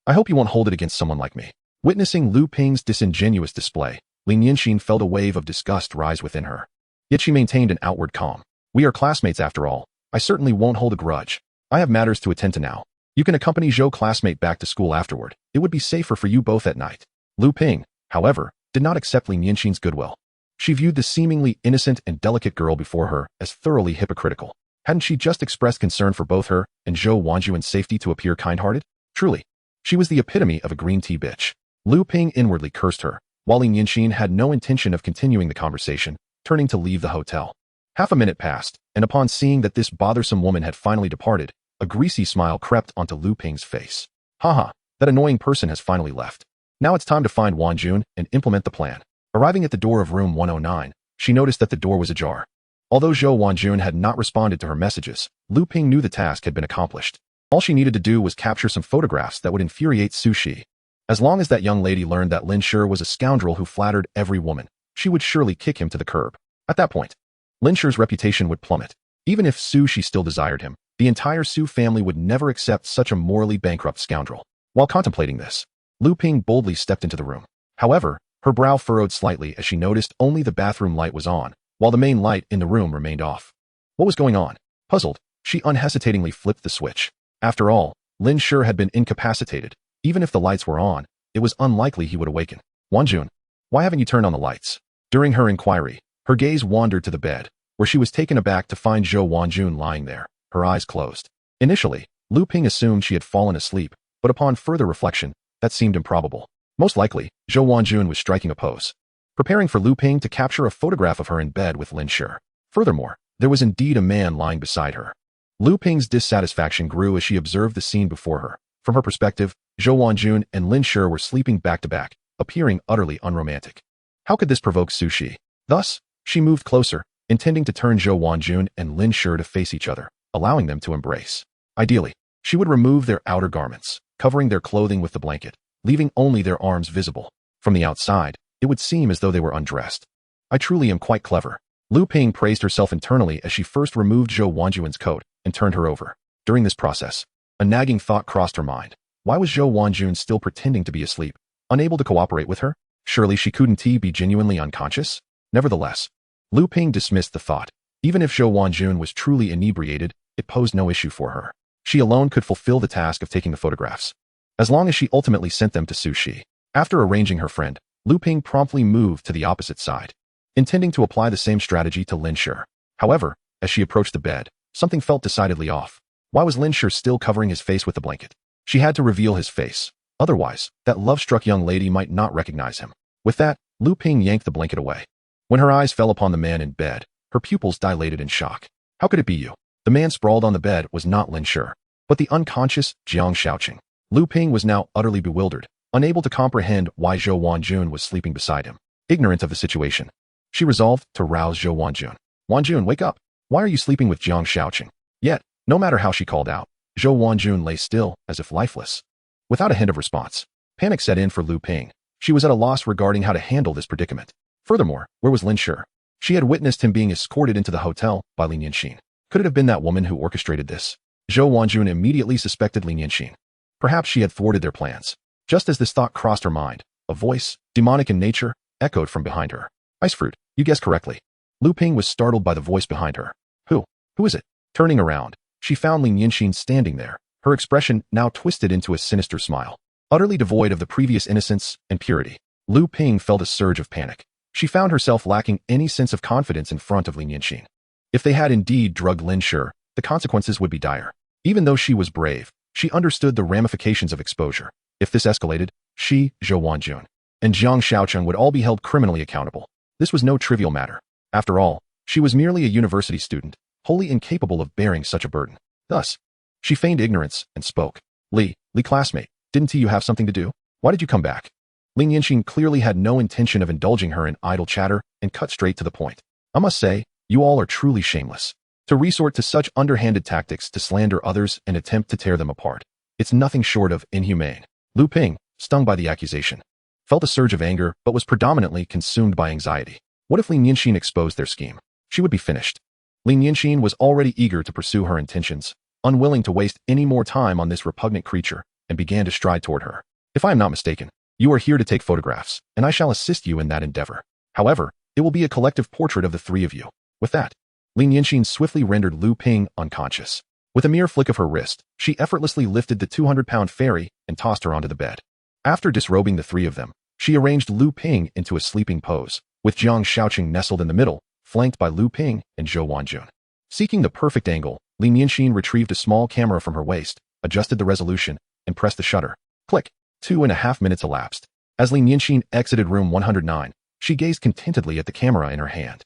I hope you won't hold it against someone like me. Witnessing Lu Ping's disingenuous display, Lin Shi felt a wave of disgust rise within her. Yet she maintained an outward calm. We are classmates after all. I certainly won't hold a grudge. I have matters to attend to now. You can accompany Zhou classmate back to school afterward. It would be safer for you both at night. Lu Ping, however, did not accept Lin Shi's goodwill. She viewed the seemingly innocent and delicate girl before her as thoroughly hypocritical. Hadn't she just expressed concern for both her and Zhou Wanjun's safety to appear kind-hearted? Truly, she was the epitome of a green tea bitch. Lu Ping inwardly cursed her, while Lin Shi had no intention of continuing the conversation, turning to leave the hotel. Half a minute passed, and upon seeing that this bothersome woman had finally departed, a greasy smile crept onto Lu Ping's face. Haha, that annoying person has finally left. Now it's time to find Wanjun and implement the plan. Arriving at the door of room 109, she noticed that the door was ajar. Although Zhou Wanjun had not responded to her messages, Lu Ping knew the task had been accomplished. All she needed to do was capture some photographs that would infuriate Su Shi. As long as that young lady learned that Lin Shi was a scoundrel who flattered every woman, she would surely kick him to the curb. At that point, Lin Shi's reputation would plummet. Even if Shi still desired him, the entire Su family would never accept such a morally bankrupt scoundrel. While contemplating this, Lu Ping boldly stepped into the room. However, her brow furrowed slightly as she noticed only the bathroom light was on, while the main light in the room remained off. What was going on? Puzzled, she unhesitatingly flipped the switch. After all, Lin Shi had been incapacitated. Even if the lights were on, it was unlikely he would awaken. Wanjun, why haven't you turned on the lights? During her inquiry, her gaze wandered to the bed, where she was taken aback to find Zhou Wanjun lying there, her eyes closed. Initially, Lu Ping assumed she had fallen asleep, but upon further reflection, that seemed improbable. Most likely, Zhou Wanjun was striking a pose, preparing for Lu Ping to capture a photograph of her in bed with Lin Shi. Furthermore, there was indeed a man lying beside her. Lu Ping's dissatisfaction grew as she observed the scene before her. From her perspective, Zhou Wanjun and Lin Shi were sleeping back to back, appearing utterly unromantic. How could this provoke Shi? Thus, she moved closer, intending to turn Zhou Wanjun and Lin Shi to face each other, allowing them to embrace. Ideally, she would remove their outer garments, covering their clothing with the blanket, leaving only their arms visible. From the outside, it would seem as though they were undressed. I truly am quite clever. Lu Ping praised herself internally as she first removed Zhou Wanjun's coat and turned her over. During this process, a nagging thought crossed her mind. Why was Zhou Wanjun still pretending to be asleep, unable to cooperate with her? Surely she couldn't be genuinely unconscious? Nevertheless, Lu Ping dismissed the thought. Even if Zhou Wanjun was truly inebriated, it posed no issue for her. She alone could fulfill the task of taking the photographs, as long as she ultimately sent them to Shi. After arranging her friend, Lu Ping promptly moved to the opposite side, intending to apply the same strategy to Lin Shi. However, as she approached the bed, something felt decidedly off. Why was Lin Shi still covering his face with the blanket? She had to reveal his face. Otherwise, that love-struck young lady might not recognize him. With that, Lu Ping yanked the blanket away. When her eyes fell upon the man in bed, her pupils dilated in shock. How could it be you? The man sprawled on the bed was not Lin Shi, but the unconscious Jiangcheng. Lu Ping was now utterly bewildered, unable to comprehend why Zhou Wanjun was sleeping beside him. Ignorant of the situation, she resolved to rouse Zhou Wanjun. Wanjun, wake up! Why are you sleeping with Jiangcheng? Yet, no matter how she called out, Zhou Wanjun lay still, as if lifeless. Without a hint of response, panic set in for Lu Ping. She was at a loss regarding how to handle this predicament. Furthermore, where was Lin Shi? She had witnessed him being escorted into the hotel by Lin Shi. Could it have been that woman who orchestrated this? Zhou Wanjun immediately suspected Lin Shi. Perhaps she had thwarted their plans. Just as this thought crossed her mind, a voice, demonic in nature, echoed from behind her. Ice fruit, you guessed correctly. Lu Ping was startled by the voice behind her. Who is it? Turning around, she found Lin Shi standing there, her expression now twisted into a sinister smile. Utterly devoid of the previous innocence and purity, Lu Ping felt a surge of panic. She found herself lacking any sense of confidence in front of Lin Shi. If they had indeed drugged Lin Shi, the consequences would be dire. Even though she was brave, she understood the ramifications of exposure. If this escalated, she, Zhou Wanjun, and Jiangcheng would all be held criminally accountable. This was no trivial matter. After all, she was merely a university student, wholly incapable of bearing such a burden. Thus, she feigned ignorance and spoke. Li, classmate, didn't you have something to do? Why did you come back? Lin Shi clearly had no intention of indulging her in idle chatter and cut straight to the point. I must say, you all are truly shameless. To resort to such underhanded tactics to slander others and attempt to tear them apart. It's nothing short of inhumane. Lu Ping, stung by the accusation, felt a surge of anger but was predominantly consumed by anxiety. What if Lin Shi exposed their scheme? She would be finished. Lin Shi was already eager to pursue her intentions, unwilling to waste any more time on this repugnant creature, and began to stride toward her. If I am not mistaken, you are here to take photographs, and I shall assist you in that endeavor. However, it will be a collective portrait of the three of you. With that, Lin Shi swiftly rendered Lu Ping unconscious. With a mere flick of her wrist, she effortlessly lifted the 200-pound fairy and tossed her onto the bed. After disrobing the three of them, she arranged Lu Ping into a sleeping pose, with Jiangcheng nestled in the middle, flanked by Lu Ping and Zhou Wanjun. Seeking the perfect angle, Lin Shi retrieved a small camera from her waist, adjusted the resolution, and pressed the shutter. Click. 2.5 minutes elapsed. As Lin Shi exited room 109, she gazed contentedly at the camera in her hand.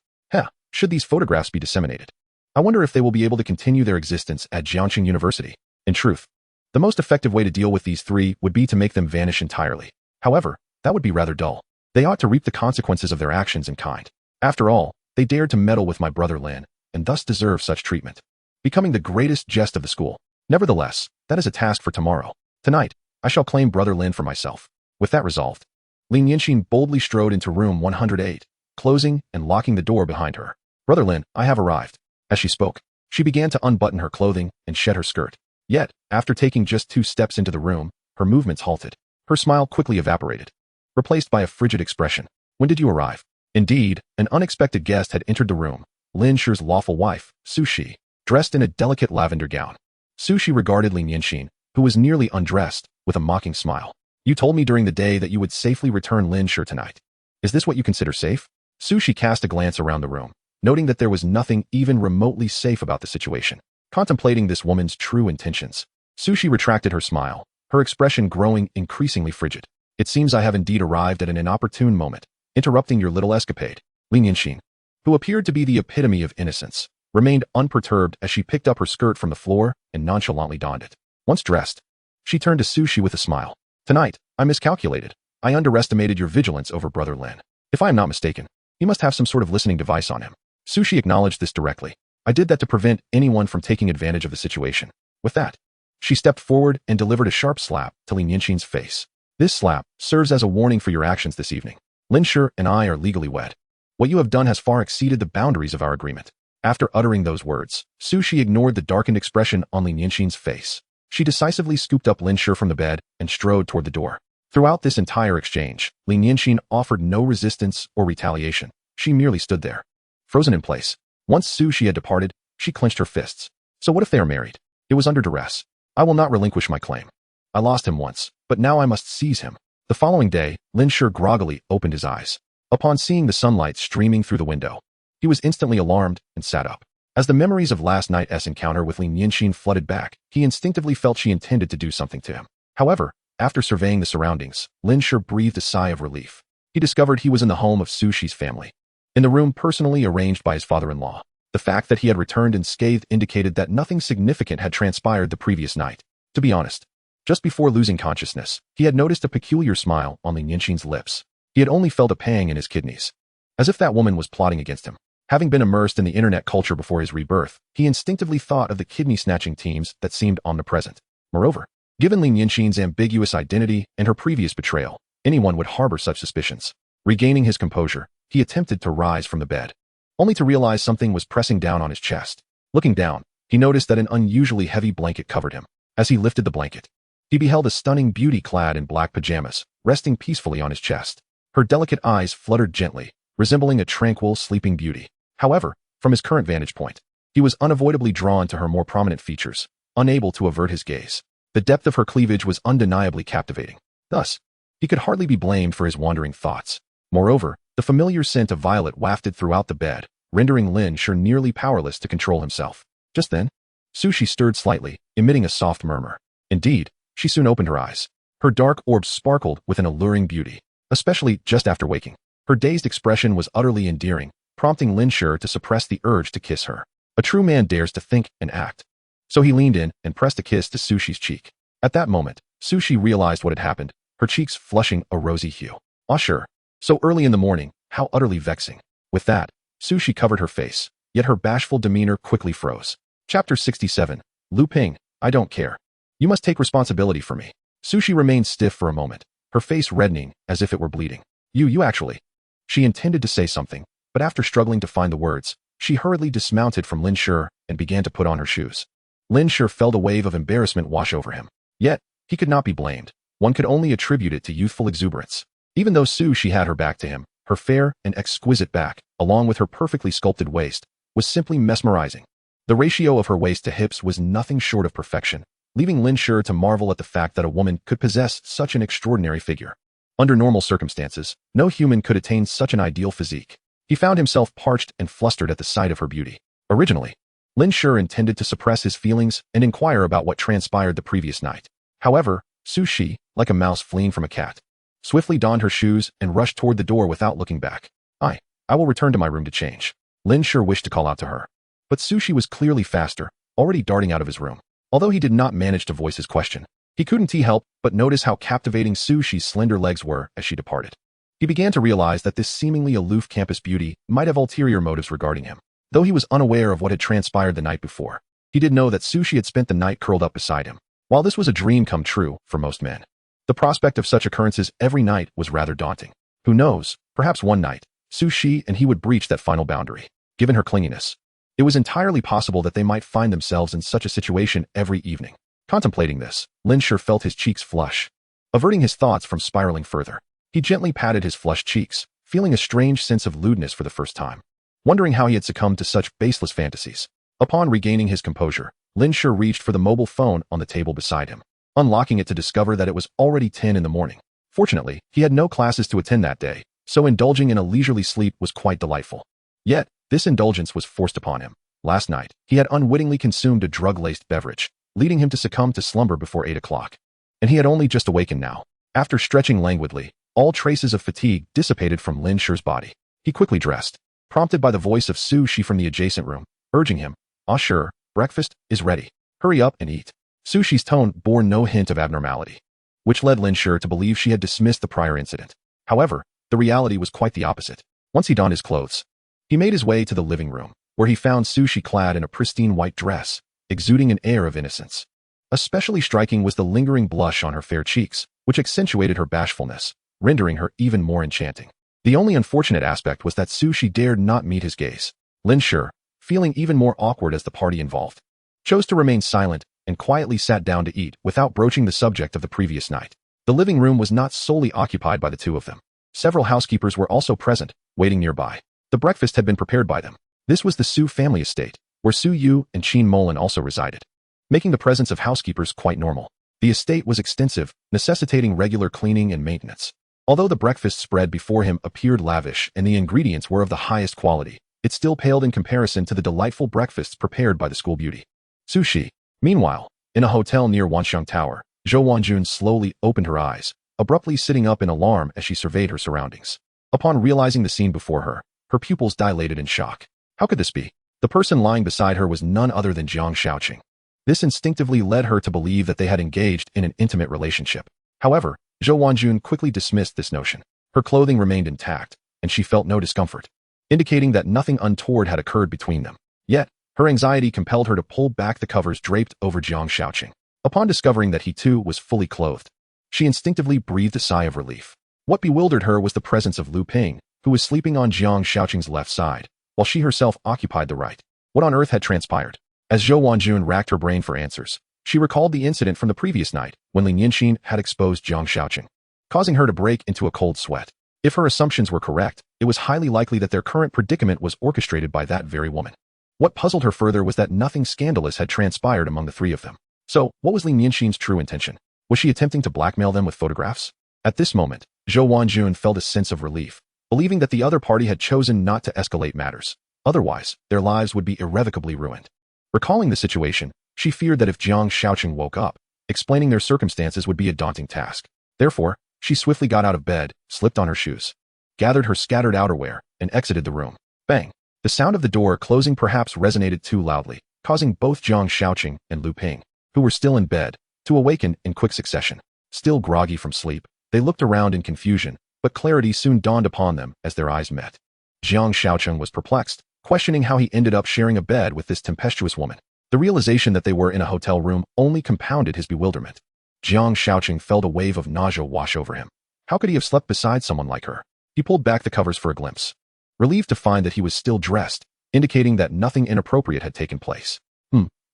Should these photographs be disseminated? I wonder if they will be able to continue their existence at Jiangcheng University. In truth, the most effective way to deal with these three would be to make them vanish entirely. However, that would be rather dull. They ought to reap the consequences of their actions in kind. After all, they dared to meddle with my brother Lin, and thus deserve such treatment, becoming the greatest jest of the school. Nevertheless, that is a task for tomorrow. Tonight, I shall claim brother Lin for myself. With that resolved, Lin Shi boldly strode into room 108, closing and locking the door behind her. "Brother Lin, I have arrived." As she spoke, she began to unbutton her clothing and shed her skirt. Yet, after taking just 2 steps into the room, her movements halted. Her smile quickly evaporated, replaced by a frigid expression. "When did you arrive?" Indeed, an unexpected guest had entered the room, Lin Shi's lawful wife, Su Shi, dressed in a delicate lavender gown. Su Shi regarded Lin Shi, who was nearly undressed, with a mocking smile. "You told me during the day that you would safely return Lin Shi tonight. Is this what you consider safe?" Su Shi cast a glance around the room, noting that there was nothing even remotely safe about the situation. Contemplating this woman's true intentions, Su Shi retracted her smile, her expression growing increasingly frigid. "It seems I have indeed arrived at an inopportune moment, interrupting your little escapade." Lin Shi, who appeared to be the epitome of innocence, remained unperturbed as she picked up her skirt from the floor and nonchalantly donned it. Once dressed, she turned to Su Shi with a smile. "Tonight, I miscalculated. I underestimated your vigilance over Brother Lin. If I am not mistaken, he must have some sort of listening device on him." Su Shi acknowledged this directly. "I did that to prevent anyone from taking advantage of the situation." With that, she stepped forward and delivered a sharp slap to Lin Shi's face. "This slap serves as a warning for your actions this evening. Lin Shi and I are legally wed. What you have done has far exceeded the boundaries of our agreement." After uttering those words, Su Shi ignored the darkened expression on Lin Shi's face. She decisively scooped up Lin Shi from the bed and strode toward the door. Throughout this entire exchange, Lin Shi offered no resistance or retaliation. She merely stood there, frozen in place. Once Su Shi had departed, she clenched her fists. "So what if they are married? It was under duress. I will not relinquish my claim. I lost him once, but now I must seize him." The following day, Lin Shi groggily opened his eyes. Upon seeing the sunlight streaming through the window, he was instantly alarmed and sat up. As the memories of last night's encounter with Lin Shi flooded back, he instinctively felt she intended to do something to him. However, after surveying the surroundings, Lin Shi breathed a sigh of relief. He discovered he was in the home of Su Shi's family, in the room personally arranged by his father-in-law. The fact that he had returned unscathed indicated that nothing significant had transpired the previous night. To be honest, just before losing consciousness, he had noticed a peculiar smile on Lin Shi's lips. He had only felt a pang in his kidneys, as if that woman was plotting against him. Having been immersed in the internet culture before his rebirth, he instinctively thought of the kidney-snatching teams that seemed omnipresent. Moreover, given Lin Shi's ambiguous identity and her previous betrayal, anyone would harbor such suspicions. Regaining his composure, he attempted to rise from the bed, only to realize something was pressing down on his chest. Looking down, he noticed that an unusually heavy blanket covered him. As he lifted the blanket, he beheld a stunning beauty clad in black pajamas, resting peacefully on his chest. Her delicate eyes fluttered gently, resembling a tranquil, sleeping beauty. However, from his current vantage point, he was unavoidably drawn to her more prominent features, unable to avert his gaze. The depth of her cleavage was undeniably captivating. Thus, he could hardly be blamed for his wandering thoughts. Moreover, the familiar scent of violet wafted throughout the bed, rendering Lin Shi nearly powerless to control himself. Just then, Su Shi stirred slightly, emitting a soft murmur. Indeed, she soon opened her eyes. Her dark orbs sparkled with an alluring beauty, especially just after waking. Her dazed expression was utterly endearing, prompting Lin Shi to suppress the urge to kiss her. A true man dares to think and act. So he leaned in and pressed a kiss to Su Shi's cheek. At that moment, Su Shi realized what had happened, her cheeks flushing a rosy hue. Ah sure. So early in the morning, how utterly vexing. With that, Su Shi covered her face, yet her bashful demeanor quickly froze. Chapter 67. Lu Ping, I don't care. You must take responsibility for me. Su Shi remained stiff for a moment, her face reddening as if it were bleeding. You actually. She intended to say something, but after struggling to find the words, she hurriedly dismounted from Lin Shi and began to put on her shoes. Lin Shi felt a wave of embarrassment wash over him. Yet, he could not be blamed. One could only attribute it to youthful exuberance. Even though Su Shi had her back to him, her fair and exquisite back, along with her perfectly sculpted waist, was simply mesmerizing. The ratio of her waist to hips was nothing short of perfection, leaving Lin Shi to marvel at the fact that a woman could possess such an extraordinary figure. Under normal circumstances, no human could attain such an ideal physique. He found himself parched and flustered at the sight of her beauty. Originally, Lin Shi intended to suppress his feelings and inquire about what transpired the previous night. However, Su Shi, like a mouse fleeing from a cat, swiftly donned her shoes and rushed toward the door without looking back. I will return to my room to change. Lin Shi wished to call out to her, but Su Shi was clearly faster, already darting out of his room. Although he did not manage to voice his question, he couldn't help but notice how captivating Su Shi's slender legs were as she departed. He began to realize that this seemingly aloof campus beauty might have ulterior motives regarding him. Though he was unaware of what had transpired the night before, he did know that Su Shi had spent the night curled up beside him. While this was a dream come true for most men, The prospect of such occurrences every night was rather daunting. Who knows, perhaps one night, Shi and he would breach that final boundary. Given her clinginess, it was entirely possible that they might find themselves in such a situation every evening. Contemplating this, Lin Shi felt his cheeks flush. Averting his thoughts from spiraling further, he gently patted his flushed cheeks, feeling a strange sense of lewdness for the first time, wondering how he had succumbed to such baseless fantasies. Upon regaining his composure, Lin Shi reached for the mobile phone on the table beside him, unlocking it to discover that it was already 10 in the morning. Fortunately, he had no classes to attend that day, so indulging in a leisurely sleep was quite delightful. Yet, this indulgence was forced upon him. Last night, he had unwittingly consumed a drug-laced beverage, leading him to succumb to slumber before 8 o'clock. And he had only just awakened now. After stretching languidly, all traces of fatigue dissipated from Lin Shi's body. He quickly dressed, prompted by the voice of Shi from the adjacent room, urging him, "Ah sure, breakfast is ready. Hurry up and eat." Shi's tone bore no hint of abnormality, which led Lin Shi to believe she had dismissed the prior incident. However, the reality was quite the opposite. Once he donned his clothes, he made his way to the living room, where he found Shi clad in a pristine white dress, exuding an air of innocence. Especially striking was the lingering blush on her fair cheeks, which accentuated her bashfulness, rendering her even more enchanting. The only unfortunate aspect was that Shi dared not meet his gaze. Lin Shi, feeling even more awkward as the party involved, chose to remain silent and quietly sat down to eat without broaching the subject of the previous night. The living room was not solely occupied by the two of them. Several housekeepers were also present, waiting nearby. The breakfast had been prepared by them. This was the Su family estate, where Su Yu and Qin Molan also resided, making the presence of housekeepers quite normal. The estate was extensive, necessitating regular cleaning and maintenance. Although the breakfast spread before him appeared lavish and the ingredients were of the highest quality, it still paled in comparison to the delightful breakfasts prepared by the school beauty. Shi. Meanwhile, in a hotel near Wanxiang Tower, Zhou Wanjun slowly opened her eyes, abruptly sitting up in alarm as she surveyed her surroundings. Upon realizing the scene before her, her pupils dilated in shock. How could this be? The person lying beside her was none other than Jiangcheng. This instinctively led her to believe that they had engaged in an intimate relationship. However, Zhou Wanjun quickly dismissed this notion. Her clothing remained intact, and she felt no discomfort, indicating that nothing untoward had occurred between them. Yet, her anxiety compelled her to pull back the covers draped over Jiangcheng. Upon discovering that he too was fully clothed, she instinctively breathed a sigh of relief. What bewildered her was the presence of Lu Ping, who was sleeping on Jiangcheng's left side, while she herself occupied the right. What on earth had transpired? As Zhou Wanjun racked her brain for answers, she recalled the incident from the previous night when Lin Shi had exposed Jiangcheng, causing her to break into a cold sweat. If her assumptions were correct, it was highly likely that their current predicament was orchestrated by that very woman. What puzzled her further was that nothing scandalous had transpired among the three of them. So, what was Lin Shi's true intention? Was she attempting to blackmail them with photographs? At this moment, Zhou Wanjun felt a sense of relief, believing that the other party had chosen not to escalate matters. Otherwise, their lives would be irrevocably ruined. Recalling the situation, she feared that if Jiangcheng woke up, explaining their circumstances would be a daunting task. Therefore, she swiftly got out of bed, slipped on her shoes, gathered her scattered outerwear, and exited the room. Bang! The sound of the door closing perhaps resonated too loudly, causing both Jiangcheng and Lu Ping, who were still in bed, to awaken in quick succession. Still groggy from sleep, they looked around in confusion, but clarity soon dawned upon them as their eyes met. Jiangcheng was perplexed, questioning how he ended up sharing a bed with this tempestuous woman. The realization that they were in a hotel room only compounded his bewilderment. Jiangcheng felt a wave of nausea wash over him. How could he have slept beside someone like her? He pulled back the covers for a glimpse, relieved to find that he was still dressed, indicating that nothing inappropriate had taken place.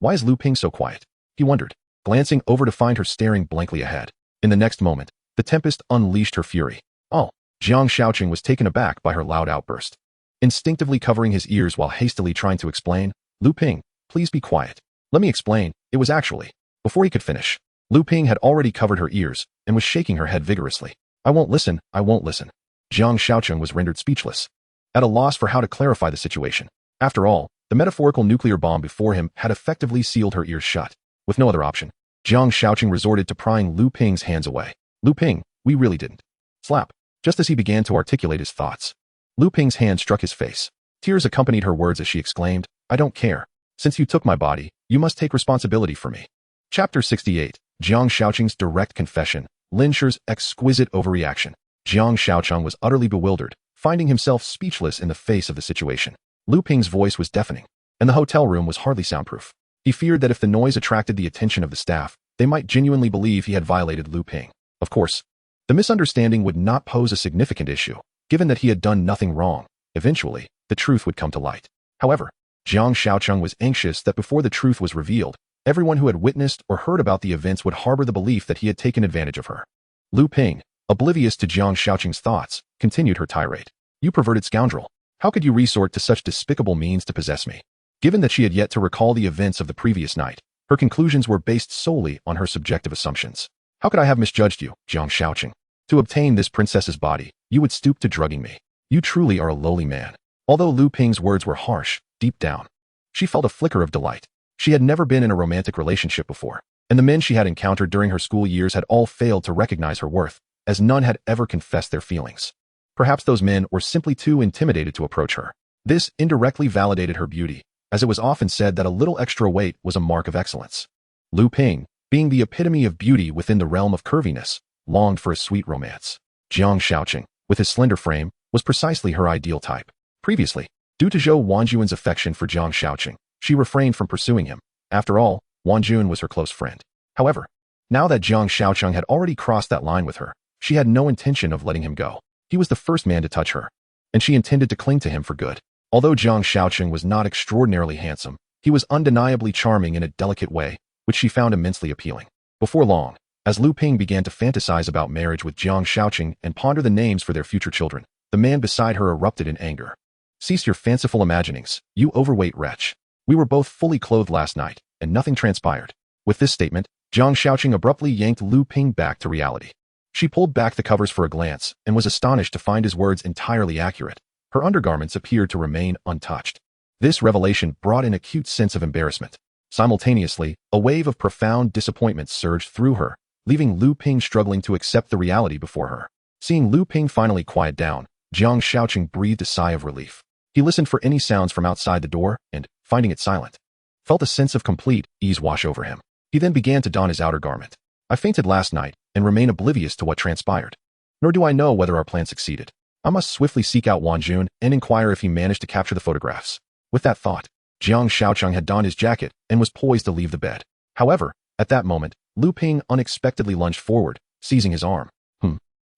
Why is Lu Ping so quiet? He wondered, glancing over to find her staring blankly ahead. In the next moment, the tempest unleashed her fury. Oh! Jiangcheng was taken aback by her loud outburst. Instinctively covering his ears while hastily trying to explain, "Lu Ping, please be quiet. Let me explain, it was actually..." Before he could finish, Lu Ping had already covered her ears and was shaking her head vigorously. I won't listen. Jiangcheng was rendered speechless, at a loss for how to clarify the situation. After all, the metaphorical nuclear bomb before him had effectively sealed her ears shut. With no other option, Jiangcheng resorted to prying Lu Ping's hands away. Lu Ping, we really didn't. Slap. Just as he began to articulate his thoughts, Lu Ping's hand struck his face. Tears accompanied her words as she exclaimed, I don't care. Since you took my body, you must take responsibility for me. Chapter 68. Jiangcheng's direct confession. Lin Shi's exquisite overreaction. Jiangcheng was utterly bewildered, finding himself speechless in the face of the situation. Lu Ping's voice was deafening, and the hotel room was hardly soundproof. He feared that if the noise attracted the attention of the staff, they might genuinely believe he had violated Lu Ping. Of course, the misunderstanding would not pose a significant issue, given that he had done nothing wrong. Eventually, the truth would come to light. However, Jiang Xiaocheng was anxious that before the truth was revealed, everyone who had witnessed or heard about the events would harbor the belief that he had taken advantage of her. Lu Ping, oblivious to Jiang Xiaocheng's thoughts, continued her tirade. You perverted scoundrel. How could you resort to such despicable means to possess me? Given that she had yet to recall the events of the previous night, her conclusions were based solely on her subjective assumptions. How could I have misjudged you, Jiang Xiaocheng? To obtain this princess's body, you would stoop to drugging me. You truly are a lowly man. Although Lu Ping's words were harsh, deep down, she felt a flicker of delight. She had never been in a romantic relationship before, and the men she had encountered during her school years had all failed to recognize her worth, as none had ever confessed their feelings. Perhaps those men were simply too intimidated to approach her. This indirectly validated her beauty, as it was often said that a little extra weight was a mark of excellence. Lu Ping, being the epitome of beauty within the realm of curviness, longed for a sweet romance. Jiang Xiaocheng, with his slender frame, was precisely her ideal type. Previously, due to Zhou Wanjun's affection for Jiang Xiaocheng, she refrained from pursuing him. After all, Wanjun was her close friend. However, now that Jiang Xiaocheng had already crossed that line with her, she had no intention of letting him go. He was the first man to touch her, and she intended to cling to him for good. Although Jiang Xiaocheng was not extraordinarily handsome, he was undeniably charming in a delicate way, which she found immensely appealing. Before long, as Lu Ping began to fantasize about marriage with Jiang Xiaocheng and ponder the names for their future children, the man beside her erupted in anger. Cease your fanciful imaginings, you overweight wretch. We were both fully clothed last night, and nothing transpired. With this statement, Jiang Xiaocheng abruptly yanked Lu Ping back to reality. She pulled back the covers for a glance and was astonished to find his words entirely accurate. Her undergarments appeared to remain untouched. This revelation brought an acute sense of embarrassment. Simultaneously, a wave of profound disappointment surged through her, leaving Lu Ping struggling to accept the reality before her. Seeing Lu Ping finally quiet down, Jiang Xiaocheng breathed a sigh of relief. He listened for any sounds from outside the door and, finding it silent, felt a sense of complete ease wash over him. He then began to don his outer garment. I fainted last night and remain oblivious to what transpired. Nor do I know whether our plan succeeded. I must swiftly seek out Wanjun and inquire if he managed to capture the photographs. With that thought, Jiang Xiaocheng had donned his jacket and was poised to leave the bed. However, at that moment, Lu Ping unexpectedly lunged forward, seizing his arm.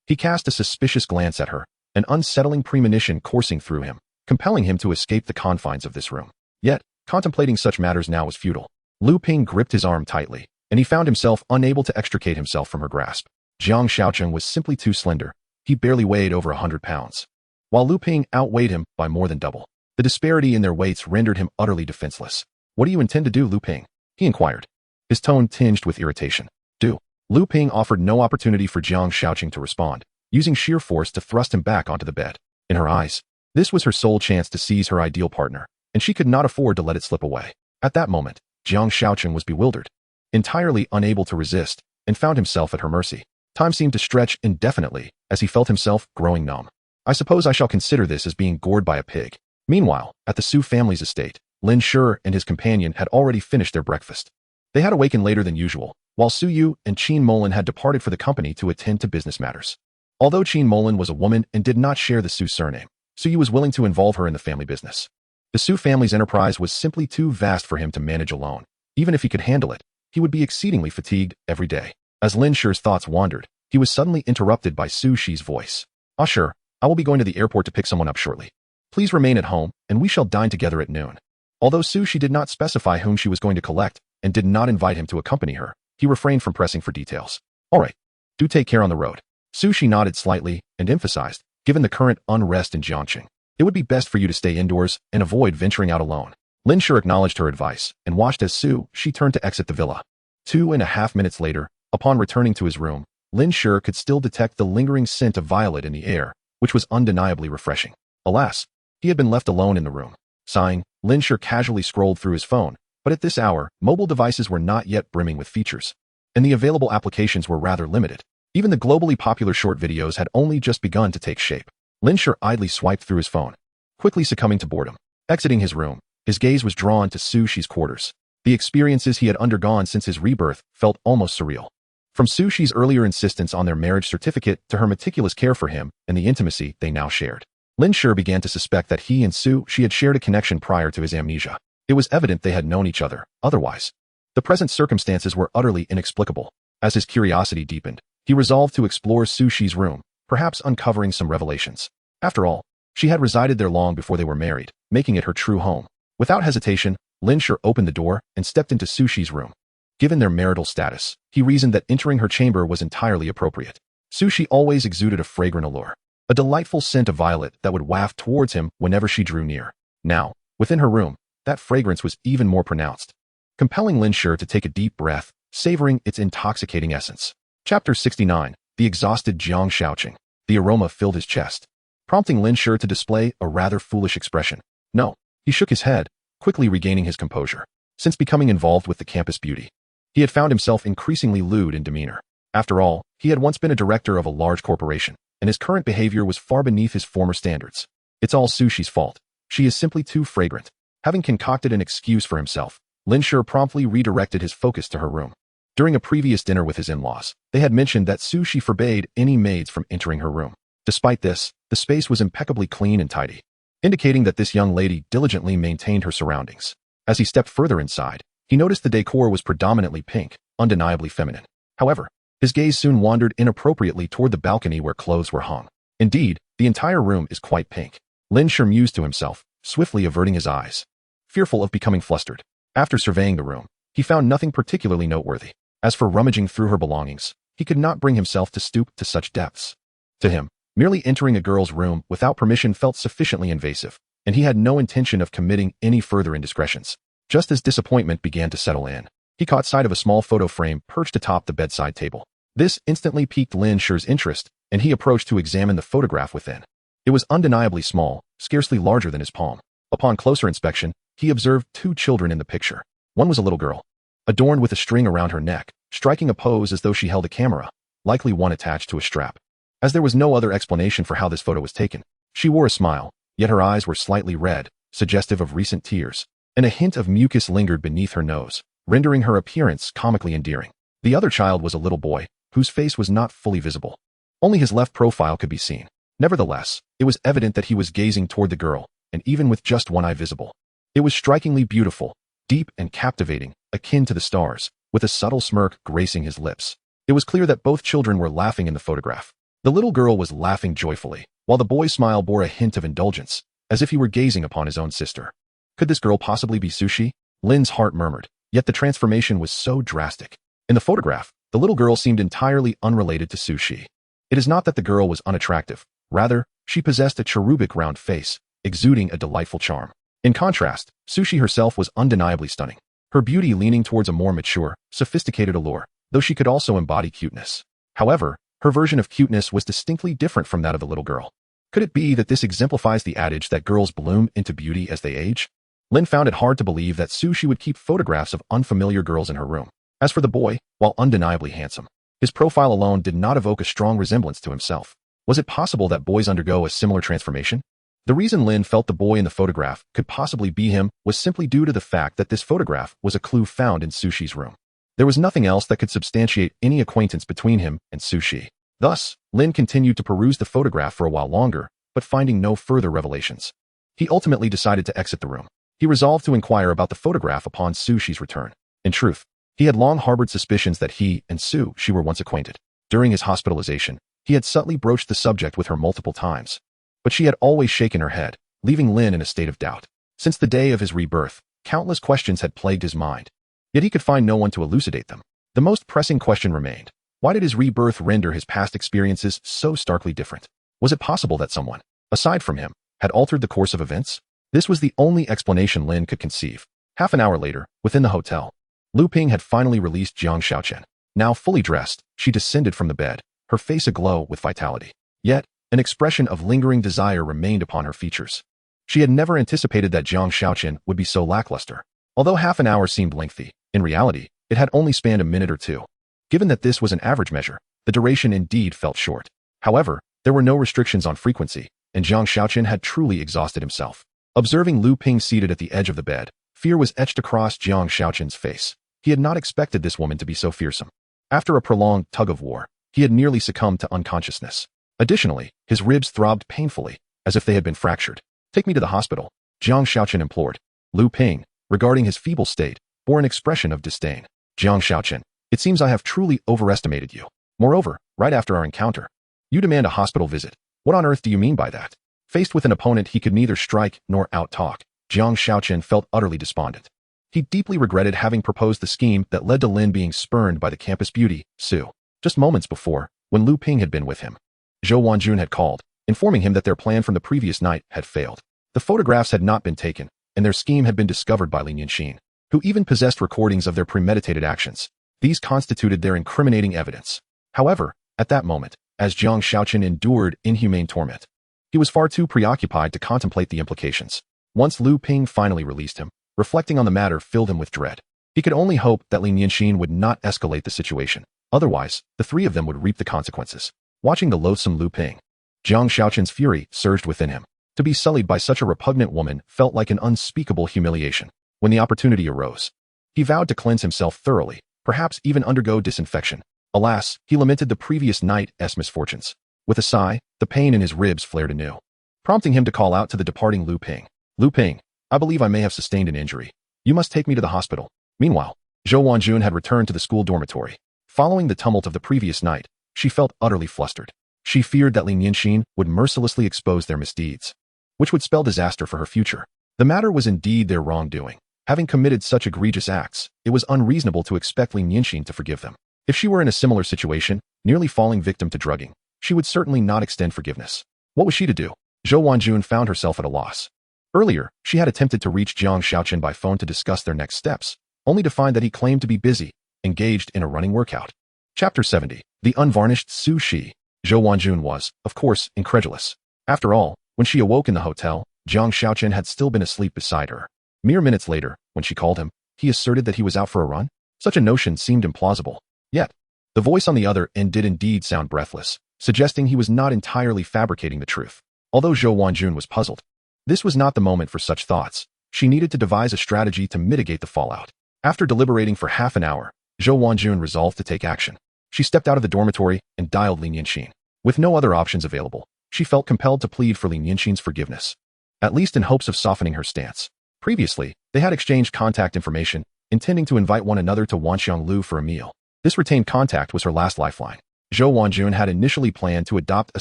He cast a suspicious glance at her, an unsettling premonition coursing through him, compelling him to escape the confines of this room. Yet, contemplating such matters now was futile. Lu Ping gripped his arm tightly, and he found himself unable to extricate himself from her grasp. Jiang Xiaocheng was simply too slender. He barely weighed over 100 pounds, while Lu Ping outweighed him by more than double. The disparity in their weights rendered him utterly defenseless. What do you intend to do, Lu Ping? He inquired, his tone tinged with irritation. Do. Lu Ping offered no opportunity for Jiang Xiaocheng to respond, using sheer force to thrust him back onto the bed. In her eyes, this was her sole chance to seize her ideal partner, and she could not afford to let it slip away. At that moment, Jiang Xiaocheng was bewildered, entirely unable to resist, and found himself at her mercy. Time seemed to stretch indefinitely as he felt himself growing numb. I suppose I shall consider this as being gored by a pig. Meanwhile, at the Su family's estate, Lin Shi and his companion had already finished their breakfast. They had awakened later than usual, while Su Yu and Qin Molan had departed for the company to attend to business matters. Although Qin Molan was a woman and did not share the Su surname, Su Yu was willing to involve her in the family business. The Su family's enterprise was simply too vast for him to manage alone. Even if he could handle it, he would be exceedingly fatigued every day. As Lin Shi's thoughts wandered, he was suddenly interrupted by Su Shi's voice. Ah, sure, I will be going to the airport to pick someone up shortly. Please remain at home, and we shall dine together at noon. Although Su Shi did not specify whom she was going to collect, and did not invite him to accompany her, he refrained from pressing for details. All right, do take care on the road. Su Shi nodded slightly and emphasized, given the current unrest in Jiangcheng, it would be best for you to stay indoors and avoid venturing out alone. Lin Shi acknowledged her advice and watched as Su Shi turned to exit the villa. 2.5 minutes later, upon returning to his room, Lin Shi could still detect the lingering scent of violet in the air, which was undeniably refreshing. Alas, he had been left alone in the room. Sighing, Lin Shi casually scrolled through his phone, but at this hour, mobile devices were not yet brimming with features, and the available applications were rather limited. Even the globally popular short videos had only just begun to take shape. Lin Shi idly swiped through his phone, quickly succumbing to boredom. Exiting his room, his gaze was drawn to Su Shi's quarters. The experiences he had undergone since his rebirth felt almost surreal. From Su Shi's earlier insistence on their marriage certificate to her meticulous care for him and the intimacy they now shared, Lin Shi began to suspect that he and Su Shi had shared a connection prior to his amnesia. It was evident they had known each other, otherwise. The present circumstances were utterly inexplicable. As his curiosity deepened, He resolved to explore Su Shi's room, perhaps uncovering some revelations. After all, she had resided there long before they were married, making it her true home. Without hesitation, Lin Shi opened the door and stepped into Su Shi's room. Given their marital status, he reasoned that entering her chamber was entirely appropriate. Su Shi always exuded a fragrant allure, a delightful scent of violet that would waft towards him whenever she drew near. Now, within her room, that fragrance was even more pronounced, compelling Lin Shi to take a deep breath, savoring its intoxicating essence. Chapter 69. The exhausted Jiangcheng. The aroma filled his chest, prompting Lin Shi to display a rather foolish expression. No, he shook his head, quickly regaining his composure. Since becoming involved with the campus beauty, he had found himself increasingly lewd in demeanor. After all, he had once been a director of a large corporation, and his current behavior was far beneath his former standards. It's all Su Shi's fault. She is simply too fragrant. Having concocted an excuse for himself, Lin Shi promptly redirected his focus to her room. During a previous dinner with his in-laws, they had mentioned that Su Shi forbade any maids from entering her room. Despite this, the space was impeccably clean and tidy, indicating that this young lady diligently maintained her surroundings. As he stepped further inside, he noticed the decor was predominantly pink, undeniably feminine. However, his gaze soon wandered inappropriately toward the balcony where clothes were hung. Indeed, the entire room is quite pink. Lin Shi mused to himself, swiftly averting his eyes, fearful of becoming flustered. After surveying the room, he found nothing particularly noteworthy. As for rummaging through her belongings, he could not bring himself to stoop to such depths. To him, merely entering a girl's room without permission felt sufficiently invasive, and he had no intention of committing any further indiscretions. Just as disappointment began to settle in, he caught sight of a small photo frame perched atop the bedside table. This instantly piqued Lin Shi's interest, and he approached to examine the photograph within. It was undeniably small, scarcely larger than his palm. Upon closer inspection, he observed two children in the picture. One was a little girl, adorned with a string around her neck, striking a pose as though she held a camera, likely one attached to a strap. As there was no other explanation for how this photo was taken, she wore a smile, yet her eyes were slightly red, suggestive of recent tears, and a hint of mucus lingered beneath her nose, rendering her appearance comically endearing. The other child was a little boy, whose face was not fully visible. Only his left profile could be seen. Nevertheless, it was evident that he was gazing toward the girl, and even with just one eye visible, it was strikingly beautiful, deep and captivating, akin to the stars, with a subtle smirk gracing his lips. It was clear that both children were laughing in the photograph. The little girl was laughing joyfully, while the boy's smile bore a hint of indulgence, as if he were gazing upon his own sister. Could this girl possibly be Su Shi? Lin's heart murmured, yet the transformation was so drastic. In the photograph, the little girl seemed entirely unrelated to Su Shi. It is not that the girl was unattractive, rather, she possessed a cherubic round face, exuding a delightful charm. In contrast, Su Shi herself was undeniably stunning, her beauty leaning towards a more mature, sophisticated allure, though she could also embody cuteness. However, her version of cuteness was distinctly different from that of the little girl. Could it be that this exemplifies the adage that girls bloom into beauty as they age? Lin found it hard to believe that Su Shi would keep photographs of unfamiliar girls in her room. As for the boy, while undeniably handsome, his profile alone did not evoke a strong resemblance to himself. Was it possible that boys undergo a similar transformation? The reason Lin felt the boy in the photograph could possibly be him was simply due to the fact that this photograph was a clue found in Su Shi's room. There was nothing else that could substantiate any acquaintance between him and Su Shi. Thus, Lin continued to peruse the photograph for a while longer, but finding no further revelations, he ultimately decided to exit the room. He resolved to inquire about the photograph upon Su Shi's return. In truth, he had long harbored suspicions that he and Su Shi were once acquainted. During his hospitalization, he had subtly broached the subject with her multiple times, but she had always shaken her head, leaving Lin in a state of doubt. Since the day of his rebirth, countless questions had plagued his mind, yet he could find no one to elucidate them. The most pressing question remained: why did his rebirth render his past experiences so starkly different? Was it possible that someone, aside from him, had altered the course of events? This was the only explanation Lin could conceive. Half an hour later, within the hotel, Lu Ping had finally released Jiangcheng. Now fully dressed, she descended from the bed, her face aglow with vitality. Yet, an expression of lingering desire remained upon her features. She had never anticipated that Jiangcheng would be so lackluster. Although half an hour seemed lengthy, in reality, it had only spanned a minute or two. Given that this was an average measure, the duration indeed felt short. However, there were no restrictions on frequency, and Jiangcheng had truly exhausted himself. Observing Lu Ping seated at the edge of the bed, fear was etched across Jiangcheng's face. He had not expected this woman to be so fearsome. After a prolonged tug-of-war, he had nearly succumbed to unconsciousness. Additionally, his ribs throbbed painfully, as if they had been fractured. "Take me to the hospital," Jiangcheng implored. Lu Ping, regarding his feeble state, bore an expression of disdain. "Jiangcheng, it seems I have truly overestimated you. Moreover, right after our encounter, you demand a hospital visit. What on earth do you mean by that? Faced with an opponent he could neither strike nor out-talk, Jiang Shaoqian felt utterly despondent. He deeply regretted having proposed the scheme that led to Lin being spurned by the campus beauty, Su. Just moments before, when Lu Ping had been with him, Zhou Wanjun had called, informing him that their plan from the previous night had failed. The photographs had not been taken, and their scheme had been discovered by Lin Shi, who even possessed recordings of their premeditated actions. These constituted their incriminating evidence. However, at that moment, as Jiang Shaoqian endured inhumane torment, he was far too preoccupied to contemplate the implications. Once Lu Ping finally released him, reflecting on the matter filled him with dread. He could only hope that Lin Shi would not escalate the situation. Otherwise, the three of them would reap the consequences. Watching the loathsome Lu Ping, Jiang Shaoqian's fury surged within him. To be sullied by such a repugnant woman felt like an unspeakable humiliation. When the opportunity arose, he vowed to cleanse himself thoroughly, perhaps even undergo disinfection. Alas, he lamented the previous night's misfortunes. With a sigh, the pain in his ribs flared anew, prompting him to call out to the departing Lu Ping. Lu Ping, I believe I may have sustained an injury. You must take me to the hospital. Meanwhile, Zhou Wanjun had returned to the school dormitory. Following the tumult of the previous night, she felt utterly flustered. She feared that Lin Shi would mercilessly expose their misdeeds, which would spell disaster for her future. The matter was indeed their wrongdoing. Having committed such egregious acts, it was unreasonable to expect Lin Shi to forgive them. If she were in a similar situation, nearly falling victim to drugging, she would certainly not extend forgiveness. What was she to do? Zhou Wanjun found herself at a loss. Earlier, she had attempted to reach Jiang Shaoqian by phone to discuss their next steps, only to find that he claimed to be busy, engaged in a running workout. Chapter 70. The Unvarnished Su Shi. Zhou Wanjun was, of course, incredulous. After all, when she awoke in the hotel, Jiang Shaoqian had still been asleep beside her. Mere minutes later, when she called him, he asserted that he was out for a run? Such a notion seemed implausible. Yet, the voice on the other end did indeed sound breathless, suggesting he was not entirely fabricating the truth. Although Zhou Wanjun was puzzled, this was not the moment for such thoughts. She needed to devise a strategy to mitigate the fallout. After deliberating for half an hour, Zhou Wanjun resolved to take action. She stepped out of the dormitory and dialed Lin Shi. With no other options available, she felt compelled to plead for Lin Shi's forgiveness, at least in hopes of softening her stance. Previously, they had exchanged contact information, intending to invite one another to Wanxianglu for a meal. This retained contact was her last lifeline. Zhou Wanjun had initially planned to adopt a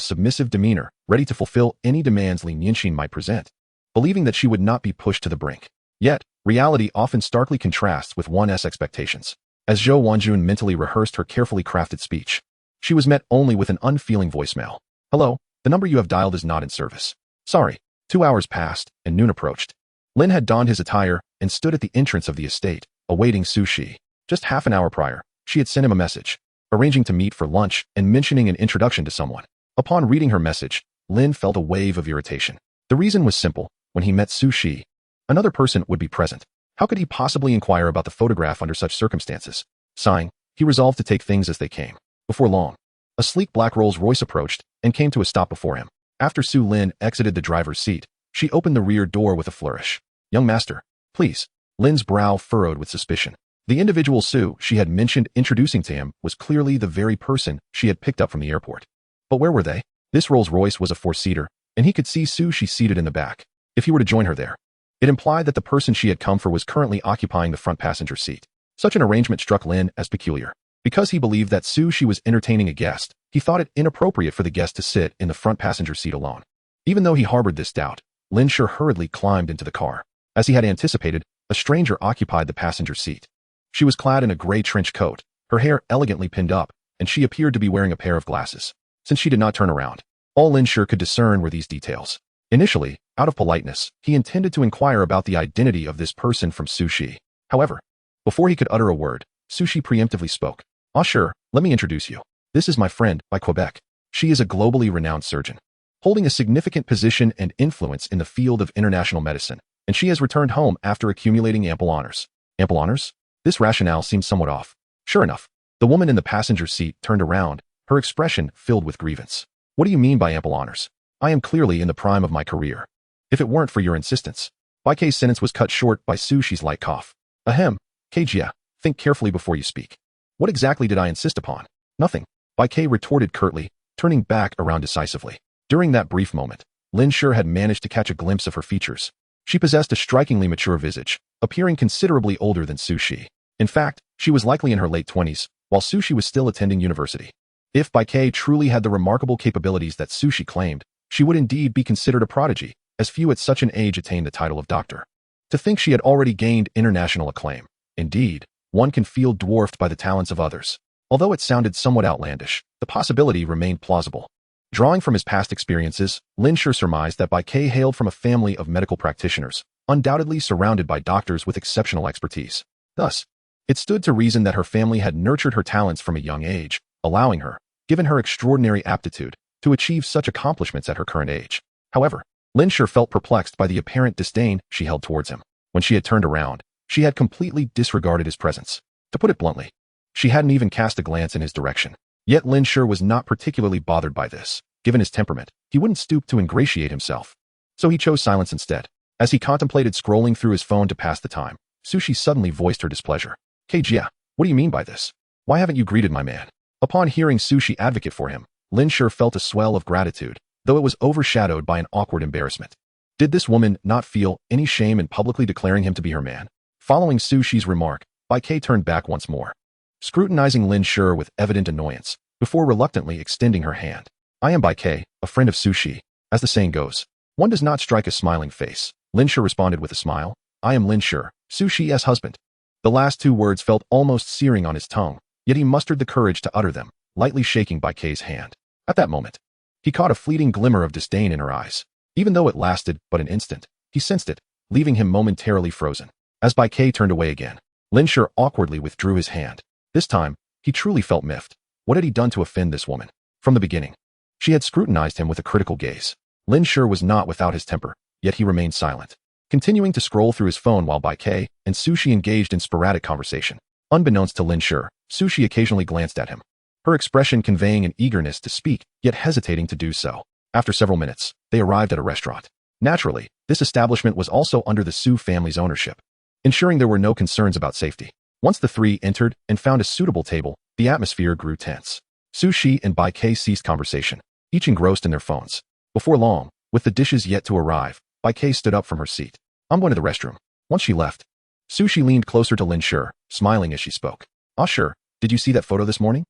submissive demeanor, ready to fulfill any demands Lin Shi might present, believing that she would not be pushed to the brink. Yet, reality often starkly contrasts with one's expectations. As Zhou Wanjun mentally rehearsed her carefully crafted speech, she was met only with an unfeeling voicemail. Hello, the number you have dialed is not in service. Sorry. 2 hours passed, and noon approached. Lin had donned his attire and stood at the entrance of the estate, awaiting Su Shi. Just half an hour prior, she had sent him a message, arranging to meet for lunch and mentioning an introduction to someone. Upon reading her message, Lin felt a wave of irritation. The reason was simple. When he met Su Shi, another person would be present. How could he possibly inquire about the photograph under such circumstances? Sighing, he resolved to take things as they came. Before long, a sleek black Rolls-Royce approached and came to a stop before him. After Su Lin exited the driver's seat, she opened the rear door with a flourish. Young master, please. Lin's brow furrowed with suspicion. The individual Su she had mentioned introducing to him was clearly the very person she had picked up from the airport. But where were they? This Rolls-Royce was a four-seater, and he could see Su Shi seated in the back. If he were to join her there, it implied that the person she had come for was currently occupying the front passenger seat. Such an arrangement struck Lin as peculiar. Because he believed that Su Shi was entertaining a guest, he thought it inappropriate for the guest to sit in the front passenger seat alone. Even though he harbored this doubt, Lin Shi hurriedly climbed into the car. As he had anticipated, a stranger occupied the passenger seat. She was clad in a gray trench coat, her hair elegantly pinned up, and she appeared to be wearing a pair of glasses. Since she did not turn around, all Lin Shi could discern were these details. Initially, out of politeness, he intended to inquire about the identity of this person from Su Shi. However, before he could utter a word, Su Shi preemptively spoke. Ah sure, let me introduce you. This is my friend, by Quebec. She is a globally renowned surgeon, holding a significant position and influence in the field of international medicine, and she has returned home after accumulating ample honors. Ample honors? This rationale seems somewhat off. Sure enough, the woman in the passenger seat turned around, her expression filled with grievance. What do you mean by ample honors? I am clearly in the prime of my career. If it weren't for your insistence. Bai Kei's sentence was cut short by Su Shi's light cough. Ahem, Keijia, think carefully before you speak. What exactly did I insist upon? Nothing. Bai Kei retorted curtly, turning back around decisively. During that brief moment, Lin Shi had managed to catch a glimpse of her features. She possessed a strikingly mature visage, appearing considerably older than Su Shi. In fact, she was likely in her late 20s, while Su Shi was still attending university. If Bai Kei truly had the remarkable capabilities that Sushi claimed, she would indeed be considered a prodigy, as few at such an age attain the title of doctor. To think she had already gained international acclaim. Indeed, one can feel dwarfed by the talents of others. Although it sounded somewhat outlandish, the possibility remained plausible. Drawing from his past experiences, Lin Shi surmised that Bai Kei hailed from a family of medical practitioners, undoubtedly surrounded by doctors with exceptional expertise. Thus, it stood to reason that her family had nurtured her talents from a young age, allowing her, given her extraordinary aptitude, to achieve such accomplishments at her current age. However, Lin Shi felt perplexed by the apparent disdain she held towards him. When she had turned around, she had completely disregarded his presence. To put it bluntly, she hadn't even cast a glance in his direction. Yet Lin Shi was not particularly bothered by this. Given his temperament, he wouldn't stoop to ingratiate himself. So he chose silence instead. As he contemplated scrolling through his phone to pass the time, Sushi suddenly voiced her displeasure. Jia, what do you mean by this? Why haven't you greeted my man? Upon hearing Sushi advocate for him, Lin Shi felt a swell of gratitude, though it was overshadowed by an awkward embarrassment. Did this woman not feel any shame in publicly declaring him to be her man? Following Sushi's remark, Bai Kei turned back once more, scrutinizing Lin Shi with evident annoyance, before reluctantly extending her hand. I am Bai Kei, a friend of Sushi. As the saying goes, one does not strike a smiling face. Lin Shi responded with a smile. I am Lin Shi, Sushi's husband. The last two words felt almost searing on his tongue, yet he mustered the courage to utter them, lightly shaking Bai Kei's hand. At that moment, he caught a fleeting glimmer of disdain in her eyes. Even though it lasted but an instant, he sensed it, leaving him momentarily frozen. As Bai Kei turned away again, Lin Shi awkwardly withdrew his hand. This time, he truly felt miffed. What had he done to offend this woman? From the beginning, she had scrutinized him with a critical gaze. Lin Shi was not without his temper, yet he remained silent, continuing to scroll through his phone while Bai Kei and Sushi engaged in sporadic conversation. Unbeknownst to Lin Shi, Sushi occasionally glanced at him, her expression conveying an eagerness to speak, yet hesitating to do so. After several minutes, they arrived at a restaurant. Naturally, this establishment was also under the Su family's ownership, ensuring there were no concerns about safety. Once the three entered and found a suitable table, the atmosphere grew tense. Sushi and Bai Kei ceased conversation, each engrossed in their phones. Before long, with the dishes yet to arrive, Bai Kei stood up from her seat. I'm going to the restroom. Once she left, Sushi leaned closer to Lin Shi, smiling as she spoke. Ah sure, did you see that photo this morning?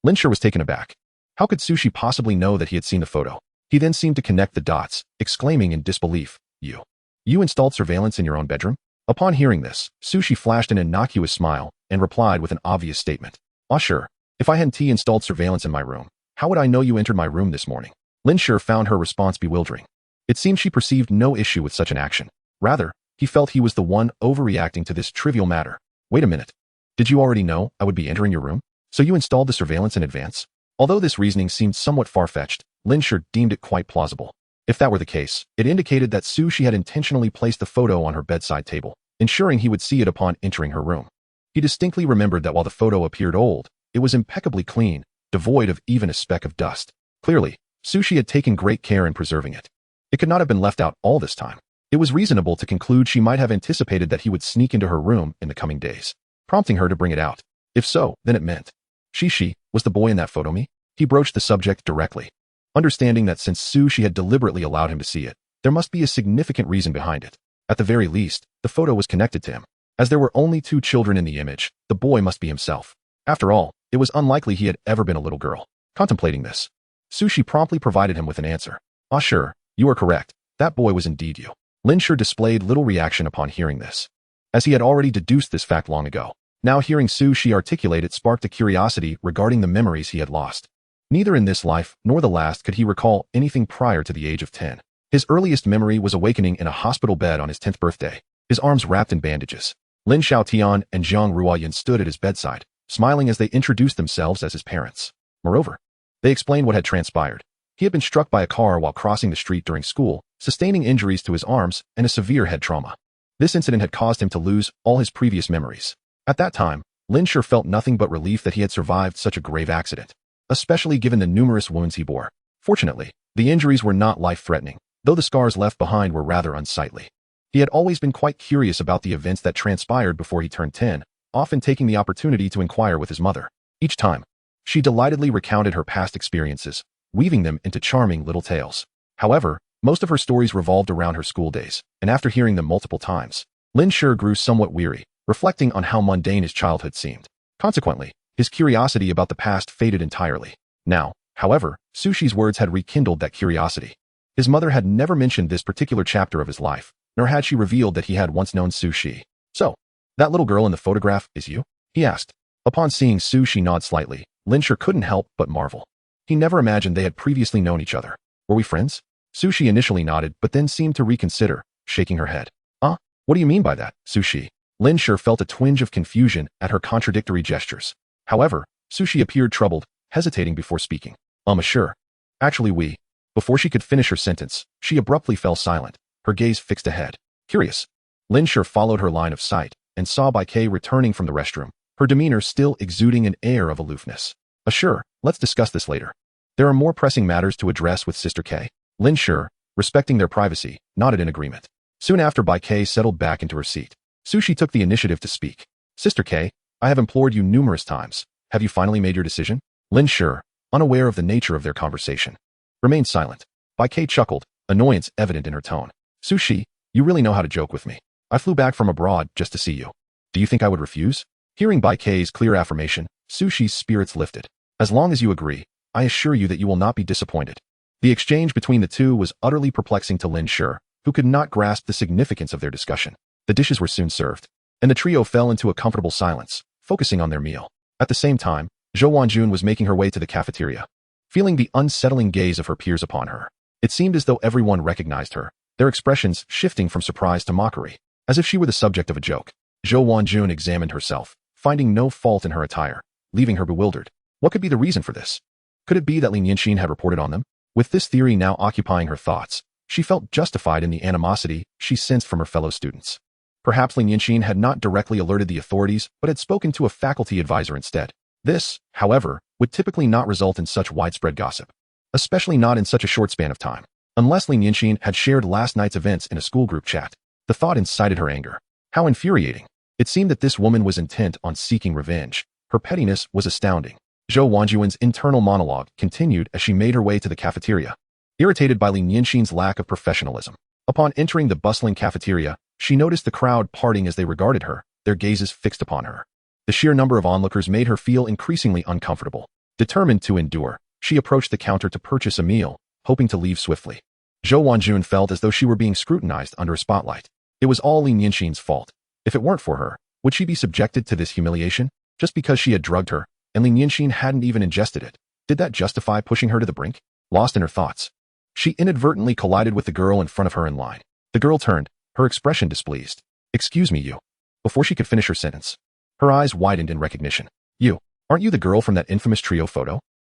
Lin Shi was taken aback. How could Sushi possibly know that he had seen the photo? He then seemed to connect the dots, exclaiming in disbelief, You installed surveillance in your own bedroom? Upon hearing this, Sushi flashed an innocuous smile and replied with an obvious statement. Ah sure, if I hadn't installed surveillance in my room, how would I know you entered my room this morning? Lin Shi found her response bewildering. It seemed she perceived no issue with such an action. Rather, he felt he was the one overreacting to this trivial matter. Wait a minute. Did you already know I would be entering your room? So you installed the surveillance in advance? Although this reasoning seemed somewhat far-fetched, Lin Shi deemed it quite plausible. If that were the case, it indicated that Sushi had intentionally placed the photo on her bedside table, ensuring he would see it upon entering her room. He distinctly remembered that while the photo appeared old, it was impeccably clean, devoid of even a speck of dust. Clearly, Sushi had taken great care in preserving it. It could not have been left out all this time. It was reasonable to conclude she might have anticipated that he would sneak into her room in the coming days, prompting her to bring it out. If so, then it meant Shi was the boy in that photo me? He broached the subject directly, understanding that since Sushi had deliberately allowed him to see it, there must be a significant reason behind it. At the very least, the photo was connected to him. As there were only two children in the image, the boy must be himself. After all, it was unlikely he had ever been a little girl. Contemplating this, Sushi promptly provided him with an answer. Ah sure, you are correct. That boy was indeed you. Lin Shi displayed little reaction upon hearing this, as he had already deduced this fact long ago. Now hearing Sushi articulate it sparked a curiosity regarding the memories he had lost. Neither in this life nor the last could he recall anything prior to the age of 10. His earliest memory was awakening in a hospital bed on his 10th birthday, his arms wrapped in bandages. Lin Xiaotian and Zhang Ruoyan stood at his bedside, smiling as they introduced themselves as his parents. Moreover, they explained what had transpired. He had been struck by a car while crossing the street during school, sustaining injuries to his arms and a severe head trauma. This incident had caused him to lose all his previous memories. At that time, Lin Shi felt nothing but relief that he had survived such a grave accident, especially given the numerous wounds he bore. Fortunately, the injuries were not life-threatening, though the scars left behind were rather unsightly. He had always been quite curious about the events that transpired before he turned 10, often taking the opportunity to inquire with his mother. Each time, she delightedly recounted her past experiences, weaving them into charming little tales. However, most of her stories revolved around her school days, and after hearing them multiple times, Lin Shi grew somewhat weary, reflecting on how mundane his childhood seemed. Consequently, His curiosity about the past faded entirely. Now, however, Sushi's words had rekindled that curiosity. His mother had never mentioned this particular chapter of his life, nor had she revealed that he had once known Sushi. "So, that little girl in the photograph is you?" he asked. Upon seeing Sushi nod slightly, Lin Shi couldn't help but marvel. He never imagined they had previously known each other. "Were we friends?" Sushi initially nodded but then seemed to reconsider, shaking her head. What do you mean by that, Sushi?" Lin Shi felt a twinge of confusion at her contradictory gestures. However, Sushi appeared troubled, hesitating before speaking. Sure. Actually we..." Before she could finish her sentence, she abruptly fell silent, her gaze fixed ahead. Curious. Lin Shi followed her line of sight and saw Bai Kei returning from the restroom, her demeanor still exuding an air of aloofness. Sure, let's discuss this later. There are more pressing matters to address with Sister Kei." Lin Shi, respecting their privacy, nodded in agreement. Soon after Bai Kei settled back into her seat, Sushi took the initiative to speak. "Sister Kei, I have implored you numerous times. Have you finally made your decision?" Lin Shi, unaware of the nature of their conversation, remained silent. Bai Kei chuckled, annoyance evident in her tone. "Sushi, you really know how to joke with me. I flew back from abroad just to see you. Do you think I would refuse?" Hearing Bai Kei's clear affirmation, Sushi's spirits lifted. "As long as you agree, I assure you that you will not be disappointed." The exchange between the two was utterly perplexing to Lin Shi, who could not grasp the significance of their discussion. The dishes were soon served, and the trio fell into a comfortable silence, focusing on their meal. At the same time, Zhou Wanjun was making her way to the cafeteria. Feeling the unsettling gaze of her peers upon her, it seemed as though everyone recognized her, their expressions shifting from surprise to mockery, as if she were the subject of a joke. Zhou Wanjun examined herself, finding no fault in her attire, leaving her bewildered. What could be the reason for this? Could it be that Lin Shi had reported on them? With this theory now occupying her thoughts, she felt justified in the animosity she sensed from her fellow students. Perhaps Lin Shi had not directly alerted the authorities, but had spoken to a faculty advisor instead. This, however, would typically not result in such widespread gossip, especially not in such a short span of time. Unless Lin Shi had shared last night's events in a school group chat, the thought incited her anger. How infuriating. It seemed that this woman was intent on seeking revenge. Her pettiness was astounding. Zhou Wanjun's internal monologue continued as she made her way to the cafeteria, irritated by Lin Shi's lack of professionalism. Upon entering the bustling cafeteria, she noticed the crowd parting as they regarded her, their gazes fixed upon her. The sheer number of onlookers made her feel increasingly uncomfortable. Determined to endure, she approached the counter to purchase a meal, hoping to leave swiftly. Zhou Wanjun felt as though she were being scrutinized under a spotlight. It was all Lin Shi's fault. If it weren't for her, would she be subjected to this humiliation? Just because she had drugged her, and Lin Shi hadn't even ingested it, did that justify pushing her to the brink? Lost in her thoughts, she inadvertently collided with the girl in front of her in line. The girl turned, her expression displeased. "Excuse me, you." Before she could finish her sentence, her eyes widened in recognition. "You, aren't you the girl from that infamous trio photo?"